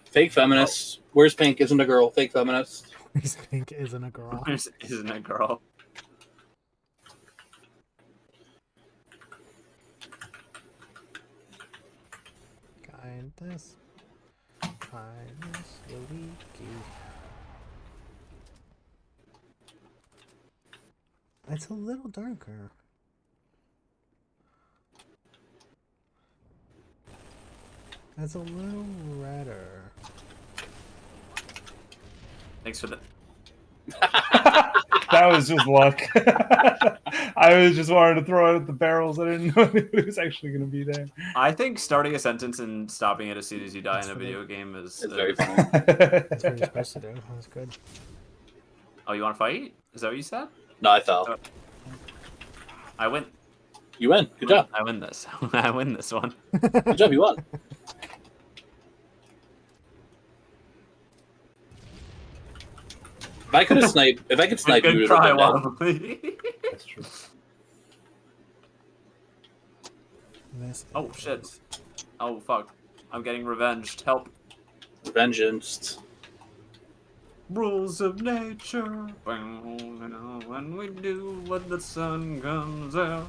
S2: Fake feminist. Where's Pink? Isn't a girl. Fake feminist.
S1: Where's Pink? Isn't a girl.
S3: Isn't a girl.
S1: Kindness Luigi. It's a little darker. It's a little redder.
S3: Thanks for the.
S4: That was just luck. I was just wanted to throw it at the barrels. I didn't know it was actually going to be there.
S3: I think starting a sentence and stopping it as soon as you die in a video game is
S2: very funny.
S1: That's what you're supposed to do. That's good.
S3: Oh, you want to fight? Is that what you said?
S2: No, I fell.
S3: I win.
S2: You win. Good job.
S3: I win this. I win this one.
S2: Good job. You won. If I could have sniped, if I could snipe you,
S3: Good
S2: would
S3: try,
S2: have been dead.
S3: Wobbly.
S4: That's true.
S3: Oh shit. Oh fuck. I'm getting revenged. Help.
S2: Vengeance.
S3: Rules of nature. When we do what the sun comes out.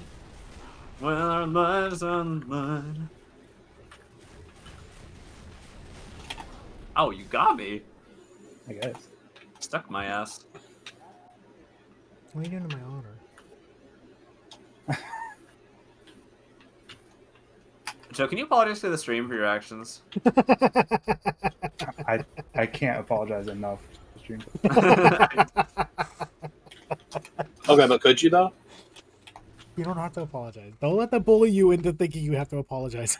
S3: When our lives on the line. Oh, you got me.
S4: I guess.
S3: Stuck my ass.
S1: What are you doing to my honor?
S3: Joe, can you apologize to the stream for your actions?
S4: I can't apologize enough.
S2: Okay, but could you though?
S1: You don't have to apologize. Don't let that bully you into thinking you have to apologize.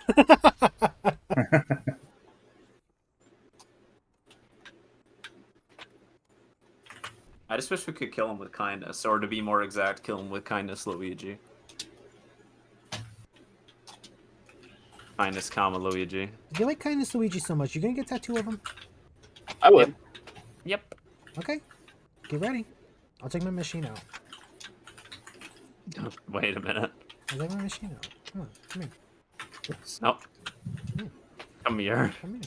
S3: I just wish we could kill him with kindness, or to be more exact, kill him with kindness, Luigi. Kindness, comma, Luigi.
S1: You like Kindness Luigi so much, you're gonna get a tattoo of him?
S2: I would.
S3: Yep.
S1: Okay. Get ready. I'll take my machine out.
S3: Wait a minute.
S1: I'll take my machine out. Come on, come here.
S3: Nope. Come here.
S1: Come here.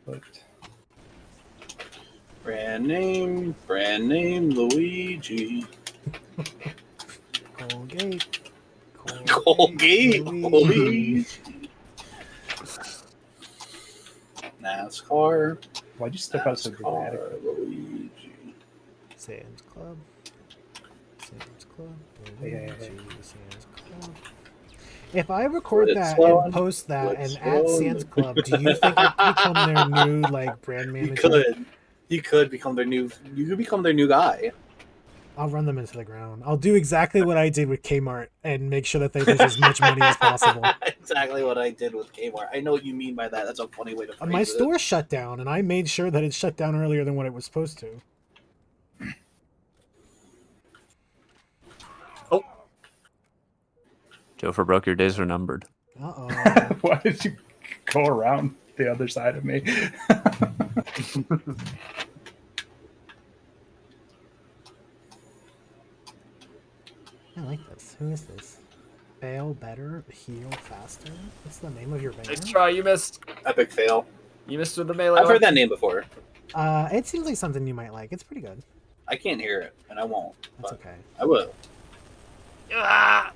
S4: But
S2: Brand name Luigi.
S1: Colgate.
S2: Colgate
S1: Luigi.
S2: NASCAR.
S4: why'd you step out so dramatic?
S2: Luigi.
S1: Sam's Club. Sam's Club.
S4: Yeah.
S1: Sam's Club. If I record
S2: Let's
S1: that
S2: slow
S1: and post that
S2: let's
S1: and add
S2: slow
S1: Sam's Club, do you think I could become their new like brand
S2: You
S1: manager?
S2: could. You could become their new. You could become their new guy.
S1: I'll run them into the ground. I'll do exactly what I did with Kmart and make sure that they lose as much money as possible.
S2: Exactly what I did with Kmart. I know what you mean by that. That's a funny way to phrase
S1: My
S2: it.
S1: store shut down, and I made sure that it shut down earlier than what it was supposed to.
S3: Oh. Joe, for broke, your days are numbered.
S1: Uh-oh.
S4: Why did you go around the other side of me?
S1: I like this. Who is this? Fail better, heal faster? What's the name of your band?
S3: Nice try, you missed.
S2: Epic fail.
S3: You missed with the melee.
S2: I've heard that name before.
S1: It seems like something you might like. It's pretty good.
S2: I can't hear it, and I won't.
S1: That's
S2: but
S1: okay.
S2: I will.
S3: Ah!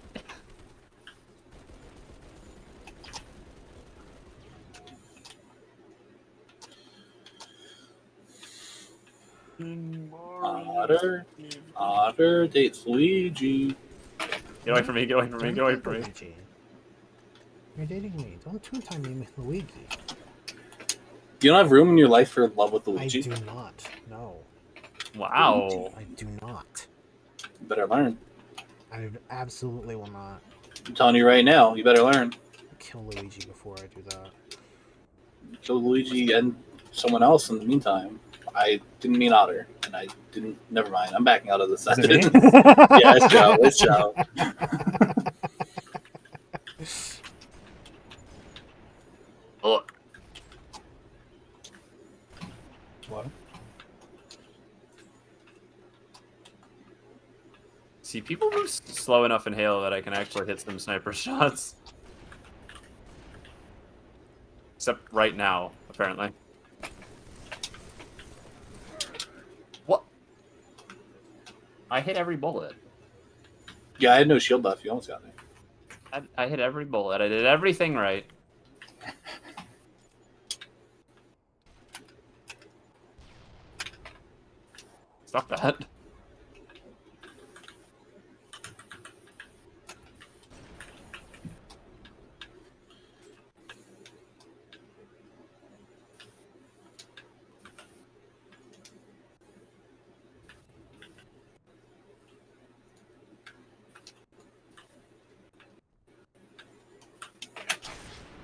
S2: Otter dates Luigi.
S3: Get away from me, get away from me, get away from me.
S1: You're dating me. Don't two-time me with Luigi.
S2: You don't have room in your life for love with
S1: I
S2: Luigi?
S1: do not. No.
S3: Wow.
S1: I do not.
S2: You better learn.
S1: I absolutely will not.
S2: I'm telling you right now, you better learn.
S1: Kill Luigi before I do that.
S2: Kill Luigi and someone else in the meantime. I didn't mean Otter, and I didn't. Never mind. I'm backing out of the sentence. Yeah, it's Joe. It's Joe.
S3: Oh.
S4: What?
S3: See, people move slow enough in Halo that I can actually hit some sniper shots. Except right now, apparently. What? I hit every bullet.
S2: Yeah, I had no shield left. You almost got me.
S3: I hit every bullet. I did everything right. Stop that.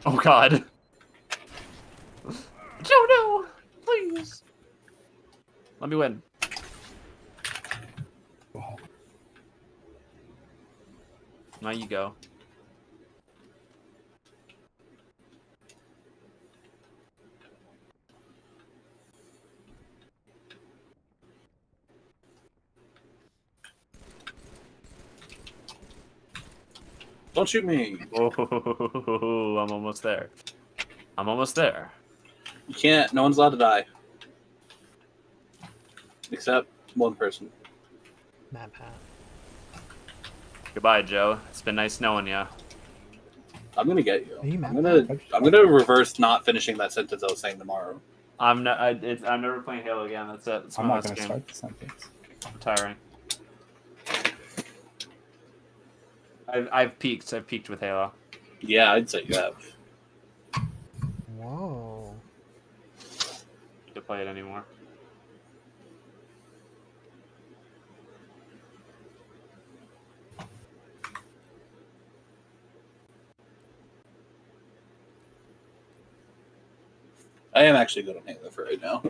S3: Oh god. Joe, no! Please! Let me win. Now you go.
S2: Don't shoot me.
S3: Oh, I'm almost there. I'm almost there.
S2: You can't. No one's allowed to die. Except one person.
S1: Mad Pat.
S3: Goodbye, Joe. It's been nice knowing you.
S2: I'm gonna get you.
S1: Are you
S2: I'm
S1: mad?
S2: gonna reverse not finishing that sentence I was saying tomorrow.
S3: I'm never playing Halo again. That's it. It's
S4: I'm
S3: my
S4: not
S3: last
S4: going to
S3: game.
S4: start the sentence.
S3: I'm tiring. I've peaked. I've peaked with Halo.
S2: Yeah, I'd say you have.
S1: Whoa.
S3: To play it anymore.
S2: I am actually good on Halo for right now.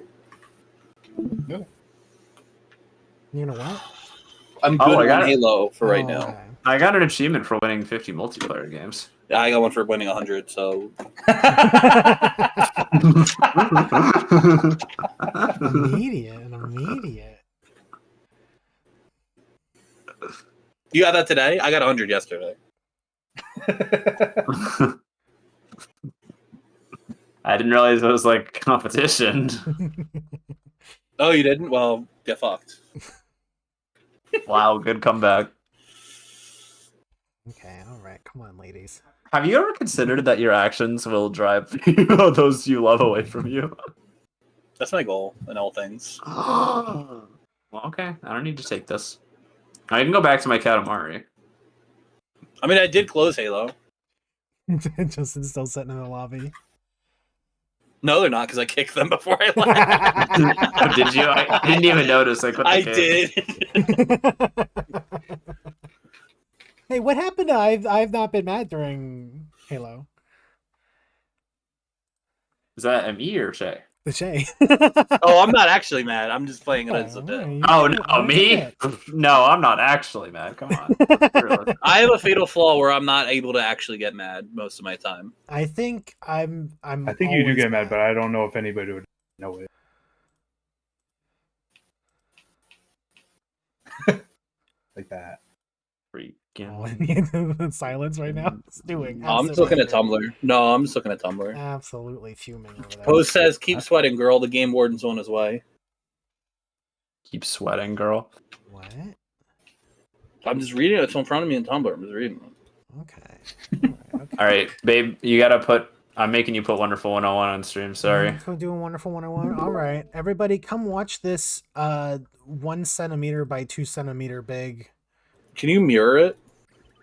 S1: You know what?
S2: I'm good on Halo for right now.
S1: Okay.
S3: I got an achievement for winning 50 multiplayer games.
S2: Yeah, I got one for winning 100, so...
S1: Immediate.
S2: You got that today? I got 100 yesterday.
S3: I didn't realize it was like competition.
S2: Oh, you didn't? Well, get fucked.
S3: Wow, good comeback.
S1: Okay, alright. Come on, ladies.
S3: Have you ever considered that your actions will drive those you love away from you?
S2: That's my goal in all things.
S3: Well, okay. I don't need to take this. I can go back to my Katamari.
S2: I mean, I did close Halo.
S1: Justin's still sitting in the lobby.
S2: No, they're not, because I kicked them before I left.
S3: Oh, did you? I didn't even notice.
S2: I did.
S1: Hey, what happened to I've not been mad during Halo?
S3: Is that a me or Shay?
S1: The Shay.
S2: Oh, I'm not actually mad. I'm just playing it as a bit.
S3: Oh, no, me? No, I'm not actually mad. Come on.
S2: I have a fatal flaw where I'm not able to actually get mad most of my time.
S1: I think
S4: I think you do get mad, but I don't know if anybody would know it. Like that.
S1: Freaking silence right now. It's doing.
S2: I'm just looking at Tumblr. No, I'm just looking at Tumblr.
S1: Absolutely fuming over there.
S2: Post says, "Keep sweating, girl. The game warden's on his way."
S3: Keep sweating, girl.
S1: What?
S2: I'm just reading it. It's in front of me in Tumblr. I'm just reading it.
S1: Okay.
S3: All right, babe. You gotta put. I'm making you put Wonderful 101 on stream. Sorry.
S1: I'm doing Wonderful 101. All right, everybody, come watch this 1 centimeter by 2 centimeter big.
S2: Can you mirror it?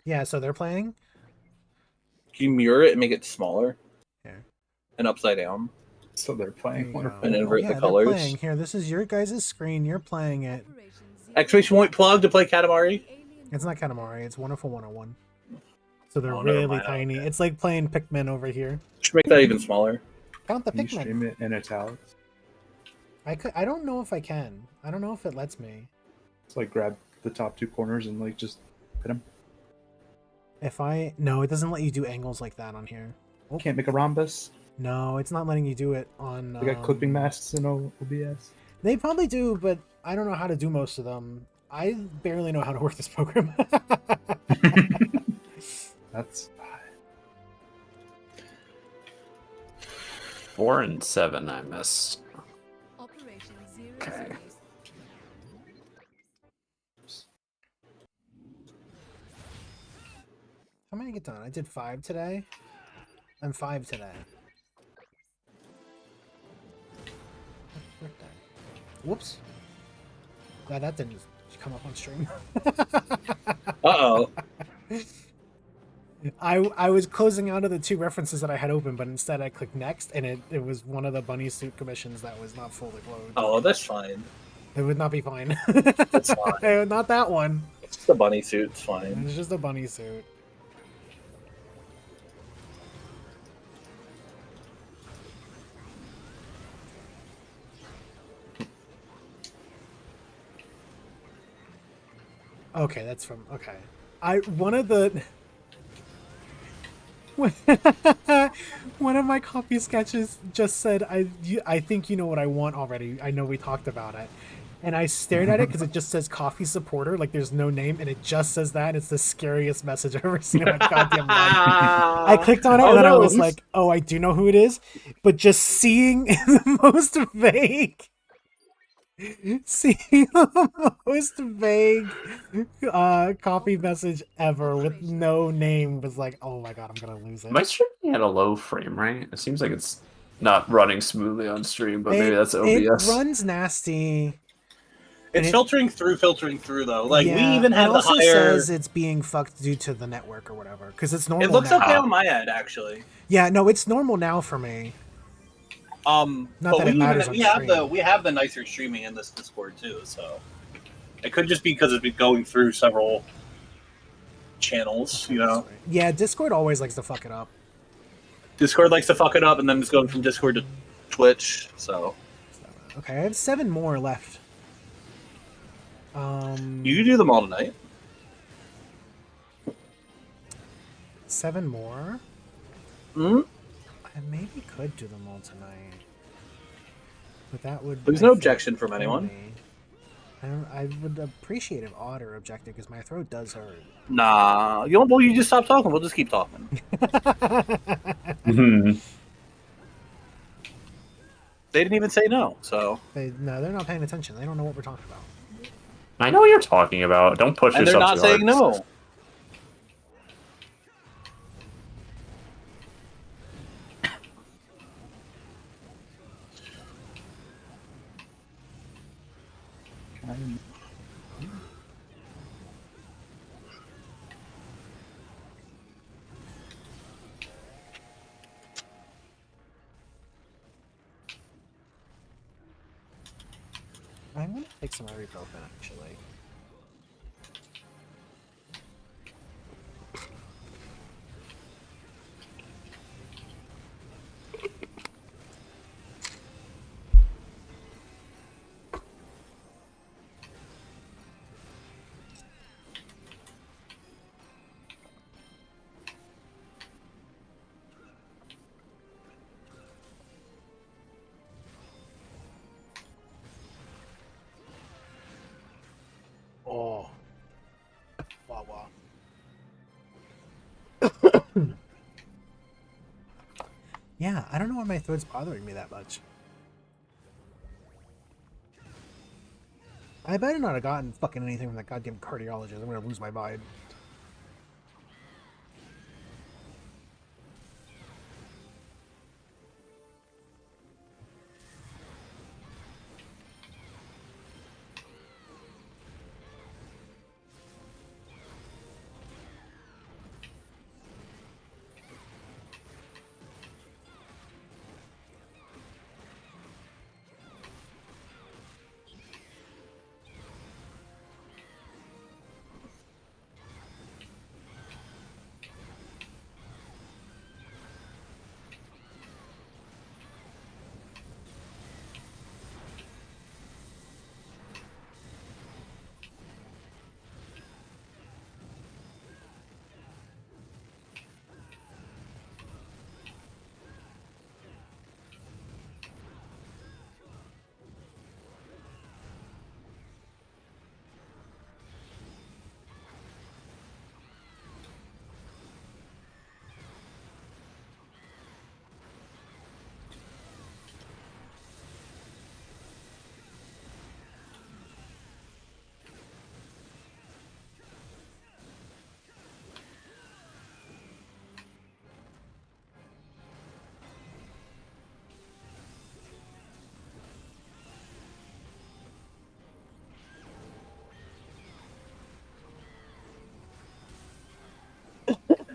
S1: Yeah, so they're playing.
S2: Can you mirror it and make it smaller?
S1: Here.
S2: And upside down.
S4: So they're playing wonderful.
S2: And invert
S1: Yeah,
S2: the
S1: they're
S2: colors.
S1: playing. Here, this is your guys' screen. You're playing it.
S2: Exclamation point plug to play Katamari.
S1: It's not Katamari. It's Wonderful 101. So they're
S2: Oh, never
S1: really
S2: mind.
S1: tiny.
S2: Okay.
S1: It's like playing Pikmin over here.
S2: Should make that even smaller.
S1: Count the
S4: Can you
S1: Pikmin.
S4: stream it in italics?
S1: I don't know if I can. I don't know if it lets me.
S4: It's like grab the top two corners and like just hit them.
S1: No, it doesn't let you do angles like that on here.
S4: Oh. Can't make a rhombus.
S1: No, it's not letting you do it on.
S4: They got clipping masks in OBS.
S1: They probably do, but I don't know how to do most of them. I barely know how to work this program.
S4: That's
S3: 4 and 7 I missed. Okay.
S1: How many I get done? I did 5 today. I'm 5 today. Whoops. Glad that didn't come up on stream.
S2: Uh-oh.
S1: I was closing out of the 2 references that I had open, but instead I clicked next, and it was one of the bunny suit commissions that was not fully closed.
S2: Oh, that's fine.
S1: It would not be fine.
S2: That's fine.
S1: Not that one.
S2: It's just a bunny suit. It's fine.
S1: It's just a bunny suit. Okay, that's from one of the one of my copy sketches just said, I think you know what I want already. I know we talked about it. And I stared at it because it just says coffee supporter, like there's no name, and it just says that. It's the scariest message I've ever seen in my goddamn life. I clicked on it and then I was like, oh, I do know who it is. But just seeing the most vague copy message ever with no name was like, oh my god, I'm gonna lose it.
S3: My stream had a low frame rate. It seems like it's not running smoothly on stream, but maybe that's OBS.
S1: It runs nasty.
S2: It's filtering through though. Like we
S1: Yeah,
S2: even have
S1: it
S2: the
S1: also
S2: higher.
S1: says it's being fucked due to the network or whatever, because it's normal.
S2: It looks
S1: now.
S2: okay on my end actually.
S1: Yeah, no, it's normal now for me.
S2: Not
S1: that it matters on
S2: we have
S1: stream.
S2: we have the nicer streaming in this Discord too, so it could just be because it's been going through several channels, you know.
S1: Yeah, Discord always likes to fuck it up.
S2: Discord likes to fuck it up, and then it's going from Discord to Twitch. So
S1: Okay, I have 7 more left.
S2: you can do them all tonight.
S1: 7 more.
S2: Hmm.
S1: I maybe could do them all tonight, but that would.
S2: There's
S1: I
S2: no
S1: think,
S2: objection from
S1: kill
S2: anyone.
S1: me. I would appreciate if odd or objective because my throat does hurt.
S2: Nah, you don't. Well, you just stop talking. We'll just keep talking. They didn't even say no, so.
S1: No, they're not paying attention. They don't know what we're talking about.
S3: I know what you're talking about. Don't push
S2: And they're
S3: yourself
S2: not
S3: too
S2: saying
S3: hard.
S2: no.
S1: I'm gonna take some ibuprofen actually. Oh. Wow. Yeah, I don't know why my throat's bothering me that much. I better not have gotten fucking anything from that goddamn cardiologist. I'm gonna lose my mind.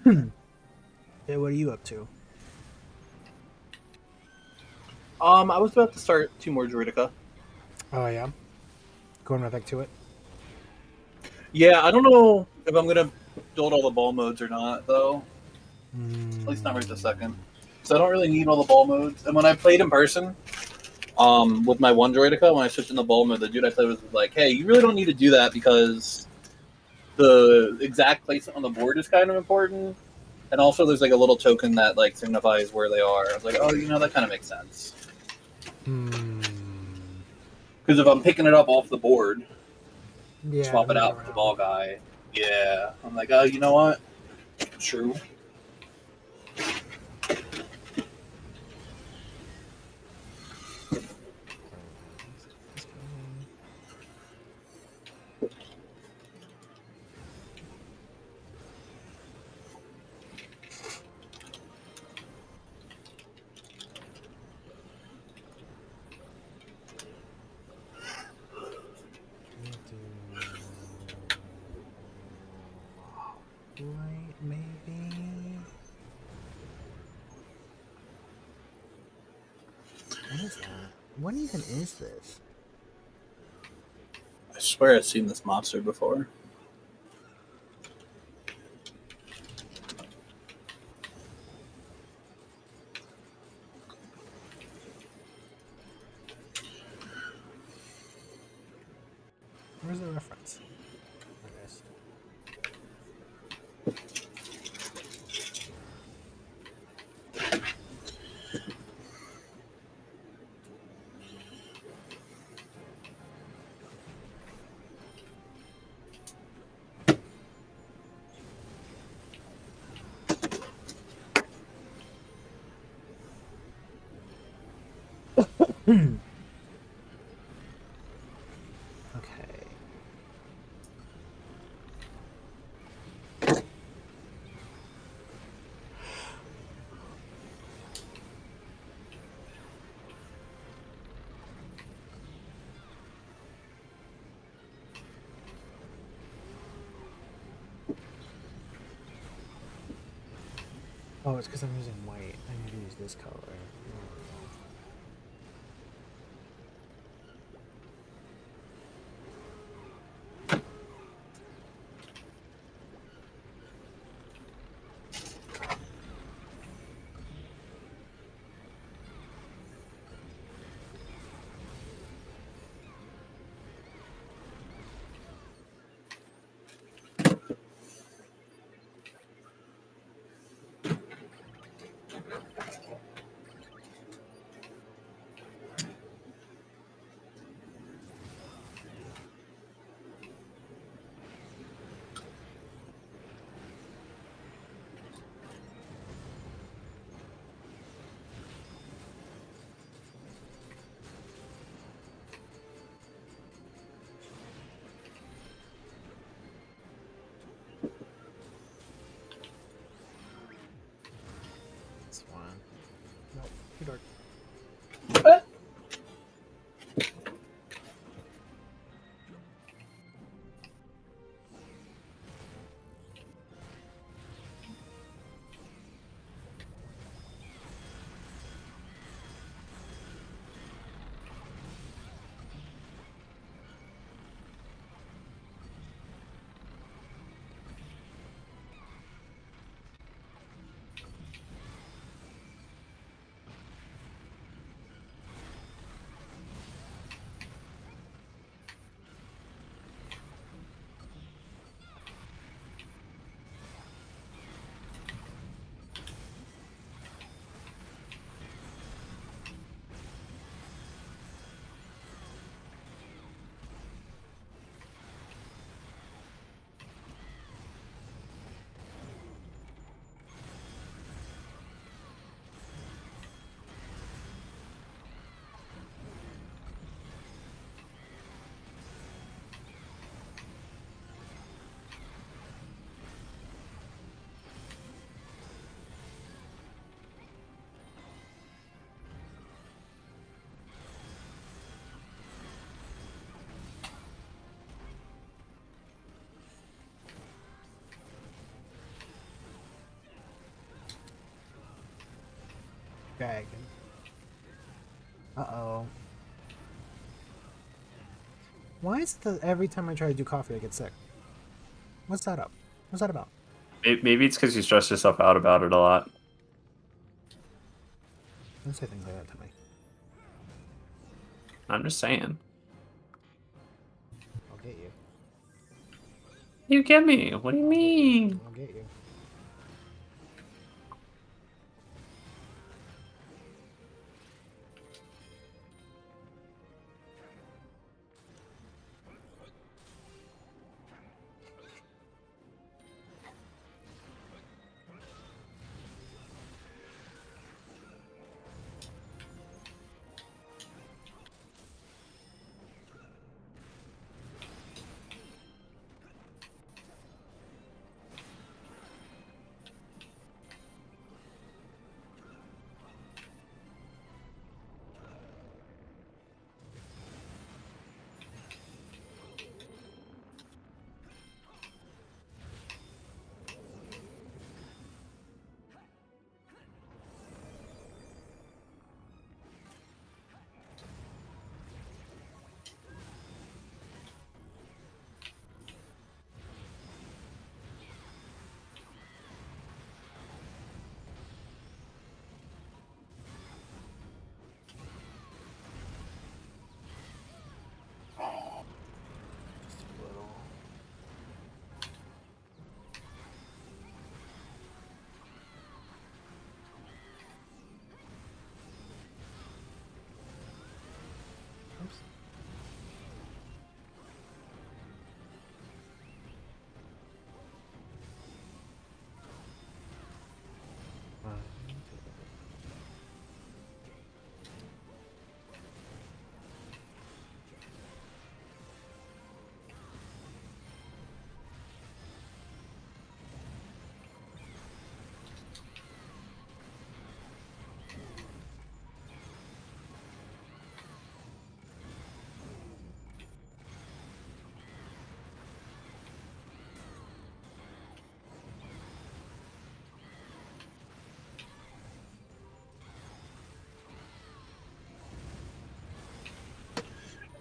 S1: Yeah, what are you up to?
S2: I was about to start 2 more Druidica.
S1: Oh yeah, going right back to it.
S2: Yeah, I don't know if I'm gonna build all the ball modes or not, though. At least not right this second. So I don't really need all the ball modes. And when I played in person, with my one Droidica, when I switched in the ball mode, the dude I played with was like, "Hey, you really don't need to do that because the exact placement on the board is kind of important, and also there's like a little token that like signifies where they are." I was like, "Oh, that kind of makes sense." Because if I'm picking it up off the board,
S1: Yeah,
S2: swap it out for the ball guy. Yeah, I'm like, oh, you know what? True.
S1: Right, maybe. What is that? What even is this?
S2: I swear I've seen this monster before.
S1: Where's the reference? There it is. Okay. Oh, it's because I'm using white. I need to use this color. This one. Nope, too dark. Okay. Uh-oh. Why is it that every time I try to do coffee, I get sick? What's that up? What's that about?
S3: Maybe it's because you stress yourself out about it a lot.
S1: Don't say things like that to me.
S3: I'm just saying.
S1: I'll get you.
S3: You get me? What do you mean?
S1: I'll get you.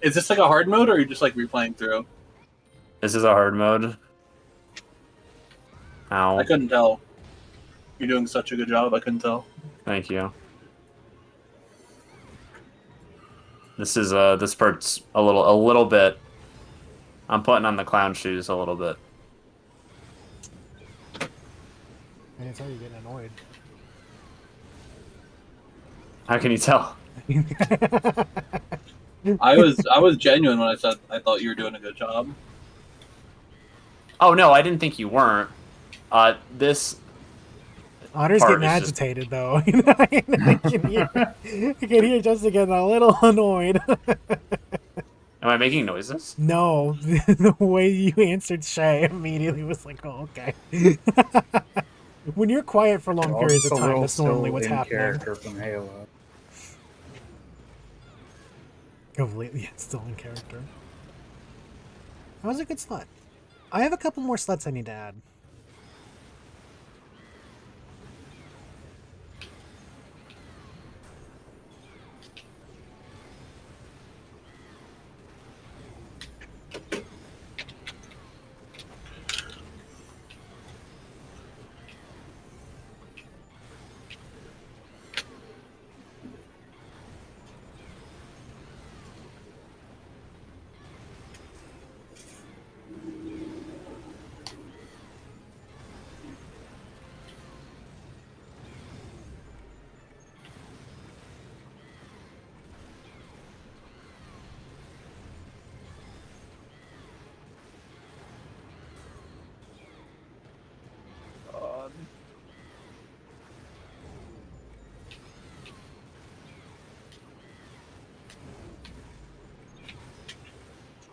S2: Is this like a hard mode, or are you just like replaying through?
S3: This is a hard mode. Ow.
S2: I couldn't tell. You're doing such a good job. I couldn't tell.
S3: Thank you. This is this part's a little bit. I'm putting on the clown shoes a little bit.
S1: I can tell you're getting annoyed.
S3: How can you tell?
S2: I was genuine when I said I thought you were doing a good job.
S3: Oh no, I didn't think you weren't. This
S1: Otter's
S3: part
S1: getting
S3: is just-
S1: agitated though. I can hear Justin getting a little annoyed.
S3: Am I making noises?
S1: No, the way you answered Shay immediately was like, oh, okay. When you're quiet for long periods of time, that's normally what's happening.
S4: Character from Halo.
S1: Completely still in character. That was a good slut. I have a couple more sluts I need to add.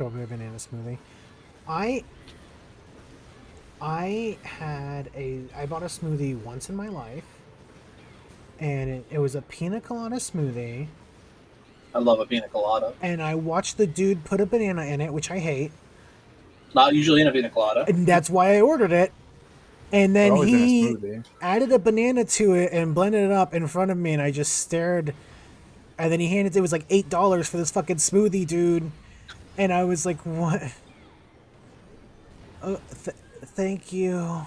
S1: Strawberry banana smoothie. I bought a smoothie once in my life, and it was a pina colada smoothie.
S2: I love a pina colada.
S1: And I watched the dude put a banana in it, which I hate.
S2: Not usually in a pina colada.
S1: And that's why I ordered it. And
S4: They're
S1: then
S4: always in a
S1: he
S4: smoothie.
S1: added a banana to it and blended it up in front of me, and I just stared. And then he handed it was like $8 for this fucking smoothie, dude. And I was like, what? Thank you.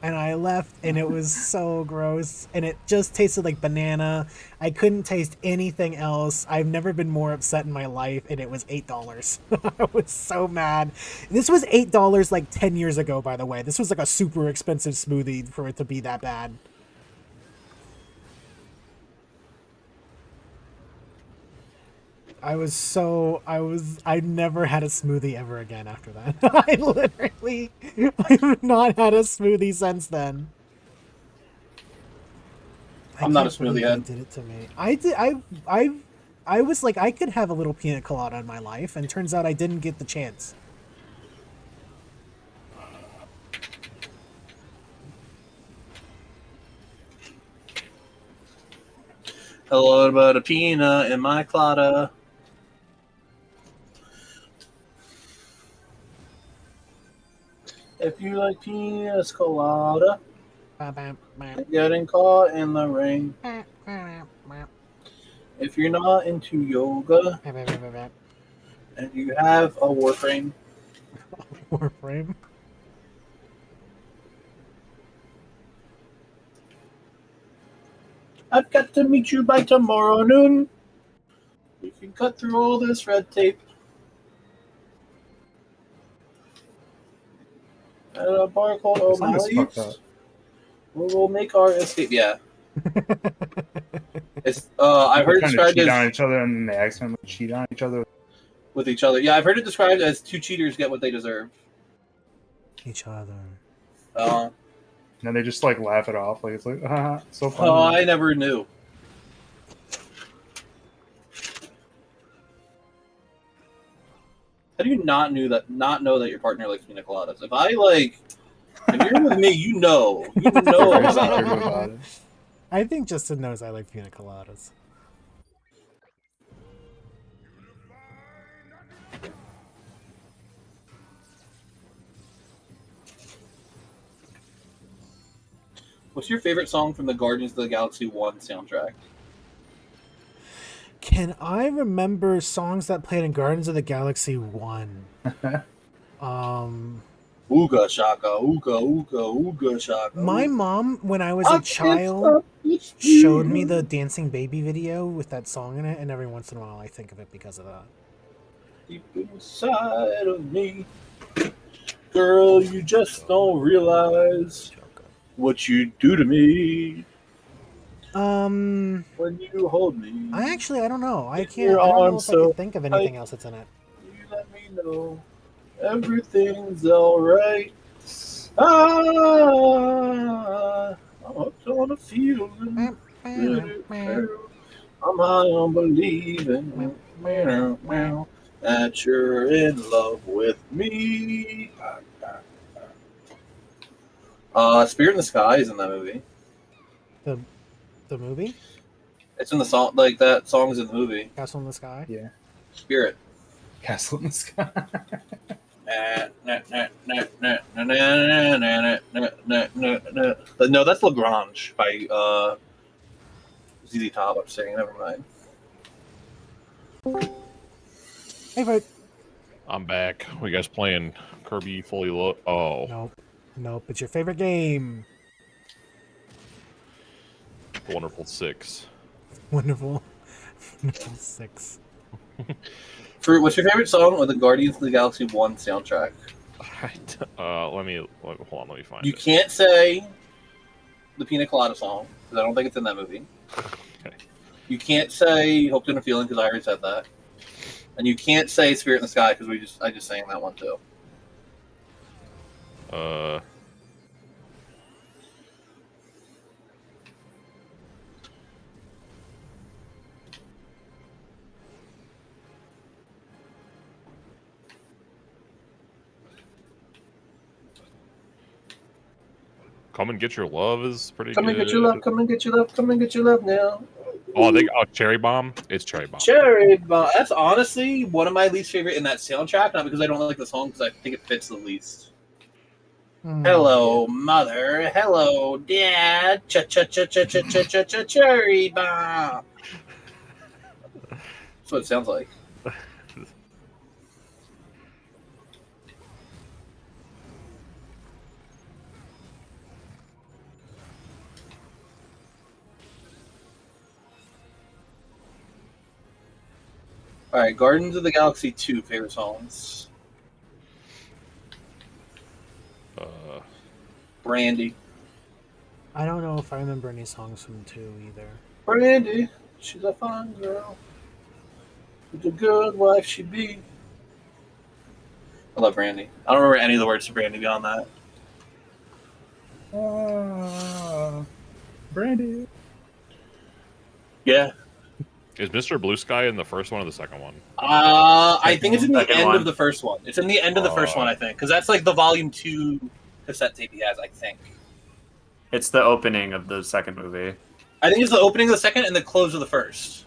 S1: And I left, and it was so gross. And it just tasted like banana. I couldn't taste anything else. I've never been more upset in my life, and it was $8. I was so mad. This was $8 like 10 years ago, by the way. This was like a super expensive smoothie for it to be that bad. I never had a smoothie ever again after that. I've not had a smoothie since then.
S2: I'm not a
S1: can't believe
S2: smoothie head.
S1: They did it to me. I was like, I could have a little pina colada in my life, and turns out I didn't get the chance.
S2: Hello, about a pina in my colada. If you like pinas colada, getting caught in the rain. If you're not into yoga and you have a warframe,
S1: Warframe.
S2: I've got to meet you by tomorrow noon. We can cut through all this red tape. At a bar called O'Malley's. We'll make our escape. Yeah. It's I've heard it described
S4: cheat
S2: as
S4: on each other, and they accidentally cheat on each other
S2: with each other. Yeah, I've heard it described as two cheaters get what they deserve.
S1: Each other.
S4: and then they just like laugh it off, like it's like so funny.
S2: Oh, I never knew. How do you not know that your partner likes pina coladas? If you're with me, you know
S4: about it.
S1: I think Justin knows I like pina coladas.
S2: What's your favorite song from the Guardians of the Galaxy 1 soundtrack?
S1: Can I remember songs that played in Guardians of the Galaxy 1?
S2: Ooga shaka, ooga ooga ooga shaka.
S1: My mom, when I was a child, showed me the Dancing Baby video with that song in it, and every once in a while I think of it because of that.
S2: Deep inside of me, girl, you just don't realize what you do to me. When you hold me.
S1: I don't know. I don't know if I can think of anything else that's in it.
S2: You let me know everything's alright. I'm hooked on a feeling. I'm high on believing that you're in love with me. Spirit in the Sky is in that movie.
S1: The movie?
S2: It's in the song, like that song's in the movie.
S1: Castle in the Sky?
S4: Yeah.
S2: Spirit.
S4: Castle in the Sky.
S2: No, that's Lagrange by ZZ Top. I'm saying, never mind.
S1: Hey, Bert.
S6: I'm back. We guys playing Kirby Fully Loaded? Oh.
S1: Nope. It's your favorite game.
S6: Wonderful 6.
S1: Wonderful 6.
S2: Fruit, what's your favorite song with the Guardians of the Galaxy 1 soundtrack?
S6: Hold on, let me find
S2: You
S6: it.
S2: can't say the Pina Colada song, because I don't think it's in that movie.
S6: Okay.
S2: You can't say Hooked in a Feeling, because I already said that. And you can't say Spirit in the Sky, because I just sang that one too.
S6: Come and Get Your Love is pretty
S2: Come
S6: good.
S2: and get your love, come and get your love, come and get your love now.
S6: Cherry Bomb? It's Cherry Bomb.
S2: Cherry Bomb. That's honestly one of my least favorite in that soundtrack, not because I don't like the song, because I think it fits the least. Hello, mother. Hello, dad. Cha cha cha cha cha cha cha cha cherry bomb. That's what it sounds like. All right, Guardians of the Galaxy 2 favorite songs. Brandy.
S1: I don't know if I remember any songs from 2 either.
S2: Brandy, she's a fine girl. With a good wife she be. I love Brandy. I don't remember any of the words to Brandy beyond that.
S4: Brandy.
S2: Yeah.
S6: Is Mr. Blue Sky in the first one or the second one?
S2: I think it's in the
S3: Second
S2: end
S3: one.
S2: of the first one. It's in the end of the first one, I think, because that's like the volume 2 cassette tape he has. I think.
S3: It's the opening of the second movie.
S2: I think it's the opening of the second and the close of the first.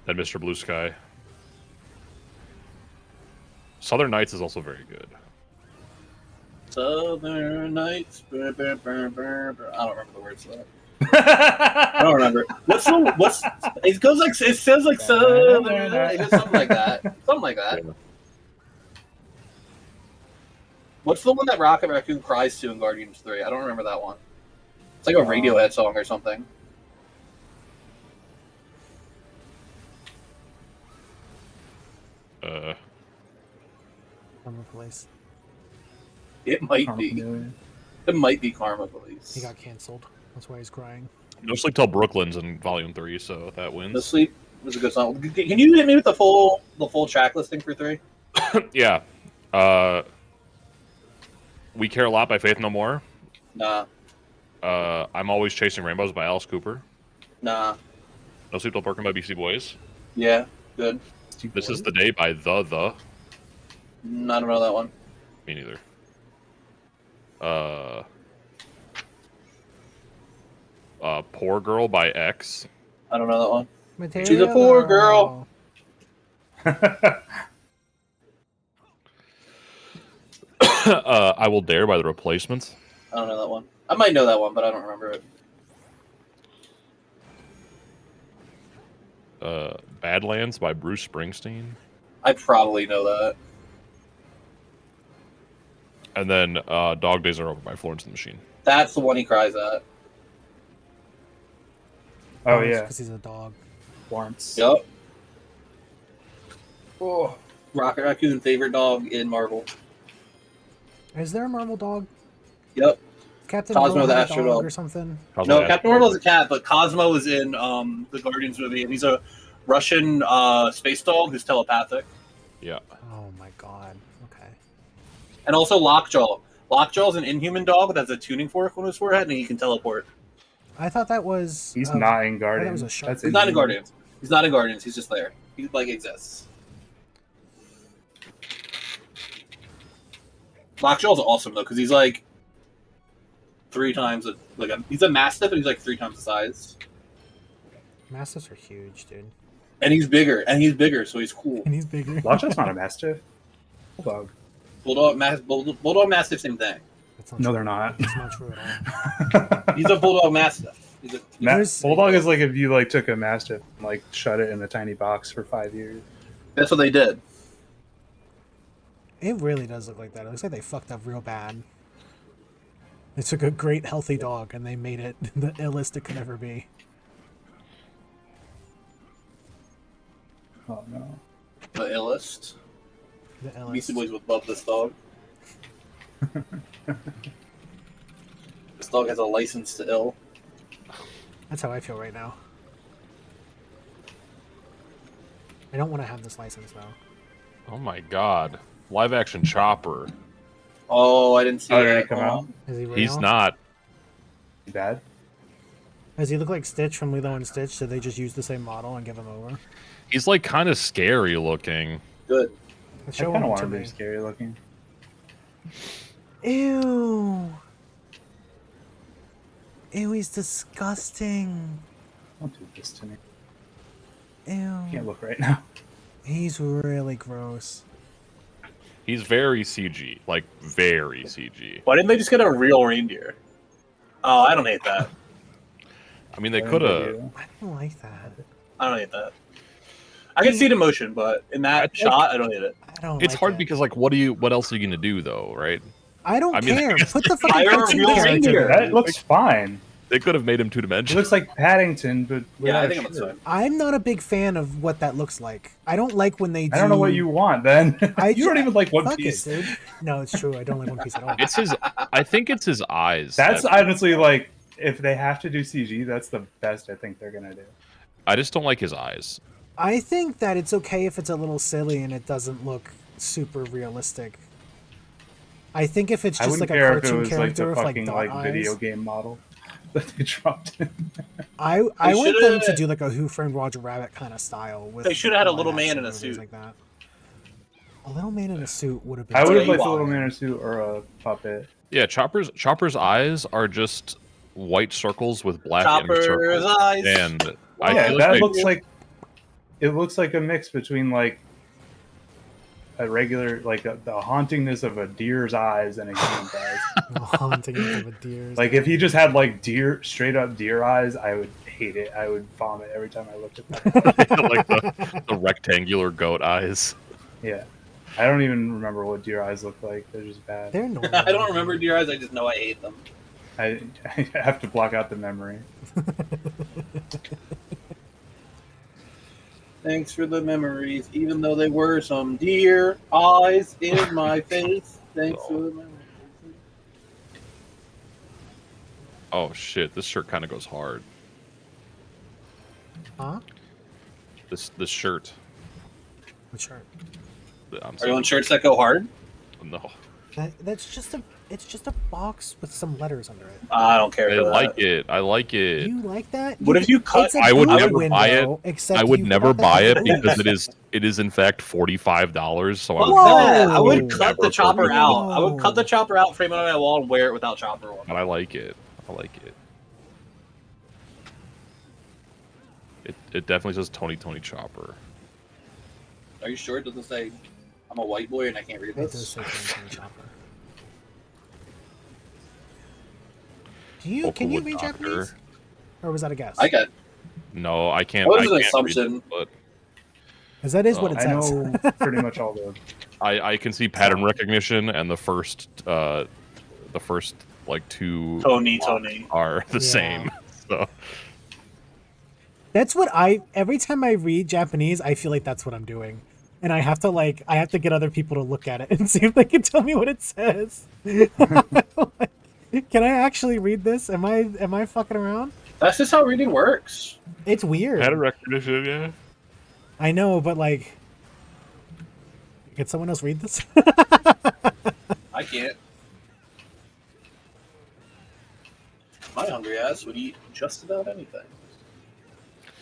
S6: Then Mr. Blue Sky. Southern Nights is also very good.
S2: Southern Nights. Brr, brr, brr, brr, brr. I don't remember the words to that. I don't remember. What's it goes like it says like Southern Nights, something like that. Something like that.
S6: Yeah.
S2: What's the one that Rocket Raccoon cries to in Guardians 3? I don't remember that one. It's like a Radiohead song or something.
S1: Karma Police.
S2: It might be. It might be Karma Police.
S1: He got canceled. That's why he's crying.
S6: No Sleep Till Brooklyn's in Volume 3, so that wins.
S2: No Sleep was a good song. Can you hit me with the full track listing for 3?
S6: Yeah. We Care a Lot by Faith No More.
S2: Nah.
S6: I'm Always Chasing Rainbows by Alice Cooper.
S2: Nah.
S6: No Sleep Till Brooklyn by BC Boys.
S2: Yeah. Good.
S6: This Is the Day by The.
S2: I don't know that one.
S6: Me neither. Poor Girl by X.
S2: I don't know that one.
S1: Material
S2: She's a poor girl.
S6: I Will Dare by The Replacements.
S2: I don't know that one. I might know that one, but I don't remember it.
S6: Badlands by Bruce Springsteen.
S2: I probably know that.
S6: And then Dog Days Are Over by Florence and the Machine.
S2: That's the one he cries at.
S4: Oh yeah,
S1: Because he's a dog.
S4: Lawrence.
S2: Yup. Oh. Rocket Raccoon favorite dog in Marvel.
S1: Is there a Marvel dog?
S2: Yep.
S1: Captain
S2: Cosmo
S1: Marvel
S2: the
S1: had a
S2: Astro
S1: dog
S2: Dog.
S1: or something?
S2: No, Captain Marvel's a cat, but Cosmo is in the Guardians movie, and he's a Russian space dog who's telepathic.
S6: Yeah.
S1: Oh my god. Okay.
S2: And also Lockjaw. Lockjaw's an inhuman dog that has a tuning fork on his forehead, and he can teleport.
S1: I thought that was.
S4: He's not in
S1: I thought
S4: Guardians.
S1: that was a shark.
S4: That's
S2: He's not in
S4: Inhuman.
S2: Guardians. He's not in Guardians. He's just there. He like exists. Lockjaw's awesome though, because he's like 3 times he's a mastiff, and he's like 3 times the size.
S1: Mastiffs are huge, dude.
S2: And he's bigger, so he's cool.
S1: And he's bigger.
S4: Lockjaw's not a mastiff. Bulldog.
S2: Bulldog mastiff, same thing.
S1: That's not
S4: No,
S1: true.
S4: they're not.
S1: That's not true at all.
S2: He's a bulldog mastiff.
S4: Bulldog is like if you like took a mastiff and like shut it in a tiny box for 5 years.
S2: That's what they did.
S1: It really does look like that. It looks like they fucked up real bad. They took a great healthy dog and they made it the illest it could ever be.
S4: Oh no.
S2: The illest.
S1: The illest.
S2: Beastie Boys would love this dog. This dog has a license to ill.
S1: That's how I feel right now. I don't want to have this license though.
S6: Oh my god. Live action Chopper.
S2: Oh, I didn't see
S4: Oh, did
S2: that.
S4: he come out?
S1: Is he real?
S6: He's not.
S4: Bad?
S1: Does he look like Stitch from Lilo and Stitch? Did they just use the same model and give him over?
S6: He's like kind of scary looking.
S2: Good.
S4: I
S1: Show
S4: kind
S1: him
S4: of want
S1: to
S4: him to
S1: me.
S4: be scary looking.
S1: Ew. Ew, he's disgusting.
S4: Don't do this to me.
S1: Ew.
S4: Can't look right now.
S1: He's really gross.
S6: He's very CG, like very CG.
S2: Why didn't they just get a real reindeer? Oh, I don't hate that.
S6: I mean, they could have.
S1: I don't like that.
S2: I don't hate that. I can see the motion, but in that shot, I don't hate it.
S1: I don't.
S6: It's
S1: like
S6: hard
S1: it.
S6: because, like, what else are you gonna do, though, right?
S1: I don't
S6: I mean,
S1: care.
S6: I guess
S1: Put the
S6: they-
S1: fucking
S2: Hire a
S1: cartoon
S2: real
S1: character.
S2: reindeer.
S1: there.
S4: That looks fine.
S6: They could have made him
S4: It
S6: two-dimensional.
S4: looks like Paddington, but
S2: Yeah, I
S4: without
S2: think it looks
S4: shirt.
S2: fine.
S1: I'm not a big fan of what that looks like. I don't like when they do.
S4: I don't know what you want then. You don't even like One
S1: Fuck
S4: Piece.
S1: it, dude. No, it's true. I don't like One Piece at all.
S6: It's his. I think it's his eyes.
S4: That's
S6: that-
S4: honestly like if they have to do CG, that's the best I think they're gonna do.
S6: I just don't like his eyes.
S1: I think that it's okay if it's a little silly and it doesn't look super realistic. I think if it's
S4: I
S1: just
S4: wouldn't
S1: like a
S4: care if it
S1: cartoon
S4: was like
S1: character
S4: the
S1: with like
S4: fucking
S1: dot
S4: like
S1: eyes,
S4: video game model that they dropped in.
S1: I
S2: They
S1: want them to
S2: shoulda-
S1: do like a Who Framed Roger Rabbit kind of style. With
S2: They shoulda had a
S1: live
S2: little man
S1: action
S2: in a
S1: movies
S2: suit.
S1: like that. A little man in a suit would have been.
S4: I would have
S2: Jay
S4: liked a
S2: Waller.
S4: little man in a suit or a puppet.
S6: Yeah, Chopper's eyes are just white circles with black
S2: Chopper's
S6: circles.
S2: eyes.
S6: And I
S4: Yeah,
S6: feel
S4: that
S6: like
S4: looks like it looks like a mix between like a regular like the hauntingness of a deer's eyes and a human's eyes.
S1: Haunting of a deer.
S4: Like if he just had like straight up deer eyes, I would hate it. I would vomit every time I looked at that.
S6: like the rectangular goat eyes.
S4: Yeah. I don't even remember what deer eyes look like. They're just bad.
S1: They're normal.
S2: I don't remember deer eyes. I just know I hate them.
S4: I have to block out the memory.
S2: Thanks for the memories, even though they were some deer eyes in my face. Thanks for the memories.
S6: Oh shit! This shirt kind of goes hard.
S1: Huh?
S6: This shirt.
S1: Which shirt?
S6: I'm
S2: Are you on shirts that go hard?
S6: No.
S1: That's just a. It's just a box with some letters under it.
S2: I don't care.
S6: I
S2: for that.
S6: like it. I like it.
S1: You like that?
S2: What if you cut?
S1: It's a
S6: I would
S1: Google
S6: never buy it.
S1: window, except
S6: I would
S1: you
S6: never
S1: got the
S6: buy it
S1: Google.
S6: because it is in fact $45. So I
S2: Fuck
S6: would
S2: that. I would
S1: Whoa.
S2: cut the
S6: Never
S2: chopper
S6: purchase
S2: out.
S1: it.
S2: I would cut the chopper out, frame it on my wall, and wear it without chopper on.
S6: But I like it. I like it. It definitely says Tony Chopper.
S2: Are you sure it doesn't say I'm a white boy and I can't read
S1: It does
S2: this?
S1: say Tony Chopper. Can you
S6: Oakwood
S1: read
S6: Doctor.
S1: Japanese? Or was that a guess?
S2: I got.
S6: No, I can't.
S2: That was
S6: I
S2: an
S6: can't read
S2: assumption.
S6: it, but
S1: Because that is what it
S4: I
S1: says.
S4: know pretty much all the.
S6: I can see pattern recognition, and the first like two
S2: Tony.
S6: are the
S1: Yeah.
S6: same. So
S1: That's what every time I read Japanese, I feel like that's what I'm doing. And I have to get other people to look at it and see if they can tell me what it says. Can I actually read this? Am I fucking around?
S2: That's just how reading works.
S1: It's weird.
S6: pattern recognition, yeah.
S1: I know, but like, can someone else read this?
S2: I can't. My hungry ass would eat just about anything.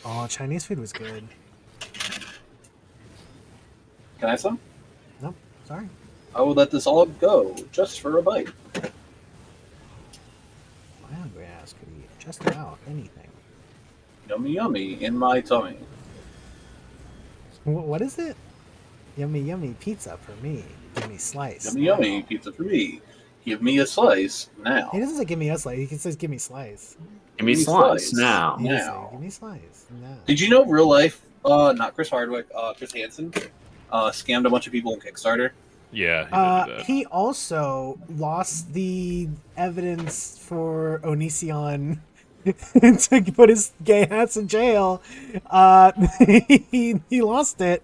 S1: Oh, Chinese food was good.
S2: Can I have some?
S1: Nope, sorry.
S2: I will let this all go just for a bite.
S1: My hungry ass could eat just about anything.
S2: Yummy, yummy in my tummy.
S1: What is it? Yummy, yummy pizza for me. Give me slice.
S2: Yummy, yummy pizza for me. Give me a slice now.
S1: He doesn't say give me a slice. He says give me slice.
S3: Give me
S2: Give me
S3: slice
S2: slice.
S3: now.
S1: He doesn't say,
S2: Now.
S1: give me slice. No.
S2: Did you know real life? Not Chris Hardwick. Chris Hansen scammed a bunch of people on Kickstarter.
S6: Yeah, he did do that.
S1: He also lost the evidence for Onision to put his gay ass in jail. He lost it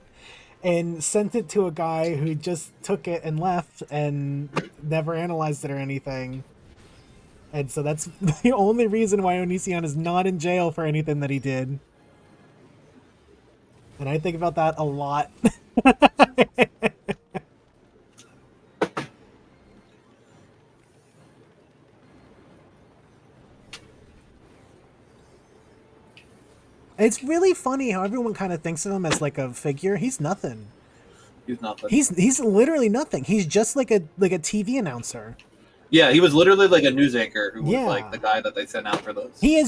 S1: and sent it to a guy who just took it and left and never analyzed it or anything. And so that's the only reason why Onision is not in jail for anything that he did. And I think about that a lot. It's really funny how everyone kind of thinks of him as like a figure. He's nothing.
S2: He's nothing.
S1: He's literally nothing. He's just like a TV announcer.
S2: Yeah, he was literally like a news anchor who was
S1: Yeah.
S2: like the guy that they sent out for those.
S1: He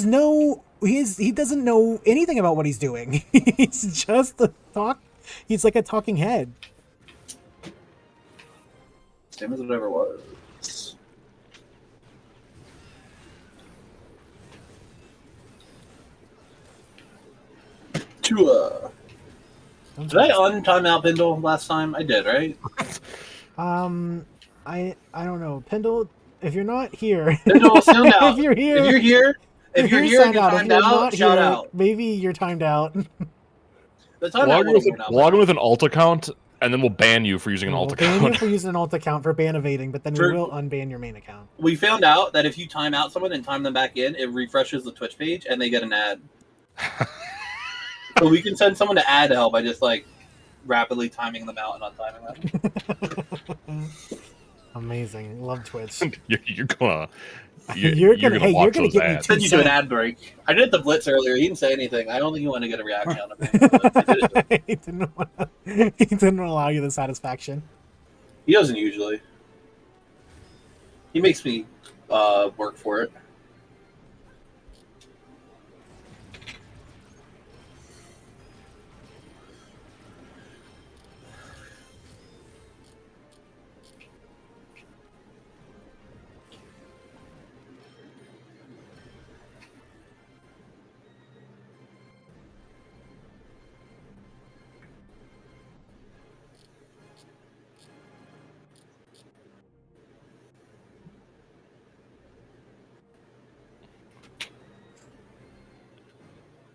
S1: doesn't know anything about what he's doing. He's just a talk. He's like a talking head.
S2: Same as it ever was. Tua. Did I untime out Bindle last time? I did, right?
S1: I don't know. Pendle, if you're not here,
S2: Bindle, sound out.
S1: if you're here,
S2: if you're here, and you're
S1: sound out. If
S2: timed
S1: you're
S2: out,
S1: not
S2: shout
S1: here,
S2: out.
S1: maybe you're timed out.
S2: The timeout
S6: Log in
S2: would have
S6: with,
S2: worn out.
S6: log in with an alt account, and then we'll ban you for using an alt
S1: We'll ban
S6: account.
S1: you for using an alt account for ban evading, but then we will unban your main account.
S2: We found out that if you time out someone and time them back in, it refreshes the Twitch page and they get an ad. So we can send someone to ad help by just like rapidly timing them out and untiming them.
S1: Amazing. Love Twitch.
S6: You're gonna.
S1: You're gonna
S6: watch
S1: get
S6: those
S1: me
S6: ads.
S2: Send you to an ad break. I did the Blitz earlier. He didn't say anything. I don't think he wanted to get a reaction out of me. But I did it.
S1: He didn't allow you the satisfaction.
S2: He doesn't usually. He makes me work for it.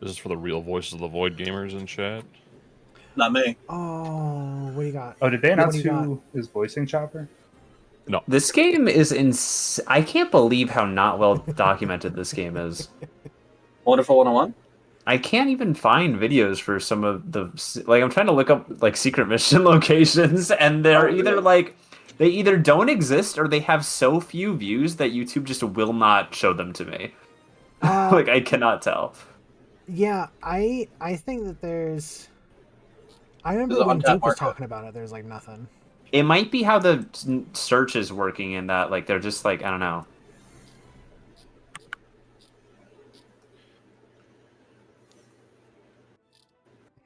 S6: This is for the real voices of the Void gamers in chat.
S2: Not me.
S1: Oh, what do you got?
S4: Oh, did they
S1: What
S4: announce
S1: do you got?
S4: who is voicing Chopper?
S6: No.
S3: This game is I can't believe how not well documented this game is.
S2: Wonderful 101?
S3: I can't even find videos for some of the I'm trying to look up like secret mission locations, and they're either like they either don't exist or they have so few views that YouTube just will not show them to me. Like I cannot tell.
S1: Yeah, I think that there's. I remember
S2: There's a
S1: when
S2: untapped
S1: Duke was
S2: market.
S1: talking about it. There's like nothing.
S3: It might be how the search is working in that like they're just like I don't know.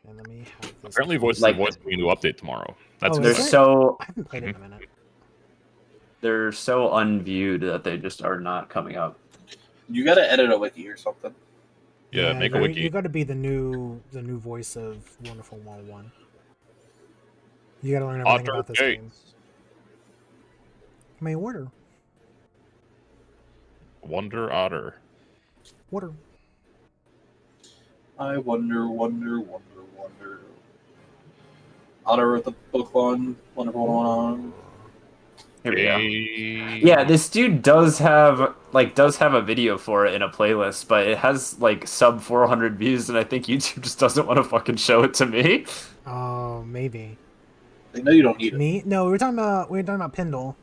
S1: And let me have this.
S6: Apparently, Voices of the Void going to update tomorrow. That's
S3: they're
S1: is it?
S3: so
S1: I haven't played it in a minute.
S3: they're so unviewed that they just are not coming up.
S2: You gotta edit a wiki or something.
S6: Yeah, make a wiki.
S1: You got to be the new voice of Wonderful 101. You got to learn everything
S6: Otter
S1: about this
S6: Gate.
S1: game. May order.
S6: Wonder Otter.
S1: Order.
S2: I wonder. Otter wrote the book on Wonderful 101.
S3: Here we go. Yeah, this dude does have a video for it in a playlist, but it has like sub 400 views, and I think YouTube just doesn't want to fucking show it to me.
S1: Oh, maybe.
S2: They know you don't need it.
S1: Me? No, we were talking about Pendle.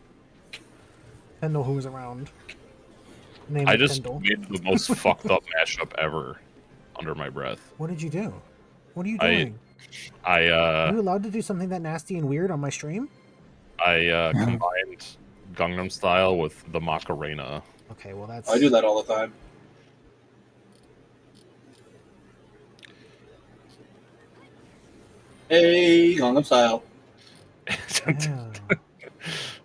S1: Pendle, who was around. Name
S6: I
S1: of
S6: just
S1: Pendle.
S6: made the most fucked up mashup ever under my breath.
S1: What did you do? What are you doing?
S6: Are
S1: Are you allowed to do something that nasty and weird on my stream?
S6: I combined Gangnam Style with the Macarena.
S1: Okay, well that's.
S2: I do that all the time. Hey, Gangnam Style.
S1: Yeah.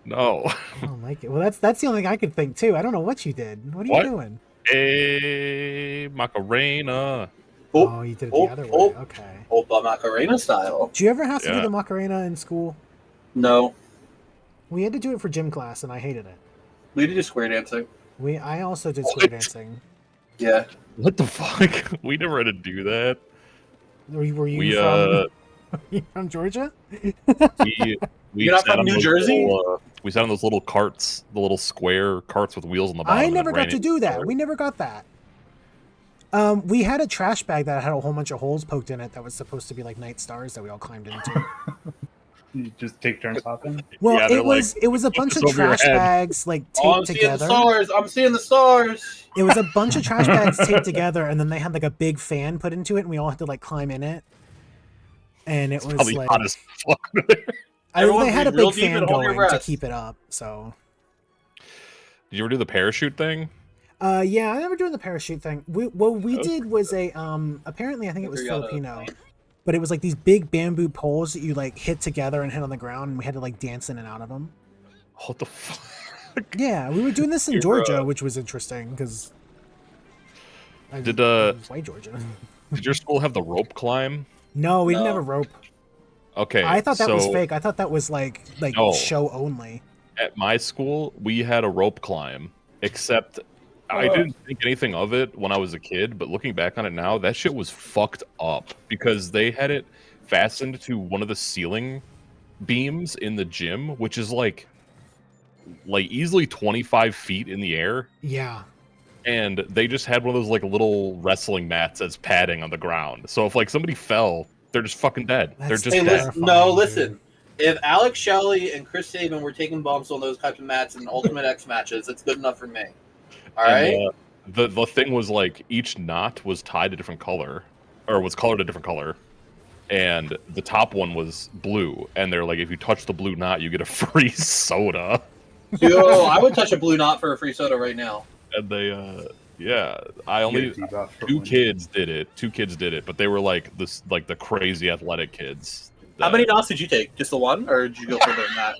S6: No.
S1: I don't like it. Well, that's the only thing I could think too. I don't know what you did. What are you doing?
S6: Hey, Macarena.
S1: Oh, you did it the other way. Okay.
S2: Opa Macarena style.
S1: Do you ever have to do
S6: Yeah.
S1: the Macarena in school?
S2: No.
S1: We had to do it for gym class, and I hated it.
S2: We did do square dancing.
S1: I also did square dancing.
S2: Yeah.
S6: What the fuck? We never had to do that.
S1: Were you
S6: We
S1: from Georgia?
S6: we
S2: You're not
S6: sat
S2: from
S6: on
S2: New
S6: those
S2: Jersey?
S6: we sat on those little carts, the little square carts with wheels on the bottom.
S1: I
S6: and
S1: never
S6: it
S1: got
S6: ran
S1: to
S6: into
S1: do
S6: each
S1: that.
S6: other.
S1: We never got that. We had a trash bag that had a whole bunch of holes poked in it that was supposed to be like night stars that we all climbed into.
S4: You just take turns hopping?
S1: Well,
S6: Yeah, they're
S1: it was a bunch of
S6: over your
S1: trash
S6: head.
S1: bags like
S2: Oh, I'm
S1: taped
S2: seeing the
S1: together.
S2: stars. I'm seeing the stars.
S1: It was a bunch of trash bags taped together, and then they had like a big fan put into it, and we all had to like climb in it. And it was
S6: Probably
S1: like
S6: hot as fuck.
S2: Everyone
S1: they had a
S2: breathe real
S1: big
S2: deep
S1: fan
S2: and hold your
S1: going to
S2: breath.
S1: keep it up. So
S6: Did you ever do the parachute thing?
S1: yeah, I never doing the parachute thing. What we did was a apparently I think it was Filipino, but it was like these big bamboo poles that you like hit together and hit on the ground, and we had to like dance in and out of them.
S6: What the fuck?
S1: Yeah, we were doing this in
S6: You're,
S1: Georgia, which was interesting because
S6: Did
S1: white Georgia.
S6: did your school have the rope climb?
S1: No, we didn't have a rope.
S6: Okay,
S1: I thought that was
S6: so
S1: fake. I thought that was like
S6: No.
S1: show only.
S6: at my school we had a rope climb, except I didn't think anything of it when I was a kid, but looking back on it now, that shit was fucked up because they had it fastened to one of the ceiling beams in the gym, which is like easily 25 feet in the air.
S1: Yeah.
S6: And they just had one of those like little wrestling mats as padding on the ground. So if like somebody fell, they're just fucking dead. They're just
S2: Hey,
S6: dead.
S2: listen. If Alex Shelley and Chris Sabin were taking bumps on those types of mats in Ultimate X matches, it's good enough for me. All right.
S6: And, the thing was like each knot was tied a different color, or was colored a different color, and the top one was blue. And they're like, if you touch the blue knot, you get a free soda.
S2: Yo, I would touch a blue knot for a free soda right now.
S6: And they, yeah, I only two kids did it. Two kids did it, but they were like this, like the crazy athletic kids.
S2: How many knots did you take? Just the one, or did you go further than that?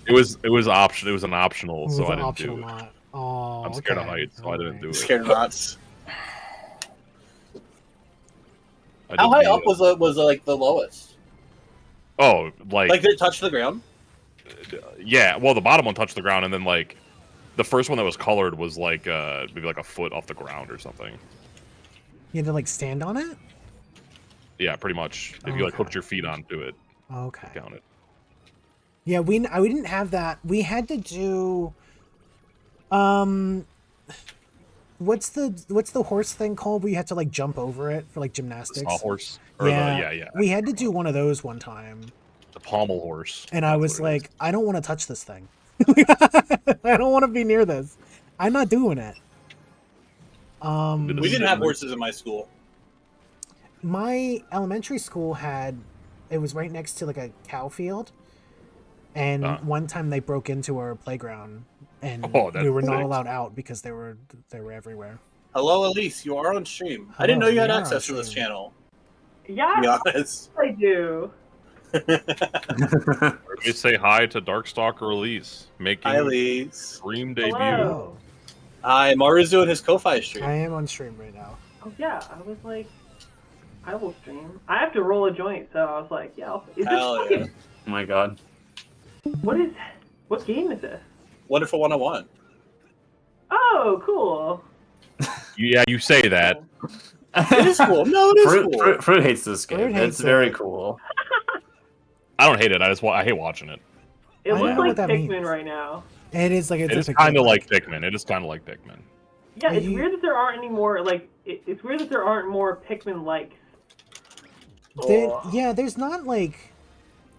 S6: It was option. It was an optional, so
S1: was
S6: I
S1: an
S6: didn't
S1: optional
S6: do it.
S1: knot. Oh,
S6: I'm scared of
S1: okay.
S6: heights, so I didn't do it.
S2: Scared of knots.
S6: I
S2: How
S6: did
S2: high
S6: the,
S2: up was like the lowest?
S6: Oh,
S2: Like did it touch the ground?
S6: yeah. Well, the bottom one touched the ground, and then like the first one that was colored was like maybe like a foot off the ground or something.
S1: You had to like stand on it?
S6: Yeah, pretty much. If you like hooked your feet onto it,
S1: Okay.
S6: count it.
S1: Yeah, we didn't have that. We had to do what's the horse thing called where you had to like jump over it for like gymnastics?
S6: Sawhorse? Or
S1: Yeah.
S6: yeah.
S1: We had to do one of those one time.
S6: The pommel horse.
S1: And I was like, I don't want to touch this thing. I don't want to be near this. I'm not doing it.
S2: We didn't have horses in my school.
S1: My elementary school it was right next to like a cow field. And one time they broke into our playground and we were not allowed out because they were everywhere.
S2: Hello, Elise. You are on stream. I
S1: Hello,
S2: didn't know you had
S1: we are
S2: access to
S1: on
S2: this
S1: stream.
S2: channel.
S12: Yeah,
S2: To be honest.
S12: I do.
S6: We say hi to Darkstalker Elise, making
S2: Hi, Elise.
S6: stream debut.
S12: Hello.
S2: Hi, Maru's doing his Ko-Fi stream.
S1: I am on stream right now.
S12: Oh yeah, I was like, I will stream. I have to roll a joint, so I was like, yeah.
S2: Hell yeah.
S3: Oh my god.
S12: What game is this?
S2: Wonderful 101.
S12: Oh, cool.
S6: Yeah, you say that.
S2: It is cool. No, it is cool.
S3: Fruit hates this game.
S1: Fruit hates
S3: It's very
S1: it.
S3: cool.
S6: I don't hate it. I hate watching it.
S12: It
S1: I
S12: looks
S1: know
S12: like
S1: what that
S12: Pikmin
S1: means.
S12: right now.
S1: It is like
S6: It is
S1: a
S6: kind of
S1: Pikmin.
S6: like Pikmin. It is kind of like Pikmin.
S12: Yeah,
S1: Are
S12: it's
S1: you-
S12: weird that there aren't any more, like, it's weird that there aren't more Pikmin-likes.
S1: Yeah, there's not like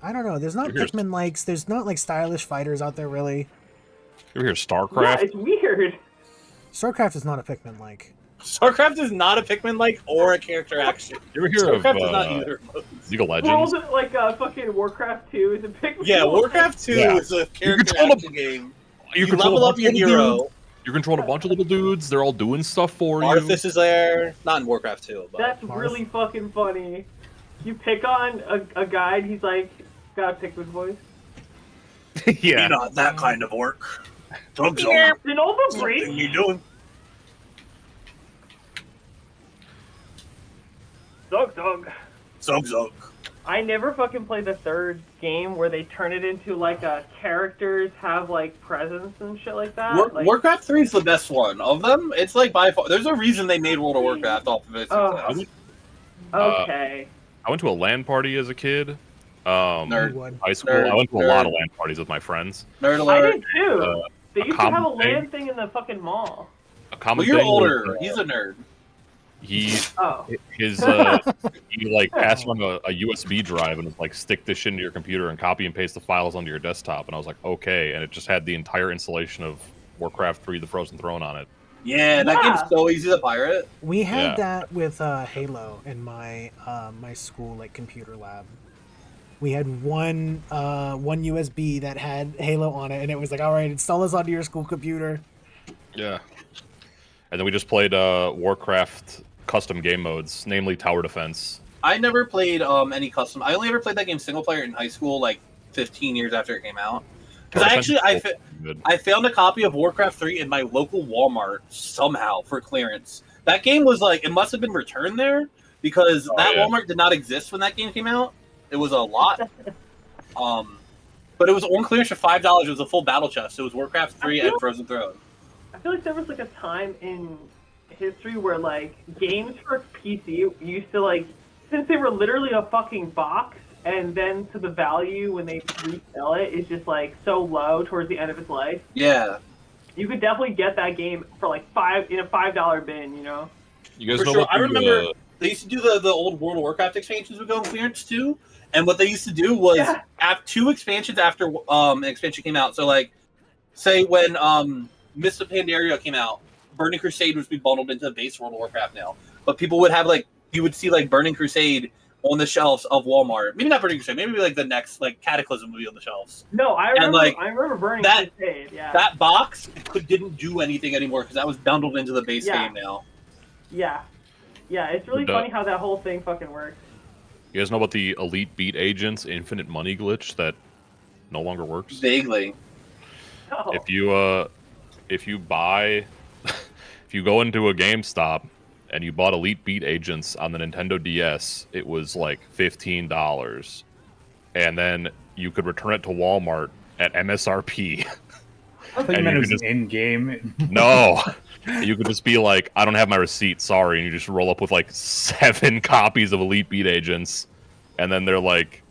S1: I don't know. There's not
S6: Here's-
S1: Pikmin likes. There's not like stylish fighters out there really.
S6: You ever hear
S12: Yeah,
S6: StarCraft?
S12: it's weird.
S1: StarCraft is not a Pikmin like.
S2: StarCraft is not a Pikmin-like or a character action.
S6: You ever hear of
S2: StarCraft is not either of those.
S6: League of
S12: World,
S6: Legends?
S12: like, fucking Warcraft 2 is a Pikmin.
S2: Yeah, Warcraft 2
S6: Yeah.
S2: is a character
S6: control
S2: action game. You
S6: control
S2: level
S6: a
S2: up
S6: bunch
S2: your
S6: of little
S2: hero.
S6: dudes. You're controlling a bunch of little dudes. They're all doing stuff for you.
S2: Arthas is there. Not in Warcraft 2, but
S12: That's really fucking funny. You pick on a guy and he's like, got a Pikmin voice.
S6: Yeah.
S2: You're not that kind of orc. Drugs
S12: Yeah,
S2: on.
S12: and all the
S2: Something
S12: break.
S2: you doing?
S12: Zug.
S2: Zug.
S12: I never fucking played the third game where they turn it into like characters have like presence and shit like that. Like,
S2: Warcraft 3 is the best one of them. It's like by far. There's a reason they made World of Warcraft off of it.
S12: Oh. Okay.
S6: I went to a LAN party as a kid.
S2: Nerd.
S6: High school.
S2: Nerd.
S6: I went to a lot of LAN parties with my friends.
S2: Nerd
S12: I
S2: alert.
S12: did too. They used to have a
S6: common
S12: LAN thing in the fucking mall.
S6: A common
S2: Well, you're
S6: thing was,
S2: older. He's a nerd.
S6: He
S12: Oh.
S6: his he like passed on a USB drive and was like, stick this shit into your computer and copy and paste the files onto your desktop. And I was like, okay. And it just had the entire installation of Warcraft 3: The Frozen Throne on it.
S2: Yeah, that game's so easy to pirate.
S1: We had
S6: Yeah.
S1: that with Halo in my my school like computer lab. We had one USB that had Halo on it, and it was like, all right, install this onto your school computer.
S6: Yeah. And then we just played Warcraft custom game modes, namely Tower Defense.
S2: I never played any custom. I only ever played that game single player in high school, like 15 years after it came out. Because I found a copy of Warcraft 3 in my local Walmart somehow for clearance. That game was like, it must have been returned there because Walmart did not exist when that game came out. It was a lot. But it was on clearance for $5. It was a full battle chest. It was Warcraft 3 and Frozen Throne.
S12: I feel like there was like a time in history where like games for PC used to like, since they were literally a fucking box, and then to the value when they resell it is just like so low towards the end of its life.
S2: Yeah.
S12: You could definitely get that game for like $5 bin, you know?
S6: You guys
S2: For
S6: know
S2: sure.
S6: what
S2: I remember they used to do the old World of Warcraft expansions would go on clearance too. And what they used to do was have 2 expansions after an expansion came out. So like, say when Mist of Pandaria came out, Burning Crusade would be bundled into the base World of Warcraft now. But people would have like, you would see like Burning Crusade on the shelves of Walmart. Maybe not Burning Crusade. Maybe like the next like Cataclysm would be on the shelves.
S12: No, I remember Burning Crusade. Yeah.
S2: That box didn't do anything anymore because that was bundled into the base game now.
S12: Yeah. Yeah, it's really funny how that whole thing fucking works.
S6: You guys know about the Elite Beat Agents infinite money glitch that no longer works?
S2: Vaguely.
S12: No.
S6: If you buy, if you go into a GameStop and you bought Elite Beat Agents on the Nintendo DS, it was like $15, and then you could return it to Walmart at MSRP.
S4: I thought you meant it was in game.
S6: No. You could just be like, I don't have my receipt, sorry, and you just roll up with like 7 copies of Elite Beat Agents, and then they're like,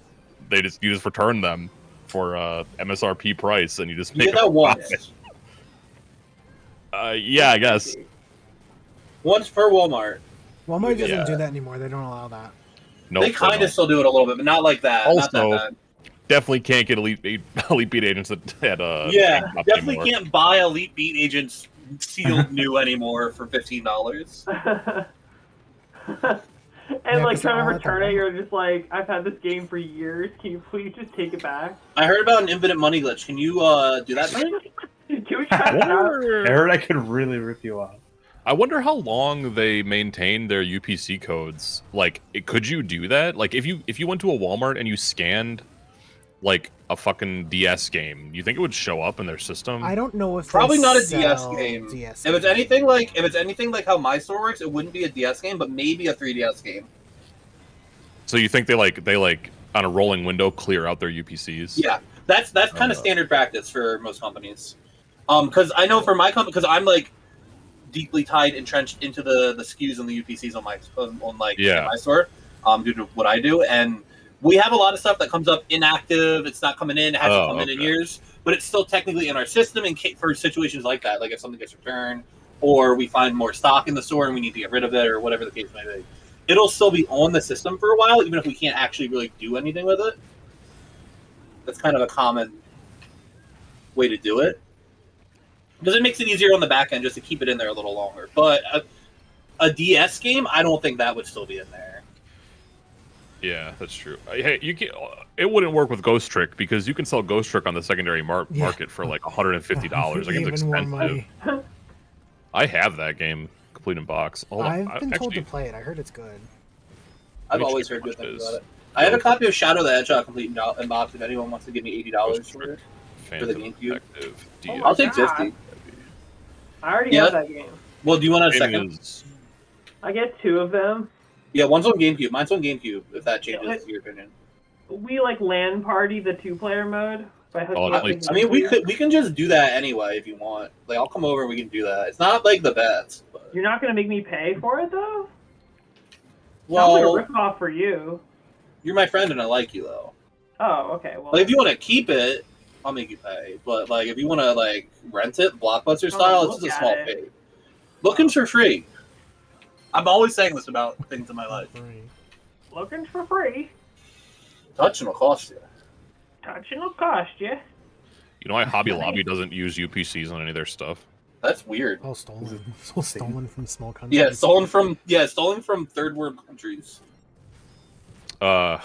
S6: you just return them for MSRP price, and you just make
S2: that once.
S6: Yeah, I guess.
S2: Once per Walmart.
S1: Walmart doesn't do that anymore. They don't allow that.
S6: Nope,
S2: they kind of still do it a little bit, but not like that.
S6: Also,
S2: not that bad.
S6: Definitely can't get Elite Beat Agents at
S2: definitely
S6: anymore.
S2: can't buy Elite Beat Agents sealed new anymore for $15.
S12: And like trying to return it, you're just like, I've had this game for years. Can you please just take it back?
S2: I heard about an infinite money glitch. Can you do that thing?
S12: Can we try that out?
S4: I heard I could really rip you off.
S6: I wonder how long they maintain their UPC codes. Like, could you do that? Like, if you went to a Walmart and you scanned like a fucking DS game, you think it would show up in their system?
S1: I don't know if
S2: probably not a DS
S1: sell
S2: game.
S1: DS
S2: if it's anything like how my store works, it wouldn't be a DS game, but maybe a 3DS game.
S6: So you think they on a rolling window clear out their UPCs?
S2: Yeah, that's kind of standard practice for most companies. Because I know for my company, because I'm like deeply entrenched into the SKUs and the UPCs on my my store, due to what I do, and we have a lot of stuff that comes up inactive. It's not coming in. It hasn't come in years, but it's still technically in our system. And for situations like that, like if something gets returned, or we find more stock in the store and we need to get rid of it, or whatever the case may be, it'll still be on the system for a while, even if we can't actually really do anything with it. That's kind of a common way to do it, because it makes it easier on the back end just to keep it in there a little longer. But a DS game, I don't think that would still be in there.
S6: Yeah, that's true. Hey, it wouldn't work with Ghost Trick because you can sell Ghost Trick on the secondary market for like $150. That game's expensive. I have that game complete in box.
S1: I've been told to play it. I heard it's good.
S2: I've always heard good things about it. I have a copy of Shadow the Hedgehog complete in box. If anyone wants to give me $80 for it, for the GameCube, I'll take $50.
S12: I already have that game.
S2: Well, do you want a second?
S12: I get 2 of them.
S2: Yeah, one's on GameCube. Mine's on GameCube, if that changes your opinion.
S12: We like LAN party the 2-player mode.
S2: I mean, we can just do that anyway if you want. Like, I'll come over and we can do that. It's not like the best. But...
S12: You're not gonna make me pay for it though?
S2: Well,
S12: sounds like a ripoff for you.
S2: You're my friend and I like you though.
S12: Oh, okay. Well,
S2: like, if you want to keep it, I'll make you pay. But like, if you want to like rent it, Blockbuster style, it's just a small fee. Looking for free. I'm always saying this about things in my life.
S12: Looking for free.
S2: Touching will cost you.
S12: Touching will cost you.
S6: You know why Hobby Lobby doesn't use UPCs on any of their stuff?
S2: That's weird.
S1: Oh, stolen. Stolen from small countries.
S2: Yeah, stolen from third world countries.
S6: No.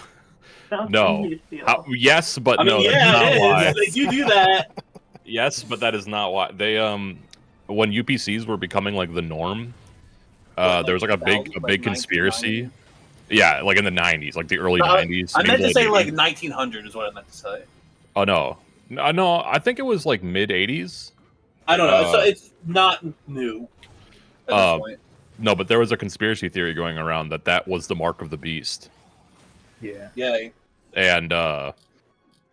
S6: Yes, but
S2: I mean,
S6: no.
S2: yeah,
S6: that's not why.
S2: They do that.
S6: Yes, but that is not why. They when UPCs were becoming like the norm, there was like a big conspiracy. Yeah, like in the 90s, like the early 90s.
S2: I meant to
S6: maybe
S2: say like
S6: 80s.
S2: 1900 is what I meant to say.
S6: Oh no, I think it was like mid 80s.
S2: I don't know. So it's not new at this point.
S6: No, but there was a conspiracy theory going around that was the mark of the beast.
S4: Yeah.
S2: Yeah.
S6: And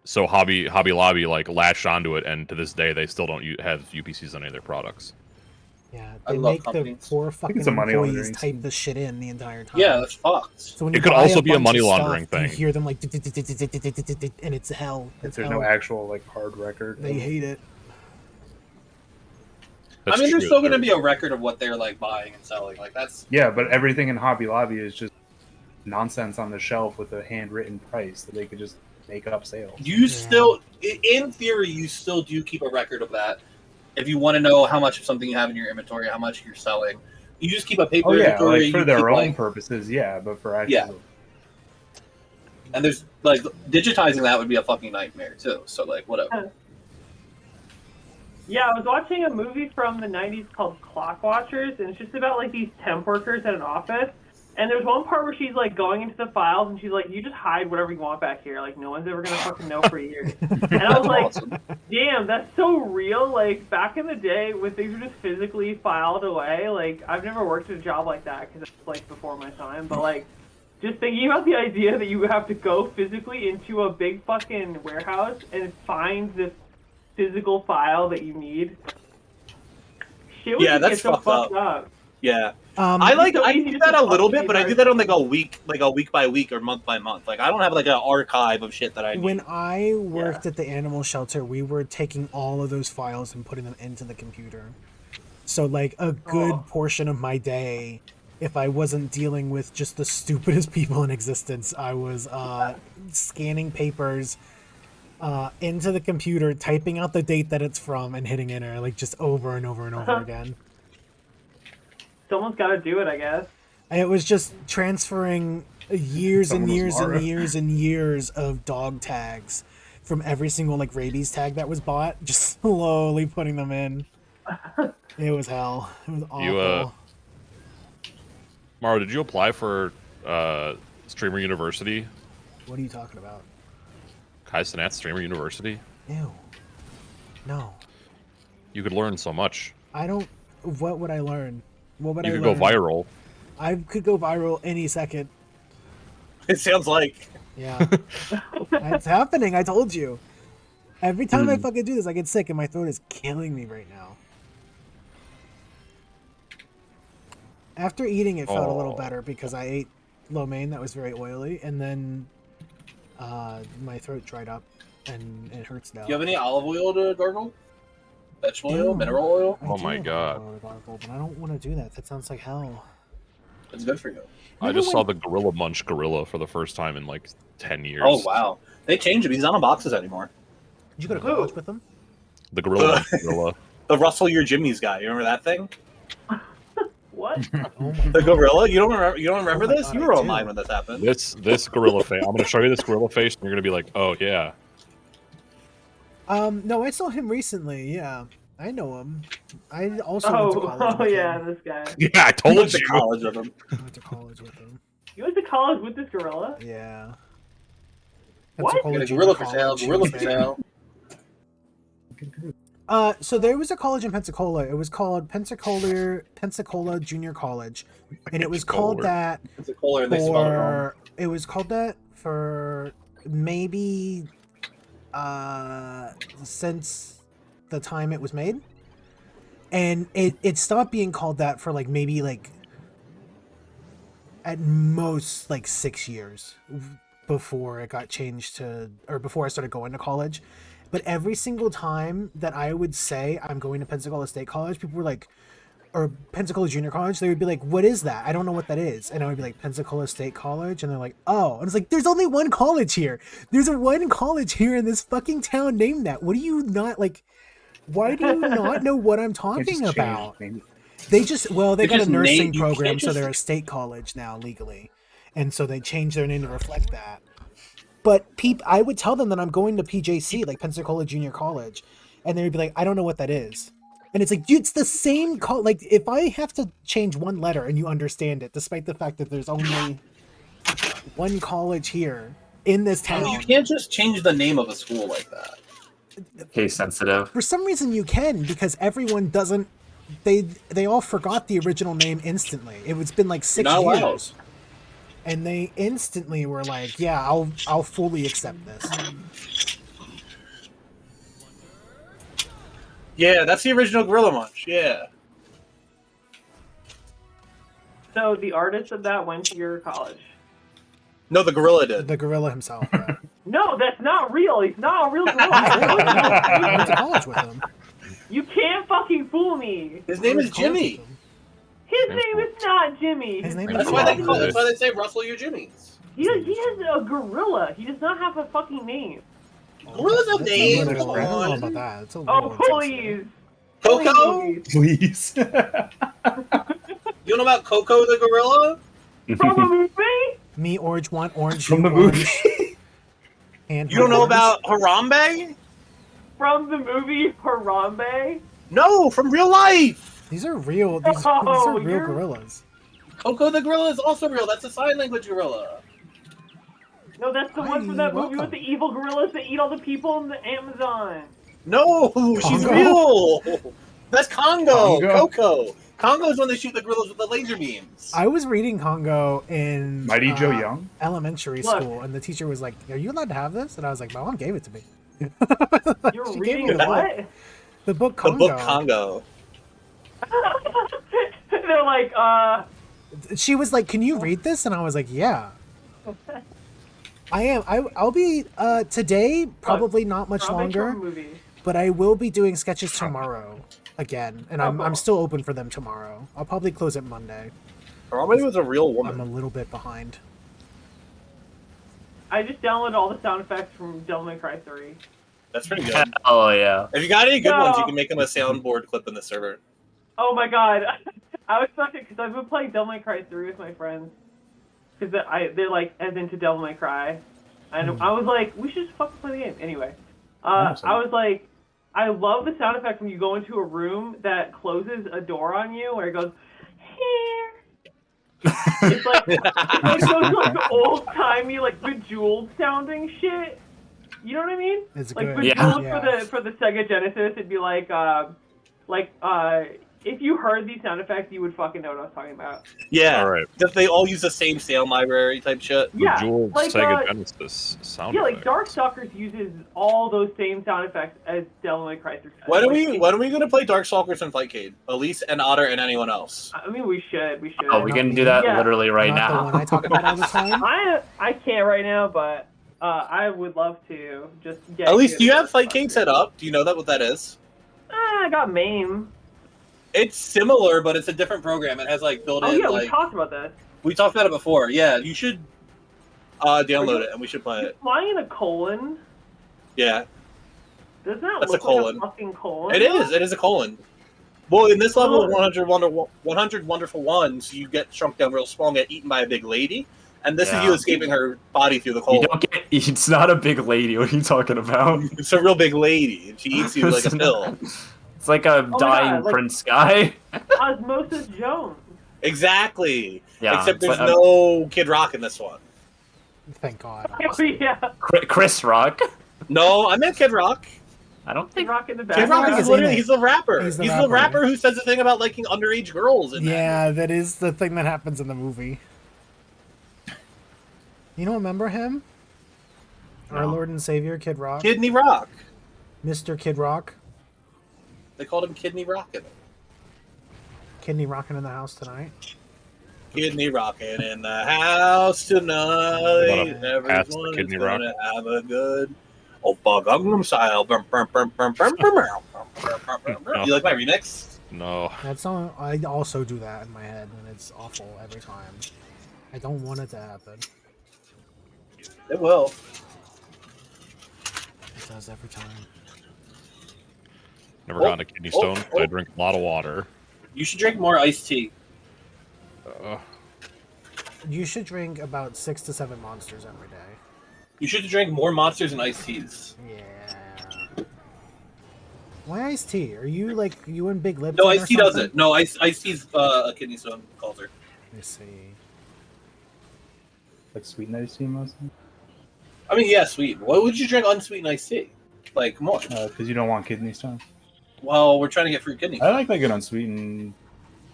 S6: so Hobby Lobby like latched onto it, and to this day they still don't have UPCs on any of their products.
S1: Yeah,
S2: I
S1: they
S2: love
S1: make the
S2: companies.
S1: poor fucking
S4: it's a money
S1: employees
S4: laundering
S1: type
S4: scheme.
S1: the shit in the entire time.
S2: Yeah, that's fucked.
S1: So when
S6: It
S1: you
S6: could
S1: buy
S6: also be a
S1: bunch
S6: money
S1: of
S6: laundering
S1: stuff,
S6: thing.
S1: You hear them like, and it's hell.
S4: If
S1: It's
S4: there's
S1: hell.
S4: no actual like hard record.
S1: They hate it.
S2: I mean, there's still going to be a record of what they're like buying and selling. Like that's
S4: Yeah, but everything in Hobby Lobby is just nonsense on the shelf with a handwritten price that they could just make up sales.
S2: you still, in theory, you still do keep a record of that. If you want to know how much of something you have in your inventory, how much you're selling, you just keep a paper
S4: Oh yeah,
S2: inventory.
S4: like for
S2: you
S4: their
S2: keep,
S4: own
S2: like,
S4: purposes, yeah, but for actual.
S2: Yeah. And there's like digitizing that would be a fucking nightmare too. So like whatever.
S12: Yeah, I was watching a movie from the 90s called Clock Watchers, and it's just about like these temp workers at an office. And there's one part where she's like going into the files, and she's like, "You just hide whatever you want back here. Like no one's ever gonna fucking know for years." And I was like, "Damn, that's so real." Like back in the day, when things were just physically filed away. Like I've never worked at a job like that because it's like before my time. But like, just thinking about the idea that you have to go physically into a big fucking warehouse and find this physical file that you need. Shit would just
S2: that's
S12: get so fucked up.
S2: Yeah.
S1: I
S2: do that a little bit, but I do that on like a week by week or month by month. Like I don't have like an archive of shit that I need.
S1: When I worked at the animal shelter, we were taking all of those files and putting them into the computer. So like a good portion of my day, if I wasn't dealing with just the stupidest people in existence, I was scanning papers into the computer, typing out the date that it's from, and hitting enter, like just over and over and over again.
S12: Someone's got to do it, I guess.
S1: And it was just transferring years and years and years and years of dog tags from every single like rabies tag that was bought, just slowly putting them in. It was hell. It was awful.
S6: Maro, did you apply for Streamer University?
S1: What are you talking about?
S6: Kai Cenat Streamer University?
S1: Ew. No.
S6: You could learn so much.
S1: I don't. What would I learn? What would
S6: You
S1: I
S6: could
S1: learn?
S6: go viral.
S1: I could go viral any second.
S2: It sounds like.
S1: Yeah. It's happening. I told you. Every time I fucking do this, I get sick and my throat is killing me right now. After eating, it felt a little better because I ate lo mein that was very oily, and then my throat dried up and it hurts now.
S2: Do you have any olive oil to gargle? Vegetable oil,
S1: Ew.
S2: mineral oil?
S6: Oh my god.
S1: But I don't want to do that. That sounds like hell.
S2: It's good for you.
S6: I just saw the Gorilla Munch gorilla for the first time in like 10 years.
S2: Oh wow, they changed him. He's not on boxes anymore.
S1: Did you go to college with him?
S6: The Gorilla Munch gorilla.
S2: The Russell Your Jimmy's guy. You remember that thing?
S12: What?
S2: The gorilla? You don't remember? You don't remember this?
S1: God,
S2: You
S1: I
S2: were
S1: do.
S2: online when this happened.
S6: This gorilla face. I'm gonna show you this gorilla face, and you're gonna be like, "Oh yeah."
S1: No, I saw him recently. Yeah, I know him. I also went to college with
S12: yeah,
S1: him.
S12: this guy.
S6: Yeah, I
S2: You
S6: told
S2: went to
S6: you.
S2: college with him.
S1: I went to college with him.
S12: You went to college with this gorilla?
S1: Yeah.
S12: What?
S1: Pensacola
S2: Got a
S1: Junior
S2: gorilla for sale.
S1: College,
S2: Gorilla
S1: he
S2: for
S1: was there.
S2: sale.
S1: So there was a college in Pensacola. It was called Pensacola Junior College, and it was called that
S2: Pensacola, and they spelled it wrong.
S1: it was called that for maybe since the time it was made, and it stopped being called that for like maybe like at most like 6 years before it got changed to, or before I started going to college. But every single time that I would say I'm going to Pensacola State College, people were like, or Pensacola Junior College, they would be like, "What is that? I don't know what that is." And I would be like, "Pensacola State College," and they're like, "Oh," and it's like, "There's only one college here. There's a one college here in this fucking town named that. What do you not like? Why do you not know what I'm talking about?" They just, well, they got a
S2: just
S1: nursing
S2: named- you
S1: program,
S2: can't
S1: so
S2: just-
S1: they're a state college now legally, and so they changed their name to reflect that. But I would tell them that I'm going to PJC, like Pensacola Junior College, and they would be like, "I don't know what that is." And it's like, dude, it's the same like, if I have to change one letter and you understand it, despite the fact that there's only one college here in this town.
S2: You can't just change the name of a school like that.
S3: Case sensitive.
S1: For some reason you can, because everyone doesn't. They all forgot the original name instantly. It's been like 6
S2: Not allowed.
S1: years, and they instantly were like, "Yeah, I'll fully accept this."
S2: Yeah, that's the original Gorilla Munch. Yeah.
S12: So the artist of that went to your college.
S2: No, the gorilla did.
S1: The gorilla himself. Yeah.
S12: No, that's not real. He's not a real gorilla.
S1: I went to college with him.
S12: You can't fucking fool me.
S2: His name is Jimmy.
S12: His name is not Jimmy.
S1: His name
S2: That's
S1: is
S2: why they
S1: Jimmy.
S2: call. That's why they say Russell your Jimmys.
S12: He has a gorilla. He does not have a fucking name.
S2: Gorilla's a
S1: That's
S2: name.
S1: I don't
S2: Come
S1: know
S2: on.
S1: about that. It's a
S12: Oh,
S1: little
S12: please.
S2: Coco?
S4: Please.
S2: You don't know about Coco the gorilla?
S12: From a movie?
S1: Me, orange, want orange.
S4: From
S1: you
S4: the movie.
S1: orange. And
S2: You don't know
S1: orange.
S2: about Harambe?
S12: From the movie Harambe?
S2: No, from real life.
S1: These are real. These
S12: Oh,
S1: are real
S12: you're-
S1: gorillas.
S2: Coco the gorilla is also real. That's a sign language gorilla.
S12: No, that's the one from that movie with the evil gorillas that eat all the people in the Amazon.
S2: No, she's
S1: Congo?
S2: real. That's Congo.
S4: Congo?
S2: Coco. Congo's when they shoot the gorillas with the laser beams.
S1: I was reading Congo in
S4: Mighty Joe Young?
S1: elementary
S12: Look.
S1: school, and the teacher was like, "Are you allowed to have this?" And I was like, "My mom gave it to me."
S12: You're
S1: She gave
S12: reading
S1: me the
S12: what?
S1: book. The book
S2: The
S1: Congo.
S2: book Congo.
S12: They're like,
S1: She was like, "Can you read this?" And I was like, "Yeah." I am. I'll be today. Probably not much
S12: Harambe
S1: longer,
S12: from a movie.
S1: but I will be doing sketches tomorrow again, and I'm
S12: cool.
S1: still open for them tomorrow. I'll probably close it Monday.
S2: Harambe was a real
S1: I'm
S2: woman.
S1: a little bit behind.
S12: I just downloaded all the sound effects from Devil May Cry 3.
S2: That's pretty good.
S3: Oh yeah.
S2: If you got any good
S12: No.
S2: ones, you can make them a soundboard clip in the server.
S12: Oh my god. I was stuck because I've been playing Devil May Cry 3 with my friends. Because they're like as into Devil May Cry. And I was like, we should just fucking play the game. Anyway. I was like, I love the sound effect when you go into a room that closes a door on you where it goes, here. It's like those like old timey, like Bejeweled sounding shit. You know what I mean?
S1: It's
S12: Like
S1: good.
S12: Bejeweled
S1: Yeah.
S12: for the Sega Genesis, it'd be like if you heard these sound effects, you would fucking know what I was talking about.
S2: Yeah.
S6: All right.
S2: That they all use the same sound library type shit.
S12: Yeah,
S6: Bejeweled
S12: like,
S6: Sega Genesis sound
S12: Yeah, like
S6: effect.
S12: Darkstalkers uses all those same sound effects as Devil May Cry 3.
S2: When are
S12: Like,
S2: we gonna play Darkstalkers and Fightcade? Elise and Otter and anyone else.
S12: I mean, we should.
S3: Oh, we can do that
S12: Yeah.
S3: literally right
S1: Not the
S3: now.
S1: one I talk about all the time.
S12: I can't right now, but I would love to just get.
S2: Elise,
S12: good
S2: do you
S12: at
S2: have Fightcade
S12: Darkstalkers.
S2: set up? Do you know what that is?
S12: I got MAME.
S2: It's similar, but it's a different program. It has like built-in.
S12: Oh yeah,
S2: like,
S12: we talked about this.
S2: we talked about it before. Yeah, you should download it and we should play it.
S12: Flying a colon.
S2: Yeah,
S12: Doesn't that
S2: That's a
S12: look
S2: colon.
S12: like a fucking colon?
S2: it is. It is a colon. Well, in this level of
S12: Oh.
S2: 100 Wonderful Ones, you get shrunk down real small and get eaten by a big lady. And this is
S3: Yeah.
S2: you escaping her body through the
S3: You
S2: colon.
S3: don't get. It's not a big lady. What are you talking about?
S2: It's a real big lady, and she eats you like a pill.
S3: It's like a
S12: my
S3: dying
S12: God, like-
S3: Prince guy.
S12: Osmosis Jones.
S2: Exactly.
S3: Yeah,
S2: Except
S3: it's
S2: there's
S3: like-
S2: no Kid Rock in this one.
S1: Thank God.
S12: Oh yeah.
S3: Chris Rock.
S2: No, I meant Kid Rock.
S3: I don't
S12: Kid
S3: think.
S12: Rock in the
S2: Kid
S12: background.
S2: Rock
S1: Rock
S2: is
S1: is
S2: literally
S1: in it.
S2: he's the rapper.
S1: He's
S2: He's
S1: the
S2: the
S1: rapper.
S2: rapper who says the thing about liking underage girls in that.
S1: Yeah, that is the thing that happens in the movie. You don't remember him? Our
S3: No.
S1: Lord and Savior, Kid Rock?
S2: Kidney Rock.
S1: Mr. Kid Rock?
S2: They called him Kidney Rockin'.
S1: Kidney rocking in the house tonight.
S2: Kidney Rockin' in the house tonight.
S6: Wanna pass the
S2: Everyone is
S6: Kidney
S2: gonna have a good Oppa Gangnam Style. Bum, bum, bum, bum, bum, bum, bum, bum, bum, bum. You like my remix?
S6: No.
S1: That song, I also do that in my head, and it's awful every time. I don't want it to happen.
S2: It will.
S1: It does every time.
S6: Never gotten a kidney stone. I drink a lot of water.
S2: You should drink more iced tea.
S1: You should drink about 6 to 7 monsters every day.
S2: You should drink more monsters and iced teas.
S1: Yeah. Why iced tea? Are you like you and Big Lip?
S2: No, iced tea doesn't. No, iced tea's a kidney stone culture.
S1: Let me see.
S4: Like sweetened iced tea mostly.
S2: I mean, yeah, sweet. Why would you drink unsweetened iced tea? Like, come on.
S4: Because you don't want kidney stones.
S2: Well, we're trying to get fruit kidney.
S4: I like an unsweetened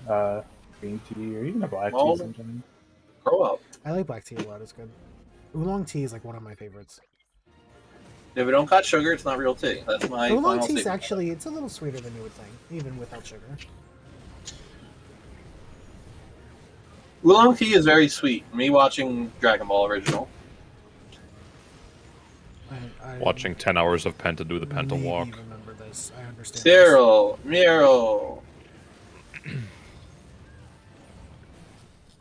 S4: green tea or even a black tea sometimes.
S2: Grow up.
S1: I like black tea a lot. It's good. Oolong tea is like one of my favorites.
S2: If it don't got sugar, it's not real tea. That's my
S1: Oolong
S2: final
S1: tea is
S2: statement.
S1: actually it's a little sweeter than you would think, even without sugar.
S2: Oolong tea is very sweet. Me watching Dragon Ball original.
S6: Watching 10 hours of Penta do the Penta walk.
S1: Remember this? I understand.
S2: Cyril, Miro.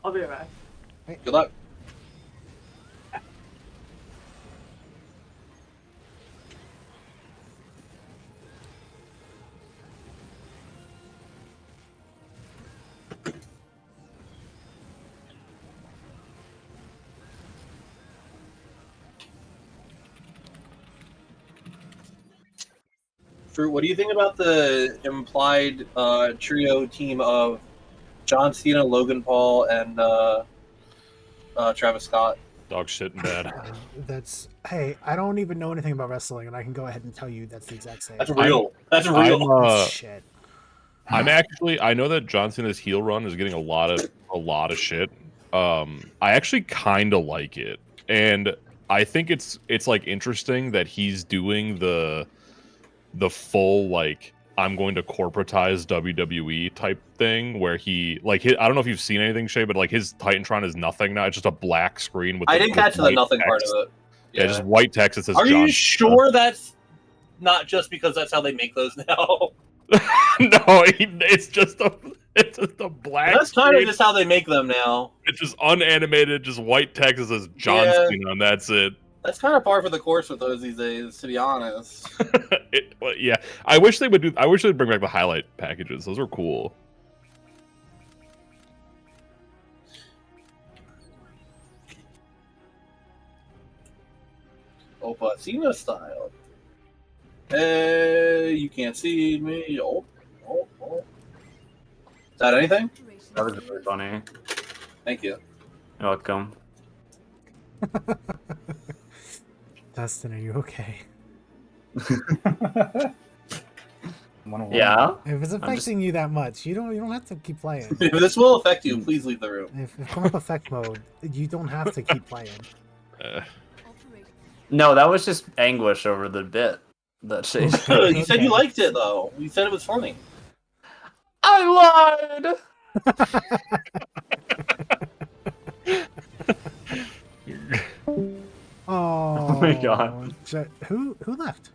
S12: I'll be right back.
S2: Good luck. Fruit, what do you think about the implied trio team of John Cena, Logan Paul, and Travis Scott?
S6: Dog shit and bad.
S1: That's hey, I don't even know anything about wrestling, and I can go ahead and tell you that's the exact same.
S2: That's real. That's real.
S1: Shit.
S6: I'm actually. I know that John Cena's heel run is getting a lot of shit. I actually kind of like it, and I think it's like interesting that he's doing the full like I'm going to corporatize WWE type thing where he like I don't know if you've seen anything, Shay, but like his Titantron is nothing now. It's just a black screen with.
S2: I didn't catch the nothing
S6: text.
S2: part of it.
S6: Yeah, just white text that says.
S2: Are
S6: John
S2: you sure that's not just because that's how they make those now?
S6: No, it's just a black.
S2: That's kind of
S6: screen.
S2: just how they make them now.
S6: It's just unanimated, just white text that says John Cena, and that's it.
S2: That's kind of par for the course with those these days, to be honest.
S6: Well, yeah, I wish they would do. I wish they'd bring back the highlight packages. Those are cool.
S2: Opa Cena style. Hey, you can't see me. Oh. Is that anything?
S3: That was really funny.
S2: Thank you.
S3: You're welcome.
S1: Dustin, are you okay?
S3: Yeah.
S1: If it's affecting you that much, you don't have to keep playing.
S2: If this will affect you, please leave the room.
S1: If come up effect mode, you don't have to keep playing.
S3: No, that was just anguish over the bit that she.
S2: You said you liked it though. You said it was funny.
S3: I lied.
S1: Oh
S3: my god.
S1: Who left?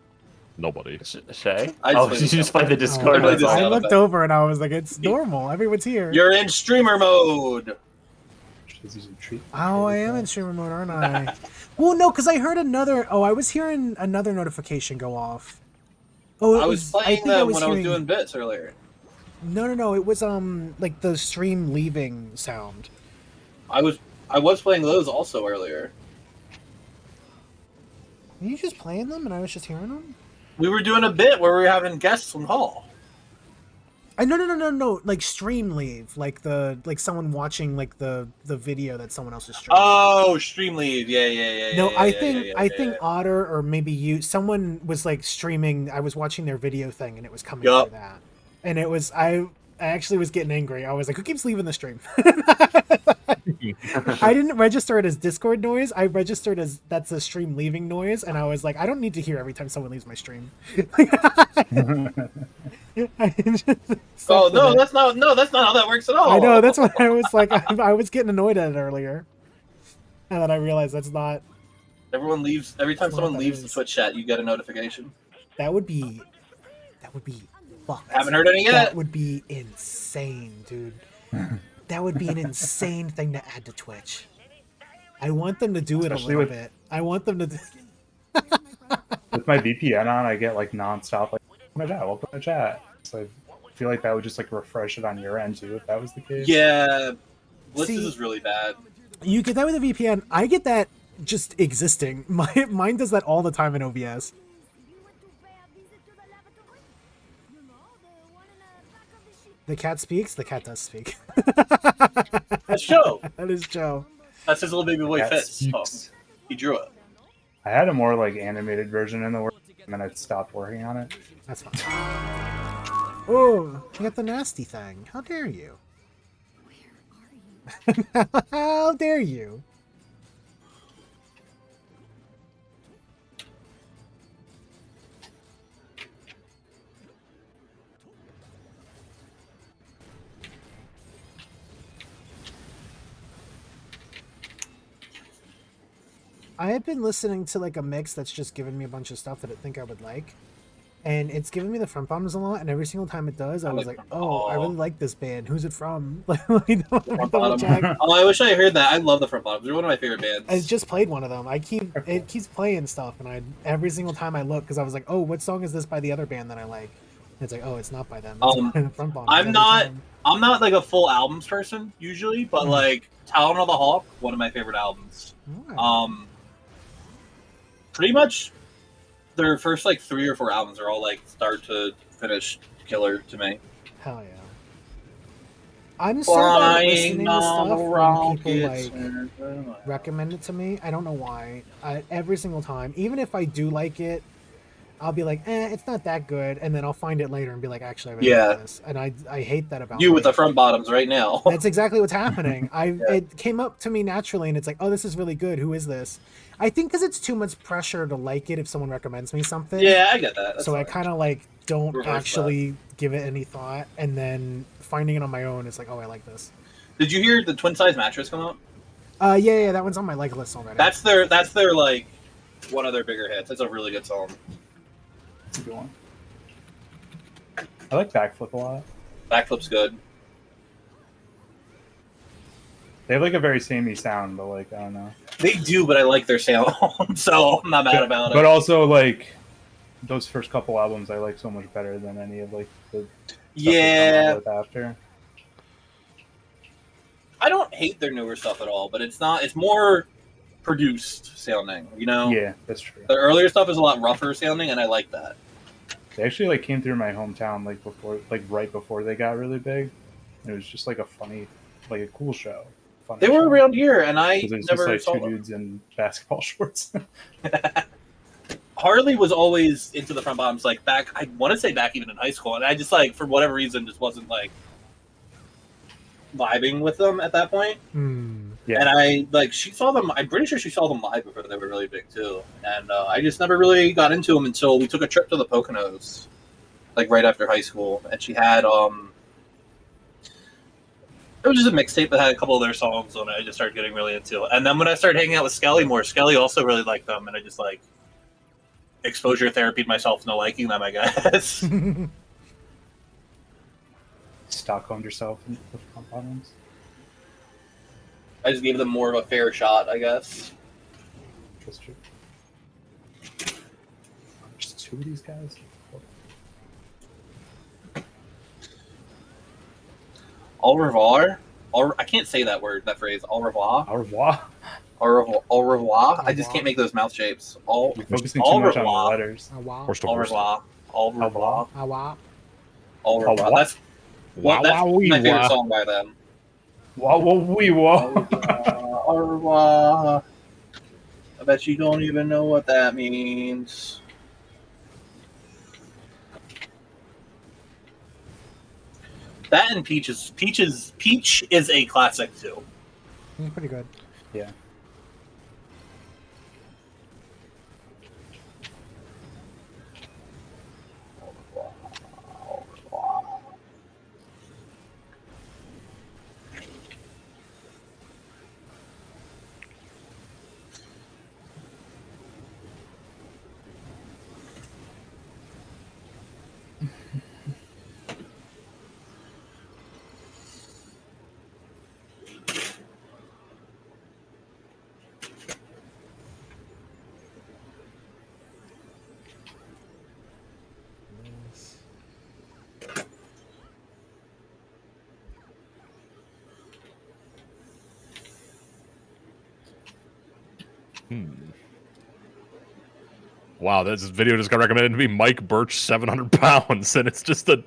S6: Nobody.
S3: Shay?
S2: I
S3: Oh, you just played the Discord.
S1: I looked over and I was like, it's normal. Everyone's here.
S2: You're in streamer mode.
S1: Oh, I am in streamer mode, aren't I? Well, no, because I heard another. Oh, I was hearing another notification go off. Oh,
S2: I was playing them when I was doing bits earlier.
S1: No. It was like the stream leaving sound.
S2: I was playing those also earlier.
S1: Were you just playing them and I was just hearing them?
S2: We were doing a bit where we were having guests from Hall.
S1: No. Like stream leave, like someone watching like the video that someone else is streaming.
S2: Oh, stream leave. Yeah.
S1: No, I think Otter or maybe you. Someone was like streaming. I was watching their video thing and it was coming through that, and it was I actually was getting angry. I was like, who keeps leaving the stream? I didn't register it as Discord noise. I registered as that's a stream leaving noise, and I was like, I don't need to hear every time someone leaves my stream.
S2: Oh no, that's not how that works at all.
S1: I know, that's what I was like. I was getting annoyed at it earlier, and then I realized that's not.
S2: Everyone leaves every time someone leaves the Twitch chat. You get a notification.
S1: That would be fucked.
S2: Haven't heard any yet.
S1: That would be insane, dude. That would be an insane thing to add to Twitch. I want them to do it
S4: Especially
S1: a little bit. I want them to.
S4: With my VPN on, I get like nonstop like welcome to chat. So I feel like that would just like refresh it on your end too if that was the case.
S2: Yeah, Blitzes is really bad.
S1: You get that with a VPN. I get that just existing. Mine does that all the time in OBS. The cat speaks. The cat does speak.
S2: That's Joe.
S1: That is Joe.
S2: That's his little baby boy
S4: Cat
S2: Fitz. Oh,
S4: speaks.
S2: he drew it.
S4: I had a more like animated version in the work, and then I stopped working on it.
S1: That's fine. Oh, you got the nasty thing. How dare you? How dare you? I have been listening to like a mix that's just given me a bunch of stuff that I think I would like. And it's given me the front bottoms a lot, and every single time it does, I was like, "Oh, I really like this band. Who's it from?" Like,
S2: Front bottom. Oh, I wish I heard that. I love the front bottoms. They're one of my favorite bands.
S1: I just played one of them. It keeps playing stuff, and every single time I look, because I was like, "Oh, what song is this by the other band that I like?" And it's like, "Oh, it's not by them. It's by the front bottoms."
S2: I'm not like a full albums person usually, but like Talon of the Hawk, one of my favorite albums. Pretty much their first like 3 or 4 albums are all like start to finish killer to me.
S1: Hell yeah. I'm so bad at listening to stuff when people like recommend it to me. I don't know why. Every single time, even if I do like it, I'll be like, it's not that good, and then I'll find it later and be like, actually, I really like this. And I hate that about
S2: you with the front bottoms right now.
S1: That's exactly what's happening. It came up to me naturally, and it's like, oh, this is really good. Who is this? I think because it's too much pressure to like it if someone recommends me something.
S2: Yeah, I get that. That's
S1: so
S2: fine.
S1: I kind of like don't
S2: Reverse
S1: actually give it any thought, and then finding it on my own, it's like, oh, I like this.
S2: Did you hear the twin size mattress come out?
S1: Yeah, that one's on my like list already.
S2: That's their like one of their bigger hits. It's a really good song.
S4: That's a good one. I like Backflip a lot.
S2: Backflip's good.
S4: They have like a very samey sound, but like I don't know.
S2: They do, but I like their sound, so I'm not mad about it.
S4: But also like those first couple albums, I like so much better than any of like the stuff they come out with after.
S2: I don't hate their newer stuff at all, but it's not. It's more produced sounding, you know.
S4: Yeah, that's true.
S2: The earlier stuff is a lot rougher sounding, and I like that.
S4: They actually like came through my hometown right before they got really big. And it was just like a funny, like a cool show.
S2: They were around here, and I never
S4: just,
S2: saw
S4: like, two
S2: them.
S4: dudes in basketball shorts.
S2: Harley was always into the front bottoms, like back. I want to say back even in high school, and I just like for whatever reason just wasn't like vibing with them at that point.
S4: Yeah.
S2: And I like she saw them. I'm pretty sure she saw them live before they were really big too. And I just never really got into them until we took a trip to the Poconos, like right after high school, and she had it was just a mixtape that had a couple of their songs on it. I just started getting really into it. And then when I started hanging out with Skelly more, Skelly also really liked them, and I just like exposure therapied myself into liking them, I guess.
S4: Stockholmed yourself into the front bottoms.
S2: I just gave them more of a fair shot, I guess.
S4: That's true. Just 2 of these guys.
S2: Au revoir. I can't say that word, that phrase. Au revoir.
S4: Au revoir.
S2: Au revoir. Au revoir. I just can't make those mouth shapes.
S4: You're focusing too much on the letters.
S2: Au revoir. Au revoir. Au revoir.
S1: Au
S2: revoir. That's my favorite song by them.
S4: Wow, wee, wow.
S2: Au revoir. I bet you don't even know what that means. That and Peach is a classic too.
S1: It's pretty good.
S4: Yeah.
S6: Wow, this video just got recommended to me. Mike Birch, 700 pounds, and it's just a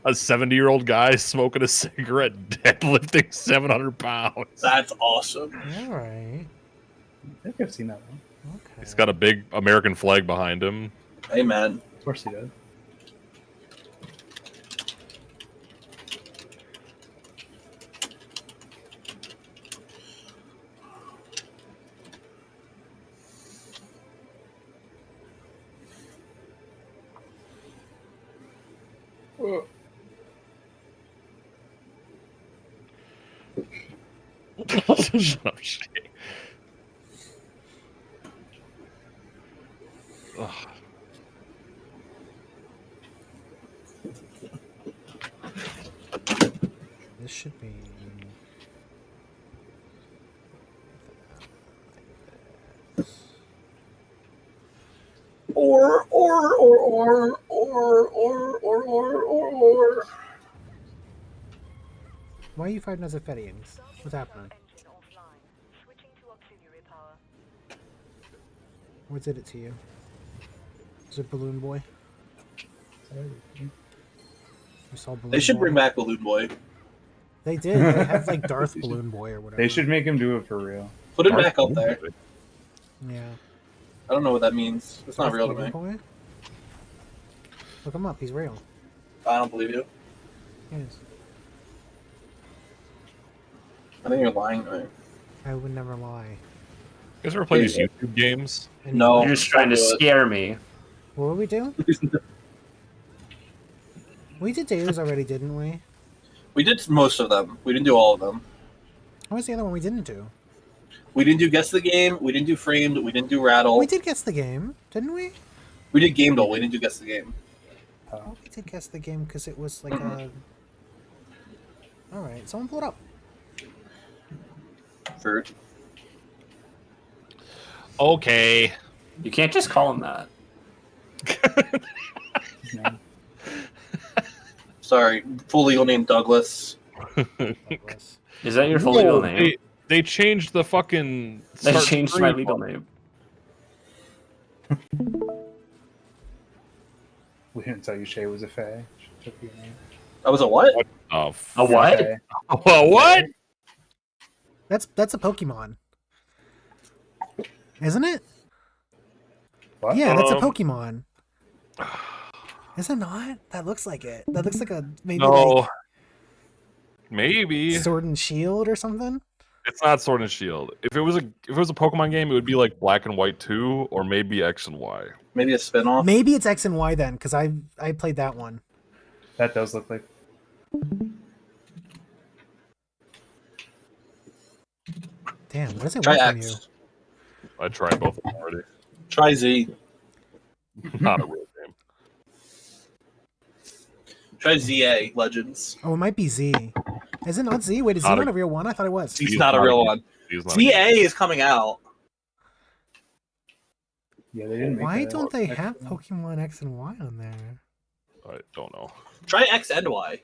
S6: 70-year-old guy smoking a cigarette, deadlifting 700 pounds.
S2: That's awesome.
S1: All right.
S4: I think I've seen that one.
S1: Okay.
S6: He's got a big American flag behind him.
S2: Hey, man.
S4: Of course he does.
S6: Shut up, Shay. Ugh.
S1: This should be.
S2: Or.
S1: Why are you fighting as Amphibians? What's happening? What did it to you? Is it Balloon Boy? You saw Balloon
S2: They should
S1: Boy?
S2: bring back Balloon Boy.
S1: They did. They have like Darth Balloon Boy or whatever.
S4: They should make him do it for real.
S2: Put him back up there.
S1: Yeah.
S2: I don't know what that means. It's not
S1: Darth
S2: real to
S1: Balloon
S2: me.
S1: Boy? Look him up. He's real.
S2: I don't believe you.
S1: Yes.
S2: I think you're lying to me.
S1: I would never lie.
S6: You guys ever play these YouTube games?
S2: No.
S3: You're just trying to scare me.
S1: What did we do? We did Days already, didn't we?
S2: We did most of them. We didn't do all of them.
S1: What was the other one we didn't do?
S2: We didn't do Guess the Game. We didn't do Framed. We didn't do Rattle.
S1: We did Guess the Game, didn't we?
S2: We did Game Doll. We didn't do Guess the Game.
S1: Oh, we did Guess the Game because it was like a... Alright, someone pull it up.
S2: Fruit.
S6: Okay.
S3: You can't just call him that.
S2: Sorry. Full legal name Douglas.
S3: Is that your full legal name?
S6: They changed the fucking...
S3: They
S6: start
S3: changed
S6: screen
S3: my legal
S6: button.
S3: name.
S4: We didn't tell you Shay was a fae. She took your name.
S2: That was a what?
S6: Oh,
S3: A what?
S4: Fae.
S6: a what?
S1: That's a Pokemon. Isn't it?
S4: What?
S1: Yeah, that's a Pokemon. Is it not? That looks like it. That looks like a maybe
S6: No.
S1: like
S6: Maybe.
S1: Sword and Shield or something.
S6: It's not Sword and Shield. If it was a Pokemon game, it would be like Black and White 2 or maybe X and Y.
S2: Maybe a spinoff.
S1: Maybe it's X and Y then, because I played that one.
S4: That does look like.
S1: Damn, what does it
S2: Try
S1: want from
S2: X.
S1: you?
S6: I tried both of them already.
S2: Try Z.
S6: Not a real game.
S2: Try ZA Legends.
S1: Oh, it might be Z. Is it not Z? Wait, is Z
S6: Not
S1: not
S6: a-
S1: a real one? I thought it was.
S2: Z's not a real one.
S6: Z's not a
S2: ZA
S6: game.
S2: is coming out.
S4: Yeah, they didn't make
S1: Why
S4: that
S1: don't they have
S4: X1.
S1: Pokemon X and Y on there?
S6: I don't know.
S2: Try X and Y.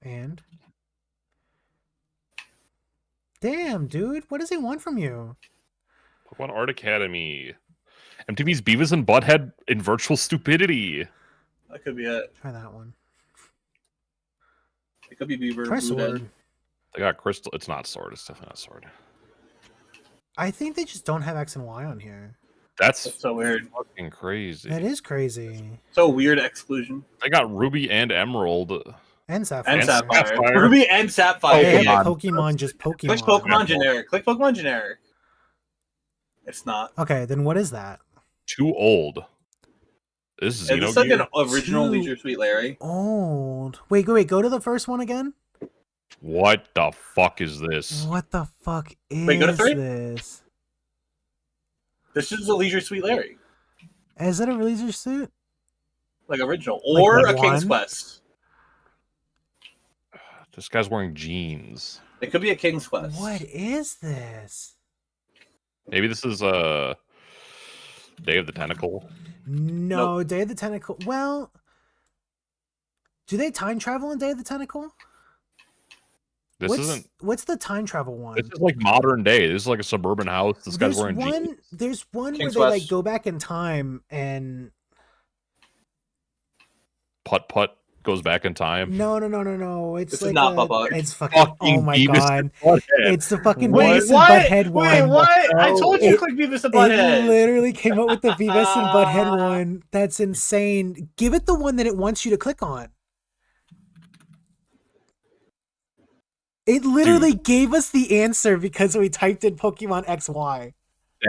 S1: And? Damn, dude. What does it want from you?
S6: Pokemon Art Academy. MTV's Beavis and Butthead in Virtual Stupidity.
S2: That could be it.
S1: Try that one.
S2: It could be Beaver.
S1: Try
S2: Blue
S1: Sword.
S2: Dead.
S6: They got Crystal. It's not Sword. It's definitely not Sword.
S1: I think they just don't have X and Y on here.
S6: That's
S2: so weird.
S6: Fucking crazy.
S1: That is crazy.
S2: So weird exclusion.
S6: They got Ruby and Emerald.
S1: And Sapphire.
S2: And Sapphire.
S6: Sapphire.
S2: Ruby and Sapphire.
S1: They
S2: Yeah.
S1: have Pokemon, just Pokemon.
S2: Click Pokemon generic. Click Pokemon generic. It's not.
S1: Okay, then what is that?
S6: Too old. This is
S2: Is this like an
S6: Xenogears?
S2: original
S1: Too
S2: Leisure Suite Larry?
S1: Old. Wait, go to the first one again.
S6: What the fuck is this?
S1: What the fuck is
S2: Wait, go to 3?
S1: this?
S2: This is a Leisure Suite Larry.
S1: Is it a Leisure Suit?
S2: Like original.
S1: Like
S2: Or a King's
S1: one?
S2: Quest.
S6: This guy's wearing jeans.
S2: It could be a King's Quest.
S1: What is this?
S6: Maybe this is Day of the Tentacle.
S1: No, Day of the Tentacle. Well, do they time travel in Day of the Tentacle?
S6: This isn't.
S1: What's the time travel one?
S6: This is like modern day. This is like a suburban house. This guy's wearing jeans.
S1: There's one
S2: King's
S1: where they like
S2: West.
S1: go back in time and
S6: Putt goes back in time.
S1: no. It's
S2: This
S1: like
S2: is not Bubba.
S1: it's fucking. Oh my
S6: Beavis
S1: god!
S6: and Butthead.
S1: It's the fucking
S2: Wait,
S1: Beavis and
S2: what?
S1: Butthead one.
S2: Wait, what? I told you to click Beavis and
S1: It
S2: Butthead.
S1: literally came up with the Beavis and Butthead one. That's insane. Give it the one that it wants you to click on. It literally gave us the answer because we typed in Pokemon XY.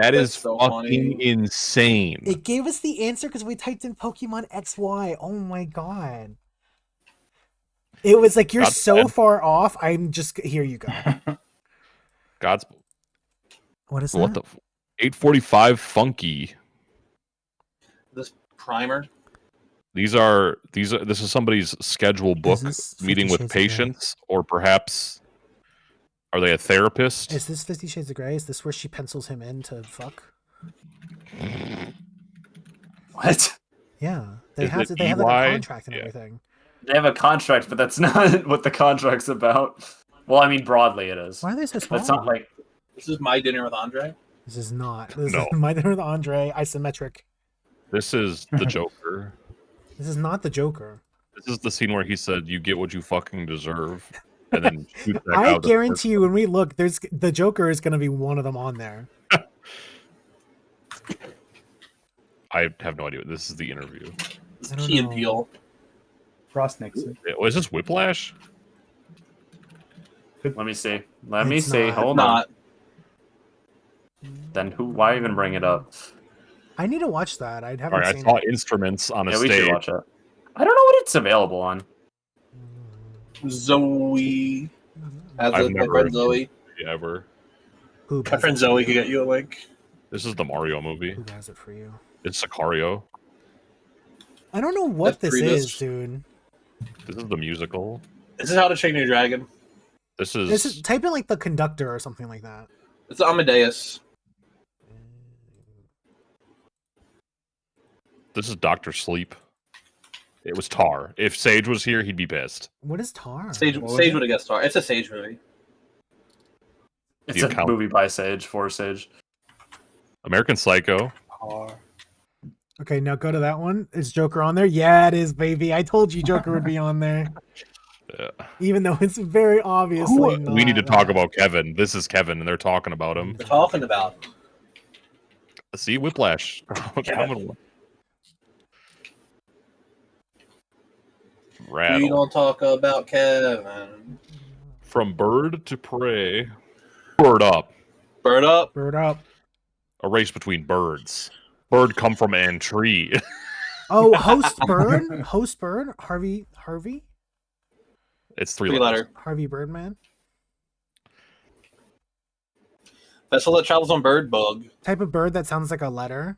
S6: That is
S2: That's so
S6: fucking
S2: funny.
S6: insane.
S1: It gave us the answer because we typed in Pokemon XY. Oh my god. It was like, you're
S6: God's
S1: so
S6: bad.
S1: far off. I'm just, here you go.
S6: God's
S1: What is
S6: what
S1: that?
S6: the 845 funky.
S2: This primer.
S6: This is somebody's schedule book
S1: this 50
S6: meeting with
S1: Shades of Grey?
S6: patients, or perhaps are they a therapist?
S1: Is this 50 Shades of Grey? Is this where she pencils him in to fuck?
S3: What?
S1: Yeah. They
S6: Is
S1: have
S6: it
S1: to, they have like a
S6: EY?
S1: contract and
S6: Yeah.
S1: everything.
S3: They have a contract, but that's not what the contract's about. Well, I mean, broadly it is.
S1: Why are they so small?
S3: But it's not like
S2: This is My Dinner with Andre.
S1: This is not. This
S6: No.
S1: is My Dinner with Andre, isometric.
S6: This is the Joker.
S1: This is not the Joker.
S6: This is the scene where he said, "You get what you fucking deserve," and then shoots back
S1: I
S6: out the
S1: guarantee you, when we look, there's the Joker is going to be one of them on there.
S6: I have no idea. This is the interview.
S2: This
S1: I
S2: is
S1: don't
S2: Key and
S1: know.
S2: Peele.
S4: Frost Nixon.
S6: Was this Whiplash?
S3: let me see. Let me
S1: It's
S3: see.
S1: not.
S3: Hold on.
S2: Not.
S3: Then why even bring it up?
S1: I need to watch that. I haven't
S6: All right, I
S1: seen
S6: saw
S1: it.
S6: instruments on a
S3: Yeah, we should
S6: stage.
S3: watch it. I don't know what it's available on.
S2: Zoe. As
S6: I've
S2: a, my
S6: never
S2: friend Zoe.
S6: ever.
S1: Who
S2: My
S1: has
S2: friend
S1: it
S2: Zoe
S1: for
S2: could
S1: you?
S2: get you a link.
S6: This is the Mario movie.
S1: Who has it for you?
S6: It's Sicario.
S1: I don't know what
S2: That's
S1: this
S2: Grievous.
S1: is, dude.
S6: This is the musical.
S2: This is How to Train Your Dragon.
S6: This is,
S1: This is type in like the conductor or something like that.
S2: It's Amadeus.
S6: Doctor Sleep. It was Tar. If Sage was here, he'd be pissed.
S1: What is Tar?
S2: Sage would have guessed star. It's a Sage movie.
S3: It's
S6: The
S3: a
S6: account-
S3: movie by Sage, for Sage.
S6: American Psycho.
S1: Okay, now go to that one. Is Joker on there? Yeah, it is, baby. I told you Joker would be on there.
S6: Yeah.
S1: Even though it's very obviously not.
S6: We need to talk about Kevin. This is Kevin, and they're talking about him.
S2: We're talking about.
S6: See, Whiplash. Coming.
S2: We
S6: Rattle.
S2: don't talk about Kevin.
S6: From bird to prey. Bird up.
S2: Bird up.
S1: Bird up.
S6: A race between birds. Bird come from an tree.
S1: Oh, Host Bird? Host Bird? Harvey?
S6: It's three
S2: Three
S6: letters.
S2: letter.
S1: Harvey Birdman?
S2: Vessel that travels on bird bug.
S1: Type of bird that sounds like a letter.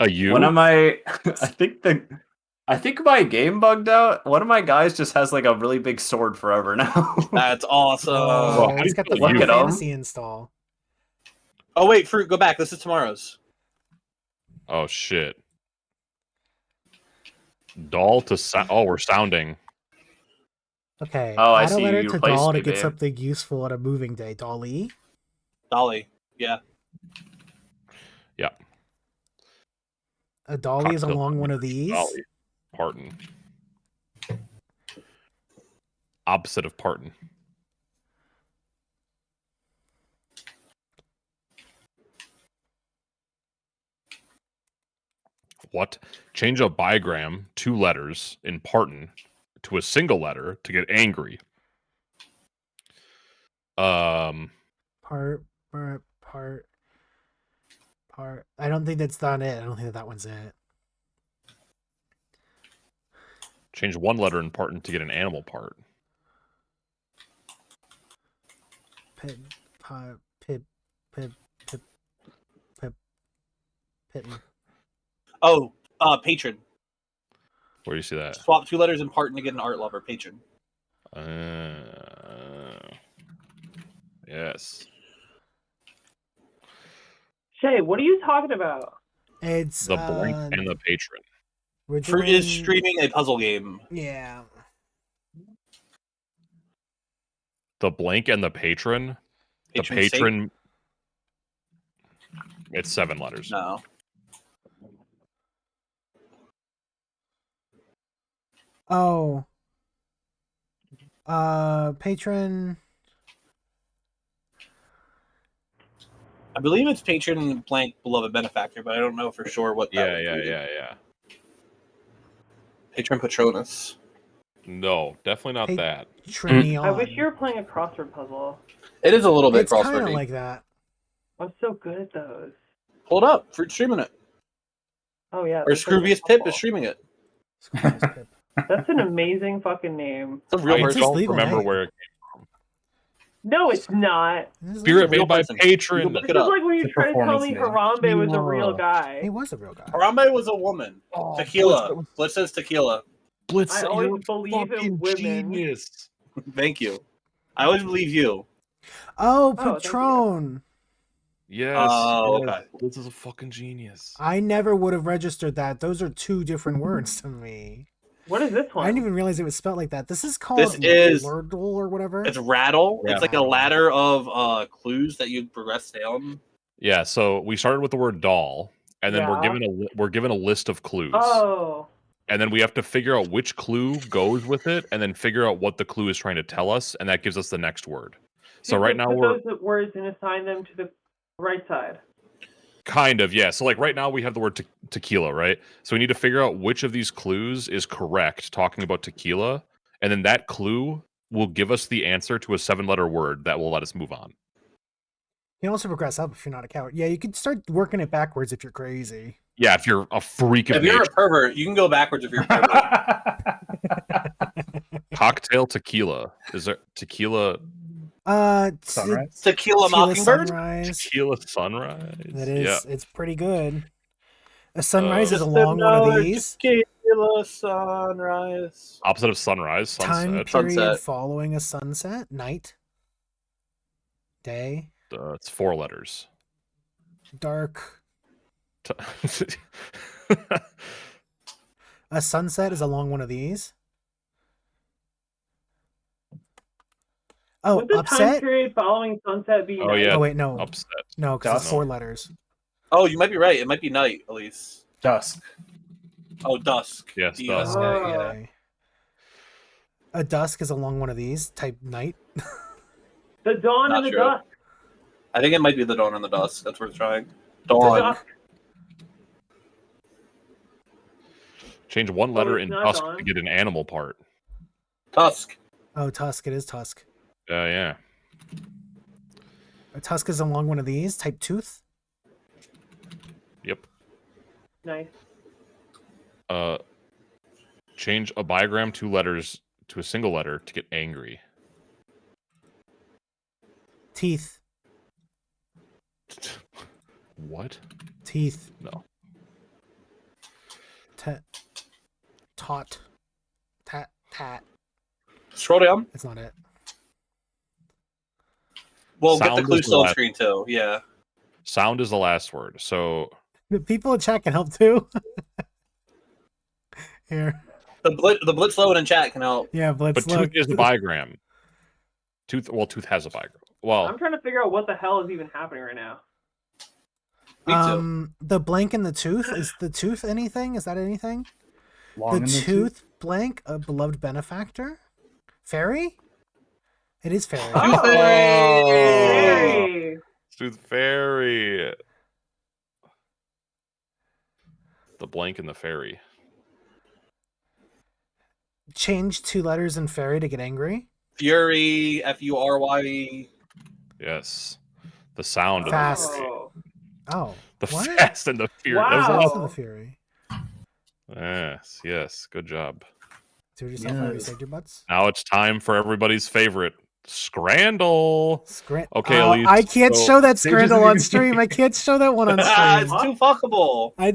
S6: A U.
S3: One of my, I think my game bugged out. One of my guys just has like a really big sword forever now.
S2: That's awesome.
S1: Oh,
S6: how do
S1: it's
S6: you
S1: got the
S6: spell
S1: Final
S3: Look at 'em.
S1: Fantasy install.
S2: Oh wait, Fruit, go back. This is tomorrow's.
S6: Oh shit. Doll to sound. Oh, we're sounding.
S1: Okay.
S3: Oh, I
S1: add a
S3: see,
S1: letter
S3: you
S1: to
S3: replaced
S1: doll
S3: me,
S1: to get
S3: babe.
S1: something useful at a moving day. Dolly?
S2: Dolly. Yeah.
S6: Yeah.
S1: A dolly is
S6: Cocktail
S1: along one of these.
S6: Dolly. Parton. Opposite of Parton. What? Change a bigram, 2 letters, in Parton to a single letter to get angry.
S1: Part. I don't think that's not it. I don't think that one's it.
S6: Change 1 letter in Parton to get an animal part.
S1: Pitten.
S2: Oh, patron.
S6: Where do you see that?
S2: Swap 2 letters in Parton to get an art lover. Patron.
S6: Yes.
S12: Shay, what are you talking about?
S1: It's
S6: The blank and the patron.
S1: We're
S2: is streaming a puzzle game.
S1: Yeah.
S6: The blank and the patron. The patron. It's 7 letters.
S2: No.
S1: Oh. Patron.
S2: I believe it's patron blank beloved benefactor, but I don't know for sure what that would be.
S6: Yeah.
S2: Patron Patronus.
S6: No, definitely not that.
S1: Trinion.
S12: I wish you were playing a crossword puzzle.
S2: It is a little bit
S1: It's kind of
S2: crosswordy.
S1: like that.
S12: I'm so good at those.
S2: Hold up, for streaming it.
S12: Oh yeah.
S2: Or Scroobius Pip is streaming it.
S12: That's an amazing fucking name.
S2: It's a real
S6: I
S2: person.
S6: don't remember where it
S12: No, it's not.
S6: Spirit made by patron.
S2: Look
S12: It's
S2: it
S12: just
S2: up.
S12: like when you try to tell me Harambe was a real guy.
S1: He was a real guy.
S2: Harambe was a woman. Tequila. Blitz says tequila.
S6: Blitz,
S12: I always believe in women.
S6: Genius.
S2: Thank you. I always believe you.
S1: Oh,
S12: thank you.
S1: Patron.
S6: Yes.
S2: Oh,
S6: yes.
S2: okay.
S6: Blitz is a fucking genius.
S1: I never would have registered that. Those are two different words to me.
S12: What is this
S1: I
S12: one?
S1: didn't even realize it was spelled like that. This is called
S2: This is-
S1: Wordle or whatever.
S2: It's rattle.
S6: Yeah.
S2: It's like a ladder of clues that you progress down.
S6: Yeah, so we started with the word doll, and then
S12: Yeah.
S6: we're given a list of clues.
S12: Oh.
S6: And then we have to figure out which clue goes with it, and then figure out what the clue is trying to tell us, and that gives us the next word. So
S12: You
S6: right
S12: can
S6: now
S12: put
S6: we're
S12: those words and assign them to the right side.
S6: kind of, yeah. So like right now we have the word tequila, right? So we need to figure out which of these clues is correct talking about tequila, and then that clue will give us the answer to a 7-letter word that will let us move on.
S1: You can also progress up if you're not a coward. Yeah, you could start working it backwards if you're crazy.
S6: Yeah, if you're a freak of
S2: If you're a
S6: nature.
S2: pervert, you can go backwards if you're a pervert.
S6: Cocktail tequila. Is there tequila
S4: Sunrise?
S2: Tequila Mockingbird?
S1: Sunrise.
S6: tequila sunrise?
S1: That is,
S6: Yeah.
S1: it's pretty good. A sunrise is
S2: Just
S1: along one of
S2: another
S1: these.
S2: Tequila sunrise.
S6: Opposite of sunrise,
S1: Time
S6: sunset.
S1: period
S2: Sunset.
S1: following a sunset. Night. Day.
S6: It's 4 letters.
S1: Dark.
S6: T-
S1: A sunset is along one of these. Oh,
S12: Would the time
S1: upset?
S12: period following sunset be
S6: Oh,
S12: night?
S6: yeah.
S1: Oh, wait, no.
S6: Upset.
S1: No, because it's
S4: Dusk.
S1: 4 letters.
S2: Oh, you might be right. It might be night, Elise.
S4: Dusk.
S2: Oh, dusk.
S6: Yes,
S2: D-U-S-K,
S6: dusk.
S12: Oh.
S2: yeah.
S1: Okay. A dusk is along one of these. Type night.
S12: The dawn
S2: Not
S12: and the
S2: true.
S12: dusk.
S2: I think it might be the dawn and the dusk. That's worth trying.
S12: The
S2: Dawn.
S12: dusk.
S6: Change one letter
S12: it's
S6: in
S12: not
S6: dusk
S12: dawn.
S6: to get an animal part.
S2: Tusk.
S1: Oh, tusk. It is tusk.
S6: Yeah.
S1: A tusk is along one of these. Type tooth.
S6: Yep.
S12: Nice.
S6: Change a bigram 2 letters to a single letter to get angry.
S1: Teeth.
S6: What?
S1: Teeth.
S6: No.
S1: Taut. Tat.
S2: Scroll down.
S1: That's not it.
S2: Well, get
S6: Sound
S2: the clue
S6: is the
S2: still on
S6: last-
S2: screen too. Yeah.
S6: Sound is the last word. So
S1: The people in chat can help too. Here.
S2: The Blitz Lowen in chat can help.
S1: Yeah, Blitz.
S6: but tooth is a bigram. Tooth has a bigram. Well,
S12: I'm trying to figure out what the hell is even happening right now.
S2: Me too.
S1: The blank in the tooth, is the tooth anything? Is that anything?
S4: Long
S1: The
S4: in the
S1: tooth blank, a beloved benefactor? Fairy? It is fairy.
S12: Oh, very.
S6: Tooth fairy. The blank and the fairy.
S1: Change 2 letters in fairy to get angry.
S2: Fury. F-U-R-Y.
S6: Yes. The sound of
S1: Fast.
S6: the fairy.
S12: Oh.
S1: Oh.
S6: The
S1: what?
S6: fast and the fury.
S12: Wow.
S6: That was
S1: Fast
S6: awesome.
S1: and the fury.
S6: Yes. Good job.
S1: Do it yourself,
S4: Yes.
S1: yes. Saved your butts.
S6: Now it's time for everybody's favorite Scrandle. Okay,
S1: Oh,
S6: Elise.
S1: I can't
S6: so-
S1: show that
S4: They just
S1: Scrandle on
S4: need-
S1: stream. I can't show that one on
S2: Ah, it's
S1: stream.
S2: too fuckable.
S1: I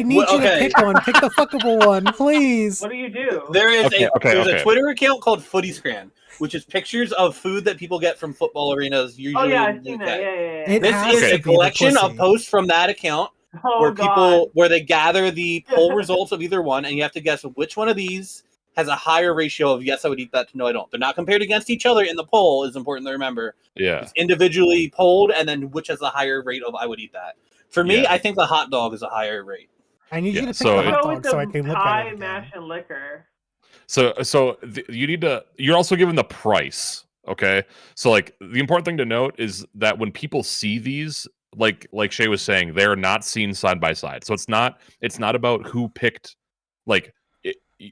S1: need you to pick one. Pick the fuckable one, please.
S12: What do you do?
S2: There is there's
S6: okay.
S2: a Twitter account called Footy Scran, which is pictures of food that people get from football arenas. Usually
S12: Oh yeah,
S2: in
S12: I've
S2: the
S12: seen
S2: UK.
S12: that. Yeah.
S1: It
S2: This
S1: has
S2: is
S1: to
S2: a
S1: be the
S2: collection of
S1: pussy.
S2: posts from that account where they gather the poll results of either one, and you have to guess which one of these has a higher ratio of yes, I would eat that to no, I don't. They're not compared against each other in the poll. Is important to remember.
S6: Yeah,
S2: it's individually polled, and then which has a higher rate of I would eat that. For me, I think the hot dog is a higher rate.
S1: I need you to pick the hot dog so I can look at
S12: pie,
S1: it.
S12: mash, and liquor.
S6: So you need to. You're also given the price. Okay, so like the important thing to note is that when people see these, like Shay was saying, they're not seen side by side. So it's not about who picked. Like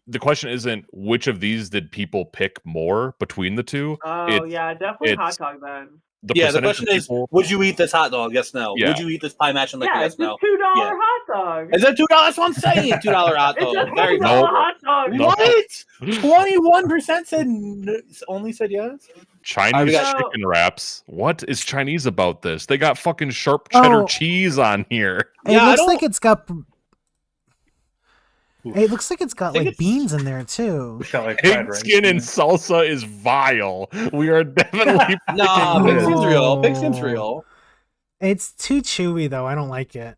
S6: the question isn't which of these did people pick more between the two.
S12: Oh yeah, definitely hot dog then.
S2: The question is, would you eat this hot dog? Yes, no.
S6: Yeah.
S2: Would you eat this pie mash and liquor?
S12: Yeah,
S2: Yes,
S12: it's
S2: no.
S12: a $2 hot dog.
S2: Is it $2? That's what I'm saying. $2 hot dog.
S12: It's a
S2: Very
S12: $2
S2: good.
S12: hot dog.
S2: What? 21% said only said yes.
S6: Chinese chicken wraps. What is Chinese about this? They got fucking sharp cheddar cheese on here.
S1: It looks like it's got. It looks like it's got like beans in there too.
S6: Pig skin and salsa is vile. We are definitely
S2: nah. Pig skin's real. Pig skin's real.
S1: It's too chewy though. I don't like it.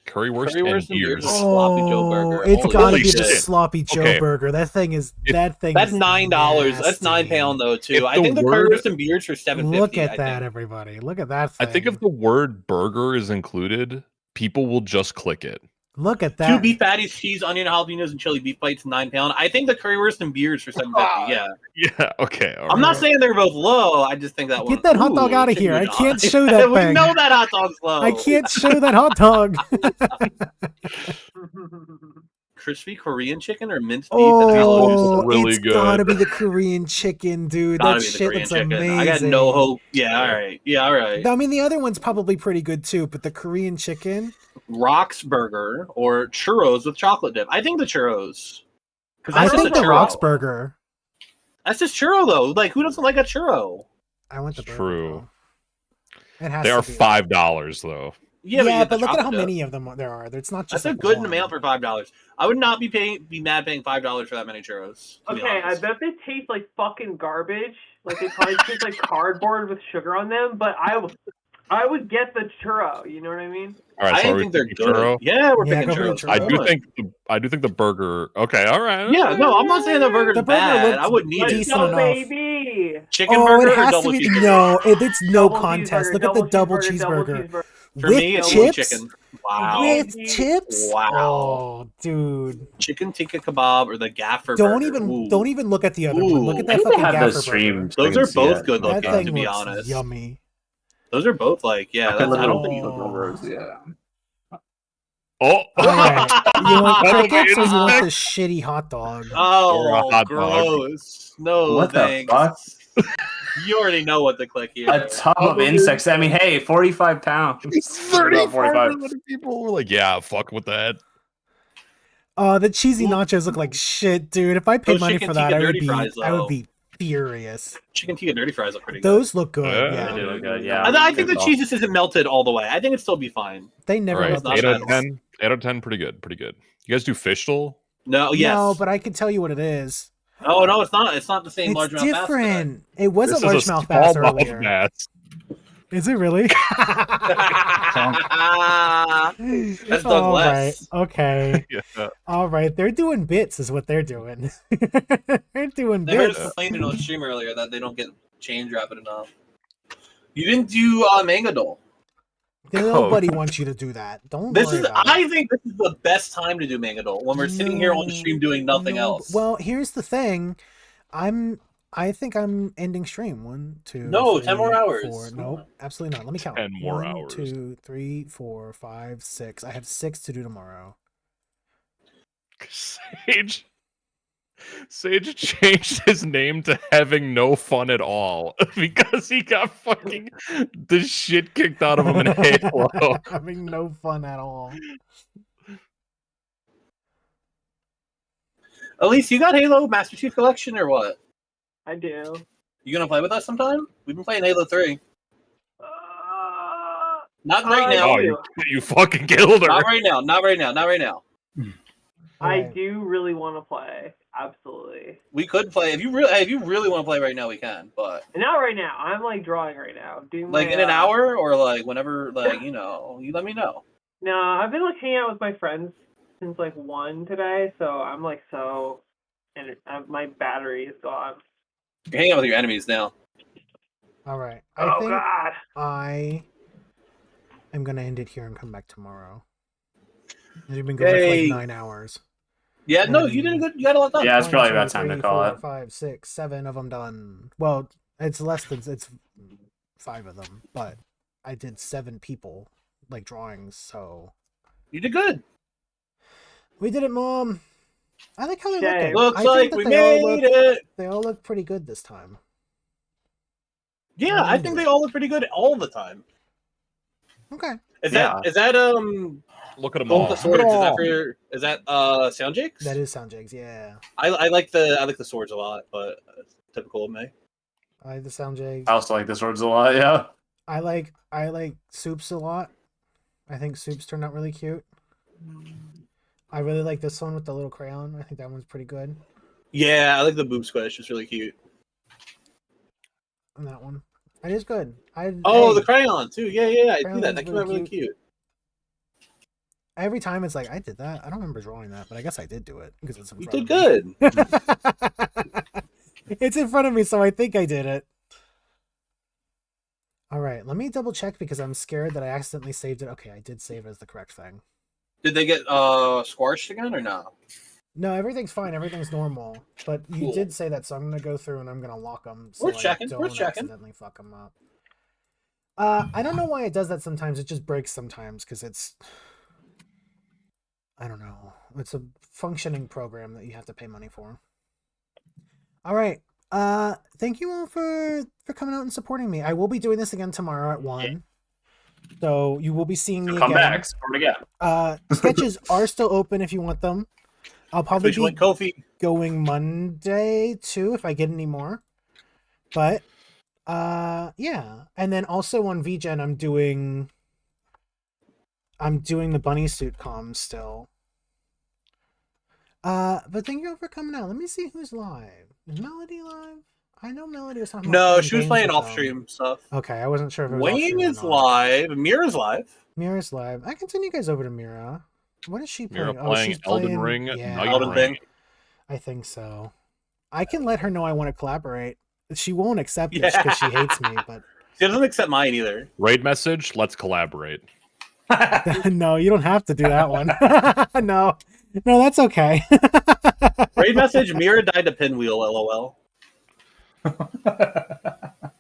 S6: Currywurst and beers.
S2: Sloppy Joe burger.
S1: It's gotta be
S2: shit.
S1: the sloppy Joe burger. That thing is. That's
S2: $9. That's £9 though too. I think the currywurst and beers for $7.50.
S1: Look at that, everybody. Look at that thing.
S6: I think if the word burger is included, people will just click it.
S1: Look at that.
S2: 2 beef patties, cheese, onion, jalapenos, and chili beef bites, £9. I think the currywurst and beers for $7.50. Yeah.
S6: Yeah. Okay.
S2: I'm not saying they're both low. I just think that one.
S1: Get that hot dog out of here. I can't show that
S2: we
S1: thing.
S2: know that hot dog's low.
S1: I can't show that hot dog.
S2: Crispy Korean chicken or minced beef?
S1: Oh,
S6: really
S1: it's
S6: good.
S1: gotta be the Korean chicken, dude.
S2: Gotta
S1: That
S2: be the
S1: shit
S2: Korean
S1: looks
S2: chicken.
S1: amazing.
S2: I got no hope. Yeah, all right. Yeah, all right.
S1: I mean, the other one's probably pretty good too, but the Korean chicken.
S2: Rocks burger or churros with chocolate dip. I think the churros.
S1: I think the Rocks burger.
S2: That's just churro though. Like, who doesn't like a churro?
S1: I want the burger.
S6: True.
S1: It has
S6: they
S1: to
S6: are
S1: be.
S6: $5 though.
S2: Yeah,
S1: but look at how many of them there are. It's not just.
S2: That's a good amount for $5. I would not be mad paying $5 for that many churros.
S12: Okay, I bet they taste like fucking garbage. Like they probably taste like cardboard with sugar on them. But I would get the churro. You know what I mean?
S6: All right, so
S2: I think they're good. Churro? Yeah, we're picking churros.
S6: I do think the burger. Okay, all right.
S2: Yeah, no, I'm not saying the burger's bad. I wouldn't eat
S1: decent
S2: it.
S1: enough.
S12: Baby.
S2: Chicken burger
S1: it has
S2: or double
S1: to be
S2: cheeseburger?
S1: no. It's no
S12: Double
S1: contest.
S12: cheeseburger,
S1: Look at the double
S12: double
S1: cheeseburger.
S2: For
S1: with
S2: me, it's
S1: chips.
S2: chicken. Wow.
S1: With chips.
S2: Wow.
S1: Oh, dude.
S2: Chicken tikka kebab or the gaffer
S1: Don't
S2: burger.
S1: don't even look at the other one. Look at that
S3: I
S1: fucking
S3: have
S1: gaffer
S3: those streams.
S2: Those are both good
S1: burger.
S2: looking,
S1: That thing
S2: to be
S1: looks
S2: honest.
S1: yummy.
S2: Those are both like, yeah. That's, I don't think.
S3: Yeah.
S6: Oh,
S1: All right. You want
S6: That'll be
S1: crickets or you want
S6: insane.
S1: the shitty hot dog?
S2: Oh,
S6: Or a hot
S2: gross. No,
S3: What the
S2: thanks.
S3: fuck?
S2: You already know what to click here.
S3: A ton of insects. I mean, hey, 45 pounds.
S6: It's 35 people were like, yeah, fuck with that.
S1: The cheesy nachos look like shit, dude. If I paid
S2: Those
S1: money
S2: chicken
S1: for that,
S2: tikka
S1: I would
S2: dirty
S1: be
S2: fries,
S1: I would
S2: though.
S1: be furious.
S2: Chicken tikka dirty fries look pretty good.
S1: Those look good.
S6: Yeah.
S1: Yeah,
S3: They do look good, yeah.
S2: I think the cheese just isn't melted all the way. I think it'd still be fine.
S1: they never.
S6: All right,
S1: look
S2: not
S6: 8 out
S2: bad.
S6: of 10. 8 out of 10, pretty good, pretty good. You guys do fish still?
S2: No, yes.
S1: No, but I can tell you what it is.
S2: Oh no, it's not. It's not the same
S1: It's
S2: largemouth bass. today.
S1: different. It was
S6: This
S1: a
S6: is
S1: largemouth bass
S6: smallmouth
S1: earlier.
S6: bass.
S1: Is it really?
S2: That's
S1: All
S2: Douglas.
S1: right. Okay.
S6: Yeah.
S1: All right. They're doing bits, is what they're doing. They're doing
S2: They heard
S1: bits.
S2: us complaining on the stream earlier that they don't get change rapid enough. You didn't do Manga Dole.
S1: Nobody wants you to do that. Don't
S2: This
S1: worry
S2: is.
S1: about it.
S2: I think this is the best time to do Manga Dole when we're sitting here on the stream doing nothing
S1: No,
S2: else.
S1: Well, here's the thing. I think I'm ending stream. 1, 2.
S2: No,
S1: 3,
S2: 10 more hours.
S1: 4. Nope, absolutely not. Let me count.
S6: 10 more
S1: 1,
S6: hours.
S1: 2, 3, 4, 5, 6. I have 6 to do tomorrow.
S6: Sage changed his name to Having No Fun at All because he got fucking the shit kicked out of him in Halo.
S1: Having no fun at all.
S2: Elise, you got Halo Master Chief Collection or what?
S12: I do.
S2: You gonna play with us sometime? We've been playing Halo 3. Not right now.
S6: Oh, you fucking killed her.
S2: Not right now. Not right now. Not right now.
S12: I do really want to play. Absolutely.
S2: We could play if you really want to play right now. We can, but
S12: Not right now. I'm like drawing right now. Doing
S2: like
S12: my,
S2: in an hour or like whenever, like you let me know.
S12: No, I've been like hanging out with my friends since like 1 today, so I'm like and my battery is gone.
S2: You're hanging out with your enemies now.
S1: All right.
S12: Oh,
S1: I think
S12: God.
S1: I am gonna end it here and come back tomorrow. You've been going for like
S2: Yay.
S1: 9 hours.
S2: Yeah, no, you did a good. You got a lot done.
S3: Yeah, it's
S1: 1,
S3: probably
S1: 2,
S3: about time to
S1: 3,
S3: call
S1: 4,
S3: it.
S1: 5, 6, 7 of them done. Well, it's 5 of them, but I did 7 people like drawings, so
S2: You did good.
S1: we did it, Mom. I like how they're
S12: Shame.
S1: looking.
S2: Looks
S1: I think
S2: like
S1: that
S2: we
S1: they all
S2: made
S1: look,
S2: it.
S1: They all look pretty good this time.
S2: Yeah, I think they all look pretty good all the time.
S1: Okay.
S2: Is
S3: Yeah.
S2: that
S6: Look at them
S2: Gold
S6: all.
S2: the Swords? Is that Sound Jakes?
S1: That is Sound Jigs, yeah.
S2: I like the swords a lot, but typical of me.
S1: I like the Sound Jigs.
S3: I also like the swords a lot. Yeah.
S1: I like Soups a lot. I think Soups turned out really cute. I really like this one with the little crayon. I think that one's pretty good.
S2: Yeah, I like the boob squish. It's really cute.
S1: And that one. It is good.
S2: The crayon too. Yeah, I do that.
S1: Crayon's
S2: That came out really cute.
S1: Every time it's like, I did that. I don't remember drawing that, but I guess I did do it because it's in
S2: You
S1: front
S2: did
S1: of me.
S2: good.
S1: It's in front of me, so I think I did it. All right, let me double check because I'm scared that I accidentally saved it. Okay, I did save it as the correct thing.
S2: Did they get squashed again or no?
S1: No, everything's fine. Everything's normal. But you
S2: Cool.
S1: did say that, so I'm gonna go through and I'm gonna lock them so
S2: Worth
S1: I
S2: checking.
S1: don't
S2: Worth checking.
S1: accidentally fuck them up. I don't know why it does that sometimes. It just breaks sometimes because it's, I don't know. It's a functioning program that you have to pay money for. All right. Thank you all for coming out and supporting me. I will be doing this again tomorrow at 1. So you will be seeing me
S3: Come
S1: again.
S3: back. Support again.
S1: Sketches are still open if you want them. I'll probably be
S2: KOFI.
S1: going Monday too if I get any more. But yeah. And then also on VGen I'm doing the bunny suit comms still. But thank you all for coming out. Let me see who's live. Is Melody live? I know Melody was talking about
S2: No,
S1: playing
S2: she was
S1: games
S2: playing
S1: with
S2: off
S1: them.
S2: stream stuff.
S1: Okay, I wasn't sure if it was
S2: Wayne
S1: off-stream
S2: is
S1: or not.
S2: live. Mira's live.
S1: Mira's live. I can send you guys over to Mira. What is she
S6: Mira
S1: playing?
S6: playing
S1: she's
S6: Elden
S1: playing
S6: Ring,
S1: Yeah,
S6: Night
S2: Elden Ring.
S1: I think so. I can let her know I want to collaborate. She won't accept it
S2: Yeah.
S1: because she hates me, but
S2: She doesn't accept mine either.
S6: Raid message. Let's collaborate.
S1: no, you don't have to do that one. No, that's okay.
S2: Raid message. Mira died to pinwheel. LOL.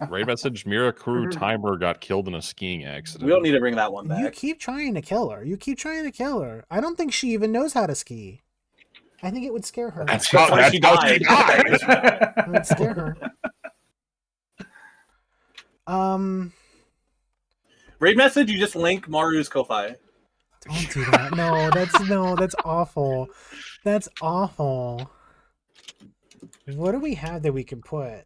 S6: Raid message. Mira crew timer got killed in a skiing accident.
S2: We don't need to bring that one back.
S1: You keep trying to kill her. I don't think she even knows how to ski. I think it would scare her.
S6: That's
S2: why she died.
S1: It would scare her.
S2: Raid message. You just link Maru's Ko-Fi.
S1: Don't do that. That's awful. That's awful. What do we have that we can put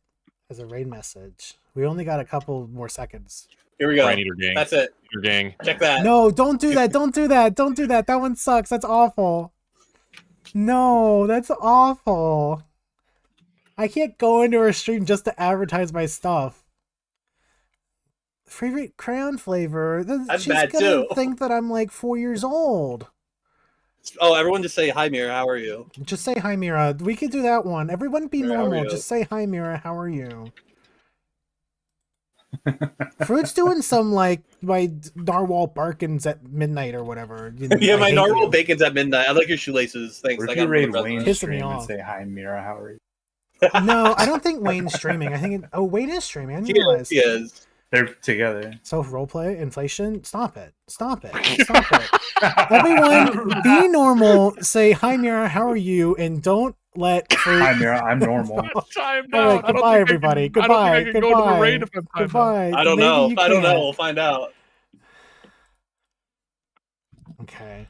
S1: as a raid message? We only got a couple more seconds.
S2: Here we go.
S6: Brain Eater gang.
S2: That's it.
S6: Eater gang.
S2: Check that.
S1: No, don't do that. Don't do that. Don't do that. That one sucks. That's awful. No, that's awful. I can't go into her stream just to advertise my stuff. Favorite crayon flavor.
S2: That's
S1: She's
S2: bad,
S1: gonna
S2: too.
S1: think that I'm like 4 years old.
S2: Oh, everyone just say hi, Mira. How are you?
S1: Just say hi, Mira. We could do that one. Everyone be
S2: Mira, how are
S1: normal.
S2: you?
S1: Just say hi, Mira. How are you? Fruit's doing some like my narwhal barkins at midnight or whatever.
S2: Yeah,
S1: I
S2: my
S1: hate
S2: narwhal
S1: you.
S2: bacon's at midnight. I like your shoelaces. Thanks.
S4: Or
S2: I
S4: if
S2: got
S4: you raid
S2: them for
S4: Wayne's
S2: Christmas.
S1: Pissing me
S4: stream and
S1: off.
S4: say, hi, Mira, how are you?
S1: No, I don't think Wayne's streaming. I think Wayne is streaming. I didn't
S2: He is,
S1: realize.
S2: he is.
S4: They're together.
S1: So roleplay, inflation, stop it. Stop it. Stop it. Everyone, be normal. Say hi, Mira. How are you? And don't let Fruit.
S4: Hi, Mira, I'm normal.
S6: Timed
S1: All
S6: out.
S1: right,
S6: I don't
S1: goodbye,
S6: think
S1: everybody.
S6: I can, I don't think I
S1: Goodbye.
S6: can go to the
S1: Goodbye.
S6: raid if I'm timed out.
S1: Goodbye.
S2: I don't
S1: Maybe
S2: know.
S1: you
S2: I don't know.
S1: can't.
S2: We'll find out.
S1: Okay.